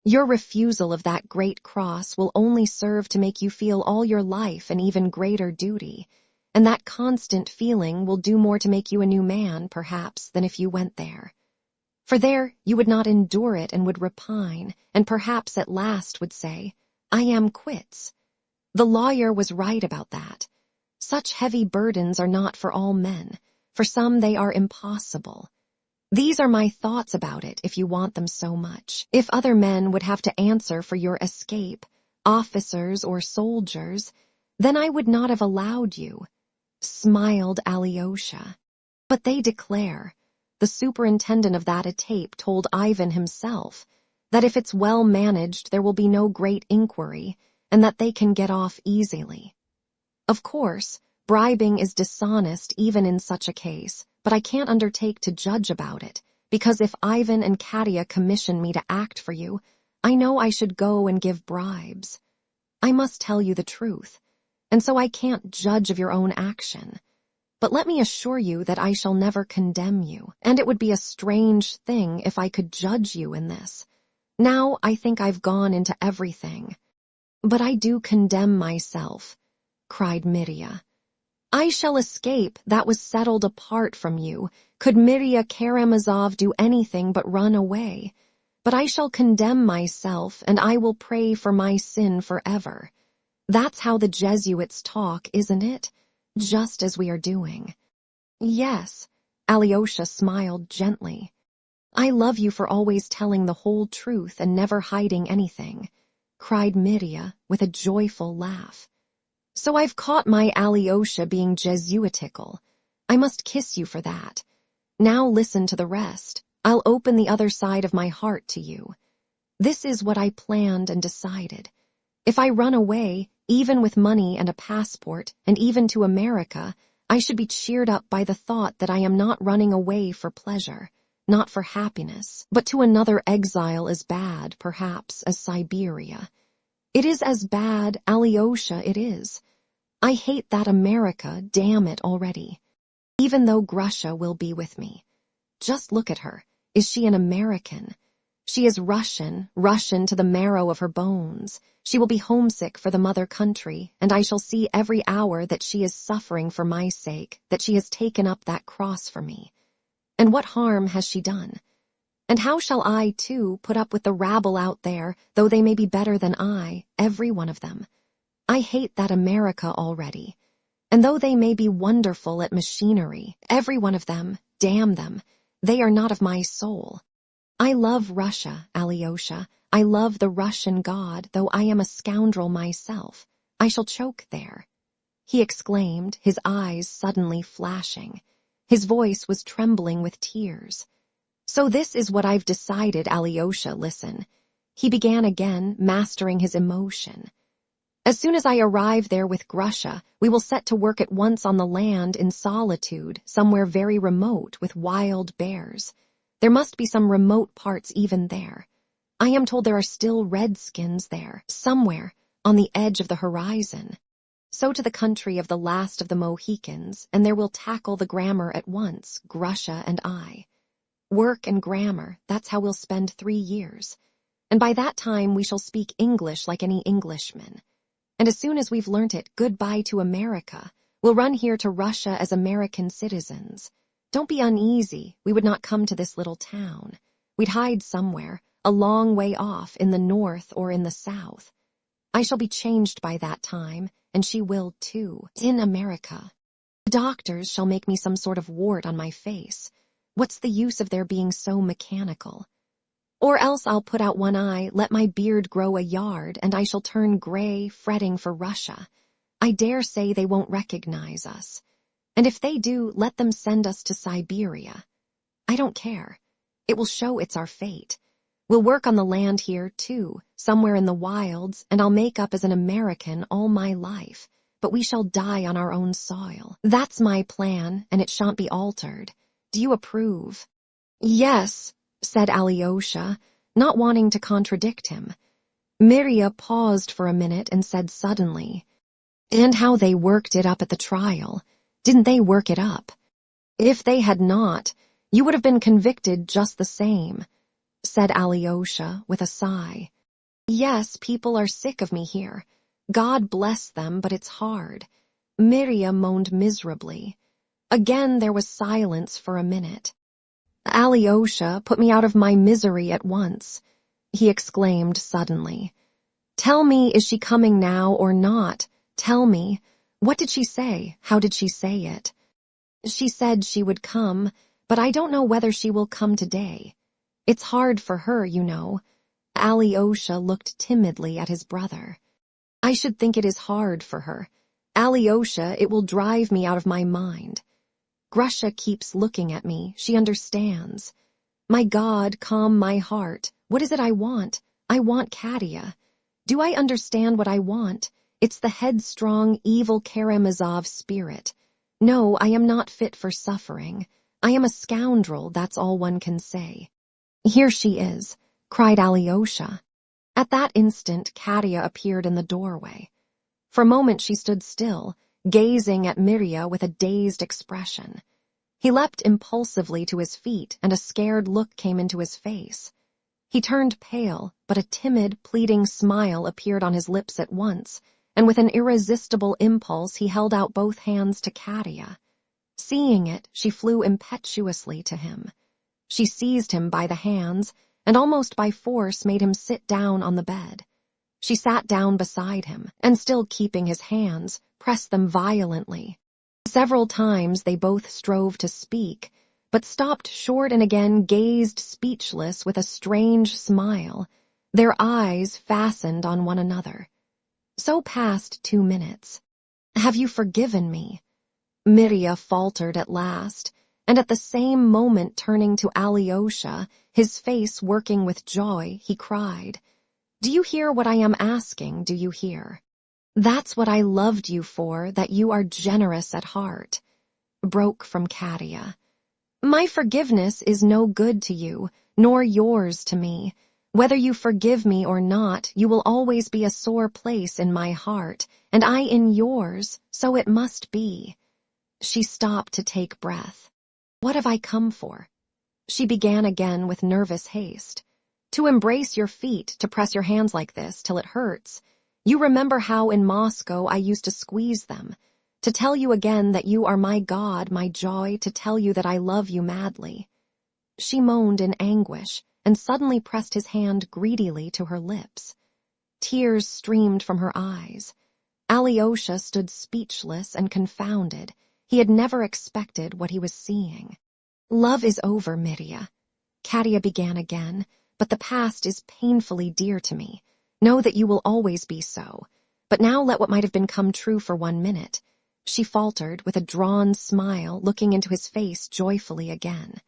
Your refusal of that great cross will only serve to make you feel all your life an even greater duty, and that constant feeling will do more to make you a new man, perhaps, than if you went there. For there you would not endure it and would repine, and perhaps at last would say, I am quits. The lawyer was right about that. Such heavy burdens are not for all men. For some they are impossible. These are my thoughts about it if you want them so much. If other men would have to answer for your escape, officers or soldiers, then I would not have allowed you, smiled Alyosha. But they declare, the superintendent of that tape told Ivan himself, that if it's well managed there will be no great inquiry, and that they can get off easily. Of course, bribing is dishonest even in such a case, but I can't undertake to judge about it, because if Ivan and Katya commission me to act for you, I know I should go and give bribes. I must tell you the truth, and so I can't judge of your own action. But let me assure you that I shall never condemn you, and it would be a strange thing if I could judge you in this. Now I think I've gone into everything. But I do condemn myself, cried Mirya. I shall escape, that was settled apart from you. Could Mirya Karamazov do anything but run away? But I shall condemn myself, and I will pray for my sin forever. That's how the Jesuits talk, isn't it? Just as we are doing. Yes, Alyosha smiled gently. I love you for always telling the whole truth and never hiding anything, cried Mirya with a joyful laugh. So I've caught my Alyosha being Jesuitical. I must kiss you for that. Now listen to the rest. I'll open the other side of my heart to you. This is what I planned and decided. If I run away, even with money and a passport, and even to America, I should be cheered up by the thought that I am not running away for pleasure, not for happiness, but to another exile as bad, perhaps, as Siberia. It is as bad, Alyosha, it is. I hate that America, damn it already. Even though Grusha will be with me. Just look at her. Is she an American? She is Russian, Russian to the marrow of her bones. She will be homesick for the mother country, and I shall see every hour that she is suffering for my sake, that she has taken up that cross for me. And what harm has she done? And how shall I, too, put up with the rabble out there, though they may be better than I, every one of them? I hate that America already. And though they may be wonderful at machinery, every one of them, damn them, they are not of my soul. I love Russia, Alyosha. I love the Russian God, though I am a scoundrel myself. I shall choke there. He exclaimed, his eyes suddenly flashing. His voice was trembling with tears. So this is what I've decided, Alyosha, listen. He began again, mastering his emotion. As soon as I arrive there with Grusha, we will set to work at once on the land in solitude, somewhere very remote with wild bears. There must be some remote parts even there. I am told there are still redskins there, somewhere, on the edge of the horizon. So to the country of the last of the Mohicans, and there we'll tackle the grammar at once, Grusha and I. Work and grammar, that's how we'll spend 3 years. And by that time we shall speak English like any Englishman. And as soon as we've learnt it, goodbye to America. We'll run here to Russia as American citizens. Don't be uneasy, we would not come to this little town. We'd hide somewhere, a long way off, in the north or in the south. I shall be changed by that time, and she will too, in America. The doctors shall make me some sort of wart on my face. What's the use of their being so mechanical? Or else I'll put out one eye, let my beard grow a yard, and I shall turn gray, fretting for Russia. I dare say they won't recognize us. And if they do, let them send us to Siberia. I don't care. It will show it's our fate. We'll work on the land here, too, somewhere in the wilds, and I'll make up as an American all my life. But we shall die on our own soil. That's my plan, and it shan't be altered. Do you approve? Yes, said Alyosha, not wanting to contradict him. Mirya paused for a minute and said suddenly, And how they worked it up at the trial. Didn't they work it up? If they had not, you would have been convicted just the same, said Alyosha with a sigh. Yes, people are sick of me here. God bless them, but it's hard. Mirya moaned miserably. Again there was silence for a minute. Alyosha, put me out of my misery at once, he exclaimed suddenly. Tell me, is she coming now or not? Tell me. What did she say? How did she say it? She said she would come, but I don't know whether she will come today. It's hard for her, you know. Alyosha looked timidly at his brother. I should think it is hard for her. Alyosha, it will drive me out of my mind. Grusha keeps looking at me. She understands. My God, calm my heart. What is it I want? I want Katya. Do I understand what I want? It's the headstrong, evil Karamazov spirit. No, I am not fit for suffering. I am a scoundrel, that's all one can say. Here she is, cried Alyosha. At that instant, Katya appeared in the doorway. For a moment she stood still, gazing at Mirya with a dazed expression. He leapt impulsively to his feet, and a scared look came into his face. He turned pale, but a timid, pleading smile appeared on his lips at once, and with an irresistible impulse he held out both hands to Katya. Seeing it, she flew impetuously to him. She seized him by the hands, and almost by force made him sit down on the bed. She sat down beside him, and still keeping his hands, pressed them violently. Several times they both strove to speak, but stopped short and again gazed speechless with a strange smile, their eyes fastened on one another. So passed 2 minutes. Have you forgiven me? Mirya faltered at last. and at the same moment turning to Alyosha, his face working with joy, he cried, "Do you hear what I am asking, do you hear? That's what I loved you for, that you are generous at heart," broke from Katya. "My forgiveness is no good to you, nor yours to me. Whether you forgive me or not, you will always be a sore place in my heart, and I in yours, so it must be." She stopped to take breath. "What have I come for?" She began again with nervous haste. "To embrace your feet, to press your hands like this till it hurts. You remember how in Moscow I used to squeeze them. To tell you again that you are my God, my joy, to tell you that I love you madly." She moaned in anguish and suddenly pressed his hand greedily to her lips. Tears streamed from her eyes. Alyosha stood speechless and confounded. He had never expected what he was seeing. "Love is over, Mirya," Katya began again, "but the past is painfully dear to me. Know that you will always be so. But now let what might have been come true for 1 minute." She faltered with a drawn smile, looking into his face joyfully again.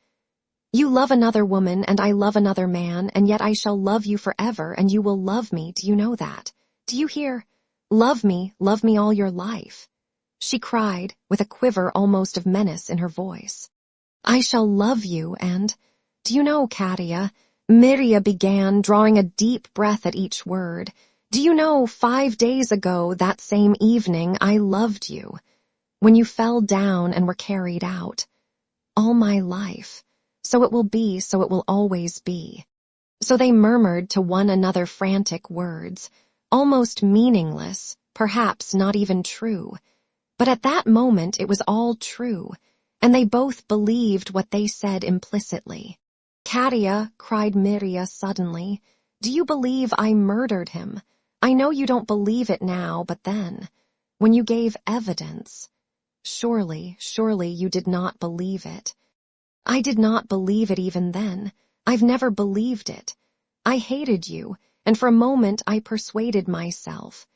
"You love another woman and I love another man, and yet I shall love you forever and you will love me, do you know that? Do you hear? Love me all your life," she cried, with a quiver almost of menace in her voice. "I shall love you and, do you know, Katya," Mirya began, drawing a deep breath at each word, "do you know, 5 days ago, that same evening, I loved you. When you fell down and were carried out. All my life. So it will be, so it will always be." So they murmured to one another frantic words, almost meaningless, perhaps not even true. But at that moment it was all true, and they both believed what they said implicitly. "Katya," cried Mirya suddenly, "do you believe I murdered him? I know you don't believe it now, but then, when you gave evidence, surely you did not believe it." "I did not believe it even then. I've never believed it. I hated you, and for a moment I persuaded myself.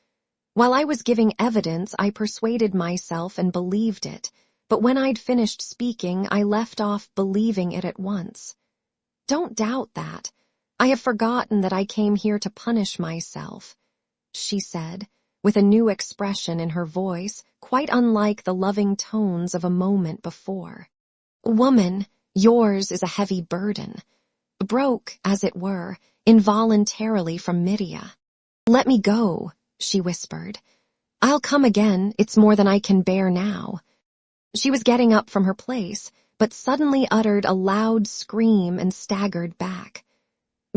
While I was giving evidence, I persuaded myself and believed it, but when I'd finished speaking, I left off believing it at once. Don't doubt that. I have forgotten that I came here to punish myself," she said, with a new expression in her voice, quite unlike the loving tones of a moment before. "Woman, yours is a heavy burden," broke, as it were, involuntarily from Mirya. "Let me go," she whispered. "I'll come again, it's more than I can bear now." She was getting up from her place, but suddenly uttered a loud scream and staggered back.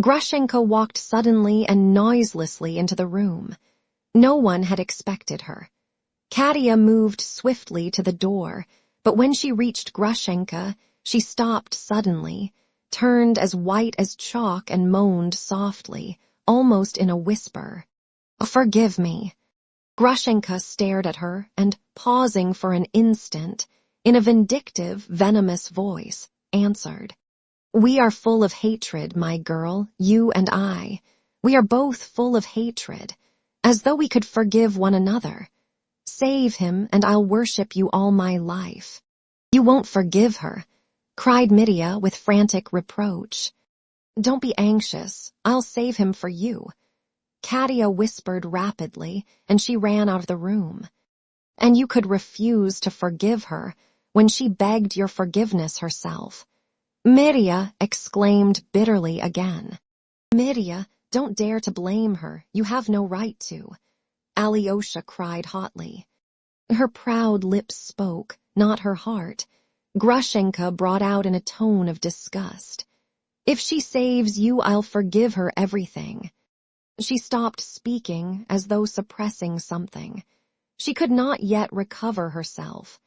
Grushenka walked suddenly and noiselessly into the room. No one had expected her. Katya moved swiftly to the door, but when she reached Grushenka, she stopped suddenly, turned as white as chalk and moaned softly, almost in a whisper, "Forgive me." Grushenka stared at her and, pausing for an instant, in a vindictive, venomous voice, answered, "We are full of hatred, my girl, you and I. We are both full of hatred, as though we could forgive one another. Save him, and I'll worship you all my life." "You won't forgive her," cried Mirya with frantic reproach. "Don't be anxious. I'll save him for you," Katya whispered rapidly, and she ran out of the room. "And you could refuse to forgive her when she begged your forgiveness herself," Mirya exclaimed bitterly again. "Mirya, don't dare to blame her. You have no right to," Alyosha cried hotly. Her proud lips spoke, not her heart. Grushenka brought out in a tone of disgust, "If she saves you, I'll forgive her everything." She stopped speaking, as though suppressing something. She could not yet recover herself.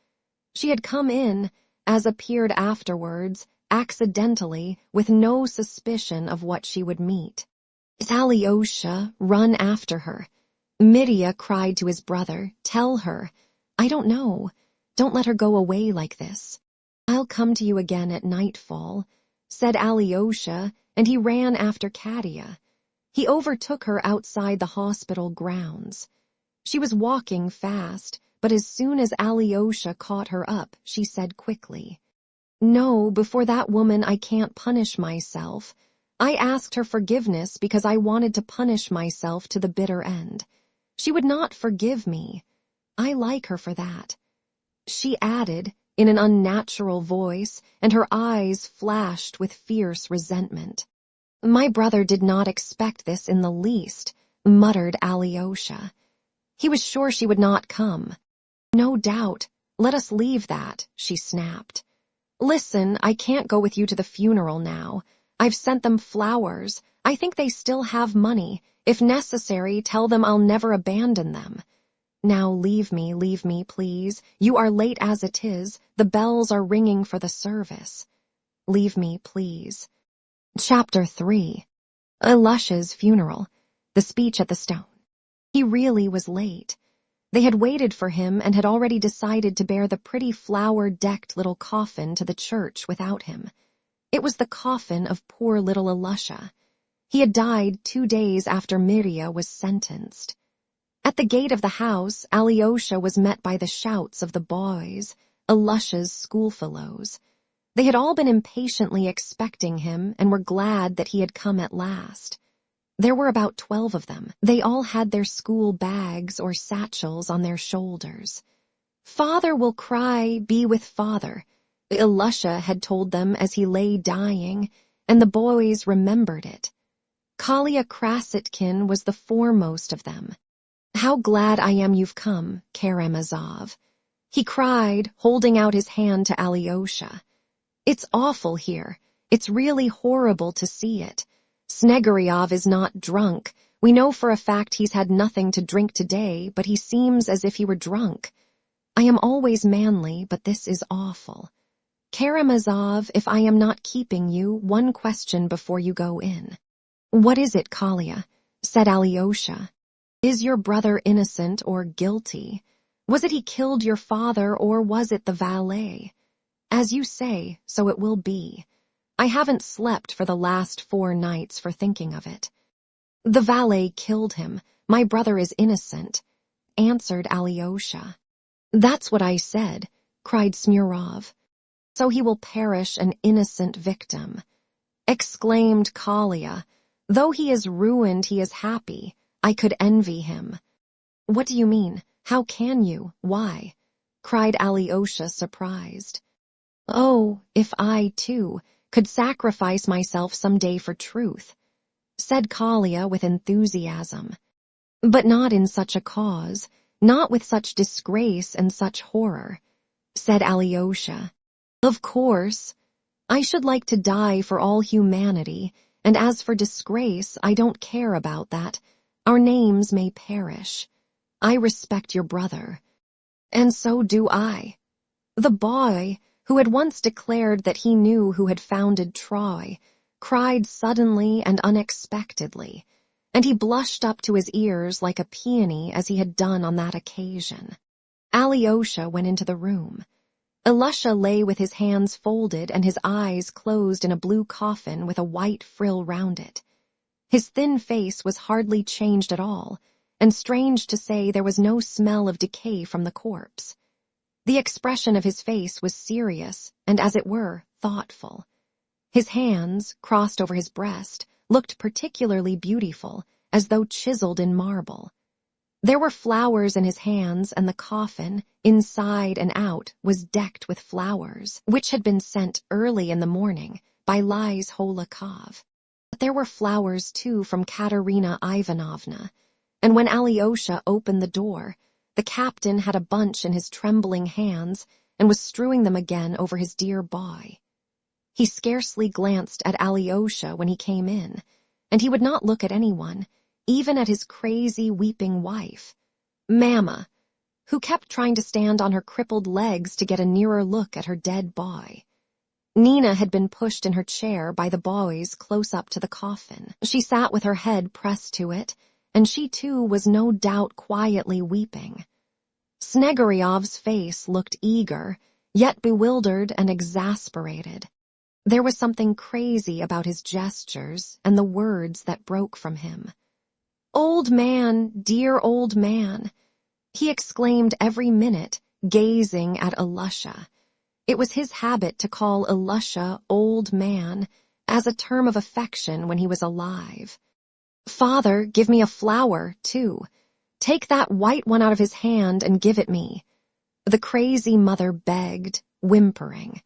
She had come in, as appeared afterwards, accidentally, with no suspicion of what she would meet. "Alyosha, run after her," Mirya cried to his brother. "Tell her. I don't know. Don't let her go away like this." "I'll come to you again at nightfall," said Alyosha, and he ran after Katya. He overtook her outside the hospital grounds. She was walking fast, but as soon as Alyosha caught her up, she said quickly, No, before that woman I can't punish myself. I asked her forgiveness because I wanted to punish myself to the bitter end. She would not forgive me. I like her for that." She added, in an unnatural voice, and her eyes flashed with fierce resentment. "My brother did not expect this in the least," muttered Alyosha. He was sure she would not come. "No doubt. Let us leave that," she snapped. "Listen, I can't go with you to the funeral now. I've sent them flowers. I think they still have money. If necessary, tell them I'll never abandon them. Now leave me, please. You are late as it is. The bells are ringing for the service. Leave me, please." Chapter 3. Alyosha's funeral. The speech at the stone. He really was late. They had waited for him and had already decided to bear the pretty flower-decked little coffin to the church without him. It was the coffin of poor little Alyosha. He had died 2 days after Mirya was sentenced. At the gate of the house, Alyosha was met by the shouts of the boys, Alyosha's schoolfellows. They had all been impatiently expecting him and were glad that he had come at last. There were about 12 of them. They all had their school bags or satchels on their shoulders. "Father will cry, be with father," Alyosha had told them as he lay dying, and the boys remembered it. Kolya Krasitkin was the foremost of them. "How glad I am you've come, Karamazov," he cried, holding out his hand to Alyosha. "It's awful here. It's really horrible to see it. Snegiryov is not drunk. We know for a fact he's had nothing to drink today, but he seems as if he were drunk. I am always manly, but this is awful. Karamazov, if I am not keeping you, one question before you go in." "What is it, Kolya?" said Alyosha. "Is your brother innocent or guilty? Was it he killed your father, or was it the valet? As you say, so it will be. I haven't slept for the last 4 nights for thinking of it." "The valet killed him. My brother is innocent," answered Alyosha. "That's what I said," cried Smurov. "So he will perish an innocent victim," exclaimed Kolya. "Though he is ruined, he is happy. I could envy him." "What do you mean? How can you? Why?" cried Alyosha, surprised. "Oh, if I, too, could sacrifice myself some day for truth," said Kolya with enthusiasm. "But not in such a cause, not with such disgrace and such horror," said Alyosha. "Of course, I should like to die for all humanity, and as for disgrace, I don't care about that. Our names may perish. I respect your brother." "And so do I." The boy, who had once declared that he knew who had founded Troy, cried suddenly and unexpectedly, and he blushed up to his ears like a peony as he had done on that occasion. Alyosha went into the room. Alyosha lay with his hands folded and his eyes closed in a blue coffin with a white frill round it. His thin face was hardly changed at all, and strange to say there was no smell of decay from the corpse. The expression of his face was serious and, as it were, thoughtful. His hands, crossed over his breast, looked particularly beautiful, as though chiseled in marble. There were flowers in his hands, and the coffin, inside and out, was decked with flowers, which had been sent early in the morning by Liz Holakov. But there were flowers, too, from Katerina Ivanovna, and when Alyosha opened the door, the captain had a bunch in his trembling hands and was strewing them again over his dear boy. He scarcely glanced at Alyosha when he came in, and he would not look at anyone, even at his crazy, weeping wife, Mama, who kept trying to stand on her crippled legs to get a nearer look at her dead boy. Nina had been pushed in her chair by the boys close up to the coffin. She sat with her head pressed to it, and she too was no doubt quietly weeping. Snegiryov's face looked eager, yet bewildered and exasperated. There was something crazy about his gestures and the words that broke from him. "Old man, dear old man," he exclaimed every minute, gazing at Alyosha. It was his habit to call Elisha old man as a term of affection when he was alive. "Father, give me a flower, too. Take that white one out of his hand and give it me," the crazy mother begged, whimpering.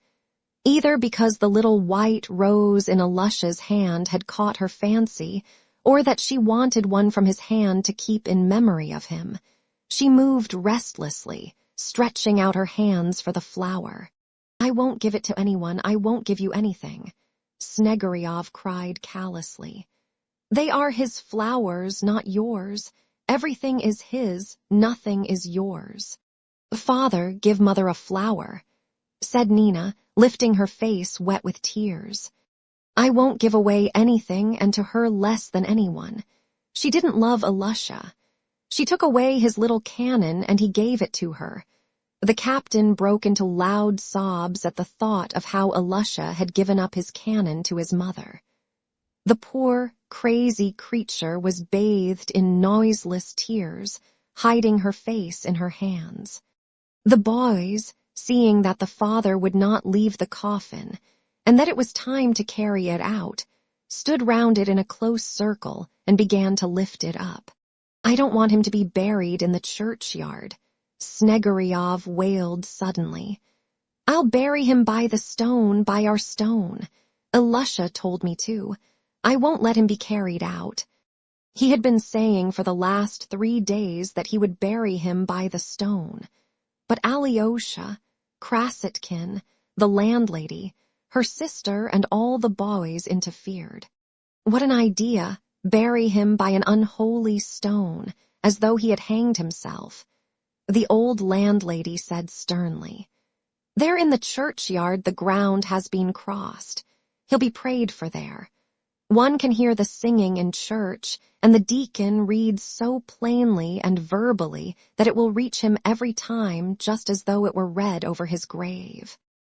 Either because the little white rose in Elisha's hand had caught her fancy, or that she wanted one from his hand to keep in memory of him, she moved restlessly, stretching out her hands for the flower. "I won't give it to anyone, I won't give you anything," Snegiryov cried callously. "They are his flowers, not yours. Everything is his, nothing is yours." "Father, give mother a flower," said Nina, lifting her face wet with tears. "I won't give away anything, and to her less than anyone. She didn't love Elisha. She took away his little cannon and he gave it to her." The captain broke into loud sobs at the thought of how Elisha had given up his cannon to his mother. The poor, crazy creature was bathed in noiseless tears, hiding her face in her hands. The boys, seeing that the father would not leave the coffin, and that it was time to carry it out, stood round it in a close circle and began to lift it up. "I don't want him to be buried in the churchyard," Snegiryov wailed suddenly. "I'll bury him by the stone, by our stone. Elisha told me to. I won't let him be carried out." He had been saying for the last 3 days that he would bury him by the stone. But Alyosha, Krasotkin, the landlady, her sister, and all the boys interfered. What an idea, bury him by an unholy stone, as though he had hanged himself. The old landlady said sternly, "There in the churchyard the ground has been crossed. He'll be prayed for there. One can hear the singing in church, and the deacon reads so plainly and verbally that it will reach him every time, just as though it were read over his grave."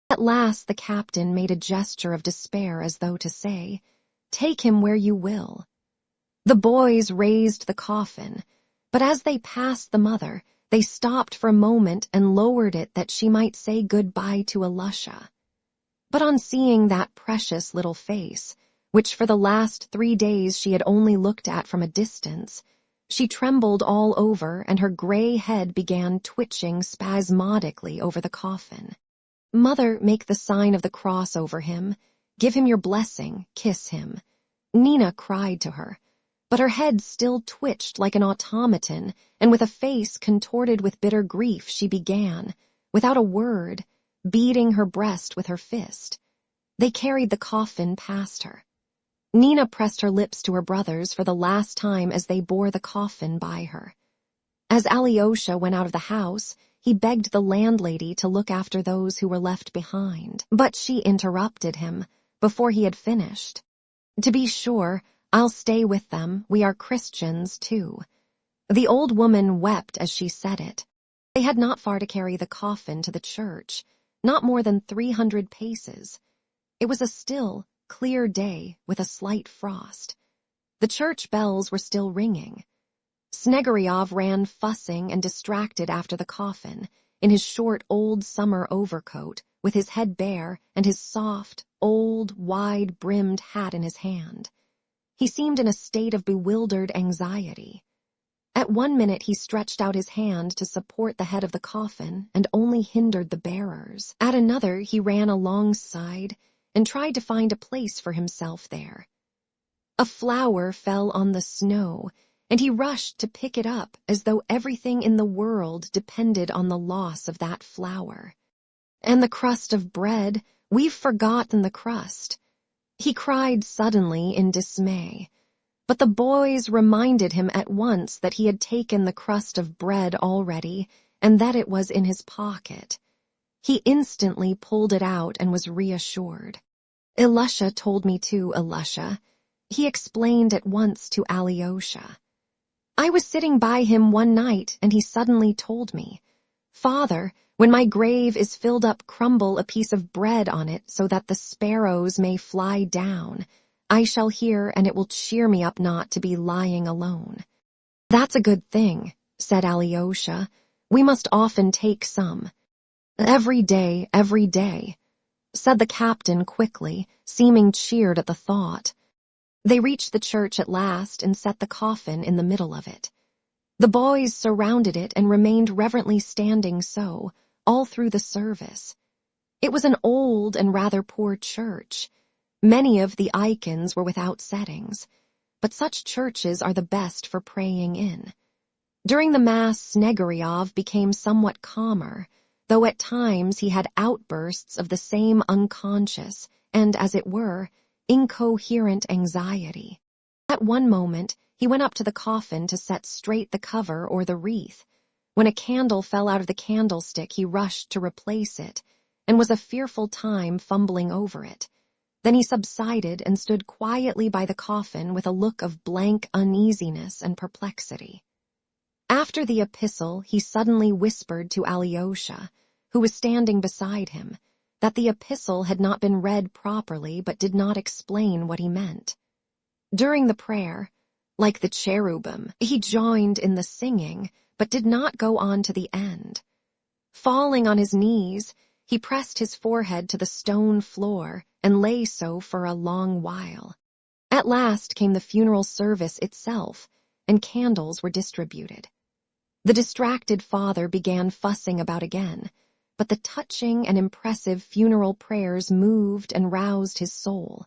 At last the captain made a gesture of despair as though to say, "Take him where you will." The boys raised the coffin, but as they passed the mother, they stopped for a moment and lowered it that she might say goodbye to Elisha. But on seeing that precious little face, which for the last 3 days she had only looked at from a distance, she trembled all over and her gray head began twitching spasmodically over the coffin. "Mother, make the sign of the cross over him. Give him your blessing, kiss him," Nina cried to her. But her head still twitched like an automaton, and with a face contorted with bitter grief she began, without a word, beating her breast with her fist. They carried the coffin past her. Nina pressed her lips to her brother's for the last time as they bore the coffin by her. As Alyosha went out of the house, he begged the landlady to look after those who were left behind, but she interrupted him before he had finished. "To be sure, I'll stay with them. We are Christians, too." The old woman wept as she said it. They had not far to carry the coffin to the church, not more than 300 paces. It was a still, clear day with a slight frost. The church bells were still ringing. Snegiryov ran fussing and distracted after the coffin, in his short old summer overcoat, with his head bare and his soft, old, wide-brimmed hat in his hand. He seemed in a state of bewildered anxiety. At one minute he stretched out his hand to support the head of the coffin and only hindered the bearers. At another he ran alongside and tried to find a place for himself there. A flower fell on the snow, and he rushed to pick it up as though everything in the world depended on the loss of that flower. "And the crust of bread, we've forgotten the crust," he cried suddenly in dismay. But the boys reminded him at once that he had taken the crust of bread already and that it was in his pocket. He instantly pulled it out and was reassured. "Elisha told me to, Elisha," he explained at once to Alyosha. "I was sitting by him one night and he suddenly told me, 'Father, when my grave is filled up, crumble a piece of bread on it so that the sparrows may fly down. I shall hear and it will cheer me up not to be lying alone.'" "That's a good thing," said Alyosha. "We must often take some." Every day, said the captain quickly, seeming cheered at the thought. They reached the church at last and set the coffin in the middle of it. The boys surrounded it and remained reverently standing so, all through the service. It was an old and rather poor church. Many of the icons were without settings, but such churches are the best for praying in. During the Mass, Snegiryov became somewhat calmer, though at times he had outbursts of the same unconscious and, as it were, incoherent anxiety. At one moment, he went up to the coffin to set straight the cover or the wreath. When a candle fell out of the candlestick, he rushed to replace it, and was a fearful time fumbling over it. Then he subsided and stood quietly by the coffin with a look of blank uneasiness and perplexity. After the epistle, he suddenly whispered to Alyosha, who was standing beside him, that the epistle had not been read properly but did not explain what he meant. During the prayer, like the cherubim, he joined in the singing, but did not go on to the end. Falling on his knees, he pressed his forehead to the stone floor and lay so for a long while. At last came the funeral service itself, and candles were distributed. The distracted father began fussing about again, but the touching and impressive funeral prayers moved and roused his soul.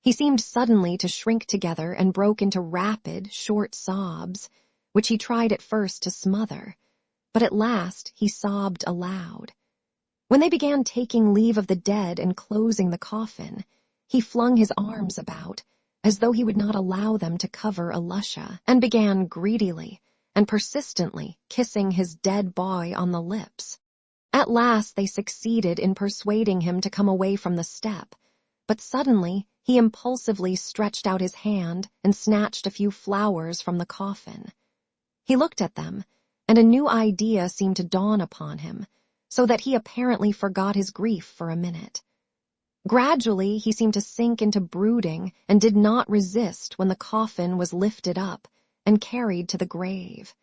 He seemed suddenly to shrink together and broke into rapid, short sobs, which he tried at first to smother, but at last he sobbed aloud. When they began taking leave of the dead and closing the coffin, he flung his arms about, as though he would not allow them to cover Alyosha, and began greedily and persistently kissing his dead boy on the lips. At last they succeeded in persuading him to come away from the step, but suddenly he impulsively stretched out his hand and snatched a few flowers from the coffin. He looked at them, and a new idea seemed to dawn upon him, so that he apparently forgot his grief for a minute. Gradually he seemed to sink into brooding and did not resist when the coffin was lifted up and carried to the grave.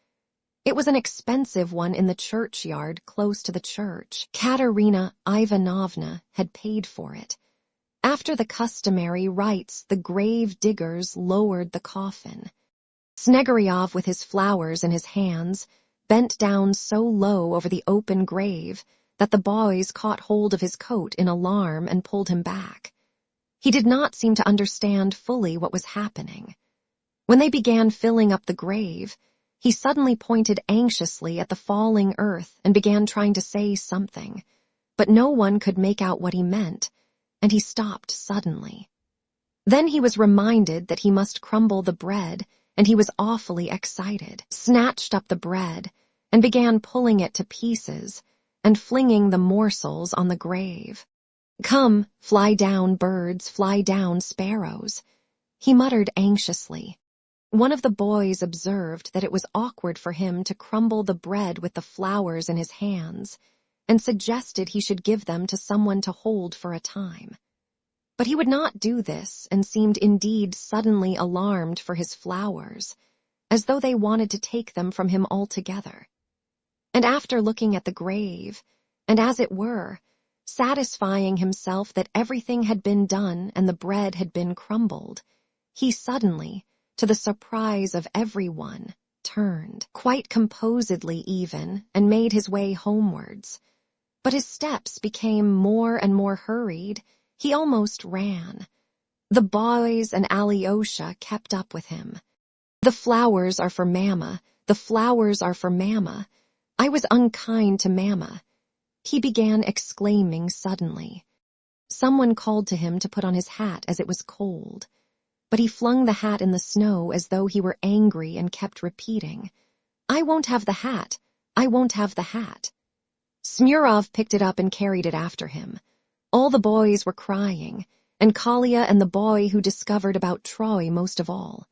It was an expensive one in the churchyard close to the church. Katerina Ivanovna had paid for it. After the customary rites, the grave diggers lowered the coffin. Snegiryov, with his flowers in his hands, bent down so low over the open grave that the boys caught hold of his coat in alarm and pulled him back. He did not seem to understand fully what was happening. When they began filling up the grave, he suddenly pointed anxiously at the falling earth and began trying to say something, but no one could make out what he meant, and he stopped suddenly. Then he was reminded that he must crumble the bread, and he was awfully excited, snatched up the bread, and began pulling it to pieces and flinging the morsels on the grave. "Come, fly down, birds, fly down, sparrows," he muttered anxiously. One of the boys observed that it was awkward for him to crumble the bread with the flowers in his hands, and suggested he should give them to someone to hold for a time. But he would not do this, and seemed indeed suddenly alarmed for his flowers, as though they wanted to take them from him altogether. And after looking at the grave, and as it were, satisfying himself that everything had been done and the bread had been crumbled, he suddenly, to the surprise of everyone, turned, quite composedly even, and made his way homewards. But his steps became more and more hurried. He almost ran. The boys and Alyosha kept up with him. "The flowers are for Mama. The flowers are for Mama. I was unkind to Mama," he began exclaiming suddenly. Someone called to him to put on his hat as it was cold, but he flung the hat in the snow as though he were angry and kept repeating, "I won't have the hat. I won't have the hat." Smurov picked it up and carried it after him. All the boys were crying, and Kolya and the boy who discovered about Troy most of all.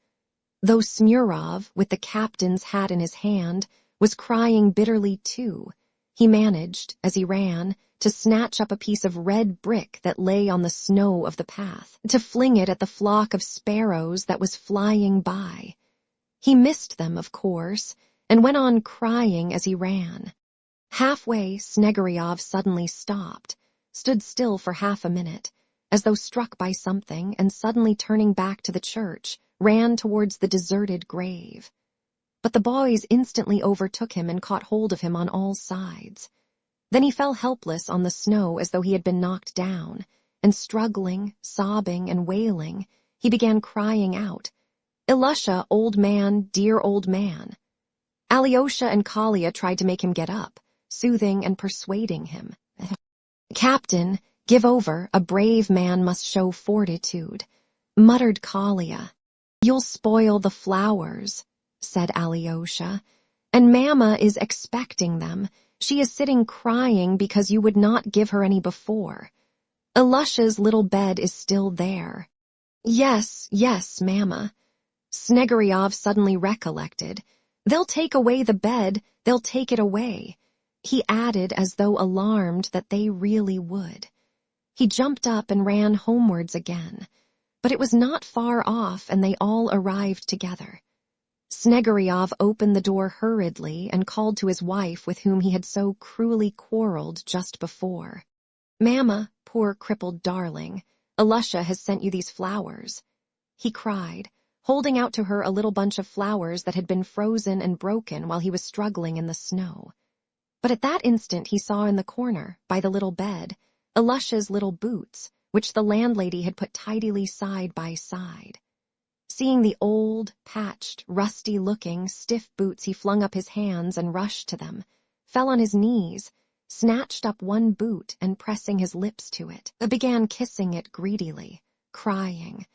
Though Smurov, with the captain's hat in his hand, was crying bitterly too, he managed, as he ran, to snatch up a piece of red brick that lay on the snow of the path, to fling it at the flock of sparrows that was flying by. He missed them, of course, and went on crying as he ran. Halfway, Snegiryov suddenly stopped, stood still for half a minute, as though struck by something, and suddenly turning back to the church, ran towards the deserted grave. But the boys instantly overtook him and caught hold of him on all sides. Then he fell helpless on the snow as though he had been knocked down, and struggling, sobbing, and wailing, he began crying out, "Ilusha, old man, dear old man." Alyosha and Kalia tried to make him get up, soothing and persuading him. "Captain, give over, a brave man must show fortitude," muttered Kalia. "You'll spoil the flowers," said Alyosha, "and Mama is expecting them. She is sitting crying because you would not give her any before. Ilusha's little bed is still there." "Yes, yes, Mama." Snegiryov suddenly recollected. "They'll take away the bed, they'll take it away," he added as though alarmed that they really would. He jumped up and ran homewards again, but it was not far off and they all arrived together. Snegiryov opened the door hurriedly and called to his wife with whom he had so cruelly quarreled just before. "Mama, poor crippled darling, Ilusha has sent you these flowers," he cried, holding out to her a little bunch of flowers that had been frozen and broken while he was struggling in the snow. But at that instant he saw in the corner, by the little bed, Ilusha's little boots, which the landlady had put tidily side by side. Seeing the old, patched, rusty-looking, stiff boots, he flung up his hands and rushed to them, fell on his knees, snatched up one boot and pressing his lips to it, began kissing it greedily, crying,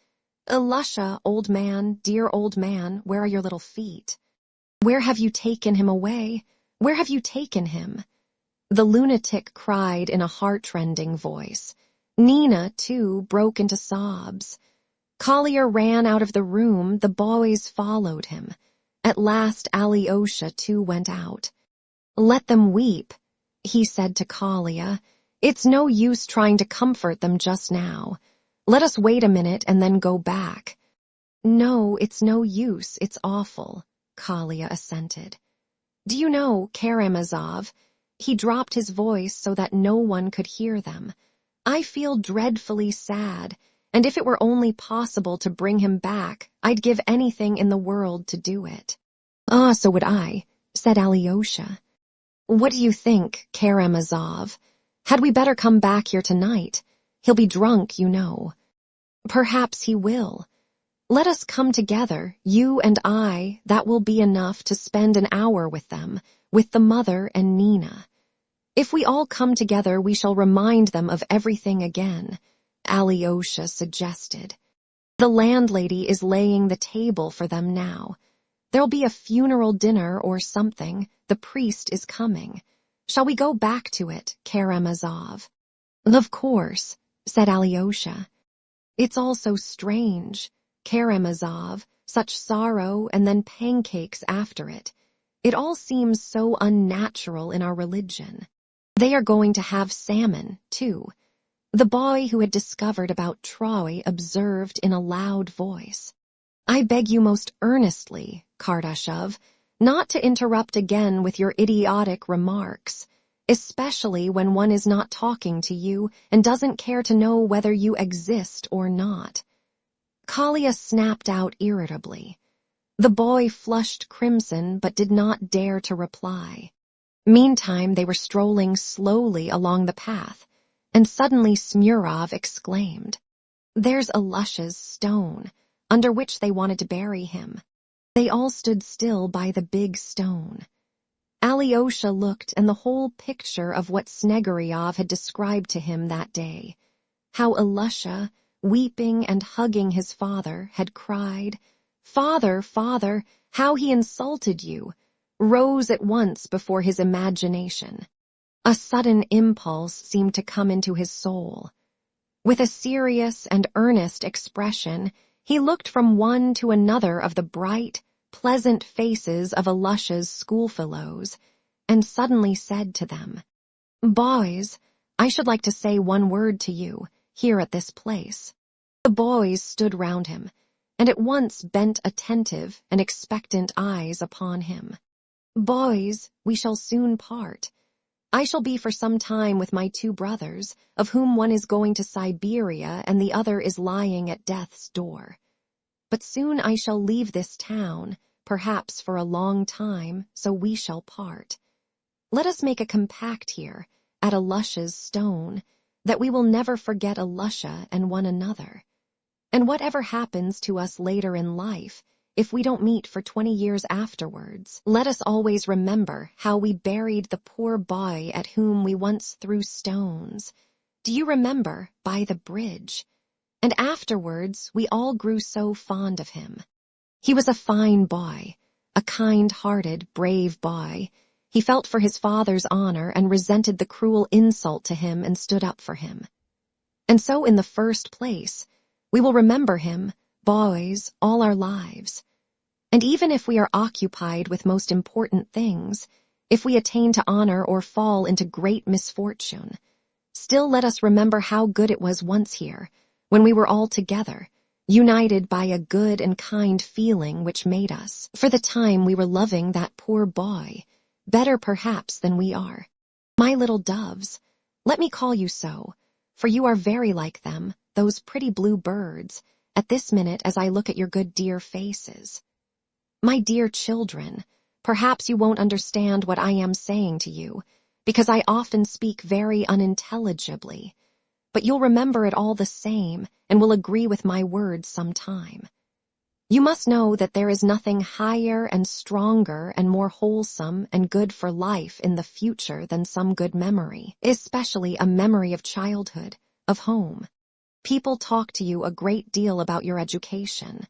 "Ilusha, old man, dear old man, where are your little feet? Where have you taken him away? Where have you taken him?" The lunatic cried in a heart-rending voice. Nina, too, broke into sobs. Collier ran out of the room, the boys followed him. At last Alyosha too went out. "Let them weep," he said to Kalia. "It's no use trying to comfort them just now. Let us wait a minute and then go back." "No, it's no use, it's awful," Kalia assented. "Do you know, Karamazov," he dropped his voice so that no one could hear them, "I feel dreadfully sad, and if it were only possible to bring him back, I'd give anything in the world to do it." "Ah, so would I," said Alyosha. "What do you think, Karamazov? Had we better come back here tonight? He'll be drunk, you know." "Perhaps he will. Let us come together, you and I, that will be enough to spend an hour with them, with the mother and Nina. If we all come together, we shall remind them of everything again," Alyosha suggested. "The landlady is laying the table for them now. There'll be a funeral dinner or something. The priest is coming. Shall we go back to it, Karamazov?" "Of course," said Alyosha. "It's all so strange, Karamazov, such sorrow and then pancakes after it. It all seems so unnatural in our religion. They are going to have salmon, too," the boy who had discovered about Troy observed in a loud voice. "I beg you most earnestly, Kardashov, not to interrupt again with your idiotic remarks, especially when one is not talking to you and doesn't care to know whether you exist or not." Kalia snapped out irritably. The boy flushed crimson but did not dare to reply. Meantime they were strolling slowly along the path, and suddenly Smurov exclaimed, "There's Ilusha's stone, under which they wanted to bury him." They all stood still by the big stone. Alyosha looked, and the whole picture of what Snegiryov had described to him that day, how Ilusha, weeping and hugging his father, had cried, "Father, father, how he insulted you," rose at once before his imagination. A sudden impulse seemed to come into his soul. With a serious and earnest expression, he looked from one to another of the bright, pleasant faces of Ilusha's schoolfellows, and suddenly said to them, "Boys, I should like to say one word to you, here at this place." The boys stood round him, and at once bent attentive and expectant eyes upon him. "Boys, we shall soon part. I shall be for some time with my 2 brothers, of whom one is going to Siberia and the other is lying at death's door. But soon I shall leave this town, perhaps for a long time, so we shall part. Let us make a compact here, at Alusha's stone, that we will never forget Alusha and one another. And whatever happens to us later in life, if we don't meet for 20 years afterwards, let us always remember how we buried the poor boy at whom we once threw stones. Do you remember, by the bridge? And afterwards we all grew so fond of him. He was a fine boy, a kind-hearted, brave boy. He felt for his father's honor and resented the cruel insult to him and stood up for him. And so in the first place, we will remember him, boys, all our lives. And even if we are occupied with most important things, if we attain to honor or fall into great misfortune, still let us remember how good it was once here, when we were all together, united by a good and kind feeling which made us, for the time we were loving that poor boy, better perhaps than we are. My little doves, let me call you so, for you are very like them, those pretty blue birds, at this minute as I look at your good dear faces. My dear children, perhaps you won't understand what I am saying to you, because I often speak very unintelligibly, but you'll remember it all the same and will agree with my words sometime. You must know that there is nothing higher and stronger and more wholesome and good for life in the future than some good memory, especially a memory of childhood, of home. People talk to you a great deal about your education,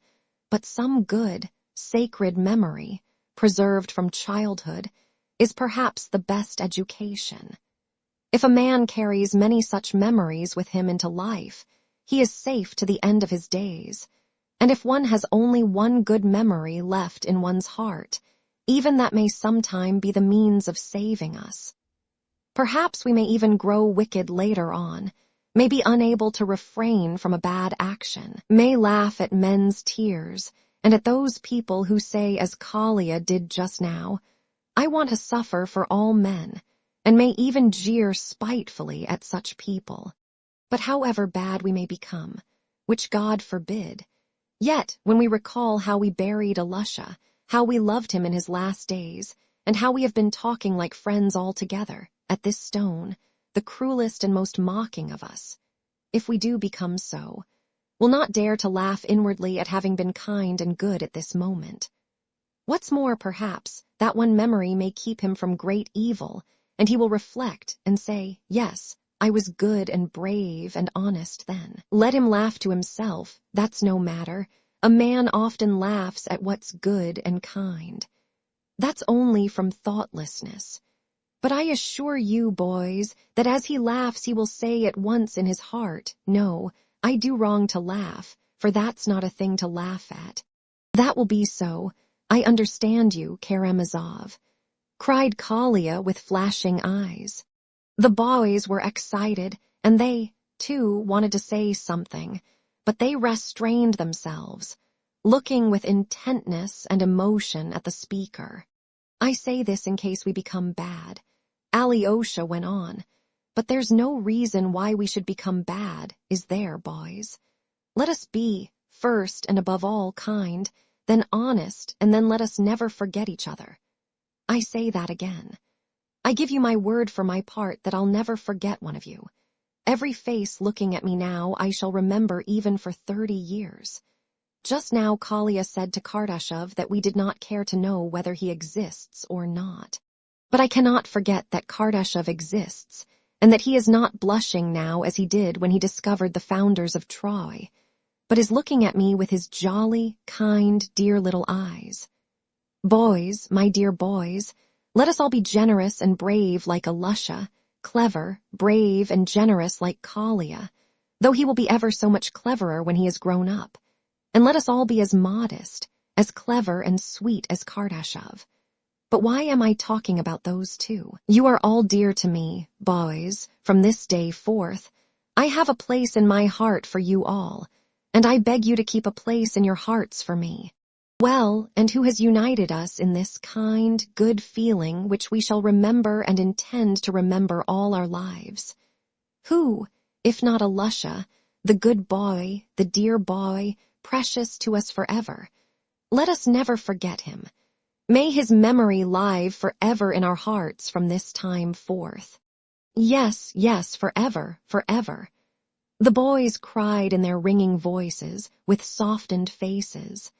but some good, sacred memory, preserved from childhood, is perhaps the best education. If a man carries many such memories with him into life, he is safe to the end of his days. And if one has only one good memory left in one's heart, even that may sometime be the means of saving us. Perhaps we may even grow wicked later on, may be unable to refrain from a bad action, may laugh at men's tears, and at those people who say, as Kalia did just now, I want to suffer for all men, and may even jeer spitefully at such people. But however bad we may become, which God forbid, yet when we recall how we buried Alusha, how we loved him in his last days, and how we have been talking like friends all together, at this stone, the cruelest and most mocking of us, if we do become so, will not dare to laugh inwardly at having been kind and good at this moment. What's more, perhaps, that one memory may keep him from great evil, and he will reflect and say, yes, I was good and brave and honest then. Let him laugh to himself, that's no matter. A man often laughs at what's good and kind. That's only from thoughtlessness. But I assure you, boys, that as he laughs he will say at once in his heart, no, I do wrong to laugh, for that's not a thing to laugh at. That will be so. I understand you, Karamazov, cried Kalia with flashing eyes. The boys were excited, and they, too, wanted to say something, but they restrained themselves, looking with intentness and emotion at the speaker. I say this in case we become bad. Alyosha went on, but there's no reason why we should become bad, is there, boys? Let us be, first and above all, kind, then honest, and then let us never forget each other. I say that again. I give you my word for my part that I'll never forget one of you. Every face looking at me now I shall remember even for 30 years. Just now Kalia said to Kardashev that we did not care to know whether he exists or not. But I cannot forget that Kardashev exists, and that he is not blushing now as he did when he discovered the founders of Troy, but is looking at me with his jolly, kind, dear little eyes. Boys, my dear boys, let us all be generous and brave like Alusha, clever, brave, and generous like Kalia, though he will be ever so much cleverer when he is grown up. And let us all be as modest, as clever and sweet as Kardashev. But why am I talking about those two? You are all dear to me, boys, from this day forth. I have a place in my heart for you all, and I beg you to keep a place in your hearts for me. Well, and who has united us in this kind, good feeling which we shall remember and intend to remember all our lives? Who, if not Alusha, the good boy, the dear boy, precious to us forever? Let us never forget him. May his memory live forever in our hearts from this time forth. Yes, yes, forever, forever. The boys cried in their ringing voices, with softened faces.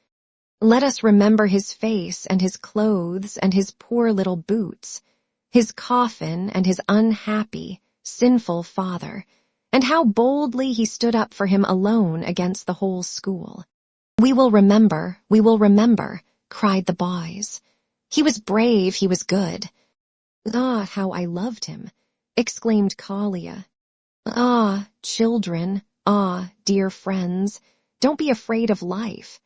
Let us remember his face and his clothes and his poor little boots, his coffin and his unhappy, sinful father, and how boldly he stood up for him alone against the whole school. We will remember, cried the boys. He was brave, he was good. Ah, how I loved him, exclaimed Kalia. Ah, children, ah, dear friends, don't be afraid of life.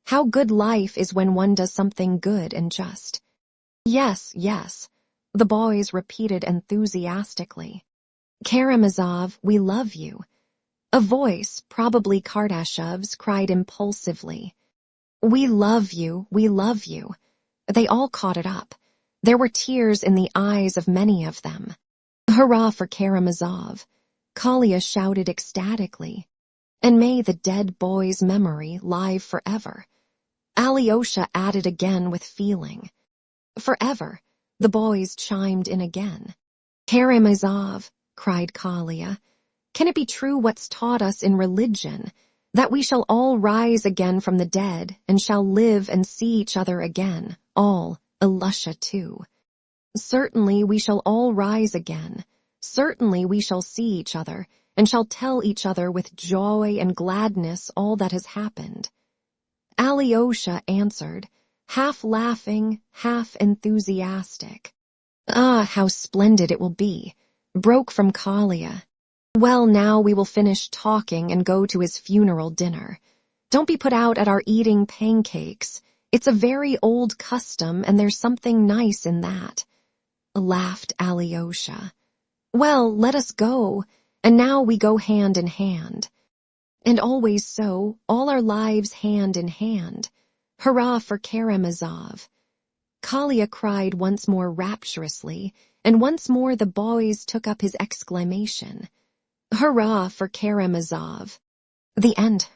How good life is when one does something good and just. Yes, yes, the boys repeated enthusiastically. Karamazov, we love you. A voice, probably Kardashev's, cried impulsively. We love you, we love you. They all caught it up. There were tears in the eyes of many of them. Hurrah for Karamazov! Kalia shouted ecstatically. And may the dead boy's memory live forever. Alyosha added again with feeling. Forever, the boys chimed in again. Karamazov, cried Kalia, can it be true what's taught us in religion, that we shall all rise again from the dead and shall live and see each other again, all, Alusha too? Certainly we shall all rise again. Certainly we shall see each other and shall tell each other with joy and gladness all that has happened. Alyosha answered, half laughing, half enthusiastic. Ah, how splendid it will be, broke from Kalia. Well, now we will finish talking and go to his funeral dinner. Don't be put out at our eating pancakes. It's a very old custom and there's something nice in that. Laughed Alyosha. Well, let us go, and now we go hand in hand. And always so, all our lives hand in hand. Hurrah for Karamazov! Kalia cried once more rapturously, and once more the boys took up his exclamation. Hurrah for Karamazov! The end.